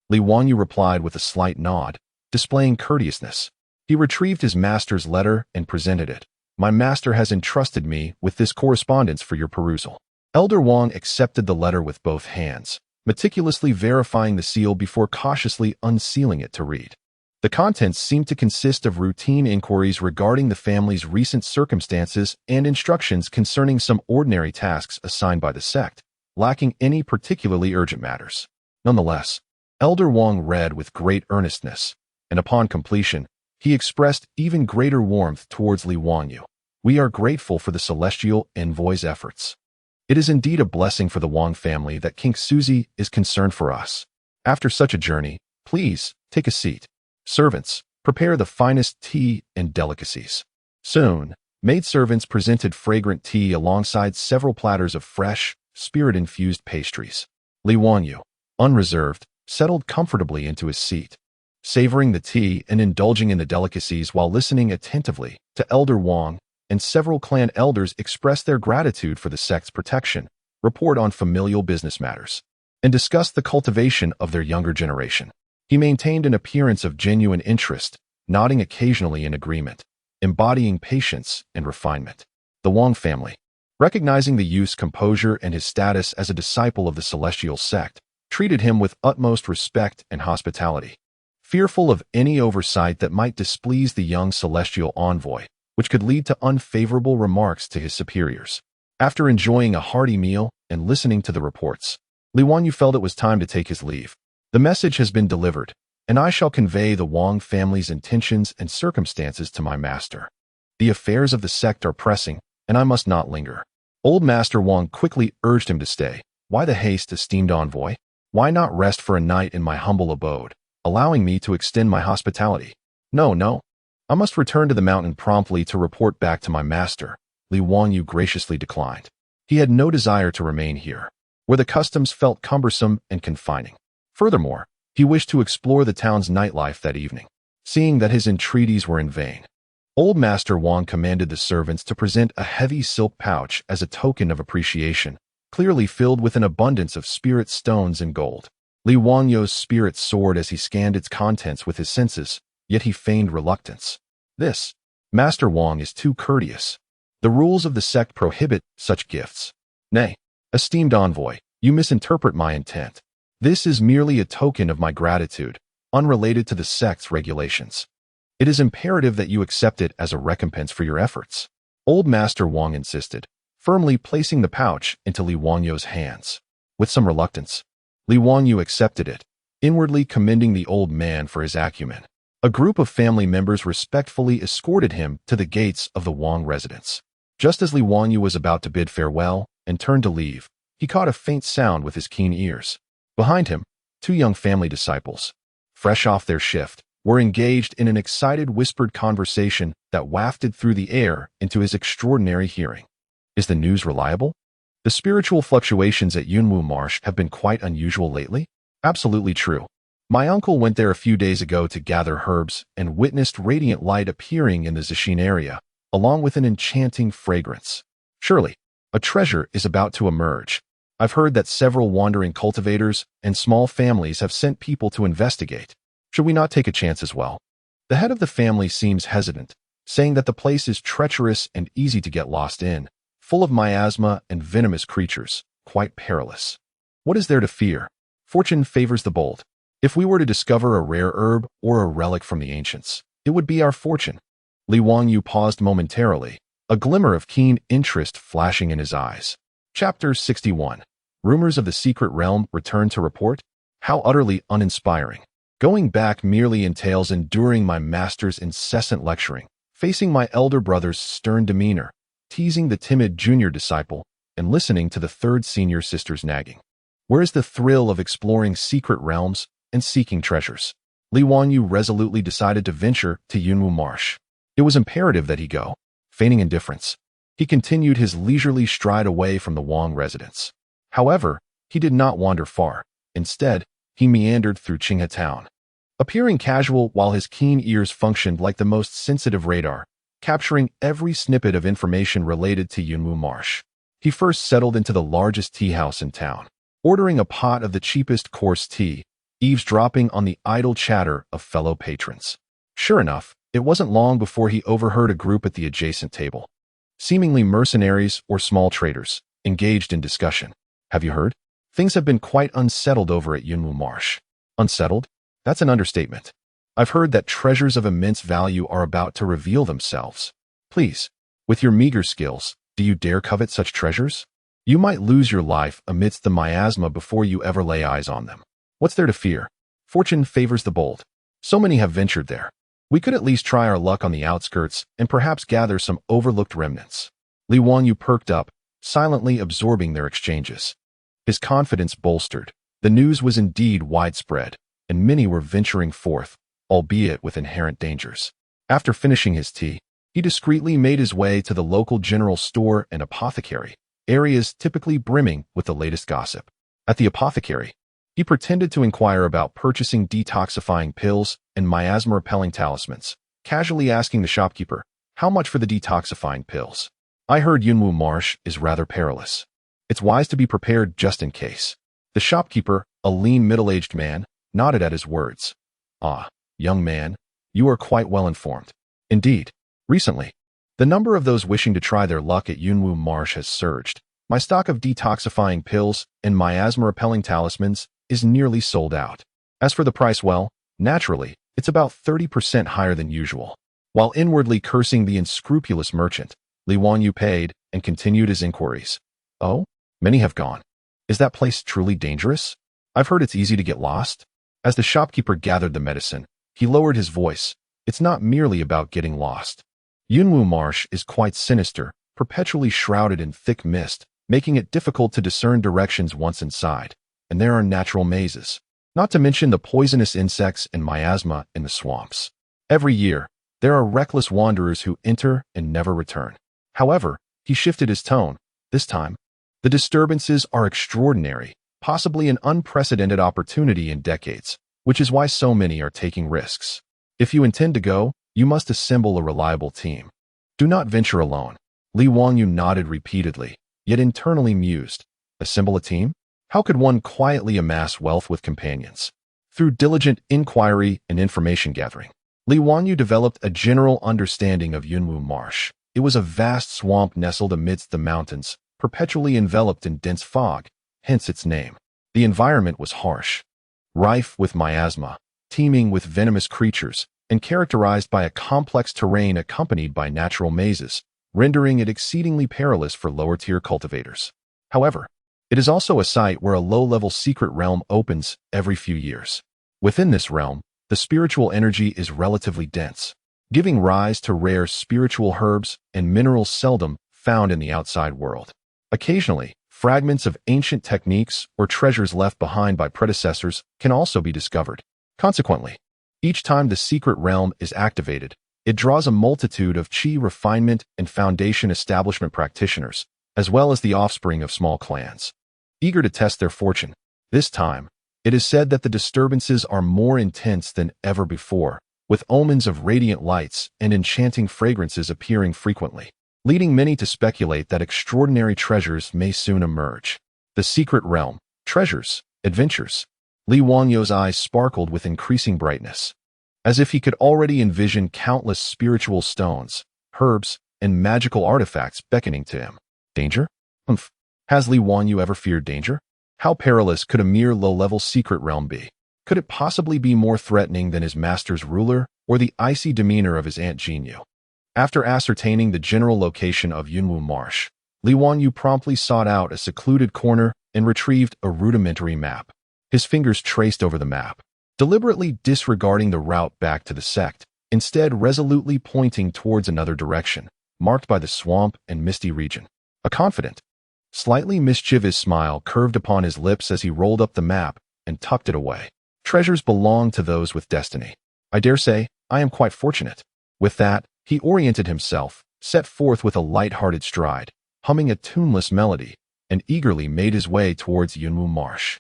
Li Wanyu replied with a slight nod, displaying courteousness. He retrieved his master's letter and presented it. "My master has entrusted me with this correspondence for your perusal." Elder Wang accepted the letter with both hands, meticulously verifying the seal before cautiously unsealing it to read. The contents seemed to consist of routine inquiries regarding the family's recent circumstances and instructions concerning some ordinary tasks assigned by the sect, lacking any particularly urgent matters. Nonetheless, Elder Wang read with great earnestness, and upon completion, he expressed even greater warmth towards Li Wanyu. "We are grateful for the celestial envoy's efforts. It is indeed a blessing for the Wang family that King Suzi is concerned for us. After such a journey, please take a seat. Servants, prepare the finest tea and delicacies." Soon, maidservants presented fragrant tea alongside several platters of fresh, spirit-infused pastries. Li Wanyu, unreserved, settled comfortably into his seat, savoring the tea and indulging in the delicacies while listening attentively to Elder Wang and several clan elders express their gratitude for the sect's protection, report on familial business matters, and discuss the cultivation of their younger generation. He maintained an appearance of genuine interest, nodding occasionally in agreement, embodying patience and refinement. The Wang family, recognizing the youth's composure and his status as a disciple of the celestial sect, treated him with utmost respect and hospitality, fearful of any oversight that might displease the young celestial envoy, which could lead to unfavorable remarks to his superiors. After enjoying a hearty meal and listening to the reports, Li Wanyu felt it was time to take his leave. "The message has been delivered, and I shall convey the Wang family's intentions and circumstances to my master. The affairs of the sect are pressing, and I must not linger." Old Master Wang quickly urged him to stay. "Why the haste, esteemed envoy? Why not rest for a night in my humble abode, allowing me to extend my hospitality?" No. "I must return to the mountain promptly to report back to my master," Li Wanyu graciously declined. He had no desire to remain here, where the customs felt cumbersome and confining. Furthermore, he wished to explore the town's nightlife that evening. Seeing that his entreaties were in vain, Old Master Wang commanded the servants to present a heavy silk pouch as a token of appreciation, clearly filled with an abundance of spirit stones and gold. Li Wanyu's spirit soared as he scanned its contents with his senses, yet he feigned reluctance. "This, Master Wang, is too courteous." The rules of the sect prohibit such gifts. Nay, esteemed envoy, you misinterpret my intent. This is merely a token of my gratitude, unrelated to the sect's regulations. It is imperative that you accept it as a recompense for your efforts. Old Master Wang insisted, firmly placing the pouch into Li Wangyu's hands. With some reluctance, Li Wangyu accepted it, inwardly commending the old man for his acumen. A group of family members respectfully escorted him to the gates of the Wang residence. Just as Li Wangyu was about to bid farewell and turned to leave, he caught a faint sound with his keen ears. Behind him, two young family disciples, fresh off their shift, were engaged in an excited whispered conversation that wafted through the air into his extraordinary hearing. Is the news reliable? The spiritual fluctuations at Yunwu Marsh have been quite unusual lately? Absolutely true. My uncle went there a few days ago to gather herbs and witnessed radiant light appearing in the Zishin area, along with an enchanting fragrance. Surely, a treasure is about to emerge. I've heard that several wandering cultivators and small families have sent people to investigate. Should we not take a chance as well? The head of the family seems hesitant, saying that the place is treacherous and easy to get lost in, full of miasma and venomous creatures, quite perilous. What is there to fear? Fortune favors the bold. If we were to discover a rare herb or a relic from the ancients, it would be our fortune. Li Wangyu paused momentarily, a glimmer of keen interest flashing in his eyes. Chapter 61. Rumors of the Secret Realm return to report? How utterly uninspiring. Going back merely entails enduring my master's incessant lecturing, facing my elder brother's stern demeanor, teasing the timid junior disciple, and listening to the third senior sister's nagging. Where is the thrill of exploring secret realms and seeking treasures? Li Wangyu resolutely decided to venture to Yunwu Marsh. It was imperative that he go. Feigning indifference, he continued his leisurely stride away from the Wang residence. However, he did not wander far. Instead, he meandered through Qinghe town. Appearing casual while his keen ears functioned like the most sensitive radar, capturing every snippet of information related to Yunwu Marsh. He first settled into the largest tea house in town, ordering a pot of the cheapest coarse tea, eavesdropping on the idle chatter of fellow patrons. Sure enough, it wasn't long before he overheard a group at the adjacent table. Seemingly mercenaries or small traders, engaged in discussion. Have you heard? Things have been quite unsettled over at Yunwu Marsh. Unsettled? That's an understatement. I've heard that treasures of immense value are about to reveal themselves. Please, with your meager skills, do you dare covet such treasures? You might lose your life amidst the miasma before you ever lay eyes on them. What's there to fear? Fortune favors the bold. So many have ventured there. We could at least try our luck on the outskirts and perhaps gather some overlooked remnants. Li Wangyu perked up, silently absorbing their exchanges. His confidence bolstered. The news was indeed widespread, and many were venturing forth, albeit with inherent dangers. After finishing his tea, he discreetly made his way to the local general store and apothecary, areas typically brimming with the latest gossip. At the apothecary, he pretended to inquire about purchasing detoxifying pills and miasma-repelling talismans, casually asking the shopkeeper, how much for the detoxifying pills? I heard Yunwu Marsh is rather perilous. It's wise to be prepared just in case. The shopkeeper, a lean middle-aged man, nodded at his words. Ah, young man, you are quite well informed. Indeed, recently, the number of those wishing to try their luck at Yunwu Marsh has surged. My stock of detoxifying pills and miasma-repelling talismans is nearly sold out. As for the price, well, naturally, it's about 30% higher than usual. While inwardly cursing the unscrupulous merchant, Li Wangyu paid and continued his inquiries. Oh, many have gone. Is that place truly dangerous? I've heard it's easy to get lost. As the shopkeeper gathered the medicine, he lowered his voice. It's not merely about getting lost. Yunwu Marsh is quite sinister, perpetually shrouded in thick mist, making it difficult to discern directions once inside. And there are natural mazes, not to mention the poisonous insects and miasma in the swamps. Every year, there are reckless wanderers who enter and never return. However, he shifted his tone. This time, the disturbances are extraordinary, possibly an unprecedented opportunity in decades, which is why so many are taking risks. If you intend to go, you must assemble a reliable team. Do not venture alone. Li Wangyu nodded repeatedly, yet internally mused. Assemble a team? How could one quietly amass wealth with companions? Through diligent inquiry and information gathering, Li Wangyu developed a general understanding of Yunwu Marsh. It was a vast swamp nestled amidst the mountains, perpetually enveloped in dense fog, hence its name. The environment was harsh, rife with miasma, teeming with venomous creatures, and characterized by a complex terrain accompanied by natural mazes, rendering it exceedingly perilous for lower-tier cultivators. However, it is also a site where a low-level secret realm opens every few years. Within this realm, the spiritual energy is relatively dense, giving rise to rare spiritual herbs and minerals seldom found in the outside world. Occasionally, fragments of ancient techniques or treasures left behind by predecessors can also be discovered. Consequently, each time the secret realm is activated, it draws a multitude of chi refinement and foundation establishment practitioners, as well as the offspring of small clans, eager to test their fortune. This time, it is said that the disturbances are more intense than ever before, with omens of radiant lights and enchanting fragrances appearing frequently, leading many to speculate that extraordinary treasures may soon emerge. The secret realm, treasures, adventures. Li Wangyou's eyes sparkled with increasing brightness, as if he could already envision countless spiritual stones, herbs, and magical artifacts beckoning to him. Danger? Humph. Has Li Wangyou ever feared danger? How perilous could a mere low-level secret realm be? Could it possibly be more threatening than his master's ruler or the icy demeanor of his Aunt Jinyu? After ascertaining the general location of Yunwu Marsh, Li Wangyou promptly sought out a secluded corner and retrieved a rudimentary map. His fingers traced over the map, deliberately disregarding the route back to the sect, instead resolutely pointing towards another direction, marked by the swamp and misty region. A confident, slightly mischievous smile curved upon his lips as he rolled up the map and tucked it away. Treasures belong to those with destiny. I dare say, I am quite fortunate. With that, he oriented himself, set forth with a light-hearted stride, humming a tuneless melody, and eagerly made his way towards Yunwu Marsh.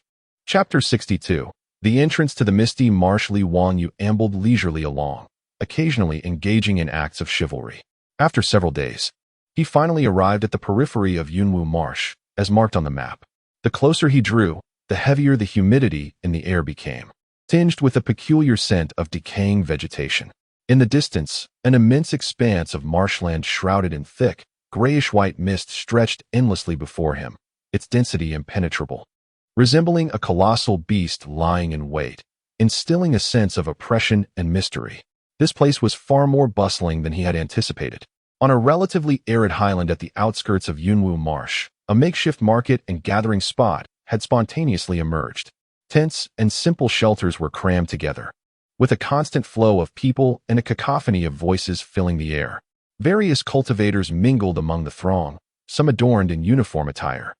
Chapter 62. The entrance to the misty marsh. Li Wangyou ambled leisurely along, occasionally engaging in acts of chivalry. After several days, he finally arrived at the periphery of Yunwu Marsh, as marked on the map. The closer he drew, the heavier the humidity in the air became, tinged with a peculiar scent of decaying vegetation. In the distance, an immense expanse of marshland shrouded in thick, grayish-white mist stretched endlessly before him, its density impenetrable, resembling a colossal beast lying in wait, instilling a sense of oppression and mystery. This place was far more bustling than he had anticipated. On a relatively arid highland at the outskirts of Yunwu Marsh, a makeshift market and gathering spot had spontaneously emerged. Tents and simple shelters were crammed together, with a constant flow of people and a cacophony of voices filling the air. Various cultivators mingled among the throng, some adorned in uniform attire,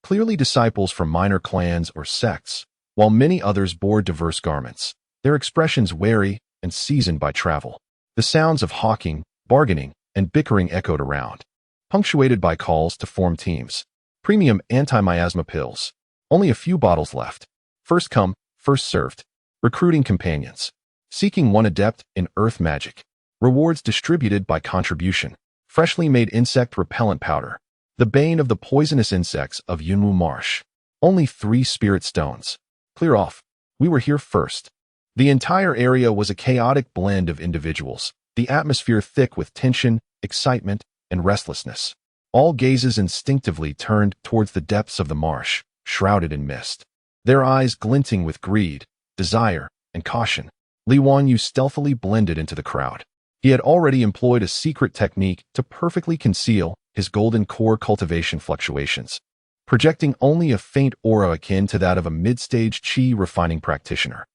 clearly disciples from minor clans or sects, while many others bore diverse garments, their expressions wary and seasoned by travel. The sounds of hawking, bargaining, and bickering echoed around, punctuated by calls to form teams. Premium anti-miasma pills. Only a few bottles left. First come, first served. Recruiting companions. Seeking one adept in earth magic. Rewards distributed by contribution. Freshly made insect repellent powder. The bane of the poisonous insects of Yunwu Marsh. Only 3 spirit stones. Clear off. We were here first. The entire area was a chaotic blend of individuals, the atmosphere thick with tension, excitement, and restlessness. All gazes instinctively turned towards the depths of the marsh, shrouded in mist, their eyes glinting with greed, desire, and caution. Li Wangyou stealthily blended into the crowd. He had already employed a secret technique to perfectly conceal his golden core cultivation fluctuations, projecting only a faint aura akin to that of a mid-stage chi refining practitioner.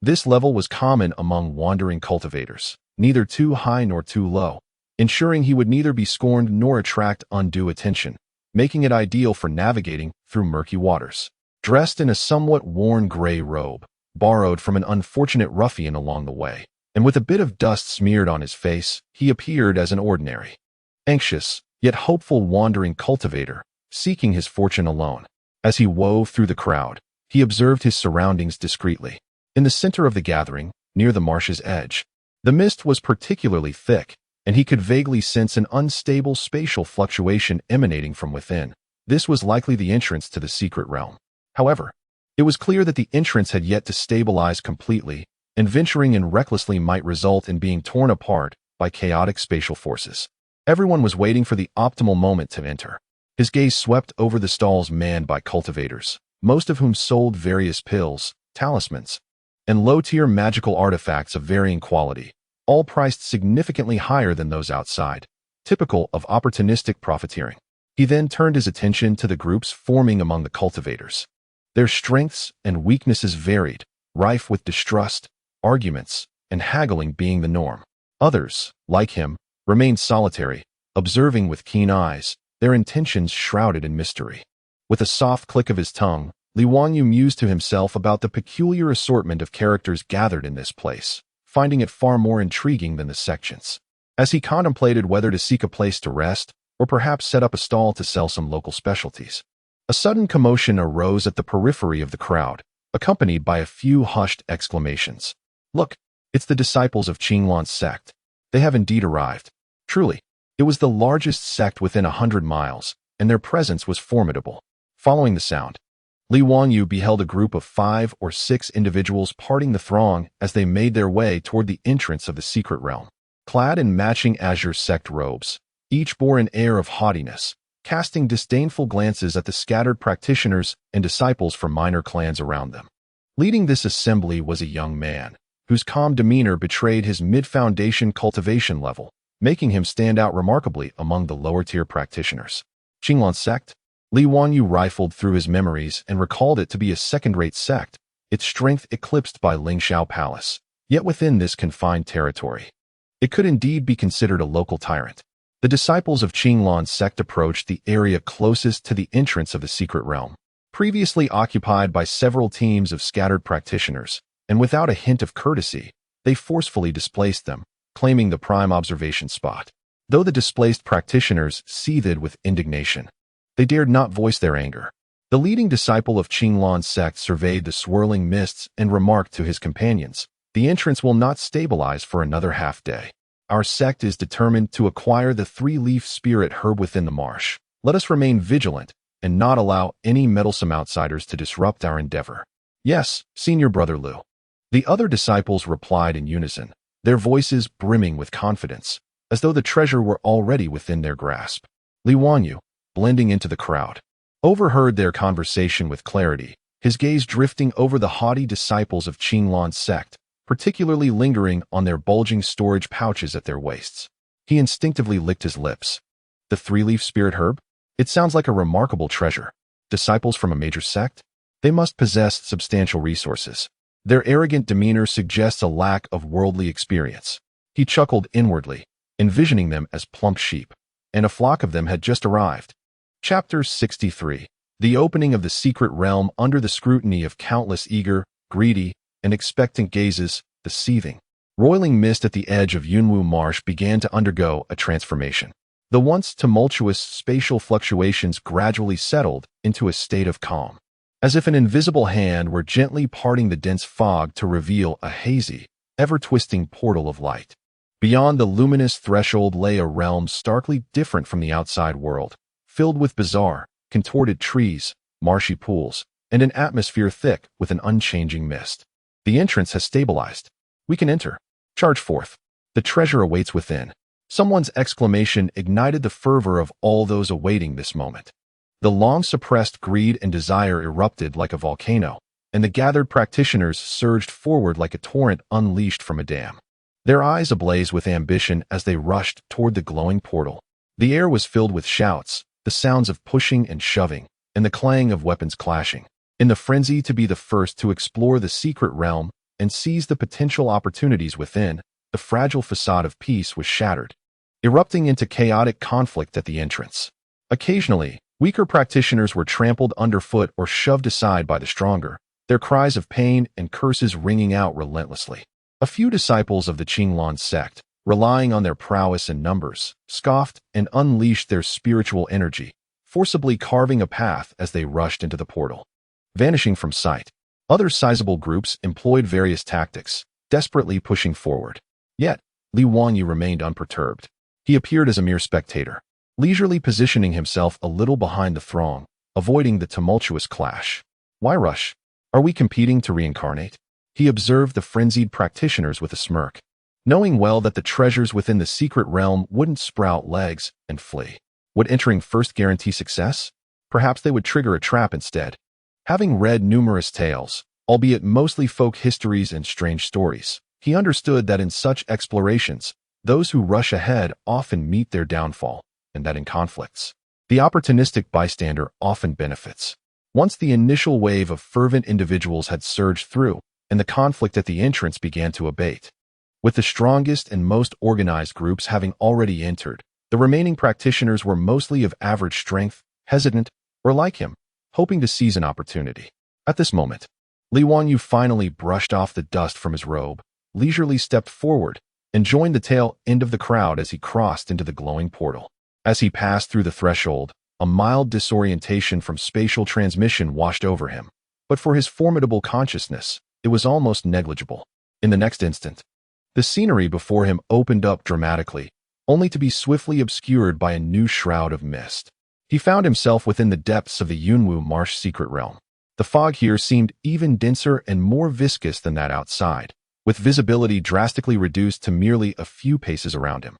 This level was common among wandering cultivators, neither too high nor too low, ensuring he would neither be scorned nor attract undue attention, making it ideal for navigating through murky waters. Dressed in a somewhat worn gray robe, borrowed from an unfortunate ruffian along the way, and with a bit of dust smeared on his face, he appeared as an ordinary, anxious, yet hopeful wandering cultivator, seeking his fortune alone. As he wove through the crowd, he observed his surroundings discreetly. In the center of the gathering, near the marsh's edge, the mist was particularly thick, and he could vaguely sense an unstable spatial fluctuation emanating from within. This was likely the entrance to the secret realm. However, it was clear that the entrance had yet to stabilize completely, and venturing in recklessly might result in being torn apart by chaotic spatial forces. Everyone was waiting for the optimal moment to enter. His gaze swept over the stalls manned by cultivators, most of whom sold various pills, talismans, and low-tier magical artifacts of varying quality, all priced significantly higher than those outside, typical of opportunistic profiteering. He then turned his attention to the groups forming among the cultivators. Their strengths and weaknesses varied, rife with distrust, arguments, and haggling being the norm. Others, like him, remained solitary, observing with keen eyes, their intentions shrouded in mystery. With a soft click of his tongue, Li Wanyu mused to himself about the peculiar assortment of characters gathered in this place, finding it far more intriguing than the sections. As he contemplated whether to seek a place to rest, or perhaps set up a stall to sell some local specialties, a sudden commotion arose at the periphery of the crowd, accompanied by a few hushed exclamations. "Look, it's the disciples of Qinglan's sect. They have indeed arrived." Truly, it was the largest sect within 100 miles, and their presence was formidable. Following the sound, Li Wanyu beheld a group of 5 or 6 individuals parting the throng as they made their way toward the entrance of the secret realm. Clad in matching azure sect robes, each bore an air of haughtiness, casting disdainful glances at the scattered practitioners and disciples from minor clans around them. Leading this assembly was a young man, whose calm demeanor betrayed his mid-foundation cultivation level, making him stand out remarkably among the lower-tier practitioners. Qinglan sect? Li Wanyu rifled through his memories and recalled it to be a second-rate sect, its strength eclipsed by Lingxiao Palace. Yet within this confined territory, it could indeed be considered a local tyrant. The disciples of Qinglan's sect approached the area closest to the entrance of the secret realm, previously occupied by several teams of scattered practitioners, and without a hint of courtesy, they forcefully displaced them, claiming the prime observation spot. Though the displaced practitioners seethed with indignation, they dared not voice their anger. The leading disciple of Qinglan's sect surveyed the swirling mists and remarked to his companions, "The entrance will not stabilize for another half-day. Our sect is determined to acquire the 3-leaf spirit herb within the marsh. Let us remain vigilant and not allow any meddlesome outsiders to disrupt our endeavor." "Yes, Senior Brother Lu." The other disciples replied in unison, their voices brimming with confidence, as though the treasure were already within their grasp. Li Wanyu, blending into the crowd, overheard their conversation with clarity, his gaze drifting over the haughty disciples of Qinglan's sect, particularly lingering on their bulging storage pouches at their waists. He instinctively licked his lips. The 3-leaf spirit herb? It sounds like a remarkable treasure. Disciples from a major sect? They must possess substantial resources. Their arrogant demeanor suggests a lack of worldly experience. He chuckled inwardly, envisioning them as plump sheep, and a flock of them had just arrived. Chapter 63. The opening of the secret realm under the scrutiny of countless eager, greedy, and expectant gazes. The seething, roiling mist at the edge of Yunwu Marsh began to undergo a transformation. The once tumultuous spatial fluctuations gradually settled into a state of calm, as if an invisible hand were gently parting the dense fog to reveal a hazy, ever-twisting portal of light. Beyond the luminous threshold lay a realm starkly different from the outside world, filled with bizarre, contorted trees, marshy pools, and an atmosphere thick with an unchanging mist. "The entrance has stabilized. We can enter. Charge forth. The treasure awaits within." Someone's exclamation ignited the fervor of all those awaiting this moment. The long-suppressed greed and desire erupted like a volcano, and the gathered practitioners surged forward like a torrent unleashed from a dam. Their eyes ablaze with ambition as they rushed toward the glowing portal. The air was filled with shouts, the sounds of pushing and shoving, and the clang of weapons clashing. In the frenzy to be the first to explore the secret realm and seize the potential opportunities within, the fragile facade of peace was shattered, erupting into chaotic conflict at the entrance. Occasionally, weaker practitioners were trampled underfoot or shoved aside by the stronger, their cries of pain and curses ringing out relentlessly. A few disciples of the Qinglan sect, relying on their prowess and numbers, scoffed and unleashed their spiritual energy, forcibly carving a path as they rushed into the portal, vanishing from sight. Other sizable groups employed various tactics, desperately pushing forward. Yet, Li Wanyu remained unperturbed. He appeared as a mere spectator, leisurely positioning himself a little behind the throng, avoiding the tumultuous clash. "Why rush? Are we competing to reincarnate?" He observed the frenzied practitioners with a smirk. knowing well that the treasures within the secret realm wouldn't sprout legs and flee. Would entering first guarantee success? Perhaps they would trigger a trap instead. Having read numerous tales, albeit mostly folk histories and strange stories, he understood that in such explorations, those who rush ahead often meet their downfall, and that in conflicts, the opportunistic bystander often benefits. Once the initial wave of fervent individuals had surged through, and the conflict at the entrance began to abate, with the strongest and most organized groups having already entered, the remaining practitioners were mostly of average strength, hesitant, or like him, hoping to seize an opportunity. At this moment, Li Wanyu finally brushed off the dust from his robe, leisurely stepped forward, and joined the tail end of the crowd as he crossed into the glowing portal. As he passed through the threshold, a mild disorientation from spatial transmission washed over him, but for his formidable consciousness, it was almost negligible. In the next instant, the scenery before him opened up dramatically, only to be swiftly obscured by a new shroud of mist. He found himself within the depths of the Yunwu Marsh secret realm. The fog here seemed even denser and more viscous than that outside, with visibility drastically reduced to merely a few paces around him.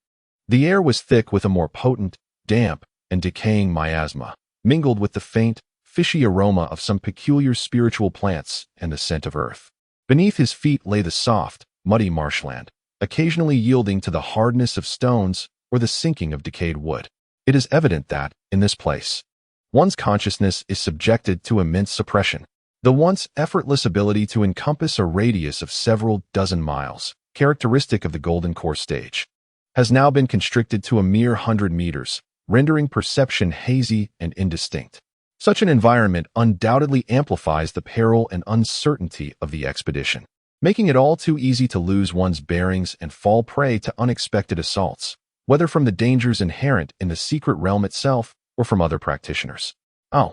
The air was thick with a more potent, damp, and decaying miasma, mingled with the faint, fishy aroma of some peculiar spiritual plants and the scent of earth. Beneath his feet lay the soft, muddy marshland, occasionally yielding to the hardness of stones or the sinking of decayed wood. It is evident that, in this place, one's consciousness is subjected to immense suppression. The once effortless ability to encompass a radius of several dozen miles, characteristic of the Golden Core stage, has now been constricted to a mere 100 meters, rendering perception hazy and indistinct. Such an environment undoubtedly amplifies the peril and uncertainty of the expedition, making it all too easy to lose one's bearings and fall prey to unexpected assaults, whether from the dangers inherent in the secret realm itself or from other practitioners. Oh,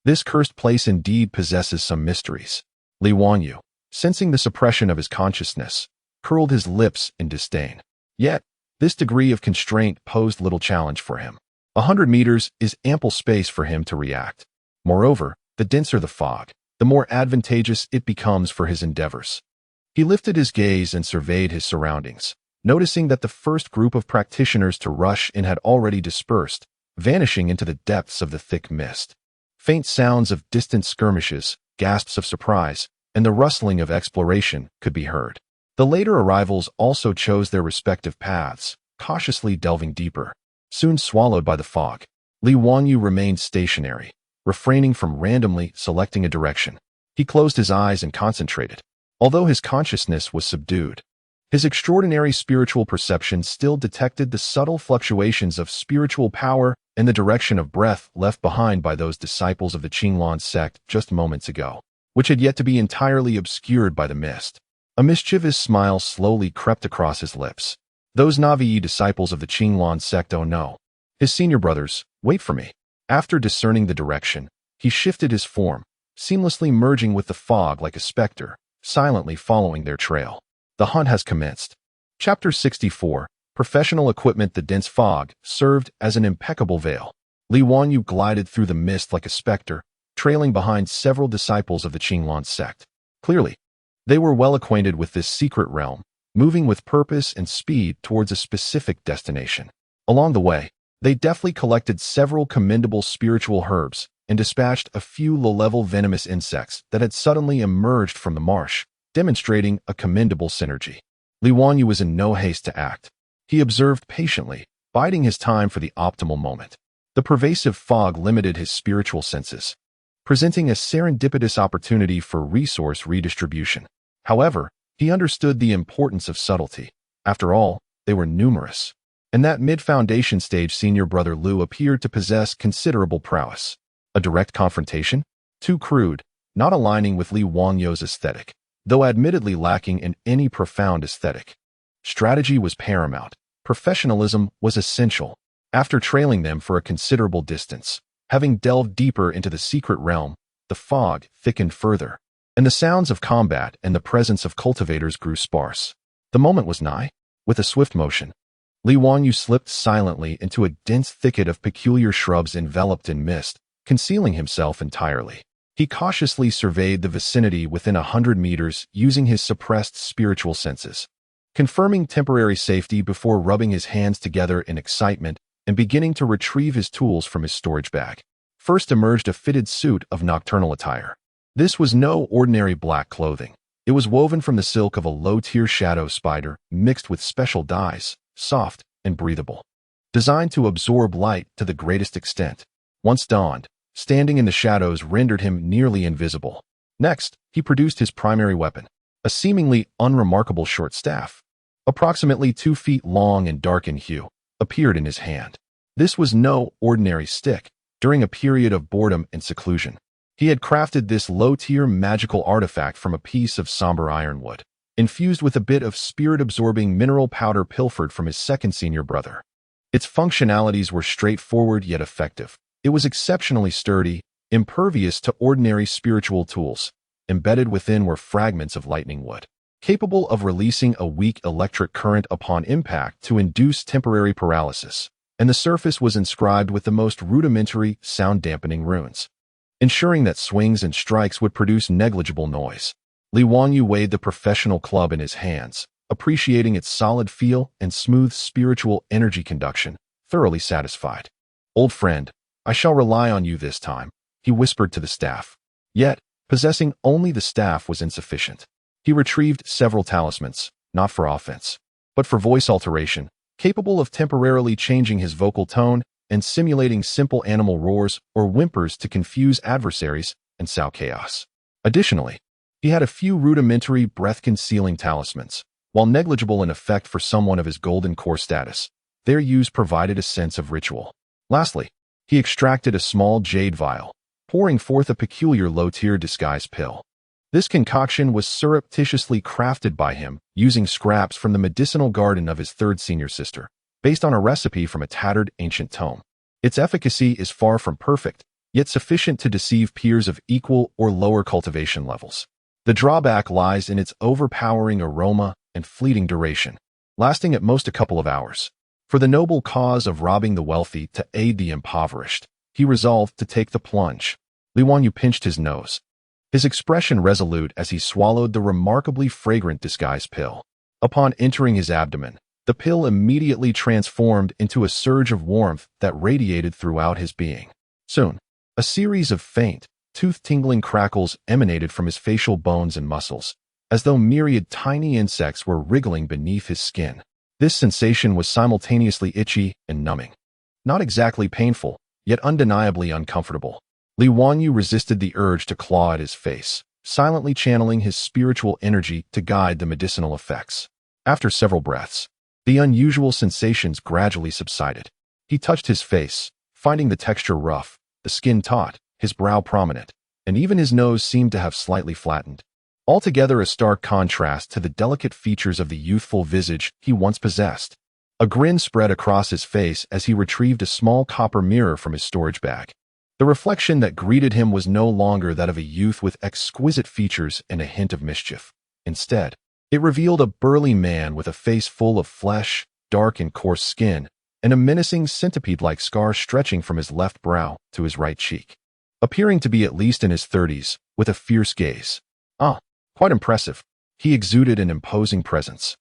this cursed place indeed possesses some mysteries. Li Wanyu, sensing the suppression of his consciousness, curled his lips in disdain. Yet, this degree of constraint posed little challenge for him. 100 meters is ample space for him to react. Moreover, the denser the fog, the more advantageous it becomes for his endeavors. He lifted his gaze and surveyed his surroundings, noticing that the first group of practitioners to rush in had already dispersed, vanishing into the depths of the thick mist. Faint sounds of distant skirmishes, gasps of surprise, and the rustling of exploration could be heard. The later arrivals also chose their respective paths, cautiously delving deeper. Soon swallowed by the fog, Li Wanyu remained stationary, refraining from randomly selecting a direction. He closed his eyes and concentrated. Although his consciousness was subdued, his extraordinary spiritual perception still detected the subtle fluctuations of spiritual power and the direction of breath left behind by those disciples of the Qinglan sect just moments ago, which had yet to be entirely obscured by the mist. A mischievous smile slowly crept across his lips. Those Na'vi disciples of the Qinglan sect, oh no. His senior brothers, wait for me. After discerning the direction, he shifted his form, seamlessly merging with the fog like a specter, silently following their trail. The hunt has commenced. Chapter 64, Professional Equipment. The dense fog served as an impeccable veil. Li Wanyu glided through the mist like a specter, trailing behind several disciples of the Qinglan sect. Clearly, they were well acquainted with this secret realm, moving with purpose and speed towards a specific destination. Along the way, they deftly collected several commendable spiritual herbs and dispatched a few low-level venomous insects that had suddenly emerged from the marsh, demonstrating a commendable synergy. Li Wanyu was in no haste to act. He observed patiently, biding his time for the optimal moment. The pervasive fog limited his spiritual senses, presenting a serendipitous opportunity for resource redistribution. However, he understood the importance of subtlety. After all, they were numerous, and that mid-foundation stage senior brother Lu appeared to possess considerable prowess. A direct confrontation? Too crude, not aligning with Li Wanyu's aesthetic, though admittedly lacking in any profound aesthetic. Strategy was paramount. Professionalism was essential. After trailing them for a considerable distance, having delved deeper into the secret realm, the fog thickened further, and the sounds of combat and the presence of cultivators grew sparse. The moment was nigh. With a swift motion, Li Wanyu slipped silently into a dense thicket of peculiar shrubs enveloped in mist, concealing himself entirely. He cautiously surveyed the vicinity within 100 meters using his suppressed spiritual senses. confirming temporary safety before rubbing his hands together in excitement and beginning to retrieve his tools from his storage bag. First emerged a fitted suit of nocturnal attire. This was no ordinary black clothing. It was woven from the silk of a low-tier shadow spider mixed with special dyes, soft and breathable, designed to absorb light to the greatest extent. Once donned, standing in the shadows rendered him nearly invisible. Next, he produced his primary weapon, a seemingly unremarkable short staff, approximately 2 feet long and dark in hue, appeared in his hand. This was no ordinary stick. During a period of boredom and seclusion, he had crafted this low-tier magical artifact from a piece of somber ironwood, infused with a bit of spirit-absorbing mineral powder pilfered from his second senior brother. Its functionalities were straightforward yet effective. It was exceptionally sturdy, impervious to ordinary spiritual tools. Embedded within were fragments of lightning wood, capable of releasing a weak electric current upon impact to induce temporary paralysis, and the surface was inscribed with the most rudimentary, sound-dampening runes, ensuring that swings and strikes would produce negligible noise. Li Wangyu weighed the professional club in his hands, appreciating its solid feel and smooth spiritual energy conduction, thoroughly satisfied. "Old friend, I shall rely on you this time," he whispered to the staff. Yet, possessing only the staff was insufficient. He retrieved several talismans, not for offense, but for voice alteration, capable of temporarily changing his vocal tone and simulating simple animal roars or whimpers to confuse adversaries and sow chaos. Additionally, he had a few rudimentary breath-concealing talismans. While negligible in effect for someone of his golden core status, their use provided a sense of ritual. Lastly, he extracted a small jade vial, pouring forth a peculiar low-tier disguise pill. This concoction was surreptitiously crafted by him using scraps from the medicinal garden of his third senior sister, based on a recipe from a tattered ancient tome. Its efficacy is far from perfect, yet sufficient to deceive peers of equal or lower cultivation levels. The drawback lies in its overpowering aroma and fleeting duration, lasting at most a couple of hours. For the noble cause of robbing the wealthy to aid the impoverished, he resolved to take the plunge. Li Wangyu pinched his nose, his expression resolute as he swallowed the remarkably fragrant disguise pill. Upon entering his abdomen, the pill immediately transformed into a surge of warmth that radiated throughout his being. Soon, a series of faint, tooth-tingling crackles emanated from his facial bones and muscles, as though myriad tiny insects were wriggling beneath his skin. This sensation was simultaneously itchy and numbing. Not exactly painful, yet undeniably uncomfortable. Li Wangyu resisted the urge to claw at his face, silently channeling his spiritual energy to guide the medicinal effects. After several breaths, the unusual sensations gradually subsided. He touched his face, finding the texture rough, the skin taut, his brow prominent, and even his nose seemed to have slightly flattened. Altogether a stark contrast to the delicate features of the youthful visage he once possessed. A grin spread across his face as he retrieved a small copper mirror from his storage bag. The reflection that greeted him was no longer that of a youth with exquisite features and a hint of mischief. Instead, it revealed a burly man with a face full of flesh, dark and coarse skin, and a menacing centipede-like scar stretching from his left brow to his right cheek. Appearing to be at least in his 30s, with a fierce gaze. Quite impressive. He exuded an imposing presence.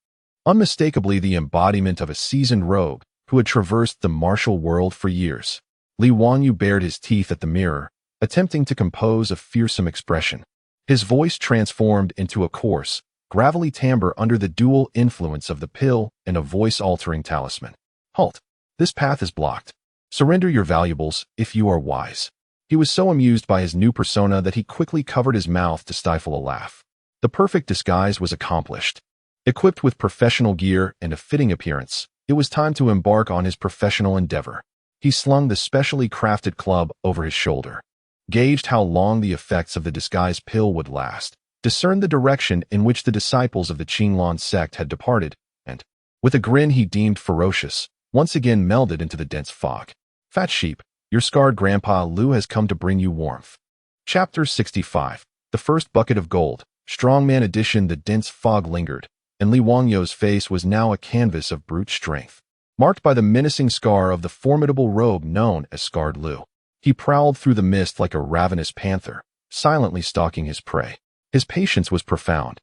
Unmistakably the embodiment of a seasoned rogue who had traversed the martial world for years. Li Wangyu bared his teeth at the mirror, attempting to compose a fearsome expression. His voice transformed into a coarse, gravelly timbre under the dual influence of the pill and a voice-altering talisman. "Halt! This path is blocked. Surrender your valuables, if you are wise." He was so amused by his new persona that he quickly covered his mouth to stifle a laugh. The perfect disguise was accomplished. Equipped with professional gear and a fitting appearance, it was time to embark on his professional endeavor. He slung the specially crafted club over his shoulder, gauged how long the effects of the disguise pill would last, discerned the direction in which the disciples of the Qinglan sect had departed, and, with a grin he deemed ferocious, once again melded into the dense fog. "Fat sheep, your scarred grandpa Lu has come to bring you warmth." Chapter 65. The First Bucket of Gold. Strongman edition. The dense fog lingered, and Li Wangyu's face was now a canvas of brute strength, marked by the menacing scar of the formidable rogue known as Scarred Lu. He prowled through the mist like a ravenous panther, silently stalking his prey. His patience was profound.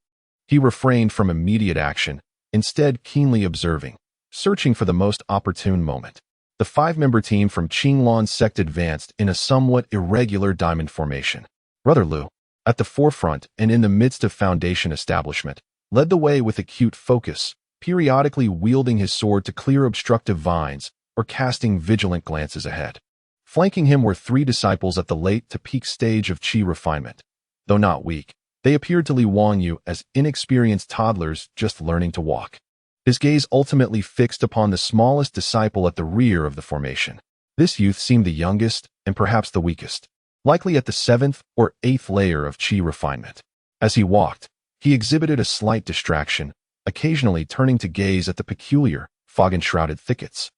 He refrained from immediate action, instead keenly observing, searching for the most opportune moment. The five-member team from Qinglan's sect advanced in a somewhat irregular diamond formation. Brother Lu, at the forefront and in the midst of Foundation establishment, led the way with acute focus, periodically wielding his sword to clear obstructive vines or casting vigilant glances ahead. Flanking him were three disciples at the late-to-peak stage of qi refinement. Though not weak, they appeared to Li Wangyu as inexperienced toddlers just learning to walk. His gaze ultimately fixed upon the smallest disciple at the rear of the formation. This youth seemed the youngest and perhaps the weakest, likely at the 7th or 8th layer of qi refinement. As he walked, he exhibited a slight distraction, occasionally turning to gaze at the peculiar, fog-enshrouded thickets,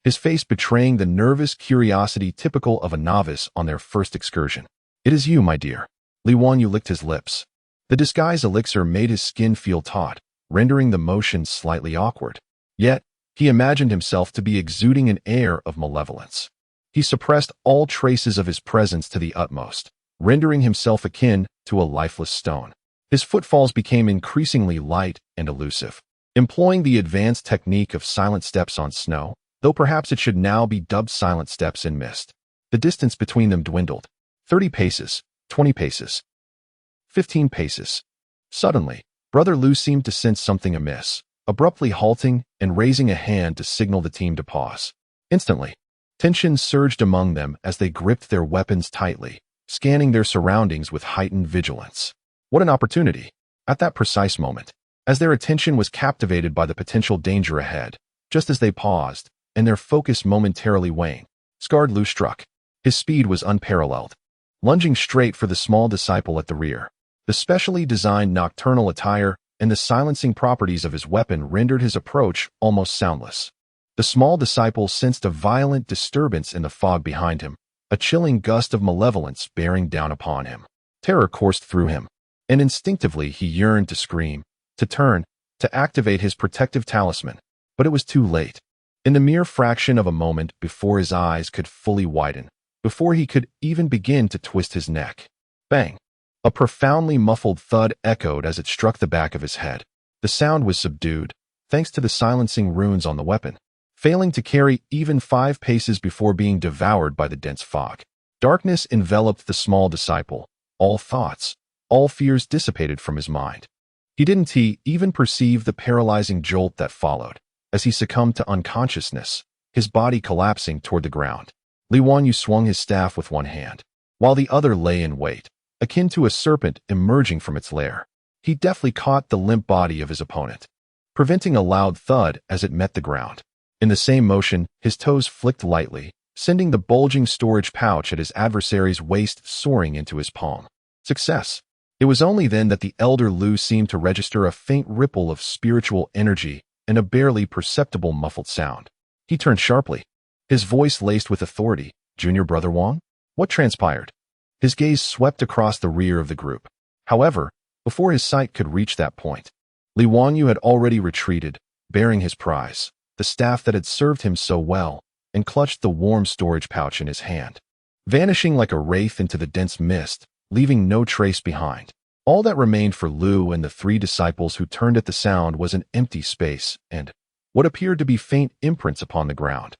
his face betraying the nervous curiosity typical of a novice on their first excursion. "It is you, my dear." Li Wangyu licked his lips. The disguise elixir made his skin feel taut, rendering the motion slightly awkward. Yet, he imagined himself to be exuding an air of malevolence. He suppressed all traces of his presence to the utmost, rendering himself akin to a lifeless stone. His footfalls became increasingly light and elusive, employing the advanced technique of silent steps on snow, though perhaps it should now be dubbed silent steps in mist. The distance between them dwindled. 30 paces, 20 paces, 15 paces. Suddenly, Brother Lu seemed to sense something amiss, abruptly halting and raising a hand to signal the team to pause. Instantly, tension surged among them as they gripped their weapons tightly, scanning their surroundings with heightened vigilance. What an opportunity! At that precise moment, as their attention was captivated by the potential danger ahead, just as they paused, and their focus momentarily waned, Scarred Lu struck. His speed was unparalleled. Lunging straight for the small disciple at the rear, the specially designed nocturnal attire and the silencing properties of his weapon rendered his approach almost soundless. The small disciple sensed a violent disturbance in the fog behind him, a chilling gust of malevolence bearing down upon him. Terror coursed through him, and instinctively he yearned to scream, to turn, to activate his protective talisman. But it was too late. In the mere fraction of a moment before his eyes could fully widen, before he could even begin to twist his neck. Bang! A profoundly muffled thud echoed as it struck the back of his head. The sound was subdued, thanks to the silencing runes on the weapon, failing to carry even 5 paces before being devoured by the dense fog. Darkness enveloped the small disciple. All thoughts, all fears dissipated from his mind. He didn't even perceive the paralyzing jolt that followed, as he succumbed to unconsciousness, his body collapsing toward the ground. Li Wangyu swung his staff with one hand, while the other lay in wait, akin to a serpent emerging from its lair. He deftly caught the limp body of his opponent, preventing a loud thud as it met the ground. In the same motion, his toes flicked lightly, sending the bulging storage pouch at his adversary's waist soaring into his palm. Success! It was only then that the elder Lu seemed to register a faint ripple of spiritual energy and a barely perceptible muffled sound. He turned sharply, his voice laced with authority. "Junior Brother Wang? What transpired?" His gaze swept across the rear of the group. However, before his sight could reach that point, Li Wangyu had already retreated, bearing his prize, the staff that had served him so well, and clutched the warm storage pouch in his hand, vanishing like a wraith into the dense mist, leaving no trace behind. All that remained for Lu and the 3 disciples who turned at the sound was an empty space and what appeared to be faint imprints upon the ground,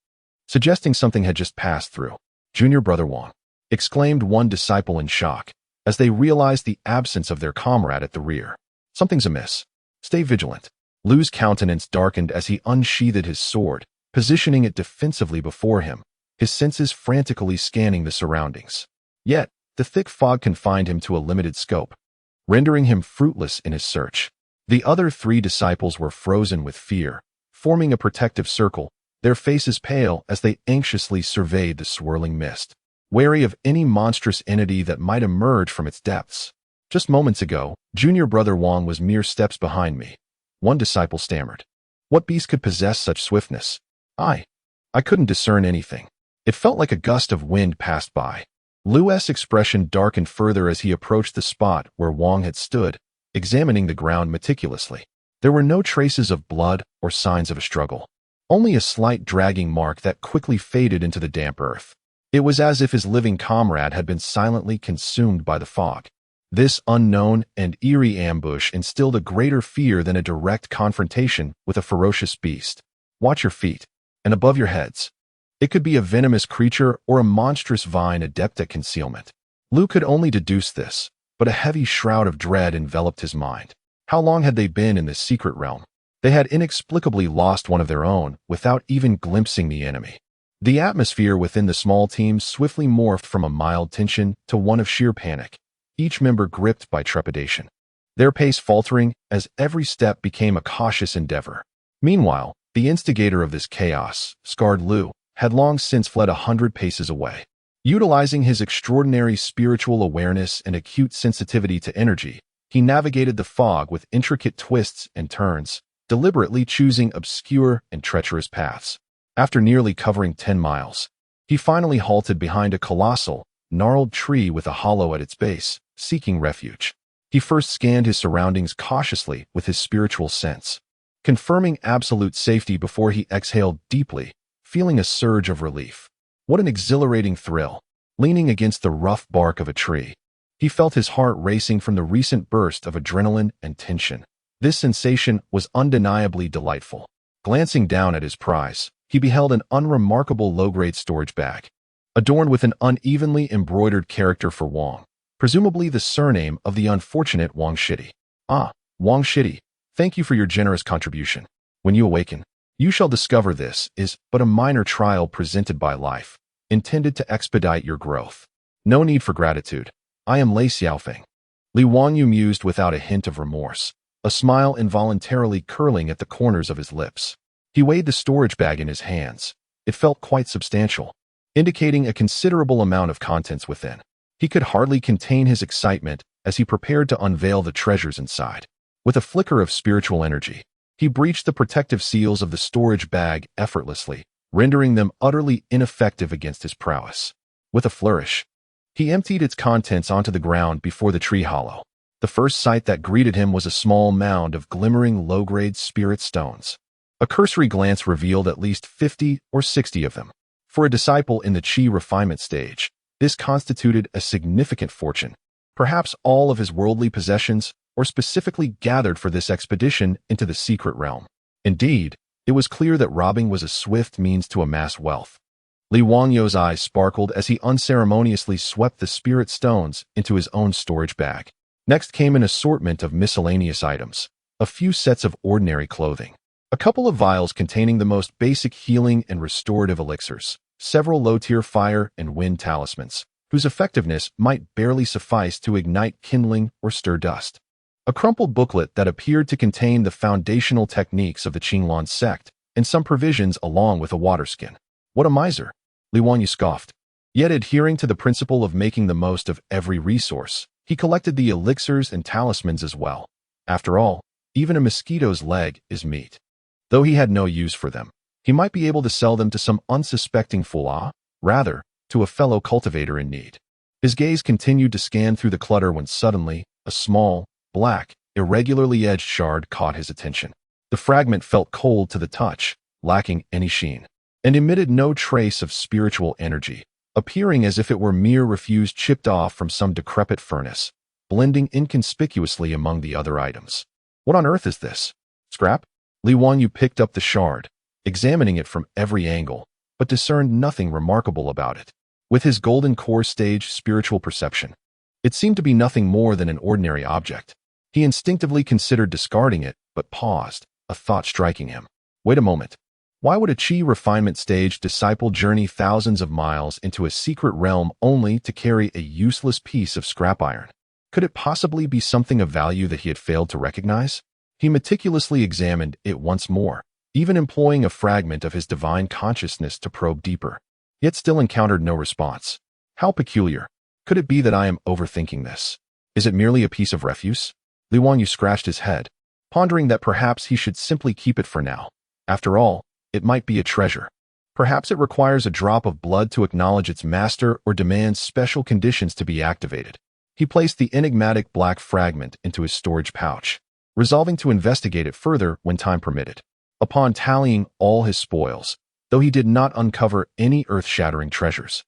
suggesting something had just passed through. "Junior Brother Wang," exclaimed one disciple in shock, as they realized the absence of their comrade at the rear. "Something's amiss. Stay vigilant." Lu's countenance darkened as he unsheathed his sword, positioning it defensively before him, his senses frantically scanning the surroundings. Yet, the thick fog confined him to a limited scope, rendering him fruitless in his search. The other 3 disciples were frozen with fear, forming a protective circle, their faces pale as they anxiously surveyed the swirling mist, wary of any monstrous entity that might emerge from its depths. "Just moments ago, Junior Brother Wang was mere steps behind me," one disciple stammered. "What beast could possess such swiftness? I couldn't discern anything. It felt like a gust of wind passed by." Lu's expression darkened further as he approached the spot where Wang had stood, examining the ground meticulously. There were no traces of blood or signs of a struggle, only a slight dragging mark that quickly faded into the damp earth. It was as if his living comrade had been silently consumed by the fog. This unknown and eerie ambush instilled a greater fear than a direct confrontation with a ferocious beast. Watch your feet, and above your heads. It could be a venomous creature or a monstrous vine adept at concealment. Lu could only deduce this, but a heavy shroud of dread enveloped his mind. How long had they been in this secret realm? They had inexplicably lost one of their own without even glimpsing the enemy. The atmosphere within the small team swiftly morphed from a mild tension to one of sheer panic, each member gripped by trepidation, their pace faltering as every step became a cautious endeavor. Meanwhile, the instigator of this chaos, scarred Lu, had long since fled 100 paces away. Utilizing his extraordinary spiritual awareness and acute sensitivity to energy, he navigated the fog with intricate twists and turns, deliberately choosing obscure and treacherous paths. After nearly covering 10 miles, he finally halted behind a colossal, gnarled tree with a hollow at its base, seeking refuge. He first scanned his surroundings cautiously with his spiritual sense, confirming absolute safety before he exhaled deeply, feeling a surge of relief. What an exhilarating thrill! Leaning against the rough bark of a tree, he felt his heart racing from the recent burst of adrenaline and tension. This sensation was undeniably delightful. Glancing down at his prize, he beheld an unremarkable low-grade storage bag, adorned with an unevenly embroidered character for Wang, presumably the surname of the unfortunate Wang Shidi. Ah, Wang Shidi, thank you for your generous contribution. When you awaken, you shall discover this is but a minor trial presented by life, intended to expedite your growth. No need for gratitude. I am Lei Xiaofeng. Li Wangyu mused without a hint of remorse, a smile involuntarily curling at the corners of his lips. He weighed the storage bag in his hands. It felt quite substantial, indicating a considerable amount of contents within. He could hardly contain his excitement as he prepared to unveil the treasures inside. With a flicker of spiritual energy, he breached the protective seals of the storage bag effortlessly, rendering them utterly ineffective against his prowess. With a flourish, he emptied its contents onto the ground before the tree hollow. The first sight that greeted him was a small mound of glimmering low-grade spirit stones. A cursory glance revealed at least 50 or 60 of them. For a disciple in the Qi refinement stage, this constituted a significant fortune. Perhaps all of his worldly possessions, or specifically gathered for this expedition into the secret realm. Indeed, it was clear that robbing was a swift means to amass wealth. Li Wangyu's eyes sparkled as he unceremoniously swept the spirit stones into his own storage bag. Next came an assortment of miscellaneous items, a few sets of ordinary clothing, a couple of vials containing the most basic healing and restorative elixirs, several low-tier fire and wind talismans, whose effectiveness might barely suffice to ignite kindling or stir dust. A crumpled booklet that appeared to contain the foundational techniques of the Qinglan sect, and some provisions along with a water skin. What a miser! Li Wanyu scoffed. Yet adhering to the principle of making the most of every resource, he collected the elixirs and talismans as well. After all, even a mosquito's leg is meat. Though he had no use for them, he might be able to sell them to some unsuspecting fool, rather, to a fellow cultivator in need. His gaze continued to scan through the clutter when suddenly, a small, black, irregularly edged shard caught his attention. The fragment felt cold to the touch, lacking any sheen, and emitted no trace of spiritual energy, appearing as if it were mere refuse chipped off from some decrepit furnace, blending inconspicuously among the other items. What on earth is this? Scrap? Li Wanyu picked up the shard, examining it from every angle, but discerned nothing remarkable about it. With his golden core stage spiritual perception, it seemed to be nothing more than an ordinary object. He instinctively considered discarding it, but paused, a thought striking him. Wait a moment. Why would a Qi refinement stage disciple journey thousands of miles into a secret realm only to carry a useless piece of scrap iron? Could it possibly be something of value that he had failed to recognize? He meticulously examined it once more, even employing a fragment of his divine consciousness to probe deeper, yet still encountered no response. How peculiar. Could it be that I am overthinking this? Is it merely a piece of refuse? Li Wanyu scratched his head, pondering that perhaps he should simply keep it for now. After all, it might be a treasure. Perhaps it requires a drop of blood to acknowledge its master or demands special conditions to be activated. He placed the enigmatic black fragment into his storage pouch, resolving to investigate it further when time permitted. Upon tallying all his spoils, though he did not uncover any earth-shattering treasures,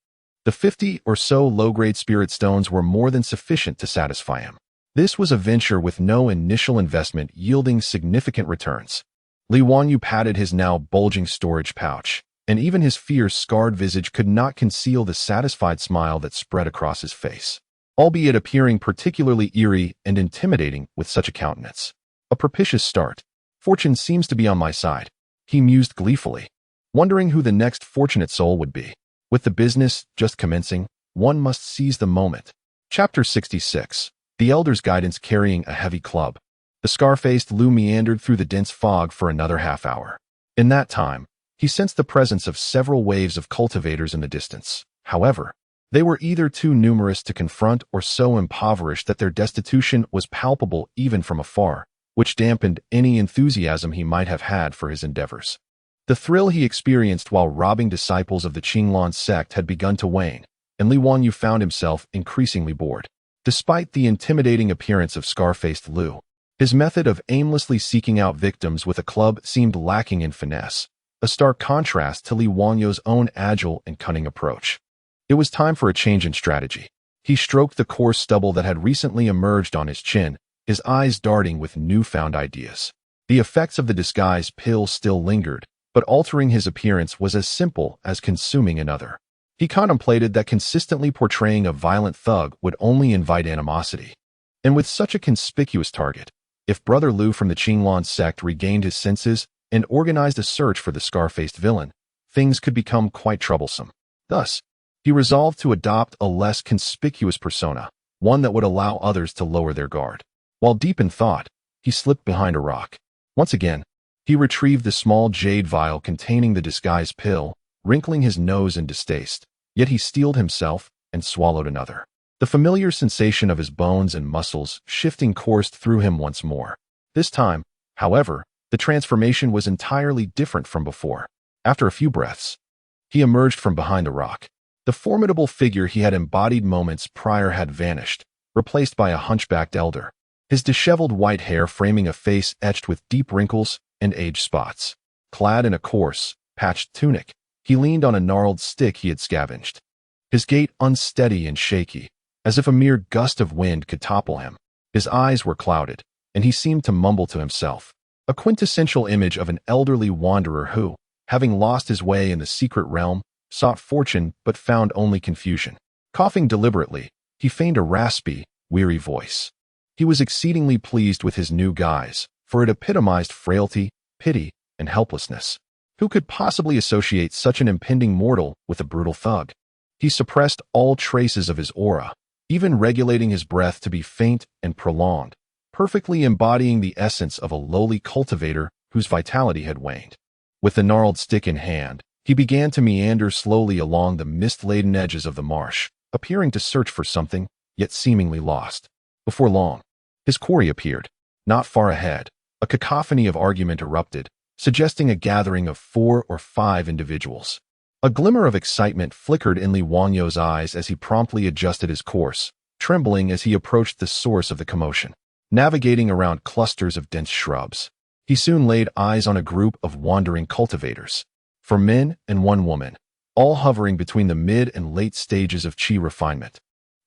The 50 or so low-grade spirit stones were more than sufficient to satisfy him. This was a venture with no initial investment yielding significant returns. Li Wanyu patted his now bulging storage pouch, and even his fierce, scarred visage could not conceal the satisfied smile that spread across his face, albeit appearing particularly eerie and intimidating with such a countenance. A propitious start. Fortune seems to be on my side, he mused gleefully, wondering who the next fortunate soul would be. With the business just commencing, one must seize the moment. Chapter 66. The Elder's Guidance Carrying a Heavy Club. The scar-faced Lu meandered through the dense fog for another half-hour. In that time, he sensed the presence of several waves of cultivators in the distance. However, they were either too numerous to confront or so impoverished that their destitution was palpable even from afar, which dampened any enthusiasm he might have had for his endeavors. The thrill he experienced while robbing disciples of the Qinglan sect had begun to wane, and Li Wanyu found himself increasingly bored. Despite the intimidating appearance of scar-faced Lu, his method of aimlessly seeking out victims with a club seemed lacking in finesse, a stark contrast to Li Wanyu's own agile and cunning approach. It was time for a change in strategy. He stroked the coarse stubble that had recently emerged on his chin, his eyes darting with newfound ideas. The effects of the disguise pill still lingered, but altering his appearance was as simple as consuming another. He contemplated that consistently portraying a violent thug would only invite animosity. And with such a conspicuous target, if Brother Lu from the Qinglan sect regained his senses and organized a search for the scar-faced villain, things could become quite troublesome. Thus, he resolved to adopt a less conspicuous persona, one that would allow others to lower their guard. While deep in thought, he slipped behind a rock. Once again, he retrieved the small jade vial containing the disguise pill, wrinkling his nose in distaste. Yet he steeled himself and swallowed another. The familiar sensation of his bones and muscles shifting coursed through him once more. This time, however, the transformation was entirely different from before. After a few breaths, he emerged from behind the rock. The formidable figure he had embodied moments prior had vanished, replaced by a hunchbacked elder, his disheveled white hair framing a face etched with deep wrinkles and age spots. Clad in a coarse, patched tunic, he leaned on a gnarled stick he had scavenged, his gait unsteady and shaky, as if a mere gust of wind could topple him. His eyes were clouded, and he seemed to mumble to himself, a quintessential image of an elderly wanderer who, having lost his way in the secret realm, sought fortune but found only confusion. Coughing deliberately, he feigned a raspy, weary voice. He was exceedingly pleased with his new guise, for it epitomized frailty, pity, and helplessness. Who could possibly associate such an impending mortal with a brutal thug? He suppressed all traces of his aura, even regulating his breath to be faint and prolonged, perfectly embodying the essence of a lowly cultivator whose vitality had waned. With the gnarled stick in hand, he began to meander slowly along the mist-laden edges of the marsh, appearing to search for something, yet seemingly lost. Before long, his quarry appeared. Not far ahead, a cacophony of argument erupted, suggesting a gathering of 4 or 5 individuals. A glimmer of excitement flickered in Li Wanyu's eyes as he promptly adjusted his course, trembling as he approached the source of the commotion. Navigating around clusters of dense shrubs, he soon laid eyes on a group of wandering cultivators, 4 men and 1 woman, all hovering between the mid and late stages of qi refinement.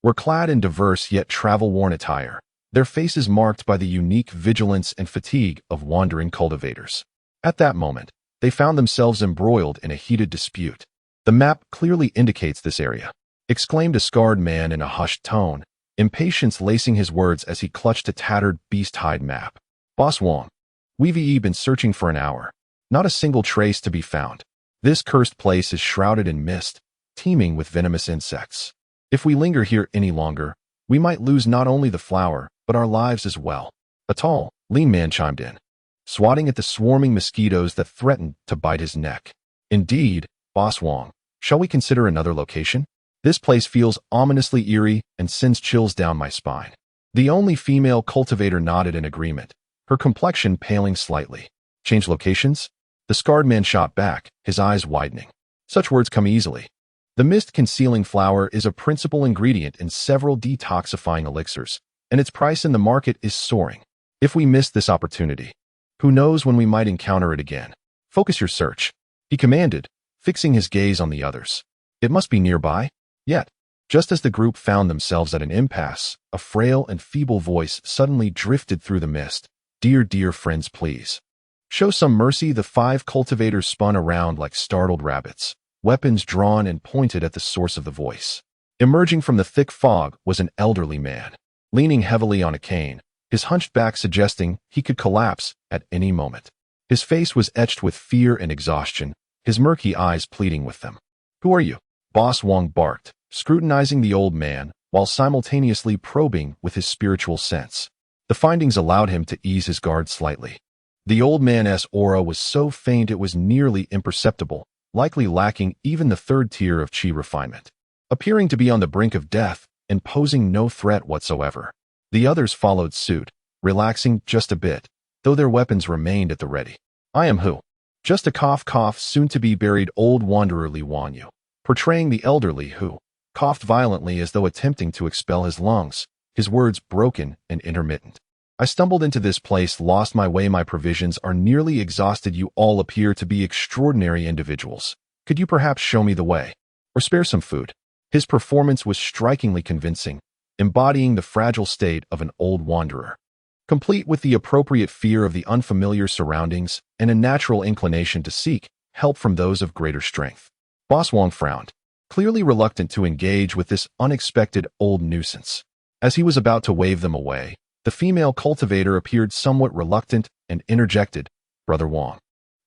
Were clad in diverse yet travel-worn attire, their faces marked by the unique vigilance and fatigue of wandering cultivators. At that moment, they found themselves embroiled in a heated dispute. "The map clearly indicates this area," exclaimed a scarred man in a hushed tone, impatience lacing his words as he clutched a tattered beast-hide map. "Boss Wong, we've been searching for an hour. Not a single trace to be found. This cursed place is shrouded in mist, teeming with venomous insects. If we linger here any longer, we might lose not only the flower, but our lives as well." A tall, lean man chimed in, swatting at the swarming mosquitoes that threatened to bite his neck. "Indeed, Boss Wong, shall we consider another location? This place feels ominously eerie and sends chills down my spine." The only female cultivator nodded in agreement, her complexion paling slightly. "Change locations?" The scarred man shot back, his eyes widening. "Such words come easily. The mist-concealing flower is a principal ingredient in several detoxifying elixirs, and its price in the market is soaring. If we miss this opportunity, who knows when we might encounter it again? Focus your search," he commanded, fixing his gaze on the others. "It must be nearby." Yet, just as the group found themselves at an impasse, a frail and feeble voice suddenly drifted through the mist. "Dear, dear friends, please. Show some mercy." The 5 cultivators spun around like startled rabbits, weapons drawn and pointed at the source of the voice. Emerging from the thick fog was an elderly man, leaning heavily on a cane, his hunched back suggesting he could collapse at any moment. His face was etched with fear and exhaustion, his murky eyes pleading with them. "Who are you?" Boss Wong barked, scrutinizing the old man while simultaneously probing with his spiritual sense. The findings allowed him to ease his guard slightly. The old man's aura was so faint it was nearly imperceptible, likely lacking even the 3rd tier of chi refinement. Appearing to be on the brink of death and posing no threat whatsoever. The others followed suit, relaxing just a bit, though their weapons remained at the ready. "I am who?" Just a cough, soon-to-be-buried old wanderer Li Wanyu, portraying the elderly who coughed violently as though attempting to expel his lungs, his words broken and intermittent. "I stumbled into this place, lost my way, my provisions are nearly exhausted. You all appear to be extraordinary individuals. Could you perhaps show me the way? Or spare some food?" His performance was strikingly convincing, embodying the fragile state of an old wanderer, complete with the appropriate fear of the unfamiliar surroundings and a natural inclination to seek help from those of greater strength. Boss Wong frowned, clearly reluctant to engage with this unexpected old nuisance. As he was about to wave them away, the female cultivator appeared somewhat reluctant and interjected, "Brother Wong."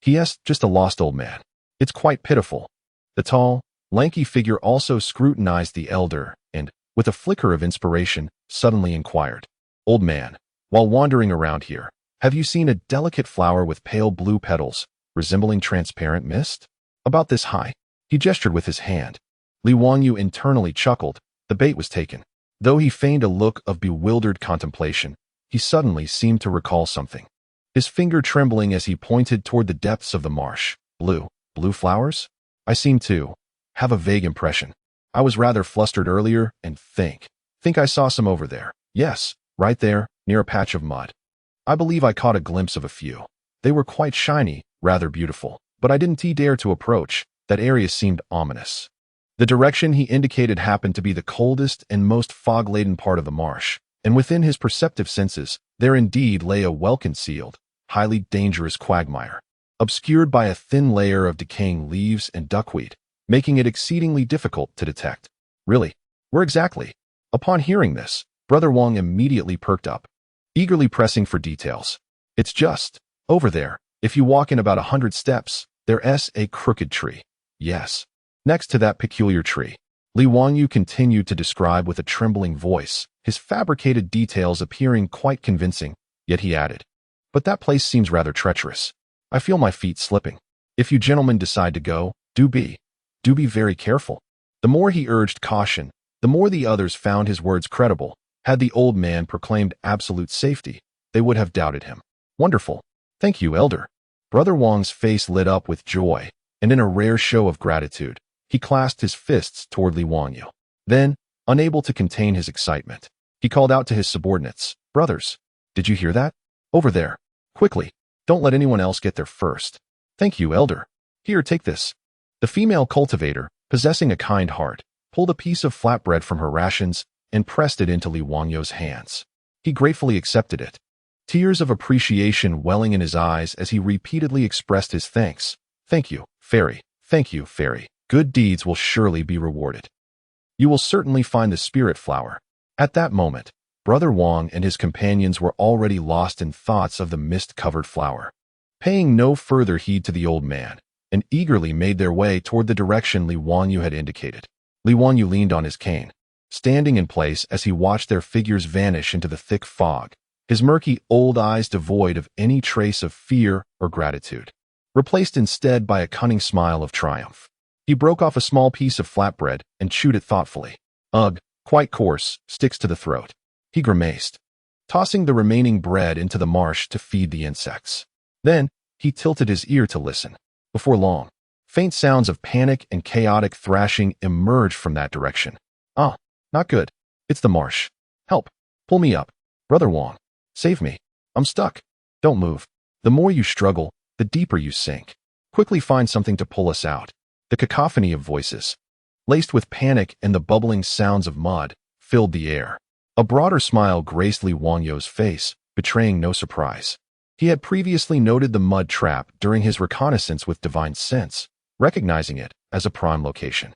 "Yes, just a lost old man. It's quite pitiful." The tall, lanky figure also scrutinized the elder and, with a flicker of inspiration, suddenly inquired, "Old man, while wandering around here, have you seen a delicate flower with pale blue petals, resembling transparent mist? About this high?" He gestured with his hand. Li Wanyu internally chuckled. The bait was taken. Though he feigned a look of bewildered contemplation, he suddenly seemed to recall something, his finger trembling as he pointed toward the depths of the marsh. Blue flowers? I seem to have a vague impression. I was rather flustered earlier and think I saw some over there. Yes, right there, near a patch of mud. I believe I caught a glimpse of a few. They were quite shiny, rather beautiful, but I didn't dare to approach. That area seemed ominous. The direction he indicated happened to be the coldest and most fog-laden part of the marsh, and within his perceptive senses, there indeed lay a well-concealed, highly dangerous quagmire, obscured by a thin layer of decaying leaves and duckweed, making it exceedingly difficult to detect. "Really? Where exactly?" Upon hearing this, Brother Wong immediately perked up, eagerly pressing for details. "It's just over there. If you walk in about 100 steps, there's a crooked tree. Yes. Next to that peculiar tree." Li Wanyu continued to describe with a trembling voice, his fabricated details appearing quite convincing, yet he added, "But that place seems rather treacherous. I feel my feet slipping. If you gentlemen decide to go, do be very careful." The more he urged caution, the more the others found his words credible. Had the old man proclaimed absolute safety, they would have doubted him. "Wonderful. Thank you, Elder." Brother Wong's face lit up with joy, and in a rare show of gratitude, he clasped his fists toward Li Wanyu. Then, unable to contain his excitement, he called out to his subordinates, "Brothers, did you hear that? Over there. Quickly, don't let anyone else get there first." "Thank you, Elder. Here, take this." The female cultivator, possessing a kind heart, pulled a piece of flatbread from her rations and pressed it into Li Wanyu's hands. He gratefully accepted it, tears of appreciation welling in his eyes as he repeatedly expressed his thanks. "Thank you, fairy. Thank you, fairy. Good deeds will surely be rewarded. You will certainly find the spirit flower." At that moment, Brother Wong and his companions were already lost in thoughts of the mist-covered flower. Paying no further heed to the old man, and eagerly made their way toward the direction Li Wanyu had indicated. Li Wanyu leaned on his cane, standing in place as he watched their figures vanish into the thick fog, his murky old eyes devoid of any trace of fear or gratitude, replaced instead by a cunning smile of triumph. He broke off a small piece of flatbread and chewed it thoughtfully. "Ugh, quite coarse, sticks to the throat." He grimaced, tossing the remaining bread into the marsh to feed the insects. Then, he tilted his ear to listen. Before long, faint sounds of panic and chaotic thrashing emerged from that direction. "Ah, not good. It's the marsh. Help. Pull me up. Brother Wong. Save me. I'm stuck. Don't move. The more you struggle, the deeper you sink. Quickly find something to pull us out." The cacophony of voices, laced with panic and the bubbling sounds of mud, filled the air. A broader smile graced Li Wangyo's face, betraying no surprise. He had previously noted the mud trap during his reconnaissance with Divine Sense, recognizing it as a prime location.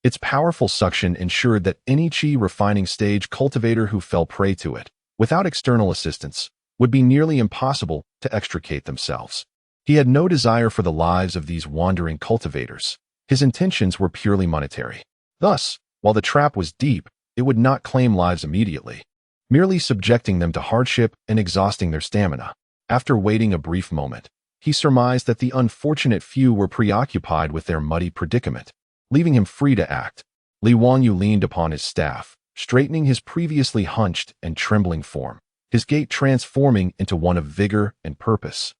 Its powerful suction ensured that any chi refining stage cultivator who fell prey to it, without external assistance, would be nearly impossible to extricate themselves. He had no desire for the lives of these wandering cultivators. His intentions were purely monetary. Thus, while the trap was deep, it would not claim lives immediately, merely subjecting them to hardship and exhausting their stamina. After waiting a brief moment, he surmised that the unfortunate few were preoccupied with their muddy predicament, leaving him free to act. Li Wangyu leaned upon his staff, straightening his previously hunched and trembling form, his gait transforming into one of vigor and purpose.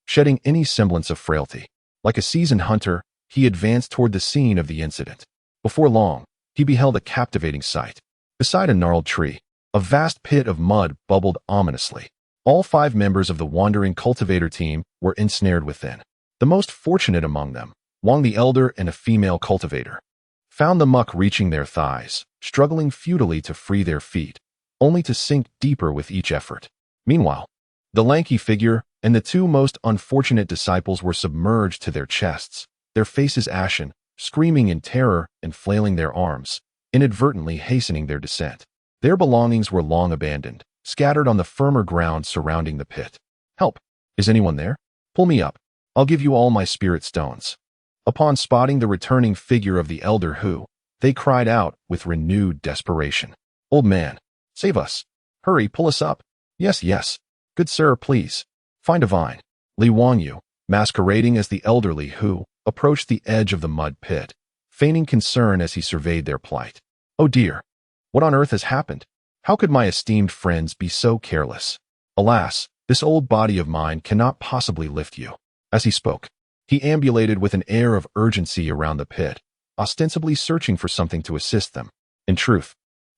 Shedding any semblance of frailty, like a seasoned hunter, he advanced toward the scene of the incident. Before long, he beheld a captivating sight. Beside a gnarled tree, a vast pit of mud bubbled ominously. All 5 members of the wandering cultivator team were ensnared within. The most fortunate among them, Wang the Elder and a female cultivator, found the muck reaching their thighs, struggling futilely to free their feet, only to sink deeper with each effort. Meanwhile, the lanky figure and the 2 most unfortunate disciples were submerged to their chests, their faces ashen, screaming in terror and flailing their arms, inadvertently hastening their descent. Their belongings were long abandoned, scattered on the firmer ground surrounding the pit. "Help! Is anyone there? Pull me up. I'll give you all my spirit stones." Upon spotting the returning figure of the elder Hu, they cried out with renewed desperation. "Old man, save us. Hurry, pull us up." "Yes, yes. Good sir, please. Find a vine." Li Wangyu, masquerading as the elderly Hu, approached the edge of the mud pit, feigning concern as he surveyed their plight. "Oh dear! What on earth has happened? How could my esteemed friends be so careless? Alas, this old body of mine cannot possibly lift you." As he spoke, he ambulated with an air of urgency around the pit, ostensibly searching for something to assist them. In truth,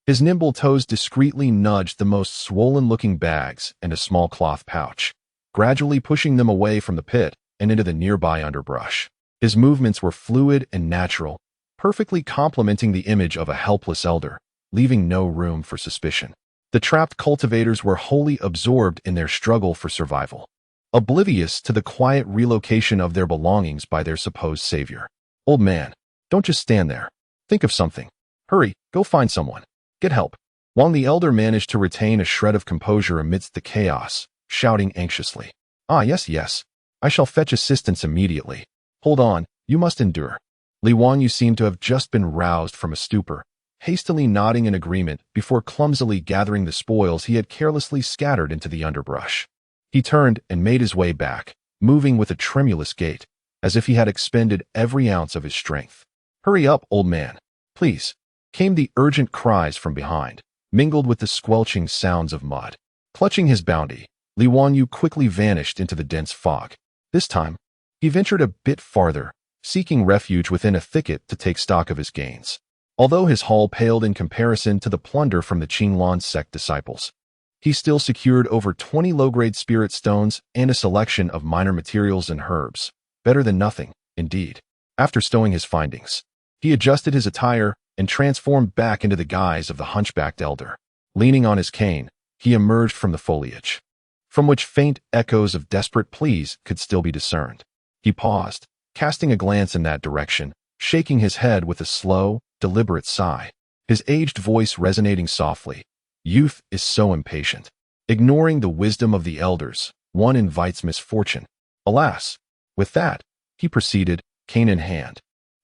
his nimble toes discreetly nudged the most swollen-looking bags and a small cloth pouch, gradually pushing them away from the pit and into the nearby underbrush. His movements were fluid and natural, perfectly complementing the image of a helpless elder, leaving no room for suspicion. The trapped cultivators were wholly absorbed in their struggle for survival, oblivious to the quiet relocation of their belongings by their supposed savior. "Old man, don't just stand there. Think of something. Hurry, go find someone. Get help." Wang the Elder managed to retain a shred of composure amidst the chaos, shouting anxiously. "Ah, yes, yes. I shall fetch assistance immediately. Hold on, you must endure." Li Wangyu seemed to have just been roused from a stupor, hastily nodding in agreement before clumsily gathering the spoils he had carelessly scattered into the underbrush. He turned and made his way back, moving with a tremulous gait, as if he had expended every ounce of his strength. "Hurry up, old man, please," came the urgent cries from behind, mingled with the squelching sounds of mud. Clutching his bounty, Li Wangyu quickly vanished into the dense fog. This time, he ventured a bit farther, seeking refuge within a thicket to take stock of his gains. Although his haul paled in comparison to the plunder from the Qinglan sect disciples, he still secured over 20 low-grade spirit stones and a selection of minor materials and herbs. Better than nothing, indeed. After stowing his findings, he adjusted his attire and transformed back into the guise of the hunchbacked elder. Leaning on his cane, he emerged from the foliage, from which faint echoes of desperate pleas could still be discerned. He paused, casting a glance in that direction, shaking his head with a slow, deliberate sigh, his aged voice resonating softly. "Youth is so impatient. Ignoring the wisdom of the elders, one invites misfortune. Alas." With that, he proceeded, cane in hand,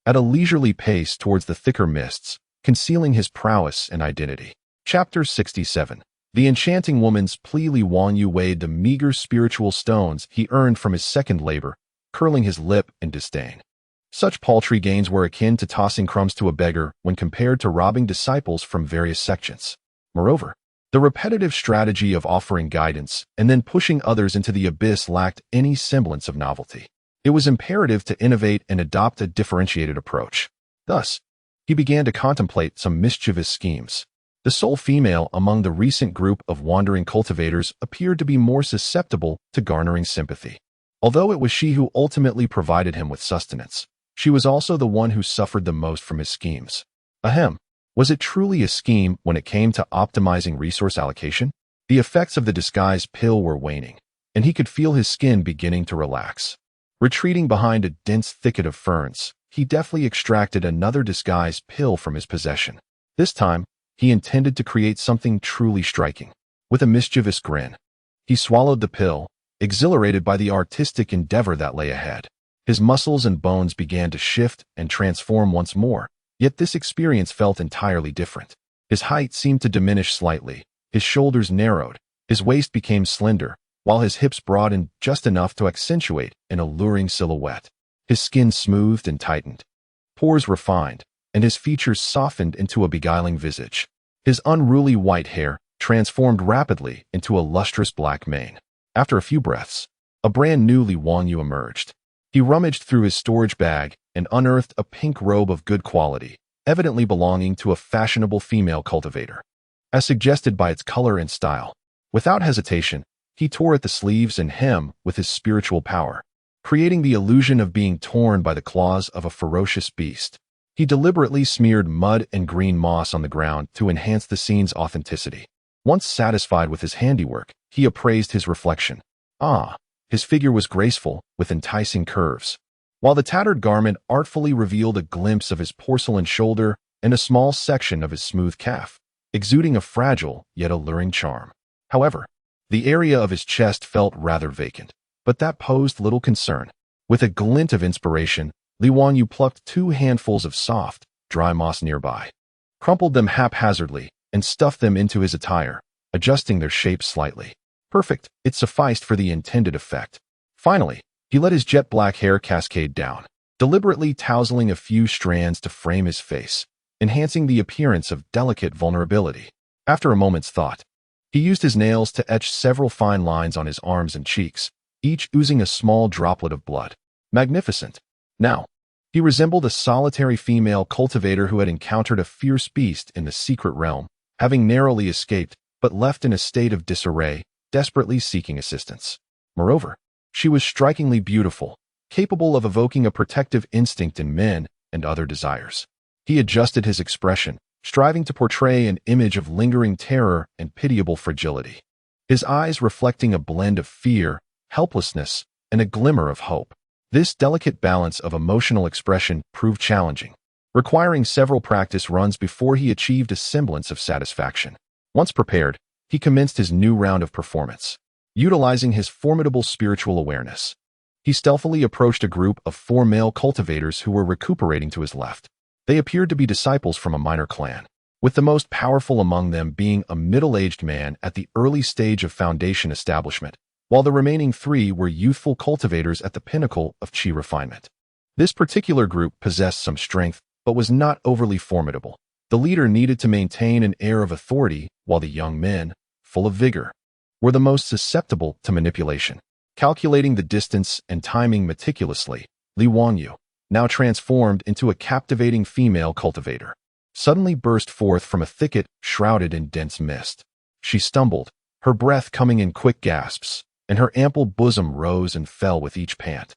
at a leisurely pace towards the thicker mists, concealing his prowess and identity. Chapter 67. The enchanting woman's plea. Li Wangyu weighed the meager spiritual stones he earned from his second labor, curling his lip in disdain. Such paltry gains were akin to tossing crumbs to a beggar when compared to robbing disciples from various sections. Moreover, the repetitive strategy of offering guidance and then pushing others into the abyss lacked any semblance of novelty. It was imperative to innovate and adopt a differentiated approach. Thus, he began to contemplate some mischievous schemes. The sole female among the recent group of wandering cultivators appeared to be more susceptible to garnering sympathy. Although it was she who ultimately provided him with sustenance, she was also the one who suffered the most from his schemes. Ahem. Was it truly a scheme when it came to optimizing resource allocation? The effects of the disguise pill were waning, and he could feel his skin beginning to relax. Retreating behind a dense thicket of ferns, he deftly extracted another disguise pill from his possession. This time, he intended to create something truly striking. With a mischievous grin, he swallowed the pill, exhilarated by the artistic endeavor that lay ahead. His muscles and bones began to shift and transform once more, yet this experience felt entirely different. His height seemed to diminish slightly, his shoulders narrowed, his waist became slender, while his hips broadened just enough to accentuate an alluring silhouette. His skin smoothed and tightened, pores refined, and his features softened into a beguiling visage. His unruly white hair transformed rapidly into a lustrous black mane. After a few breaths, a brand new Li Wanyu emerged. He rummaged through his storage bag and unearthed a pink robe of good quality, evidently belonging to a fashionable female cultivator, as suggested by its color and style. Without hesitation, he tore at the sleeves and hem with his spiritual power, creating the illusion of being torn by the claws of a ferocious beast. He deliberately smeared mud and green moss on the ground to enhance the scene's authenticity. Once satisfied with his handiwork, he appraised his reflection. His figure was graceful, with enticing curves, while the tattered garment artfully revealed a glimpse of his porcelain shoulder and a small section of his smooth calf, exuding a fragile yet alluring charm. However, the area of his chest felt rather vacant, but that posed little concern. With a glint of inspiration, Li Wanyu plucked 2 handfuls of soft, dry moss nearby, crumpled them haphazardly, and stuffed them into his attire, adjusting their shape slightly. Perfect, it sufficed for the intended effect. Finally, he let his jet black hair cascade down, deliberately tousling a few strands to frame his face, enhancing the appearance of delicate vulnerability. After a moment's thought, he used his nails to etch several fine lines on his arms and cheeks, each oozing a small droplet of blood. Magnificent. Now, he resembled a solitary female cultivator who had encountered a fierce beast in the secret realm, having narrowly escaped, but left in a state of disarray, desperately seeking assistance. Moreover, she was strikingly beautiful, capable of evoking a protective instinct in men and other desires. He adjusted his expression, striving to portray an image of lingering terror and pitiable fragility, his eyes reflecting a blend of fear, helplessness, and a glimmer of hope. This delicate balance of emotional expression proved challenging, requiring several practice runs before he achieved a semblance of satisfaction. Once prepared, he commenced his new round of performance. Utilizing his formidable spiritual awareness, he stealthily approached a group of 4 male cultivators who were recuperating to his left. They appeared to be disciples from a minor clan, with the most powerful among them being a middle-aged man at the early stage of foundation establishment, while the remaining 3 were youthful cultivators at the pinnacle of chi refinement. This particular group possessed some strength, but was not overly formidable. The leader needed to maintain an air of authority, while the young men, full of vigor, were the most susceptible to manipulation. Calculating the distance and timing meticulously, Li Wanyu, now transformed into a captivating female cultivator, suddenly burst forth from a thicket shrouded in dense mist. She stumbled, her breath coming in quick gasps, and her ample bosom rose and fell with each pant,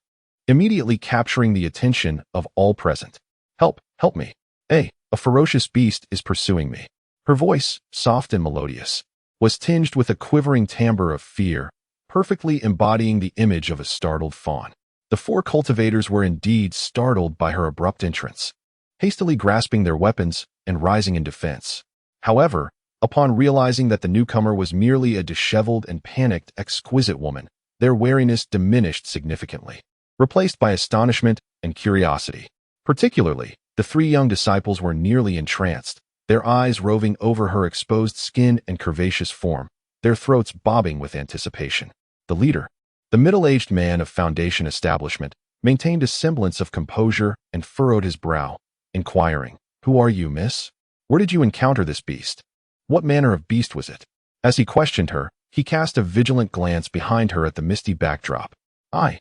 immediately capturing the attention of all present. Help me. A ferocious beast is pursuing me." Her voice, soft and melodious, was tinged with a quivering timbre of fear, perfectly embodying the image of a startled fawn. The 4 cultivators were indeed startled by her abrupt entrance, hastily grasping their weapons and rising in defense. However, upon realizing that the newcomer was merely a disheveled and panicked exquisite woman, their wariness diminished significantly, replaced by astonishment and curiosity. Particularly, the 3 young disciples were nearly entranced, their eyes roving over her exposed skin and curvaceous form, their throats bobbing with anticipation. The leader, the middle-aged man of foundation establishment, maintained a semblance of composure and furrowed his brow, inquiring, "Who are you, miss? Where did you encounter this beast? What manner of beast was it?" As he questioned her, he cast a vigilant glance behind her at the misty backdrop. I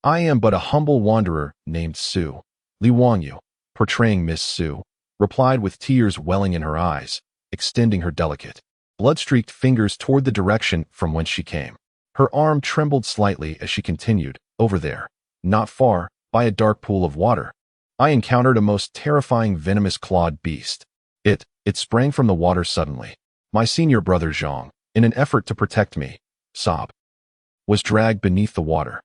am but a humble wanderer named Su." Li Wanyu, portraying Miss Su, replied with tears welling in her eyes, extending her delicate, blood-streaked fingers toward the direction from whence she came. Her arm trembled slightly as she continued, "Over there, not far, by a dark pool of water, I encountered a most terrifying venomous clawed beast. It sprang from the water suddenly. My senior brother Zhang, in an effort to protect me, was dragged beneath the water.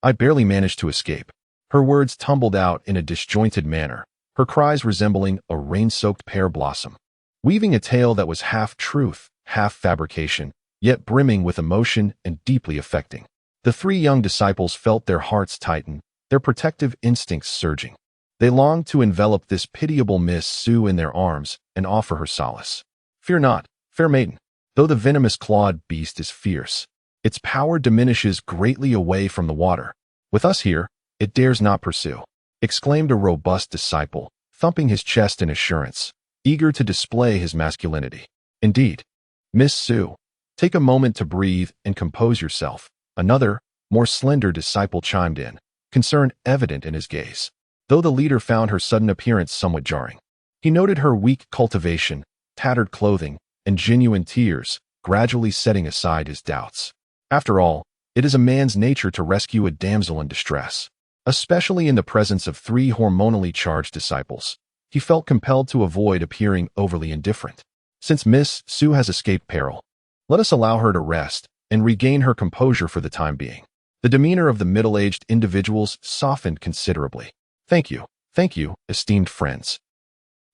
I barely managed to escape. Her words tumbled out in a disjointed manner, her cries resembling a rain-soaked pear blossom, weaving a tale that was half truth, half fabrication, yet brimming with emotion and deeply affecting. The three young disciples felt their hearts tighten, their protective instincts surging. They longed to envelop this pitiable Miss Sue in their arms and offer her solace. Fear not, fair maiden. Though the venomous clawed beast is fierce, its power diminishes greatly away from the water. With us here, it dares not pursue, exclaimed a robust disciple, thumping his chest in assurance, eager to display his masculinity. Indeed, Miss Sue, take a moment to breathe and compose yourself. Another, more slender disciple chimed in, concern evident in his gaze, though the leader found her sudden appearance somewhat jarring. He noted her weak cultivation, tattered clothing, and genuine tears, gradually setting aside his doubts. After all, it is a man's nature to rescue a damsel in distress. Especially in the presence of three hormonally charged disciples, he felt compelled to avoid appearing overly indifferent. Since Miss Sue has escaped peril, let us allow her to rest and regain her composure for the time being. The demeanor of the middle-aged individuals softened considerably. Thank you, esteemed friends.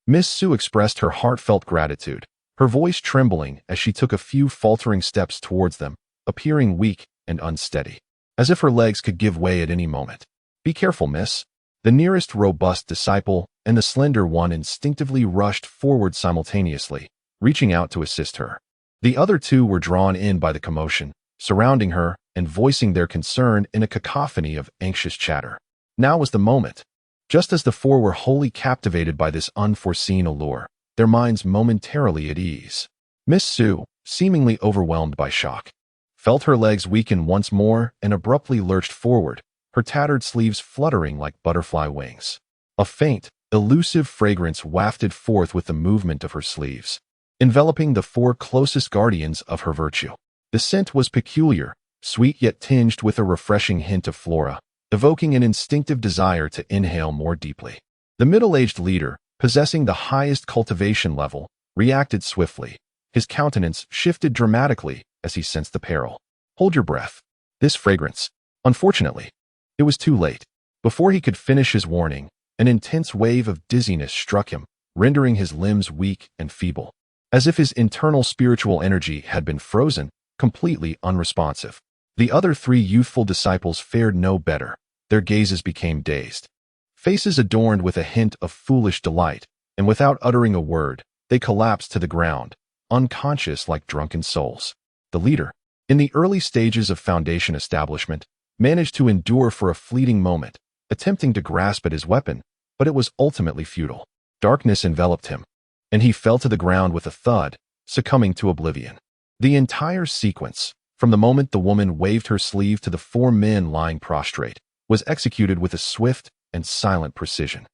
Miss Sue expressed her heartfelt gratitude, her voice trembling as she took a few faltering steps towards them, appearing weak and unsteady, as if her legs could give way at any moment. Be careful, miss. The nearest robust disciple and the slender one instinctively rushed forward simultaneously, reaching out to assist her. The other two were drawn in by the commotion, surrounding her and voicing their concern in a cacophony of anxious chatter. Now was the moment. Just as the four were wholly captivated by this unforeseen allure, their minds momentarily at ease, Miss Sue, seemingly overwhelmed by shock, felt her legs weaken once more and abruptly lurched forward, her tattered sleeves fluttering like butterfly wings. A faint, elusive fragrance wafted forth with the movement of her sleeves, enveloping the four closest guardians of her virtue. The scent was peculiar, sweet yet tinged with a refreshing hint of flora, evoking an instinctive desire to inhale more deeply. The middle-aged leader, possessing the highest cultivation level, reacted swiftly. His countenance shifted dramatically as he sensed the peril. Hold your breath. This fragrance. Unfortunately, it was too late. Before he could finish his warning, an intense wave of dizziness struck him, rendering his limbs weak and feeble, as if his internal spiritual energy had been frozen, completely unresponsive. The other three youthful disciples fared no better. Their gazes became dazed, faces adorned with a hint of foolish delight, and without uttering a word, they collapsed to the ground, unconscious like drunken souls. The leader, in the early stages of Foundation establishment, managed to endure for a fleeting moment, attempting to grasp at his weapon, but it was ultimately futile. Darkness enveloped him, and he fell to the ground with a thud, succumbing to oblivion. The entire sequence, from the moment the woman waved her sleeve to the four men lying prostrate, was executed with a swift and silent precision.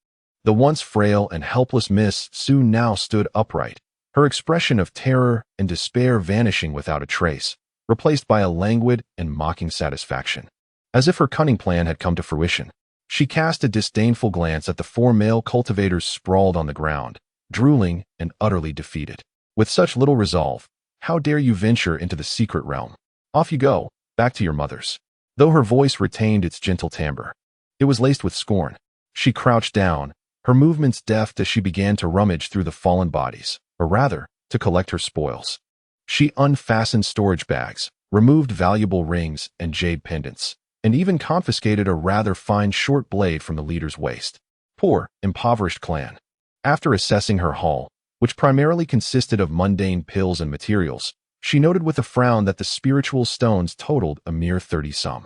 The once frail and helpless Miss Sue now stood upright, her expression of terror and despair vanishing without a trace, replaced by a languid and mocking satisfaction. As if her cunning plan had come to fruition, she cast a disdainful glance at the four male cultivators sprawled on the ground, drooling and utterly defeated. With such little resolve, how dare you venture into the secret realm? Off you go, back to your mothers. Though her voice retained its gentle timbre, it was laced with scorn. She crouched down, her movements deft as she began to rummage through the fallen bodies, or rather, to collect her spoils. She unfastened storage bags, removed valuable rings and jade pendants, and even confiscated a rather fine short blade from the leader's waist. Poor, impoverished clan. After assessing her haul, which primarily consisted of mundane pills and materials, she noted with a frown that the spiritual stones totaled a mere 30 some.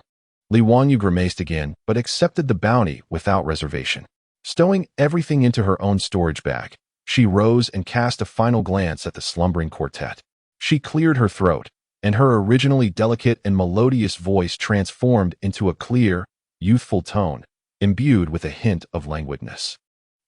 Li Wanyu grimaced again, but accepted the bounty without reservation. Stowing everything into her own storage bag, she rose and cast a final glance at the slumbering quartet. She cleared her throat, and her originally delicate and melodious voice transformed into a clear, youthful tone, imbued with a hint of languidness.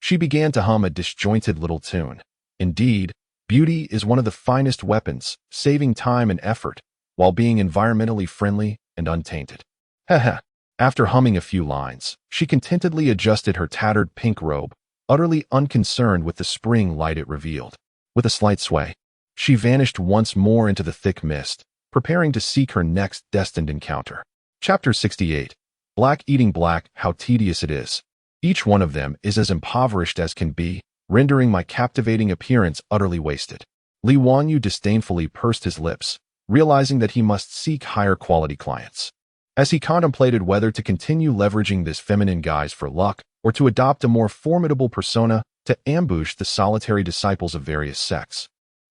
She began to hum a disjointed little tune. Indeed, beauty is one of the finest weapons, saving time and effort, while being environmentally friendly and untainted. Haha, After humming a few lines, she contentedly adjusted her tattered pink robe, utterly unconcerned with the spring light it revealed. With a slight sway, she vanished once more into the thick mist, preparing to seek her next destined encounter. Chapter 68. Black eating black, how tedious it is. Each one of them is as impoverished as can be, rendering my captivating appearance utterly wasted. Li Wanyu disdainfully pursed his lips, realizing that he must seek higher quality clients. As he contemplated whether to continue leveraging this feminine guise for luck or to adopt a more formidable persona to ambush the solitary disciples of various sects,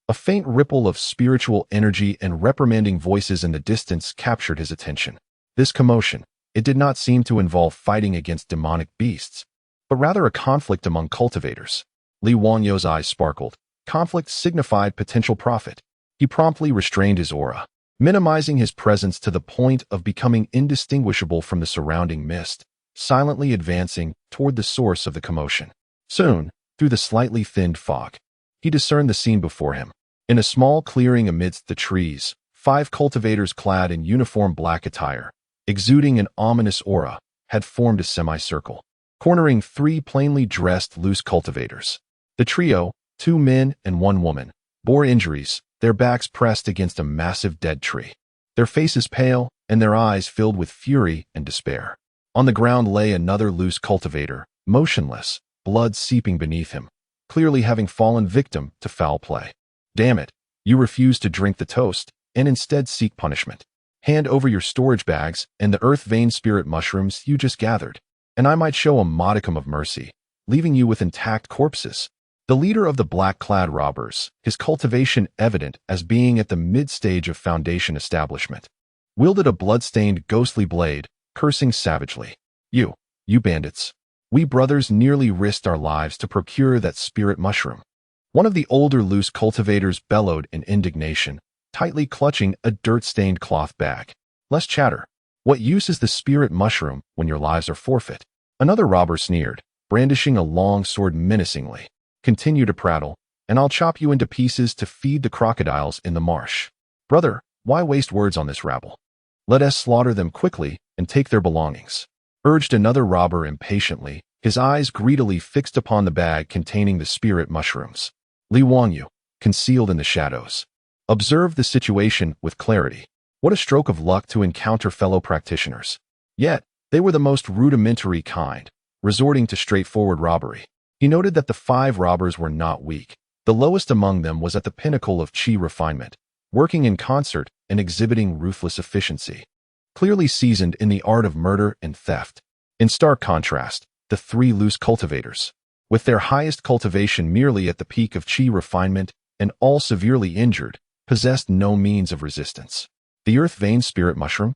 a faint ripple of spiritual energy and reprimanding voices in the distance captured his attention. This commotion, it did not seem to involve fighting against demonic beasts, but rather a conflict among cultivators. Li Wanyu's eyes sparkled. Conflict signified potential profit. He promptly restrained his aura, minimizing his presence to the point of becoming indistinguishable from the surrounding mist, silently advancing toward the source of the commotion. Soon, through the slightly thinned fog, he discerned the scene before him. In a small clearing amidst the trees, 5 cultivators clad in uniform black attire, exuding an ominous aura, had formed a semicircle, cornering 3 plainly dressed loose cultivators. The trio, 2 men and 1 woman, bore injuries, their backs pressed against a massive dead tree, their faces pale and their eyes filled with fury and despair. On the ground lay another loose cultivator, motionless, blood seeping beneath him, clearly having fallen victim to foul play. Damn it, you refuse to drink the toast and instead seek punishment. Hand over your storage bags and the earth vein spirit mushrooms you just gathered, and I might show a modicum of mercy, leaving you with intact corpses. The leader of the black-clad robbers, his cultivation evident as being at the mid-stage of Foundation establishment, wielded a blood-stained ghostly blade, cursing savagely. You bandits. We brothers nearly risked our lives to procure that spirit mushroom. One of the older loose cultivators bellowed in indignation, tightly clutching a dirt-stained cloth bag. Less chatter. What use is the spirit mushroom when your lives are forfeit? Another robber sneered, brandishing a long sword menacingly. Continue to prattle, and I'll chop you into pieces to feed the crocodiles in the marsh. Brother, why waste words on this rabble? Let us slaughter them quickly and take their belongings, urged another robber impatiently, his eyes greedily fixed upon the bag containing the spirit mushrooms. Li Wangyu, concealed in the shadows, observed the situation with clarity. What a stroke of luck to encounter fellow practitioners. Yet, they were the most rudimentary kind, resorting to straightforward robbery. He noted that the 5 robbers were not weak. The lowest among them was at the pinnacle of chi refinement, working in concert and exhibiting ruthless efficiency, clearly seasoned in the art of murder and theft. In stark contrast, the 3 loose cultivators, with their highest cultivation merely at the peak of chi refinement and all severely injured, possessed no means of resistance. The earth vein spirit mushroom?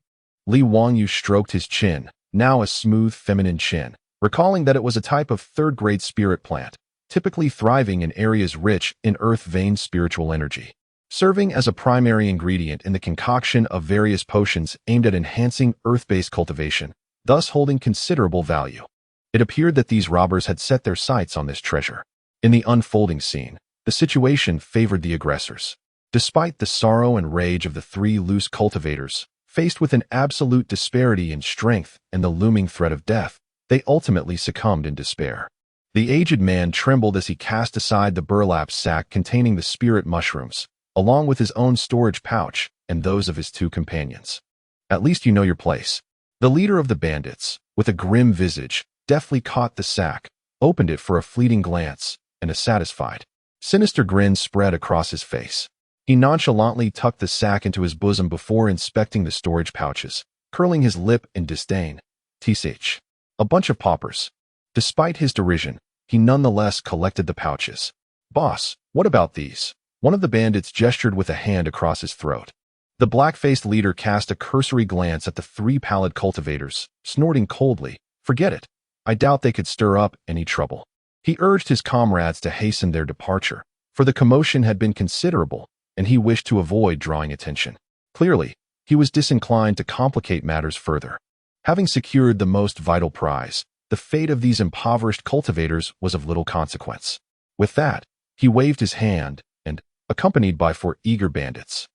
Li Wangyu stroked his chin, now a smooth feminine chin, recalling that it was a type of 3rd-grade spirit plant, typically thriving in areas rich in earth vein spiritual energy, serving as a primary ingredient in the concoction of various potions aimed at enhancing earth-based cultivation, thus holding considerable value. It appeared that these robbers had set their sights on this treasure. In the unfolding scene, the situation favored the aggressors. Despite the sorrow and rage of the 3 loose cultivators, faced with an absolute disparity in strength and the looming threat of death, they ultimately succumbed in despair. The aged man trembled as he cast aside the burlap sack containing the spirit mushrooms, along with his own storage pouch and those of his 2 companions. At least you know your place. The leader of the bandits, with a grim visage, deftly caught the sack, opened it for a fleeting glance, and a satisfied, sinister grin spread across his face. He nonchalantly tucked the sack into his bosom before inspecting the storage pouches, curling his lip in disdain. Tsh. A bunch of paupers. Despite his derision, he nonetheless collected the pouches. Boss, what about these? One of the bandits gestured with a hand across his throat. The black-faced leader cast a cursory glance at the 3 pallid cultivators, snorting coldly. Forget it. I doubt they could stir up any trouble. He urged his comrades to hasten their departure, for the commotion had been considerable, and he wished to avoid drawing attention. Clearly, he was disinclined to complicate matters further. Having secured the most vital prize, the fate of these impoverished cultivators was of little consequence. With that, he waved his hand and, accompanied by 4 eager bandits,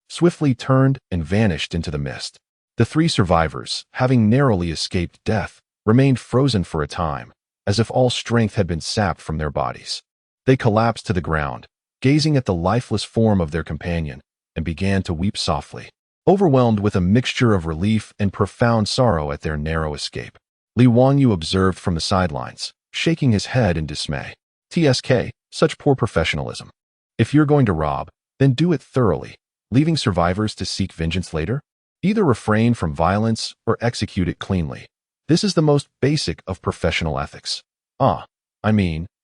swiftly turned and vanished into the mist. The three survivors, having narrowly escaped death, remained frozen for a time, as if all strength had been sapped from their bodies. They collapsed to the ground, gazing at the lifeless form of their companion, and began to weep softly, overwhelmed with a mixture of relief and profound sorrow at their narrow escape. Li Wangyu observed from the sidelines, shaking his head in dismay. TSK, such poor professionalism. If you're going to rob, then do it thoroughly, leaving survivors to seek vengeance later? Either refrain from violence or execute it cleanly. This is the most basic of professional ethics.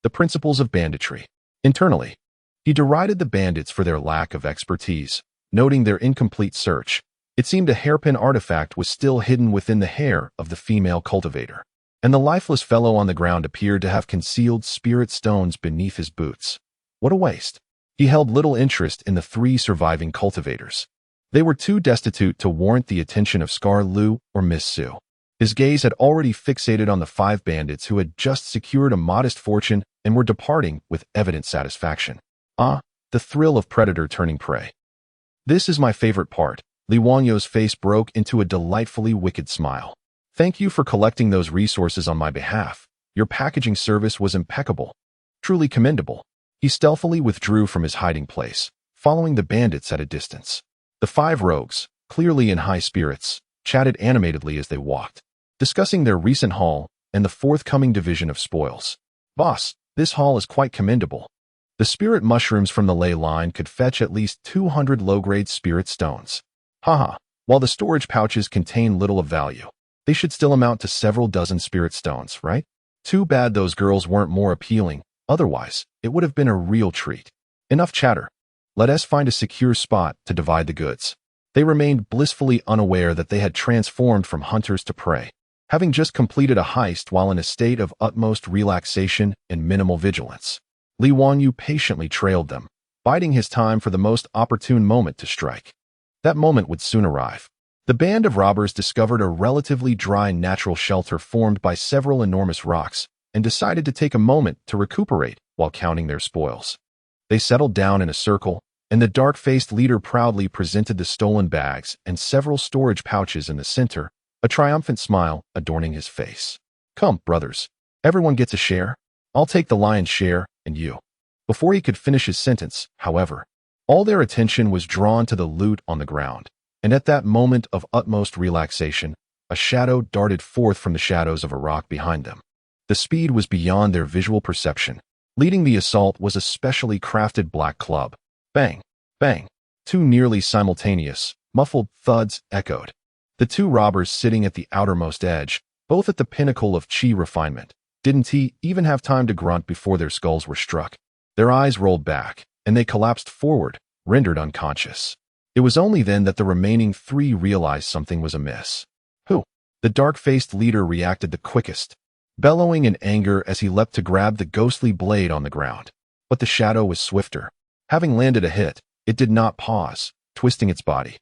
The principles of banditry. Internally, he derided the bandits for their lack of expertise, noting their incomplete search. It seemed a hairpin artifact was still hidden within the hair of the female cultivator, and the lifeless fellow on the ground appeared to have concealed spirit stones beneath his boots. What a waste. He held little interest in the three surviving cultivators. They were too destitute to warrant the attention of Scar Lu or Miss Su. His gaze had already fixated on the 5 bandits who had just secured a modest fortune and were departing with evident satisfaction. The thrill of predator turning prey. This is my favorite part. Li Wangyu's face broke into a delightfully wicked smile. Thank you for collecting those resources on my behalf. Your packaging service was impeccable. Truly commendable. He stealthily withdrew from his hiding place, following the bandits at a distance. The 5 rogues, clearly in high spirits, chatted animatedly as they walked, discussing their recent haul and the forthcoming division of spoils. Boss, this haul is quite commendable. The spirit mushrooms from the ley line could fetch at least 200 low-grade spirit stones. While the storage pouches contain little of value, they should still amount to several dozen spirit stones, right? Too bad those girls weren't more appealing, otherwise, it would have been a real treat. Enough chatter. Let us find a secure spot to divide the goods. They remained blissfully unaware that they had transformed from hunters to prey, having just completed a heist while in a state of utmost relaxation and minimal vigilance. Li Wangyu patiently trailed them, biding his time for the most opportune moment to strike. That moment would soon arrive. The band of robbers discovered a relatively dry natural shelter formed by several enormous rocks and decided to take a moment to recuperate while counting their spoils. They settled down in a circle, and the dark-faced leader proudly presented the stolen bags and several storage pouches in the center, a triumphant smile adorning his face. Come, brothers. Everyone gets a share. I'll take the lion's share, and you. Before he could finish his sentence, however, all their attention was drawn to the loot on the ground, and at that moment of utmost relaxation, a shadow darted forth from the shadows of a rock behind them. The speed was beyond their visual perception. Leading the assault was a specially crafted black club. Bang! Bang! 2 nearly simultaneous, muffled thuds echoed. The 2 robbers sitting at the outermost edge, both at the pinnacle of chi refinement, didn't even have time to grunt before their skulls were struck. Their eyes rolled back, and they collapsed forward, rendered unconscious. It was only then that the remaining 3 realized something was amiss. Who? The dark-faced leader reacted the quickest, bellowing in anger as he leapt to grab the ghostly blade on the ground. But the shadow was swifter. Having landed a hit, it did not pause, twisting its body.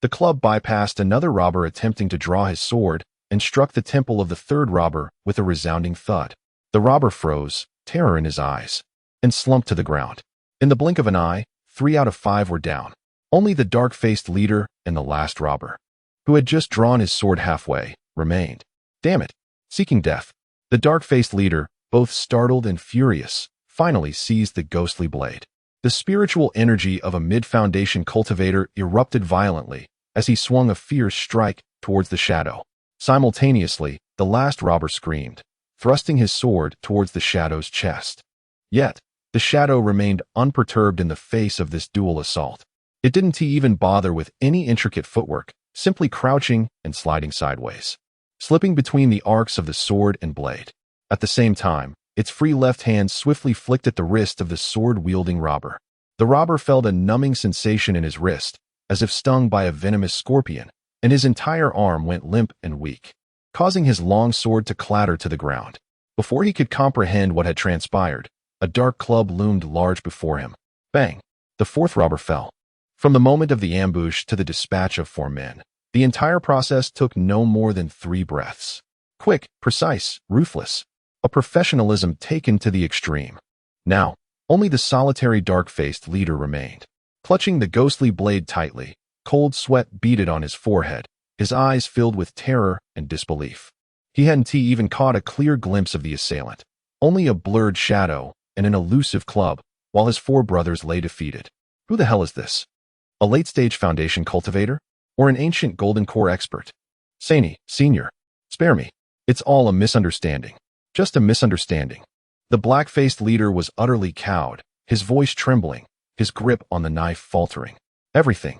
The club bypassed another robber attempting to draw his sword and struck the temple of the 3rd robber with a resounding thud. The robber froze, terror in his eyes, and slumped to the ground. In the blink of an eye, 3 out of 5 were down. Only the dark-faced leader and the last robber, who had just drawn his sword halfway, remained. Damn it! Seeking death. The dark-faced leader, both startled and furious, finally seized the ghostly blade. The spiritual energy of a mid-foundation cultivator erupted violently as he swung a fierce strike towards the shadow. Simultaneously, the last robber screamed, thrusting his sword towards the shadow's chest. Yet, the shadow remained unperturbed in the face of this dual assault. It didn't even bother with any intricate footwork, simply crouching and sliding sideways, slipping between the arcs of the sword and blade. At the same time, its free left hand swiftly flicked at the wrist of the sword-wielding robber. The robber felt a numbing sensation in his wrist, as if stung by a venomous scorpion, and his entire arm went limp and weak, causing his long sword to clatter to the ground. Before he could comprehend what had transpired, a dark club loomed large before him. Bang! The 4th robber fell. From the moment of the ambush to the dispatch of 4 men, the entire process took no more than 3 breaths. Quick, precise, ruthless. A professionalism taken to the extreme. Now, only the solitary dark-faced leader remained. Clutching the ghostly blade tightly, cold sweat beaded on his forehead, his eyes filled with terror and disbelief. He hadn't even caught a clear glimpse of the assailant, only a blurred shadow and an elusive club, while his four brothers lay defeated. Who the hell is this? A late-stage Foundation cultivator? Or an ancient Golden Core expert? Sani, Senior, spare me. It's all a misunderstanding. Just a misunderstanding. The black-faced leader was utterly cowed, his voice trembling, his grip on the knife faltering. Everything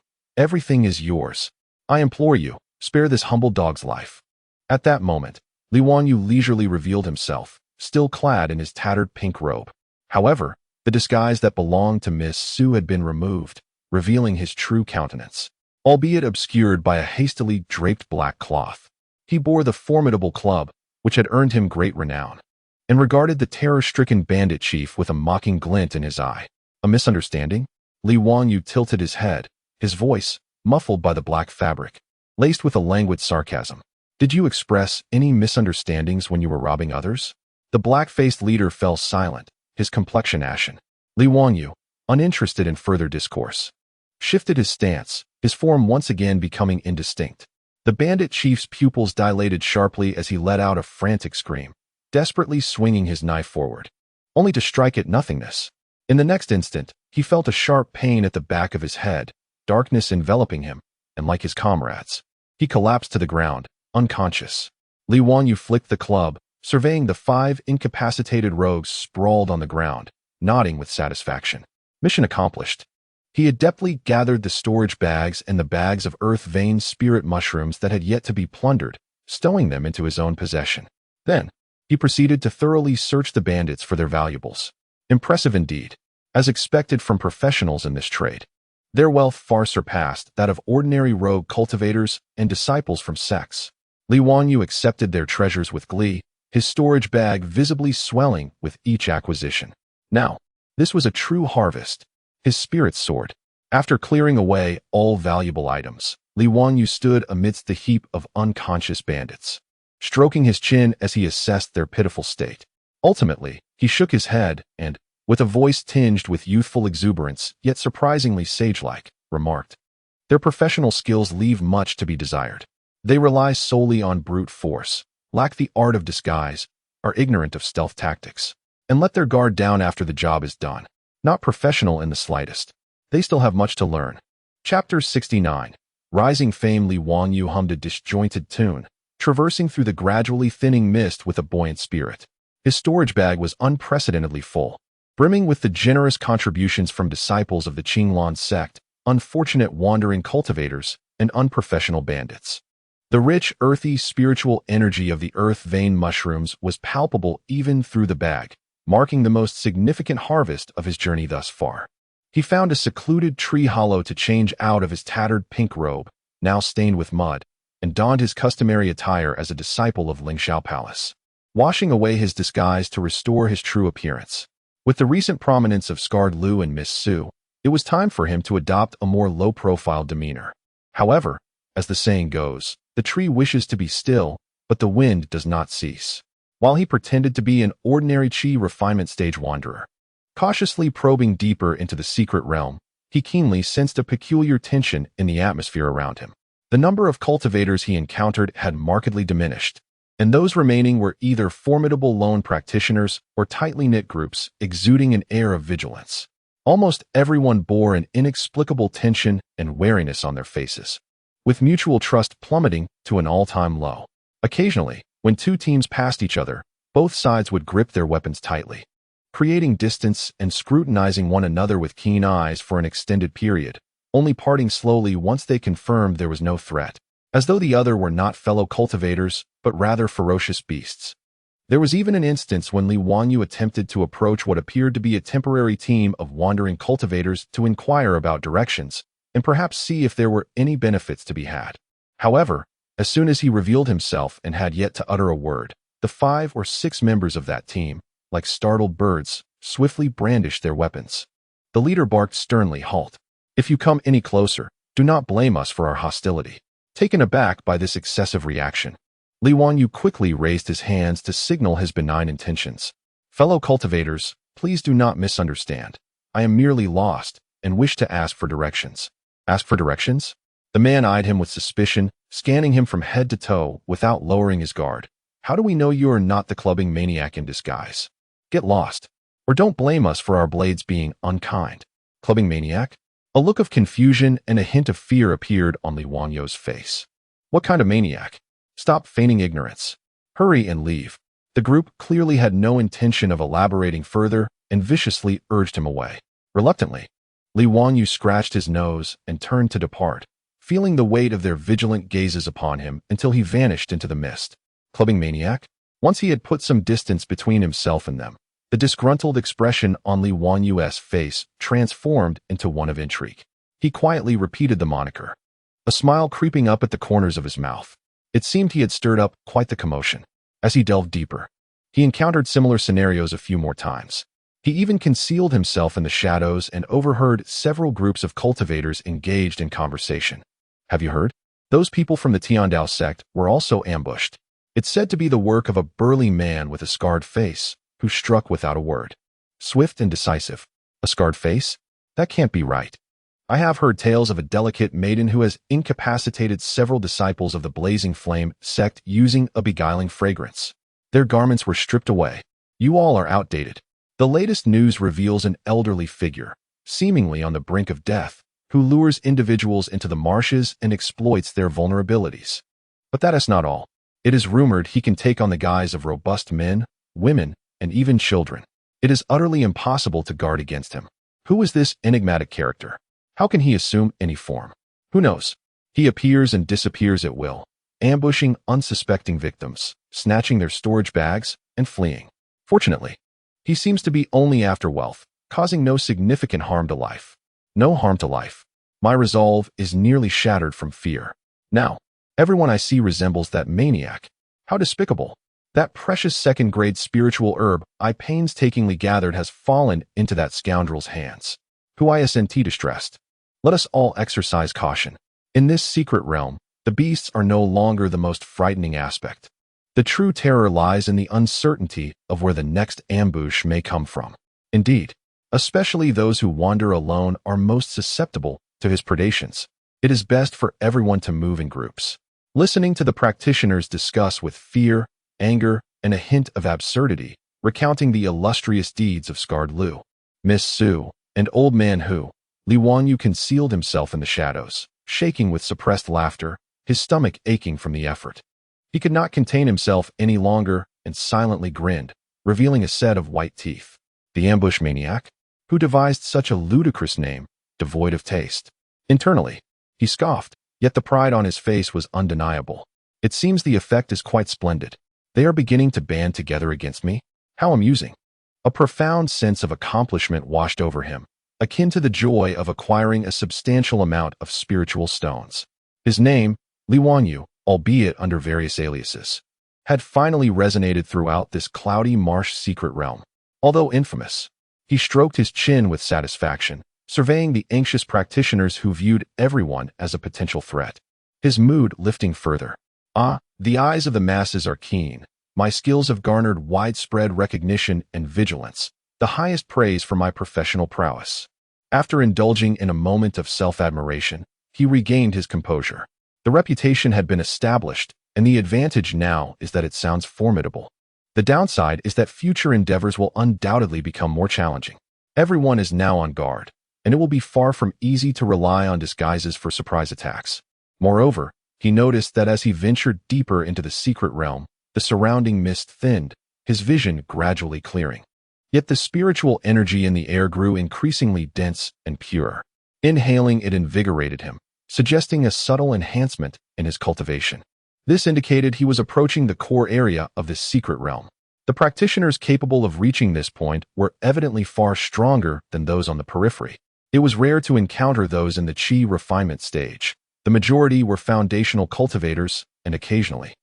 is yours. I implore you, spare this humble dog's life. At that moment, Li Wanyu leisurely revealed himself, still clad in his tattered pink robe. However, the disguise that belonged to Miss Su had been removed, revealing his true countenance, albeit obscured by a hastily draped black cloth. He bore the formidable club, which had earned him great renown, and regarded the terror-stricken bandit chief with a mocking glint in his eye. A misunderstanding? Li Wanyu tilted his head, his voice, muffled by the black fabric, laced with a languid sarcasm. Did you express any misunderstandings when you were robbing others? The black-faced leader fell silent, his complexion ashen. Li Wanyu, uninterested in further discourse, shifted his stance, his form once again becoming indistinct. The bandit chief's pupils dilated sharply as he let out a frantic scream, desperately swinging his knife forward, only to strike at nothingness. In the next instant, he felt a sharp pain at the back of his head, darkness enveloping him, and like his comrades, he collapsed to the ground, unconscious. Li Wanyu flicked the club, surveying the 5 incapacitated rogues sprawled on the ground, nodding with satisfaction. Mission accomplished. He adeptly gathered the storage bags and the bags of earth-veined spirit mushrooms that had yet to be plundered, stowing them into his own possession. Then, he proceeded to thoroughly search the bandits for their valuables. Impressive indeed, as expected from professionals in this trade. Their wealth far surpassed that of ordinary rogue cultivators and disciples from sects. Li Wanyu accepted their treasures with glee, his storage bag visibly swelling with each acquisition. Now, this was a true harvest. His spirits soared. After clearing away all valuable items, Li Wanyu stood amidst the heap of unconscious bandits, stroking his chin as he assessed their pitiful state. Ultimately, he shook his head and, with a voice tinged with youthful exuberance, yet surprisingly sage-like, remarked, "Their professional skills leave much to be desired. They rely solely on brute force, lack the art of disguise, are ignorant of stealth tactics, and let their guard down after the job is done. Not professional in the slightest. They still have much to learn." Chapter 69. Rising fame. Li Wanyu hummed a disjointed tune, traversing through the gradually thinning mist with a buoyant spirit. His storage bag was unprecedentedly full, brimming with the generous contributions from disciples of the Qinglan sect, unfortunate wandering cultivators, and unprofessional bandits. The rich, earthy, spiritual energy of the earth-vein mushrooms was palpable even through the bag, marking the most significant harvest of his journey thus far. He found a secluded tree hollow to change out of his tattered pink robe, now stained with mud, and donned his customary attire as a disciple of Lingxiao Palace, washing away his disguise to restore his true appearance. With the recent prominence of Scarred Lu and Miss Su, it was time for him to adopt a more low-profile demeanor. However, as the saying goes, the tree wishes to be still, but the wind does not cease. While he pretended to be an ordinary Qi refinement stage wanderer, cautiously probing deeper into the secret realm, he keenly sensed a peculiar tension in the atmosphere around him. The number of cultivators he encountered had markedly diminished, and those remaining were either formidable lone practitioners or tightly knit groups exuding an air of vigilance. Almost everyone bore an inexplicable tension and wariness on their faces, with mutual trust plummeting to an all-time low. Occasionally, when two teams passed each other, both sides would grip their weapons tightly, creating distance and scrutinizing one another with keen eyes for an extended period, only parting slowly once they confirmed there was no threat, as though the other were not fellow cultivators, but rather ferocious beasts. There was even an instance when Li Wanyu attempted to approach what appeared to be a temporary team of wandering cultivators to inquire about directions, and perhaps see if there were any benefits to be had. However, as soon as he revealed himself and had yet to utter a word, the 5 or 6 members of that team, like startled birds, swiftly brandished their weapons. The leader barked sternly, "Halt. If you come any closer, do not blame us for our hostility." Taken aback by this excessive reaction, Li Wanyu quickly raised his hands to signal his benign intentions. "Fellow cultivators, please do not misunderstand. I am merely lost and wish to ask for directions." "Ask for directions?" The man eyed him with suspicion, scanning him from head to toe without lowering his guard. How do we know you are not the clubbing maniac in disguise? Get lost. Or don't blame us for our blades being unkind. Clubbing maniac? A look of confusion and a hint of fear appeared on Li Wanyo's face. What kind of maniac? Stop feigning ignorance. Hurry and leave. The group clearly had no intention of elaborating further and viciously urged him away. Reluctantly, Li Wanyu scratched his nose and turned to depart, feeling the weight of their vigilant gazes upon him until he vanished into the mist. Clubbing maniac? Once he had put some distance between himself and them, the disgruntled expression on Li Wanyu's face transformed into one of intrigue. He quietly repeated the moniker, a smile creeping up at the corners of his mouth. It seemed he had stirred up quite the commotion. As he delved deeper, he encountered similar scenarios a few more times. He even concealed himself in the shadows and overheard several groups of cultivators engaged in conversation. Have you heard? Those people from the Tiandao sect were also ambushed. It's said to be the work of a burly man with a scarred face, who struck without a word. Swift and decisive. A scarred face? That can't be right. I have heard tales of a delicate maiden who has incapacitated several disciples of the Blazing Flame sect using a beguiling fragrance. Their garments were stripped away. You all are outdated. The latest news reveals an elderly figure, seemingly on the brink of death, who lures individuals into the marshes and exploits their vulnerabilities. But that is not all. It is rumored he can take on the guise of robust men, women, and even children. It is utterly impossible to guard against him. Who is this enigmatic character? How can he assume any form? Who knows? He appears and disappears at will, ambushing unsuspecting victims, snatching their storage bags, and fleeing. Fortunately, he seems to be only after wealth, causing no significant harm to life. No harm to life. My resolve is nearly shattered from fear. Now, everyone I see resembles that maniac. How despicable. That precious second-grade spiritual herb I painstakingly gathered has fallen into that scoundrel's hands. Who I sent distressed. Let us all exercise caution. In this secret realm, the beasts are no longer the most frightening aspect. The true terror lies in the uncertainty of where the next ambush may come from. Indeed, especially those who wander alone are most susceptible to his predations. It is best for everyone to move in groups. Listening to the practitioners discuss with fear, anger, and a hint of absurdity, recounting the illustrious deeds of Scarred Lu, Miss Su, and Old Man Hu, Li Wanyu concealed himself in the shadows, shaking with suppressed laughter, his stomach aching from the effort. He could not contain himself any longer and silently grinned, revealing a set of white teeth. The ambush maniac? Who devised such a ludicrous name, devoid of taste? Internally, he scoffed, yet the pride on his face was undeniable. It seems the effect is quite splendid. They are beginning to band together against me? How amusing. A profound sense of accomplishment washed over him, akin to the joy of acquiring a substantial amount of spiritual stones. His name, Li Wanyu, albeit under various aliases, had finally resonated throughout this cloudy marsh secret realm. Although infamous, he stroked his chin with satisfaction, surveying the anxious practitioners who viewed everyone as a potential threat. His mood lifting further. The eyes of the masses are keen. My skills have garnered widespread recognition and vigilance, the highest praise for my professional prowess. After indulging in a moment of self-admiration, he regained his composure. The reputation had been established, and the advantage now is that it sounds formidable. The downside is that future endeavors will undoubtedly become more challenging. Everyone is now on guard, and it will be far from easy to rely on disguises for surprise attacks. Moreover, he noticed that as he ventured deeper into the secret realm, the surrounding mist thinned, his vision gradually clearing. Yet the spiritual energy in the air grew increasingly dense and pure. Inhaling it invigorated him, suggesting a subtle enhancement in his cultivation. This indicated he was approaching the core area of this secret realm. The practitioners capable of reaching this point were evidently far stronger than those on the periphery. It was rare to encounter those in the chi refinement stage. The majority were foundational cultivators, and occasionally,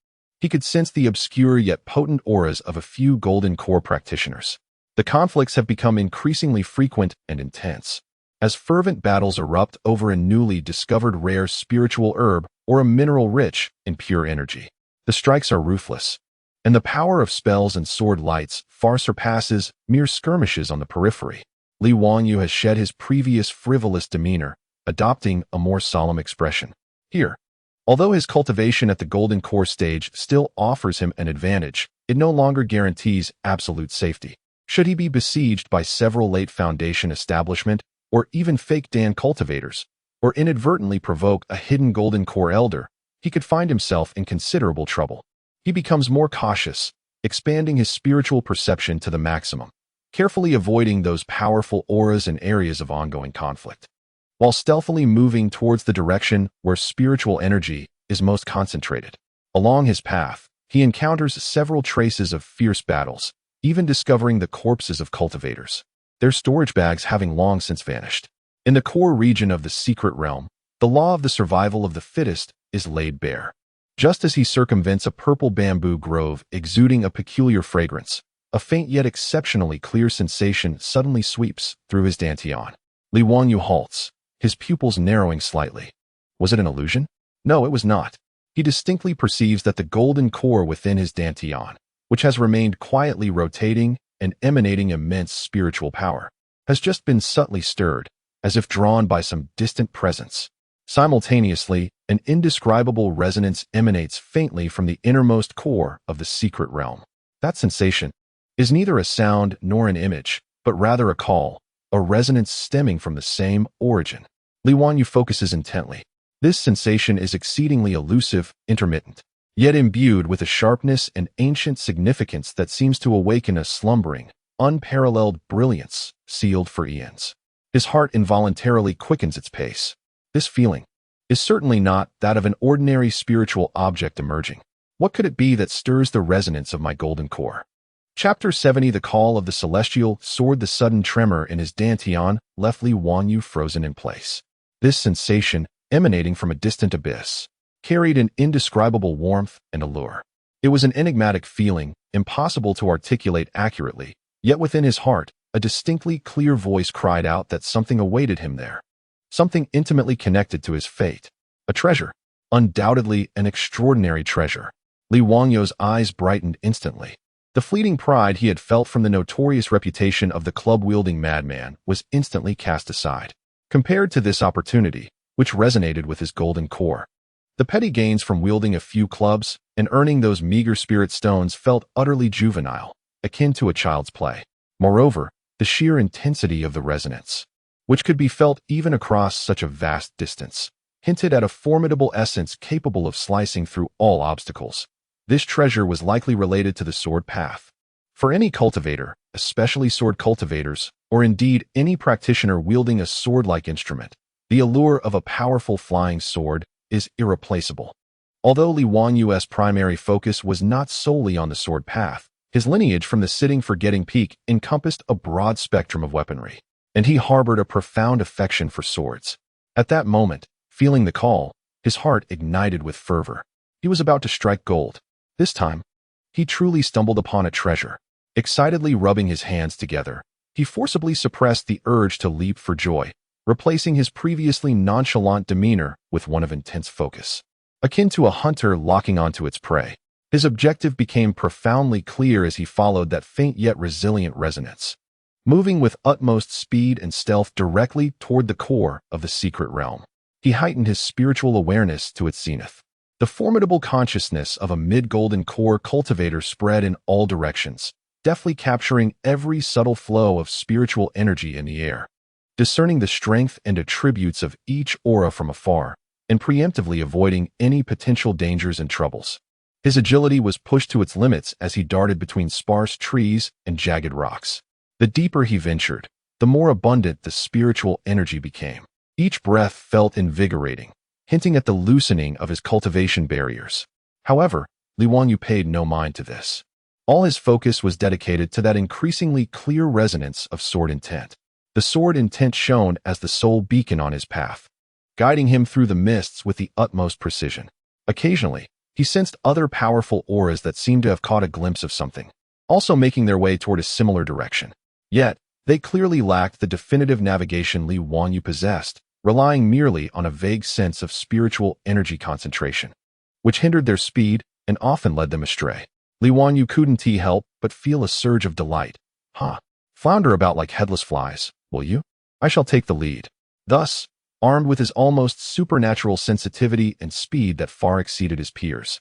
he could sense the obscure yet potent auras of a few golden core practitioners. The conflicts have become increasingly frequent and intense, as fervent battles erupt over a newly discovered rare spiritual herb or a mineral rich in pure energy. The strikes are ruthless, and the power of spells and sword lights far surpasses mere skirmishes on the periphery. Li Wanyu has shed his previous frivolous demeanor, adopting a more solemn expression. Here, although his cultivation at the Golden Core stage still offers him an advantage, it no longer guarantees absolute safety. Should he be besieged by several late Foundation establishment, or even fake Dan cultivators, or inadvertently provoke a hidden Golden Core elder, he could find himself in considerable trouble. He becomes more cautious, expanding his spiritual perception to the maximum, carefully avoiding those powerful auras and areas of ongoing conflict. While stealthily moving towards the direction where spiritual energy is most concentrated. Along his path, he encounters several traces of fierce battles, even discovering the corpses of cultivators, their storage bags having long since vanished. In the core region of the secret realm, the law of the survival of the fittest is laid bare. Just as he circumvents a purple bamboo grove exuding a peculiar fragrance, a faint yet exceptionally clear sensation suddenly sweeps through his dantian. Li Wanyu halts, his pupils narrowing slightly. Was it an illusion? No, it was not. He distinctly perceives that the golden core within his dantian, which has remained quietly rotating and emanating immense spiritual power, has just been subtly stirred, as if drawn by some distant presence. Simultaneously, an indescribable resonance emanates faintly from the innermost core of the secret realm. That sensation is neither a sound nor an image, but rather a call, a resonance stemming from the same origin. Li Wanyu focuses intently. This sensation is exceedingly elusive, intermittent, yet imbued with a sharpness and ancient significance that seems to awaken a slumbering, unparalleled brilliance sealed for eons. His heart involuntarily quickens its pace. This feeling is certainly not that of an ordinary spiritual object emerging. What could it be that stirs the resonance of my golden core? Chapter 70 The Call of the Celestial Sword. The sudden tremor in his dantian left Li Wanyu frozen in place. This sensation, emanating from a distant abyss, carried an indescribable warmth and allure. It was an enigmatic feeling, impossible to articulate accurately, yet within his heart, a distinctly clear voice cried out that something awaited him there. Something intimately connected to his fate. A treasure. Undoubtedly an extraordinary treasure. Li Wanyu's eyes brightened instantly. The fleeting pride he had felt from the notorious reputation of the club-wielding madman was instantly cast aside, compared to this opportunity, which resonated with his golden core. The petty gains from wielding a few clubs and earning those meager spirit stones felt utterly juvenile, akin to a child's play. Moreover, the sheer intensity of the resonance, which could be felt even across such a vast distance, hinted at a formidable essence capable of slicing through all obstacles. This treasure was likely related to the sword path. For any cultivator, especially sword cultivators, or indeed any practitioner wielding a sword-like instrument, the allure of a powerful flying sword is irreplaceable. Although Li Wanyu's primary focus was not solely on the sword path, his lineage from the Sitting Forgetting Peak encompassed a broad spectrum of weaponry, and he harbored a profound affection for swords. At that moment, feeling the call, his heart ignited with fervor. He was about to strike gold. This time, he truly stumbled upon a treasure. Excitedly rubbing his hands together, he forcibly suppressed the urge to leap for joy, replacing his previously nonchalant demeanor with one of intense focus. Akin to a hunter locking onto its prey, his objective became profoundly clear as he followed that faint yet resilient resonance, moving with utmost speed and stealth directly toward the core of the secret realm. He heightened his spiritual awareness to its zenith. The formidable consciousness of a mid-golden core cultivator spread in all directions, deftly capturing every subtle flow of spiritual energy in the air, discerning the strength and attributes of each aura from afar, and preemptively avoiding any potential dangers and troubles. His agility was pushed to its limits as he darted between sparse trees and jagged rocks. The deeper he ventured, the more abundant the spiritual energy became. Each breath felt invigorating, hinting at the loosening of his cultivation barriers. However, Li Wanyu paid no mind to this. All his focus was dedicated to that increasingly clear resonance of sword intent. The sword intent shone as the sole beacon on his path, guiding him through the mists with the utmost precision. Occasionally, he sensed other powerful auras that seemed to have caught a glimpse of something, also making their way toward a similar direction. Yet, they clearly lacked the definitive navigation Li Wanyu possessed, relying merely on a vague sense of spiritual energy concentration, which hindered their speed and often led them astray. Li Wanyu couldn't help but feel a surge of delight. Flounder about like headless flies, will you? I shall take the lead. Thus, armed with his almost supernatural sensitivity and speed that far exceeded his peers.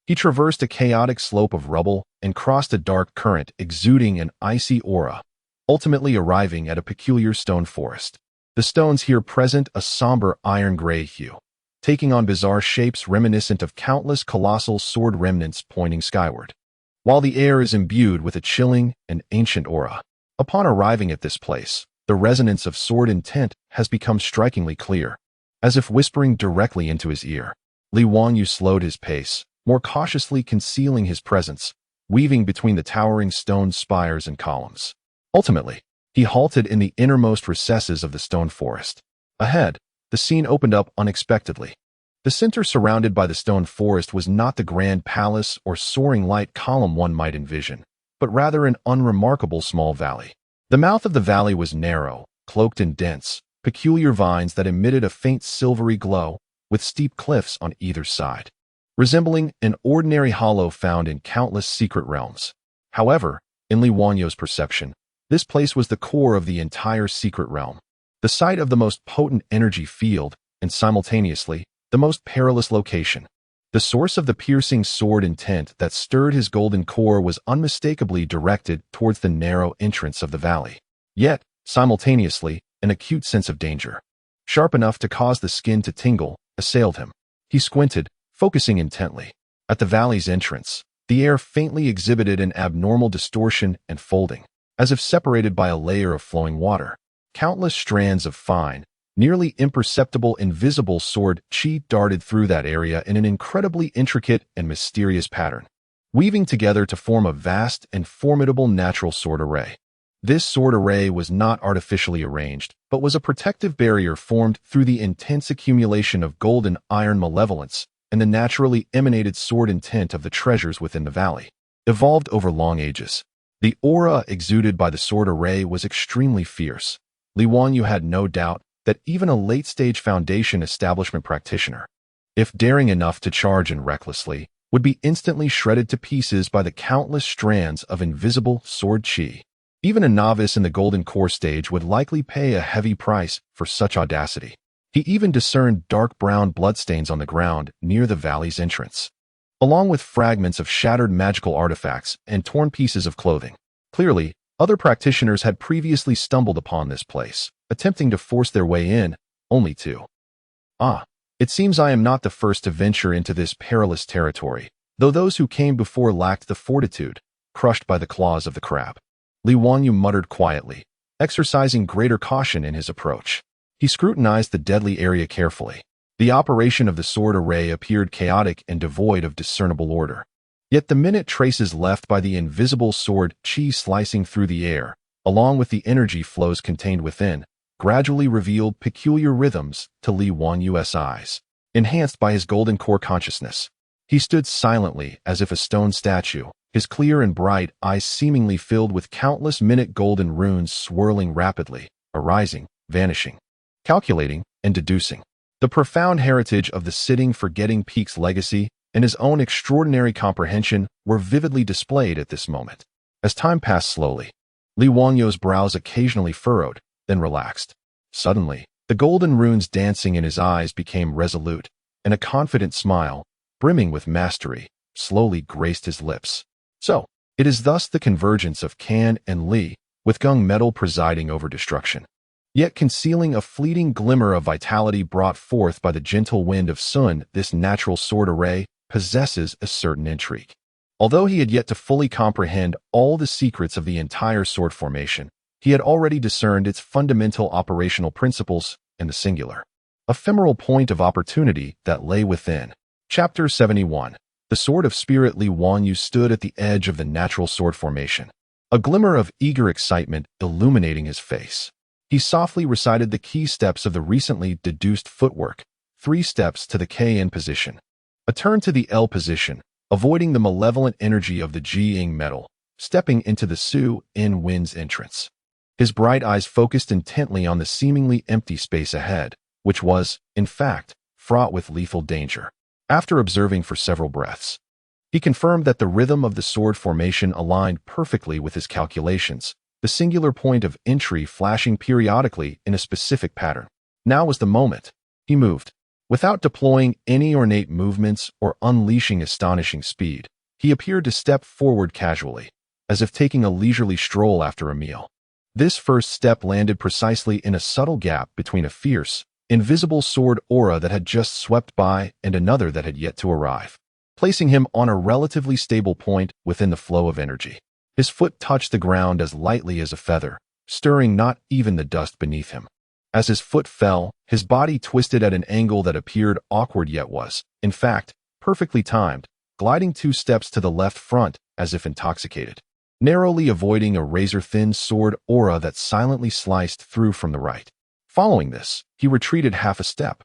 He traversed a chaotic slope of rubble and crossed a dark current exuding an icy aura, ultimately arriving at a peculiar stone forest. The stones here present a somber iron-gray hue, taking on bizarre shapes reminiscent of countless colossal sword remnants pointing skyward, while the air is imbued with a chilling and ancient aura. Upon arriving at this place, the resonance of sword intent has become strikingly clear, as if whispering directly into his ear. Li Wanyu slowed his pace, more cautiously concealing his presence, weaving between the towering stone spires and columns. Ultimately, he halted in the innermost recesses of the stone forest. Ahead, the scene opened up unexpectedly. The center surrounded by the stone forest was not the grand palace or soaring light column one might envision, but rather an unremarkable small valley. The mouth of the valley was narrow, cloaked in dense, peculiar vines that emitted a faint silvery glow, with steep cliffs on either side, resembling an ordinary hollow found in countless secret realms. However, in Li Wanyu's perception, this place was the core of the entire secret realm, the site of the most potent energy field, and simultaneously, the most perilous location. The source of the piercing sword intent that stirred his golden core was unmistakably directed towards the narrow entrance of the valley. Yet, simultaneously, an acute sense of danger, sharp enough to cause the skin to tingle, assailed him. He squinted, focusing intently. At the valley's entrance, the air faintly exhibited an abnormal distortion and folding, as if separated by a layer of flowing water. Countless strands of fine, nearly imperceptible invisible sword chi darted through that area in an incredibly intricate and mysterious pattern, weaving together to form a vast and formidable natural sword array. This sword array was not artificially arranged, but was a protective barrier formed through the intense accumulation of golden iron malevolence and the naturally emanated sword intent of the treasures within the valley, evolved over long ages. The aura exuded by the sword array was extremely fierce. Li Wanyu had no doubt that even a late-stage Foundation establishment practitioner, if daring enough to charge in recklessly, would be instantly shredded to pieces by the countless strands of invisible sword chi. Even a novice in the Golden Core stage would likely pay a heavy price for such audacity. He even discerned dark brown bloodstains on the ground near the valley's entrance, along with fragments of shattered magical artifacts and torn pieces of clothing. Clearly, other practitioners had previously stumbled upon this place, attempting to force their way in, only to. It seems I am not the first to venture into this perilous territory, though those who came before lacked the fortitude, crushed by the claws of the crab. Li Wanyu muttered quietly, exercising greater caution in his approach. He scrutinized the deadly area carefully. The operation of the sword array appeared chaotic and devoid of discernible order. Yet the minute traces left by the invisible sword chi slicing through the air, along with the energy flows contained within, gradually revealed peculiar rhythms to Li Wanyu's eyes. Enhanced by his golden core consciousness, he stood silently as if a stone statue, his clear and bright eyes seemingly filled with countless minute golden runes swirling rapidly, arising, vanishing, calculating, and deducing. The profound heritage of the sitting forgetting peak's legacy and his own extraordinary comprehension were vividly displayed at this moment. As time passed slowly, Li Wanyu's brows occasionally furrowed, then relaxed. Suddenly, the golden runes dancing in his eyes became resolute, and a confident smile, brimming with mastery, slowly graced his lips. So, it is thus the convergence of Kan and Li, with gung metal presiding over destruction, yet concealing a fleeting glimmer of vitality brought forth by the gentle wind of Sun. This natural sword array possesses a certain intrigue. Although he had yet to fully comprehend all the secrets of the entire sword formation, he had already discerned its fundamental operational principles and the singular, ephemeral point of opportunity that lay within. Chapter 71. The Sword of Spirit. Li Wanyu stood at the edge of the natural sword formation, a glimmer of eager excitement illuminating his face. He softly recited the key steps of the recently deduced footwork, 3 steps to the KN position, a turn to the L position, avoiding the malevolent energy of the Ji-ing metal, stepping into the Su-in wind's entrance. His bright eyes focused intently on the seemingly empty space ahead, which was, in fact, fraught with lethal danger. After observing for several breaths, he confirmed that the rhythm of the sword formation aligned perfectly with his calculations, the singular point of entry flashing periodically in a specific pattern. Now was the moment. He moved. Without deploying any ornate movements or unleashing astonishing speed, he appeared to step forward casually, as if taking a leisurely stroll after a meal. This first step landed precisely in a subtle gap between a fierce, invisible sword aura that had just swept by and another that had yet to arrive, placing him on a relatively stable point within the flow of energy. His foot touched the ground as lightly as a feather, stirring not even the dust beneath him. As his foot fell, his body twisted at an angle that appeared awkward yet was, in fact, perfectly timed, gliding 2 steps to the left front as if intoxicated, narrowly avoiding a razor-thin sword aura that silently sliced through from the right. Following this, he retreated half a step,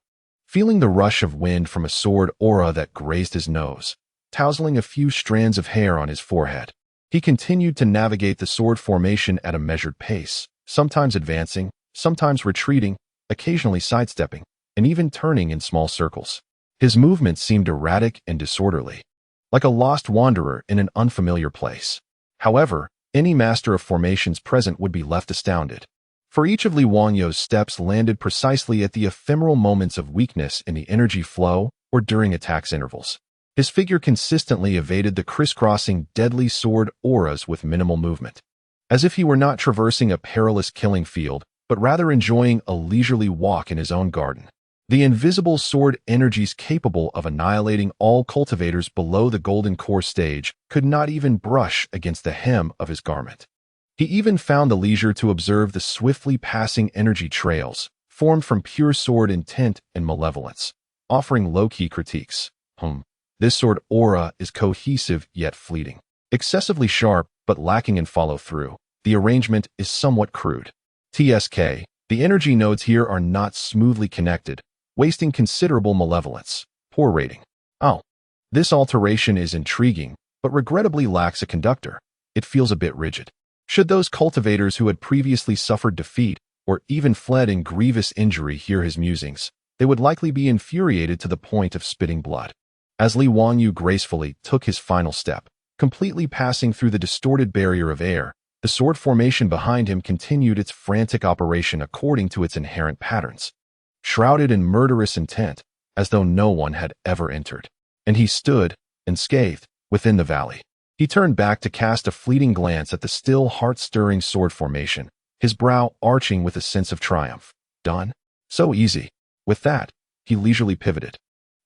feeling the rush of wind from a sword aura that grazed his nose, tousling a few strands of hair on his forehead. He continued to navigate the sword formation at a measured pace, sometimes advancing, sometimes retreating, occasionally sidestepping, and even turning in small circles. His movements seemed erratic and disorderly, like a lost wanderer in an unfamiliar place. However, any master of formations present would be left astounded, for each of Li Wangyo's steps landed precisely at the ephemeral moments of weakness in the energy flow or during attacks intervals. His figure consistently evaded the crisscrossing deadly sword auras with minimal movement, as if he were not traversing a perilous killing field, but rather enjoying a leisurely walk in his own garden. The invisible sword energies capable of annihilating all cultivators below the golden core stage could not even brush against the hem of his garment. He even found the leisure to observe the swiftly passing energy trails, formed from pure sword intent and malevolence, offering low-key critiques. This sword aura is cohesive yet fleeting. Excessively sharp but lacking in follow-through, the arrangement is somewhat crude. TSK, the energy nodes here are not smoothly connected, wasting considerable malevolence. Poor rating. Oh, this alteration is intriguing, but regrettably lacks a conductor. It feels a bit rigid. Should those cultivators who had previously suffered defeat or even fled in grievous injury hear his musings, they would likely be infuriated to the point of spitting blood. As Li Wangyu gracefully took his final step, completely passing through the distorted barrier of air, the sword formation behind him continued its frantic operation according to its inherent patterns, shrouded in murderous intent, as though no one had ever entered. And he stood, unscathed, within the valley. He turned back to cast a fleeting glance at the still heart-stirring sword formation, his brow arching with a sense of triumph. Done? So easy. With that, he leisurely pivoted,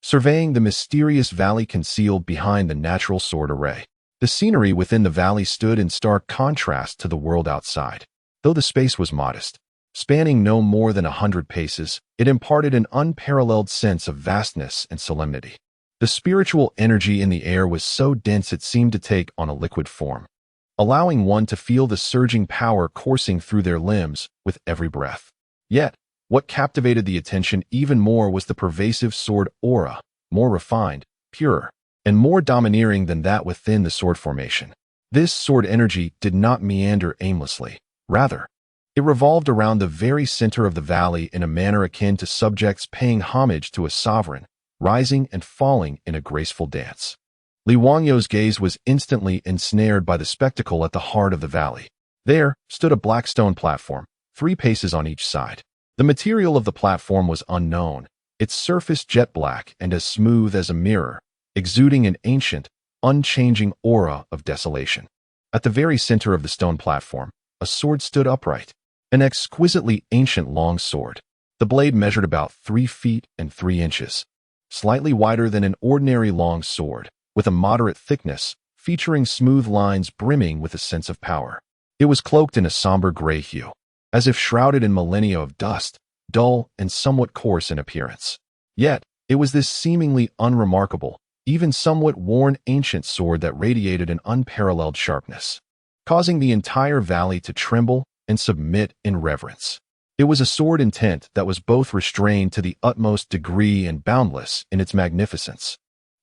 surveying the mysterious valley concealed behind the natural sword array. The scenery within the valley stood in stark contrast to the world outside. Though the space was modest, spanning no more than 100 paces, it imparted an unparalleled sense of vastness and solemnity. The spiritual energy in the air was so dense it seemed to take on a liquid form, allowing one to feel the surging power coursing through their limbs with every breath. Yet, what captivated the attention even more was the pervasive sword aura, more refined, purer, and more domineering than that within the sword formation. This sword energy did not meander aimlessly. Rather, it revolved around the very center of the valley in a manner akin to subjects paying homage to a sovereign, rising and falling in a graceful dance. Li Wangyo's gaze was instantly ensnared by the spectacle at the heart of the valley. There stood a black stone platform, 3 paces on each side. The material of the platform was unknown, its surface jet black and as smooth as a mirror, exuding an ancient, unchanging aura of desolation. At the very center of the stone platform, a sword stood upright, an exquisitely ancient long sword. The blade measured about 3 feet and 3 inches, slightly wider than an ordinary long sword, with a moderate thickness, featuring smooth lines brimming with a sense of power. It was cloaked in a somber gray hue, as if shrouded in millennia of dust, dull and somewhat coarse in appearance. Yet, it was this seemingly unremarkable, even somewhat worn ancient sword that radiated an unparalleled sharpness, causing the entire valley to tremble and submit in reverence. It was a sword intent that was both restrained to the utmost degree and boundless in its magnificence.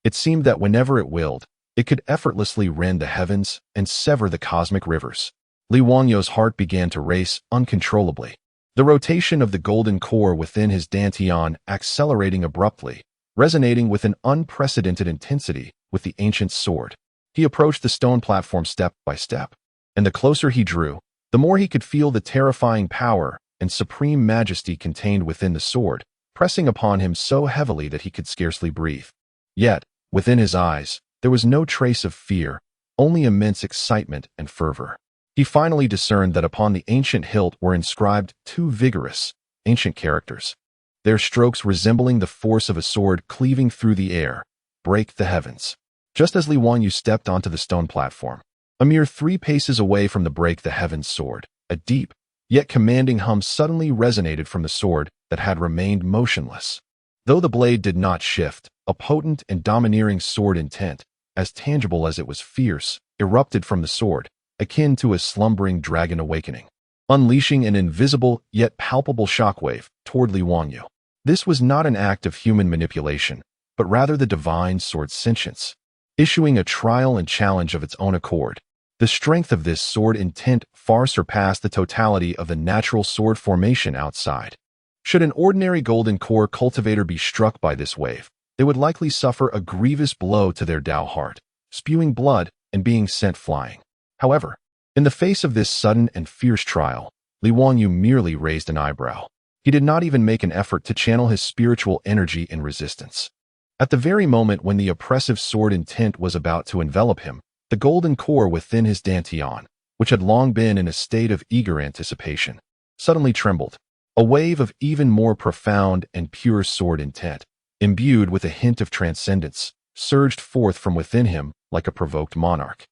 It seemed that whenever it willed, it could effortlessly rend the heavens and sever the cosmic rivers. Li Wangyo's heart began to race uncontrollably, the rotation of the golden core within his dantian accelerating abruptly, resonating with an unprecedented intensity with the ancient sword. He approached the stone platform step by step, and the closer he drew, the more he could feel the terrifying power and supreme majesty contained within the sword, pressing upon him so heavily that he could scarcely breathe. Yet, within his eyes, there was no trace of fear, only immense excitement and fervor. He finally discerned that upon the ancient hilt were inscribed two vigorous, ancient characters, their strokes resembling the force of a sword cleaving through the air, break the heavens. Just as Li Wanyu stepped onto the stone platform, a mere 3 paces away from the break the heavens sword, a deep, yet commanding hum suddenly resonated from the sword that had remained motionless. Though the blade did not shift, a potent and domineering sword intent, as tangible as it was fierce, erupted from the sword, akin to a slumbering dragon awakening, unleashing an invisible yet palpable shockwave toward Li Wanyu. This was not an act of human manipulation, but rather the divine sword's sentience, issuing a trial and challenge of its own accord. The strength of this sword intent far surpassed the totality of the natural sword formation outside. Should an ordinary golden core cultivator be struck by this wave, they would likely suffer a grievous blow to their Tao heart, spewing blood and being sent flying. However, in the face of this sudden and fierce trial, Li Wanyu merely raised an eyebrow. He did not even make an effort to channel his spiritual energy in resistance. At the very moment when the oppressive sword intent was about to envelop him, the golden core within his dantian, which had long been in a state of eager anticipation, suddenly trembled. A wave of even more profound and pure sword intent, imbued with a hint of transcendence, surged forth from within him like a provoked monarch,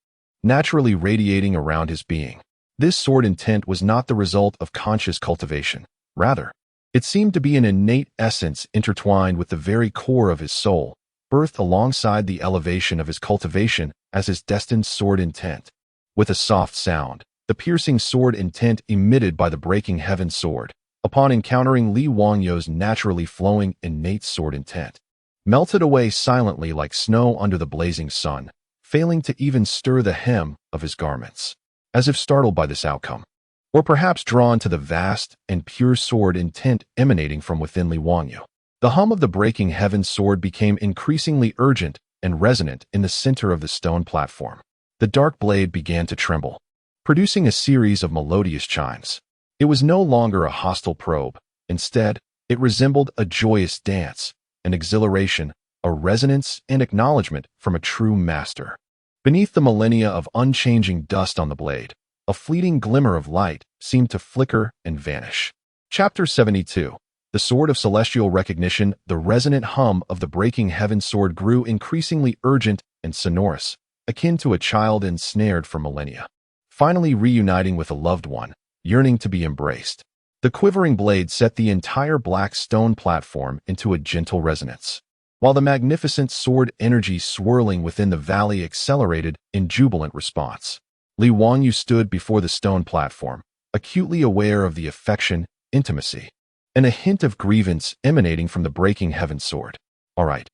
naturally radiating around his being. This sword intent was not the result of conscious cultivation. Rather, it seemed to be an innate essence intertwined with the very core of his soul, birthed alongside the elevation of his cultivation as his destined sword intent. With a soft sound, the piercing sword intent emitted by the breaking heaven sword, upon encountering Li Wanyu's naturally flowing innate sword intent, melted away silently like snow under the blazing sun, failing to even stir the hem of his garments. As if startled by this outcome, or perhaps drawn to the vast and pure sword intent emanating from within Li Wanyu, the hum of the breaking heaven sword became increasingly urgent and resonant in the center of the stone platform. The dark blade began to tremble, producing a series of melodious chimes. It was no longer a hostile probe. Instead, it resembled a joyous dance, an exhilaration, a resonance and acknowledgement from a true master. Beneath the millennia of unchanging dust on the blade, a fleeting glimmer of light seemed to flicker and vanish. Chapter 72. The Sword of Celestial Recognition. The resonant hum of the breaking heaven sword grew increasingly urgent and sonorous, akin to a child ensnared for millennia, finally reuniting with a loved one, yearning to be embraced. The quivering blade set the entire black stone platform into a gentle resonance, while the magnificent sword energy swirling within the valley accelerated in jubilant response. Li Wanyu stood before the stone platform, acutely aware of the affection, intimacy, and a hint of grievance emanating from the breaking heaven sword. All right,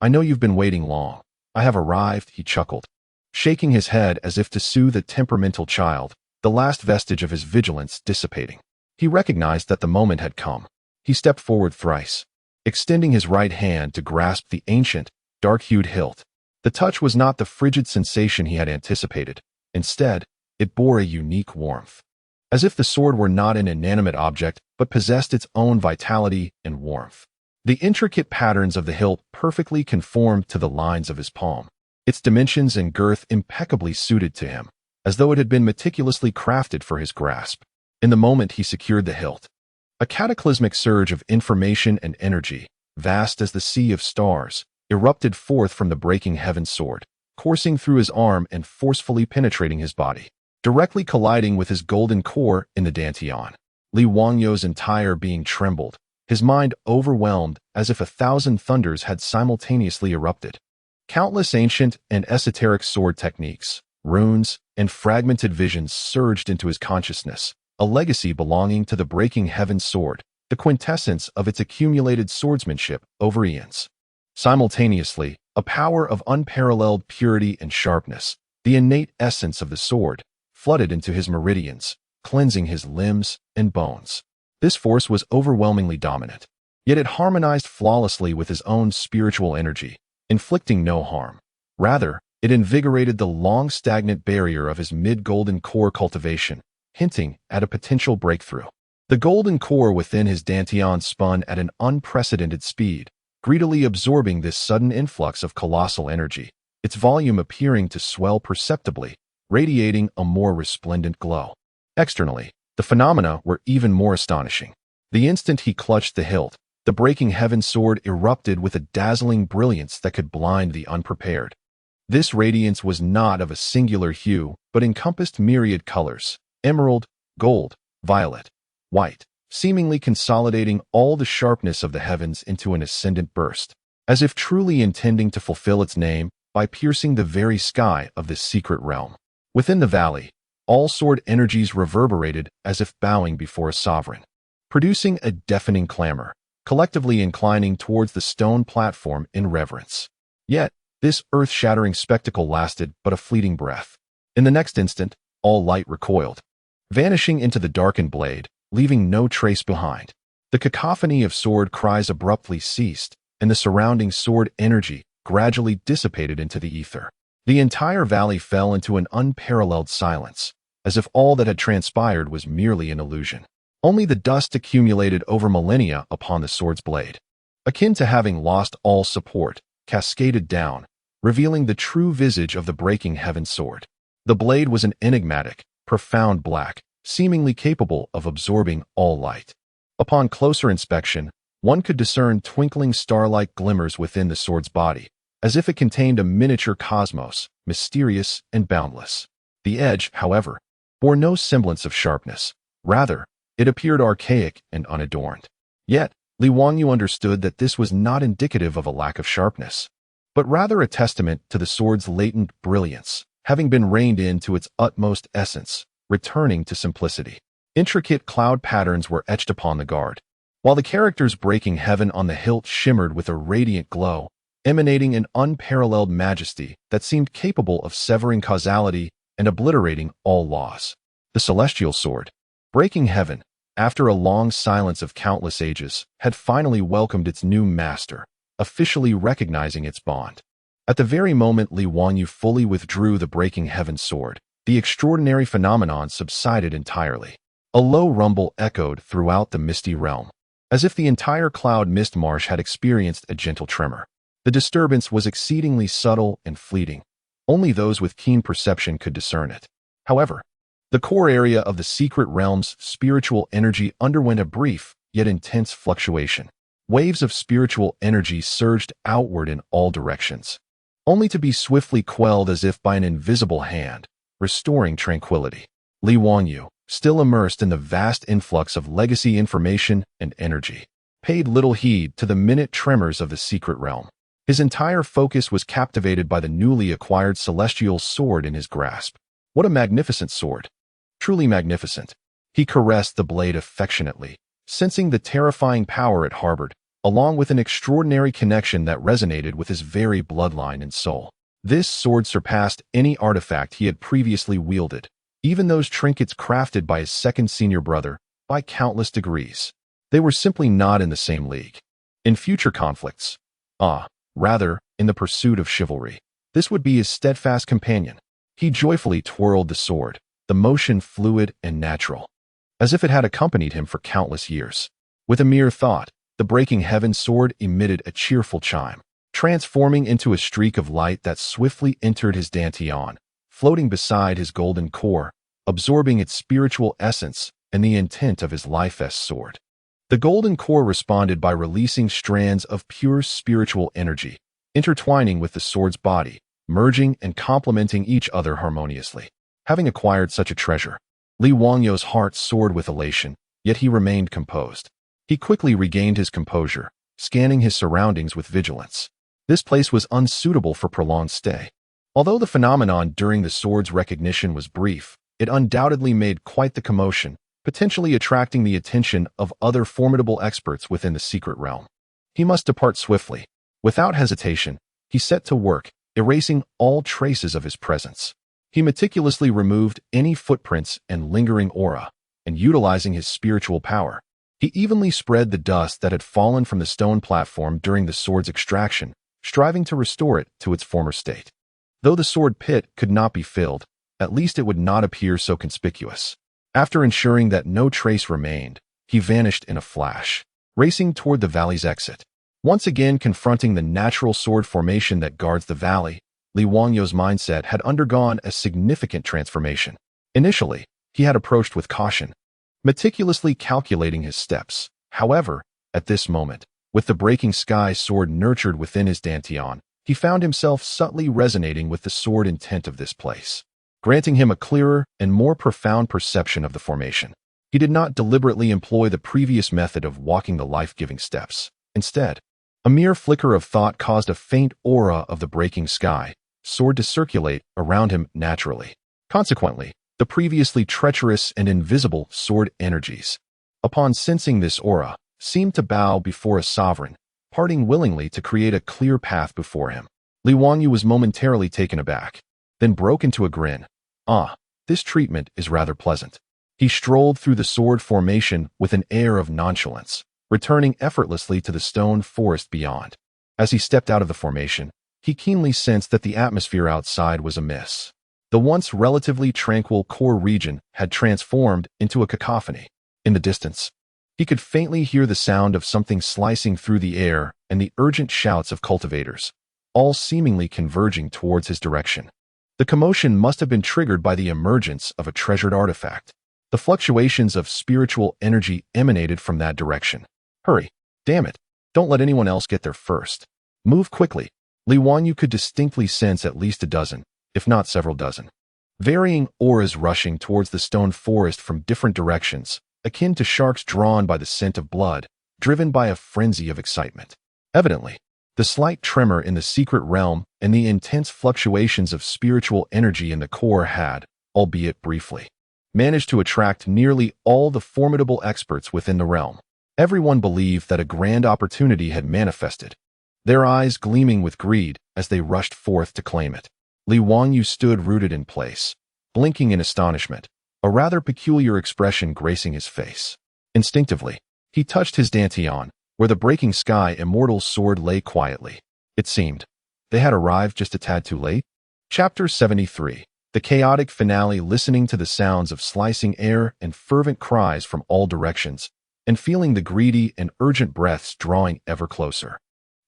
I know you've been waiting long. I have arrived, he chuckled, shaking his head as if to soothe a temperamental child, the last vestige of his vigilance dissipating. He recognized that the moment had come. He stepped forward thrice, extending his right hand to grasp the ancient, dark-hued hilt. The touch was not the frigid sensation he had anticipated. Instead, it bore a unique warmth, as if the sword were not an inanimate object, but possessed its own vitality and warmth. The intricate patterns of the hilt perfectly conformed to the lines of his palm, its dimensions and girth impeccably suited to him, as though it had been meticulously crafted for his grasp. In the moment he secured the hilt, a cataclysmic surge of information and energy, vast as the sea of stars, erupted forth from the breaking heaven sword, coursing through his arm and forcefully penetrating his body, directly colliding with his golden core in the dantian. Li Wangyu's entire being trembled, his mind overwhelmed as if 1,000 thunders had simultaneously erupted. Countless ancient and esoteric sword techniques, runes, and fragmented visions surged into his consciousness, a legacy belonging to the breaking heaven sword, the quintessence of its accumulated swordsmanship over eons. Simultaneously, a power of unparalleled purity and sharpness, the innate essence of the sword, flooded into his meridians, cleansing his limbs and bones. This force was overwhelmingly dominant, yet it harmonized flawlessly with his own spiritual energy, inflicting no harm. Rather, it invigorated the long-stagnant barrier of his mid-golden core cultivation, hinting at a potential breakthrough. The golden core within his dantian spun at an unprecedented speed, greedily absorbing this sudden influx of colossal energy, its volume appearing to swell perceptibly, radiating a more resplendent glow. Externally, the phenomena were even more astonishing. The instant he clutched the hilt, the breaking heaven sword erupted with a dazzling brilliance that could blind the unprepared. This radiance was not of a singular hue, but encompassed myriad colors: emerald, gold, violet, white, seemingly consolidating all the sharpness of the heavens into an ascendant burst, as if truly intending to fulfill its name by piercing the very sky of this secret realm. Within the valley, all sword energies reverberated as if bowing before a sovereign, producing a deafening clamor, collectively inclining towards the stone platform in reverence. Yet, this earth-shattering spectacle lasted but a fleeting breath. In the next instant, all light recoiled, vanishing into the darkened blade, leaving no trace behind. The cacophony of sword cries abruptly ceased, and the surrounding sword energy gradually dissipated into the ether. The entire valley fell into an unparalleled silence, as if all that had transpired was merely an illusion. Only the dust accumulated over millennia upon the sword's blade, akin to having lost all support, cascaded down, revealing the true visage of the breaking heaven sword. The blade was an enigmatic, profound black, seemingly capable of absorbing all light. Upon closer inspection, one could discern twinkling star-like glimmers within the sword's body, as if it contained a miniature cosmos, mysterious and boundless. The edge, however, bore no semblance of sharpness. Rather, it appeared archaic and unadorned. Yet, Li Wangyu understood that this was not indicative of a lack of sharpness, but rather a testament to the sword's latent brilliance, having been reined in to its utmost essence, returning to simplicity. Intricate cloud patterns were etched upon the guard, while the characters breaking heaven on the hilt shimmered with a radiant glow, emanating an unparalleled majesty that seemed capable of severing causality and obliterating all laws. The celestial sword, breaking heaven, after a long silence of countless ages, had finally welcomed its new master, officially recognizing its bond. At the very moment Li Wangyu fully withdrew the breaking heaven sword, the extraordinary phenomenon subsided entirely. A low rumble echoed throughout the misty realm, as if the entire cloud mist marsh had experienced a gentle tremor. The disturbance was exceedingly subtle and fleeting. Only those with keen perception could discern it. However, the core area of the secret realm's spiritual energy underwent a brief, yet intense fluctuation. Waves of spiritual energy surged outward in all directions, only to be swiftly quelled as if by an invisible hand, restoring tranquility. Li Wangyu, still immersed in the vast influx of legacy information and energy, paid little heed to the minute tremors of the secret realm. His entire focus was captivated by the newly acquired celestial sword in his grasp. What a magnificent sword! Truly magnificent. He caressed the blade affectionately, sensing the terrifying power it harbored, along with an extraordinary connection that resonated with his very bloodline and soul. This sword surpassed any artifact he had previously wielded, even those trinkets crafted by his second senior brother, by countless degrees. They were simply not in the same league. In future conflicts, rather, in the pursuit of chivalry, this would be his steadfast companion. He joyfully twirled the sword, the motion fluid and natural, as if it had accompanied him for countless years. With a mere thought, the breaking heaven sword emitted a cheerful chime, transforming into a streak of light that swiftly entered his dantian, floating beside his golden core, absorbing its spiritual essence and the intent of his life-est sword. The golden core responded by releasing strands of pure spiritual energy, intertwining with the sword's body, merging and complementing each other harmoniously. Having acquired such a treasure, Li Wangyu's heart soared with elation, yet he remained composed. He quickly regained his composure, scanning his surroundings with vigilance. This place was unsuitable for prolonged stay. Although the phenomenon during the sword's recognition was brief, it undoubtedly made quite the commotion, potentially attracting the attention of other formidable experts within the secret realm. He must depart swiftly. Without hesitation, he set to work, erasing all traces of his presence. He meticulously removed any footprints and lingering aura, and utilizing his spiritual power, he evenly spread the dust that had fallen from the stone platform during the sword's extraction, striving to restore it to its former state. Though the sword pit could not be filled, at least it would not appear so conspicuous. After ensuring that no trace remained, he vanished in a flash, racing toward the valley's exit. Once again confronting the natural sword formation that guards the valley, Li Wangyu's mindset had undergone a significant transformation. Initially, he had approached with caution, meticulously calculating his steps. However, at this moment, with the breaking sky sword nurtured within his dantian, he found himself subtly resonating with the sword intent of this place, granting him a clearer and more profound perception of the formation. He did not deliberately employ the previous method of walking the life-giving steps. Instead, a mere flicker of thought caused a faint aura of the breaking sky sword to circulate around him naturally. Consequently, the previously treacherous and invisible sword energies, upon sensing this aura, seemed to bow before a sovereign, parting willingly to create a clear path before him. Li Wangyu was momentarily taken aback, then broke into a grin. Ah, this treatment is rather pleasant. He strolled through the sword formation with an air of nonchalance, returning effortlessly to the stone forest beyond. As he stepped out of the formation, he keenly sensed that the atmosphere outside was amiss. The once relatively tranquil core region had transformed into a cacophony. In the distance, he could faintly hear the sound of something slicing through the air and the urgent shouts of cultivators, all seemingly converging towards his direction. The commotion must have been triggered by the emergence of a treasured artifact. The fluctuations of spiritual energy emanated from that direction. Hurry! Damn it! Don't let anyone else get there first. Move quickly. Li Wanyu could distinctly sense at least a dozen, if not several dozen, varying auras rushing towards the stone forest from different directions, akin to sharks drawn by the scent of blood, driven by a frenzy of excitement. Evidently, the slight tremor in the secret realm and the intense fluctuations of spiritual energy in the core had, albeit briefly, managed to attract nearly all the formidable experts within the realm. Everyone believed that a grand opportunity had manifested, their eyes gleaming with greed as they rushed forth to claim it. Li Wangyu stood rooted in place, blinking in astonishment, a rather peculiar expression gracing his face. Instinctively, he touched his dantian, where the breaking sky immortal sword lay quietly. It seemed they had arrived just a tad too late. Chapter 73. The chaotic finale. Listening to the sounds of slicing air and fervent cries from all directions, and feeling the greedy and urgent breaths drawing ever closer,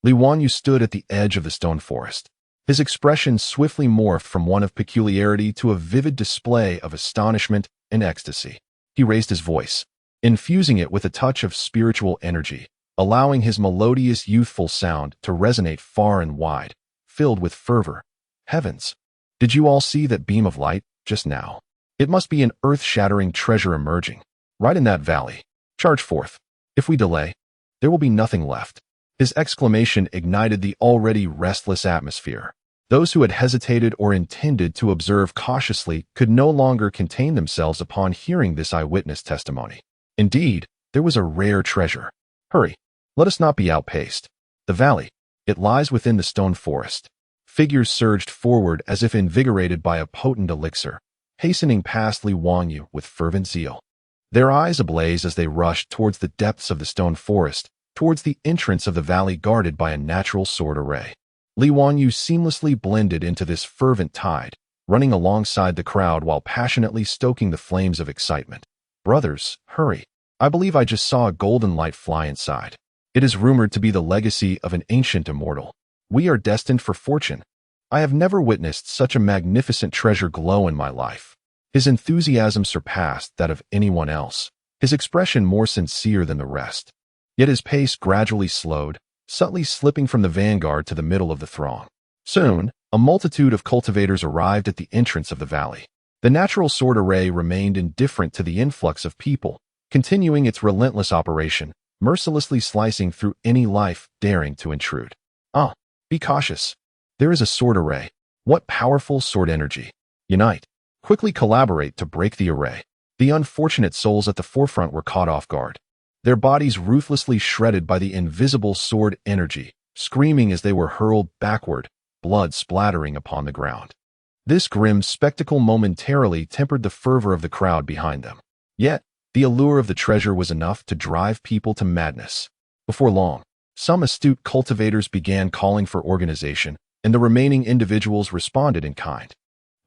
Li Wanyu stood at the edge of the stone forest. His expression swiftly morphed from one of peculiarity to a vivid display of astonishment and ecstasy. He raised his voice, infusing it with a touch of spiritual energy, allowing his melodious youthful sound to resonate far and wide, filled with fervor. Heavens! Did you all see that beam of light just now? It must be an earth-shattering treasure emerging, right in that valley. Charge forth. If we delay, there will be nothing left. His exclamation ignited the already restless atmosphere. Those who had hesitated or intended to observe cautiously could no longer contain themselves upon hearing this eyewitness testimony. Indeed, there was a rare treasure. Hurry, let us not be outpaced. The valley, it lies within the stone forest. Figures surged forward as if invigorated by a potent elixir, hastening past Li Wangyu with fervent zeal. Their eyes ablaze as they rushed towards the depths of the stone forest, towards the entrance of the valley guarded by a natural sword array. Li Wangyu seamlessly blended into this fervent tide, running alongside the crowd while passionately stoking the flames of excitement. Brothers, hurry. I believe I just saw a golden light fly inside. It is rumored to be the legacy of an ancient immortal. We are destined for fortune. I have never witnessed such a magnificent treasure glow in my life. His enthusiasm surpassed that of anyone else, his expression more sincere than the rest. Yet his pace gradually slowed, subtly slipping from the vanguard to the middle of the throng. Soon, a multitude of cultivators arrived at the entrance of the valley. The natural sword array remained indifferent to the influx of people, continuing its relentless operation, mercilessly slicing through any life daring to intrude. Ah, be cautious. There is a sword array. What powerful sword energy. Unite. Quickly collaborate to break the array. The unfortunate souls at the forefront were caught off guard, their bodies ruthlessly shredded by the invisible sword energy, screaming as they were hurled backward, blood splattering upon the ground. This grim spectacle momentarily tempered the fervor of the crowd behind them. Yet, the allure of the treasure was enough to drive people to madness. Before long, some astute cultivators began calling for organization, and the remaining individuals responded in kind.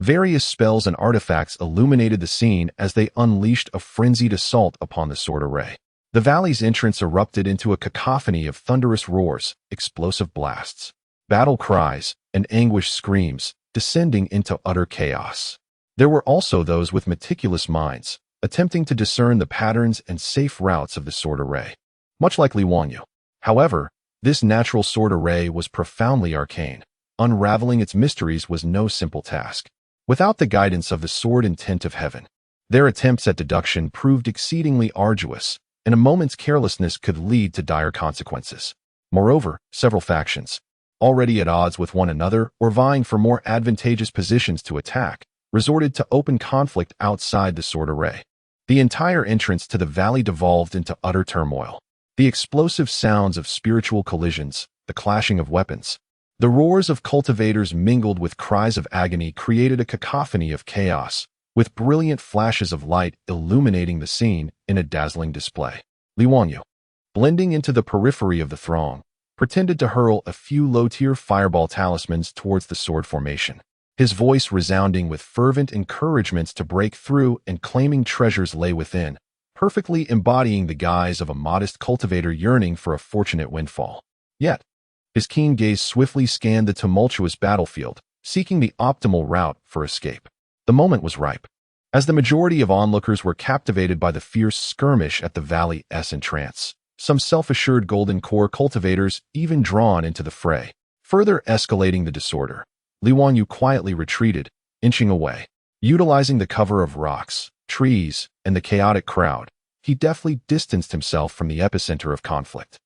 Various spells and artifacts illuminated the scene as they unleashed a frenzied assault upon the sword array. The valley's entrance erupted into a cacophony of thunderous roars, explosive blasts, battle cries, and anguished screams, descending into utter chaos. There were also those with meticulous minds, attempting to discern the patterns and safe routes of the sword array. Much like Li Wanyu. However, this natural sword array was profoundly arcane. Unraveling its mysteries was no simple task. Without the guidance of the sword intent of heaven, their attempts at deduction proved exceedingly arduous, and a moment's carelessness could lead to dire consequences. Moreover, several factions, already at odds with one another or vying for more advantageous positions to attack, resorted to open conflict outside the sword array. The entire entrance to the valley devolved into utter turmoil. The explosive sounds of spiritual collisions, the clashing of weapons, the roars of cultivators mingled with cries of agony created a cacophony of chaos, with brilliant flashes of light illuminating the scene in a dazzling display. Li Wanyu, blending into the periphery of the throng, pretended to hurl a few low-tier fireball talismans towards the sword formation, his voice resounding with fervent encouragements to break through and claiming treasures lay within, perfectly embodying the guise of a modest cultivator yearning for a fortunate windfall. Yet, his keen gaze swiftly scanned the tumultuous battlefield, seeking the optimal route for escape. The moment was ripe. As the majority of onlookers were captivated by the fierce skirmish at the valley's entrance, some self-assured golden core cultivators even drawn into the fray, further escalating the disorder. Li Wanyu quietly retreated, inching away. Utilizing the cover of rocks, trees, and the chaotic crowd, he deftly distanced himself from the epicenter of conflict.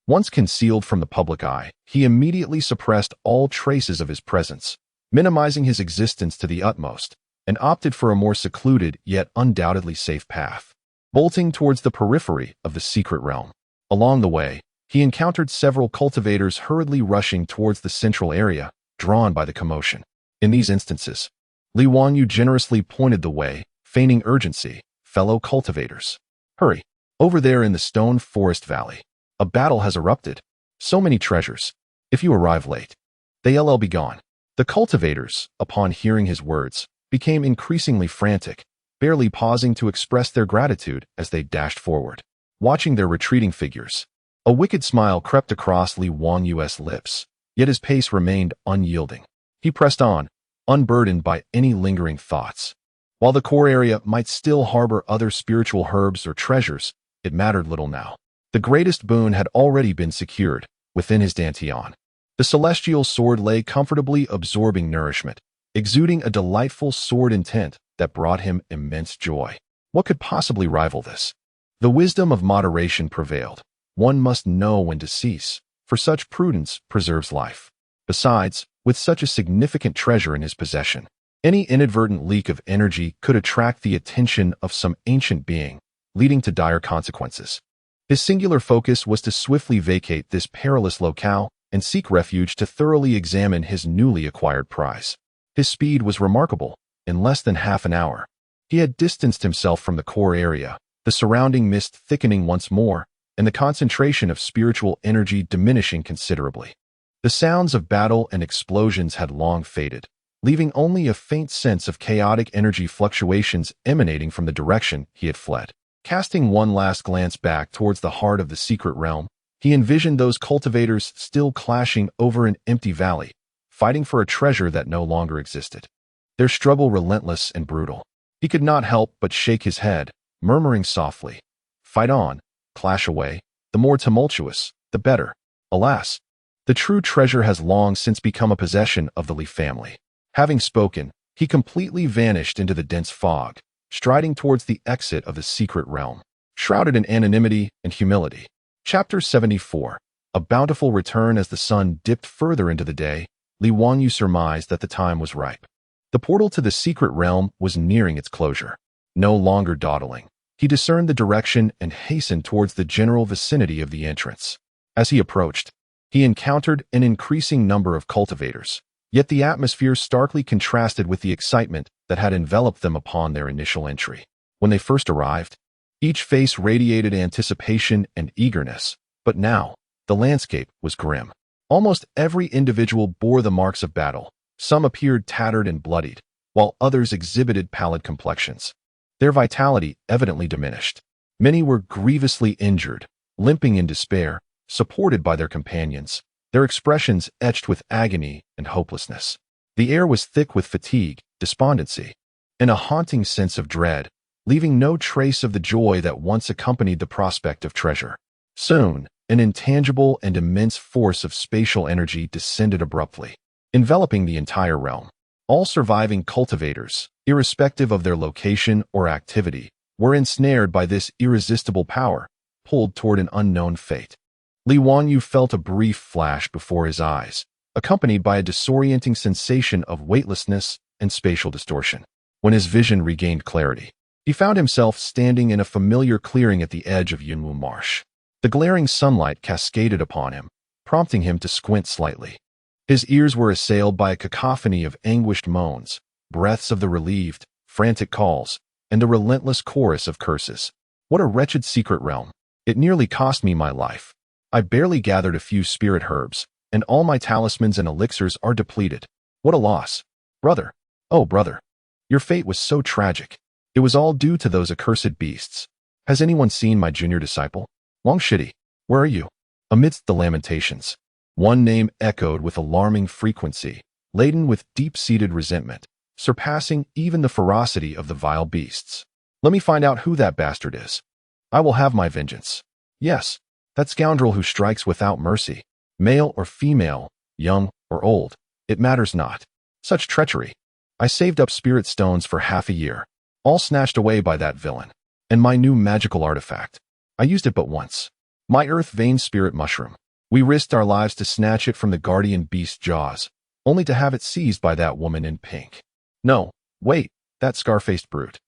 Once concealed from the public eye, he immediately suppressed all traces of his presence, minimizing his existence to the utmost, and opted for a more secluded yet undoubtedly safe path, bolting towards the periphery of the secret realm. Along the way, he encountered several cultivators hurriedly rushing towards the central area, drawn by the commotion. In these instances, Li Wanyu generously pointed the way, feigning urgency. Fellow cultivators, hurry! Over there in the stone forest valley, a battle has erupted. So many treasures. If you arrive late, they'll be gone. The cultivators, upon hearing his words, became increasingly frantic, barely pausing to express their gratitude as they dashed forward. Watching their retreating figures, a wicked smile crept across Li Wanyu's lips, yet his pace remained unyielding. He pressed on, unburdened by any lingering thoughts. While the core area might still harbor other spiritual herbs or treasures, it mattered little now. The greatest boon had already been secured, within his dantian. The celestial sword lay comfortably absorbing nourishment, exuding a delightful sword intent that brought him immense joy. What could possibly rival this? The wisdom of moderation prevailed. One must know when to cease, for such prudence preserves life. Besides, with such a significant treasure in his possession, any inadvertent leak of energy could attract the attention of some ancient being, leading to dire consequences. His singular focus was to swiftly vacate this perilous locale and seek refuge to thoroughly examine his newly acquired prize. His speed was remarkable. In less than half an hour, he had distanced himself from the core area, the surrounding mist thickening once more, and the concentration of spiritual energy diminishing considerably. The sounds of battle and explosions had long faded, leaving only a faint sense of chaotic energy fluctuations emanating from the direction he had fled. Casting one last glance back towards the heart of the secret realm, he envisioned those cultivators still clashing over an empty valley, fighting for a treasure that no longer existed. Their struggle relentless and brutal. He could not help but shake his head, murmuring softly, "Fight on, clash away, the more tumultuous, the better." Alas, the true treasure has long since become a possession of the Li family. Having spoken, he completely vanished into the dense fog, striding towards the exit of the secret realm, shrouded in anonymity and humility. Chapter 74. A bountiful return. As the sun dipped further into the day, Li Wanyu surmised that the time was ripe. The portal to the secret realm was nearing its closure. No longer dawdling, he discerned the direction and hastened towards the general vicinity of the entrance. As he approached, he encountered an increasing number of cultivators, yet the atmosphere starkly contrasted with the excitement that had enveloped them upon their initial entry. When they first arrived, each face radiated anticipation and eagerness, but now, the landscape was grim. Almost every individual bore the marks of battle. Some appeared tattered and bloodied, while others exhibited pallid complexions. Their vitality evidently diminished. Many were grievously injured, limping in despair, supported by their companions, their expressions etched with agony and hopelessness. The air was thick with fatigue, despondency, and a haunting sense of dread, leaving no trace of the joy that once accompanied the prospect of treasure. Soon, an intangible and immense force of spatial energy descended abruptly, enveloping the entire realm. All surviving cultivators, irrespective of their location or activity, were ensnared by this irresistible power, pulled toward an unknown fate. Li Wanyu felt a brief flash before his eyes, accompanied by a disorienting sensation of weightlessness and spatial distortion. When his vision regained clarity, he found himself standing in a familiar clearing at the edge of Yunwu Marsh. The glaring sunlight cascaded upon him, prompting him to squint slightly. His ears were assailed by a cacophony of anguished moans, breaths of the relieved, frantic calls, and a relentless chorus of curses. What a wretched secret realm! It nearly cost me my life. I barely gathered a few spirit herbs, and all my talismans and elixirs are depleted. What a loss! Brother! Oh, brother! Your fate was so tragic. It was all due to those accursed beasts. Has anyone seen my junior disciple? Longshitty, where are you? Amidst the lamentations, one name echoed with alarming frequency, laden with deep-seated resentment, surpassing even the ferocity of the vile beasts. Let me find out who that bastard is. I will have my vengeance. Yes, that scoundrel who strikes without mercy, male or female, young or old, it matters not. Such treachery. I saved up spirit stones for half a year, all snatched away by that villain, and my new magical artifact. I used it but once. My earth vein spirit mushroom. We risked our lives to snatch it from the guardian beast's jaws, only to have it seized by that woman in pink. No, wait, that scar-faced brute.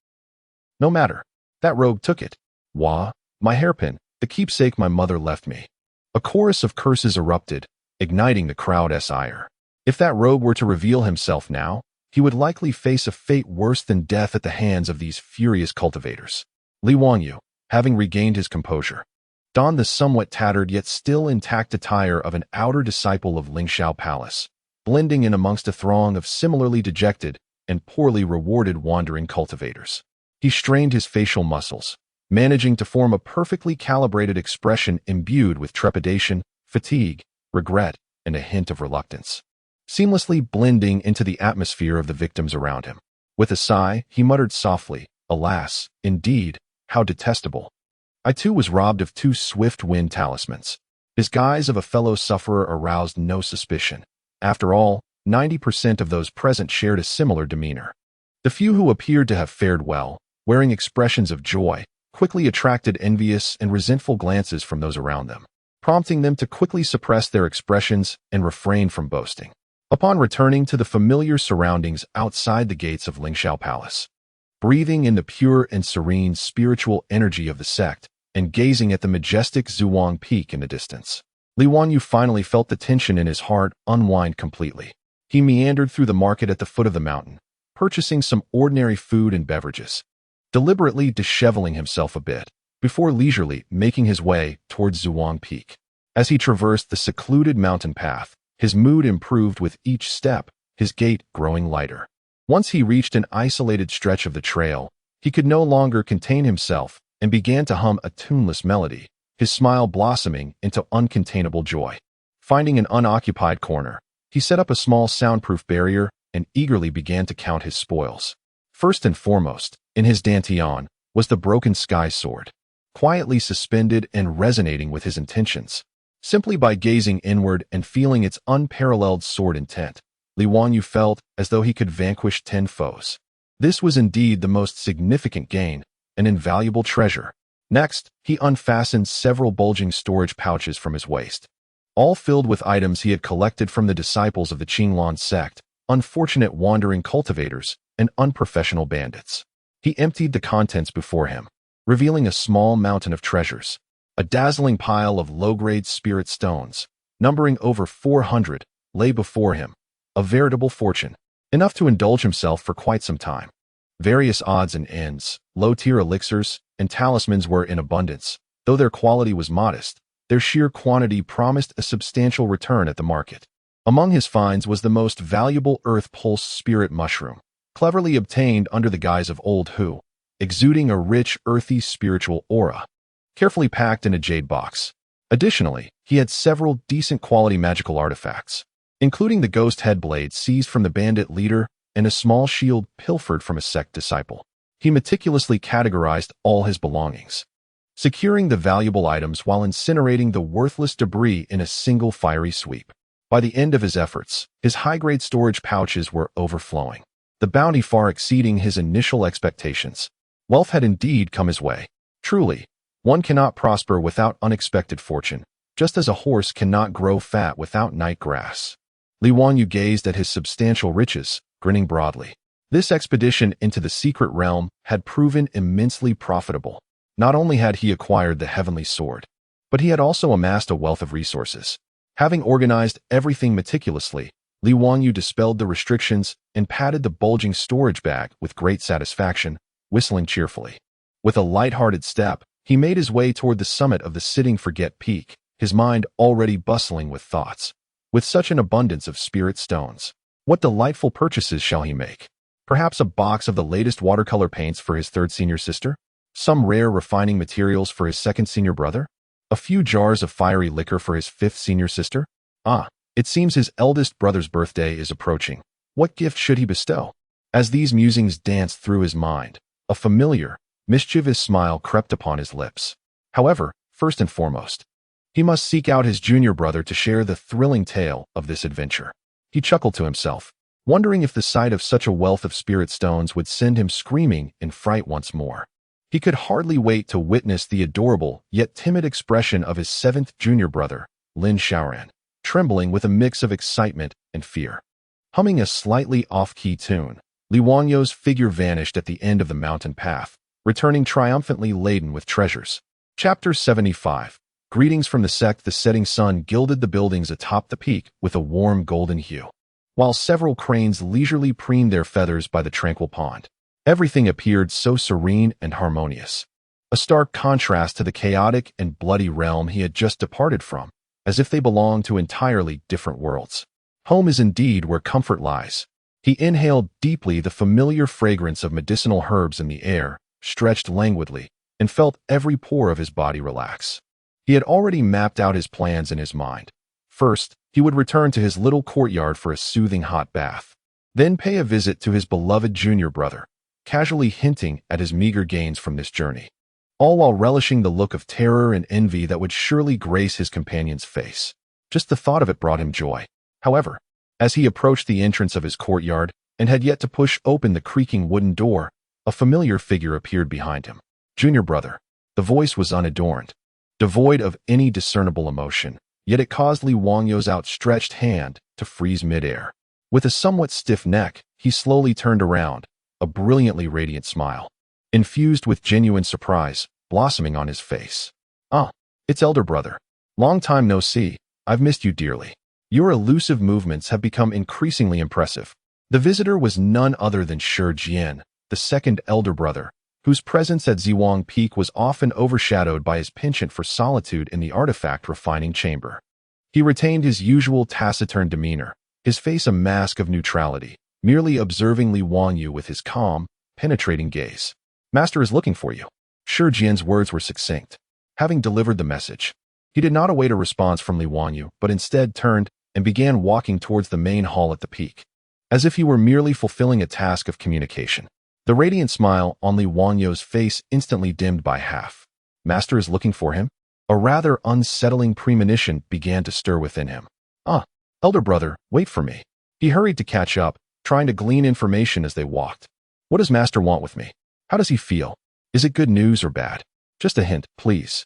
No matter. That rogue took it. Wah, my hairpin, the keepsake my mother left me. A chorus of curses erupted, igniting the crowd's ire. If that rogue were to reveal himself now, he would likely face a fate worse than death at the hands of these furious cultivators. Li Wanyu, having regained his composure, donned the somewhat tattered yet still intact attire of an outer disciple of Lingxiao Palace, blending in amongst a throng of similarly dejected and poorly rewarded wandering cultivators. He strained his facial muscles, managing to form a perfectly calibrated expression imbued with trepidation, fatigue, regret, and a hint of reluctance, seamlessly blending into the atmosphere of the victims around him. With a sigh, he muttered softly, "Alas, indeed, how detestable." I too was robbed of 2 swift-wind talismans. His guise of a fellow sufferer aroused no suspicion. After all, 90% of those present shared a similar demeanor. The few who appeared to have fared well, wearing expressions of joy, quickly attracted envious and resentful glances from those around them, prompting them to quickly suppress their expressions and refrain from boasting. Upon returning to the familiar surroundings outside the gates of Lingxiao Palace, breathing in the pure and serene spiritual energy of the sect, and gazing at the majestic Zhuang Peak in the distance, Li Wanyu finally felt the tension in his heart unwind completely. He meandered through the market at the foot of the mountain, purchasing some ordinary food and beverages, deliberately disheveling himself a bit, before leisurely making his way towards Zhuang Peak. As he traversed the secluded mountain path, his mood improved with each step, his gait growing lighter. Once he reached an isolated stretch of the trail, he could no longer contain himself and began to hum a tuneless melody, his smile blossoming into uncontainable joy. Finding an unoccupied corner, he set up a small soundproof barrier and eagerly began to count his spoils. First and foremost, in his dantian, was the broken sky sword, quietly suspended and resonating with his intentions. Simply by gazing inward and feeling its unparalleled sword intent, Li Wanyu felt as though he could vanquish 10 foes. This was indeed the most significant gain, an invaluable treasure. Next, he unfastened several bulging storage pouches from his waist, all filled with items he had collected from the disciples of the Qinglan sect, unfortunate wandering cultivators, and unprofessional bandits. He emptied the contents before him, revealing a small mountain of treasures. A dazzling pile of low-grade spirit stones, numbering over 400, lay before him, a veritable fortune, enough to indulge himself for quite some time. Various odds and ends, low-tier elixirs, and talismans were in abundance. Though their quality was modest, their sheer quantity promised a substantial return at the market. Among his finds was the most valuable earth pulse spirit mushroom, cleverly obtained under the guise of Old Hu, exuding a rich, earthy spiritual aura, carefully packed in a jade box. Additionally, he had several decent quality magical artifacts, including the ghost head blade seized from the bandit leader and a small shield pilfered from a sect disciple. He meticulously categorized all his belongings, securing the valuable items while incinerating the worthless debris in a single fiery sweep. By the end of his efforts, his high-grade storage pouches were overflowing, the bounty far exceeding his initial expectations. Wealth had indeed come his way. Truly, one cannot prosper without unexpected fortune, just as a horse cannot grow fat without night grass. Li Wanyu gazed at his substantial riches, grinning broadly. This expedition into the secret realm had proven immensely profitable. Not only had he acquired the heavenly sword, but he had also amassed a wealth of resources. Having organized everything meticulously, Li Wanyu dispelled the restrictions and patted the bulging storage bag with great satisfaction, whistling cheerfully. With a light-hearted step, he made his way toward the summit of the Sitting Forget Peak, his mind already bustling with thoughts. With such an abundance of spirit stones, what delightful purchases shall he make? Perhaps a box of the latest watercolor paints for his third senior sister? Some rare refining materials for his second senior brother? A few jars of fiery liquor for his fifth senior sister? It seems his eldest brother's birthday is approaching. What gift should he bestow? As these musings danced through his mind, a familiar, mischievous smile crept upon his lips. However, first and foremost, he must seek out his junior brother to share the thrilling tale of this adventure. He chuckled to himself, wondering if the sight of such a wealth of spirit stones would send him screaming in fright once more. He could hardly wait to witness the adorable yet timid expression of his seventh junior brother, Lin Shaoran, trembling with a mix of excitement and fear. Humming a slightly off-key tune, Li Wanyu's figure vanished at the end of the mountain path, returning triumphantly laden with treasures. Chapter 75. Greetings from the sect. The setting sun gilded the buildings atop the peak with a warm golden hue, while several cranes leisurely preened their feathers by the tranquil pond. Everything appeared so serene and harmonious, a stark contrast to the chaotic and bloody realm he had just departed from, as if they belonged to entirely different worlds. Home is indeed where comfort lies. He inhaled deeply the familiar fragrance of medicinal herbs in the air, stretched languidly, and felt every pore of his body relax. He had already mapped out his plans in his mind. First, he would return to his little courtyard for a soothing hot bath, then pay a visit to his beloved junior brother, casually hinting at his meager gains from this journey, all while relishing the look of terror and envy that would surely grace his companion's face. Just the thought of it brought him joy. However, as he approached the entrance of his courtyard and had yet to push open the creaking wooden door, a familiar figure appeared behind him. Junior brother. The voice was unadorned, devoid of any discernible emotion, yet it caused Li Wangyu's outstretched hand to freeze midair. With a somewhat stiff neck, he slowly turned around, a brilliantly radiant smile, infused with genuine surprise, blossoming on his face. It's elder brother. Long time no see. I've missed you dearly. Your elusive movements have become increasingly impressive. The visitor was none other than Shi Jian, the second elder brother, whose presence at Ziwang Peak was often overshadowed by his penchant for solitude in the artifact refining chamber. He retained his usual taciturn demeanor, his face a mask of neutrality, merely observing Li Wanyu with his calm, penetrating gaze. Master is looking for you. Shi Jian's words were succinct. Having delivered the message, he did not await a response from Li Wanyu, but instead turned and began walking towards the main hall at the peak, as if he were merely fulfilling a task of communication. The radiant smile on Li Wanyu's face instantly dimmed by half. Master is looking for him? A rather unsettling premonition began to stir within him. Elder brother, wait for me. He hurried to catch up, trying to glean information as they walked. What does Master want with me? How does he feel? Is it good news or bad? Just a hint, please.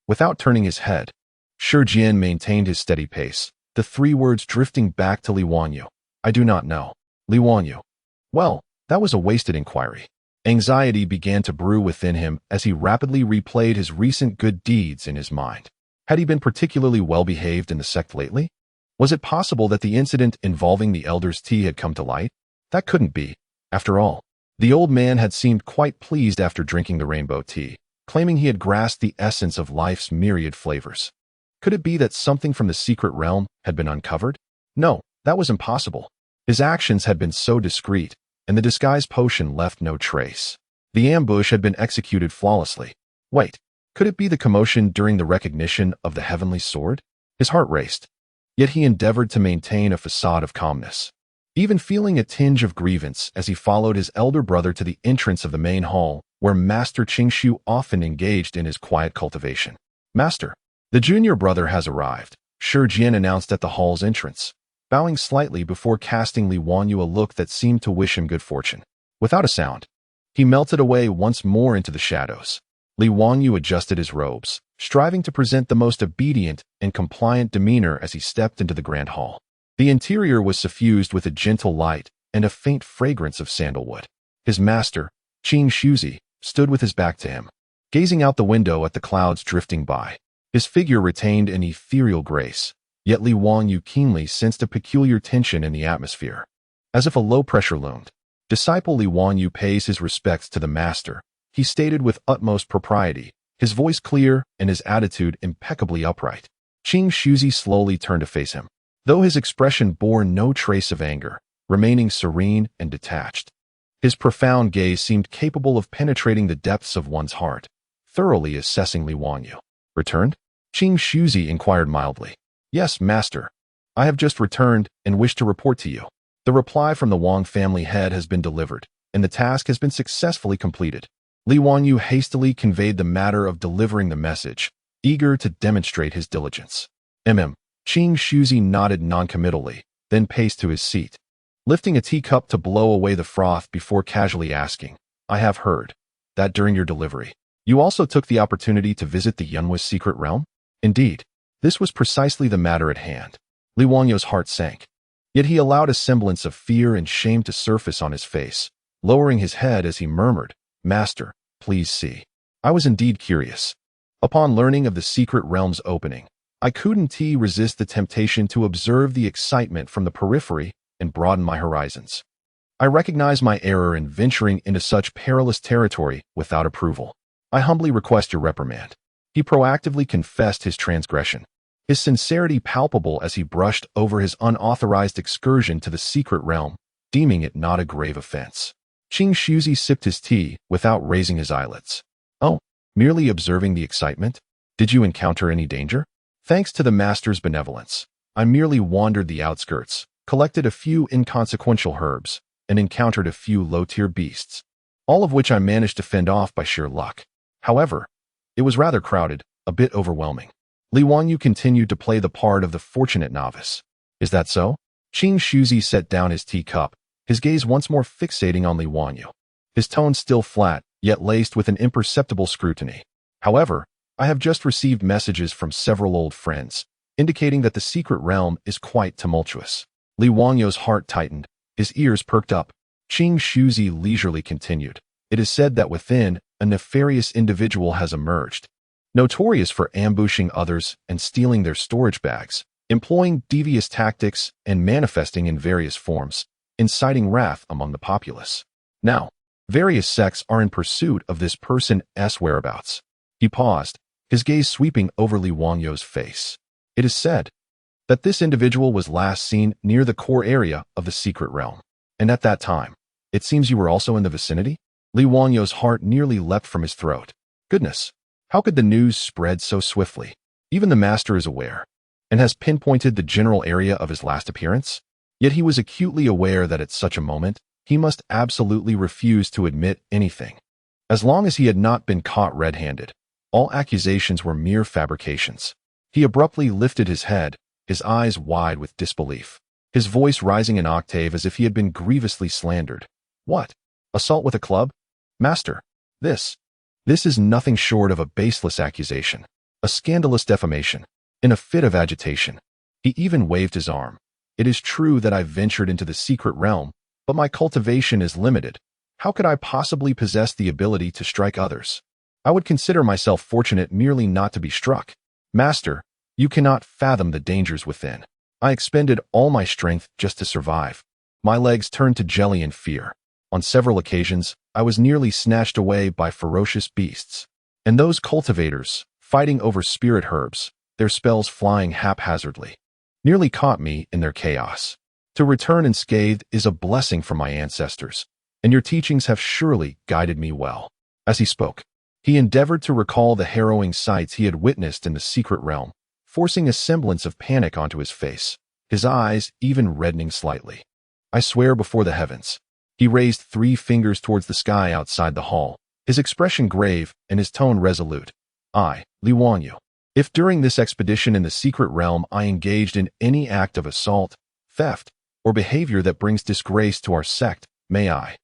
Without turning his head, Shi Jian maintained his steady pace, the three words drifting back to Li Wanyu. I do not know. Li Wanyu. Well, that was a wasted inquiry. Anxiety began to brew within him as he rapidly replayed his recent good deeds in his mind. Had he been particularly well-behaved in the sect lately? Was it possible that the incident involving the elder's tea had come to light? That couldn't be. After all, the old man had seemed quite pleased after drinking the rainbow tea, claiming he had grasped the essence of life's myriad flavors. Could it be that something from the secret realm had been uncovered? No, that was impossible. His actions had been so discreet, and the disguise potion left no trace. The ambush had been executed flawlessly. Wait, could it be the commotion during the recognition of the heavenly sword? His heart raced, yet he endeavored to maintain a facade of calmness, even feeling a tinge of grievance as he followed his elder brother to the entrance of the main hall, where Master Qingshu often engaged in his quiet cultivation. Master, the junior brother has arrived, Shi Jian announced at the hall's entrance, bowing slightly before casting Li Wanyu a look that seemed to wish him good fortune. Without a sound, he melted away once more into the shadows. Li Wanyu adjusted his robes, striving to present the most obedient and compliant demeanor as he stepped into the grand hall. The interior was suffused with a gentle light and a faint fragrance of sandalwood. His master, Qing Shuzi, stood with his back to him, gazing out the window at the clouds drifting by. His figure retained an ethereal grace, yet Li Wanyu keenly sensed a peculiar tension in the atmosphere, as if a low pressure loomed. Disciple Li Wanyu pays his respects to the master, he stated with utmost propriety, his voice clear and his attitude impeccably upright. Qing Shuzi slowly turned to face him, though his expression bore no trace of anger, remaining serene and detached. His profound gaze seemed capable of penetrating the depths of one's heart, thoroughly assessing Li Wanyu. Returned? Qing Shuzi inquired mildly. Yes, master. I have just returned and wish to report to you. The reply from the Wang family head has been delivered, and the task has been successfully completed. Li Wanyu hastily conveyed the matter of delivering the message, eager to demonstrate his diligence. Qing Shuzi nodded noncommittally, then paced to his seat, lifting a teacup to blow away the froth before casually asking, I have heard that during your delivery, you also took the opportunity to visit the Yunwa's secret realm? Indeed, this was precisely the matter at hand. Li Wanyu's heart sank, yet he allowed a semblance of fear and shame to surface on his face, lowering his head as he murmured, Master, please see. I was indeed curious. Upon learning of the secret realm's opening, I couldn't resist the temptation to observe the excitement from the periphery and broaden my horizons. I recognize my error in venturing into such perilous territory without approval. I humbly request your reprimand. He proactively confessed his transgression, his sincerity palpable as he brushed over his unauthorized excursion to the secret realm, deeming it not a grave offense. Qing Shuzi sipped his tea without raising his eyelids. Oh, merely observing the excitement? Did you encounter any danger? Thanks to the master's benevolence, I merely wandered the outskirts, collected a few inconsequential herbs, and encountered a few low-tier beasts, all of which I managed to fend off by sheer luck. However, it was rather crowded, a bit overwhelming. Li Wanyu continued to play the part of the fortunate novice. Is that so? Qing Shuzi set down his teacup, his gaze once more fixating on Li Wanyu, his tone still flat, yet laced with an imperceptible scrutiny. However, I have just received messages from several old friends, indicating that the secret realm is quite tumultuous. Li Wanyu's heart tightened, his ears perked up. Qing Shuzi leisurely continued. It is said that within, a nefarious individual has emerged, notorious for ambushing others and stealing their storage bags, employing devious tactics and manifesting in various forms, inciting wrath among the populace. Now, various sects are in pursuit of this person's whereabouts. He paused, his gaze sweeping over Li Wanyu's face. It is said that this individual was last seen near the core area of the secret realm, and at that time, it seems you were also in the vicinity? Li Wanyu's heart nearly leapt from his throat. Goodness, how could the news spread so swiftly? Even the master is aware, and has pinpointed the general area of his last appearance? Yet he was acutely aware that at such a moment, he must absolutely refuse to admit anything. As long as he had not been caught red-handed, all accusations were mere fabrications. He abruptly lifted his head, his eyes wide with disbelief, his voice rising an octave as if he had been grievously slandered. What? Assault with a club? Master, this is nothing short of a baseless accusation, a scandalous defamation. In a fit of agitation, he even waved his arm. It is true that I ventured into the secret realm, but my cultivation is limited. How could I possibly possess the ability to strike others? I would consider myself fortunate merely not to be struck. Master, you cannot fathom the dangers within. I expended all my strength just to survive. My legs turned to jelly in fear. On several occasions, I was nearly snatched away by ferocious beasts. And those cultivators, fighting over spirit herbs, their spells flying haphazardly, nearly caught me in their chaos. To return unscathed is a blessing from my ancestors, and your teachings have surely guided me well." As he spoke, he endeavored to recall the harrowing sights he had witnessed in the secret realm, forcing a semblance of panic onto his face, his eyes even reddening slightly. "I swear before the heavens." He raised 3 fingers towards the sky outside the hall, his expression grave and his tone resolute. "I, Li Wanyu, if during this expedition in the secret realm I engaged in any act of assault, theft, or behavior that brings disgrace to our sect, may I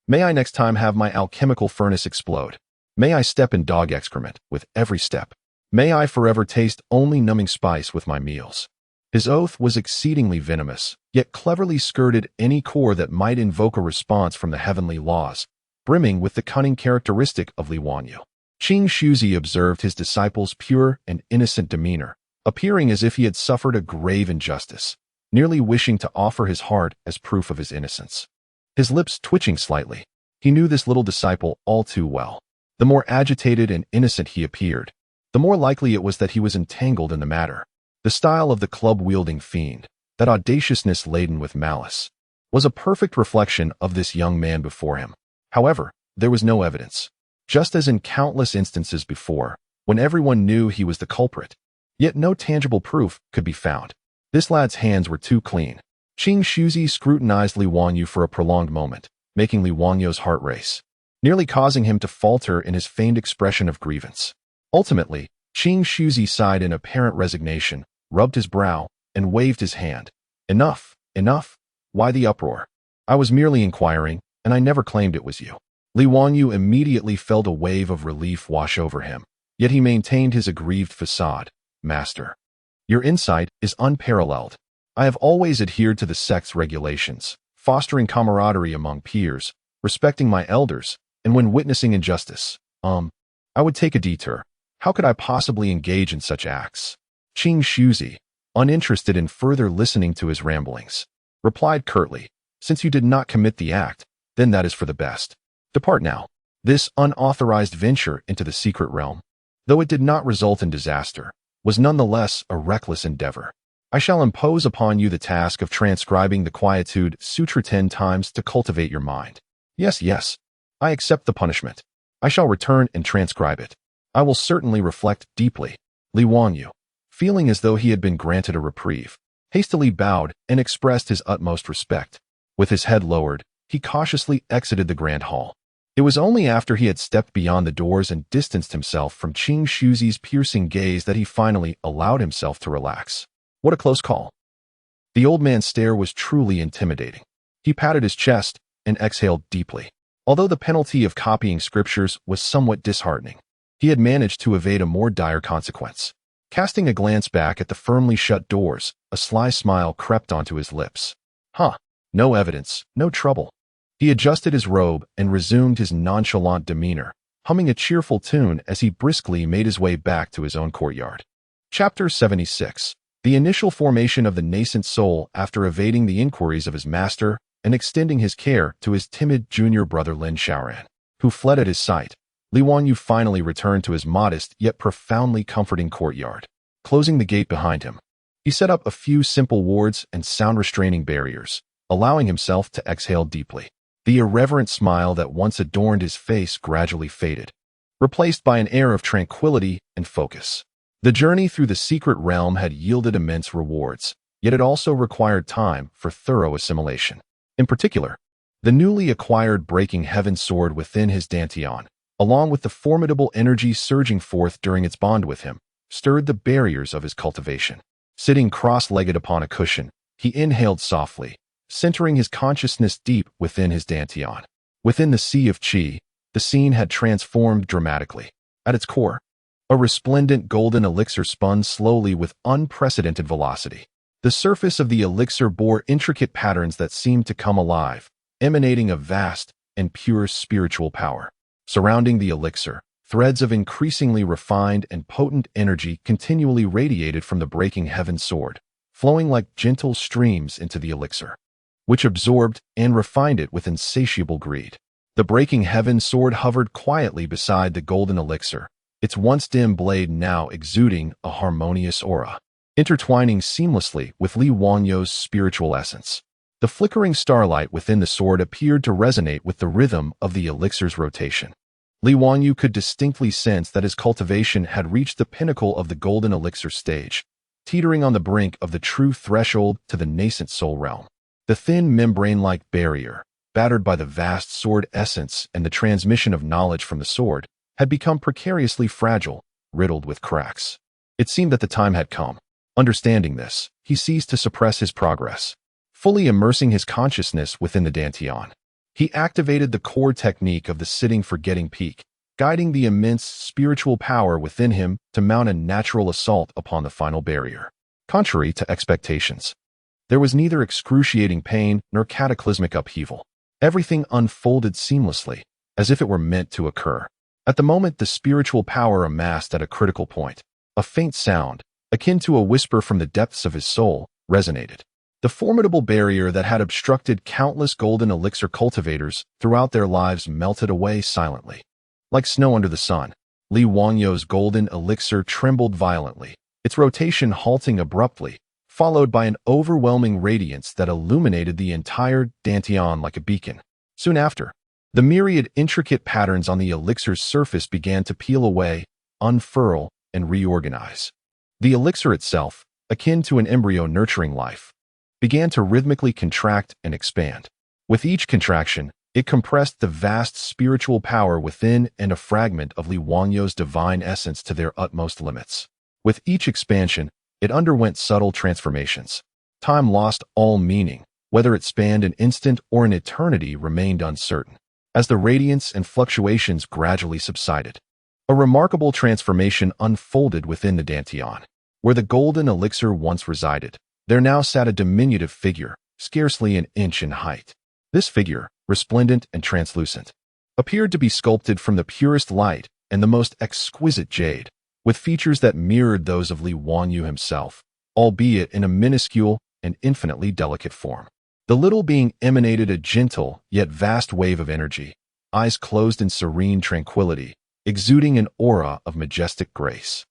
next time have my alchemical furnace explode. May I step in dog excrement with every step. May I forever taste only numbing spice with my meals." His oath was exceedingly venomous, yet cleverly skirted any core that might invoke a response from the heavenly laws, brimming with the cunning characteristic of Li Wanyu. Qing Shuzi observed his disciple's pure and innocent demeanor, appearing as if he had suffered a grave injustice, nearly wishing to offer his heart as proof of his innocence. His lips twitching slightly, he knew this little disciple all too well. The more agitated and innocent he appeared, the more likely it was that he was entangled in the matter. The style of the club-wielding fiend, that audaciousness laden with malice, was a perfect reflection of this young man before him. However, there was no evidence, just as in countless instances before, when everyone knew he was the culprit. Yet no tangible proof could be found. This lad's hands were too clean. Qing Shuzi scrutinized Li Wanyu for a prolonged moment, making Li Wanyu's heart race, nearly causing him to falter in his feigned expression of grievance. Ultimately, Qing Shuzi sighed in apparent resignation, rubbed his brow, and waved his hand. "Enough, enough. Why the uproar? I was merely inquiring, and I never claimed it was you." Li Wanyu immediately felt a wave of relief wash over him, yet he maintained his aggrieved facade. "Master, your insight is unparalleled. I have always adhered to the sect's regulations, fostering camaraderie among peers, respecting my elders, and when witnessing injustice, I would take a detour. How could I possibly engage in such acts?" Qing Shuzi, uninterested in further listening to his ramblings, replied curtly, "Since you did not commit the act, then that is for the best. Depart now." This unauthorized venture into the secret realm, though it did not result in disaster, was nonetheless a reckless endeavor. "I shall impose upon you the task of transcribing the Quietude Sutra 10 times to cultivate your mind. Yes, yes, I accept the punishment. I shall return and transcribe it. I will certainly reflect deeply." Li Wanyu, feeling as though he had been granted a reprieve, hastily bowed and expressed his utmost respect. With his head lowered, he cautiously exited the grand hall. It was only after he had stepped beyond the doors and distanced himself from Qing Shuzi's piercing gaze that he finally allowed himself to relax. What a close call. The old man's stare was truly intimidating. He patted his chest and exhaled deeply. Although the penalty of copying scriptures was somewhat disheartening, he had managed to evade a more dire consequence. Casting a glance back at the firmly shut doors, a sly smile crept onto his lips. No evidence, no trouble. He adjusted his robe and resumed his nonchalant demeanor, humming a cheerful tune as he briskly made his way back to his own courtyard. Chapter 76. The initial formation of the nascent soul after evading the inquiries of his master and extending his care to his timid junior brother Lin Shaoran, who fled at his sight. Li Wanyu finally returned to his modest yet profoundly comforting courtyard. Closing the gate behind him, he set up a few simple wards and sound-restraining barriers, allowing himself to exhale deeply. The irreverent smile that once adorned his face gradually faded, replaced by an air of tranquility and focus. The journey through the secret realm had yielded immense rewards, yet it also required time for thorough assimilation. In particular, the newly acquired Breaking Heaven sword within his dantian, along with the formidable energy surging forth during its bond with him, stirred the barriers of his cultivation. Sitting cross-legged upon a cushion, he inhaled softly, centering his consciousness deep within his dantian. Within the sea of qi, the scene had transformed dramatically. At its core, a resplendent golden elixir spun slowly with unprecedented velocity. The surface of the elixir bore intricate patterns that seemed to come alive, emanating a vast and pure spiritual power. Surrounding the elixir, threads of increasingly refined and potent energy continually radiated from the Breaking Heaven sword, flowing like gentle streams into the elixir, which absorbed and refined it with insatiable greed. The Breaking Heaven sword hovered quietly beside the golden elixir, its once dim blade now exuding a harmonious aura, intertwining seamlessly with Li Wanyu's spiritual essence. The flickering starlight within the sword appeared to resonate with the rhythm of the elixir's rotation. Li Wanyu could distinctly sense that his cultivation had reached the pinnacle of the golden elixir stage, teetering on the brink of the true threshold to the nascent soul realm. The thin membrane-like barrier, battered by the vast sword essence and the transmission of knowledge from the sword, had become precariously fragile, riddled with cracks. It seemed that the time had come. Understanding this, he ceased to suppress his progress, fully immersing his consciousness within the Dantian. He activated the core technique of the sitting forgetting peak, guiding the immense spiritual power within him to mount a natural assault upon the final barrier. Contrary to expectations, there was neither excruciating pain nor cataclysmic upheaval. Everything unfolded seamlessly, as if it were meant to occur. At the moment the spiritual power amassed at a critical point, a faint sound, akin to a whisper from the depths of his soul, resonated. The formidable barrier that had obstructed countless golden elixir cultivators throughout their lives melted away silently. Like snow under the sun, Li Wanyu's golden elixir trembled violently, its rotation halting abruptly, followed by an overwhelming radiance that illuminated the entire Dantian like a beacon. Soon after, the myriad intricate patterns on the elixir's surface began to peel away, unfurl, and reorganize. The elixir itself, akin to an embryo nurturing life, began to rhythmically contract and expand. With each contraction, it compressed the vast spiritual power within and a fragment of Li Wanyu's divine essence to their utmost limits. With each expansion, it underwent subtle transformations. Time lost all meaning, whether it spanned an instant or an eternity remained uncertain. As the radiance and fluctuations gradually subsided, a remarkable transformation unfolded within the Dantian. Where the golden elixir once resided, there now sat a diminutive figure, scarcely an inch in height. This figure, resplendent and translucent, appeared to be sculpted from the purest light and the most exquisite jade, with features that mirrored those of Li Wanyu himself, albeit in a minuscule and infinitely delicate form. The little being emanated a gentle yet vast wave of energy, eyes closed in serene tranquility, exuding an aura of majestic grace.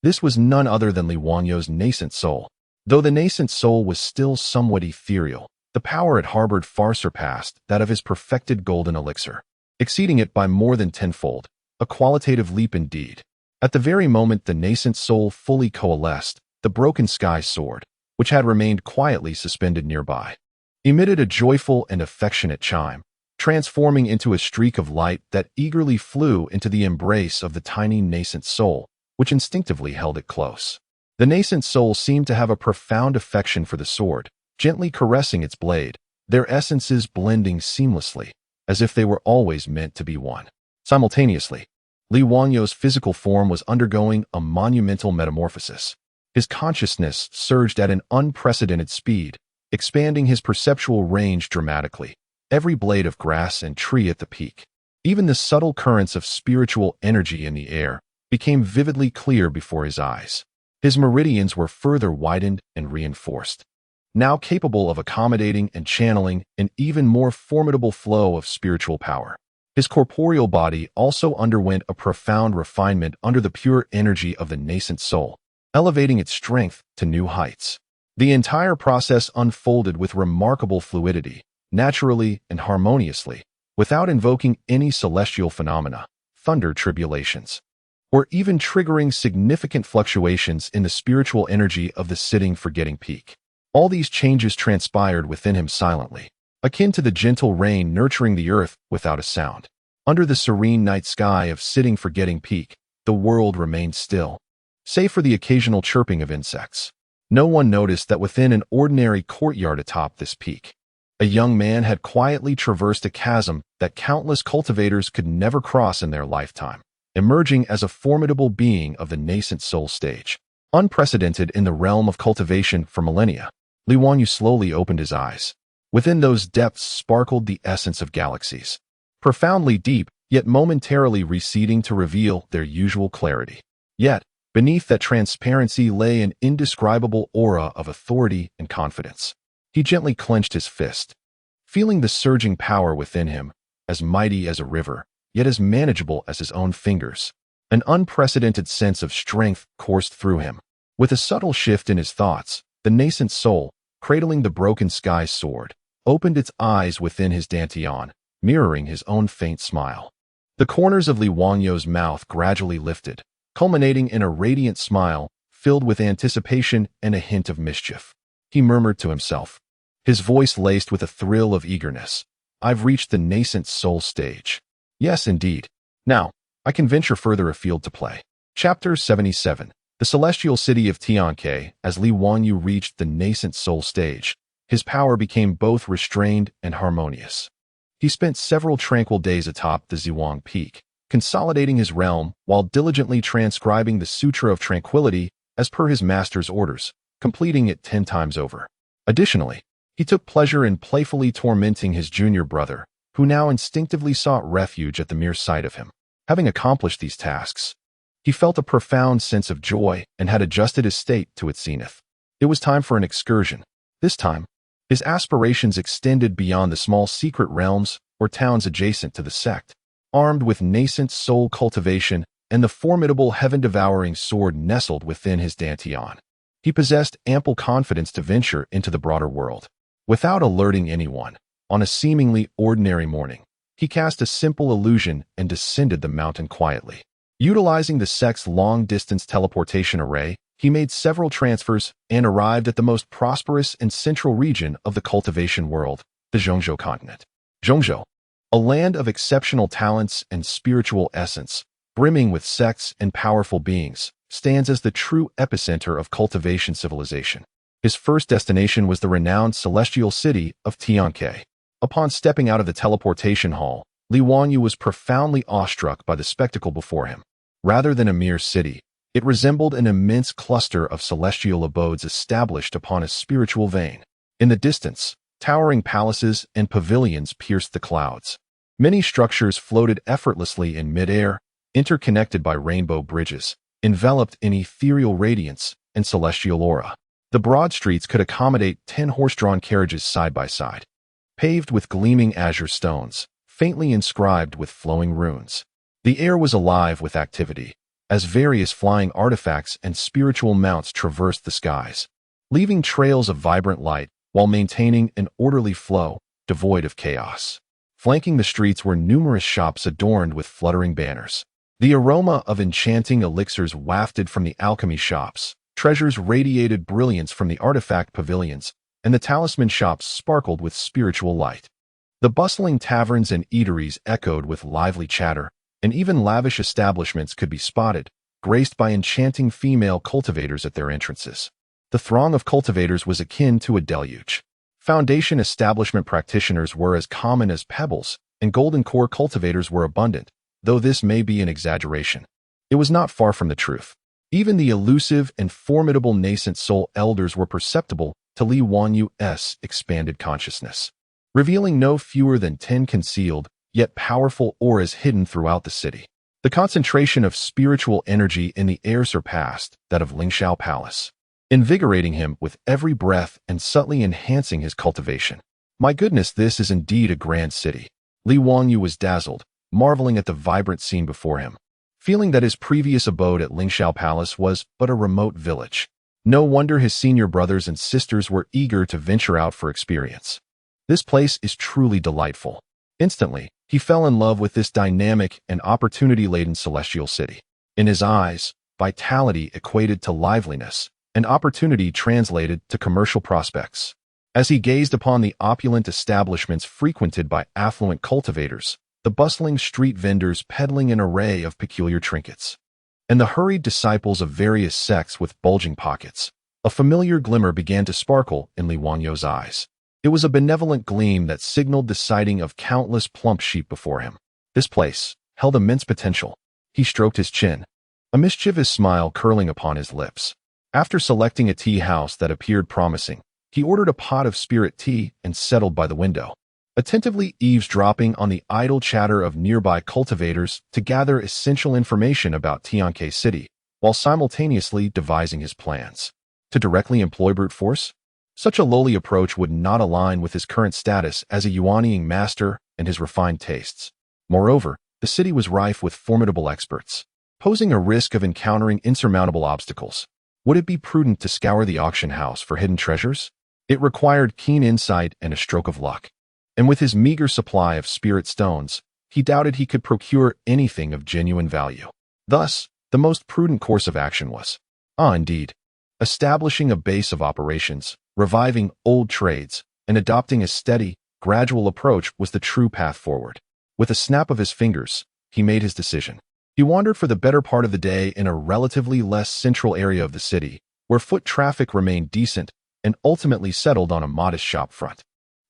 This was none other than Li Wanyu's nascent soul. Though the nascent soul was still somewhat ethereal, the power it harbored far surpassed that of his perfected golden elixir, exceeding it by more than tenfold, a qualitative leap indeed. At the very moment the nascent soul fully coalesced, the broken sky sword, which had remained quietly suspended nearby, emitted a joyful and affectionate chime, transforming into a streak of light that eagerly flew into the embrace of the tiny nascent soul, which instinctively held it close. The nascent soul seemed to have a profound affection for the sword, gently caressing its blade, their essences blending seamlessly, as if they were always meant to be one. Simultaneously, Li Wanyu's physical form was undergoing a monumental metamorphosis. His consciousness surged at an unprecedented speed, expanding his perceptual range dramatically, every blade of grass and tree at the peak. Even the subtle currents of spiritual energy in the air became vividly clear before his eyes. His meridians were further widened and reinforced, now capable of accommodating and channeling an even more formidable flow of spiritual power. His corporeal body also underwent a profound refinement under the pure energy of the nascent soul, elevating its strength to new heights. The entire process unfolded with remarkable fluidity, naturally and harmoniously, without invoking any celestial phenomena, thunder tribulations, or even triggering significant fluctuations in the spiritual energy of the sitting forgetting peak. All these changes transpired within him silently, akin to the gentle rain nurturing the earth without a sound. Under the serene night sky of sitting forgetting peak, the world remained still, save for the occasional chirping of insects. No one noticed that within an ordinary courtyard atop this peak, a young man had quietly traversed a chasm that countless cultivators could never cross in their lifetime, emerging as a formidable being of the nascent soul stage. Unprecedented in the realm of cultivation for millennia, Li Wanyu slowly opened his eyes. Within those depths sparkled the essence of galaxies, profoundly deep, yet momentarily receding to reveal their usual clarity. Yet, beneath that transparency lay an indescribable aura of authority and confidence. He gently clenched his fist, feeling the surging power within him, as mighty as a river, yet as manageable as his own fingers. An unprecedented sense of strength coursed through him. With a subtle shift in his thoughts, the nascent soul, cradling the broken sky sword, opened its eyes within his dantian, mirroring his own faint smile. The corners of Li Wanyo's mouth gradually lifted, culminating in a radiant smile filled with anticipation and a hint of mischief. He murmured to himself, his voice laced with a thrill of eagerness. I've reached the nascent soul stage. Yes, indeed. Now, I can venture further afield to play. Chapter 77. The Celestial City of Tianke. As Li Wanyu reached the nascent soul stage, his power became both restrained and harmonious. He spent several tranquil days atop the Zhuang Peak, consolidating his realm while diligently transcribing the Sutra of Tranquility as per his master's orders, completing it 10 times over. Additionally, he took pleasure in playfully tormenting his junior brother, who now instinctively sought refuge at the mere sight of him. Having accomplished these tasks, he felt a profound sense of joy and had adjusted his state to its zenith. It was time for an excursion. This time, his aspirations extended beyond the small secret realms or towns adjacent to the sect. Armed with nascent soul cultivation and the formidable heaven-devouring sword nestled within his dantian, he possessed ample confidence to venture into the broader world. Without alerting anyone, on a seemingly ordinary morning, he cast a simple illusion and descended the mountain quietly. Utilizing the sect's long-distance teleportation array, he made several transfers and arrived at the most prosperous and central region of the cultivation world, the Zhongzhou continent. Zhongzhou, a land of exceptional talents and spiritual essence, brimming with sects and powerful beings, stands as the true epicenter of cultivation civilization. His first destination was the renowned celestial city of Tianke. Upon stepping out of the teleportation hall, Li Wanyu was profoundly awestruck by the spectacle before him. Rather than a mere city, it resembled an immense cluster of celestial abodes established upon a spiritual vein. In the distance, towering palaces and pavilions pierced the clouds. Many structures floated effortlessly in midair, interconnected by rainbow bridges, enveloped in ethereal radiance and celestial aura. The broad streets could accommodate 10 horse-drawn carriages side by side, paved with gleaming azure stones, faintly inscribed with flowing runes. The air was alive with activity, as various flying artifacts and spiritual mounts traversed the skies, leaving trails of vibrant light while maintaining an orderly flow, devoid of chaos. Flanking the streets were numerous shops adorned with fluttering banners. The aroma of enchanting elixirs wafted from the alchemy shops, treasures radiated brilliance from the artifact pavilions, and the talisman shops sparkled with spiritual light. The bustling taverns and eateries echoed with lively chatter, and even lavish establishments could be spotted, graced by enchanting female cultivators at their entrances. The throng of cultivators was akin to a deluge. Foundation establishment practitioners were as common as pebbles, and golden core cultivators were abundant, though this may be an exaggeration. It was not far from the truth. Even the elusive and formidable nascent soul elders were perceptible to Li Wanyu's expanded consciousness, revealing no fewer than 10 concealed, yet powerful auras hidden throughout the city. The concentration of spiritual energy in the air surpassed that of Lingshao Palace, invigorating him with every breath and subtly enhancing his cultivation. My goodness, this is indeed a grand city. Li Wanyu was dazzled, marveling at the vibrant scene before him, feeling that his previous abode at Lingshao Palace was but a remote village. No wonder his senior brothers and sisters were eager to venture out for experience. This place is truly delightful. Instantly, he fell in love with this dynamic and opportunity-laden celestial city. In his eyes, vitality equated to liveliness, and opportunity translated to commercial prospects. As he gazed upon the opulent establishments frequented by affluent cultivators, the bustling street vendors peddling an array of peculiar trinkets, and the hurried disciples of various sects with bulging pockets, a familiar glimmer began to sparkle in Li Wanyu's eyes. It was a benevolent gleam that signaled the sighting of countless plump sheep before him. This place held immense potential. He stroked his chin, a mischievous smile curling upon his lips. After selecting a tea house that appeared promising, he ordered a pot of spirit tea and settled by the window, attentively eavesdropping on the idle chatter of nearby cultivators to gather essential information about Tianke City, while simultaneously devising his plans. To directly employ brute force? Such a lowly approach would not align with his current status as a Yuanying master and his refined tastes. Moreover, the city was rife with formidable experts, posing a risk of encountering insurmountable obstacles. Would it be prudent to scour the auction house for hidden treasures? It required keen insight and a stroke of luck. And with his meager supply of spirit stones, he doubted he could procure anything of genuine value. Thus, the most prudent course of action was, indeed, establishing a base of operations, reviving old trades, and adopting a steady, gradual approach was the true path forward. With a snap of his fingers, he made his decision. He wandered for the better part of the day in a relatively less central area of the city, where foot traffic remained decent, and ultimately settled on a modest shop front.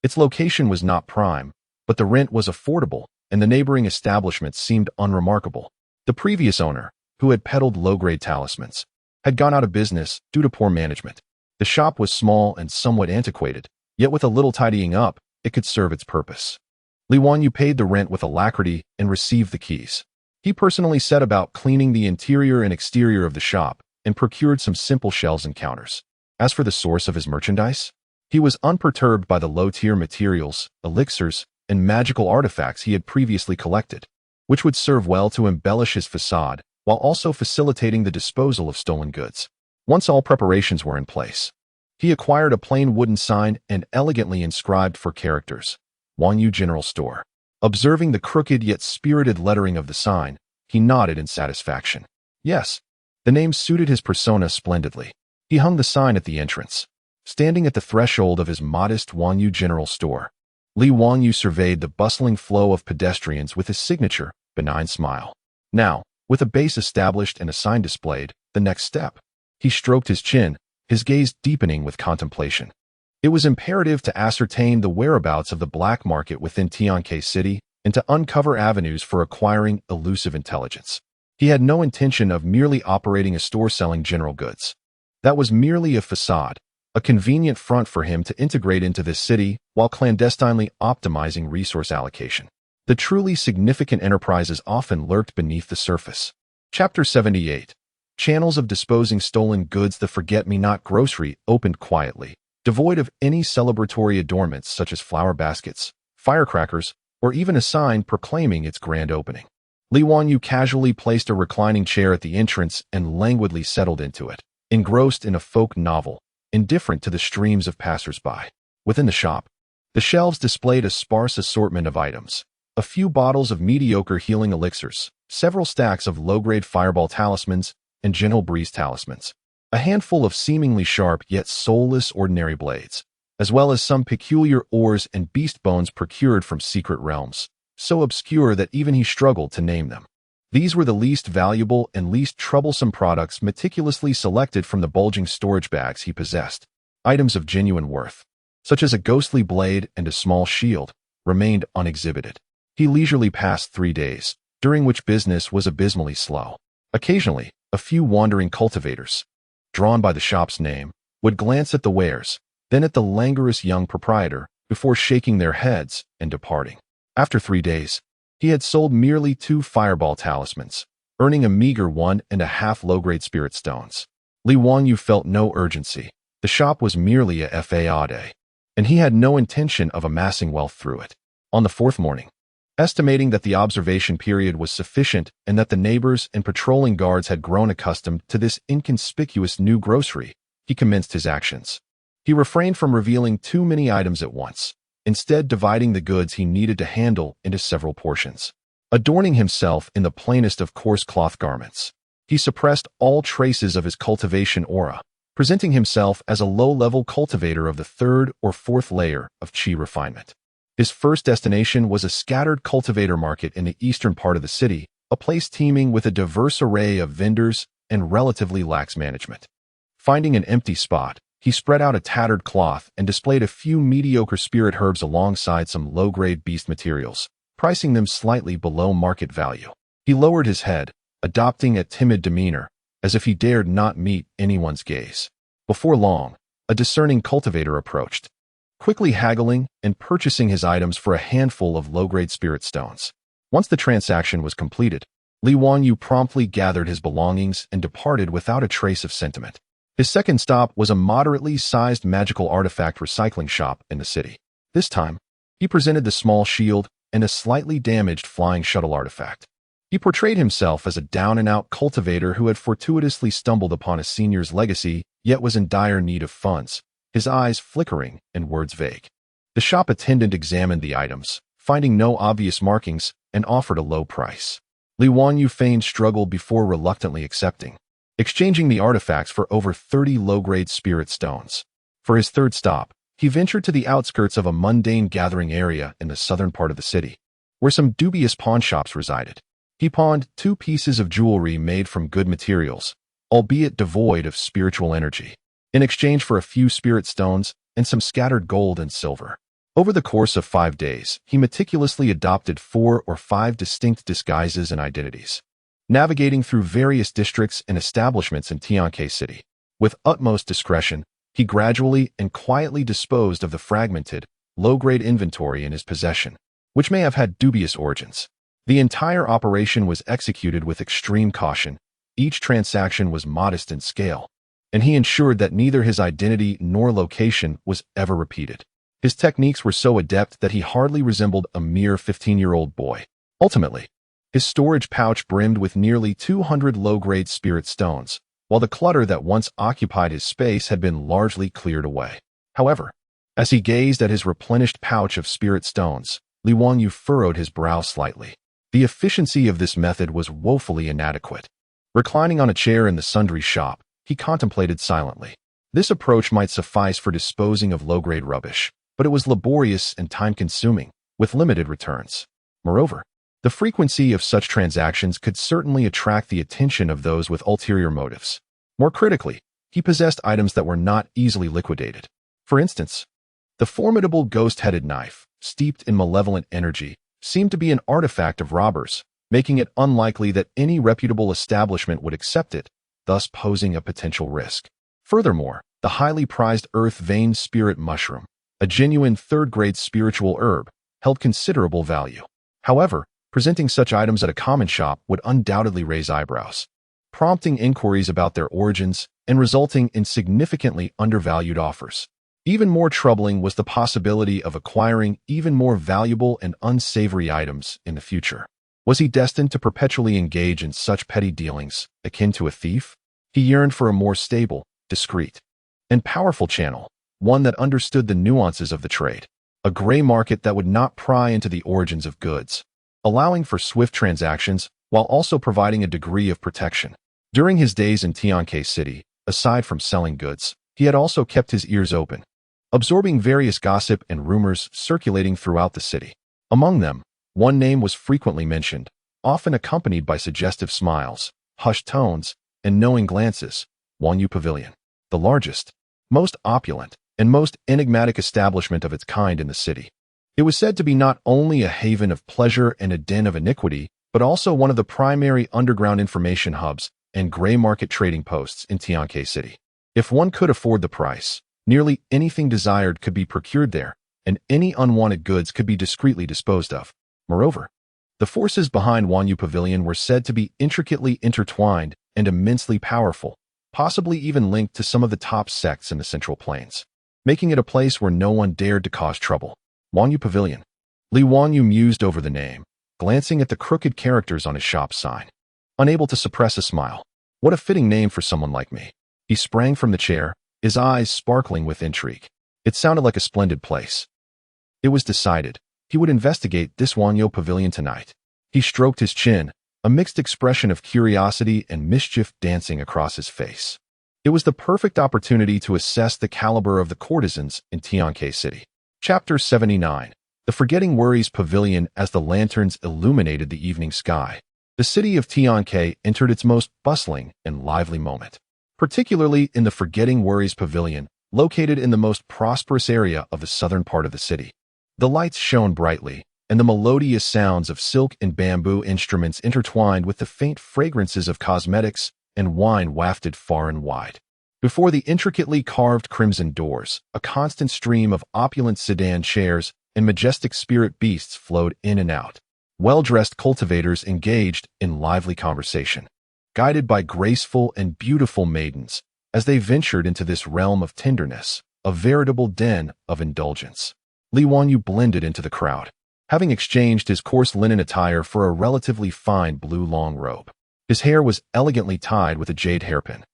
Its location was not prime, but the rent was affordable, and the neighboring establishments seemed unremarkable. The previous owner, who had peddled low-grade talismans, had gone out of business due to poor management. The shop was small and somewhat antiquated, yet with a little tidying up, it could serve its purpose. Li Wanyu paid the rent with alacrity and received the keys. He personally set about cleaning the interior and exterior of the shop and procured some simple shelves and counters. As for the source of his merchandise, he was unperturbed by the low-tier materials, elixirs, and magical artifacts he had previously collected, which would serve well to embellish his facade while also facilitating the disposal of stolen goods. Once all preparations were in place, he acquired a plain wooden sign and elegantly inscribed for characters, Wanyu General Store. Observing the crooked yet spirited lettering of the sign, he nodded in satisfaction. Yes, the name suited his persona splendidly. He hung the sign at the entrance. Standing at the threshold of his modest Wanyu General Store, Li Wanyu surveyed the bustling flow of pedestrians with his signature, benign smile. Now, with a base established and a sign displayed, the next step. He stroked his chin, his gaze deepening with contemplation. It was imperative to ascertain the whereabouts of the black market within Tianke City and to uncover avenues for acquiring elusive intelligence. He had no intention of merely operating a store selling general goods. That was merely a facade, a convenient front for him to integrate into this city while clandestinely optimizing resource allocation. The truly significant enterprises often lurked beneath the surface. Chapter 78. Channels of disposing stolen goods. The Forget-Me-Not grocery opened quietly, devoid of any celebratory adornments such as flower baskets, firecrackers, or even a sign proclaiming its grand opening. Li Wanyu casually placed a reclining chair at the entrance and languidly settled into it, engrossed in a folk novel, indifferent to the streams of passers-by. Within the shop, the shelves displayed a sparse assortment of items. A few bottles of mediocre healing elixirs, several stacks of low-grade fireball talismans, and gentle breeze talismans, a handful of seemingly sharp yet soulless ordinary blades, as well as some peculiar ores and beast bones procured from secret realms, so obscure that even he struggled to name them. These were the least valuable and least troublesome products meticulously selected from the bulging storage bags he possessed. Items of genuine worth, such as a ghostly blade and a small shield, remained unexhibited. He leisurely passed 3 days, during which business was abysmally slow. Occasionally, a few wandering cultivators, drawn by the shop's name, would glance at the wares, then at the languorous young proprietor, before shaking their heads and departing. After 3 days, he had sold merely 2 fireball talismans, earning a meager 1.5 low-grade spirit stones. Li Wanyu felt no urgency. The shop was merely a fade, and he had no intention of amassing wealth through it. On the 4th morning, estimating that the observation period was sufficient and that the neighbors and patrolling guards had grown accustomed to this inconspicuous new grocery, he commenced his actions. He refrained from revealing too many items at once, instead dividing the goods he needed to handle into several portions. Adorning himself in the plainest of coarse cloth garments, he suppressed all traces of his cultivation aura, presenting himself as a low-level cultivator of the 3rd or 4th layer of chi refinement. His first destination was a scattered cultivator market in the eastern part of the city, a place teeming with a diverse array of vendors and relatively lax management. Finding an empty spot, he spread out a tattered cloth and displayed a few mediocre spirit herbs alongside some low-grade beast materials, pricing them slightly below market value. He lowered his head, adopting a timid demeanor, as if he dared not meet anyone's gaze. Before long, a discerning cultivator approached, quickly haggling and purchasing his items for a handful of low-grade spirit stones. Once the transaction was completed, Li Wanyu promptly gathered his belongings and departed without a trace of sentiment. His second stop was a moderately sized magical artifact recycling shop in the city. This time, he presented the small shield and a slightly damaged flying shuttle artifact. He portrayed himself as a down-and-out cultivator who had fortuitously stumbled upon a senior's legacy, yet was in dire need of funds, his eyes flickering and words vague. The shop attendant examined the items, finding no obvious markings, and offered a low price. Li Wanyu feigned struggle before reluctantly accepting, exchanging the artifacts for over 30 low-grade spirit stones. For his third stop, he ventured to the outskirts of a mundane gathering area in the southern part of the city, where some dubious pawn shops resided. He pawned 2 pieces of jewelry made from good materials, albeit devoid of spiritual energy, in exchange for a few spirit stones and some scattered gold and silver. Over the course of 5 days, he meticulously adopted 4 or 5 distinct disguises and identities, navigating through various districts and establishments in Tianke City. With utmost discretion, he gradually and quietly disposed of the fragmented, low-grade inventory in his possession, which may have had dubious origins. The entire operation was executed with extreme caution. Each transaction was modest in scale, and he ensured that neither his identity nor location was ever repeated. His techniques were so adept that he hardly resembled a mere 15-year-old boy. Ultimately, his storage pouch brimmed with nearly 200 low-grade spirit stones, while the clutter that once occupied his space had been largely cleared away. However, as he gazed at his replenished pouch of spirit stones, Li Wanyu furrowed his brow slightly. The efficiency of this method was woefully inadequate. Reclining on a chair in the sundry shop, he contemplated silently. This approach might suffice for disposing of low-grade rubbish, but it was laborious and time-consuming, with limited returns. Moreover, the frequency of such transactions could certainly attract the attention of those with ulterior motives. More critically, he possessed items that were not easily liquidated. For instance, the formidable ghost-headed knife, steeped in malevolent energy, seemed to be an artifact of robbers, making it unlikely that any reputable establishment would accept it, thus posing a potential risk. Furthermore, the highly prized earth-veined spirit mushroom, a genuine third-grade spiritual herb, held considerable value. However, presenting such items at a common shop would undoubtedly raise eyebrows, prompting inquiries about their origins and resulting in significantly undervalued offers. Even more troubling was the possibility of acquiring even more valuable and unsavory items in the future. Was he destined to perpetually engage in such petty dealings, akin to a thief? He yearned for a more stable, discreet, and powerful channel, one that understood the nuances of the trade, a gray market that would not pry into the origins of goods, allowing for swift transactions while also providing a degree of protection. During his days in Tianke City, aside from selling goods, he had also kept his ears open, absorbing various gossip and rumors circulating throughout the city. Among them, one name was frequently mentioned, often accompanied by suggestive smiles, hushed tones, and knowing glances: Wanyu Pavilion, the largest, most opulent, and most enigmatic establishment of its kind in the city. It was said to be not only a haven of pleasure and a den of iniquity, but also one of the primary underground information hubs and gray market trading posts in Tianke City. If one could afford the price, nearly anything desired could be procured there, and any unwanted goods could be discreetly disposed of. Moreover, the forces behind Wanyu Pavilion were said to be intricately intertwined and immensely powerful, possibly even linked to some of the top sects in the Central Plains, making it a place where no one dared to cause trouble. Wanyu Pavilion. Li Wanyu mused over the name, glancing at the crooked characters on his shop sign, unable to suppress a smile. What a fitting name for someone like me. He sprang from the chair, his eyes sparkling with intrigue. It sounded like a splendid place. It was decided. He would investigate this Wanyu Pavilion tonight. He stroked his chin, a mixed expression of curiosity and mischief dancing across his face. It was the perfect opportunity to assess the caliber of the courtesans in Tianke City. Chapter 79. The Forgetting Worries Pavilion. As the lanterns illuminated the evening sky, the city of Tianke entered its most bustling and lively moment, particularly in the Forgetting Worries Pavilion, located in the most prosperous area of the southern part of the city. The lights shone brightly, and the melodious sounds of silk and bamboo instruments intertwined with the faint fragrances of cosmetics and wine wafted far and wide. Before the intricately carved crimson doors, a constant stream of opulent sedan chairs and majestic spirit beasts flowed in and out. Well-dressed cultivators engaged in lively conversation, guided by graceful and beautiful maidens, as they ventured into this realm of tenderness, a veritable den of indulgence. Li Wanyu blended into the crowd, having exchanged his coarse linen attire for a relatively fine blue long robe. His hair was elegantly tied with a jade hairpin,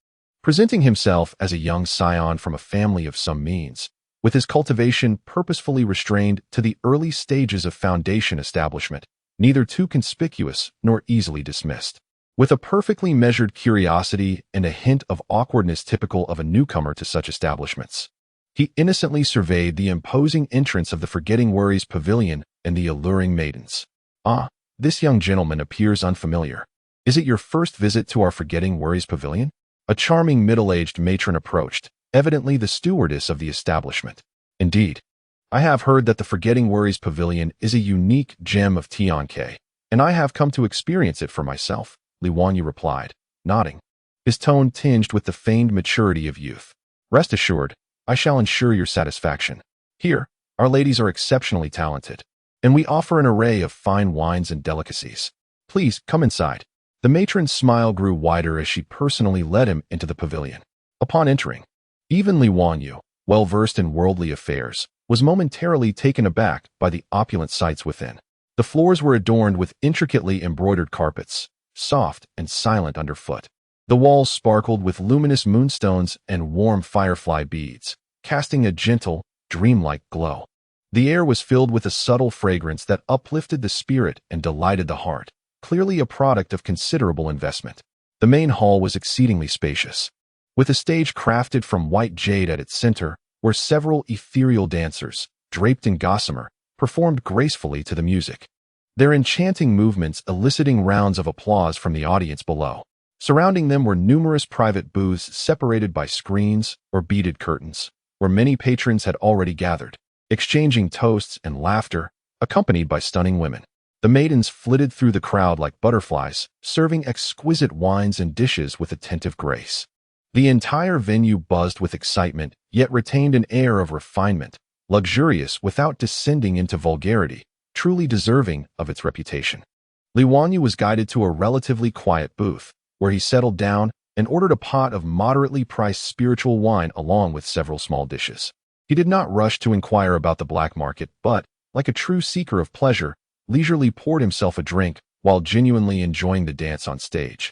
presenting himself as a young scion from a family of some means, with his cultivation purposefully restrained to the early stages of foundation establishment, neither too conspicuous nor easily dismissed. With a perfectly measured curiosity and a hint of awkwardness typical of a newcomer to such establishments, he innocently surveyed the imposing entrance of the Forgetting Worries pavilion and the alluring maidens. "Ah, this young gentleman appears unfamiliar. Is it your first visit to our Forgetting Worries pavilion?" A charming middle-aged matron approached, evidently the stewardess of the establishment. "Indeed, I have heard that the Forgetting Worries pavilion is a unique gem of Tianke, and I have come to experience it for myself," Li Wanyu replied, nodding, his tone tinged with the feigned maturity of youth. "Rest assured, I shall ensure your satisfaction. Here, our ladies are exceptionally talented, and we offer an array of fine wines and delicacies. Please come inside." The matron's smile grew wider as she personally led him into the pavilion. Upon entering, even Li Wanyu, well-versed in worldly affairs, was momentarily taken aback by the opulent sights within. The floors were adorned with intricately embroidered carpets, soft and silent underfoot. The walls sparkled with luminous moonstones and warm firefly beads, casting a gentle, dreamlike glow. The air was filled with a subtle fragrance that uplifted the spirit and delighted the heart, clearly a product of considerable investment. The main hall was exceedingly spacious, with a stage crafted from white jade at its center, where several ethereal dancers, draped in gossamer, performed gracefully to the music, their enchanting movements eliciting rounds of applause from the audience below. Surrounding them were numerous private booths separated by screens or beaded curtains, where many patrons had already gathered, exchanging toasts and laughter, accompanied by stunning women. The maidens flitted through the crowd like butterflies, serving exquisite wines and dishes with attentive grace. The entire venue buzzed with excitement, yet retained an air of refinement, luxurious without descending into vulgarity, truly deserving of its reputation. Li Wanyu was guided to a relatively quiet booth, where he settled down and ordered a pot of moderately priced spiritual wine along with several small dishes. He did not rush to inquire about the black market, but, like a true seeker of pleasure, leisurely poured himself a drink while genuinely enjoying the dance on stage.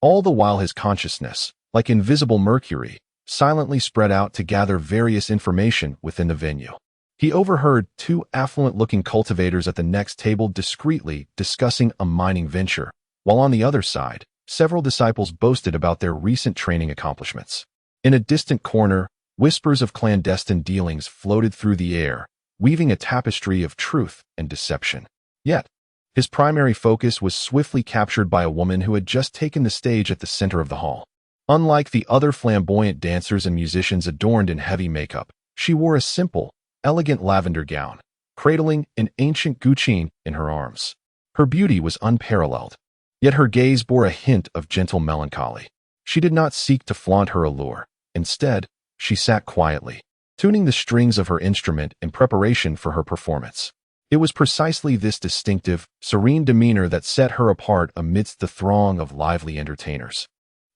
All the while his consciousness, like invisible mercury, silently spread out to gather various information within the venue. He overheard two affluent-looking cultivators at the next table discreetly discussing a mining venture, while on the other side, several disciples boasted about their recent training accomplishments. In a distant corner, whispers of clandestine dealings floated through the air, weaving a tapestry of truth and deception. Yet, his primary focus was swiftly captured by a woman who had just taken the stage at the center of the hall. Unlike the other flamboyant dancers and musicians adorned in heavy makeup, she wore a simple, elegant lavender gown, cradling an ancient guqin in her arms. Her beauty was unparalleled, yet her gaze bore a hint of gentle melancholy. She did not seek to flaunt her allure. Instead, she sat quietly, tuning the strings of her instrument in preparation for her performance. It was precisely this distinctive, serene demeanor that set her apart amidst the throng of lively entertainers.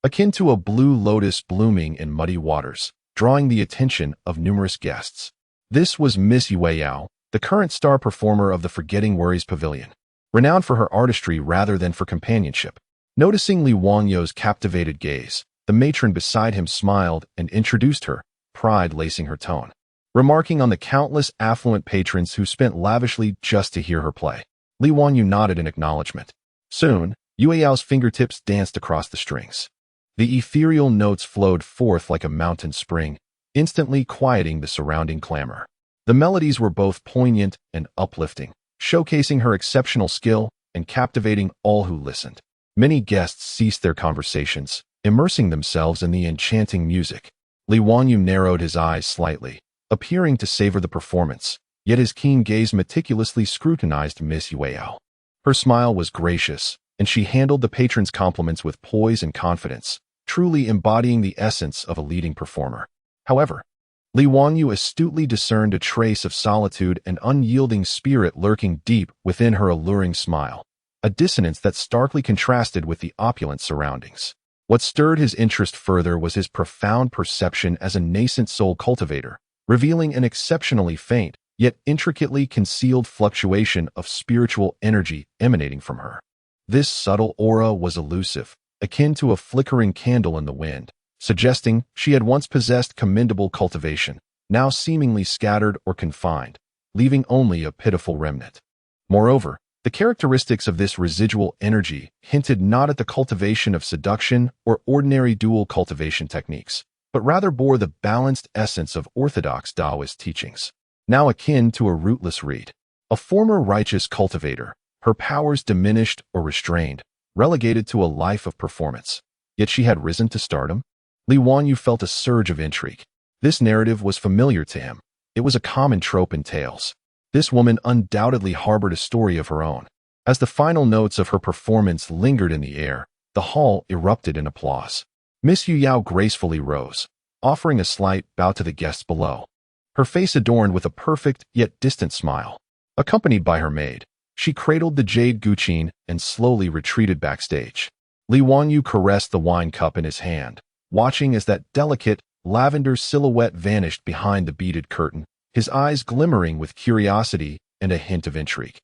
Akin to a blue lotus blooming in muddy waters, drawing the attention of numerous guests. This was Miss Yueyao, the current star performer of the Forgetting Worries pavilion, renowned for her artistry rather than for companionship. Noticing Li Wanyu's captivated gaze, the matron beside him smiled and introduced her, pride lacing her tone, remarking on the countless affluent patrons who spent lavishly just to hear her play. Li Wanyu nodded in acknowledgement. Soon, Yueyao's fingertips danced across the strings. The ethereal notes flowed forth like a mountain spring, instantly quieting the surrounding clamor. The melodies were both poignant and uplifting, showcasing her exceptional skill and captivating all who listened. Many guests ceased their conversations, immersing themselves in the enchanting music. Li Wanyu narrowed his eyes slightly, appearing to savor the performance, yet his keen gaze meticulously scrutinized Miss Yueyao. Her smile was gracious, and she handled the patron's compliments with poise and confidence, truly embodying the essence of a leading performer. However, Li Wanyu astutely discerned a trace of solitude and unyielding spirit lurking deep within her alluring smile, a dissonance that starkly contrasted with the opulent surroundings. What stirred his interest further was his profound perception as a nascent soul cultivator, revealing an exceptionally faint, yet intricately concealed fluctuation of spiritual energy emanating from her. This subtle aura was elusive, akin to a flickering candle in the wind, suggesting she had once possessed commendable cultivation, now seemingly scattered or confined, leaving only a pitiful remnant. Moreover, the characteristics of this residual energy hinted not at the cultivation of seduction or ordinary dual cultivation techniques, but rather bore the balanced essence of orthodox Taoist teachings. Now akin to a rootless reed, a former righteous cultivator, her powers diminished or restrained, relegated to a life of performance. Yet she had risen to stardom. Li Wanyu felt a surge of intrigue. This narrative was familiar to him. It was a common trope in tales. This woman undoubtedly harbored a story of her own. As the final notes of her performance lingered in the air, the hall erupted in applause. Miss Yu Yao gracefully rose, offering a slight bow to the guests below, her face adorned with a perfect yet distant smile. Accompanied by her maid, she cradled the jade guqin and slowly retreated backstage. Li Wanyu caressed the wine cup in his hand, watching as that delicate, lavender silhouette vanished behind the beaded curtain, his eyes glimmering with curiosity and a hint of intrigue.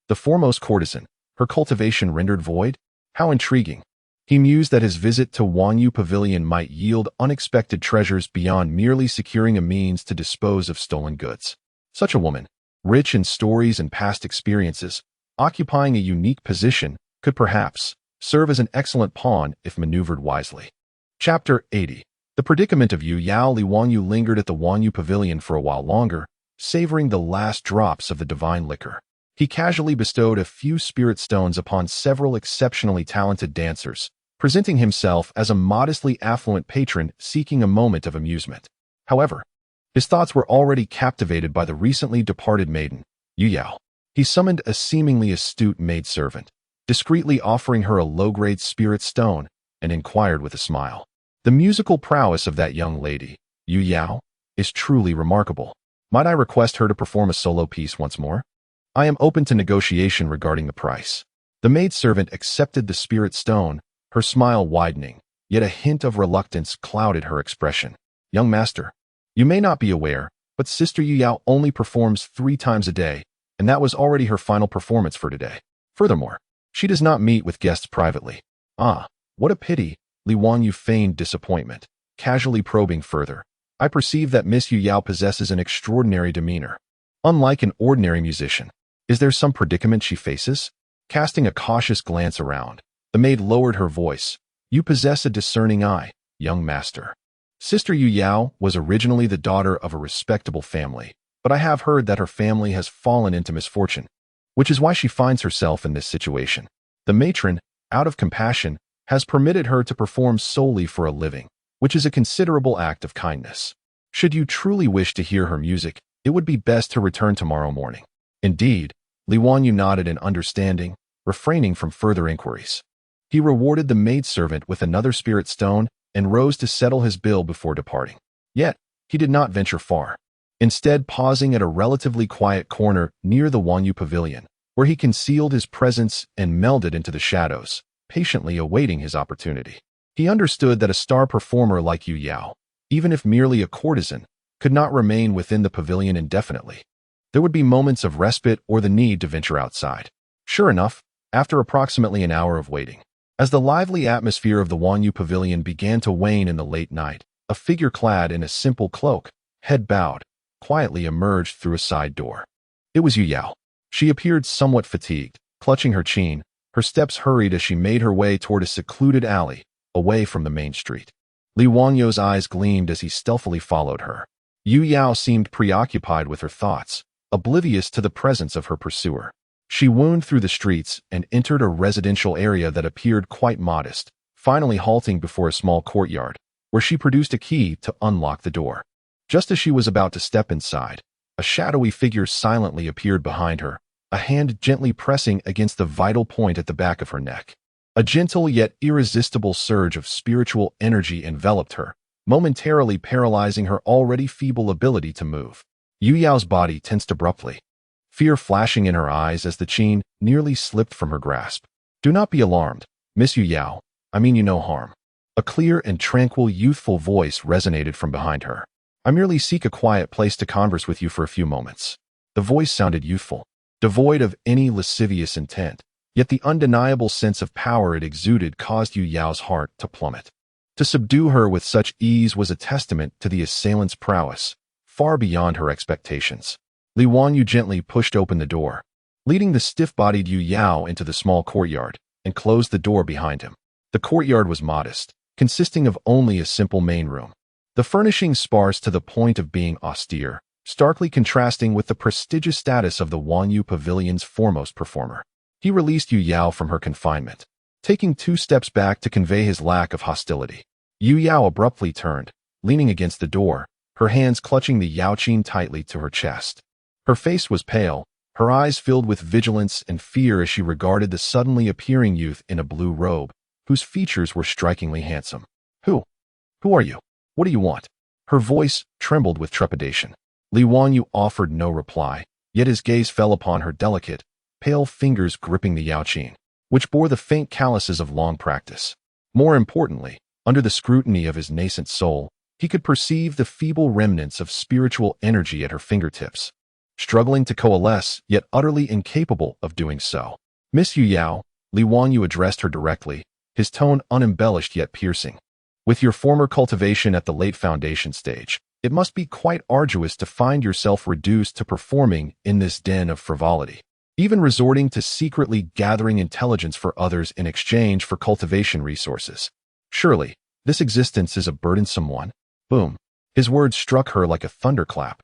The foremost courtesan, her cultivation rendered void? How intriguing. He mused that his visit to Wanyu Pavilion might yield unexpected treasures beyond merely securing a means to dispose of stolen goods. Such a woman, rich in stories and past experiences, occupying a unique position, could perhaps serve as an excellent pawn if maneuvered wisely. Chapter 80. The predicament of Yu Yao. Li Wanyu lingered at the Wanyu Pavilion for a while longer, savoring the last drops of the divine liquor. He casually bestowed a few spirit stones upon several exceptionally talented dancers, presenting himself as a modestly affluent patron seeking a moment of amusement. However, his thoughts were already captivated by the recently departed maiden, Yu Yao. He summoned a seemingly astute maidservant, discreetly offering her a low-grade spirit stone, and inquired with a smile. The musical prowess of that young lady, Yu Yao, is truly remarkable. Might I request her to perform a solo piece once more? I am open to negotiation regarding the price. The maidservant accepted the spirit stone, her smile widening, yet a hint of reluctance clouded her expression. Young master, you may not be aware, but Sister Yu Yao only performs 3 times a day, and that was already her final performance for today. Furthermore, she does not meet with guests privately. Ah, what a pity. Li Wanyu feigned disappointment, casually probing further. I perceive that Miss Yu Yao possesses an extraordinary demeanor. Unlike an ordinary musician, is there some predicament she faces? Casting a cautious glance around, the maid lowered her voice. You possess a discerning eye, young master. Sister Yu Yao was originally the daughter of a respectable family, but I have heard that her family has fallen into misfortune, which is why she finds herself in this situation. The matron, out of compassion, has permitted her to perform solely for a living, which is a considerable act of kindness. Should you truly wish to hear her music, it would be best to return tomorrow morning. Indeed, Li Wanyu nodded in understanding, refraining from further inquiries. He rewarded the maidservant with another spirit stone and rose to settle his bill before departing. Yet, he did not venture far, instead pausing at a relatively quiet corner near the Wanyu Pavilion, where he concealed his presence and melded into the shadows, patiently awaiting his opportunity. He understood that a star performer like Yu Yao, even if merely a courtesan, could not remain within the pavilion indefinitely. There would be moments of respite or the need to venture outside. Sure enough, after approximately an hour of waiting, as the lively atmosphere of the Wanyu Pavilion began to wane in the late night, a figure clad in a simple cloak, head bowed, quietly emerged through a side door. It was Yu Yao. She appeared somewhat fatigued, clutching her chin. Her steps hurried as she made her way toward a secluded alley, away from the main street. Li Wanyu's eyes gleamed as he stealthily followed her. Yu Yao seemed preoccupied with her thoughts, oblivious to the presence of her pursuer. She wound through the streets and entered a residential area that appeared quite modest, finally halting before a small courtyard, where she produced a key to unlock the door. Just as she was about to step inside, a shadowy figure silently appeared behind her, a hand gently pressing against the vital point at the back of her neck. A gentle yet irresistible surge of spiritual energy enveloped her, momentarily paralyzing her already feeble ability to move. Yu Yao's body tensed abruptly, fear flashing in her eyes as the chain nearly slipped from her grasp. Do not be alarmed, Miss Yu Yao, I mean you no harm. A clear and tranquil youthful voice resonated from behind her. I merely seek a quiet place to converse with you for a few moments. The voice sounded youthful, devoid of any lascivious intent, yet the undeniable sense of power it exuded caused Yu Yao's heart to plummet. To subdue her with such ease was a testament to the assailant's prowess, far beyond her expectations. Li Wanyu gently pushed open the door, leading the stiff-bodied Yu Yao into the small courtyard, and closed the door behind him. The courtyard was modest, consisting of only a simple main room. The furnishings sparse to the point of being austere, starkly contrasting with the prestigious status of the Wanyu Pavilion's foremost performer. He released Yu Yao from her confinement, taking 2 steps back to convey his lack of hostility. Yu Yao abruptly turned, leaning against the door, her hands clutching the Yaoqin tightly to her chest. Her face was pale, her eyes filled with vigilance and fear as she regarded the suddenly appearing youth in a blue robe, whose features were strikingly handsome. Who are you? What do you want? Her voice trembled with trepidation. Li Wanyu offered no reply, yet his gaze fell upon her delicate, pale fingers gripping the Yaoqin, which bore the faint calluses of long practice. More importantly, under the scrutiny of his nascent soul, he could perceive the feeble remnants of spiritual energy at her fingertips, struggling to coalesce, yet utterly incapable of doing so. Miss Yu Yao, Li Wanyu addressed her directly, his tone unembellished yet piercing. With your former cultivation at the late foundation stage, it must be quite arduous to find yourself reduced to performing in this den of frivolity, even resorting to secretly gathering intelligence for others in exchange for cultivation resources. Surely, this existence is a burdensome one. Boom. His words struck her like a thunderclap,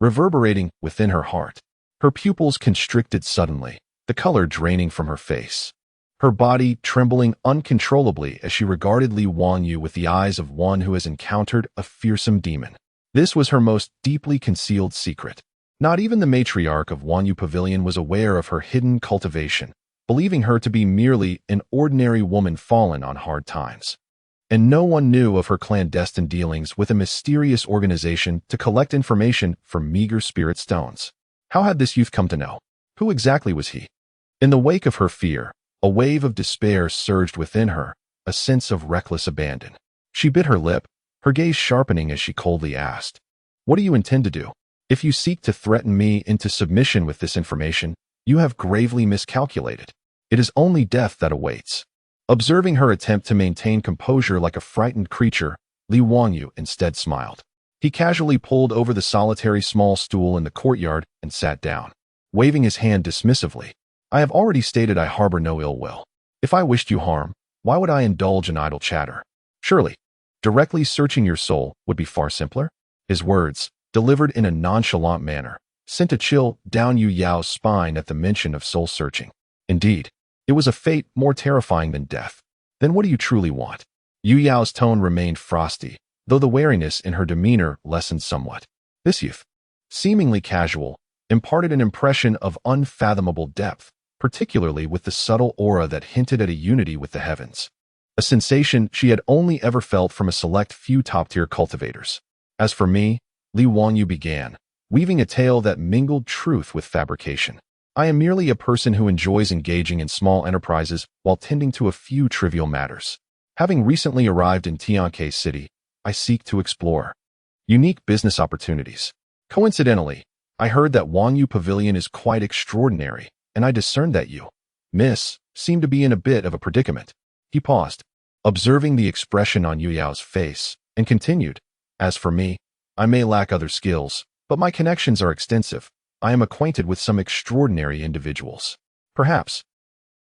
reverberating within her heart. Her pupils constricted suddenly, the color draining from her face, her body trembling uncontrollably as she regarded Li Wanyu with the eyes of one who has encountered a fearsome demon. This was her most deeply concealed secret. Not even the matriarch of Wanyu Pavilion was aware of her hidden cultivation, believing her to be merely an ordinary woman fallen on hard times. And no one knew of her clandestine dealings with a mysterious organization to collect information for meager spirit stones. How had this youth come to know? Who exactly was he? In the wake of her fear, a wave of despair surged within her, a sense of reckless abandon. She bit her lip, her gaze sharpening as she coldly asked, "What do you intend to do? If you seek to threaten me into submission with this information, you have gravely miscalculated. It is only death that awaits." Observing her attempt to maintain composure like a frightened creature, Li Wanyu instead smiled. He casually pulled over the solitary small stool in the courtyard and sat down, waving his hand dismissively. "I have already stated I harbor no ill will. If I wished you harm, why would I indulge in idle chatter? Surely, directly searching your soul would be far simpler." His words, delivered in a nonchalant manner, sent a chill down Yu Yao's spine at the mention of soul searching. Indeed, it was a fate more terrifying than death. Then what do you truly want? Yu Yao's tone remained frosty, though the wariness in her demeanor lessened somewhat. This youth, seemingly casual, imparted an impression of unfathomable depth, particularly with the subtle aura that hinted at a unity with the heavens, a sensation she had only ever felt from a select few top-tier cultivators. As for me, Li Wanyu began, weaving a tale that mingled truth with fabrication. I am merely a person who enjoys engaging in small enterprises while tending to a few trivial matters. Having recently arrived in Tianke City, I seek to explore unique business opportunities. Coincidentally, I heard that Wanyu Pavilion is quite extraordinary, and I discerned that you, miss, seem to be in a bit of a predicament. He paused, observing the expression on Yu Yao's face, and continued, "As for me, I may lack other skills, but my connections are extensive. I am acquainted with some extraordinary individuals. Perhaps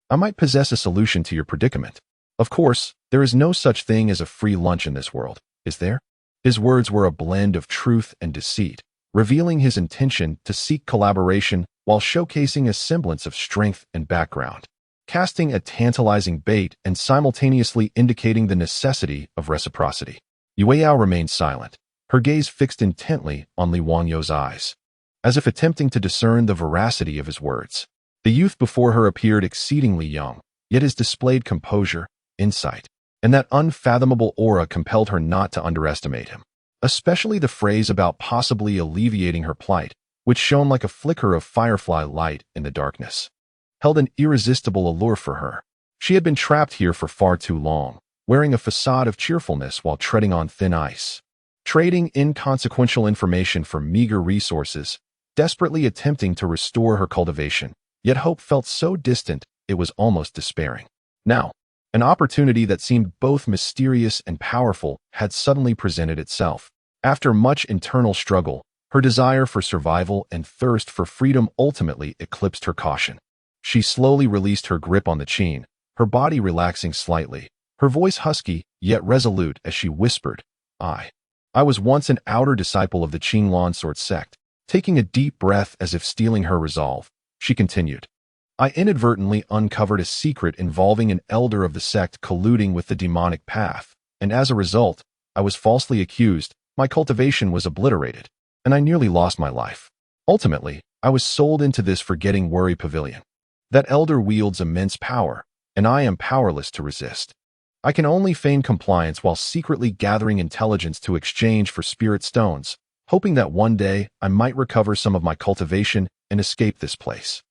I might possess a solution to your predicament. Of course, there is no such thing as a free lunch in this world, is there?" His words were a blend of truth and deceit, revealing his intention to seek collaboration while showcasing a semblance of strength and background, casting a tantalizing bait and simultaneously indicating the necessity of reciprocity. Yu Yao remained silent, her gaze fixed intently on Li Wanyu's eyes, as if attempting to discern the veracity of his words. The youth before her appeared exceedingly young, yet his displayed composure, insight, and that unfathomable aura compelled her not to underestimate him. Especially the phrase about possibly alleviating her plight, which shone like a flicker of firefly light in the darkness, held an irresistible allure for her. She had been trapped here for far too long, wearing a facade of cheerfulness while treading on thin ice, trading inconsequential information for meager resources, desperately attempting to restore her cultivation, yet hope felt so distant it was almost despairing. Now, An opportunity that seemed both mysterious and powerful had suddenly presented itself. After much internal struggle, her desire for survival and thirst for freedom ultimately eclipsed her caution. She slowly released her grip on the chain, her body relaxing slightly, her voice husky yet resolute as she whispered, I was once an outer disciple of the Qinglan sword sect. Taking a deep breath as if steeling her resolve, she continued, I inadvertently uncovered a secret involving an elder of the sect colluding with the demonic path, and as a result, I was falsely accused, my cultivation was obliterated, and I nearly lost my life. Ultimately, I was sold into this forgetting worry pavilion. That elder wields immense power, and I am powerless to resist. I can only feign compliance while secretly gathering intelligence to exchange for spirit stones, hoping that one day I might recover some of my cultivation and escape this place.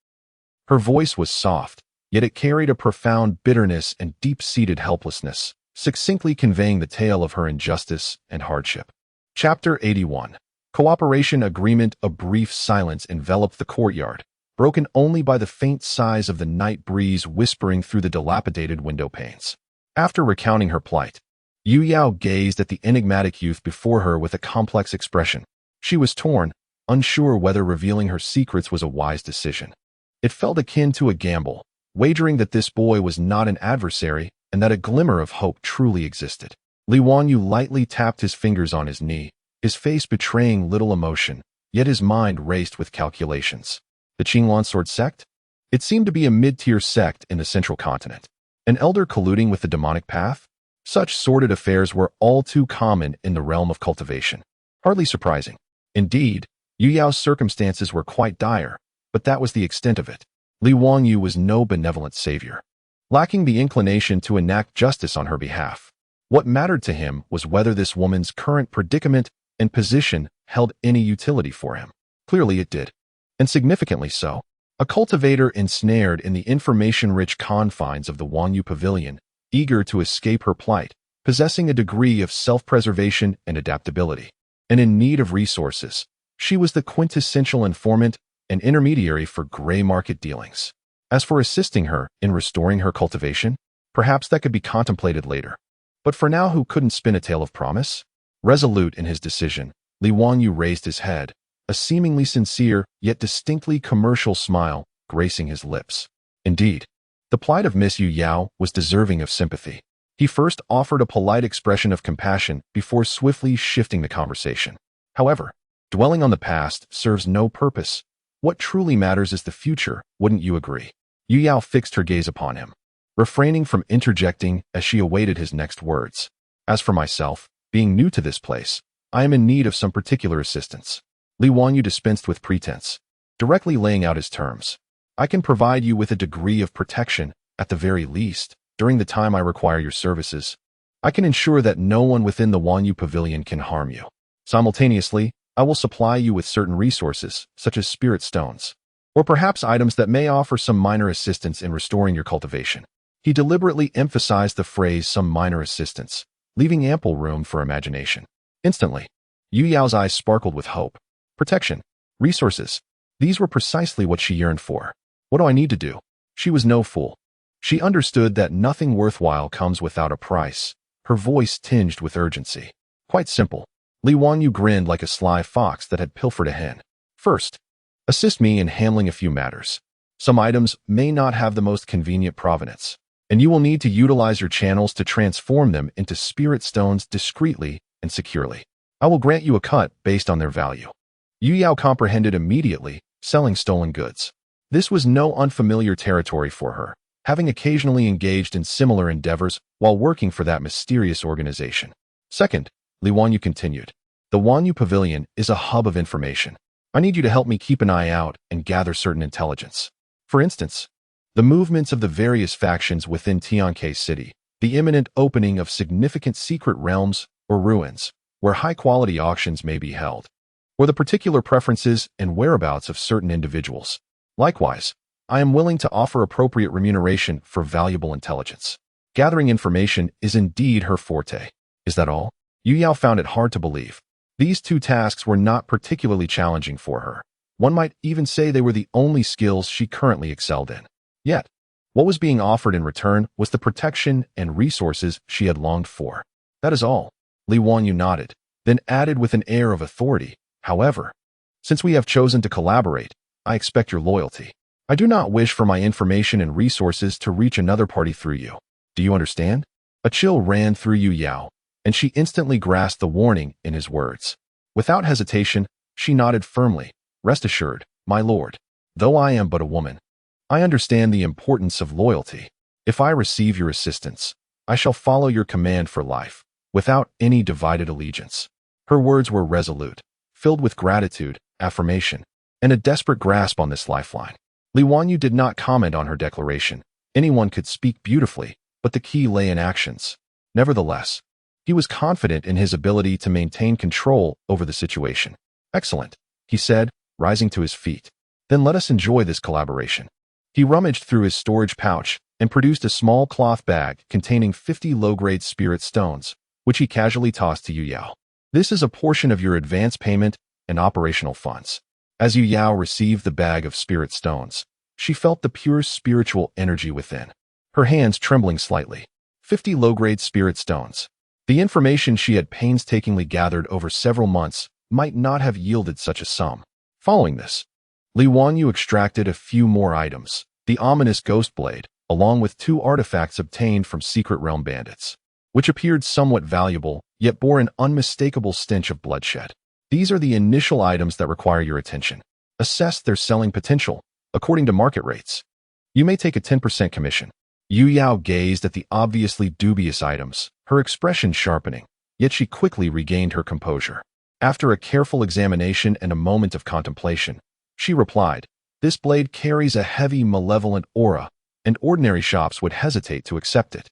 Her voice was soft, yet it carried a profound bitterness and deep-seated helplessness, succinctly conveying the tale of her injustice and hardship. Chapter 81. Cooperation Agreement. A brief silence enveloped the courtyard, broken only by the faint sighs of the night breeze whispering through the dilapidated window panes. After recounting her plight, Yu Yao gazed at the enigmatic youth before her with a complex expression. She was torn, unsure whether revealing her secrets was a wise decision. It felt akin to a gamble, wagering that this boy was not an adversary and that a glimmer of hope truly existed. Li Wanyu lightly tapped his fingers on his knee, his face betraying little emotion, yet his mind raced with calculations. The Qinglan sword sect? It seemed to be a mid-tier sect in the central continent. An elder colluding with the demonic path? Such sordid affairs were all too common in the realm of cultivation. Hardly surprising. Indeed, Yu Yao's circumstances were quite dire, but that was the extent of it. Li Wangyu was no benevolent savior, lacking the inclination to enact justice on her behalf. What mattered to him was whether this woman's current predicament and position held any utility for him. Clearly it did, and significantly so. A cultivator ensnared in the information-rich confines of the Wangyu Pavilion, eager to escape her plight, possessing a degree of self-preservation and adaptability, and in need of resources. She was the quintessential informant and intermediary for gray market dealings. As for assisting her in restoring her cultivation, perhaps that could be contemplated later. But for now, who couldn't spin a tale of promise? Resolute in his decision, Li Wangyu raised his head, a seemingly sincere yet distinctly commercial smile gracing his lips. Indeed, the plight of Miss Yu Yao was deserving of sympathy. He first offered a polite expression of compassion before swiftly shifting the conversation. However, dwelling on the past serves no purpose. What truly matters is the future, wouldn't you agree? Yu Yao fixed her gaze upon him, refraining from interjecting as she awaited his next words. As for myself, being new to this place, I am in need of some particular assistance. Li Wangyu dispensed with pretense, directly laying out his terms. I can provide you with a degree of protection, at the very least, during the time I require your services. I can ensure that no one within the Wangyu Pavilion can harm you. Simultaneously, I will supply you with certain resources, such as spirit stones, or perhaps items that may offer some minor assistance in restoring your cultivation. He deliberately emphasized the phrase some minor assistance, leaving ample room for imagination. Instantly, Yu Yao's eyes sparkled with hope. Protection, resources, these were precisely what she yearned for. What do I need to do? She was no fool. She understood that nothing worthwhile comes without a price, her voice tinged with urgency. Quite simple. Li Wangyu grinned like a sly fox that had pilfered a hen. First, assist me in handling a few matters. Some items may not have the most convenient provenance, and you will need to utilize your channels to transform them into spirit stones discreetly and securely. I will grant you a cut based on their value. Yu Yao comprehended immediately, selling stolen goods. This was no unfamiliar territory for her, having occasionally engaged in similar endeavors while working for that mysterious organization. Second, Li Wangyu continued, the Wangyu Pavilion is a hub of information. I need you to help me keep an eye out and gather certain intelligence. For instance, the movements of the various factions within Tianke City, the imminent opening of significant secret realms or ruins, where high-quality auctions may be held, or the particular preferences and whereabouts of certain individuals. Likewise, I am willing to offer appropriate remuneration for valuable intelligence. Gathering information is indeed her forte. Is that all? Yu Yao found it hard to believe. These two tasks were not particularly challenging for her. One might even say they were the only skills she currently excelled in. Yet, What was being offered in return was the protection and resources she had longed for. That is all. Li Wanyu nodded, then added with an air of authority, however, since we have chosen to collaborate, I expect your loyalty. I do not wish for my information and resources to reach another party through you. Do you understand? A chill ran through Yu Yao, and she instantly grasped the warning in his words. Without hesitation, she nodded firmly. Rest assured, my lord, though I am but a woman, I understand the importance of loyalty. If I receive your assistance, I shall follow your command for life, without any divided allegiance. Her words were resolute, filled with gratitude, affirmation, and a desperate grasp on this lifeline. Li Wanyu did not comment on her declaration. Anyone could speak beautifully, but the key lay in actions. Nevertheless, he was confident in his ability to maintain control over the situation. Excellent, he said, rising to his feet. Then let us enjoy this collaboration. He rummaged through his storage pouch and produced a small cloth bag containing 50 low-grade spirit stones, which he casually tossed to Yu Yao. This is a portion of your advance payment and operational funds. As Yu Yao received the bag of spirit stones, she felt the pure spiritual energy within, her hands trembling slightly. 50 low-grade spirit stones. The information she had painstakingly gathered over several months might not have yielded such a sum. Following this, Li Wanyu extracted a few more items, the ominous ghost blade, along with 2 artifacts obtained from secret realm bandits, which appeared somewhat valuable, yet bore an unmistakable stench of bloodshed. These are the initial items that require your attention. Assess their selling potential, according to market rates. You may take a 10% commission. Yu Yao gazed at the obviously dubious items, her expression sharpening, yet she quickly regained her composure. After a careful examination and a moment of contemplation, she replied, "This blade carries a heavy, malevolent aura, and ordinary shops would hesitate to accept it.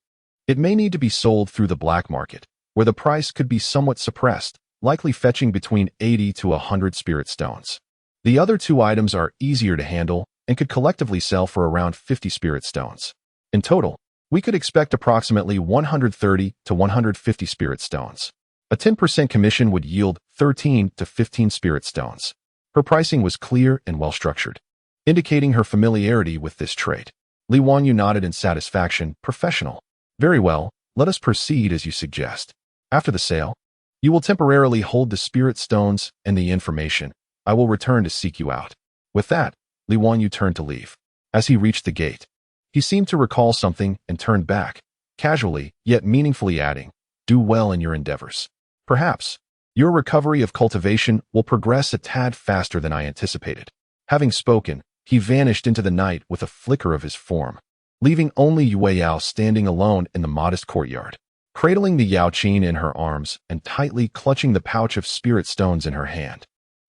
It may need to be sold through the black market, where the price could be somewhat suppressed, likely fetching between 80 to 100 spirit stones. The other 2 items are easier to handle and could collectively sell for around 50 spirit stones. In total, we could expect approximately 130 to 150 spirit stones. A 10% commission would yield 13 to 15 spirit stones." Her pricing was clear and well-structured, indicating her familiarity with this trait. Li Wanyu nodded in satisfaction. Professional. Very well, let us proceed as you suggest. After the sale, you will temporarily hold the spirit stones and the information. I will return to seek you out. With that, Li Wanyu turned to leave. As he reached the gate, he seemed to recall something and turned back, casually yet meaningfully adding, "Do well in your endeavors. Perhaps your recovery of cultivation will progress a tad faster than I anticipated." Having spoken, he vanished into the night with a flicker of his form, leaving only Yue Yao standing alone in the modest courtyard, cradling the Yao Qin in her arms and tightly clutching the pouch of spirit stones in her hand.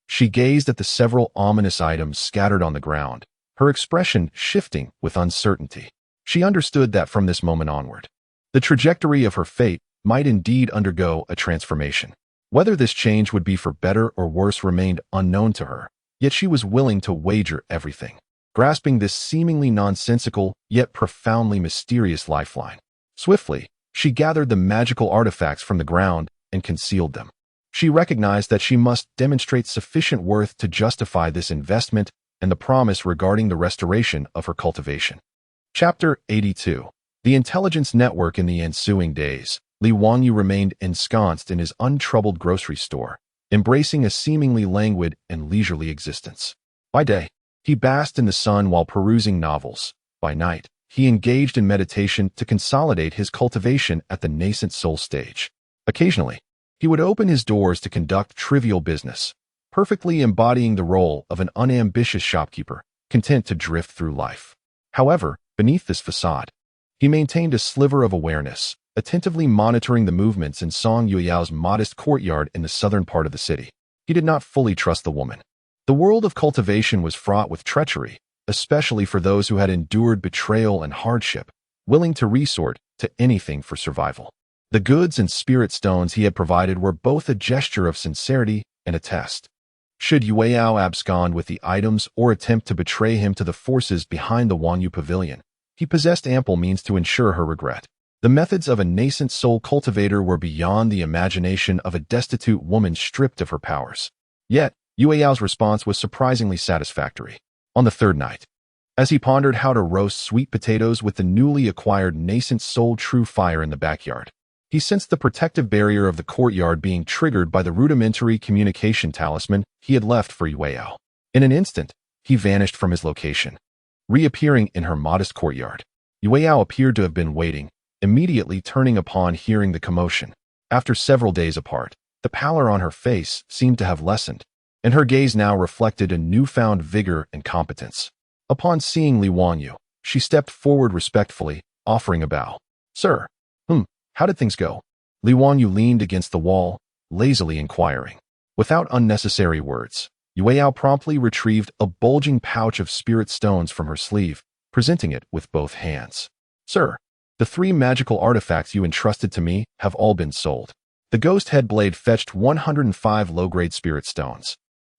She gazed at the several ominous items scattered on the ground, her expression shifting with uncertainty. She understood that from this moment onward, the trajectory of her fate might indeed undergo a transformation. Whether this change would be for better or worse remained unknown to her, yet she was willing to wager everything, grasping this seemingly nonsensical yet profoundly mysterious lifeline. Swiftly, she gathered the magical artifacts from the ground and concealed them. She recognized that she must demonstrate sufficient worth to justify this investment and the promise regarding the restoration of her cultivation. Chapter 82. The Intelligence Network. In the ensuing days, Li Wanyu remained ensconced in his untroubled grocery store, embracing a seemingly languid and leisurely existence. By day, he basked in the sun while perusing novels. By night, he engaged in meditation to consolidate his cultivation at the nascent soul stage. Occasionally, he would open his doors to conduct trivial business, perfectly embodying the role of an unambitious shopkeeper, content to drift through life. However, beneath this facade, he maintained a sliver of awareness, attentively monitoring the movements in Song Yuyao's modest courtyard in the southern part of the city. He did not fully trust the woman. The world of cultivation was fraught with treachery, especially for those who had endured betrayal and hardship, willing to resort to anything for survival. The goods and spirit stones he had provided were both a gesture of sincerity and a test. Should Yue Yao abscond with the items or attempt to betray him to the forces behind the Wanyu Pavilion, he possessed ample means to ensure her regret. The methods of a nascent soul cultivator were beyond the imagination of a destitute woman stripped of her powers. Yet, Yue Yao's response was surprisingly satisfactory. On the third night, As he pondered how to roast sweet potatoes with the newly acquired nascent soul true fire in the backyard, he sensed the protective barrier of the courtyard being triggered by the rudimentary communication talisman he had left for Yueyao. In an instant, he vanished from his location, reappearing in her modest courtyard. Yueyao appeared to have been waiting, immediately turning upon hearing the commotion. After several days apart, the pallor on her face seemed to have lessened, and her gaze now reflected a newfound vigor and competence. Upon seeing Li Wanyu, she stepped forward respectfully, offering a bow. "Sir, how did things go?" Li Wanyu leaned against the wall, lazily inquiring. Without unnecessary words, Yueyao promptly retrieved a bulging pouch of spirit stones from her sleeve, presenting it with both hands. "Sir, the 3 magical artifacts you entrusted to me have all been sold." The ghost head blade fetched 105 low-grade spirit stones,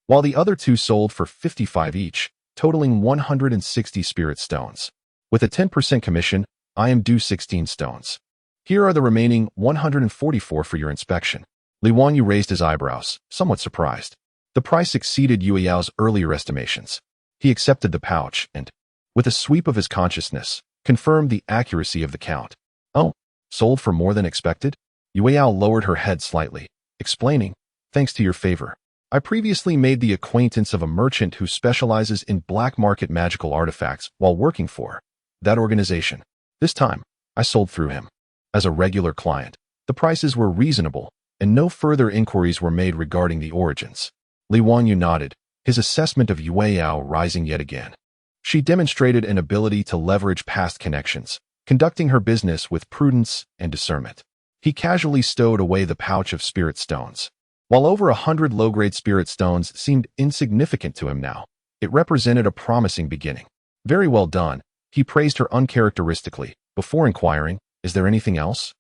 while the other 2 sold for 55 each, totaling 160 spirit stones. With a 10% commission, I am due 16 stones. Here are the remaining 144 for your inspection. Li Wanyu raised his eyebrows, somewhat surprised. The price exceeded Yueyao's earlier estimations. He accepted the pouch and, with a sweep of his consciousness, confirmed the accuracy of the count. "Oh, sold for more than expected?" Yueyao lowered her head slightly, explaining, "Thanks to your favor. I previously made the acquaintance of a merchant who specializes in black market magical artifacts while working for that organization. This time, I sold through him. As a regular client, the prices were reasonable, and no further inquiries were made regarding the origins." Li Wanyu nodded, his assessment of Yueyao rising yet again. She demonstrated an ability to leverage past connections, conducting her business with prudence and discernment. He casually stowed away the pouch of spirit stones. While over 100 low-grade spirit stones seemed insignificant to him now, it represented a promising beginning. "Very well done," he praised her uncharacteristically, before inquiring, "Is there anything else?"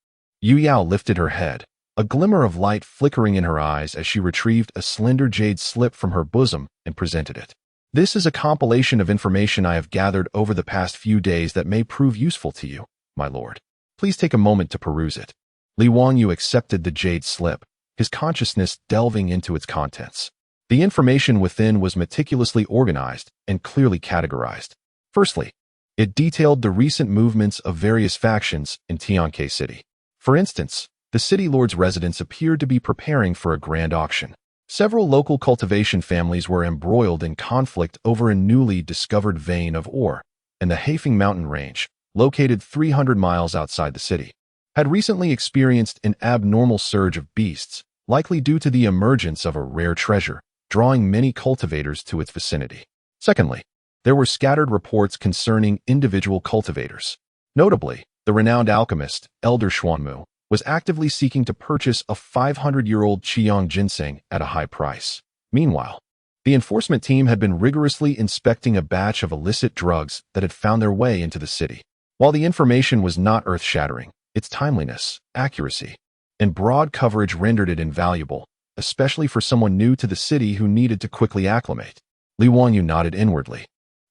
Yueyao lifted her head, a glimmer of light flickering in her eyes as she retrieved a slender jade slip from her bosom and presented it. "This is a compilation of information I have gathered over the past few days that may prove useful to you, my lord. Please take a moment to peruse it." Li Wanyu accepted the jade slip, his consciousness delving into its contents. The information within was meticulously organized and clearly categorized. Firstly, it detailed the recent movements of various factions in Tianke City. For instance, the city lord's residents appeared to be preparing for a grand auction. Several local cultivation families were embroiled in conflict over a newly discovered vein of ore, and the Hafeng mountain range, located 300 miles outside the city, had recently experienced an abnormal surge of beasts, likely due to the emergence of a rare treasure, drawing many cultivators to its vicinity. Secondly, there were scattered reports concerning individual cultivators. Notably, the renowned alchemist, Elder Xuanmu, was actively seeking to purchase a 500-year-old Qiyang ginseng at a high price. Meanwhile, the enforcement team had been rigorously inspecting a batch of illicit drugs that had found their way into the city. While the information was not earth-shattering, its timeliness, accuracy, and broad coverage rendered it invaluable, especially for someone new to the city who needed to quickly acclimate. Li Wanyu nodded inwardly,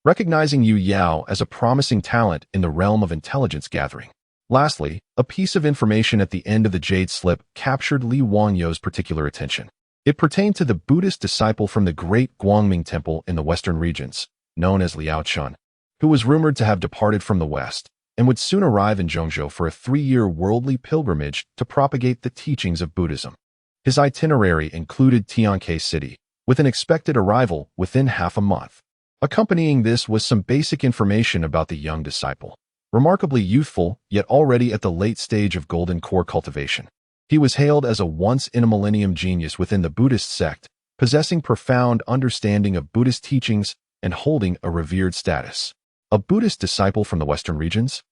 recognizing Yu Yao as a promising talent in the realm of intelligence gathering. Lastly, a piece of information at the end of the jade slip captured Li Wanyu's particular attention. It pertained to the Buddhist disciple from the great Guangming Temple in the western regions, known as Liao Chun, who was rumored to have departed from the west and would soon arrive in Zhongzhou for a 3-year worldly pilgrimage to propagate the teachings of Buddhism. His itinerary included Tianke City, with an expected arrival within half a month. Accompanying this was some basic information about the young disciple. Remarkably youthful, yet already at the late stage of golden core cultivation. He was hailed as a once-in-a-millennium genius within the Buddhist sect, possessing profound understanding of Buddhist teachings and holding a revered status. A Buddhist disciple from the western regions?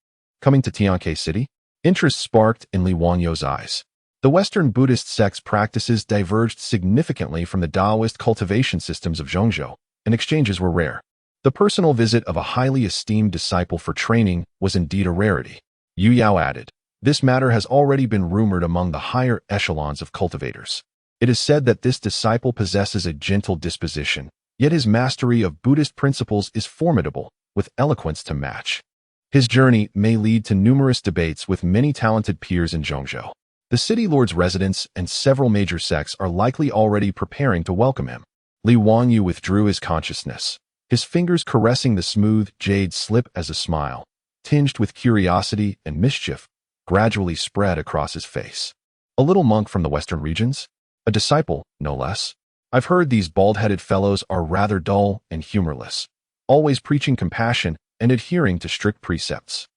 Coming to Tianke City? Interest sparked in Li Wanyu's eyes. The Western Buddhist sect's practices diverged significantly from the Taoist cultivation systems of Zhongzhou, and exchanges were rare. The personal visit of a highly esteemed disciple for training was indeed a rarity. Yu Yao added, "This matter has already been rumored among the higher echelons of cultivators. It is said that this disciple possesses a gentle disposition, yet his mastery of Buddhist principles is formidable, with eloquence to match. His journey may lead to numerous debates with many talented peers in Zhongzhou. The city lord's residents and several major sects are likely already preparing to welcome him." Li Wanyu withdrew his consciousness, his fingers caressing the smooth jade slip as a smile, tinged with curiosity and mischief, gradually spread across his face. A little monk from the western regions? A disciple, no less. I've heard these bald-headed fellows are rather dull and humorless, always preaching compassion and adhering to strict precepts.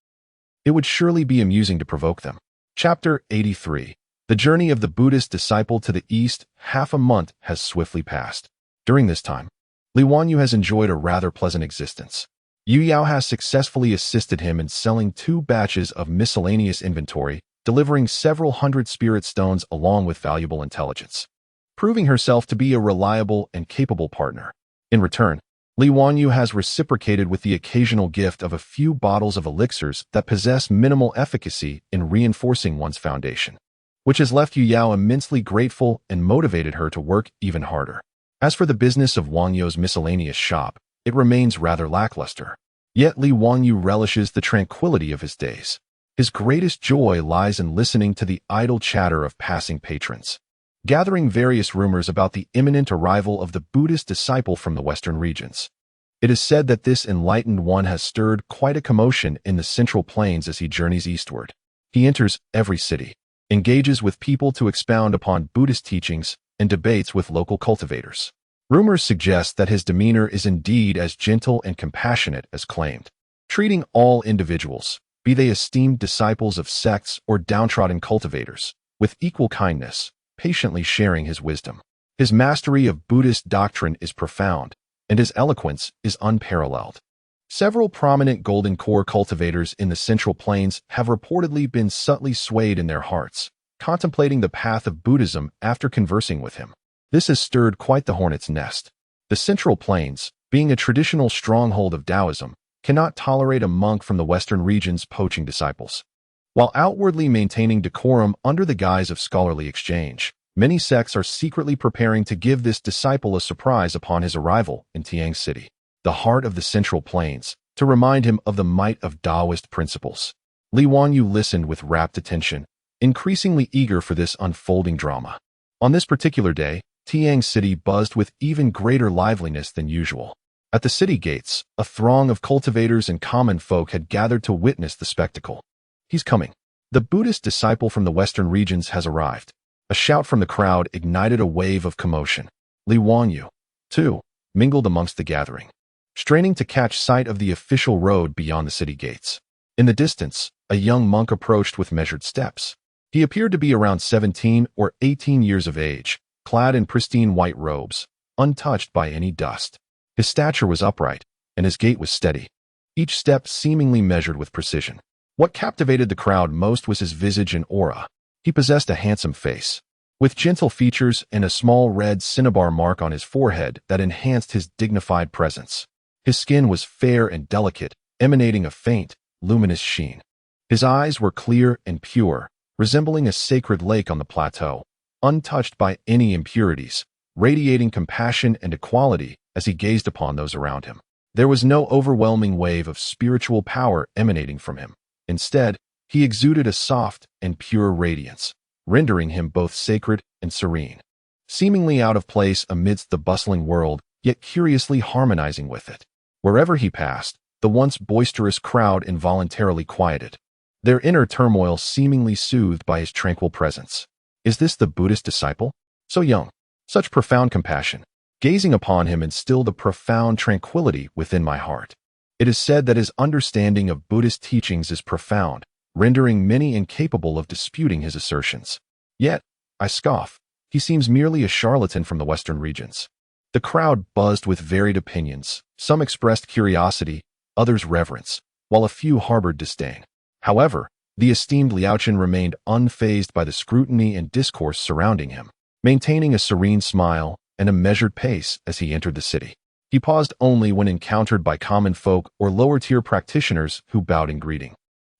It would surely be amusing to provoke them. Chapter 83. The journey of the Buddhist disciple to the east. Half a month has swiftly passed. During this time, Li Wanyu has enjoyed a rather pleasant existence. Yu Yao has successfully assisted him in selling 2 batches of miscellaneous inventory, delivering several hundred spirit stones along with valuable intelligence, proving herself to be a reliable and capable partner. In return, Li Wanyu has reciprocated with the occasional gift of a few bottles of elixirs that possess minimal efficacy in reinforcing one's foundation, which has left Yu Yao immensely grateful and motivated her to work even harder. As for the business of Wang You's miscellaneous shop, it remains rather lackluster. Yet Li Wanyu relishes the tranquility of his days. His greatest joy lies in listening to the idle chatter of passing patrons, gathering various rumors about the imminent arrival of the Buddhist disciple from the western regions. It is said that this enlightened one has stirred quite a commotion in the central plains as he journeys eastward. He enters every city, engages with people to expound upon Buddhist teachings, and debates with local cultivators. Rumors suggest that his demeanor is indeed as gentle and compassionate as claimed, treating all individuals, be they esteemed disciples of sects or downtrodden cultivators, with equal kindness, patiently sharing his wisdom. His mastery of Buddhist doctrine is profound, and his eloquence is unparalleled. Several prominent golden core cultivators in the Central Plains have reportedly been subtly swayed in their hearts, contemplating the path of Buddhism after conversing with him. This has stirred quite the hornet's nest. The Central Plains, being a traditional stronghold of Taoism, cannot tolerate a monk from the western regions poaching disciples. While outwardly maintaining decorum under the guise of scholarly exchange, many sects are secretly preparing to give this disciple a surprise upon his arrival in Tiang City, the heart of the Central Plains, to remind him of the might of Taoist principles. Li Wanyu listened with rapt attention, increasingly eager for this unfolding drama. On this particular day, Tiang City buzzed with even greater liveliness than usual. At the city gates, a throng of cultivators and common folk had gathered to witness the spectacle. He's coming. The Buddhist disciple from the western regions has arrived. A shout from the crowd ignited a wave of commotion. Li Wanyu, too, mingled amongst the gathering, straining to catch sight of the official road beyond the city gates. In the distance, a young monk approached with measured steps. He appeared to be around 17 or 18 years of age, clad in pristine white robes, untouched by any dust. His stature was upright, and his gait was steady, each step seemingly measured with precision. What captivated the crowd most was his visage and aura. He possessed a handsome face, with gentle features and a small red cinnabar mark on his forehead that enhanced his dignified presence. His skin was fair and delicate, emanating a faint, luminous sheen. His eyes were clear and pure, resembling a sacred lake on the plateau, untouched by any impurities, radiating compassion and equality as he gazed upon those around him. There was no overwhelming wave of spiritual power emanating from him. Instead, he exuded a soft and pure radiance, rendering him both sacred and serene, seemingly out of place amidst the bustling world, yet curiously harmonizing with it. Wherever he passed, the once boisterous crowd involuntarily quieted, their inner turmoil seemingly soothed by his tranquil presence. Is this the Buddhist disciple? So young, such profound compassion. Gazing upon him instilled a profound tranquility within my heart. It is said that his understanding of Buddhist teachings is profound, rendering many incapable of disputing his assertions. Yet, I scoff, he seems merely a charlatan from the western regions. The crowd buzzed with varied opinions. Some expressed curiosity, others reverence, while a few harbored disdain. However, the esteemed Liaochen remained unfazed by the scrutiny and discourse surrounding him, maintaining a serene smile and a measured pace as he entered the city. He paused only when encountered by common folk or lower-tier practitioners who bowed in greeting,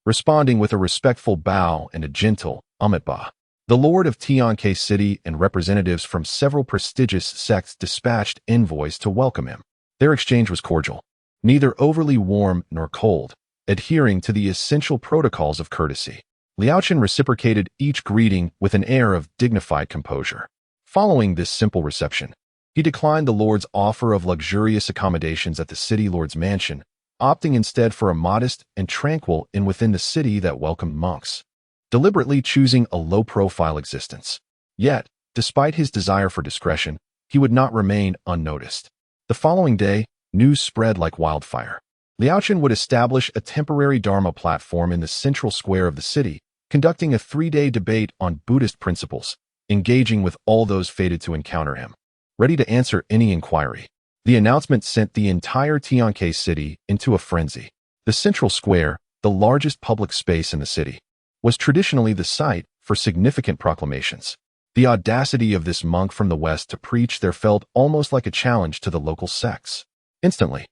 responding with a respectful bow and a gentle Amitabha. The Lord of Tianke City and representatives from several prestigious sects dispatched envoys to welcome him. Their exchange was cordial, neither overly warm nor cold, adhering to the essential protocols of courtesy. Liaochen reciprocated each greeting with an air of dignified composure. Following this simple reception, He declined the Lord's offer of luxurious accommodations at the city lord's mansion, opting instead for a modest and tranquil inn within the city that welcomed monks, deliberately choosing a low-profile existence. Yet, despite his desire for discretion, he would not remain unnoticed. The following day, news spread like wildfire. Liaochen would establish a temporary Dharma platform in the central square of the city, conducting a 3-day debate on Buddhist principles, engaging with all those fated to encounter him, ready to answer any inquiry. The announcement sent the entire Tianke city into a frenzy. The central square, the largest public space in the city, was traditionally the site for significant proclamations. The audacity of this monk from the west to preach there felt almost like a challenge to the local sects. Instantly,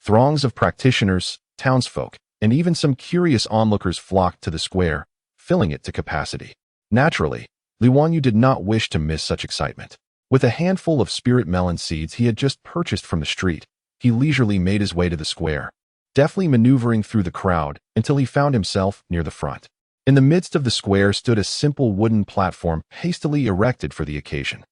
throngs of practitioners, townsfolk, and even some curious onlookers flocked to the square, filling it to capacity. Naturally, Li Wanyu did not wish to miss such excitement. With a handful of spirit melon seeds he had just purchased from the street, he leisurely made his way to the square, deftly maneuvering through the crowd until he found himself near the front. In the midst of the square stood a simple wooden platform hastily erected for the occasion.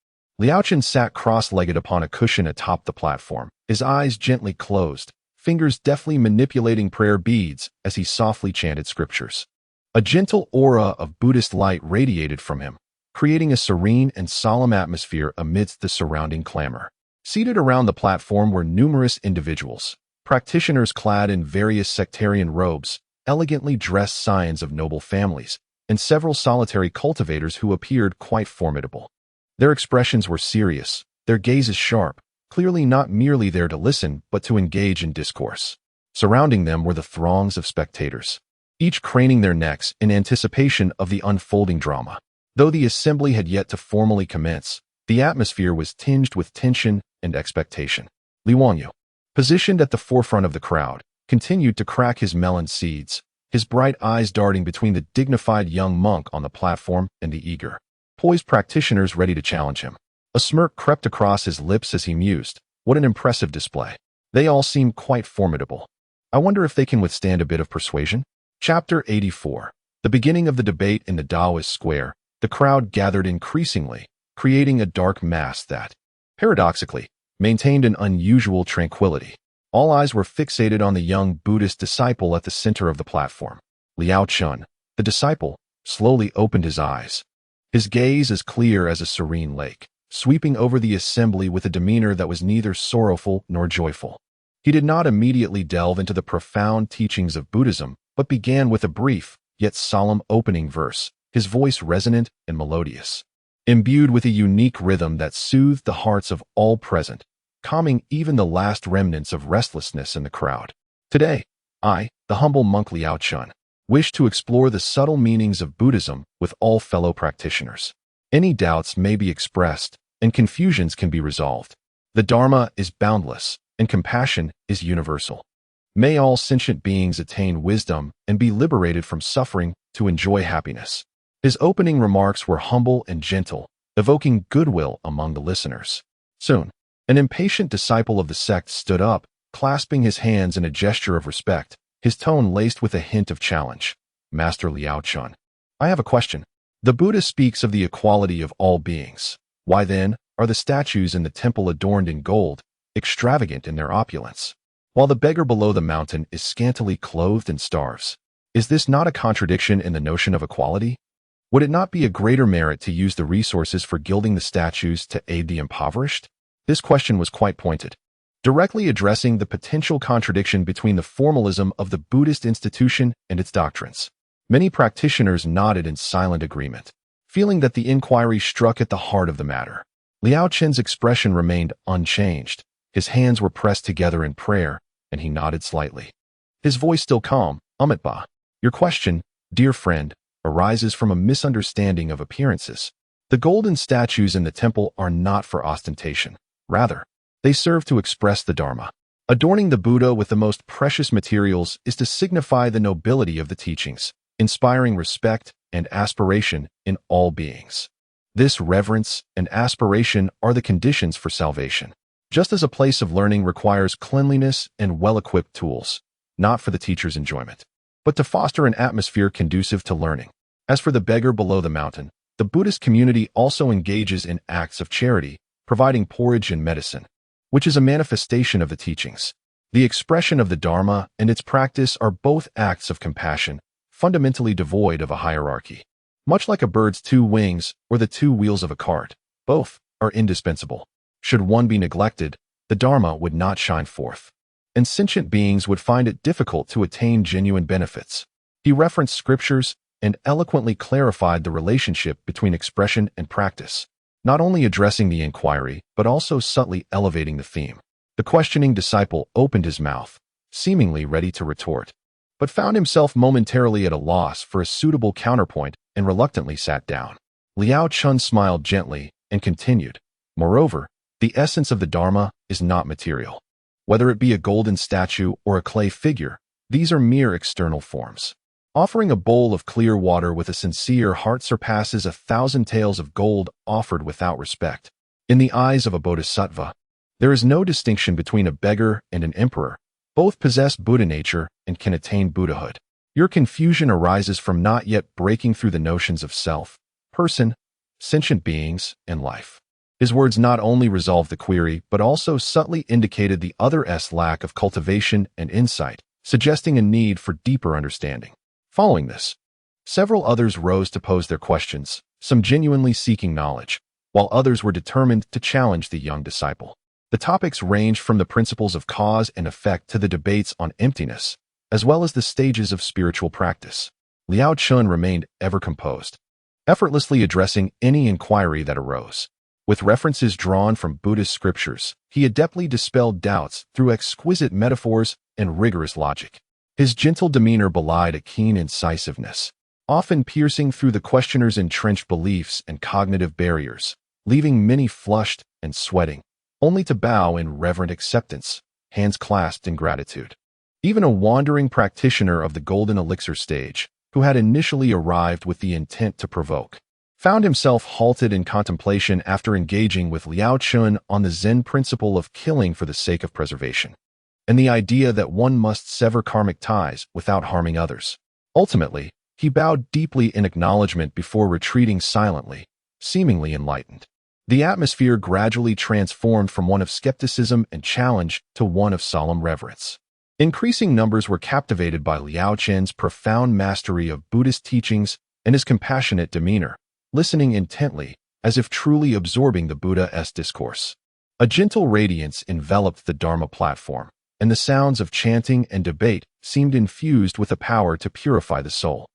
Liaochen sat cross-legged upon a cushion atop the platform, his eyes gently closed, fingers deftly manipulating prayer beads as he softly chanted scriptures. A gentle aura of Buddhist light radiated from him, creating a serene and solemn atmosphere amidst the surrounding clamor. Seated around the platform were numerous individuals, practitioners clad in various sectarian robes, elegantly dressed scions of noble families, and several solitary cultivators who appeared quite formidable. Their expressions were serious, their gazes sharp, clearly not merely there to listen but to engage in discourse. Surrounding them were the throngs of spectators, each craning their necks in anticipation of the unfolding drama. Though the assembly had yet to formally commence, the atmosphere was tinged with tension and expectation. Li Wanyu, positioned at the forefront of the crowd, continued to crack his melon seeds, his bright eyes darting between the dignified young monk on the platform and the eager, poised practitioners ready to challenge him. A smirk crept across his lips as he mused, "What an impressive display. They all seem quite formidable. I wonder if they can withstand a bit of persuasion?" Chapter 84. The beginning of the debate in the Taoist square. The crowd gathered increasingly, creating a dark mass that, paradoxically, maintained an unusual tranquility. All eyes were fixated on the young Buddhist disciple at the center of the platform. Liaochen, the disciple, slowly opened his eyes, his gaze as clear as a serene lake, sweeping over the assembly with a demeanor that was neither sorrowful nor joyful. He did not immediately delve into the profound teachings of Buddhism, but began with a brief, yet solemn opening verse, his voice resonant and melodious, imbued with a unique rhythm that soothed the hearts of all present, calming even the last remnants of restlessness in the crowd. Today, I, the humble monk Liaochen, wish to explore the subtle meanings of Buddhism with all fellow practitioners. Any doubts may be expressed, and confusions can be resolved. The Dharma is boundless, and compassion is universal. May all sentient beings attain wisdom and be liberated from suffering to enjoy happiness. His opening remarks were humble and gentle, evoking goodwill among the listeners. Soon, an impatient disciple of the sect stood up, clasping his hands in a gesture of respect, his tone laced with a hint of challenge. "Master Liaochen, I have a question. The Buddha speaks of the equality of all beings. Why then are the statues in the temple adorned in gold, extravagant in their opulence, while the beggar below the mountain is scantily clothed and starves? Is this not a contradiction in the notion of equality? Would it not be a greater merit to use the resources for gilding the statues to aid the impoverished?" This question was quite pointed, directly addressing the potential contradiction between the formalism of the Buddhist institution and its doctrines. Many practitioners nodded in silent agreement, feeling that the inquiry struck at the heart of the matter. Liaochen's expression remained unchanged. His hands were pressed together in prayer, and he nodded slightly. His voice still calm. "Amitabha, your question, dear friend, arises from a misunderstanding of appearances. The golden statues in the temple are not for ostentation. Rather, they serve to express the Dharma. Adorning the Buddha with the most precious materials is to signify the nobility of the teachings, inspiring respect and aspiration in all beings. This reverence and aspiration are the conditions for salvation. Just as a place of learning requires cleanliness and well-equipped tools, not for the teacher's enjoyment, but to foster an atmosphere conducive to learning. As for the beggar below the mountain, the Buddhist community also engages in acts of charity, providing porridge and medicine, which is a manifestation of the teachings. The expression of the Dharma and its practice are both acts of compassion, fundamentally devoid of a hierarchy. Much like a bird's two wings or the two wheels of a cart, both are indispensable. Should one be neglected, the Dharma would not shine forth, and sentient beings would find it difficult to attain genuine benefits. He referenced scriptures and eloquently clarified the relationship between expression and practice, not only addressing the inquiry, but also subtly elevating the theme. The questioning disciple opened his mouth, seemingly ready to retort, but found himself momentarily at a loss for a suitable counterpoint and reluctantly sat down. Liao Chun smiled gently and continued, "Moreover, the essence of the Dharma is not material. Whether it be a golden statue or a clay figure, these are mere external forms. Offering a bowl of clear water with a sincere heart surpasses 1,000 taels of gold offered without respect. In the eyes of a bodhisattva, there is no distinction between a beggar and an emperor. Both possess Buddha nature and can attain Buddhahood. Your confusion arises from not yet breaking through the notions of self, person, sentient beings, and life." His words not only resolved the query, but also subtly indicated the other's lack of cultivation and insight, suggesting a need for deeper understanding. Following this, several others rose to pose their questions, some genuinely seeking knowledge, while others were determined to challenge the young disciple. The topics ranged from the principles of cause and effect to the debates on emptiness, as well as the stages of spiritual practice. Liao Chun remained ever composed, effortlessly addressing any inquiry that arose. With references drawn from Buddhist scriptures, he adeptly dispelled doubts through exquisite metaphors and rigorous logic. His gentle demeanor belied a keen incisiveness, often piercing through the questioner's entrenched beliefs and cognitive barriers, leaving many flushed and sweating, only to bow in reverent acceptance, hands clasped in gratitude. Even a wandering practitioner of the golden elixir stage, who had initially arrived with the intent to provoke, found himself halted in contemplation after engaging with Liao Chun on the Zen principle of killing for the sake of preservation, and the idea that one must sever karmic ties without harming others. Ultimately, he bowed deeply in acknowledgement before retreating silently, seemingly enlightened. The atmosphere gradually transformed from one of skepticism and challenge to one of solemn reverence. Increasing numbers were captivated by Liao Chun's profound mastery of Buddhist teachings and his compassionate demeanor, listening intently, as if truly absorbing the Buddha's discourse. A gentle radiance enveloped the Dharma platform, and the sounds of chanting and debate seemed infused with a power to purify the soul.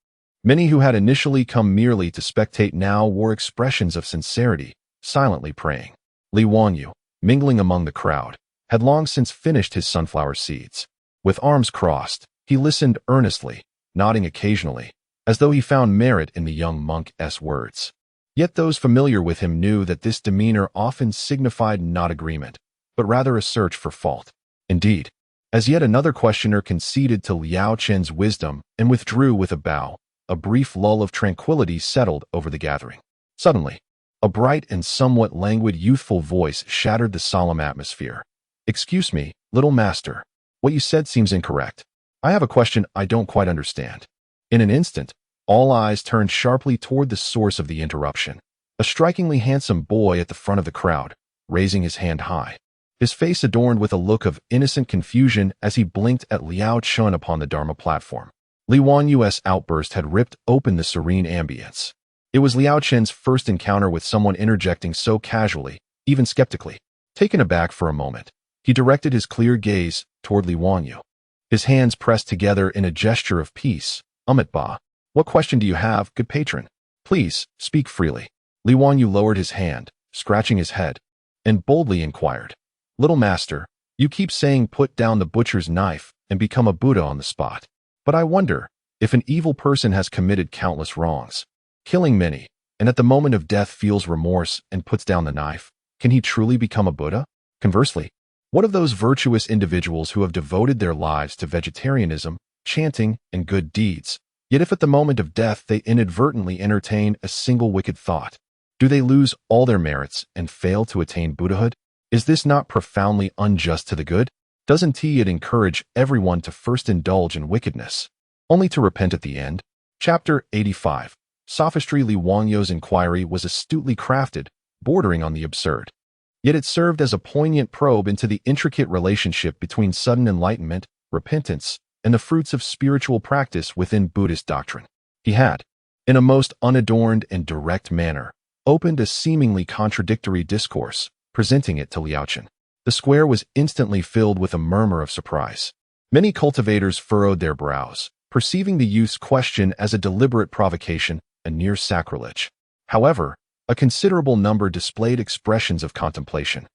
Many who had initially come merely to spectate now wore expressions of sincerity, silently praying. Li Wanyu, mingling among the crowd, had long since finished his sunflower seeds. With arms crossed, he listened earnestly, nodding occasionally, as though he found merit in the young monk's words. Yet those familiar with him knew that this demeanor often signified not agreement, but rather a search for fault. Indeed, as yet another questioner conceded to Liao Chun's wisdom and withdrew with a bow, a brief lull of tranquility settled over the gathering. Suddenly, a bright and somewhat languid youthful voice shattered the solemn atmosphere. "Excuse me, little master. What you said seems incorrect. I have a question I don't quite understand." In an instant, all eyes turned sharply toward the source of the interruption, a strikingly handsome boy at the front of the crowd, raising his hand high, his face adorned with a look of innocent confusion as he blinked at Liao Chun upon the Dharma platform. Li Wanyu's outburst had ripped open the serene ambience. It was Liao Chun's first encounter with someone interjecting so casually, even skeptically. Taken aback for a moment, he directed his clear gaze toward Li Wanyu. His hands pressed together in a gesture of peace. "Ba, what question do you have, good patron? Please, speak freely." Li Wanyu lowered his hand, scratching his head, and boldly inquired, "Little master, you keep saying put down the butcher's knife and become a Buddha on the spot. But I wonder, if an evil person has committed countless wrongs, killing many, and at the moment of death feels remorse and puts down the knife, can he truly become a Buddha? Conversely, what of those virtuous individuals who have devoted their lives to vegetarianism, chanting, and good deeds, yet if at the moment of death they inadvertently entertain a single wicked thought, do they lose all their merits and fail to attain Buddhahood? Is this not profoundly unjust to the good? Doesn't it encourage everyone to first indulge in wickedness, only to repent at the end?" Chapter 85. Sophistry. Li Wanyu's inquiry was astutely crafted, bordering on the absurd. Yet it served as a poignant probe into the intricate relationship between sudden enlightenment, repentance, and the fruits of spiritual practice within Buddhist doctrine. He had, in a most unadorned and direct manner, opened a seemingly contradictory discourse, presenting it to Liaochen. The square was instantly filled with a murmur of surprise. Many cultivators furrowed their brows, perceiving the youth's question as a deliberate provocation, a near sacrilege. However, a considerable number displayed expressions of contemplation.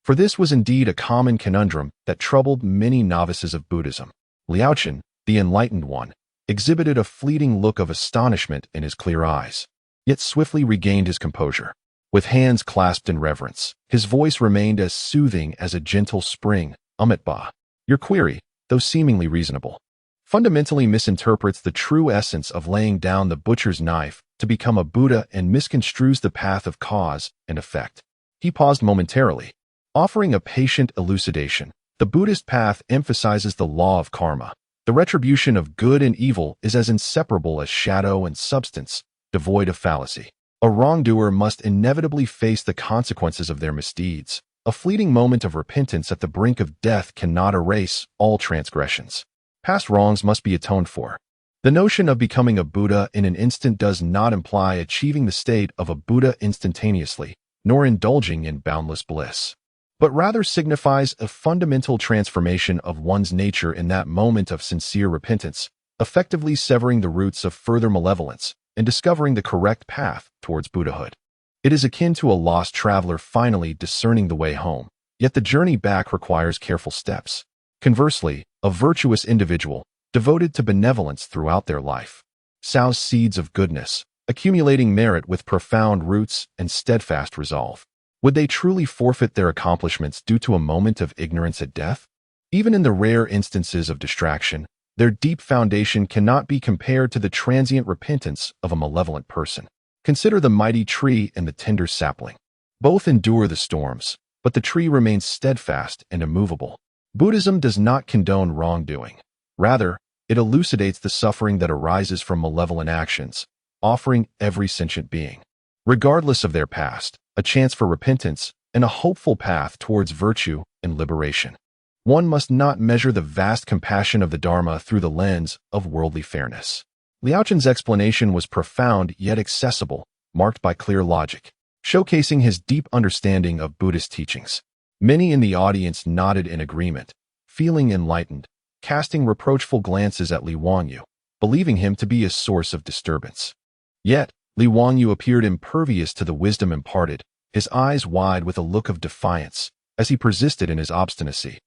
For this was indeed a common conundrum that troubled many novices of Buddhism. Liaochen, the enlightened one, exhibited a fleeting look of astonishment in his clear eyes, yet swiftly regained his composure. With hands clasped in reverence, his voice remained as soothing as a gentle spring. Ba, your query, though seemingly reasonable, fundamentally misinterprets the true essence of laying down the butcher's knife to become a Buddha and misconstrues the path of cause and effect. He paused momentarily, offering a patient elucidation. The Buddhist path emphasizes the law of karma. The retribution of good and evil is as inseparable as shadow and substance, devoid of fallacy. A wrongdoer must inevitably face the consequences of their misdeeds. A fleeting moment of repentance at the brink of death cannot erase all transgressions. Past wrongs must be atoned for. The notion of becoming a Buddha in an instant does not imply achieving the state of a Buddha instantaneously, nor indulging in boundless bliss, but rather signifies a fundamental transformation of one's nature in that moment of sincere repentance, effectively severing the roots of further malevolence and discovering the correct path towards Buddhahood. It is akin to a lost traveler finally discerning the way home, yet the journey back requires careful steps. Conversely, a virtuous individual, devoted to benevolence throughout their life, sows seeds of goodness, accumulating merit with profound roots and steadfast resolve. Would they truly forfeit their accomplishments due to a moment of ignorance at death? Even in the rare instances of distraction, their deep foundation cannot be compared to the transient repentance of a malevolent person. Consider the mighty tree and the tender sapling. Both endure the storms, but the tree remains steadfast and immovable. Buddhism does not condone wrongdoing. Rather, it elucidates the suffering that arises from malevolent actions, offering every sentient being, regardless of their past, a chance for repentance and a hopeful path towards virtue and liberation. One must not measure the vast compassion of the Dharma through the lens of worldly fairness. Liaochen's explanation was profound yet accessible, marked by clear logic, showcasing his deep understanding of Buddhist teachings. Many in the audience nodded in agreement, feeling enlightened, casting reproachful glances at Li Wangyu, believing him to be a source of disturbance. Yet, Li Wangyu appeared impervious to the wisdom imparted, his eyes wide with a look of defiance, as he persisted in his obstinacy.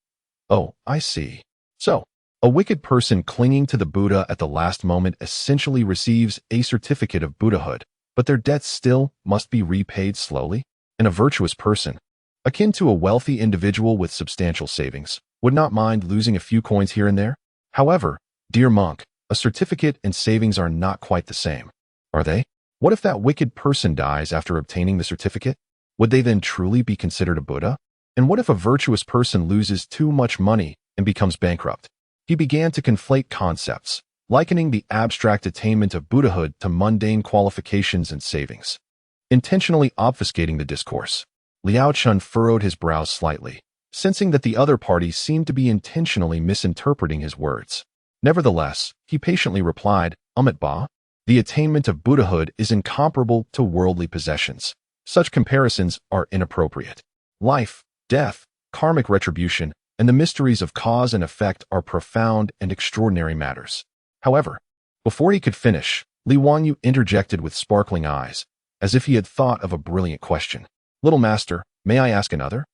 Oh, I see. So, a wicked person clinging to the Buddha at the last moment essentially receives a certificate of Buddhahood, but their debts still must be repaid slowly? And a virtuous person, akin to a wealthy individual with substantial savings, would not mind losing a few coins here and there? However, dear monk, a certificate and savings are not quite the same. Are they? What if that wicked person dies after obtaining the certificate? Would they then truly be considered a Buddha? And what if a virtuous person loses too much money and becomes bankrupt? He began to conflate concepts, likening the abstract attainment of Buddhahood to mundane qualifications and savings. Intentionally obfuscating the discourse, Liaochen furrowed his brows slightly, sensing that the other party seemed to be intentionally misinterpreting his words. Nevertheless, he patiently replied, Ba, the attainment of Buddhahood is incomparable to worldly possessions. Such comparisons are inappropriate. Life, death, karmic retribution, and the mysteries of cause and effect are profound and extraordinary matters. However, before he could finish, Li Wangyu interjected with sparkling eyes, as if he had thought of a brilliant question. Little master, may I ask another?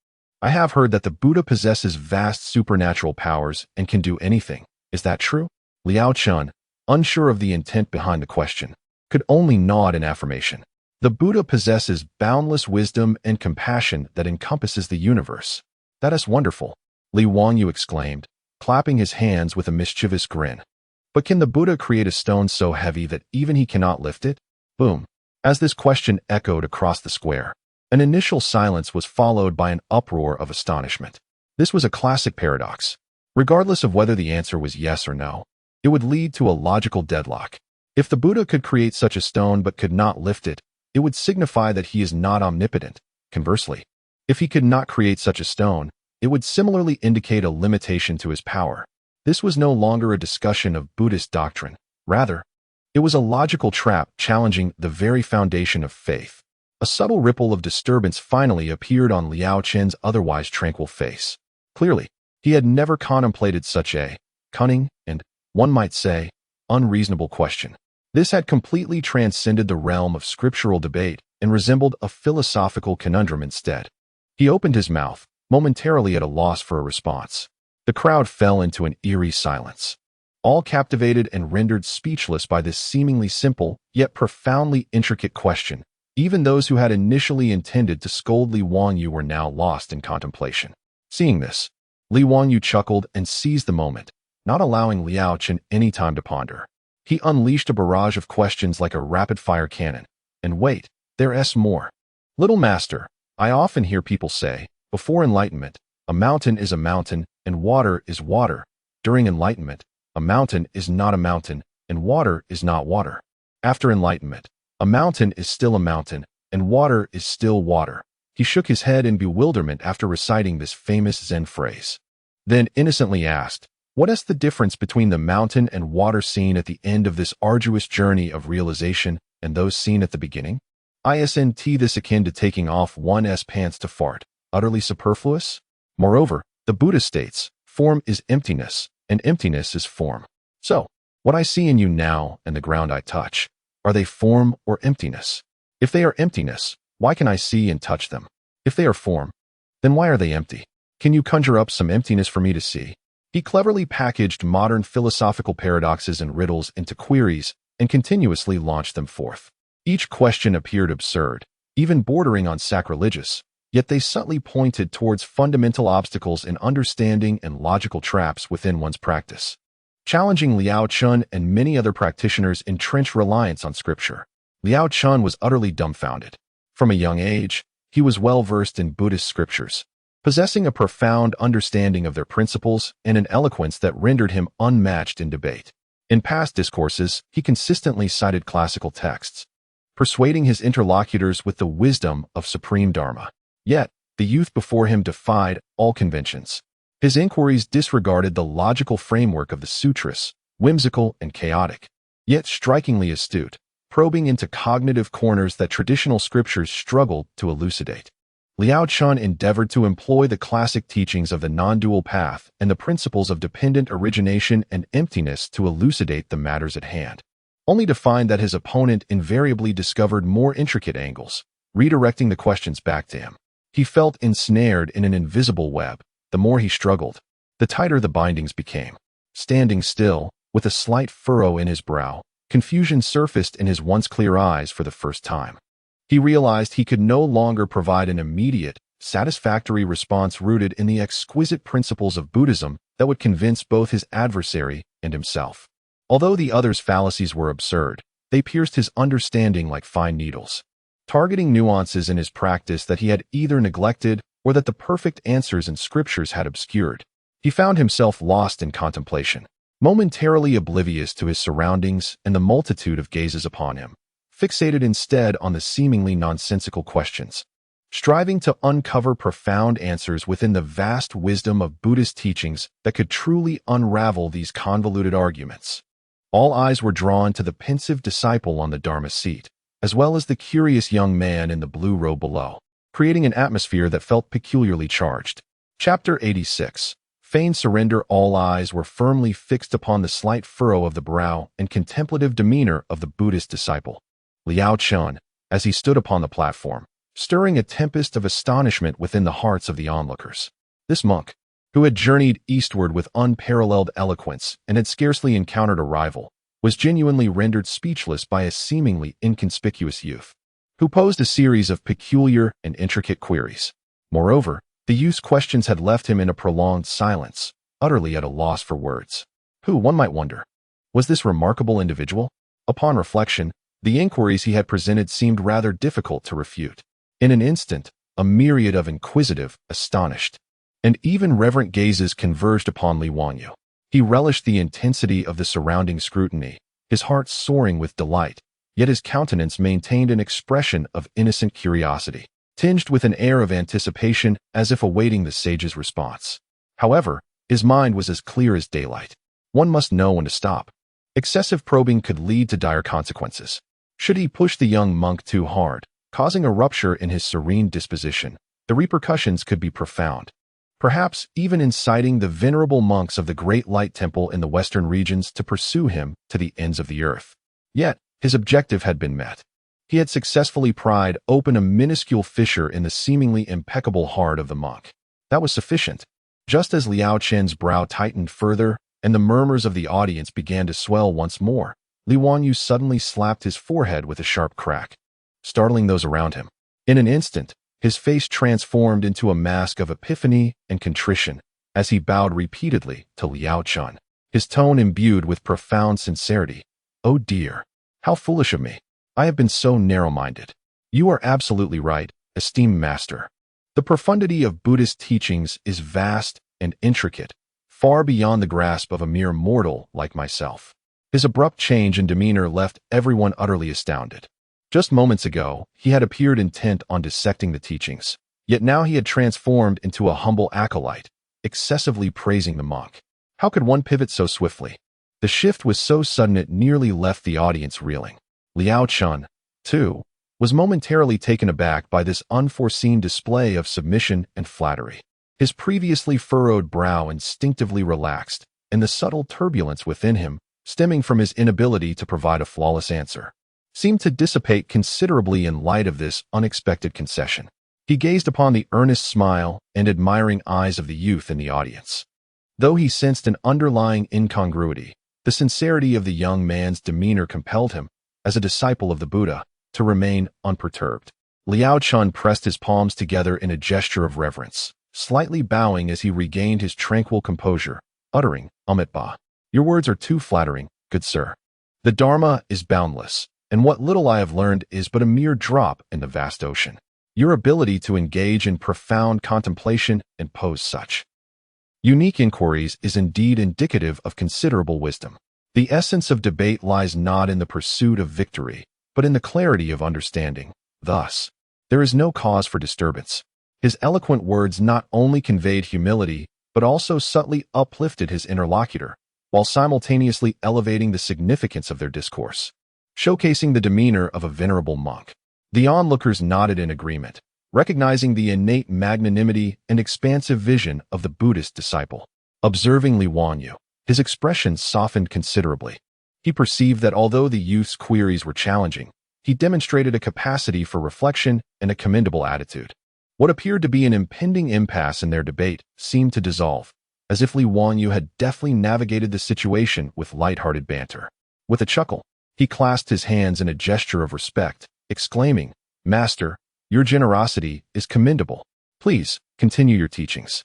I have heard that the Buddha possesses vast supernatural powers and can do anything. Is that true? Liaochen, unsure of the intent behind the question, could only nod in affirmation. The Buddha possesses boundless wisdom and compassion that encompasses the universe. That is wonderful, Li Wangyu exclaimed, clapping his hands with a mischievous grin. But can the Buddha create a stone so heavy that even he cannot lift it? Boom. As this question echoed across the square, an initial silence was followed by an uproar of astonishment. This was a classic paradox. Regardless of whether the answer was yes or no, it would lead to a logical deadlock. If the Buddha could create such a stone but could not lift it, it would signify that he is not omnipotent. Conversely, If he could not create such a stone, it would similarly indicate a limitation to his power. This was no longer a discussion of Buddhist doctrine. Rather, it was a logical trap challenging the very foundation of faith. A subtle ripple of disturbance finally appeared on Liao Chen's otherwise tranquil face. Clearly, he had never contemplated such a cunning and, one might say, unreasonable question. This had completely transcended the realm of scriptural debate and resembled a philosophical conundrum instead. He opened his mouth, momentarily at a loss for a response. The crowd fell into an eerie silence, all captivated and rendered speechless by this seemingly simple, yet profoundly intricate question. Even those who had initially intended to scold Li Wangyu were now lost in contemplation. Seeing this, Li Wangyu chuckled and seized the moment, not allowing Liao Chen any time to ponder. He unleashed a barrage of questions like a rapid-fire cannon. And wait, there's more. Little master, I often hear people say, before enlightenment, a mountain is a mountain and water is water. During enlightenment, a mountain is not a mountain and water is not water. After enlightenment, a mountain is still a mountain and water is still water. He shook his head in bewilderment after reciting this famous Zen phrase. Then innocently asked, what is the difference between the mountain and water seen at the end of this arduous journey of realization and those seen at the beginning? Isn't this akin to taking off one's pants to fart, utterly superfluous? Moreover, the Buddha states, form is emptiness, and emptiness is form. So, what I see in you now and the ground I touch, are they form or emptiness? If they are emptiness, why can I see and touch them? If they are form, then why are they empty? Can you conjure up some emptiness for me to see? He cleverly packaged modern philosophical paradoxes and riddles into queries and continuously launched them forth. Each question appeared absurd, even bordering on sacrilegious, yet they subtly pointed towards fundamental obstacles in understanding and logical traps within one's practice. Challenging Liao Chen and many other practitioners' entrenched reliance on scripture, Liao Chen was utterly dumbfounded. From a young age, he was well versed in Buddhist scriptures, possessing a profound understanding of their principles and an eloquence that rendered him unmatched in debate. In past discourses, he consistently cited classical texts, persuading his interlocutors with the wisdom of supreme Dharma. Yet, the youth before him defied all conventions. His inquiries disregarded the logical framework of the sutras, whimsical and chaotic, yet strikingly astute, probing into cognitive corners that traditional scriptures struggled to elucidate. Liao Chen endeavored to employ the classic teachings of the non-dual path and the principles of dependent origination and emptiness to elucidate the matters at hand, only to find that his opponent invariably discovered more intricate angles, redirecting the questions back to him. He felt ensnared in an invisible web. The more he struggled, the tighter the bindings became. Standing still, with a slight furrow in his brow, confusion surfaced in his once clear eyes for the first time. He realized he could no longer provide an immediate, satisfactory response rooted in the exquisite principles of Buddhism that would convince both his adversary and himself. Although the other's fallacies were absurd, they pierced his understanding like fine needles, targeting nuances in his practice that he had either neglected or that the perfect answers in scriptures had obscured. He found himself lost in contemplation, momentarily oblivious to his surroundings and the multitude of gazes upon him, fixated instead on the seemingly nonsensical questions, striving to uncover profound answers within the vast wisdom of Buddhist teachings that could truly unravel these convoluted arguments. All eyes were drawn to the pensive disciple on the Dharma seat, as well as the curious young man in the blue robe below, creating an atmosphere that felt peculiarly charged. Chapter 86. Feigned surrender. All eyes were firmly fixed upon the slight furrow of the brow and contemplative demeanor of the Buddhist disciple, Liao Chen, as he stood upon the platform, stirring a tempest of astonishment within the hearts of the onlookers. This monk, who had journeyed eastward with unparalleled eloquence and had scarcely encountered a rival, was genuinely rendered speechless by a seemingly inconspicuous youth, who posed a series of peculiar and intricate queries. Moreover, the youth's questions had left him in a prolonged silence, utterly at a loss for words. Who, one might wonder, was this remarkable individual? Upon reflection, the inquiries he had presented seemed rather difficult to refute. In an instant, a myriad of inquisitive, astonished, and even reverent gazes converged upon Li Wangyu. He relished the intensity of the surrounding scrutiny, his heart soaring with delight, yet his countenance maintained an expression of innocent curiosity. tinged with an air of anticipation as if awaiting the sage's response. However, his mind was as clear as daylight. One must know when to stop. Excessive probing could lead to dire consequences. Should he push the young monk too hard, causing a rupture in his serene disposition, the repercussions could be profound. Perhaps even inciting the venerable monks of the Great Light Temple in the western regions to pursue him to the ends of the earth. Yet, his objective had been met. He had successfully pried open a minuscule fissure in the seemingly impeccable heart of the monk. That was sufficient. Just as Liao Chen's brow tightened further and the murmurs of the audience began to swell once more, Li Wanyu suddenly slapped his forehead with a sharp crack, startling those around him. In an instant, his face transformed into a mask of epiphany and contrition as he bowed repeatedly to Liao Chen, his tone imbued with profound sincerity. "Oh dear, how foolish of me. I have been so narrow-minded. You are absolutely right, esteemed master. The profundity of Buddhist teachings is vast and intricate, far beyond the grasp of a mere mortal like myself." His abrupt change in demeanor left everyone utterly astounded. Just moments ago, he had appeared intent on dissecting the teachings, yet now he had transformed into a humble acolyte, excessively praising the monk. How could one pivot so swiftly? The shift was so sudden it nearly left the audience reeling. Liao Chen, too, was momentarily taken aback by this unforeseen display of submission and flattery. His previously furrowed brow instinctively relaxed, and the subtle turbulence within him, stemming from his inability to provide a flawless answer, seemed to dissipate considerably in light of this unexpected concession. He gazed upon the earnest smile and admiring eyes of the youth in the audience. Though he sensed an underlying incongruity, the sincerity of the young man's demeanor compelled him, as a disciple of the Buddha, to remain unperturbed. Liao Chen pressed his palms together in a gesture of reverence, slightly bowing as he regained his tranquil composure, uttering, "Amit. Your words are too flattering, good sir. The Dharma is boundless, and what little I have learned is but a mere drop in the vast ocean. Your ability to engage in profound contemplation and pose such unique inquiries is indeed indicative of considerable wisdom. The essence of debate lies not in the pursuit of victory, but in the clarity of understanding. Thus, there is no cause for disturbance." His eloquent words not only conveyed humility, but also subtly uplifted his interlocutor, while simultaneously elevating the significance of their discourse, showcasing the demeanor of a venerable monk. The onlookers nodded in agreement, recognizing the innate magnanimity and expansive vision of the Buddhist disciple. Observing Li Wanyu, his expression softened considerably. He perceived that although the youth's queries were challenging, he demonstrated a capacity for reflection and a commendable attitude. What appeared to be an impending impasse in their debate seemed to dissolve, as if Li Wanyu had deftly navigated the situation with light-hearted banter. With a chuckle, he clasped his hands in a gesture of respect, exclaiming, "Master, your generosity is commendable. Please, continue your teachings.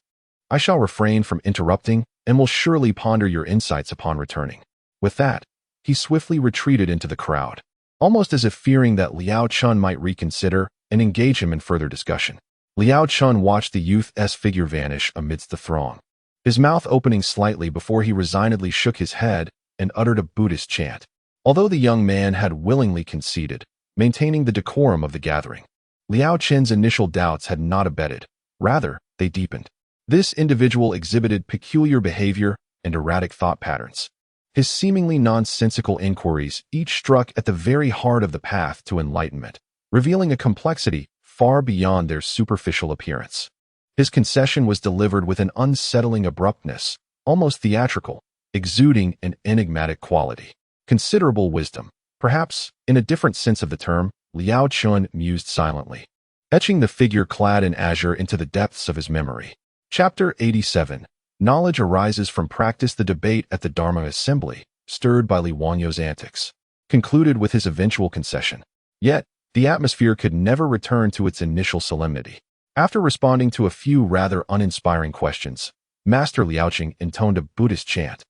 I shall refrain from interrupting and will surely ponder your insights upon returning." With that, he swiftly retreated into the crowd, almost as if fearing that Liao Chen might reconsider and engage him in further discussion. Liao Chen watched the youth's figure vanish amidst the throng, his mouth opening slightly before he resignedly shook his head and uttered a Buddhist chant. Although the young man had willingly conceded, maintaining the decorum of the gathering, Liao Chen's initial doubts had not abated. Rather, they deepened. This individual exhibited peculiar behavior and erratic thought patterns. His seemingly nonsensical inquiries each struck at the very heart of the path to enlightenment, revealing a complexity far beyond their superficial appearance. His concession was delivered with an unsettling abruptness, almost theatrical, exuding an enigmatic quality. Considerable wisdom. Perhaps, in a different sense of the term, Liao Chen mused silently, etching the figure clad in azure into the depths of his memory. Chapter 87. Knowledge arises from practice. The debate at the Dharma assembly, stirred by Li Wanyu's antics, concluded with his eventual concession. Yet, the atmosphere could never return to its initial solemnity. After responding to a few rather uninspiring questions, Master Liaoqing intoned a Buddhist chant,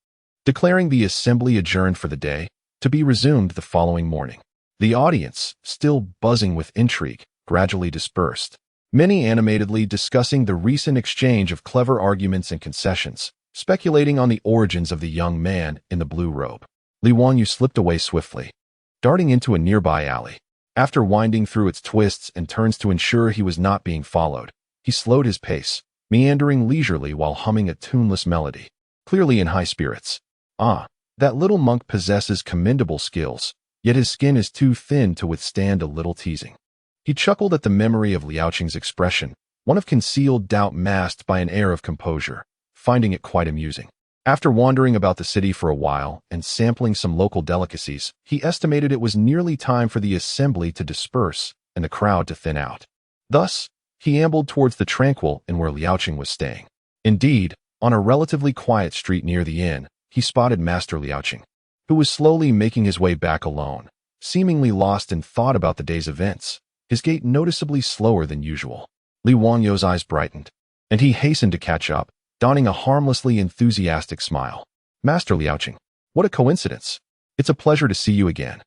declaring the assembly adjourned for the day, to be resumed the following morning. The audience, still buzzing with intrigue, gradually dispersed, many animatedly discussing the recent exchange of clever arguments and concessions, speculating on the origins of the young man in the blue robe. Li Wanyu slipped away swiftly, darting into a nearby alley. After winding through its twists and turns to ensure he was not being followed, he slowed his pace, meandering leisurely while humming a tuneless melody, clearly in high spirits. Ah, that little monk possesses commendable skills, yet his skin is too thin to withstand a little teasing. He chuckled at the memory of Liaoqing's expression, one of concealed doubt masked by an air of composure, finding it quite amusing. After wandering about the city for a while and sampling some local delicacies, he estimated it was nearly time for the assembly to disperse and the crowd to thin out. Thus, he ambled towards the tranquil inn where Liaoqing was staying. Indeed, on a relatively quiet street near the inn, he spotted Master Liaoqing, who was slowly making his way back alone, seemingly lost in thought about the day's events, his gait noticeably slower than usual. Li Wangyou's eyes brightened, and he hastened to catch up, donning a harmlessly enthusiastic smile. Master Liaoqing, what a coincidence. It's a pleasure to see you again.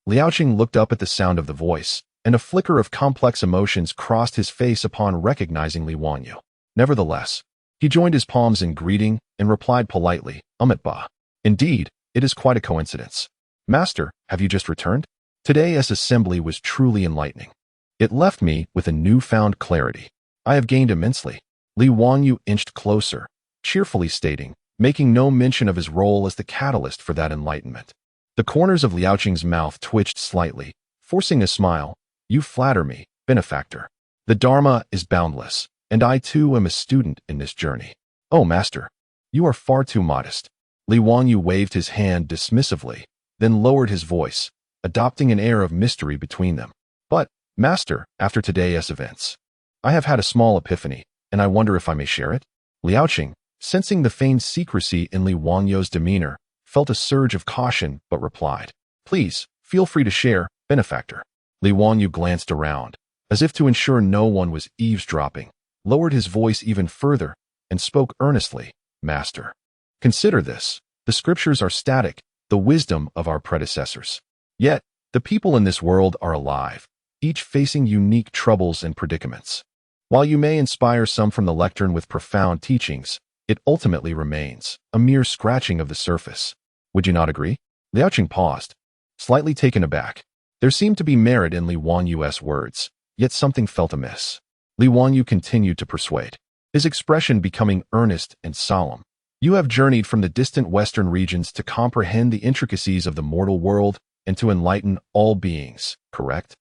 Liaoqing looked up at the sound of the voice, and a flicker of complex emotions crossed his face upon recognizing Li Wangyou. Nevertheless, he joined his palms in greeting and replied politely, Ba. Indeed, it is quite a coincidence. Master, have you just returned? Today's assembly was truly enlightening. It left me with a newfound clarity. I have gained immensely. Li Wangyou inched closer, cheerfully stating, making no mention of his role as the catalyst for that enlightenment. The corners of Liaoqing's mouth twitched slightly, forcing a smile. You flatter me, benefactor. The Dharma is boundless, and I too am a student in this journey. Oh, master, you are far too modest. Li Wangyou waved his hand dismissively, then lowered his voice, adopting an air of mystery between them. But, master, after today's events, I have had a small epiphany, and I wonder if I may share it? Liaoqing, sensing the feigned secrecy in Li Wangyou's demeanor, felt a surge of caution but replied, Please, feel free to share, benefactor. Li Wangyou glanced around, as if to ensure no one was eavesdropping, lowered his voice even further, and spoke earnestly, Master, consider this. The scriptures are static, the wisdom of our predecessors. Yet, the people in this world are alive, each facing unique troubles and predicaments. While you may inspire some from the lectern with profound teachings, it ultimately remains a mere scratching of the surface. Would you not agree? Liaoqing paused, slightly taken aback. There seemed to be merit in Li Wangyou's words, yet something felt amiss. Li Wangyou continued to persuade, his expression becoming earnest and solemn. You have journeyed from the distant western regions to comprehend the intricacies of the mortal world and to enlighten all beings, correct?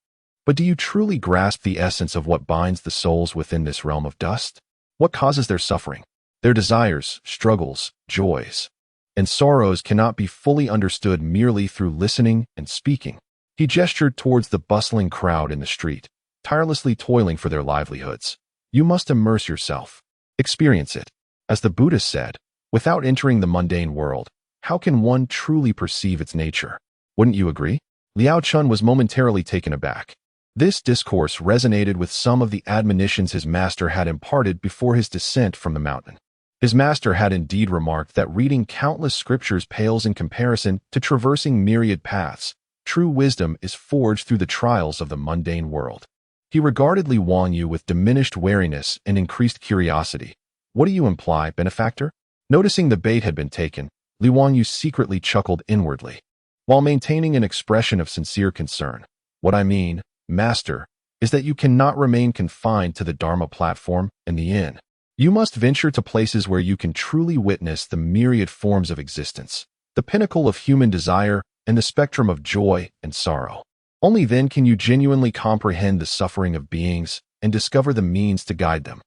But do you truly grasp the essence of what binds the souls within this realm of dust? What causes their suffering? Their desires, struggles, joys, and sorrows cannot be fully understood merely through listening and speaking. He gestured towards the bustling crowd in the street, tirelessly toiling for their livelihoods. You must immerse yourself. Experience it. As the Buddha said, without entering the mundane world, how can one truly perceive its nature? Wouldn't you agree? Liaoqing was momentarily taken aback. This discourse resonated with some of the admonitions his master had imparted before his descent from the mountain. His master had indeed remarked that reading countless scriptures pales in comparison to traversing myriad paths. True wisdom is forged through the trials of the mundane world. He regarded Li Wangyou with diminished wariness and increased curiosity. What do you imply, benefactor? Noticing the bait had been taken, Li Wangyou secretly chuckled inwardly, while maintaining an expression of sincere concern. What I mean, Master, is that you cannot remain confined to the Dharma platform and the inn. You must venture to places where you can truly witness the myriad forms of existence, the pinnacle of human desire, and the spectrum of joy and sorrow. Only then can you genuinely comprehend the suffering of beings and discover the means to guide them.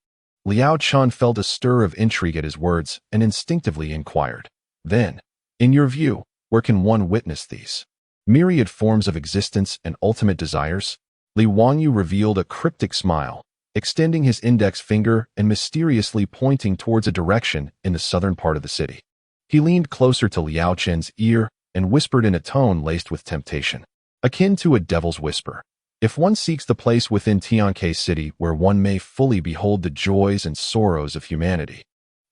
Liaoqing felt a stir of intrigue at his words and instinctively inquired, Then, in your view, where can one witness these myriad forms of existence and ultimate desires? Li Wangyou revealed a cryptic smile, extending his index finger and mysteriously pointing towards a direction in the southern part of the city. He leaned closer to Liaoqing's ear and whispered in a tone laced with temptation, akin to a devil's whisper. If one seeks the place within Tianke City where one may fully behold the joys and sorrows of humanity,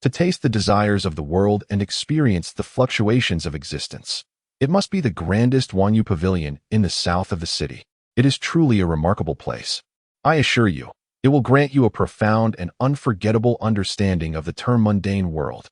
to taste the desires of the world and experience the fluctuations of existence, it must be the grandest Wanyu Pavilion in the south of the city. It is truly a remarkable place. I assure you, it will grant you a profound and unforgettable understanding of the term mundane world.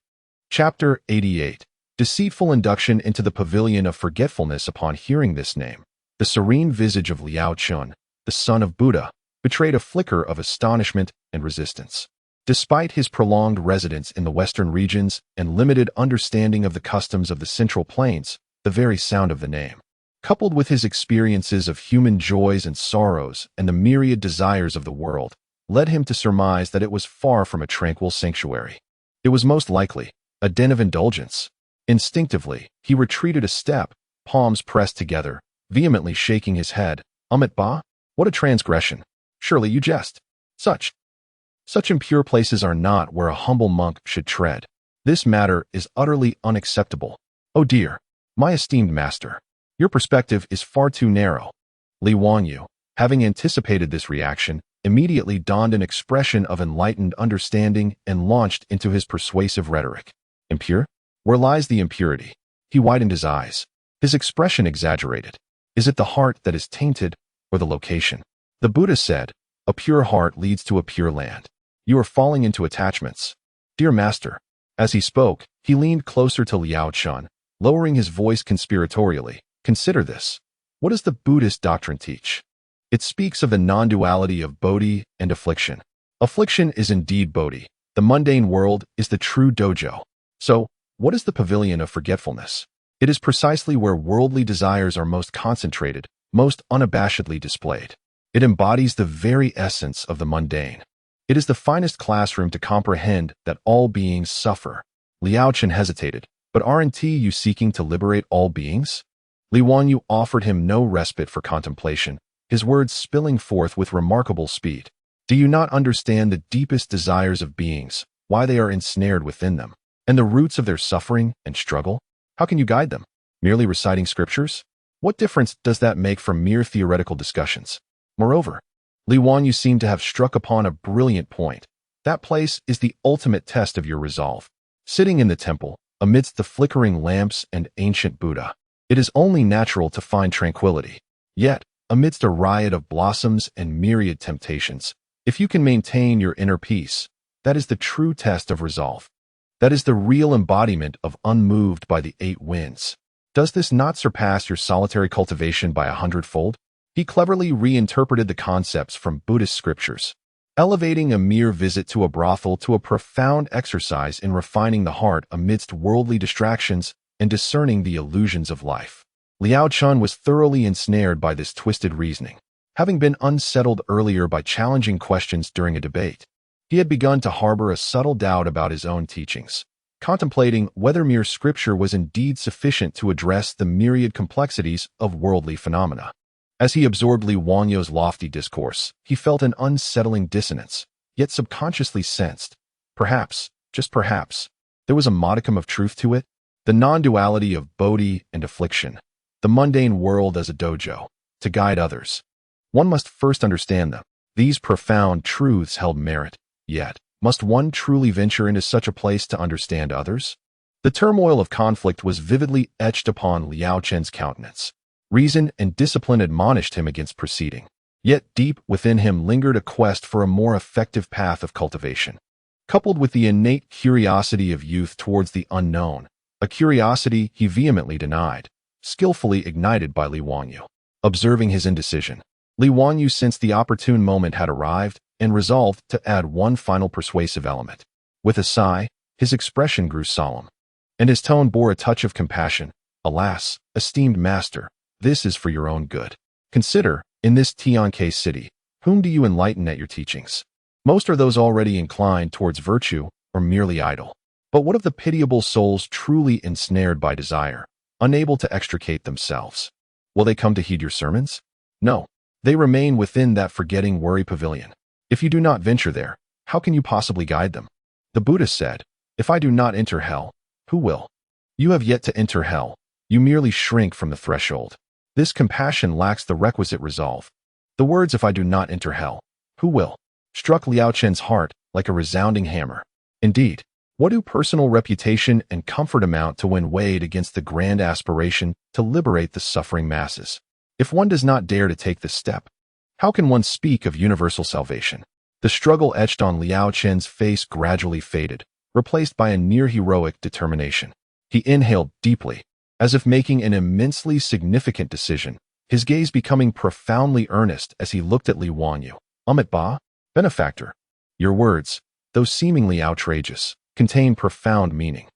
Chapter 88. Deceitful induction into the pavilion of forgetfulness. Upon hearing this name, The serene visage of Liao Chun, the son of Buddha, betrayed a flicker of astonishment and resistance. Despite his prolonged residence in the western regions and limited understanding of the customs of the Central Plains, the very sound of the name, coupled with his experiences of human joys and sorrows and the myriad desires of the world, led him to surmise that it was far from a tranquil sanctuary. It was most likely a den of indulgence. Instinctively, he retreated a step, palms pressed together, vehemently shaking his head. Amit Ba? What a transgression! Surely you jest. Such impure places are not where a humble monk should tread. This matter is utterly unacceptable. Oh dear, my esteemed master, your perspective is far too narrow. Li Wanyu, having anticipated this reaction, immediately donned an expression of enlightened understanding and launched into his persuasive rhetoric. Impure? Where lies the impurity? He widened his eyes. His expression exaggerated. Is it the heart that is tainted, or the location? The Buddha said, a pure heart leads to a pure land. You are falling into attachments. Dear master. As he spoke, he leaned closer to Liao Chun, lowering his voice conspiratorially. Consider this. What does the Buddhist doctrine teach? It speaks of the non-duality of bodhi and affliction. Affliction is indeed bodhi. The mundane world is the true dojo. So, what is the pavilion of forgetfulness? It is precisely where worldly desires are most concentrated, most unabashedly displayed. It embodies the very essence of the mundane. It is the finest classroom to comprehend that all beings suffer. Liao Chun hesitated, but aren't you seeking to liberate all beings? Li Wanyu offered him no respite for contemplation, his words spilling forth with remarkable speed. Do you not understand the deepest desires of beings, why they are ensnared within them, and the roots of their suffering and struggle? How can you guide them? Merely reciting scriptures? What difference does that make from mere theoretical discussions? Moreover, Li Wanyu seemed to have struck upon a brilliant point. That place is the ultimate test of your resolve. Sitting in the temple, amidst the flickering lamps and ancient Buddha, it is only natural to find tranquility. Yet, amidst a riot of blossoms and myriad temptations, if you can maintain your inner peace, that is the true test of resolve. That is the real embodiment of unmoved by the 8 winds. Does this not surpass your solitary cultivation by 100-fold? He cleverly reinterpreted the concepts from Buddhist scriptures, elevating a mere visit to a brothel to a profound exercise in refining the heart amidst worldly distractions and discerning the illusions of life. Liao Chun was thoroughly ensnared by this twisted reasoning. Having been unsettled earlier by challenging questions during a debate, he had begun to harbor a subtle doubt about his own teachings, contemplating whether mere scripture was indeed sufficient to address the myriad complexities of worldly phenomena. As he absorbed Li Wanyu's lofty discourse, he felt an unsettling dissonance, yet subconsciously sensed, perhaps, just perhaps, there was a modicum of truth to it. The non-duality of bodhi and affliction, the mundane world as a dojo, to guide others. One must first understand them. These profound truths held merit, yet, must one truly venture into such a place to understand others? The turmoil of conflict was vividly etched upon Liao Chun's countenance. Reason and discipline admonished him against proceeding. Yet deep within him lingered a quest for a more effective path of cultivation. Coupled with the innate curiosity of youth towards the unknown, a curiosity he vehemently denied, skillfully ignited by Li Wanyu. Observing his indecision, Li Wanyu sensed the opportune moment had arrived and resolved to add one final persuasive element. With a sigh, his expression grew solemn, and his tone bore a touch of compassion. Alas, esteemed master, this is for your own good. Consider, in this Tianke city, whom do you enlighten at your teachings? Most are those already inclined towards virtue or merely idle. But what of the pitiable souls truly ensnared by desire, unable to extricate themselves? Will they come to heed your sermons? No, they remain within that forgetting worry pavilion. If you do not venture there, how can you possibly guide them? The Buddha said, if I do not enter hell, who will? You have yet to enter hell. You merely shrink from the threshold. This compassion lacks the requisite resolve. The words, if I do not enter hell, who will, struck Liao Chun's heart like a resounding hammer. Indeed, what do personal reputation and comfort amount to when weighed against the grand aspiration to liberate the suffering masses? If one does not dare to take this step, how can one speak of universal salvation? The struggle etched on Liao Chun's face gradually faded, replaced by a near-heroic determination. He inhaled deeply, as if making an immensely significant decision, his gaze becoming profoundly earnest as he looked at Li Wanyu. Amit Ba, benefactor, your words, though seemingly outrageous, contain profound meaning.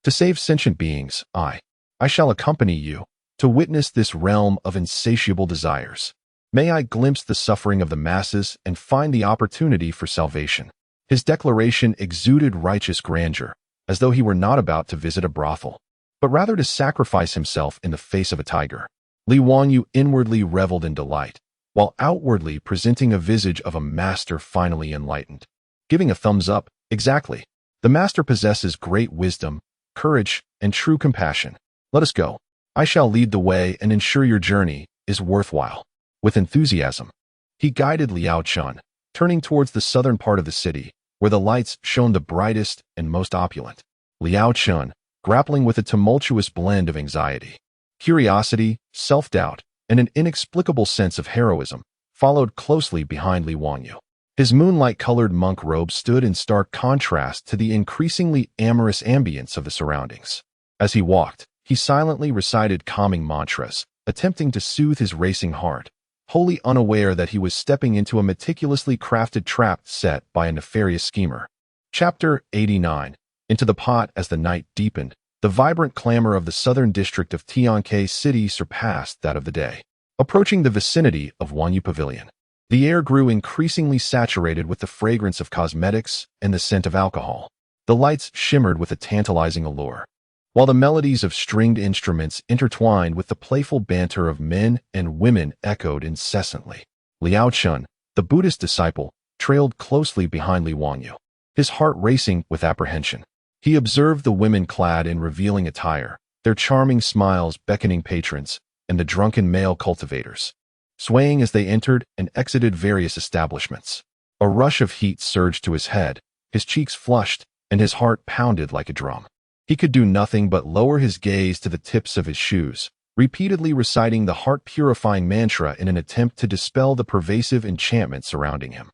To save sentient beings, I shall accompany you to witness this realm of insatiable desires. May I glimpse the suffering of the masses and find the opportunity for salvation. His declaration exuded righteous grandeur, as though he were not about to visit a brothel, but rather to sacrifice himself in the face of a tiger. Li Wanyu inwardly reveled in delight, while outwardly presenting a visage of a master finally enlightened. Giving a thumbs up, exactly. The master possesses great wisdom, courage, and true compassion. Let us go. I shall lead the way and ensure your journey is worthwhile. With enthusiasm, he guided Liao Chun, turning towards the southern part of the city, where the lights shone the brightest and most opulent. Liao Chun, grappling with a tumultuous blend of anxiety, curiosity, self-doubt, and an inexplicable sense of heroism, followed closely behind Li Wanyu. His moonlight-colored monk robe stood in stark contrast to the increasingly amorous ambience of the surroundings. As he walked, he silently recited calming mantras, attempting to soothe his racing heart, wholly unaware that he was stepping into a meticulously crafted trap set by a nefarious schemer. Chapter 89. Into the pot. As the night deepened, the vibrant clamor of the southern district of Tianke City surpassed that of the day. Approaching the vicinity of Wanyu Pavilion, the air grew increasingly saturated with the fragrance of cosmetics and the scent of alcohol. The lights shimmered with a tantalizing allure, while the melodies of stringed instruments intertwined with the playful banter of men and women echoed incessantly. Liao Chun, the Buddhist disciple, trailed closely behind Li Wanyu, his heart racing with apprehension. He observed the women clad in revealing attire, their charming smiles beckoning patrons, and the drunken male cultivators, swaying as they entered and exited various establishments. A rush of heat surged to his head, his cheeks flushed, and his heart pounded like a drum. He could do nothing but lower his gaze to the tips of his shoes, repeatedly reciting the heart-purifying mantra in an attempt to dispel the pervasive enchantment surrounding him.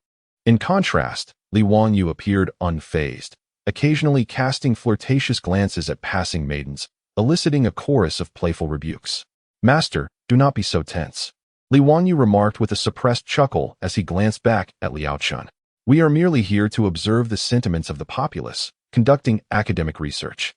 In contrast, Li Wanyu appeared unfazed, occasionally casting flirtatious glances at passing maidens, eliciting a chorus of playful rebukes. "Master, do not be so tense," Li Wanyu remarked with a suppressed chuckle as he glanced back at Liao Chun. "We are merely here to observe the sentiments of the populace, conducting academic research.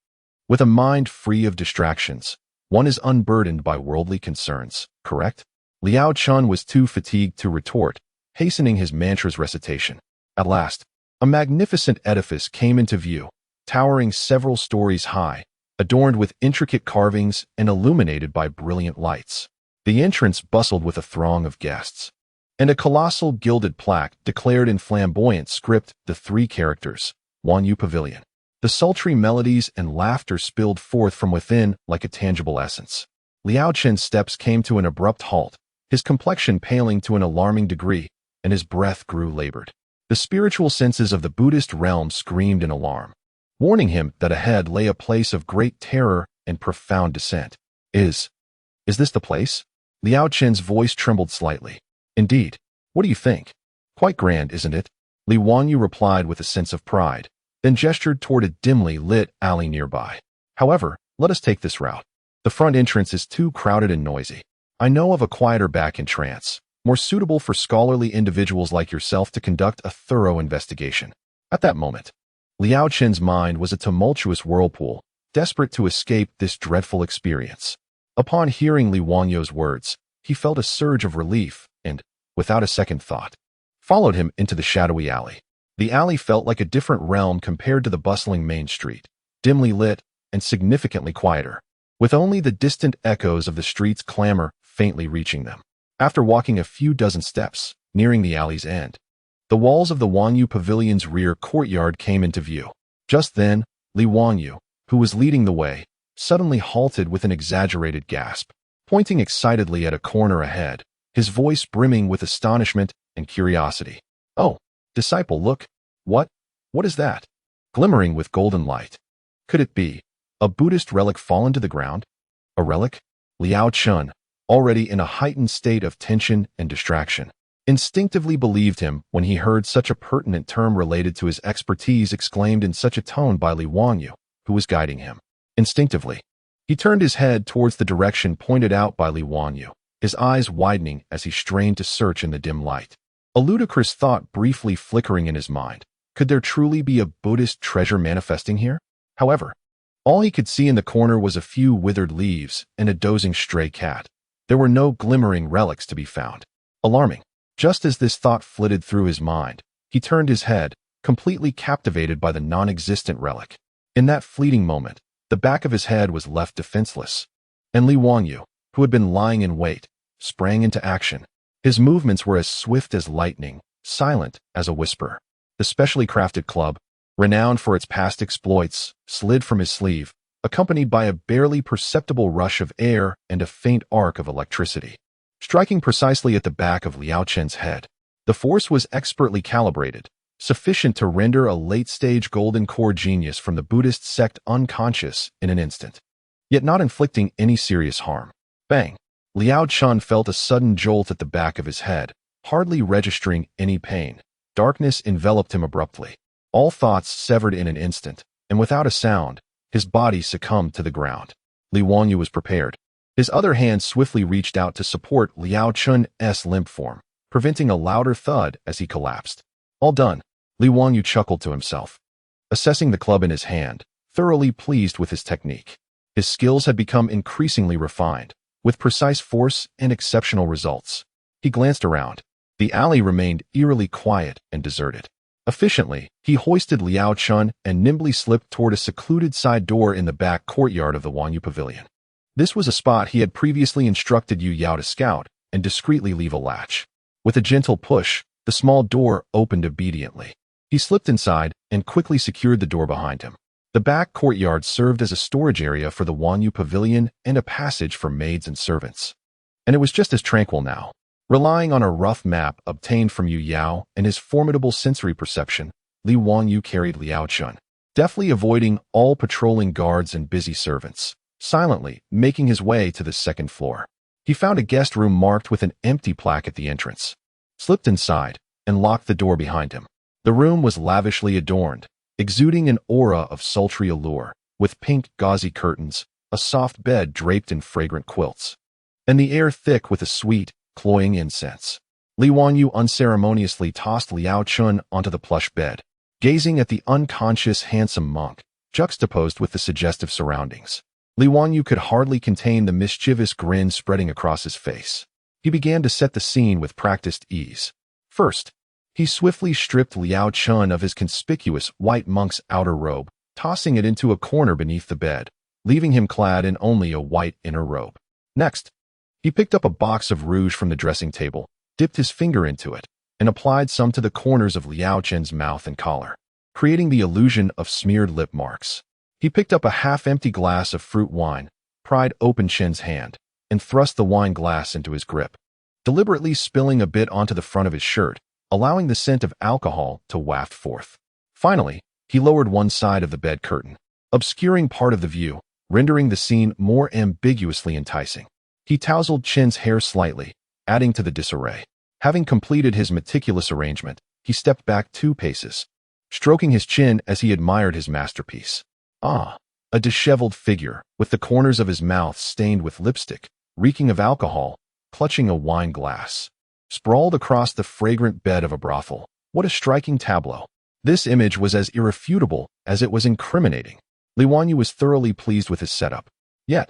With a mind free of distractions, one is unburdened by worldly concerns, correct?" Liao Chun was too fatigued to retort, hastening his mantra's recitation. At last, a magnificent edifice came into view, towering several stories high, adorned with intricate carvings and illuminated by brilliant lights. The entrance bustled with a throng of guests, and a colossal gilded plaque declared in flamboyant script the three characters, Wanyu Pavilion. The sultry melodies and laughter spilled forth from within like a tangible essence. Liao Chen's steps came to an abrupt halt, his complexion paling to an alarming degree, and his breath grew labored. The spiritual senses of the Buddhist realm screamed in alarm, warning him that ahead lay a place of great terror and profound descent. Is this the place?" Liao Chen's voice trembled slightly. "Indeed. What do you think? Quite grand, isn't it?" Li Wanyu replied with a sense of pride, then gestured toward a dimly lit alley nearby. "However, let us take this route. The front entrance is too crowded and noisy. I know of a quieter back entrance, more suitable for scholarly individuals like yourself to conduct a thorough investigation." At that moment, Liao Chen's mind was a tumultuous whirlpool, desperate to escape this dreadful experience. Upon hearing Li Wanyu's words, he felt a surge of relief and, without a second thought, followed him into the shadowy alley. The alley felt like a different realm compared to the bustling main street, dimly lit and significantly quieter, with only the distant echoes of the street's clamor faintly reaching them. After walking a few dozen steps, nearing the alley's end, the walls of the Wanyu Pavilion's rear courtyard came into view. Just then, Li Wanyu, who was leading the way, suddenly halted with an exaggerated gasp, pointing excitedly at a corner ahead, his voice brimming with astonishment and curiosity. "Oh, disciple, look. What is that? Glimmering with golden light. Could it be a Buddhist relic fallen to the ground?" A relic? Liao Chun, already in a heightened state of tension and distraction, instinctively believed him when he heard such a pertinent term related to his expertise exclaimed in such a tone by Li Wanyu, who was guiding him. Instinctively, he turned his head towards the direction pointed out by Li Wanyu, his eyes widening as he strained to search in the dim light. A ludicrous thought briefly flickering in his mind. Could there truly be a Buddhist treasure manifesting here? However, all he could see in the corner was a few withered leaves and a dozing stray cat. There were no glimmering relics to be found. Alarming. Just as this thought flitted through his mind, he turned his head, completely captivated by the non-existent relic. In that fleeting moment, the back of his head was left defenseless, and Li Wangyu, who had been lying in wait, sprang into action. His movements were as swift as lightning, silent as a whisper. The specially crafted club, renowned for its past exploits, slid from his sleeve, accompanied by a barely perceptible rush of air and a faint arc of electricity, striking precisely at the back of Liao Chen's head. The force was expertly calibrated, sufficient to render a late-stage golden core genius from the Buddhist sect unconscious in an instant, yet not inflicting any serious harm. Bang! Liao Chen felt a sudden jolt at the back of his head, hardly registering any pain. Darkness enveloped him abruptly. All thoughts severed in an instant, and without a sound, his body succumbed to the ground. Li Wangyu was prepared. His other hand swiftly reached out to support Liao Chen's limp form, preventing a louder thud as he collapsed. All done, Li Wangyu chuckled to himself, assessing the club in his hand, thoroughly pleased with his technique. His skills had become increasingly refined, with precise force and exceptional results. He glanced around. The alley remained eerily quiet and deserted. Efficiently, he hoisted Liao Chen and nimbly slipped toward a secluded side door in the back courtyard of the Wangyu Pavilion. This was a spot he had previously instructed Yu Yao to scout and discreetly leave a latch. With a gentle push, the small door opened obediently. He slipped inside and quickly secured the door behind him. The back courtyard served as a storage area for the Wangyu Pavilion and a passage for maids and servants. And it was just as tranquil now. Relying on a rough map obtained from Yu Yao and his formidable sensory perception, Li Wangyu carried Liao Chen, deftly avoiding all patrolling guards and busy servants, silently making his way to the second floor. He found a guest room marked with an empty plaque at the entrance, slipped inside, and locked the door behind him. The room was lavishly adorned, exuding an aura of sultry allure, with pink gauzy curtains, a soft bed draped in fragrant quilts, and the air thick with a sweet, cloying incense. Li Wangyu unceremoniously tossed Liao Chen onto the plush bed, gazing at the unconscious handsome monk, juxtaposed with the suggestive surroundings. Li Wangyu could hardly contain the mischievous grin spreading across his face. He began to set the scene with practiced ease. First, he swiftly stripped Liao Chen of his conspicuous white monk's outer robe, tossing it into a corner beneath the bed, leaving him clad in only a white inner robe. Next, he picked up a box of rouge from the dressing table, dipped his finger into it, and applied some to the corners of Liao Chen's mouth and collar, creating the illusion of smeared lip marks. He picked up a half-empty glass of fruit wine, pried open Chen's hand, and thrust the wine glass into his grip, deliberately spilling a bit onto the front of his shirt, allowing the scent of alcohol to waft forth. Finally, he lowered one side of the bed curtain, obscuring part of the view, rendering the scene more ambiguously enticing. He tousled Chen's hair slightly, adding to the disarray. Having completed his meticulous arrangement, he stepped back 2 paces, stroking his chin as he admired his masterpiece. Ah, a disheveled figure, with the corners of his mouth stained with lipstick, reeking of alcohol, clutching a wine glass, sprawled across the fragrant bed of a brothel. What a striking tableau. This image was as irrefutable as it was incriminating. Li Wangyu was thoroughly pleased with his setup. Yet,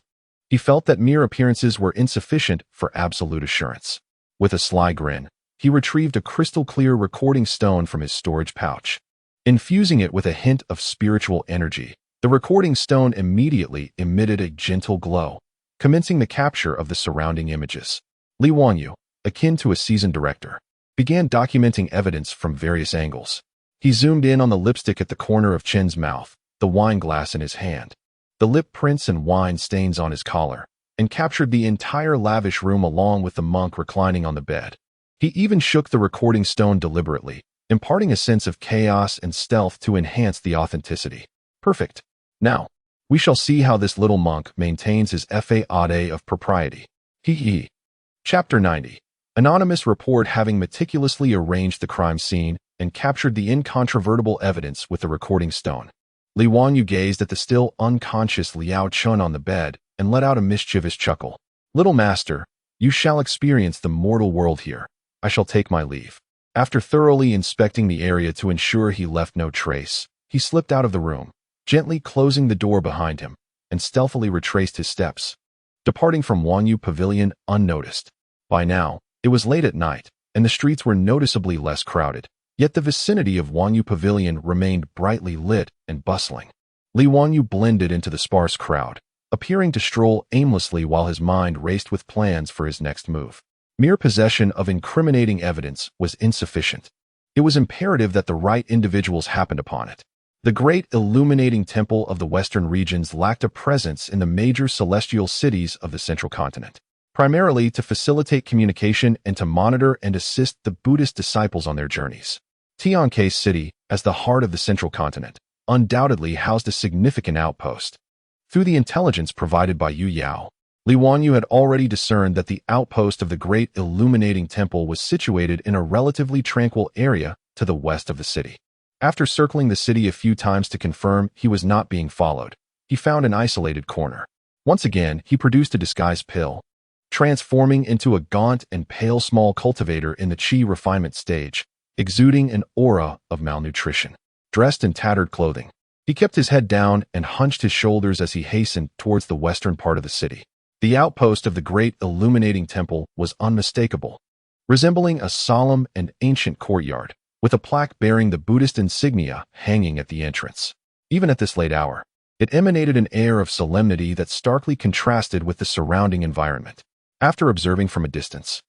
he felt that mere appearances were insufficient for absolute assurance. With a sly grin, he retrieved a crystal-clear recording stone from his storage pouch. Infusing it with a hint of spiritual energy, the recording stone immediately emitted a gentle glow, commencing the capture of the surrounding images. Li Wangyu, akin to a seasoned director, began documenting evidence from various angles. He zoomed in on the lipstick at the corner of Chen's mouth, the wine glass in his hand, the lip prints and wine stains on his collar, and captured the entire lavish room along with the monk reclining on the bed. He even shook the recording stone deliberately, imparting a sense of chaos and stealth to enhance the authenticity. Perfect. Now, we shall see how this little monk maintains his faade of propriety. Hee. Chapter 90. Anonymous report. Having meticulously arranged the crime scene and captured the incontrovertible evidence with the recording stone, Li Wangyu gazed at the still unconscious Liao Chen on the bed and let out a mischievous chuckle. Little master, You shall experience the mortal world here. I shall take my leave." After thoroughly inspecting the area to ensure he left no trace, he slipped out of the room, gently closing the door behind him, and stealthily retraced his steps, departing from Wanyu Pavilion unnoticed. By now, it was late at night, and the streets were noticeably less crowded, yet the vicinity of Wanyu Pavilion remained brightly lit and bustling. Li Wanyu blended into the sparse crowd, appearing to stroll aimlessly while his mind raced with plans for his next move. Mere possession of incriminating evidence was insufficient. It was imperative that the right individuals happened upon it. The great illuminating temple of the western regions lacked a presence in the major celestial cities of the central continent, primarily to facilitate communication and to monitor and assist the Buddhist disciples on their journeys. Tiankei City, as the heart of the central continent, undoubtedly housed a significant outpost. Through the intelligence provided by Yu Yao, Li Wanyu had already discerned that the outpost of the great illuminating temple was situated in a relatively tranquil area to the west of the city. After circling the city a few times to confirm he was not being followed, he found an isolated corner. Once again, he produced a disguise pill, transforming into a gaunt and pale small cultivator in the chi refinement stage, exuding an aura of malnutrition. Dressed in tattered clothing, he kept his head down and hunched his shoulders as he hastened towards the western part of the city. The outpost of the great illuminating temple was unmistakable, resembling a solemn and ancient courtyard, with a plaque bearing the Buddhist insignia hanging at the entrance. Even at this late hour, it emanated an air of solemnity that starkly contrasted with the surrounding environment. After observing from a distance,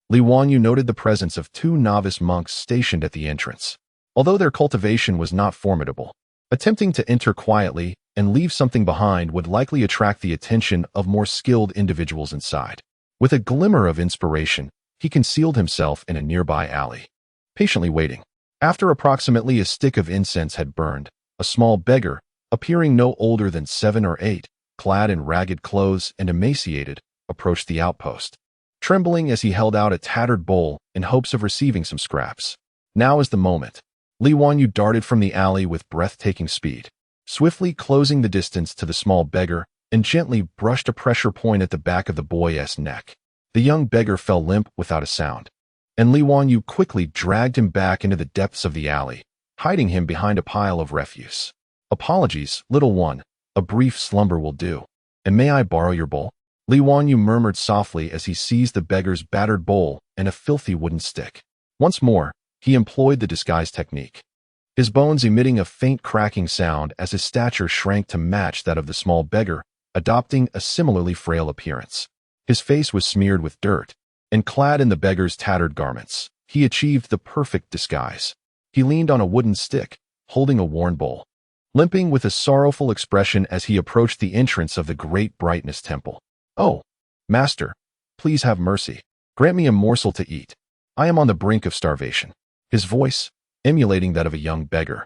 Li Wanyu noted the presence of 2 novice monks stationed at the entrance. Although their cultivation was not formidable, attempting to enter quietly and leave something behind would likely attract the attention of more skilled individuals inside. With a glimmer of inspiration, he concealed himself in a nearby alley, patiently waiting. After approximately a stick of incense had burned, a small beggar, appearing no older than 7 or 8, clad in ragged clothes and emaciated, approached the outpost, trembling as he held out a tattered bowl in hopes of receiving some scraps. Now is the moment. Li Wanyu darted from the alley with breathtaking speed, swiftly closing the distance to the small beggar and gently brushed a pressure point at the back of the boy's neck. The young beggar fell limp without a sound, and Li Wanyu quickly dragged him back into the depths of the alley, hiding him behind a pile of refuse. "Apologies, little one. A brief slumber will do. And may I borrow your bowl?" Li Wanyu murmured softly as he seized the beggar's battered bowl and a filthy wooden stick. Once more, he employed the disguise technique, his bones emitting a faint cracking sound as his stature shrank to match that of the small beggar, adopting a similarly frail appearance. His face was smeared with dirt, and clad in the beggar's tattered garments, he achieved the perfect disguise. He leaned on a wooden stick, holding a worn bowl, limping with a sorrowful expression as he approached the entrance of the great brightness temple. "Oh, master, please have mercy. Grant me a morsel to eat. I am on the brink of starvation." His voice, emulating that of a young beggar,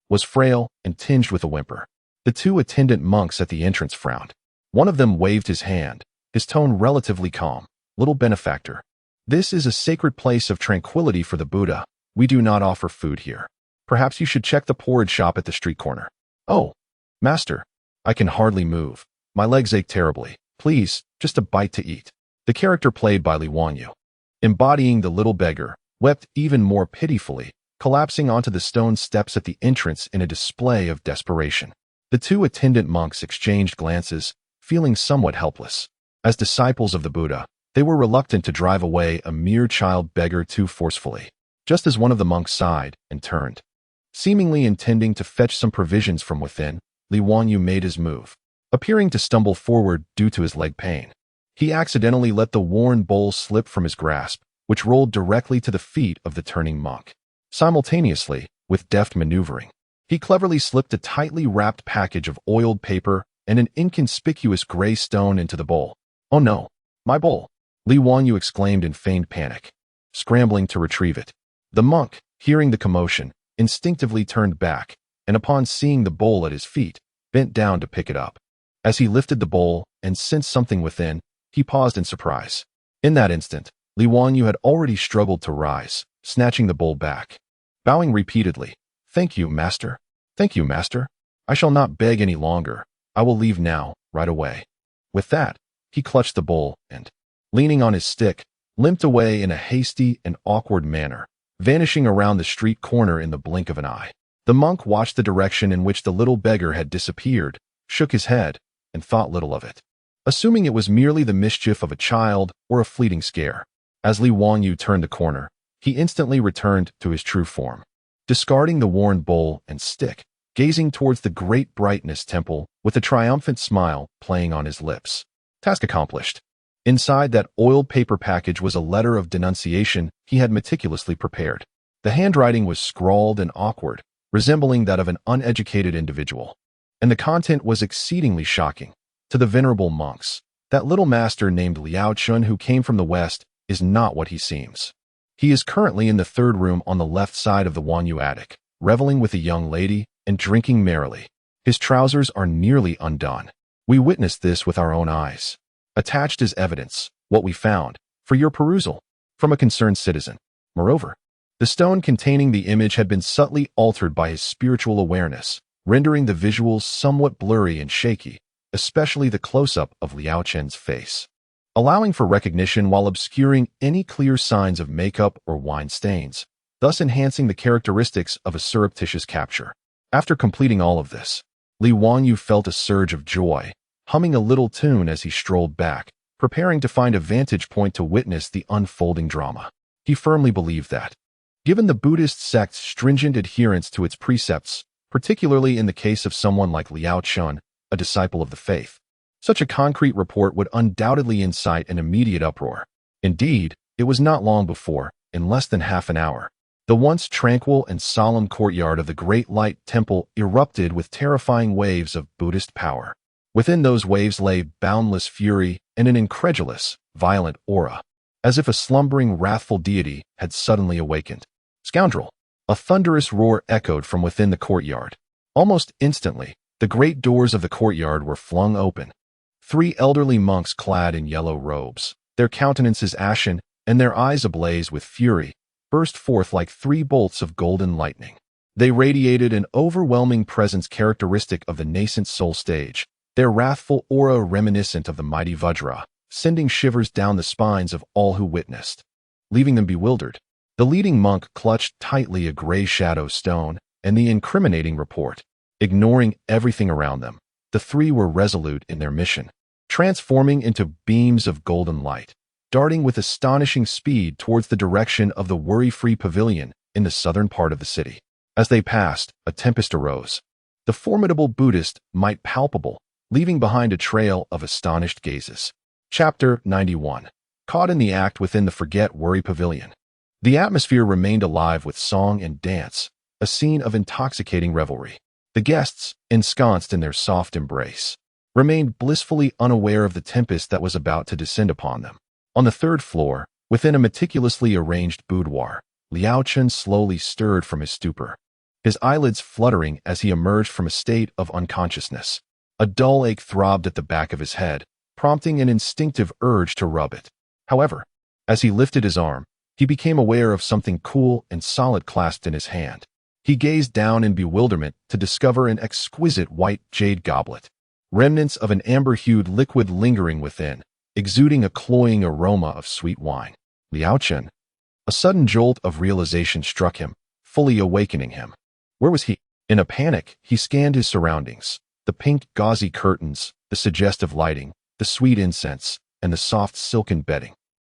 was frail and tinged with a whimper. The 2 attendant monks at the entrance frowned. One of them waved his hand, his tone relatively calm. "Little benefactor, this is a sacred place of tranquility for the Buddha. We do not offer food here. Perhaps you should check the porridge shop at the street corner." "Oh, master, I can hardly move. My legs ache terribly. Please, just a bite to eat." The character played by Li Wanyu, embodying the little beggar, wept even more pitifully, collapsing onto the stone steps at the entrance in a display of desperation. The 2 attendant monks exchanged glances, feeling somewhat helpless. As disciples of the Buddha, they were reluctant to drive away a mere child beggar too forcefully. Just as one of the monks sighed and turned, seemingly intending to fetch some provisions from within, Li Wanyu made his move, appearing to stumble forward due to his leg pain. He accidentally let the worn bowl slip from his grasp, which rolled directly to the feet of the turning monk. Simultaneously, with deft maneuvering, he cleverly slipped a tightly wrapped package of oiled paper and an inconspicuous gray stone into the bowl. "Oh no, my bowl!" Li Wanyu exclaimed in feigned panic, scrambling to retrieve it. The monk, hearing the commotion, instinctively turned back, and upon seeing the bowl at his feet, bent down to pick it up. As he lifted the bowl and sensed something within, he paused in surprise. In that instant, Li Wanyu had already struggled to rise, snatching the bowl back. Bowing repeatedly, "Thank you, master. Thank you, master. I shall not beg any longer. I will leave now, right away." With that, he clutched the bowl and, leaning on his stick, limped away in a hasty and awkward manner, vanishing around the street corner in the blink of an eye. The monk watched the direction in which the little beggar had disappeared, shook his head, and thought little of it, assuming it was merely the mischief of a child or a fleeting scare. As Li Wangyu turned the corner, he instantly returned to his true form. Discarding the worn bowl and stick, gazing towards the great brightness temple with a triumphant smile playing on his lips. Task accomplished. Inside that oiled paper package was a letter of denunciation he had meticulously prepared. The handwriting was scrawled and awkward, resembling that of an uneducated individual. And the content was exceedingly shocking. To the venerable monks, that little master named Liao Chun who came from the west is not what he seems. He is currently in the third room on the left side of the Wanyu attic, reveling with a young lady and drinking merrily. His trousers are nearly undone. We witnessed this with our own eyes. Attached as evidence, what we found, for your perusal, from a concerned citizen. Moreover, the stone containing the image had been subtly altered by his spiritual awareness, rendering the visuals somewhat blurry and shaky, especially the close-up of Liao Chen's face, allowing for recognition while obscuring any clear signs of makeup or wine stains, thus enhancing the characteristics of a surreptitious capture. After completing all of this, Li Wangyu felt a surge of joy, humming a little tune as he strolled back, preparing to find a vantage point to witness the unfolding drama. He firmly believed that, given the Buddhist sect's stringent adherence to its precepts, particularly in the case of someone like Liao Chun, a disciple of the faith, such a concrete report would undoubtedly incite an immediate uproar. Indeed, it was not long before, in less than half an hour, the once tranquil and solemn courtyard of the Great Light Temple erupted with terrifying waves of Buddhist power. Within those waves lay boundless fury and an incredulous, violent aura, as if a slumbering, wrathful deity had suddenly awakened. Scoundrel! A thunderous roar echoed from within the courtyard. Almost instantly, the great doors of the courtyard were flung open. 3 elderly monks clad in yellow robes, their countenances ashen and their eyes ablaze with fury, burst forth like 3 bolts of golden lightning. They radiated an overwhelming presence characteristic of the nascent soul stage, their wrathful aura reminiscent of the mighty Vajra, sending shivers down the spines of all who witnessed. Leaving them bewildered, the leading monk clutched tightly a gray shadow stone and the incriminating report. Ignoring everything around them, the 3 were resolute in their mission, transforming into beams of golden light, darting with astonishing speed towards the direction of the worry-free pavilion in the southern part of the city. As they passed, a tempest arose. The formidable Buddhist might palpable, leaving behind a trail of astonished gazes. Chapter 91. Caught in the act within the Forget Worry Pavilion. The atmosphere remained alive with song and dance, a scene of intoxicating revelry. The guests, ensconced in their soft embrace, remained blissfully unaware of the tempest that was about to descend upon them. On the 3rd floor, within a meticulously arranged boudoir, Liao Chun slowly stirred from his stupor, his eyelids fluttering as he emerged from a state of unconsciousness. A dull ache throbbed at the back of his head, prompting an instinctive urge to rub it. However, as he lifted his arm, he became aware of something cool and solid clasped in his hand. He gazed down in bewilderment to discover an exquisite white jade goblet, remnants of an amber-hued liquid lingering within, exuding a cloying aroma of sweet wine. Liao Chun. A sudden jolt of realization struck him, fully awakening him. Where was he? In a panic, he scanned his surroundings. The pink gauzy curtains, the suggestive lighting, the sweet incense, and the soft silken bedding.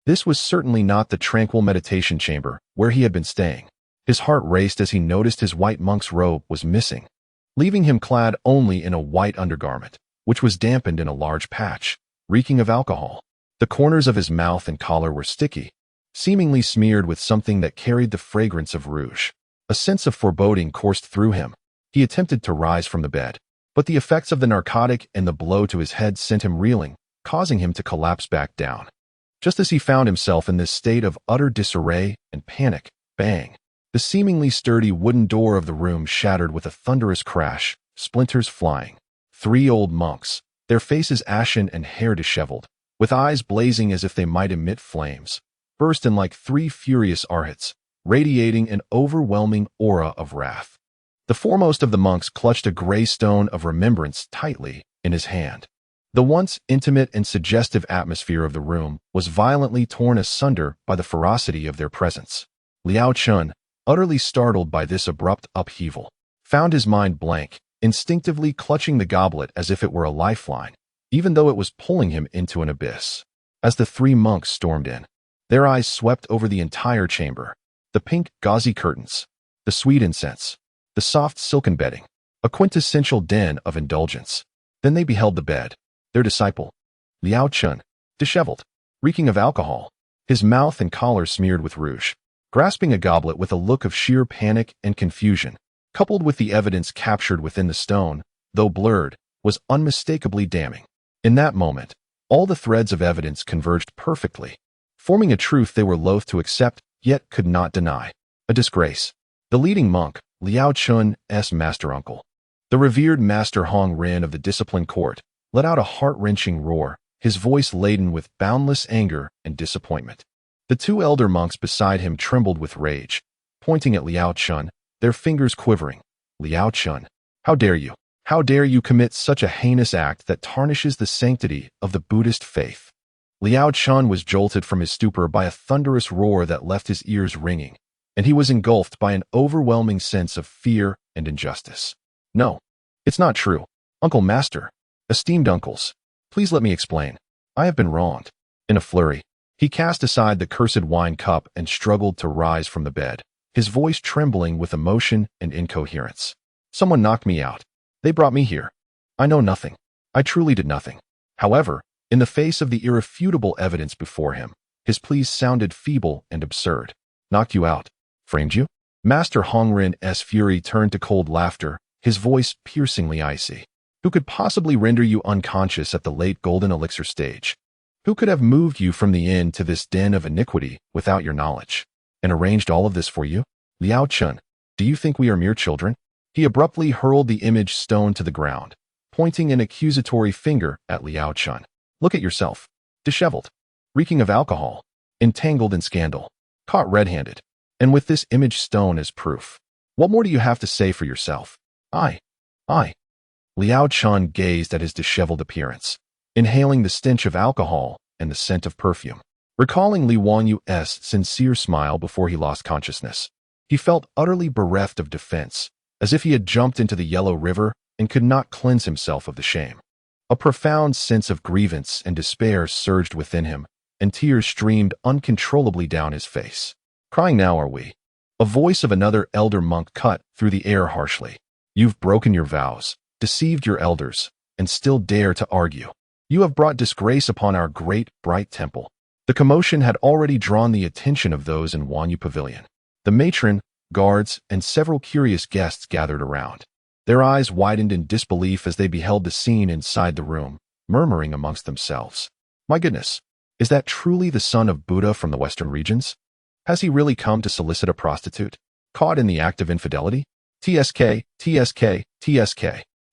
This was certainly not the tranquil meditation chamber where he had been staying. His heart raced as he noticed his white monk's robe was missing, leaving him clad only in a white undergarment, which was dampened in a large patch, reeking of alcohol. The corners of his mouth and collar were sticky, seemingly smeared with something that carried the fragrance of rouge. A sense of foreboding coursed through him. He attempted to rise from the bed, but the effects of the narcotic and the blow to his head sent him reeling, causing him to collapse back down. Just as he found himself in this state of utter disarray and panic, bang! The seemingly sturdy wooden door of the room shattered with a thunderous crash, splinters flying. 3 old monks, their faces ashen and hair disheveled, with eyes blazing as if they might emit flames, burst in like 3 furious arhats, radiating an overwhelming aura of wrath. The foremost of the monks clutched a gray stone of remembrance tightly in his hand. The once intimate and suggestive atmosphere of the room was violently torn asunder by the ferocity of their presence. Liao Chun, utterly startled by this abrupt upheaval, found his mind blank, instinctively clutching the goblet as if it were a lifeline, even though it was pulling him into an abyss. As the three monks stormed in, their eyes swept over the entire chamber. The pink, gauzy curtains, the sweet incense, the soft silken bedding, a quintessential den of indulgence. Then they beheld the bed, their disciple, Liao Chun, disheveled, reeking of alcohol, his mouth and collar smeared with rouge, grasping a goblet with a look of sheer panic and confusion, coupled with the evidence captured within the stone, though blurred, was unmistakably damning. In that moment, all the threads of evidence converged perfectly, forming a truth they were loath to accept, yet could not deny. A disgrace. The leading monk, Liao Chun's master-uncle, the revered Master Hong Ren of the disciplined court, let out a heart-wrenching roar, his voice laden with boundless anger and disappointment. The two elder monks beside him trembled with rage, pointing at Liao Chun, their fingers quivering. Liao Chun, how dare you? How dare you commit such a heinous act that tarnishes the sanctity of the Buddhist faith? Liao Chun was jolted from his stupor by a thunderous roar that left his ears ringing, and he was engulfed by an overwhelming sense of fear and injustice. No, it's not true. Uncle Master, esteemed uncles, please let me explain. I have been wronged. In a flurry, he cast aside the cursed wine cup and struggled to rise from the bed, his voice trembling with emotion and incoherence. Someone knocked me out. They brought me here. I know nothing. I truly did nothing. However, in the face of the irrefutable evidence before him, his pleas sounded feeble and absurd. Knocked you out? Framed you? Master Hong Ren's fury turned to cold laughter, his voice piercingly icy. Who could possibly render you unconscious at the late Golden Elixir stage? Who could have moved you from the inn to this den of iniquity without your knowledge, and arranged all of this for you? Liao Chun, do you think we are mere children? He abruptly hurled the image stone to the ground, pointing an accusatory finger at Liao Chun. Look at yourself. Disheveled, reeking of alcohol, entangled in scandal, caught red-handed, and with this image stone as proof. What more do you have to say for yourself? I. Liao Chun gazed at his disheveled appearance, inhaling the stench of alcohol and the scent of perfume. Recalling Li Wangyu's sincere smile before he lost consciousness, he felt utterly bereft of defense, as if he had jumped into the yellow river and could not cleanse himself of the shame. A profound sense of grievance and despair surged within him, and tears streamed uncontrollably down his face. Crying now are we? A voice of another elder monk cut through the air harshly. You've broken your vows, deceived your elders, and still dare to argue. You have brought disgrace upon our great, bright temple. The commotion had already drawn the attention of those in Wanyu Pavilion. The matron, guards, and several curious guests gathered around. Their eyes widened in disbelief as they beheld the scene inside the room, murmuring amongst themselves. My goodness, is that truly the son of Buddha from the western regions? Has he really come to solicit a prostitute? Caught in the act of infidelity? TSK.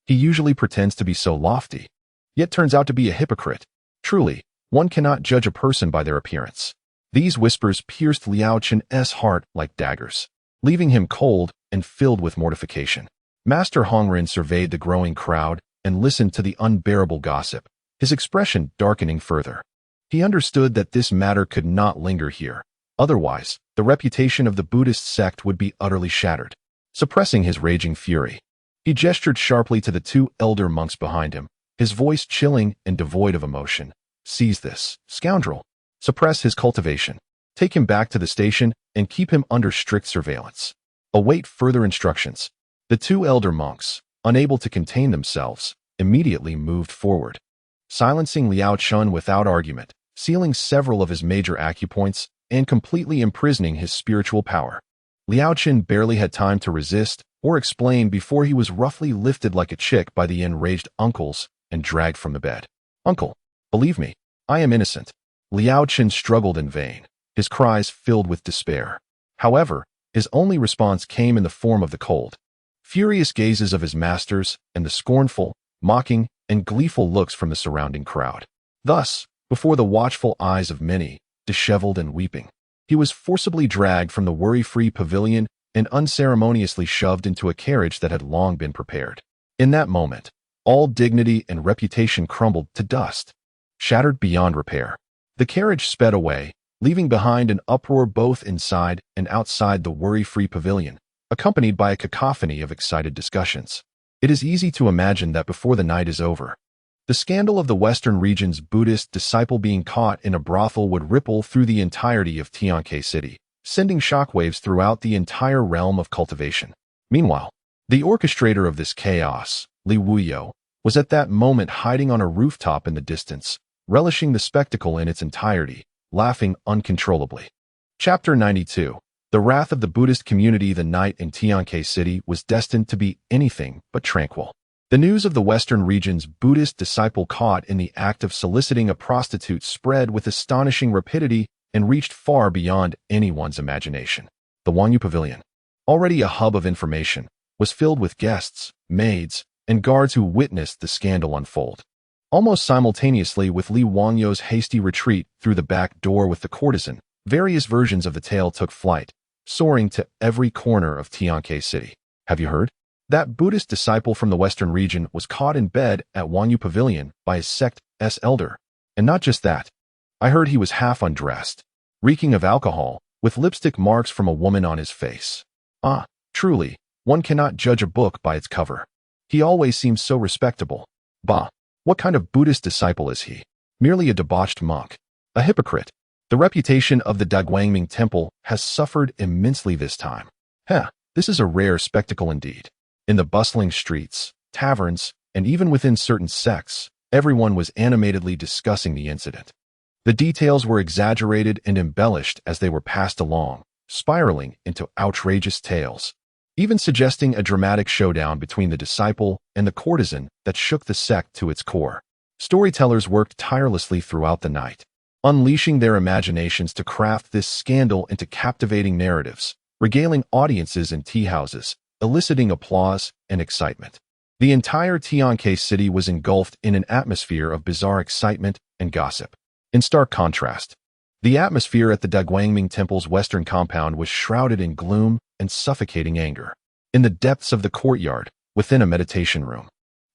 He usually pretends to be so lofty, yet turns out to be a hypocrite. Truly, one cannot judge a person by their appearance. These whispers pierced Liao Chun's heart like daggers, leaving him cold and filled with mortification. Master Hongren surveyed the growing crowd and listened to the unbearable gossip, his expression darkening further. He understood that this matter could not linger here. Otherwise, the reputation of the Buddhist sect would be utterly shattered. Suppressing his raging fury, he gestured sharply to the two elder monks behind him, his voice chilling and devoid of emotion. Seize this scoundrel. Suppress his cultivation. Take him back to the station and keep him under strict surveillance. Await further instructions. The two elder monks, unable to contain themselves, immediately moved forward, silencing Liao Chun without argument, sealing several of his major acupoints, and completely imprisoning his spiritual power. Liao Chun barely had time to resist or explain before he was roughly lifted like a chick by the enraged uncles and dragged from the bed. Uncle, believe me, I am innocent. Liao Chun struggled in vain, his cries filled with despair. However, his only response came in the form of the cold, furious gazes of his masters and the scornful, mocking, and gleeful looks from the surrounding crowd. Thus, before the watchful eyes of many, disheveled and weeping, he was forcibly dragged from the worry-free pavilion and unceremoniously shoved into a carriage that had long been prepared. In that moment, All dignity and reputation crumbled to dust, shattered beyond repair. The carriage sped away, leaving behind an uproar both inside and outside the worry-free pavilion, accompanied by a cacophony of excited discussions. It is easy to imagine that before the night is over, the scandal of the Western region's Buddhist disciple being caught in a brothel would ripple through the entirety of Tiankai City, sending shockwaves throughout the entire realm of cultivation. Meanwhile, the orchestrator of this chaos, Li Wuyo, was at that moment hiding on a rooftop in the distance, relishing the spectacle in its entirety, laughing uncontrollably. Chapter 92. The wrath of the Buddhist community. The night in Tiankai City was destined to be anything but tranquil. The news of the Western region's Buddhist disciple caught in the act of soliciting a prostitute spread with astonishing rapidity and reached far beyond anyone's imagination. The Wanyu Pavilion, already a hub of information, was filled with guests, maids, and guards who witnessed the scandal unfold. Almost simultaneously with Li Wangyo's hasty retreat through the back door with the courtesan, various versions of the tale took flight, soaring to every corner of Tiankai City. Have you heard? That Buddhist disciple from the Western region was caught in bed at Wanyu Pavilion by his sect's elder. And not just that. I heard he was half undressed, reeking of alcohol, with lipstick marks from a woman on his face. Ah, truly, one cannot judge a book by its cover. He always seems so respectable. Bah, what kind of Buddhist disciple is he? Merely a debauched monk. A hypocrite. The reputation of the Daguangming Temple has suffered immensely this time. This is a rare spectacle indeed. In the bustling streets, taverns, and even within certain sects, everyone was animatedly discussing the incident. The details were exaggerated and embellished as they were passed along, spiraling into outrageous tales, even suggesting a dramatic showdown between the disciple and the courtesan that shook the sect to its core. Storytellers worked tirelessly throughout the night, unleashing their imaginations to craft this scandal into captivating narratives, regaling audiences in tea houses, eliciting applause and excitement. The entire Tiankai City was engulfed in an atmosphere of bizarre excitement and gossip. In stark contrast, the atmosphere at the Daguangming Temple's western compound was shrouded in gloom and suffocating anger. In the depths of the courtyard, within a meditation room,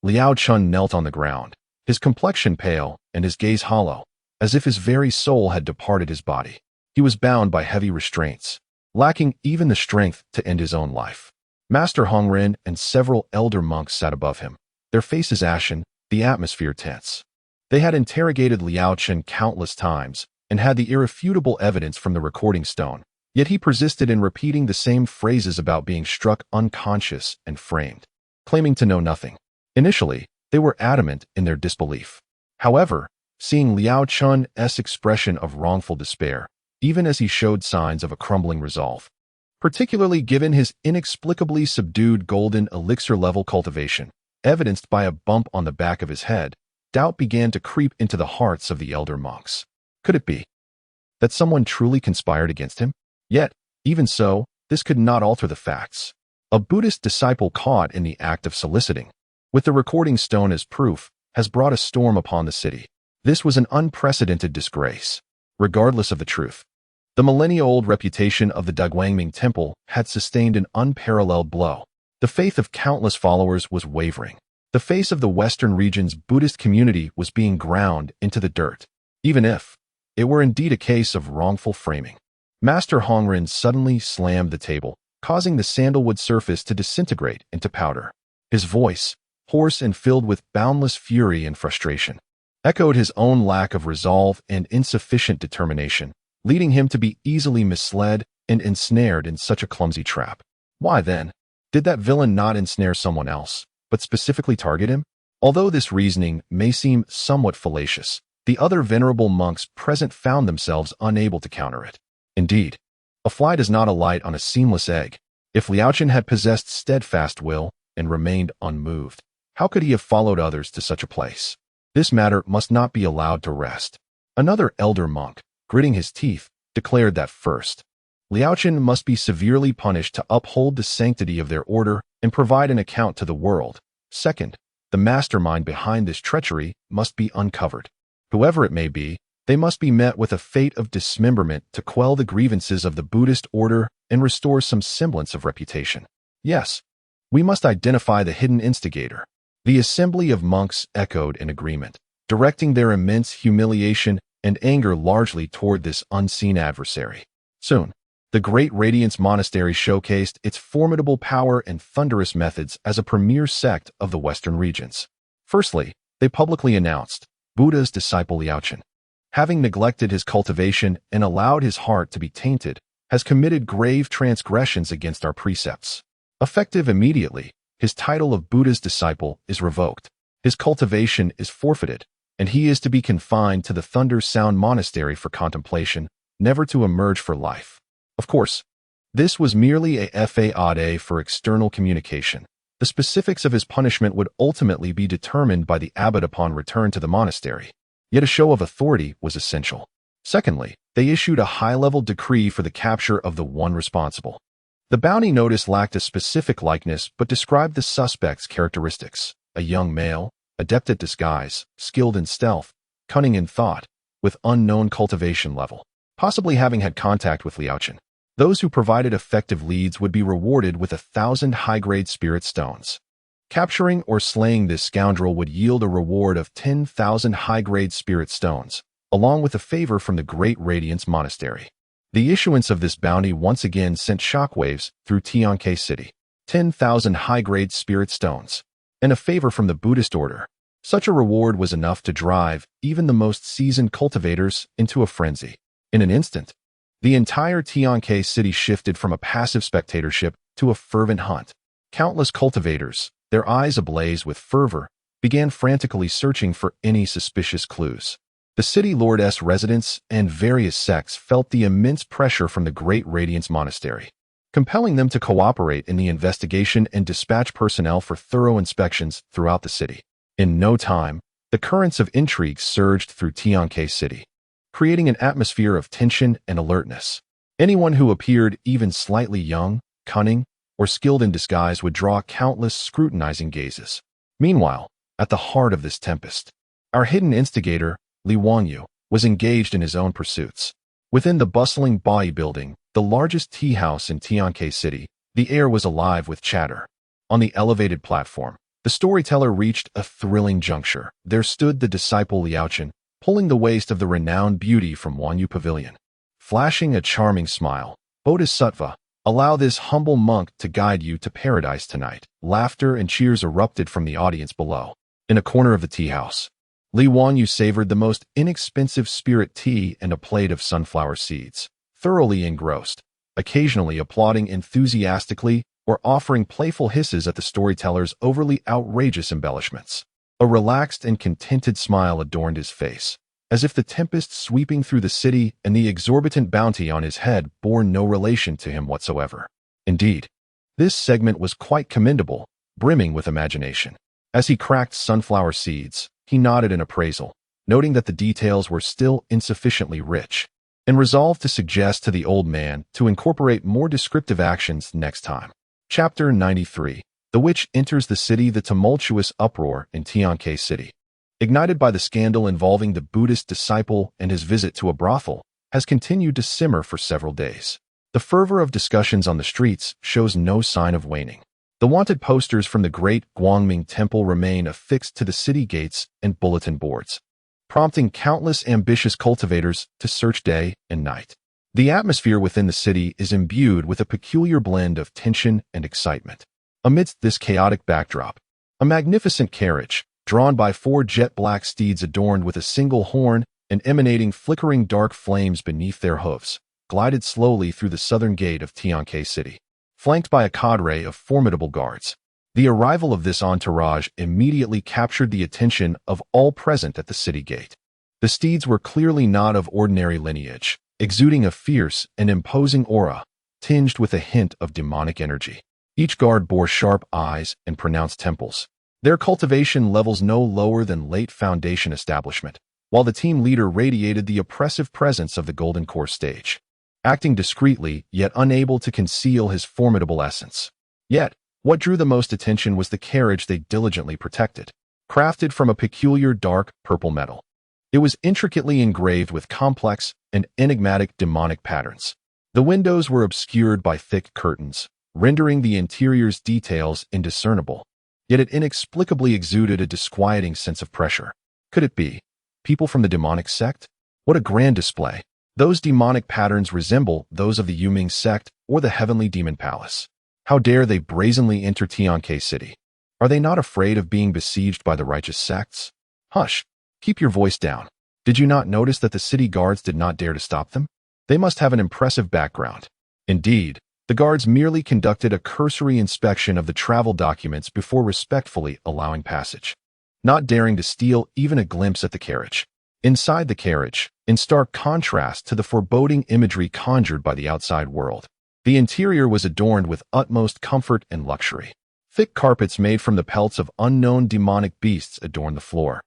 Liao Chun knelt on the ground, his complexion pale and his gaze hollow, as if his very soul had departed his body. He was bound by heavy restraints, lacking even the strength to end his own life. Master Hongren and several elder monks sat above him, their faces ashen, the atmosphere tense. They had interrogated Liao Chun countless times and had the irrefutable evidence from the recording stone, yet he persisted in repeating the same phrases about being struck unconscious and framed, claiming to know nothing. Initially, they were adamant in their disbelief. However, seeing Liao Chun's expression of wrongful despair, even as he showed signs of a crumbling resolve, particularly given his inexplicably subdued golden elixir-level cultivation, evidenced by a bump on the back of his head, doubt began to creep into the hearts of the elder monks. Could it be that someone truly conspired against him? Yet, even so, this could not alter the facts. A Buddhist disciple caught in the act of soliciting, with the recording stone as proof, has brought a storm upon the city. This was an unprecedented disgrace. Regardless of the truth, the millennia-old reputation of the Daguangming Temple had sustained an unparalleled blow. The faith of countless followers was wavering. The face of the Western region's Buddhist community was being ground into the dirt, even if it were indeed a case of wrongful framing. Master Hongren suddenly slammed the table, causing the sandalwood surface to disintegrate into powder. His voice, hoarse and filled with boundless fury and frustration, echoed his own lack of resolve and insufficient determination, leading him to be easily misled and ensnared in such a clumsy trap. Why then, did that villain not ensnare someone else, but specifically target him? Although this reasoning may seem somewhat fallacious, the other venerable monks present found themselves unable to counter it. Indeed, a fly does not alight on a seamless egg. If Liao Chun had possessed steadfast will and remained unmoved, how could he have followed others to such a place? This matter must not be allowed to rest. Another elder monk, gritting his teeth, declared that first, Liao Chun must be severely punished to uphold the sanctity of their order and provide an account to the world. Second, the mastermind behind this treachery must be uncovered. Whoever it may be, they must be met with a fate of dismemberment to quell the grievances of the Buddhist order and restore some semblance of reputation. Yes, we must identify the hidden instigator. The assembly of monks echoed in agreement, directing their immense humiliation and anger largely toward this unseen adversary. Soon, the Great Radiance Monastery showcased its formidable power and thunderous methods as a premier sect of the Western regions. Firstly, they publicly announced, Buddha's disciple Liaochen, having neglected his cultivation and allowed his heart to be tainted, has committed grave transgressions against our precepts. Effective immediately, his title of Buddha's disciple is revoked, his cultivation is forfeited, and he is to be confined to the Thunder Sound Monastery for contemplation, never to emerge for life. Of course, this was merely a fade for external communication. The specifics of his punishment would ultimately be determined by the abbot upon return to the monastery. Yet a show of authority was essential. Secondly, they issued a high-level decree for the capture of the one responsible. The bounty notice lacked a specific likeness but described the suspect's characteristics: a young male, adept at disguise, skilled in stealth, cunning in thought, with unknown cultivation level, possibly having had contact with Liaochen. Those who provided effective leads would be rewarded with 1,000 high-grade spirit stones. Capturing or slaying this scoundrel would yield a reward of 10,000 high-grade spirit stones, along with a favor from the Great Radiance Monastery. The issuance of this bounty once again sent shockwaves through Tianke City. 10,000 high-grade spirit stones, and a favor from the Buddhist order. Such a reward was enough to drive even the most seasoned cultivators into a frenzy. In an instant, the entire Tianke City shifted from a passive spectatorship to a fervent hunt. Countless cultivators, their eyes ablaze with fervor, began frantically searching for any suspicious clues. The city lord's residents and various sects felt the immense pressure from the Great Radiance Monastery, compelling them to cooperate in the investigation and dispatch personnel for thorough inspections throughout the city. In no time, the currents of intrigue surged through Tianke City, creating an atmosphere of tension and alertness. Anyone who appeared even slightly young, cunning, or skilled in disguise would draw countless scrutinizing gazes. Meanwhile, at the heart of this tempest, our hidden instigator, Li Wanyu, was engaged in his own pursuits. Within the bustling Bai building, the largest tea house in Tianke City, the air was alive with chatter. On the elevated platform, the storyteller reached a thrilling juncture. There stood the disciple Liaochen, pulling the waist of the renowned beauty from Wanyu Pavilion. Flashing a charming smile, Bodhisattva, allow this humble monk to guide you to paradise tonight. Laughter and cheers erupted from the audience below. In a corner of the tea house, Li Wanyu savored the most inexpensive spirit tea and a plate of sunflower seeds, thoroughly engrossed, occasionally applauding enthusiastically or offering playful hisses at the storyteller's overly outrageous embellishments. A relaxed and contented smile adorned his face, as if the tempest sweeping through the city and the exorbitant bounty on his head bore no relation to him whatsoever. Indeed, this segment was quite commendable, brimming with imagination. As he cracked sunflower seeds, he nodded in appraisal, noting that the details were still insufficiently rich, and resolved to suggest to the old man to incorporate more descriptive actions next time. Chapter 93. The Witch Enters the City. The tumultuous uproar in Tianke City, ignited by the scandal involving the Buddhist disciple and his visit to a brothel, has continued to simmer for several days. The fervor of discussions on the streets shows no sign of waning. The wanted posters from the great Guangming Temple remain affixed to the city gates and bulletin boards, prompting countless ambitious cultivators to search day and night. The atmosphere within the city is imbued with a peculiar blend of tension and excitement. Amidst this chaotic backdrop, a magnificent carriage, drawn by 4 jet-black steeds adorned with a single horn and emanating flickering dark flames beneath their hoofs, glided slowly through the southern gate of Tianke City, flanked by a cadre of formidable guards. The arrival of this entourage immediately captured the attention of all present at the city gate. The steeds were clearly not of ordinary lineage, exuding a fierce and imposing aura, tinged with a hint of demonic energy. Each guard bore sharp eyes and pronounced temples, their cultivation levels no lower than late Foundation establishment, while the team leader radiated the oppressive presence of the Golden Core stage, acting discreetly yet unable to conceal his formidable essence. Yet, what drew the most attention was the carriage they diligently protected, crafted from a peculiar dark purple metal. It was intricately engraved with complex and enigmatic demonic patterns. The windows were obscured by thick curtains, rendering the interior's details indiscernible. yet it inexplicably exuded a disquieting sense of pressure. Could it be people from the demonic sect? What a grand display! Those demonic patterns resemble those of the Yuming sect or the Heavenly Demon Palace. How dare they brazenly enter Tianke City? Are they not afraid of being besieged by the righteous sects? Hush! Keep your voice down. Did you not notice that the city guards did not dare to stop them? They must have an impressive background. Indeed, the guards merely conducted a cursory inspection of the travel documents before respectfully allowing passage, not daring to steal even a glimpse at the carriage. Inside the carriage, in stark contrast to the foreboding imagery conjured by the outside world, the interior was adorned with utmost comfort and luxury. Thick carpets made from the pelts of unknown demonic beasts adorned the floor,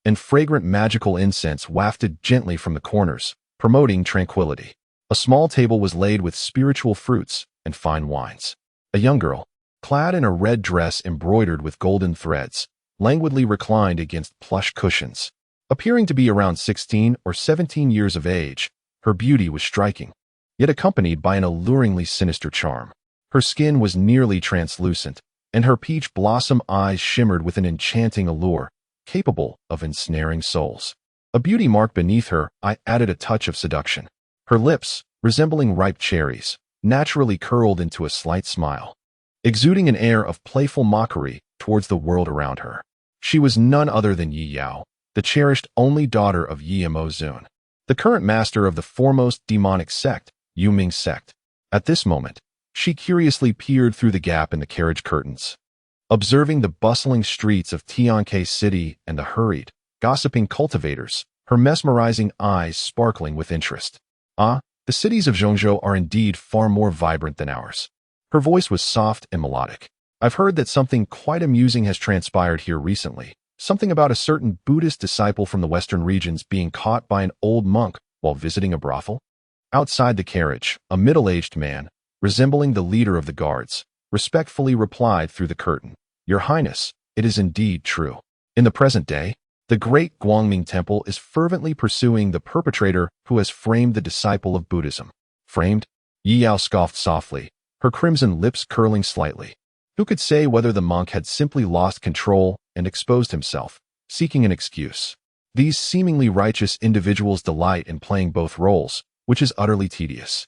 and fragrant magical incense wafted gently from the corners, promoting tranquility. A small table was laid with spiritual fruits and fine wines. A young girl, clad in a red dress embroidered with golden threads, languidly reclined against plush cushions. Appearing to be around 16 or 17 years of age, her beauty was striking, yet accompanied by an alluringly sinister charm. Her skin was nearly translucent, and her peach blossom eyes shimmered with an enchanting allure, capable of ensnaring souls. A beauty mark beneath her eye added a touch of seduction. Her lips, resembling ripe cherries, naturally curled into a slight smile, exuding an air of playful mockery towards the world around her. She was none other than Yi Yao, the cherished only daughter of Yi Zun, the current master of the foremost demonic sect, Yuming sect. At this moment, she curiously peered through the gap in the carriage curtains, observing the bustling streets of Tianke City and the hurried, gossiping cultivators, her mesmerizing eyes sparkling with interest. Ah, the cities of Zhongzhou are indeed far more vibrant than ours. Her voice was soft and melodic. I've heard that something quite amusing has transpired here recently. Something about a certain Buddhist disciple from the western regions being caught by an old monk while visiting a brothel. Outside the carriage, a middle-aged man, resembling the leader of the guards, respectfully replied through the curtain, "Your Highness, it is indeed true. In the present day, the great Guangming Temple is fervently pursuing the perpetrator who has framed the disciple of Buddhism." Framed? Yi Yao scoffed softly, her crimson lips curling slightly. Who could say whether the monk had simply lost control and exposed himself, seeking an excuse? These seemingly righteous individuals delight in playing both roles, which is utterly tedious.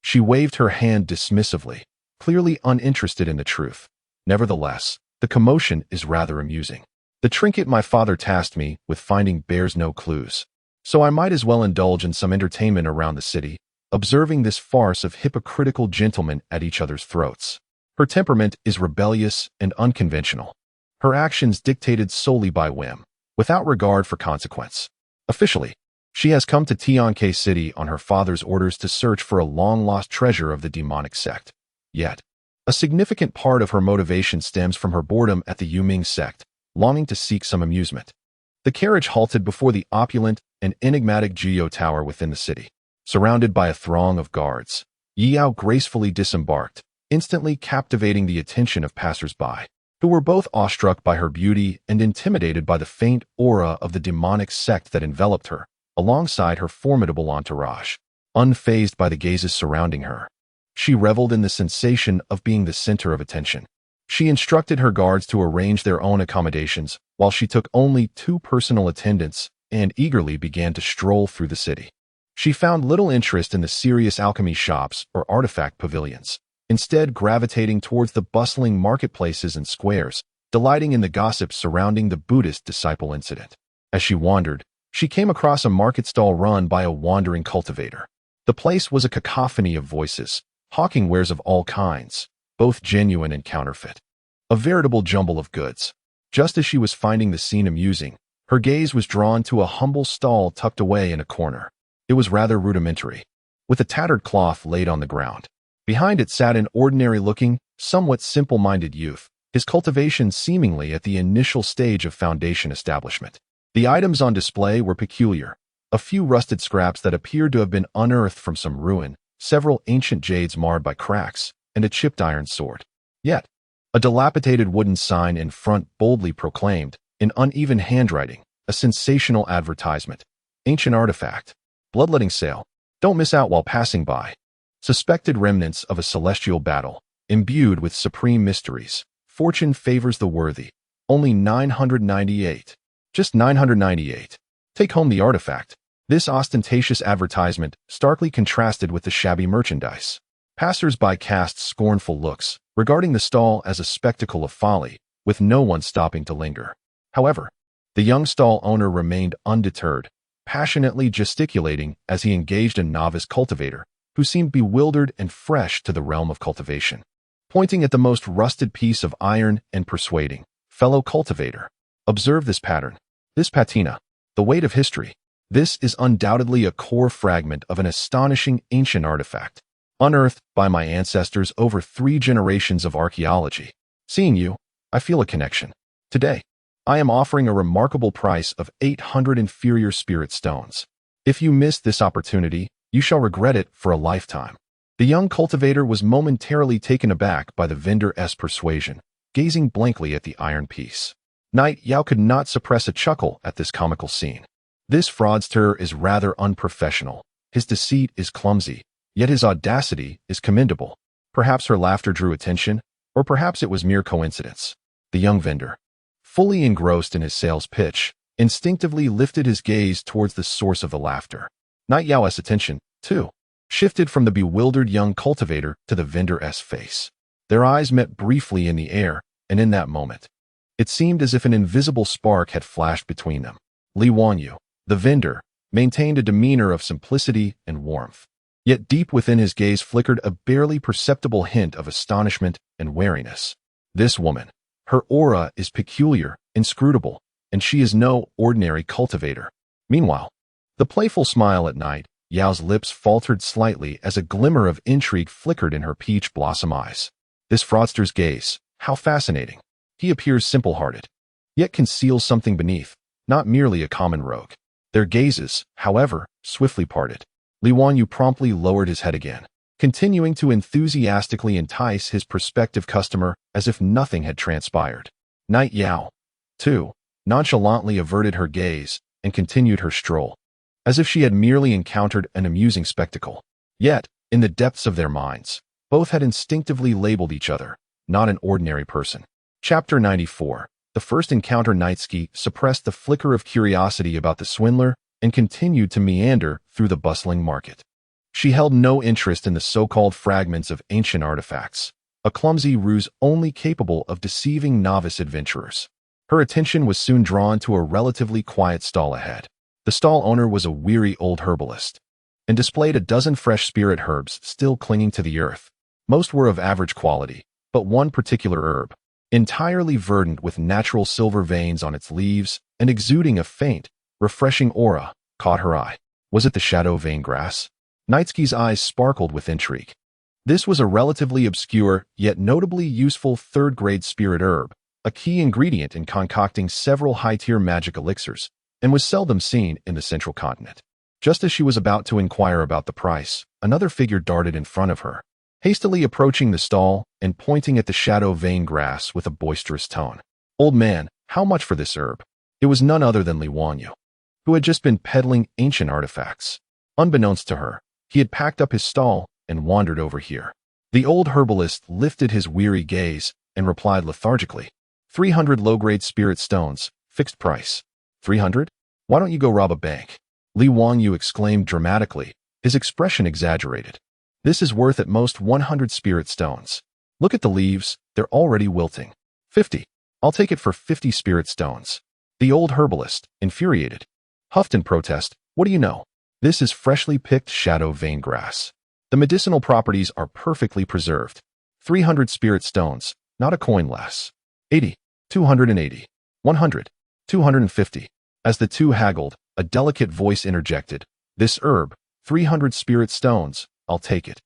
She waved her hand dismissively, clearly uninterested in the truth. Nevertheless, the commotion is rather amusing. The trinket my father tasked me with finding bears no clues, so I might as well indulge in some entertainment around the city, observing this farce of hypocritical gentlemen at each other's throats. Her temperament is rebellious and unconventional. Her actions dictated solely by whim, without regard for consequence. Officially, she has come to Tianke City on her father's orders to search for a long-lost treasure of the demonic sect. Yet, a significant part of her motivation stems from her boredom at the Yuming sect, longing to seek some amusement. The carriage halted before the opulent and enigmatic Jiyo Tower within the city. Surrounded by a throng of guards, Yi Yao gracefully disembarked, instantly captivating the attention of passers-by, who were both awestruck by her beauty and intimidated by the faint aura of the demonic sect that enveloped her, alongside her formidable entourage. Unfazed by the gazes surrounding her, she reveled in the sensation of being the center of attention. She instructed her guards to arrange their own accommodations, while she took only 2 personal attendants and eagerly began to stroll through the city. She found little interest in the serious alchemy shops or artifact pavilions, instead gravitating towards the bustling marketplaces and squares, delighting in the gossip surrounding the Buddhist disciple incident. As she wandered, she came across a market stall run by a wandering cultivator. The place was a cacophony of voices, hawking wares of all kinds, both genuine and counterfeit. A veritable jumble of goods. Just as she was finding the scene amusing, her gaze was drawn to a humble stall tucked away in a corner. It was rather rudimentary, with a tattered cloth laid on the ground. Behind it sat an ordinary-looking, somewhat simple-minded youth, his cultivation seemingly at the initial stage of foundation establishment. The items on display were peculiar. A few rusted scraps that appeared to have been unearthed from some ruin, several ancient jades marred by cracks, and a chipped iron sword. Yet, a dilapidated wooden sign in front boldly proclaimed, in uneven handwriting, a sensational advertisement. Ancient artifact. Bloodletting sale. Don't miss out while passing by. Suspected remnants of a celestial battle, imbued with supreme mysteries, Fortune favors the worthy. Only 998. Just 998. Take home the artifact. This ostentatious advertisement starkly contrasted with the shabby merchandise. Passers-by cast scornful looks, regarding the stall as a spectacle of folly, with no one stopping to linger. However, the young stall owner remained undeterred, passionately gesticulating as he engaged a novice cultivator, who seemed bewildered and fresh to the realm of cultivation. Pointing at the most rusted piece of iron and persuading, "Fellow cultivator, observe this pattern, this patina, the weight of history. This is undoubtedly a core fragment of an astonishing ancient artifact, unearthed by my ancestors over 3 generations of archaeology. Seeing you, I feel a connection. Today, I am offering a remarkable price of 800 inferior spirit stones. If you miss this opportunity, you shall regret it for a lifetime." The young cultivator was momentarily taken aback by the vendor's persuasion, gazing blankly at the iron piece. Night Yao could not suppress a chuckle at this comical scene. This fraudster is rather unprofessional. His deceit is clumsy, yet his audacity is commendable. Perhaps her laughter drew attention, or perhaps it was mere coincidence. The young vendor, fully engrossed in his sales pitch, instinctively lifted his gaze towards the source of the laughter. Night Yao's attention, too, shifted from the bewildered young cultivator to the vendor's face. Their eyes met briefly in the air, and in that moment, it seemed as if an invisible spark had flashed between them. Li Wanyu, the vendor, maintained a demeanor of simplicity and warmth. Yet deep within his gaze flickered a barely perceptible hint of astonishment and wariness. This woman, her aura is peculiar, inscrutable, and she is no ordinary cultivator. Meanwhile, the playful smile at Night Yao's lips faltered slightly as a glimmer of intrigue flickered in her peach blossom eyes. This fraudster's gaze, how fascinating. He appears simple-hearted, yet conceals something beneath, not merely a common rogue. Their gazes, however, swiftly parted. Li Wanyu promptly lowered his head again, continuing to enthusiastically entice his prospective customer as if nothing had transpired. Night Yao, too, nonchalantly averted her gaze and continued her stroll, as if she had merely encountered an amusing spectacle. Yet, in the depths of their minds, both had instinctively labeled each other, not an ordinary person. Chapter 94. The first encounter. Nitsuki suppressed the flicker of curiosity about the swindler and continued to meander through the bustling market. She held no interest in the so-called fragments of ancient artifacts, a clumsy ruse only capable of deceiving novice adventurers. Her attention was soon drawn to a relatively quiet stall ahead. The stall owner was a weary old herbalist, and displayed a dozen fresh spirit herbs still clinging to the earth. Most were of average quality, but one particular herb, entirely verdant with natural silver veins on its leaves and exuding a faint, refreshing aura, caught her eye. Was it the shadow vein grass? Nitsuki's eyes sparkled with intrigue. This was a relatively obscure, yet notably useful third-grade spirit herb, a key ingredient in concocting several high-tier magic elixirs, and was seldom seen in the central continent. Just as she was about to inquire about the price, another figure darted in front of her, hastily approaching the stall and pointing at the shadow vein grass with a boisterous tone. "Old man, how much for this herb?" It was none other than Li Wanyu, who had just been peddling ancient artifacts. Unbeknownst to her, he had packed up his stall and wandered over here. The old herbalist lifted his weary gaze and replied lethargically, 300 low-grade spirit stones, fixed price." 300? Why don't you go rob a bank? Li Wanyu exclaimed dramatically, his expression exaggerated. "This is worth at most 100 spirit stones. Look at the leaves, they're already wilting. 50. I'll take it for 50 spirit stones." The old herbalist, infuriated, huffed in protest, "What do you know? This is freshly picked shadow vein grass. The medicinal properties are perfectly preserved. 300 spirit stones, not a coin less. 80, 280, 100, 250. As the two haggled, a delicate voice interjected, "This herb, 300 spirit stones, I'll take it."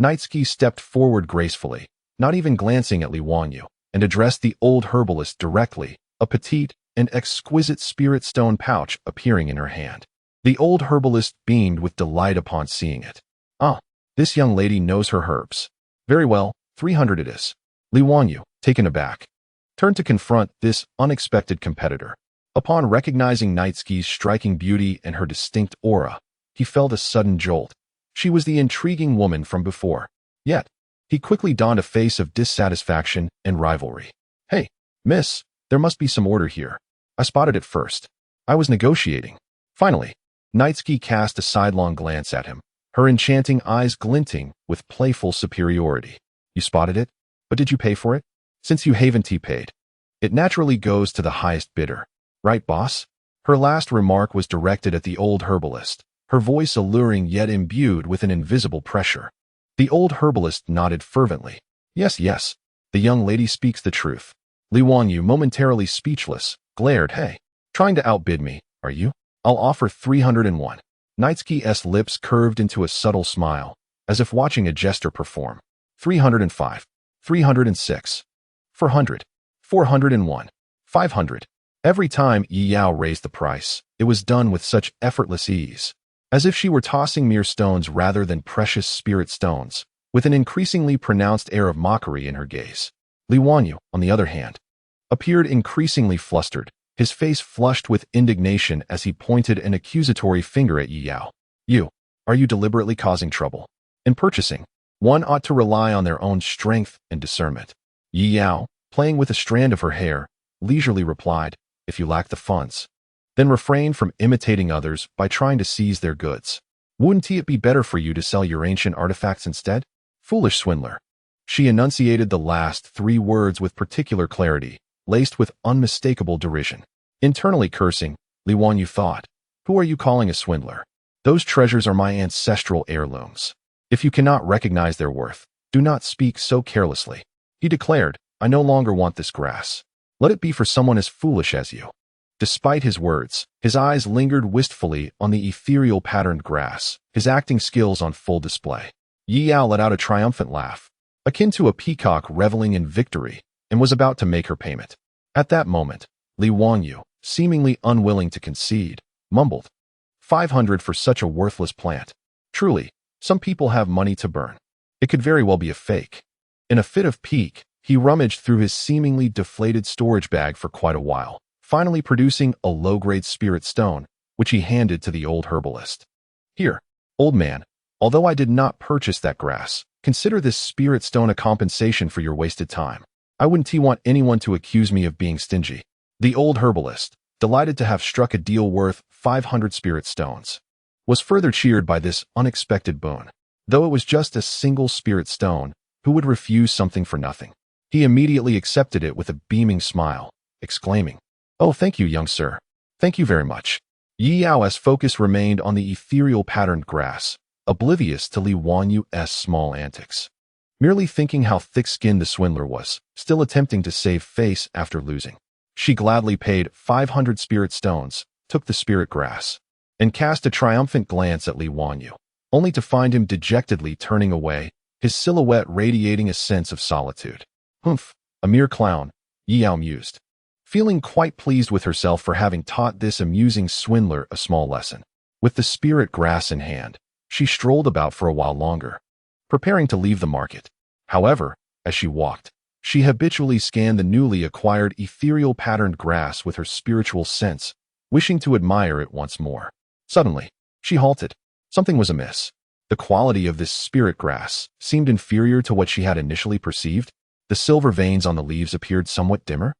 Nitsuki stepped forward gracefully, not even glancing at Li Wanyu, and addressed the old herbalist directly, a petite and exquisite spirit stone pouch appearing in her hand. The old herbalist beamed with delight upon seeing it. "Ah, this young lady knows her herbs. Very well, 300 it is." Li Wanyu, taken aback, turned to confront this unexpected competitor. Upon recognizing Nitsuki's striking beauty and her distinct aura, he felt a sudden jolt. She was the intriguing woman from before. Yet, he quickly donned a face of dissatisfaction and rivalry. Hey, miss, there must be some order here. I spotted it first. I was negotiating. Finally, Nitsuki cast a sidelong glance at him, her enchanting eyes glinting with playful superiority. You spotted it? But did you pay for it? Since you haven't paid, it naturally goes to the highest bidder. Right, boss? Her last remark was directed at the old herbalist, her voice alluring yet imbued with an invisible pressure. The old herbalist nodded fervently. Yes, yes, the young lady speaks the truth. Li Wanyu, momentarily speechless, glared. Hey, trying to outbid me, are you? I'll offer 301. Nitsuki's lips curved into a subtle smile, as if watching a jester perform. 305. 306. 400. 401. 500. Every time Yi Yao raised the price, it was done with such effortless ease, as if she were tossing mere stones rather than precious spirit stones, with an increasingly pronounced air of mockery in her gaze. Li Wanyu, on the other hand, appeared increasingly flustered, his face flushed with indignation as he pointed an accusatory finger at Yi Yao. Are you deliberately causing trouble? In purchasing, one ought to rely on their own strength and discernment. Yi Yao, playing with a strand of her hair, leisurely replied, if you lack the funds, then refrain from imitating others by trying to seize their goods. Wouldn't it be better for you to sell your ancient artifacts instead? Foolish swindler. She enunciated the last 3 words with particular clarity, laced with unmistakable derision. Internally cursing, Li Wanyu thought, who are you calling a swindler? Those treasures are my ancestral heirlooms. If you cannot recognize their worth, do not speak so carelessly. He declared, I no longer want this grass. Let it be for someone as foolish as you. Despite his words, his eyes lingered wistfully on the ethereal patterned grass, his acting skills on full display. Yi Yao let out a triumphant laugh, akin to a peacock reveling in victory, and was about to make her payment. At that moment, Li Wanyu, seemingly unwilling to concede, mumbled, 500 for such a worthless plant. Truly, some people have money to burn. It could very well be a fake. In a fit of pique, he rummaged through his seemingly deflated storage bag for quite a while, finally producing a low-grade spirit stone, which he handed to the old herbalist. Here, old man, although I did not purchase that grass, consider this spirit stone a compensation for your wasted time. I wouldn't want anyone to accuse me of being stingy. The old herbalist, delighted to have struck a deal worth 500 spirit stones, was further cheered by this unexpected boon. Though it was just a single spirit stone, who would refuse something for nothing? He immediately accepted it with a beaming smile, exclaiming, Oh, thank you, young sir. Thank you very much. Yi Yao's focus remained on the ethereal patterned grass, oblivious to Li Wanyu's small antics. Merely thinking how thick-skinned the swindler was, still attempting to save face after losing. She gladly paid 500 spirit stones, took the spirit grass, and cast a triumphant glance at Li Wanyu, only to find him dejectedly turning away, his silhouette radiating a sense of solitude. Humph, a mere clown, Yi Yao mused, feeling quite pleased with herself for having taught this amusing swindler a small lesson. With the spirit grass in hand, she strolled about for a while longer, preparing to leave the market. However, as she walked, she habitually scanned the newly acquired ethereal patterned grass with her spiritual sense, wishing to admire it once more. Suddenly, she halted. Something was amiss. The quality of this spirit grass seemed inferior to what she had initially perceived. The silver veins on the leaves appeared somewhat dimmer.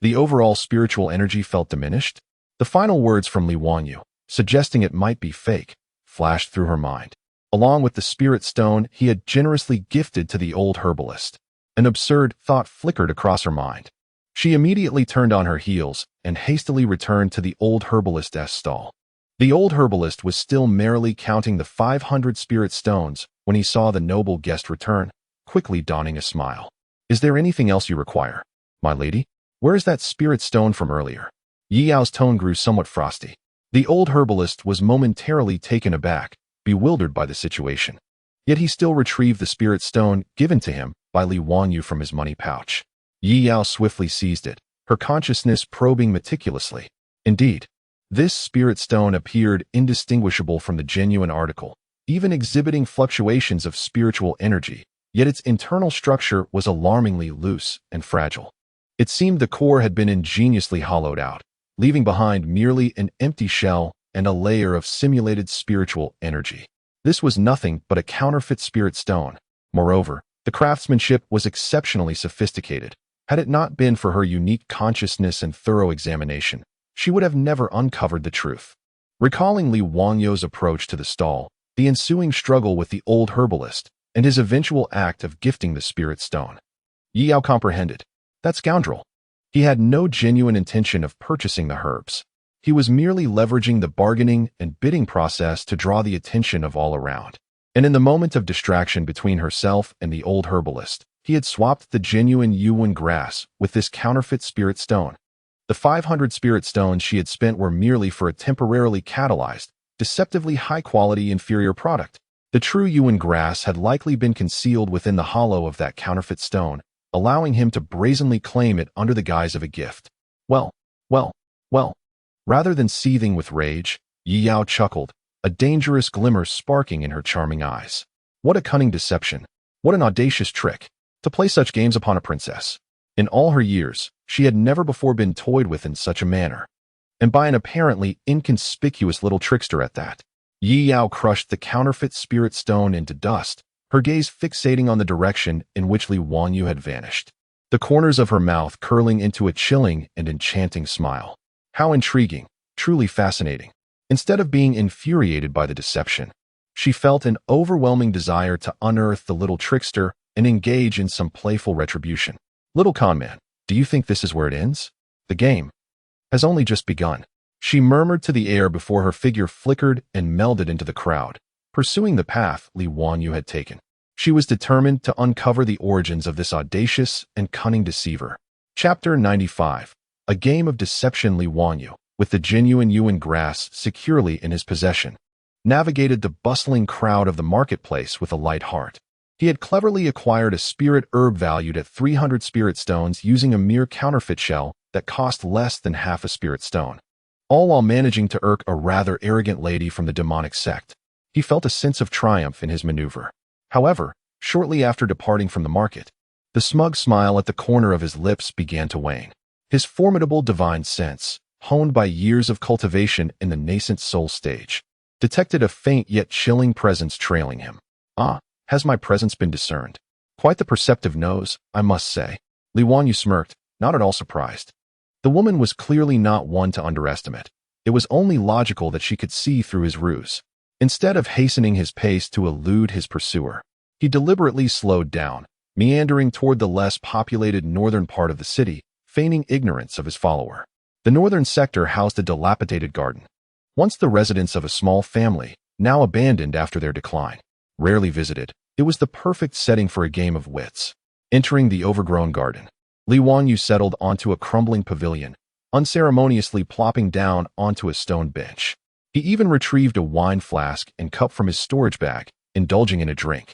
The overall spiritual energy felt diminished. The final words from Li Wanyu, suggesting it might be fake, flashed through her mind, along with the spirit stone he had generously gifted to the old herbalist. An absurd thought flickered across her mind. She immediately turned on her heels and hastily returned to the old herbalist's stall. The old herbalist was still merrily counting the 500 spirit stones when he saw the noble guest return, quickly donning a smile. Is there anything else you require, my lady? Where is that spirit stone from earlier? Yi Yao's tone grew somewhat frosty. The old herbalist was momentarily taken aback, bewildered by the situation. Yet he still retrieved the spirit stone given to him by Li Wanyu from his money pouch. Yi Yao swiftly seized it, her consciousness probing meticulously. Indeed, this spirit stone appeared indistinguishable from the genuine article, even exhibiting fluctuations of spiritual energy, yet its internal structure was alarmingly loose and fragile. It seemed the core had been ingeniously hollowed out, leaving behind merely an empty shell and a layer of simulated spiritual energy. This was nothing but a counterfeit spirit stone. Moreover, the craftsmanship was exceptionally sophisticated, Had it not been for her unique consciousness and thorough examination, she would have never uncovered the truth. Recalling Li Wanyo's approach to the stall, the ensuing struggle with the old herbalist, and his eventual act of gifting the spirit stone, Yi Yao comprehended. That scoundrel. He had no genuine intention of purchasing the herbs. He was merely leveraging the bargaining and bidding process to draw the attention of all around. And in the moment of distraction between herself and the old herbalist, he had swapped the genuine Yuan grass with this counterfeit spirit stone. The 500 spirit stones she had spent were merely for a temporarily catalyzed, deceptively high-quality inferior product. The true Yuan grass had likely been concealed within the hollow of that counterfeit stone, allowing him to brazenly claim it under the guise of a gift. Well. Rather than seething with rage, Yi Yao chuckled, a dangerous glimmer sparking in her charming eyes. What a cunning deception! What an audacious trick! To play such games upon a princess. In all her years, she had never before been toyed with in such a manner. And by an apparently inconspicuous little trickster at that. Yi Yao crushed the counterfeit spirit stone into dust, her gaze fixating on the direction in which Li Wanyu had vanished. The corners of her mouth curling into a chilling and enchanting smile. How intriguing, truly fascinating. Instead of being infuriated by the deception, she felt an overwhelming desire to unearth the little trickster and engage in some playful retribution. Little conman, do you think this is where it ends? The game has only just begun. She murmured to the air before her figure flickered and melded into the crowd, pursuing the path Li Wanyu had taken. She was determined to uncover the origins of this audacious and cunning deceiver. Chapter 95. A game of deception. Li Wanyu, with the genuine Yuan grass securely in his possession, navigated the bustling crowd of the marketplace with a light heart. He had cleverly acquired a spirit herb valued at 300 spirit stones using a mere counterfeit shell that cost less than half a spirit stone, all while managing to irk a rather arrogant lady from the demonic sect. He felt a sense of triumph in his maneuver. However, shortly after departing from the market, the smug smile at the corner of his lips began to wane. His formidable divine sense, honed by years of cultivation in the nascent soul stage, detected a faint yet chilling presence trailing him. Ah, has my presence been discerned? Quite the perceptive nose, I must say. Li Wanyu smirked, not at all surprised. The woman was clearly not one to underestimate. It was only logical that she could see through his ruse. Instead of hastening his pace to elude his pursuer, he deliberately slowed down, meandering toward the less populated northern part of the city, feigning ignorance of his follower. The northern sector housed a dilapidated garden, once the residence of a small family, now abandoned after their decline. Rarely visited, it was the perfect setting for a game of wits. Entering the overgrown garden, Li Wanyu settled onto a crumbling pavilion, unceremoniously plopping down onto a stone bench. He even retrieved a wine flask and cup from his storage bag, indulging in a drink.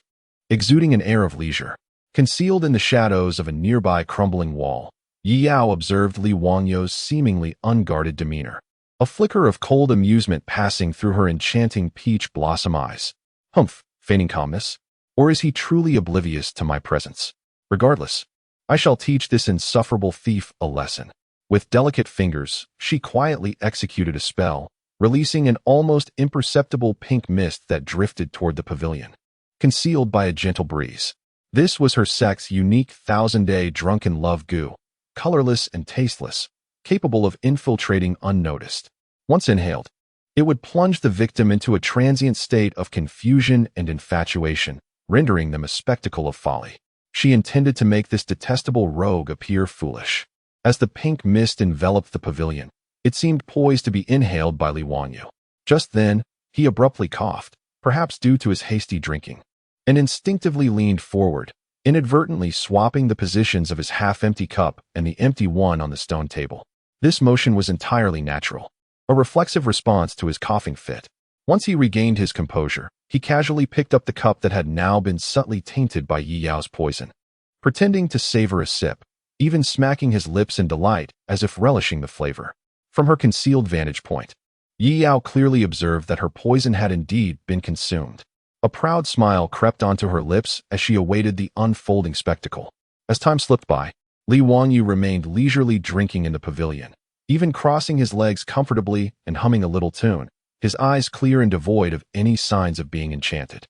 Exuding an air of leisure, concealed in the shadows of a nearby crumbling wall, Yi Yao observed Li Wanyu's seemingly unguarded demeanor, a flicker of cold amusement passing through her enchanting peach blossom eyes. Humph, feigning calmness? Or is he truly oblivious to my presence? Regardless, I shall teach this insufferable thief a lesson. With delicate fingers, she quietly executed a spell, releasing an almost imperceptible pink mist that drifted toward the pavilion, concealed by a gentle breeze. This was her sect's unique 1000-day drunken love goo, colorless and tasteless, capable of infiltrating unnoticed. Once inhaled, it would plunge the victim into a transient state of confusion and infatuation, rendering them a spectacle of folly. She intended to make this detestable rogue appear foolish. As the pink mist enveloped the pavilion, it seemed poised to be inhaled by Li Wanyu. Just then, he abruptly coughed, perhaps due to his hasty drinking, and instinctively leaned forward, inadvertently swapping the positions of his half-empty cup and the empty one on the stone table. This motion was entirely natural, a reflexive response to his coughing fit. Once he regained his composure, he casually picked up the cup that had now been subtly tainted by Yi Yao's poison, pretending to savor a sip, even smacking his lips in delight as if relishing the flavor. From her concealed vantage point, Yi Yao clearly observed that her poison had indeed been consumed. A proud smile crept onto her lips as she awaited the unfolding spectacle. As time slipped by, Li Wanyu remained leisurely drinking in the pavilion, even crossing his legs comfortably and humming a little tune, his eyes clear and devoid of any signs of being enchanted.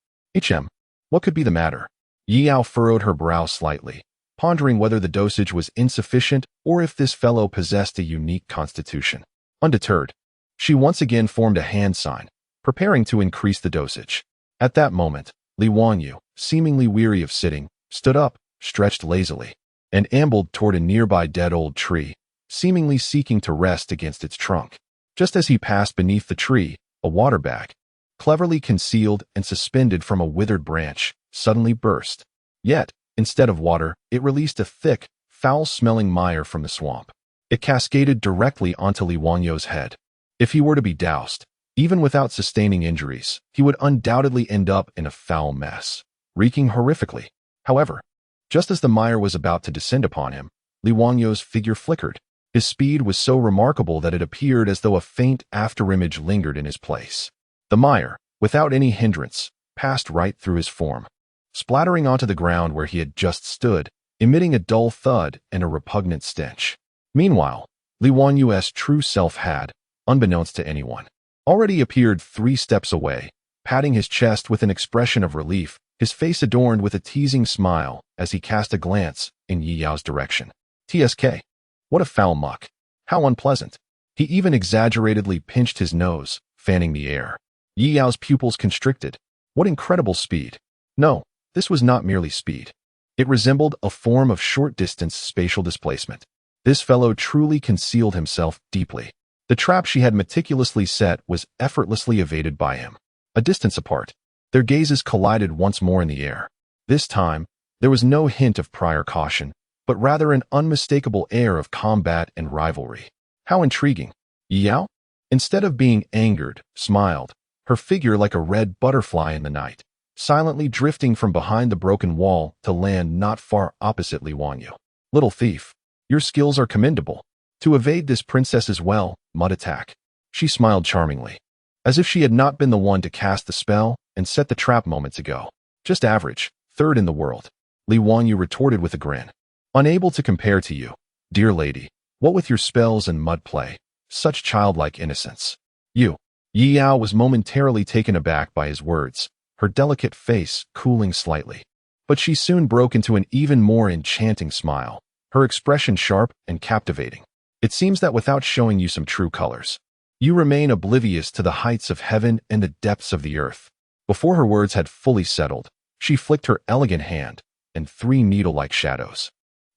What could be the matter? Yi Yao furrowed her brow slightly, pondering whether the dosage was insufficient or if this fellow possessed a unique constitution. Undeterred, she once again formed a hand sign, preparing to increase the dosage. At that moment, Li Wanyu, seemingly weary of sitting, stood up, stretched lazily, and ambled toward a nearby dead old tree, seemingly seeking to rest against its trunk. Just as he passed beneath the tree, a water bag, cleverly concealed and suspended from a withered branch, suddenly burst. Yet, instead of water, it released a thick, foul-smelling mire from the swamp. It cascaded directly onto Li Wanyu's head. If he were to be doused, even without sustaining injuries, he would undoubtedly end up in a foul mess, reeking horrifically. However, just as the mire was about to descend upon him, Li Wanyu's figure flickered. His speed was so remarkable that it appeared as though a faint afterimage lingered in his place. The mire, without any hindrance, passed right through his form, splattering onto the ground where he had just stood, emitting a dull thud and a repugnant stench. Meanwhile, Li Wanyu's true self had, unbeknownst to anyone, already appeared 3 steps away, patting his chest with an expression of relief, his face adorned with a teasing smile as he cast a glance in Yi Yao's direction. TSK. What a foul muck. How unpleasant. He even exaggeratedly pinched his nose, fanning the air. Yi Yao's pupils constricted. What incredible speed. No, this was not merely speed. It resembled a form of short-distance spatial displacement. This fellow truly concealed himself deeply. The trap she had meticulously set was effortlessly evaded by him. A distance apart, their gazes collided once more in the air. This time, there was no hint of prior caution, but rather an unmistakable air of combat and rivalry. How intriguing. Yi Yao, instead of being angered, smiled, her figure like a red butterfly in the night, silently drifting from behind the broken wall to land not far opposite Li Wanyu. Little thief, your skills are commendable. To evade this princess's mud attack. She smiled charmingly, as if she had not been the one to cast the spell and set the trap moments ago. Just average, third in the world. Li Wanyu retorted with a grin. Unable to compare to you, dear lady, what with your spells and mud play, such childlike innocence. You. Yi Yao was momentarily taken aback by his words, her delicate face cooling slightly. But she soon broke into an even more enchanting smile, her expression sharp and captivating. It seems that without showing you some true colors, you remain oblivious to the heights of heaven and the depths of the earth. Before her words had fully settled, she flicked her elegant hand, and 3 needle-like shadows,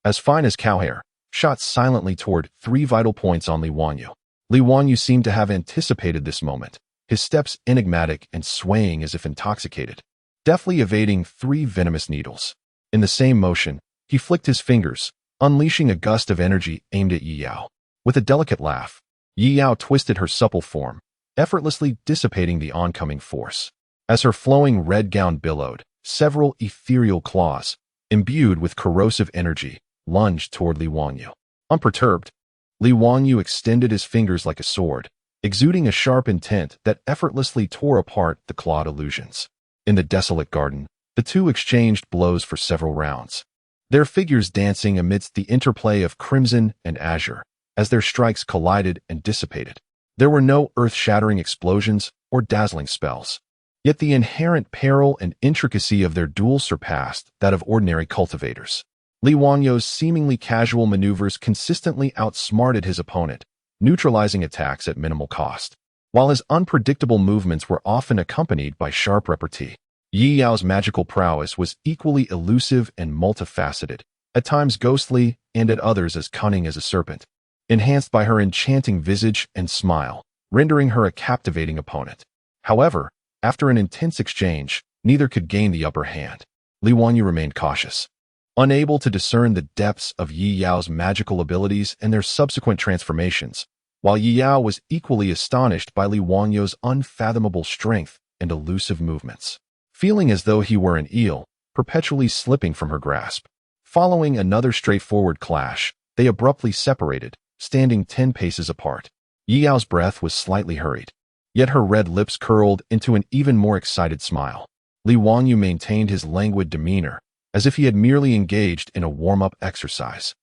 as fine as cow hair, shot silently toward 3 vital points on Li Wanyu. Li Wanyu seemed to have anticipated this moment, his steps enigmatic and swaying as if intoxicated, deftly evading 3 venomous needles. In the same motion, he flicked his fingers, unleashing a gust of energy aimed at Yi Yao. With a delicate laugh, Yi Yao twisted her supple form, effortlessly dissipating the oncoming force. As her flowing red gown billowed, several ethereal claws, imbued with corrosive energy, lunged toward Li Wanyu. Unperturbed, Li Wanyu extended his fingers like a sword, exuding a sharp intent that effortlessly tore apart the clawed illusions. In the desolate garden, the two exchanged blows for several rounds, their figures dancing amidst the interplay of crimson and azure, as their strikes collided and dissipated. There were no earth-shattering explosions or dazzling spells. Yet the inherent peril and intricacy of their duel surpassed that of ordinary cultivators. Li Wanyu's seemingly casual maneuvers consistently outsmarted his opponent, neutralizing attacks at minimal cost, while his unpredictable movements were often accompanied by sharp repartee. Yi Yao's magical prowess was equally elusive and multifaceted, at times ghostly and at others as cunning as a serpent, enhanced by her enchanting visage and smile, rendering her a captivating opponent. However, after an intense exchange, neither could gain the upper hand. Li Wanyu remained cautious, unable to discern the depths of Yi Yao's magical abilities and their subsequent transformations, while Yi Yao was equally astonished by Li Wanyu's unfathomable strength and elusive movements. Feeling as though he were an eel, perpetually slipping from her grasp. Following another straightforward clash, they abruptly separated, standing 10 paces apart. Yi Yao's breath was slightly hurried, yet her red lips curled into an even more excited smile. Li Wanyu maintained his languid demeanor, as if he had merely engaged in a warm-up exercise.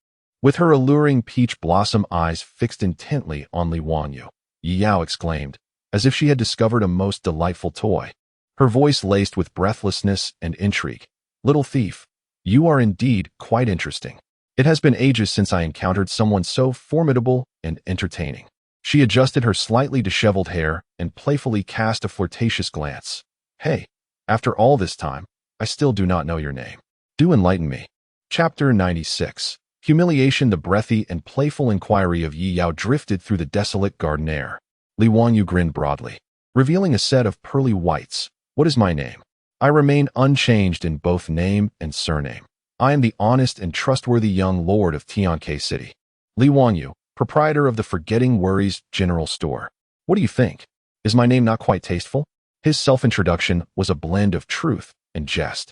With her alluring peach blossom eyes fixed intently on Li Wanyu, Yi Yao exclaimed, as if she had discovered a most delightful toy. Her voice laced with breathlessness and intrigue. Little thief, You are indeed quite interesting. It has been ages since I encountered someone so formidable and entertaining. She adjusted her slightly disheveled hair and playfully cast a flirtatious glance. Hey, after all this time, I still do not know your name. Do enlighten me. Chapter 96. Humiliation. The breathy and playful inquiry of Yi Yao drifted through the desolate garden air. Li Wanyu grinned broadly, revealing a set of pearly whites. What is my name? I remain unchanged in both name and surname. I am the honest and trustworthy young lord of Tianke City. Li Wanyu, proprietor of the Forgetting Worries General Store. What do you think? Is my name not quite tasteful? His self-introduction was a blend of truth and jest,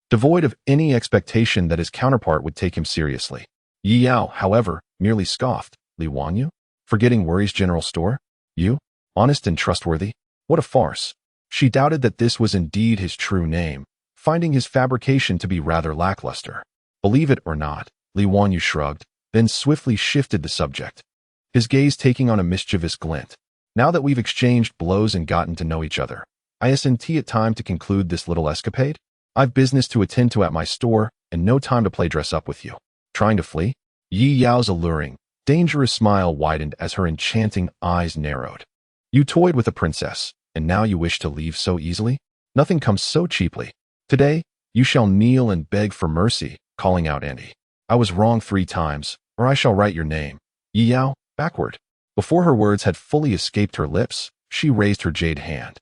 devoid of any expectation that his counterpart would take him seriously. Yi Yao, however, merely scoffed. Li Wanyu? Forgetting Worries General Store? You? Honest and trustworthy? What a farce. She doubted that this was indeed his true name, finding his fabrication to be rather lackluster. Believe it or not, Li Wanyu shrugged, then swiftly shifted the subject, his gaze taking on a mischievous glint. Now that we've exchanged blows and gotten to know each other, isn't it time to conclude this little escapade? I've business to attend to at my store and no time to play dress up with you. Trying to flee? Yi Yao's alluring, dangerous smile widened as her enchanting eyes narrowed. You toyed with a princess, and now you wish to leave so easily? Nothing comes so cheaply. Today, you shall kneel and beg for mercy, calling out Andy. I was wrong 3 times, or I shall write your name. Yi Yao, backward. Before her words had fully escaped her lips, she raised her jade hand,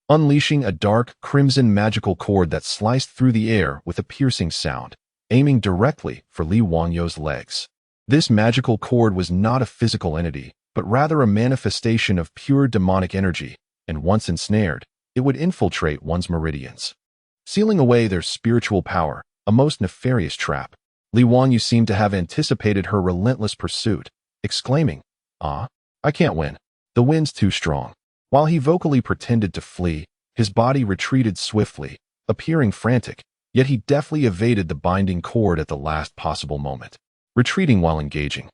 unleashing a dark, crimson magical cord that sliced through the air with a piercing sound, aiming directly for Li Wanyu's legs. This magical cord was not a physical entity, but rather a manifestation of pure demonic energy, and once ensnared, it would infiltrate one's meridians, sealing away their spiritual power, a most nefarious trap. Li Wanyu seemed to have anticipated her relentless pursuit, exclaiming, "Ah, I can't win. The wind's too strong." While he vocally pretended to flee, his body retreated swiftly, appearing frantic, yet he deftly evaded the binding cord at the last possible moment, retreating while engaging.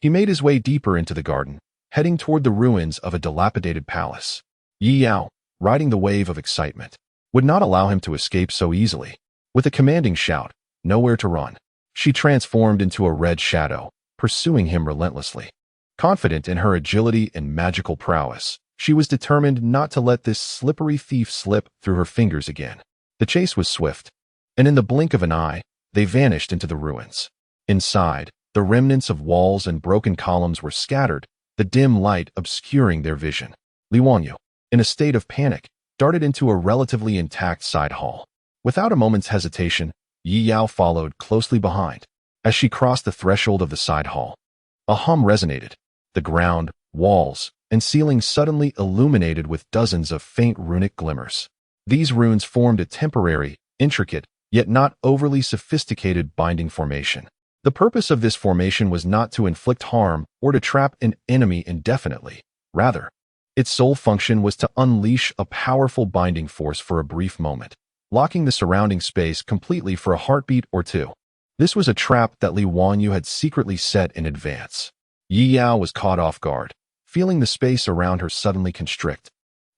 He made his way deeper into the garden, heading toward the ruins of a dilapidated palace. Yi Yao, riding the wave of excitement, would not allow him to escape so easily. With a commanding shout, "Nowhere to run," she transformed into a red shadow, pursuing him relentlessly. Confident in her agility and magical prowess, she was determined not to let this slippery thief slip through her fingers again. The chase was swift, and in the blink of an eye, they vanished into the ruins. Inside, the remnants of walls and broken columns were scattered, the dim light obscuring their vision. Li Wanyu, in a state of panic, darted into a relatively intact side hall. Without a moment's hesitation, Yi Yao followed closely behind. As she crossed the threshold of the side hall, a hum resonated. The ground, walls, and ceiling suddenly illuminated with dozens of faint runic glimmers. These runes formed a temporary, intricate, yet not overly sophisticated binding formation. The purpose of this formation was not to inflict harm or to trap an enemy indefinitely. Rather, its sole function was to unleash a powerful binding force for a brief moment, locking the surrounding space completely for a heartbeat or two. This was a trap that Li Wanyu had secretly set in advance. Yi Yao was caught off guard, feeling the space around her suddenly constrict,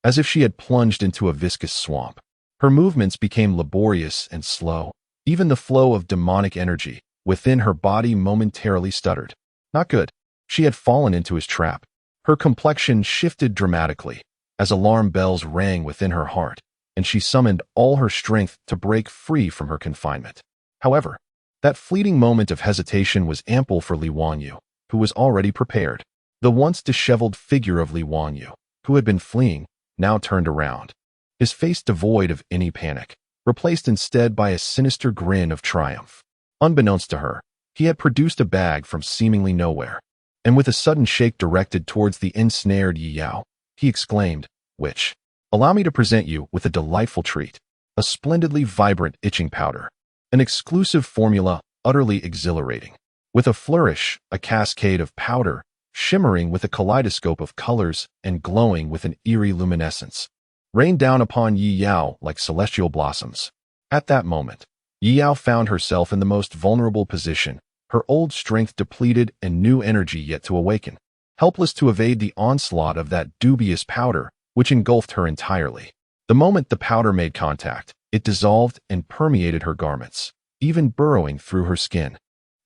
as if she had plunged into a viscous swamp. Her movements became laborious and slow. Even the flow of demonic energy within her body momentarily stuttered. Not good. She had fallen into his trap. Her complexion shifted dramatically as alarm bells rang within her heart, and she summoned all her strength to break free from her confinement. However, that fleeting moment of hesitation was ample for Li Wanyu, who was already prepared. The once disheveled figure of Li Wanyu, who had been fleeing, now turned around, his face devoid of any panic, replaced instead by a sinister grin of triumph. Unbeknownst to her, he had produced a bag from seemingly nowhere, and with a sudden shake directed towards the ensnared Yi Yao, he exclaimed, "Witch, allow me to present you with a delightful treat, a splendidly vibrant itching powder, an exclusive formula utterly exhilarating." With a flourish, a cascade of powder, shimmering with a kaleidoscope of colors and glowing with an eerie luminescence, rained down upon Yi Yao like celestial blossoms. At that moment, Yi Yao found herself in the most vulnerable position, her old strength depleted and new energy yet to awaken, helpless to evade the onslaught of that dubious powder, which engulfed her entirely. The moment the powder made contact, it dissolved and permeated her garments, even burrowing through her skin.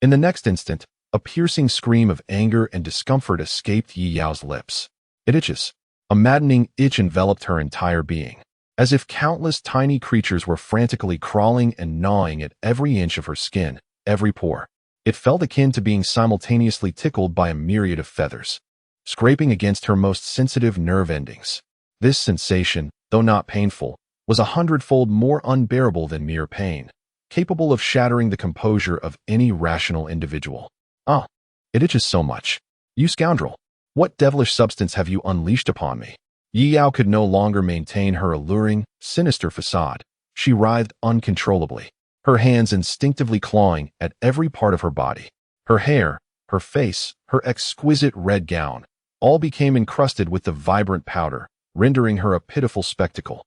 In the next instant, a piercing scream of anger and discomfort escaped Yi Yao's lips. It itches. A maddening itch enveloped her entire being, as if countless tiny creatures were frantically crawling and gnawing at every inch of her skin, every pore. It felt akin to being simultaneously tickled by a myriad of feathers, scraping against her most sensitive nerve endings. This sensation, though not painful, was 100-fold more unbearable than mere pain, capable of shattering the composure of any rational individual. Ah, it itches so much. You scoundrel! What devilish substance have you unleashed upon me? Yi Yao could no longer maintain her alluring, sinister facade. She writhed uncontrollably, her hands instinctively clawing at every part of her body. Her hair, her face, her exquisite red gown, all became encrusted with the vibrant powder, rendering her a pitiful spectacle.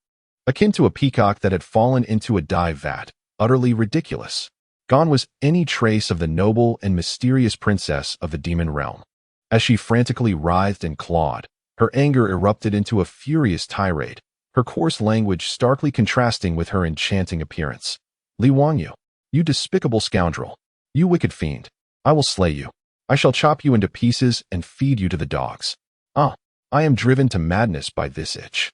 Akin to a peacock that had fallen into a dye vat, utterly ridiculous. Gone was any trace of the noble and mysterious princess of the demon realm. As she frantically writhed and clawed, her anger erupted into a furious tirade, her coarse language starkly contrasting with her enchanting appearance. Li Wangyu, you despicable scoundrel! You wicked fiend! I will slay you. I shall chop you into pieces and feed you to the dogs. Ah, I am driven to madness by this itch.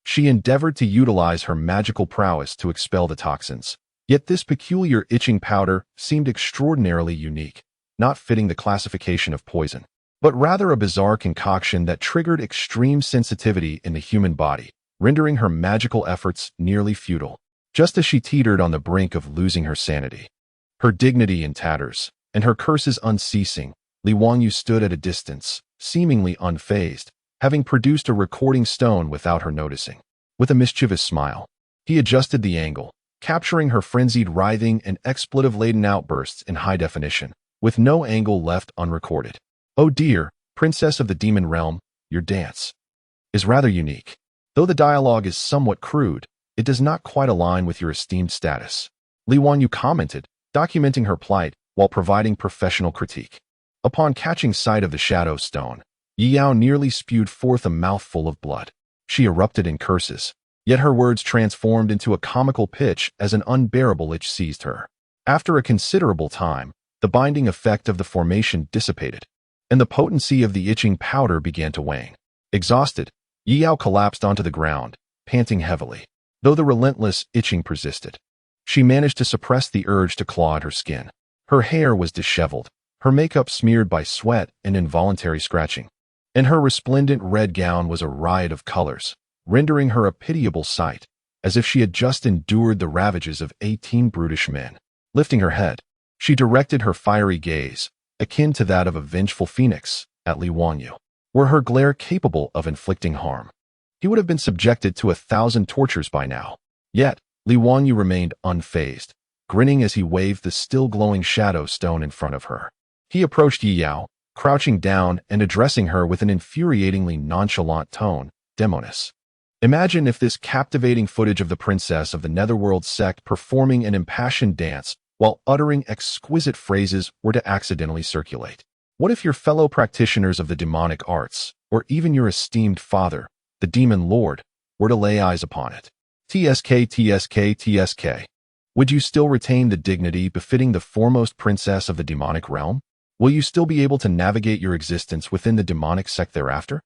She endeavored to utilize her magical prowess to expel the toxins, yet this peculiar itching powder seemed extraordinarily unique, not fitting the classification of poison, but rather a bizarre concoction that triggered extreme sensitivity in the human body, rendering her magical efforts nearly futile, just as she teetered on the brink of losing her sanity. Her dignity in tatters, and her curses unceasing, Li Wangyu stood at a distance, seemingly unfazed, having produced a recording stone without her noticing. With a mischievous smile, he adjusted the angle, capturing her frenzied writhing and expletive-laden outbursts in high definition, with no angle left unrecorded. Oh dear, princess of the demon realm, your dance is rather unique. Though the dialogue is somewhat crude, it does not quite align with your esteemed status. Li Wangyu commented, documenting her plight while providing professional critique. Upon catching sight of the shadow stone, Yi Yao nearly spewed forth a mouthful of blood. She erupted in curses, yet her words transformed into a comical pitch as an unbearable itch seized her. After a considerable time, the binding effect of the formation dissipated, and the potency of the itching powder began to wane. Exhausted, Yi Yao collapsed onto the ground, panting heavily. Though the relentless itching persisted, she managed to suppress the urge to claw at her skin. Her hair was disheveled, her makeup smeared by sweat and involuntary scratching, and her resplendent red gown was a riot of colors, rendering her a pitiable sight, as if she had just endured the ravages of 18 brutish men. Lifting her head, she directed her fiery gaze, akin to that of a vengeful phoenix, at Li Wangyu. Were her glare capable of inflicting harm, he would have been subjected to 1,000 tortures by now. Yet, Li Wangyu remained unfazed, grinning as he waved the still glowing shadow stone in front of her. He approached Yi Yao, crouching down and addressing her with an infuriatingly nonchalant tone, Demonis. Imagine if this captivating footage of the princess of the Netherworld sect performing an impassioned dance while uttering exquisite phrases were to accidentally circulate. What if your fellow practitioners of the demonic arts, or even your esteemed father, the demon lord, were to lay eyes upon it? TSK, TSK, TSK. Would you still retain the dignity befitting the foremost princess of the demonic realm? Will you still be able to navigate your existence within the demonic sect thereafter?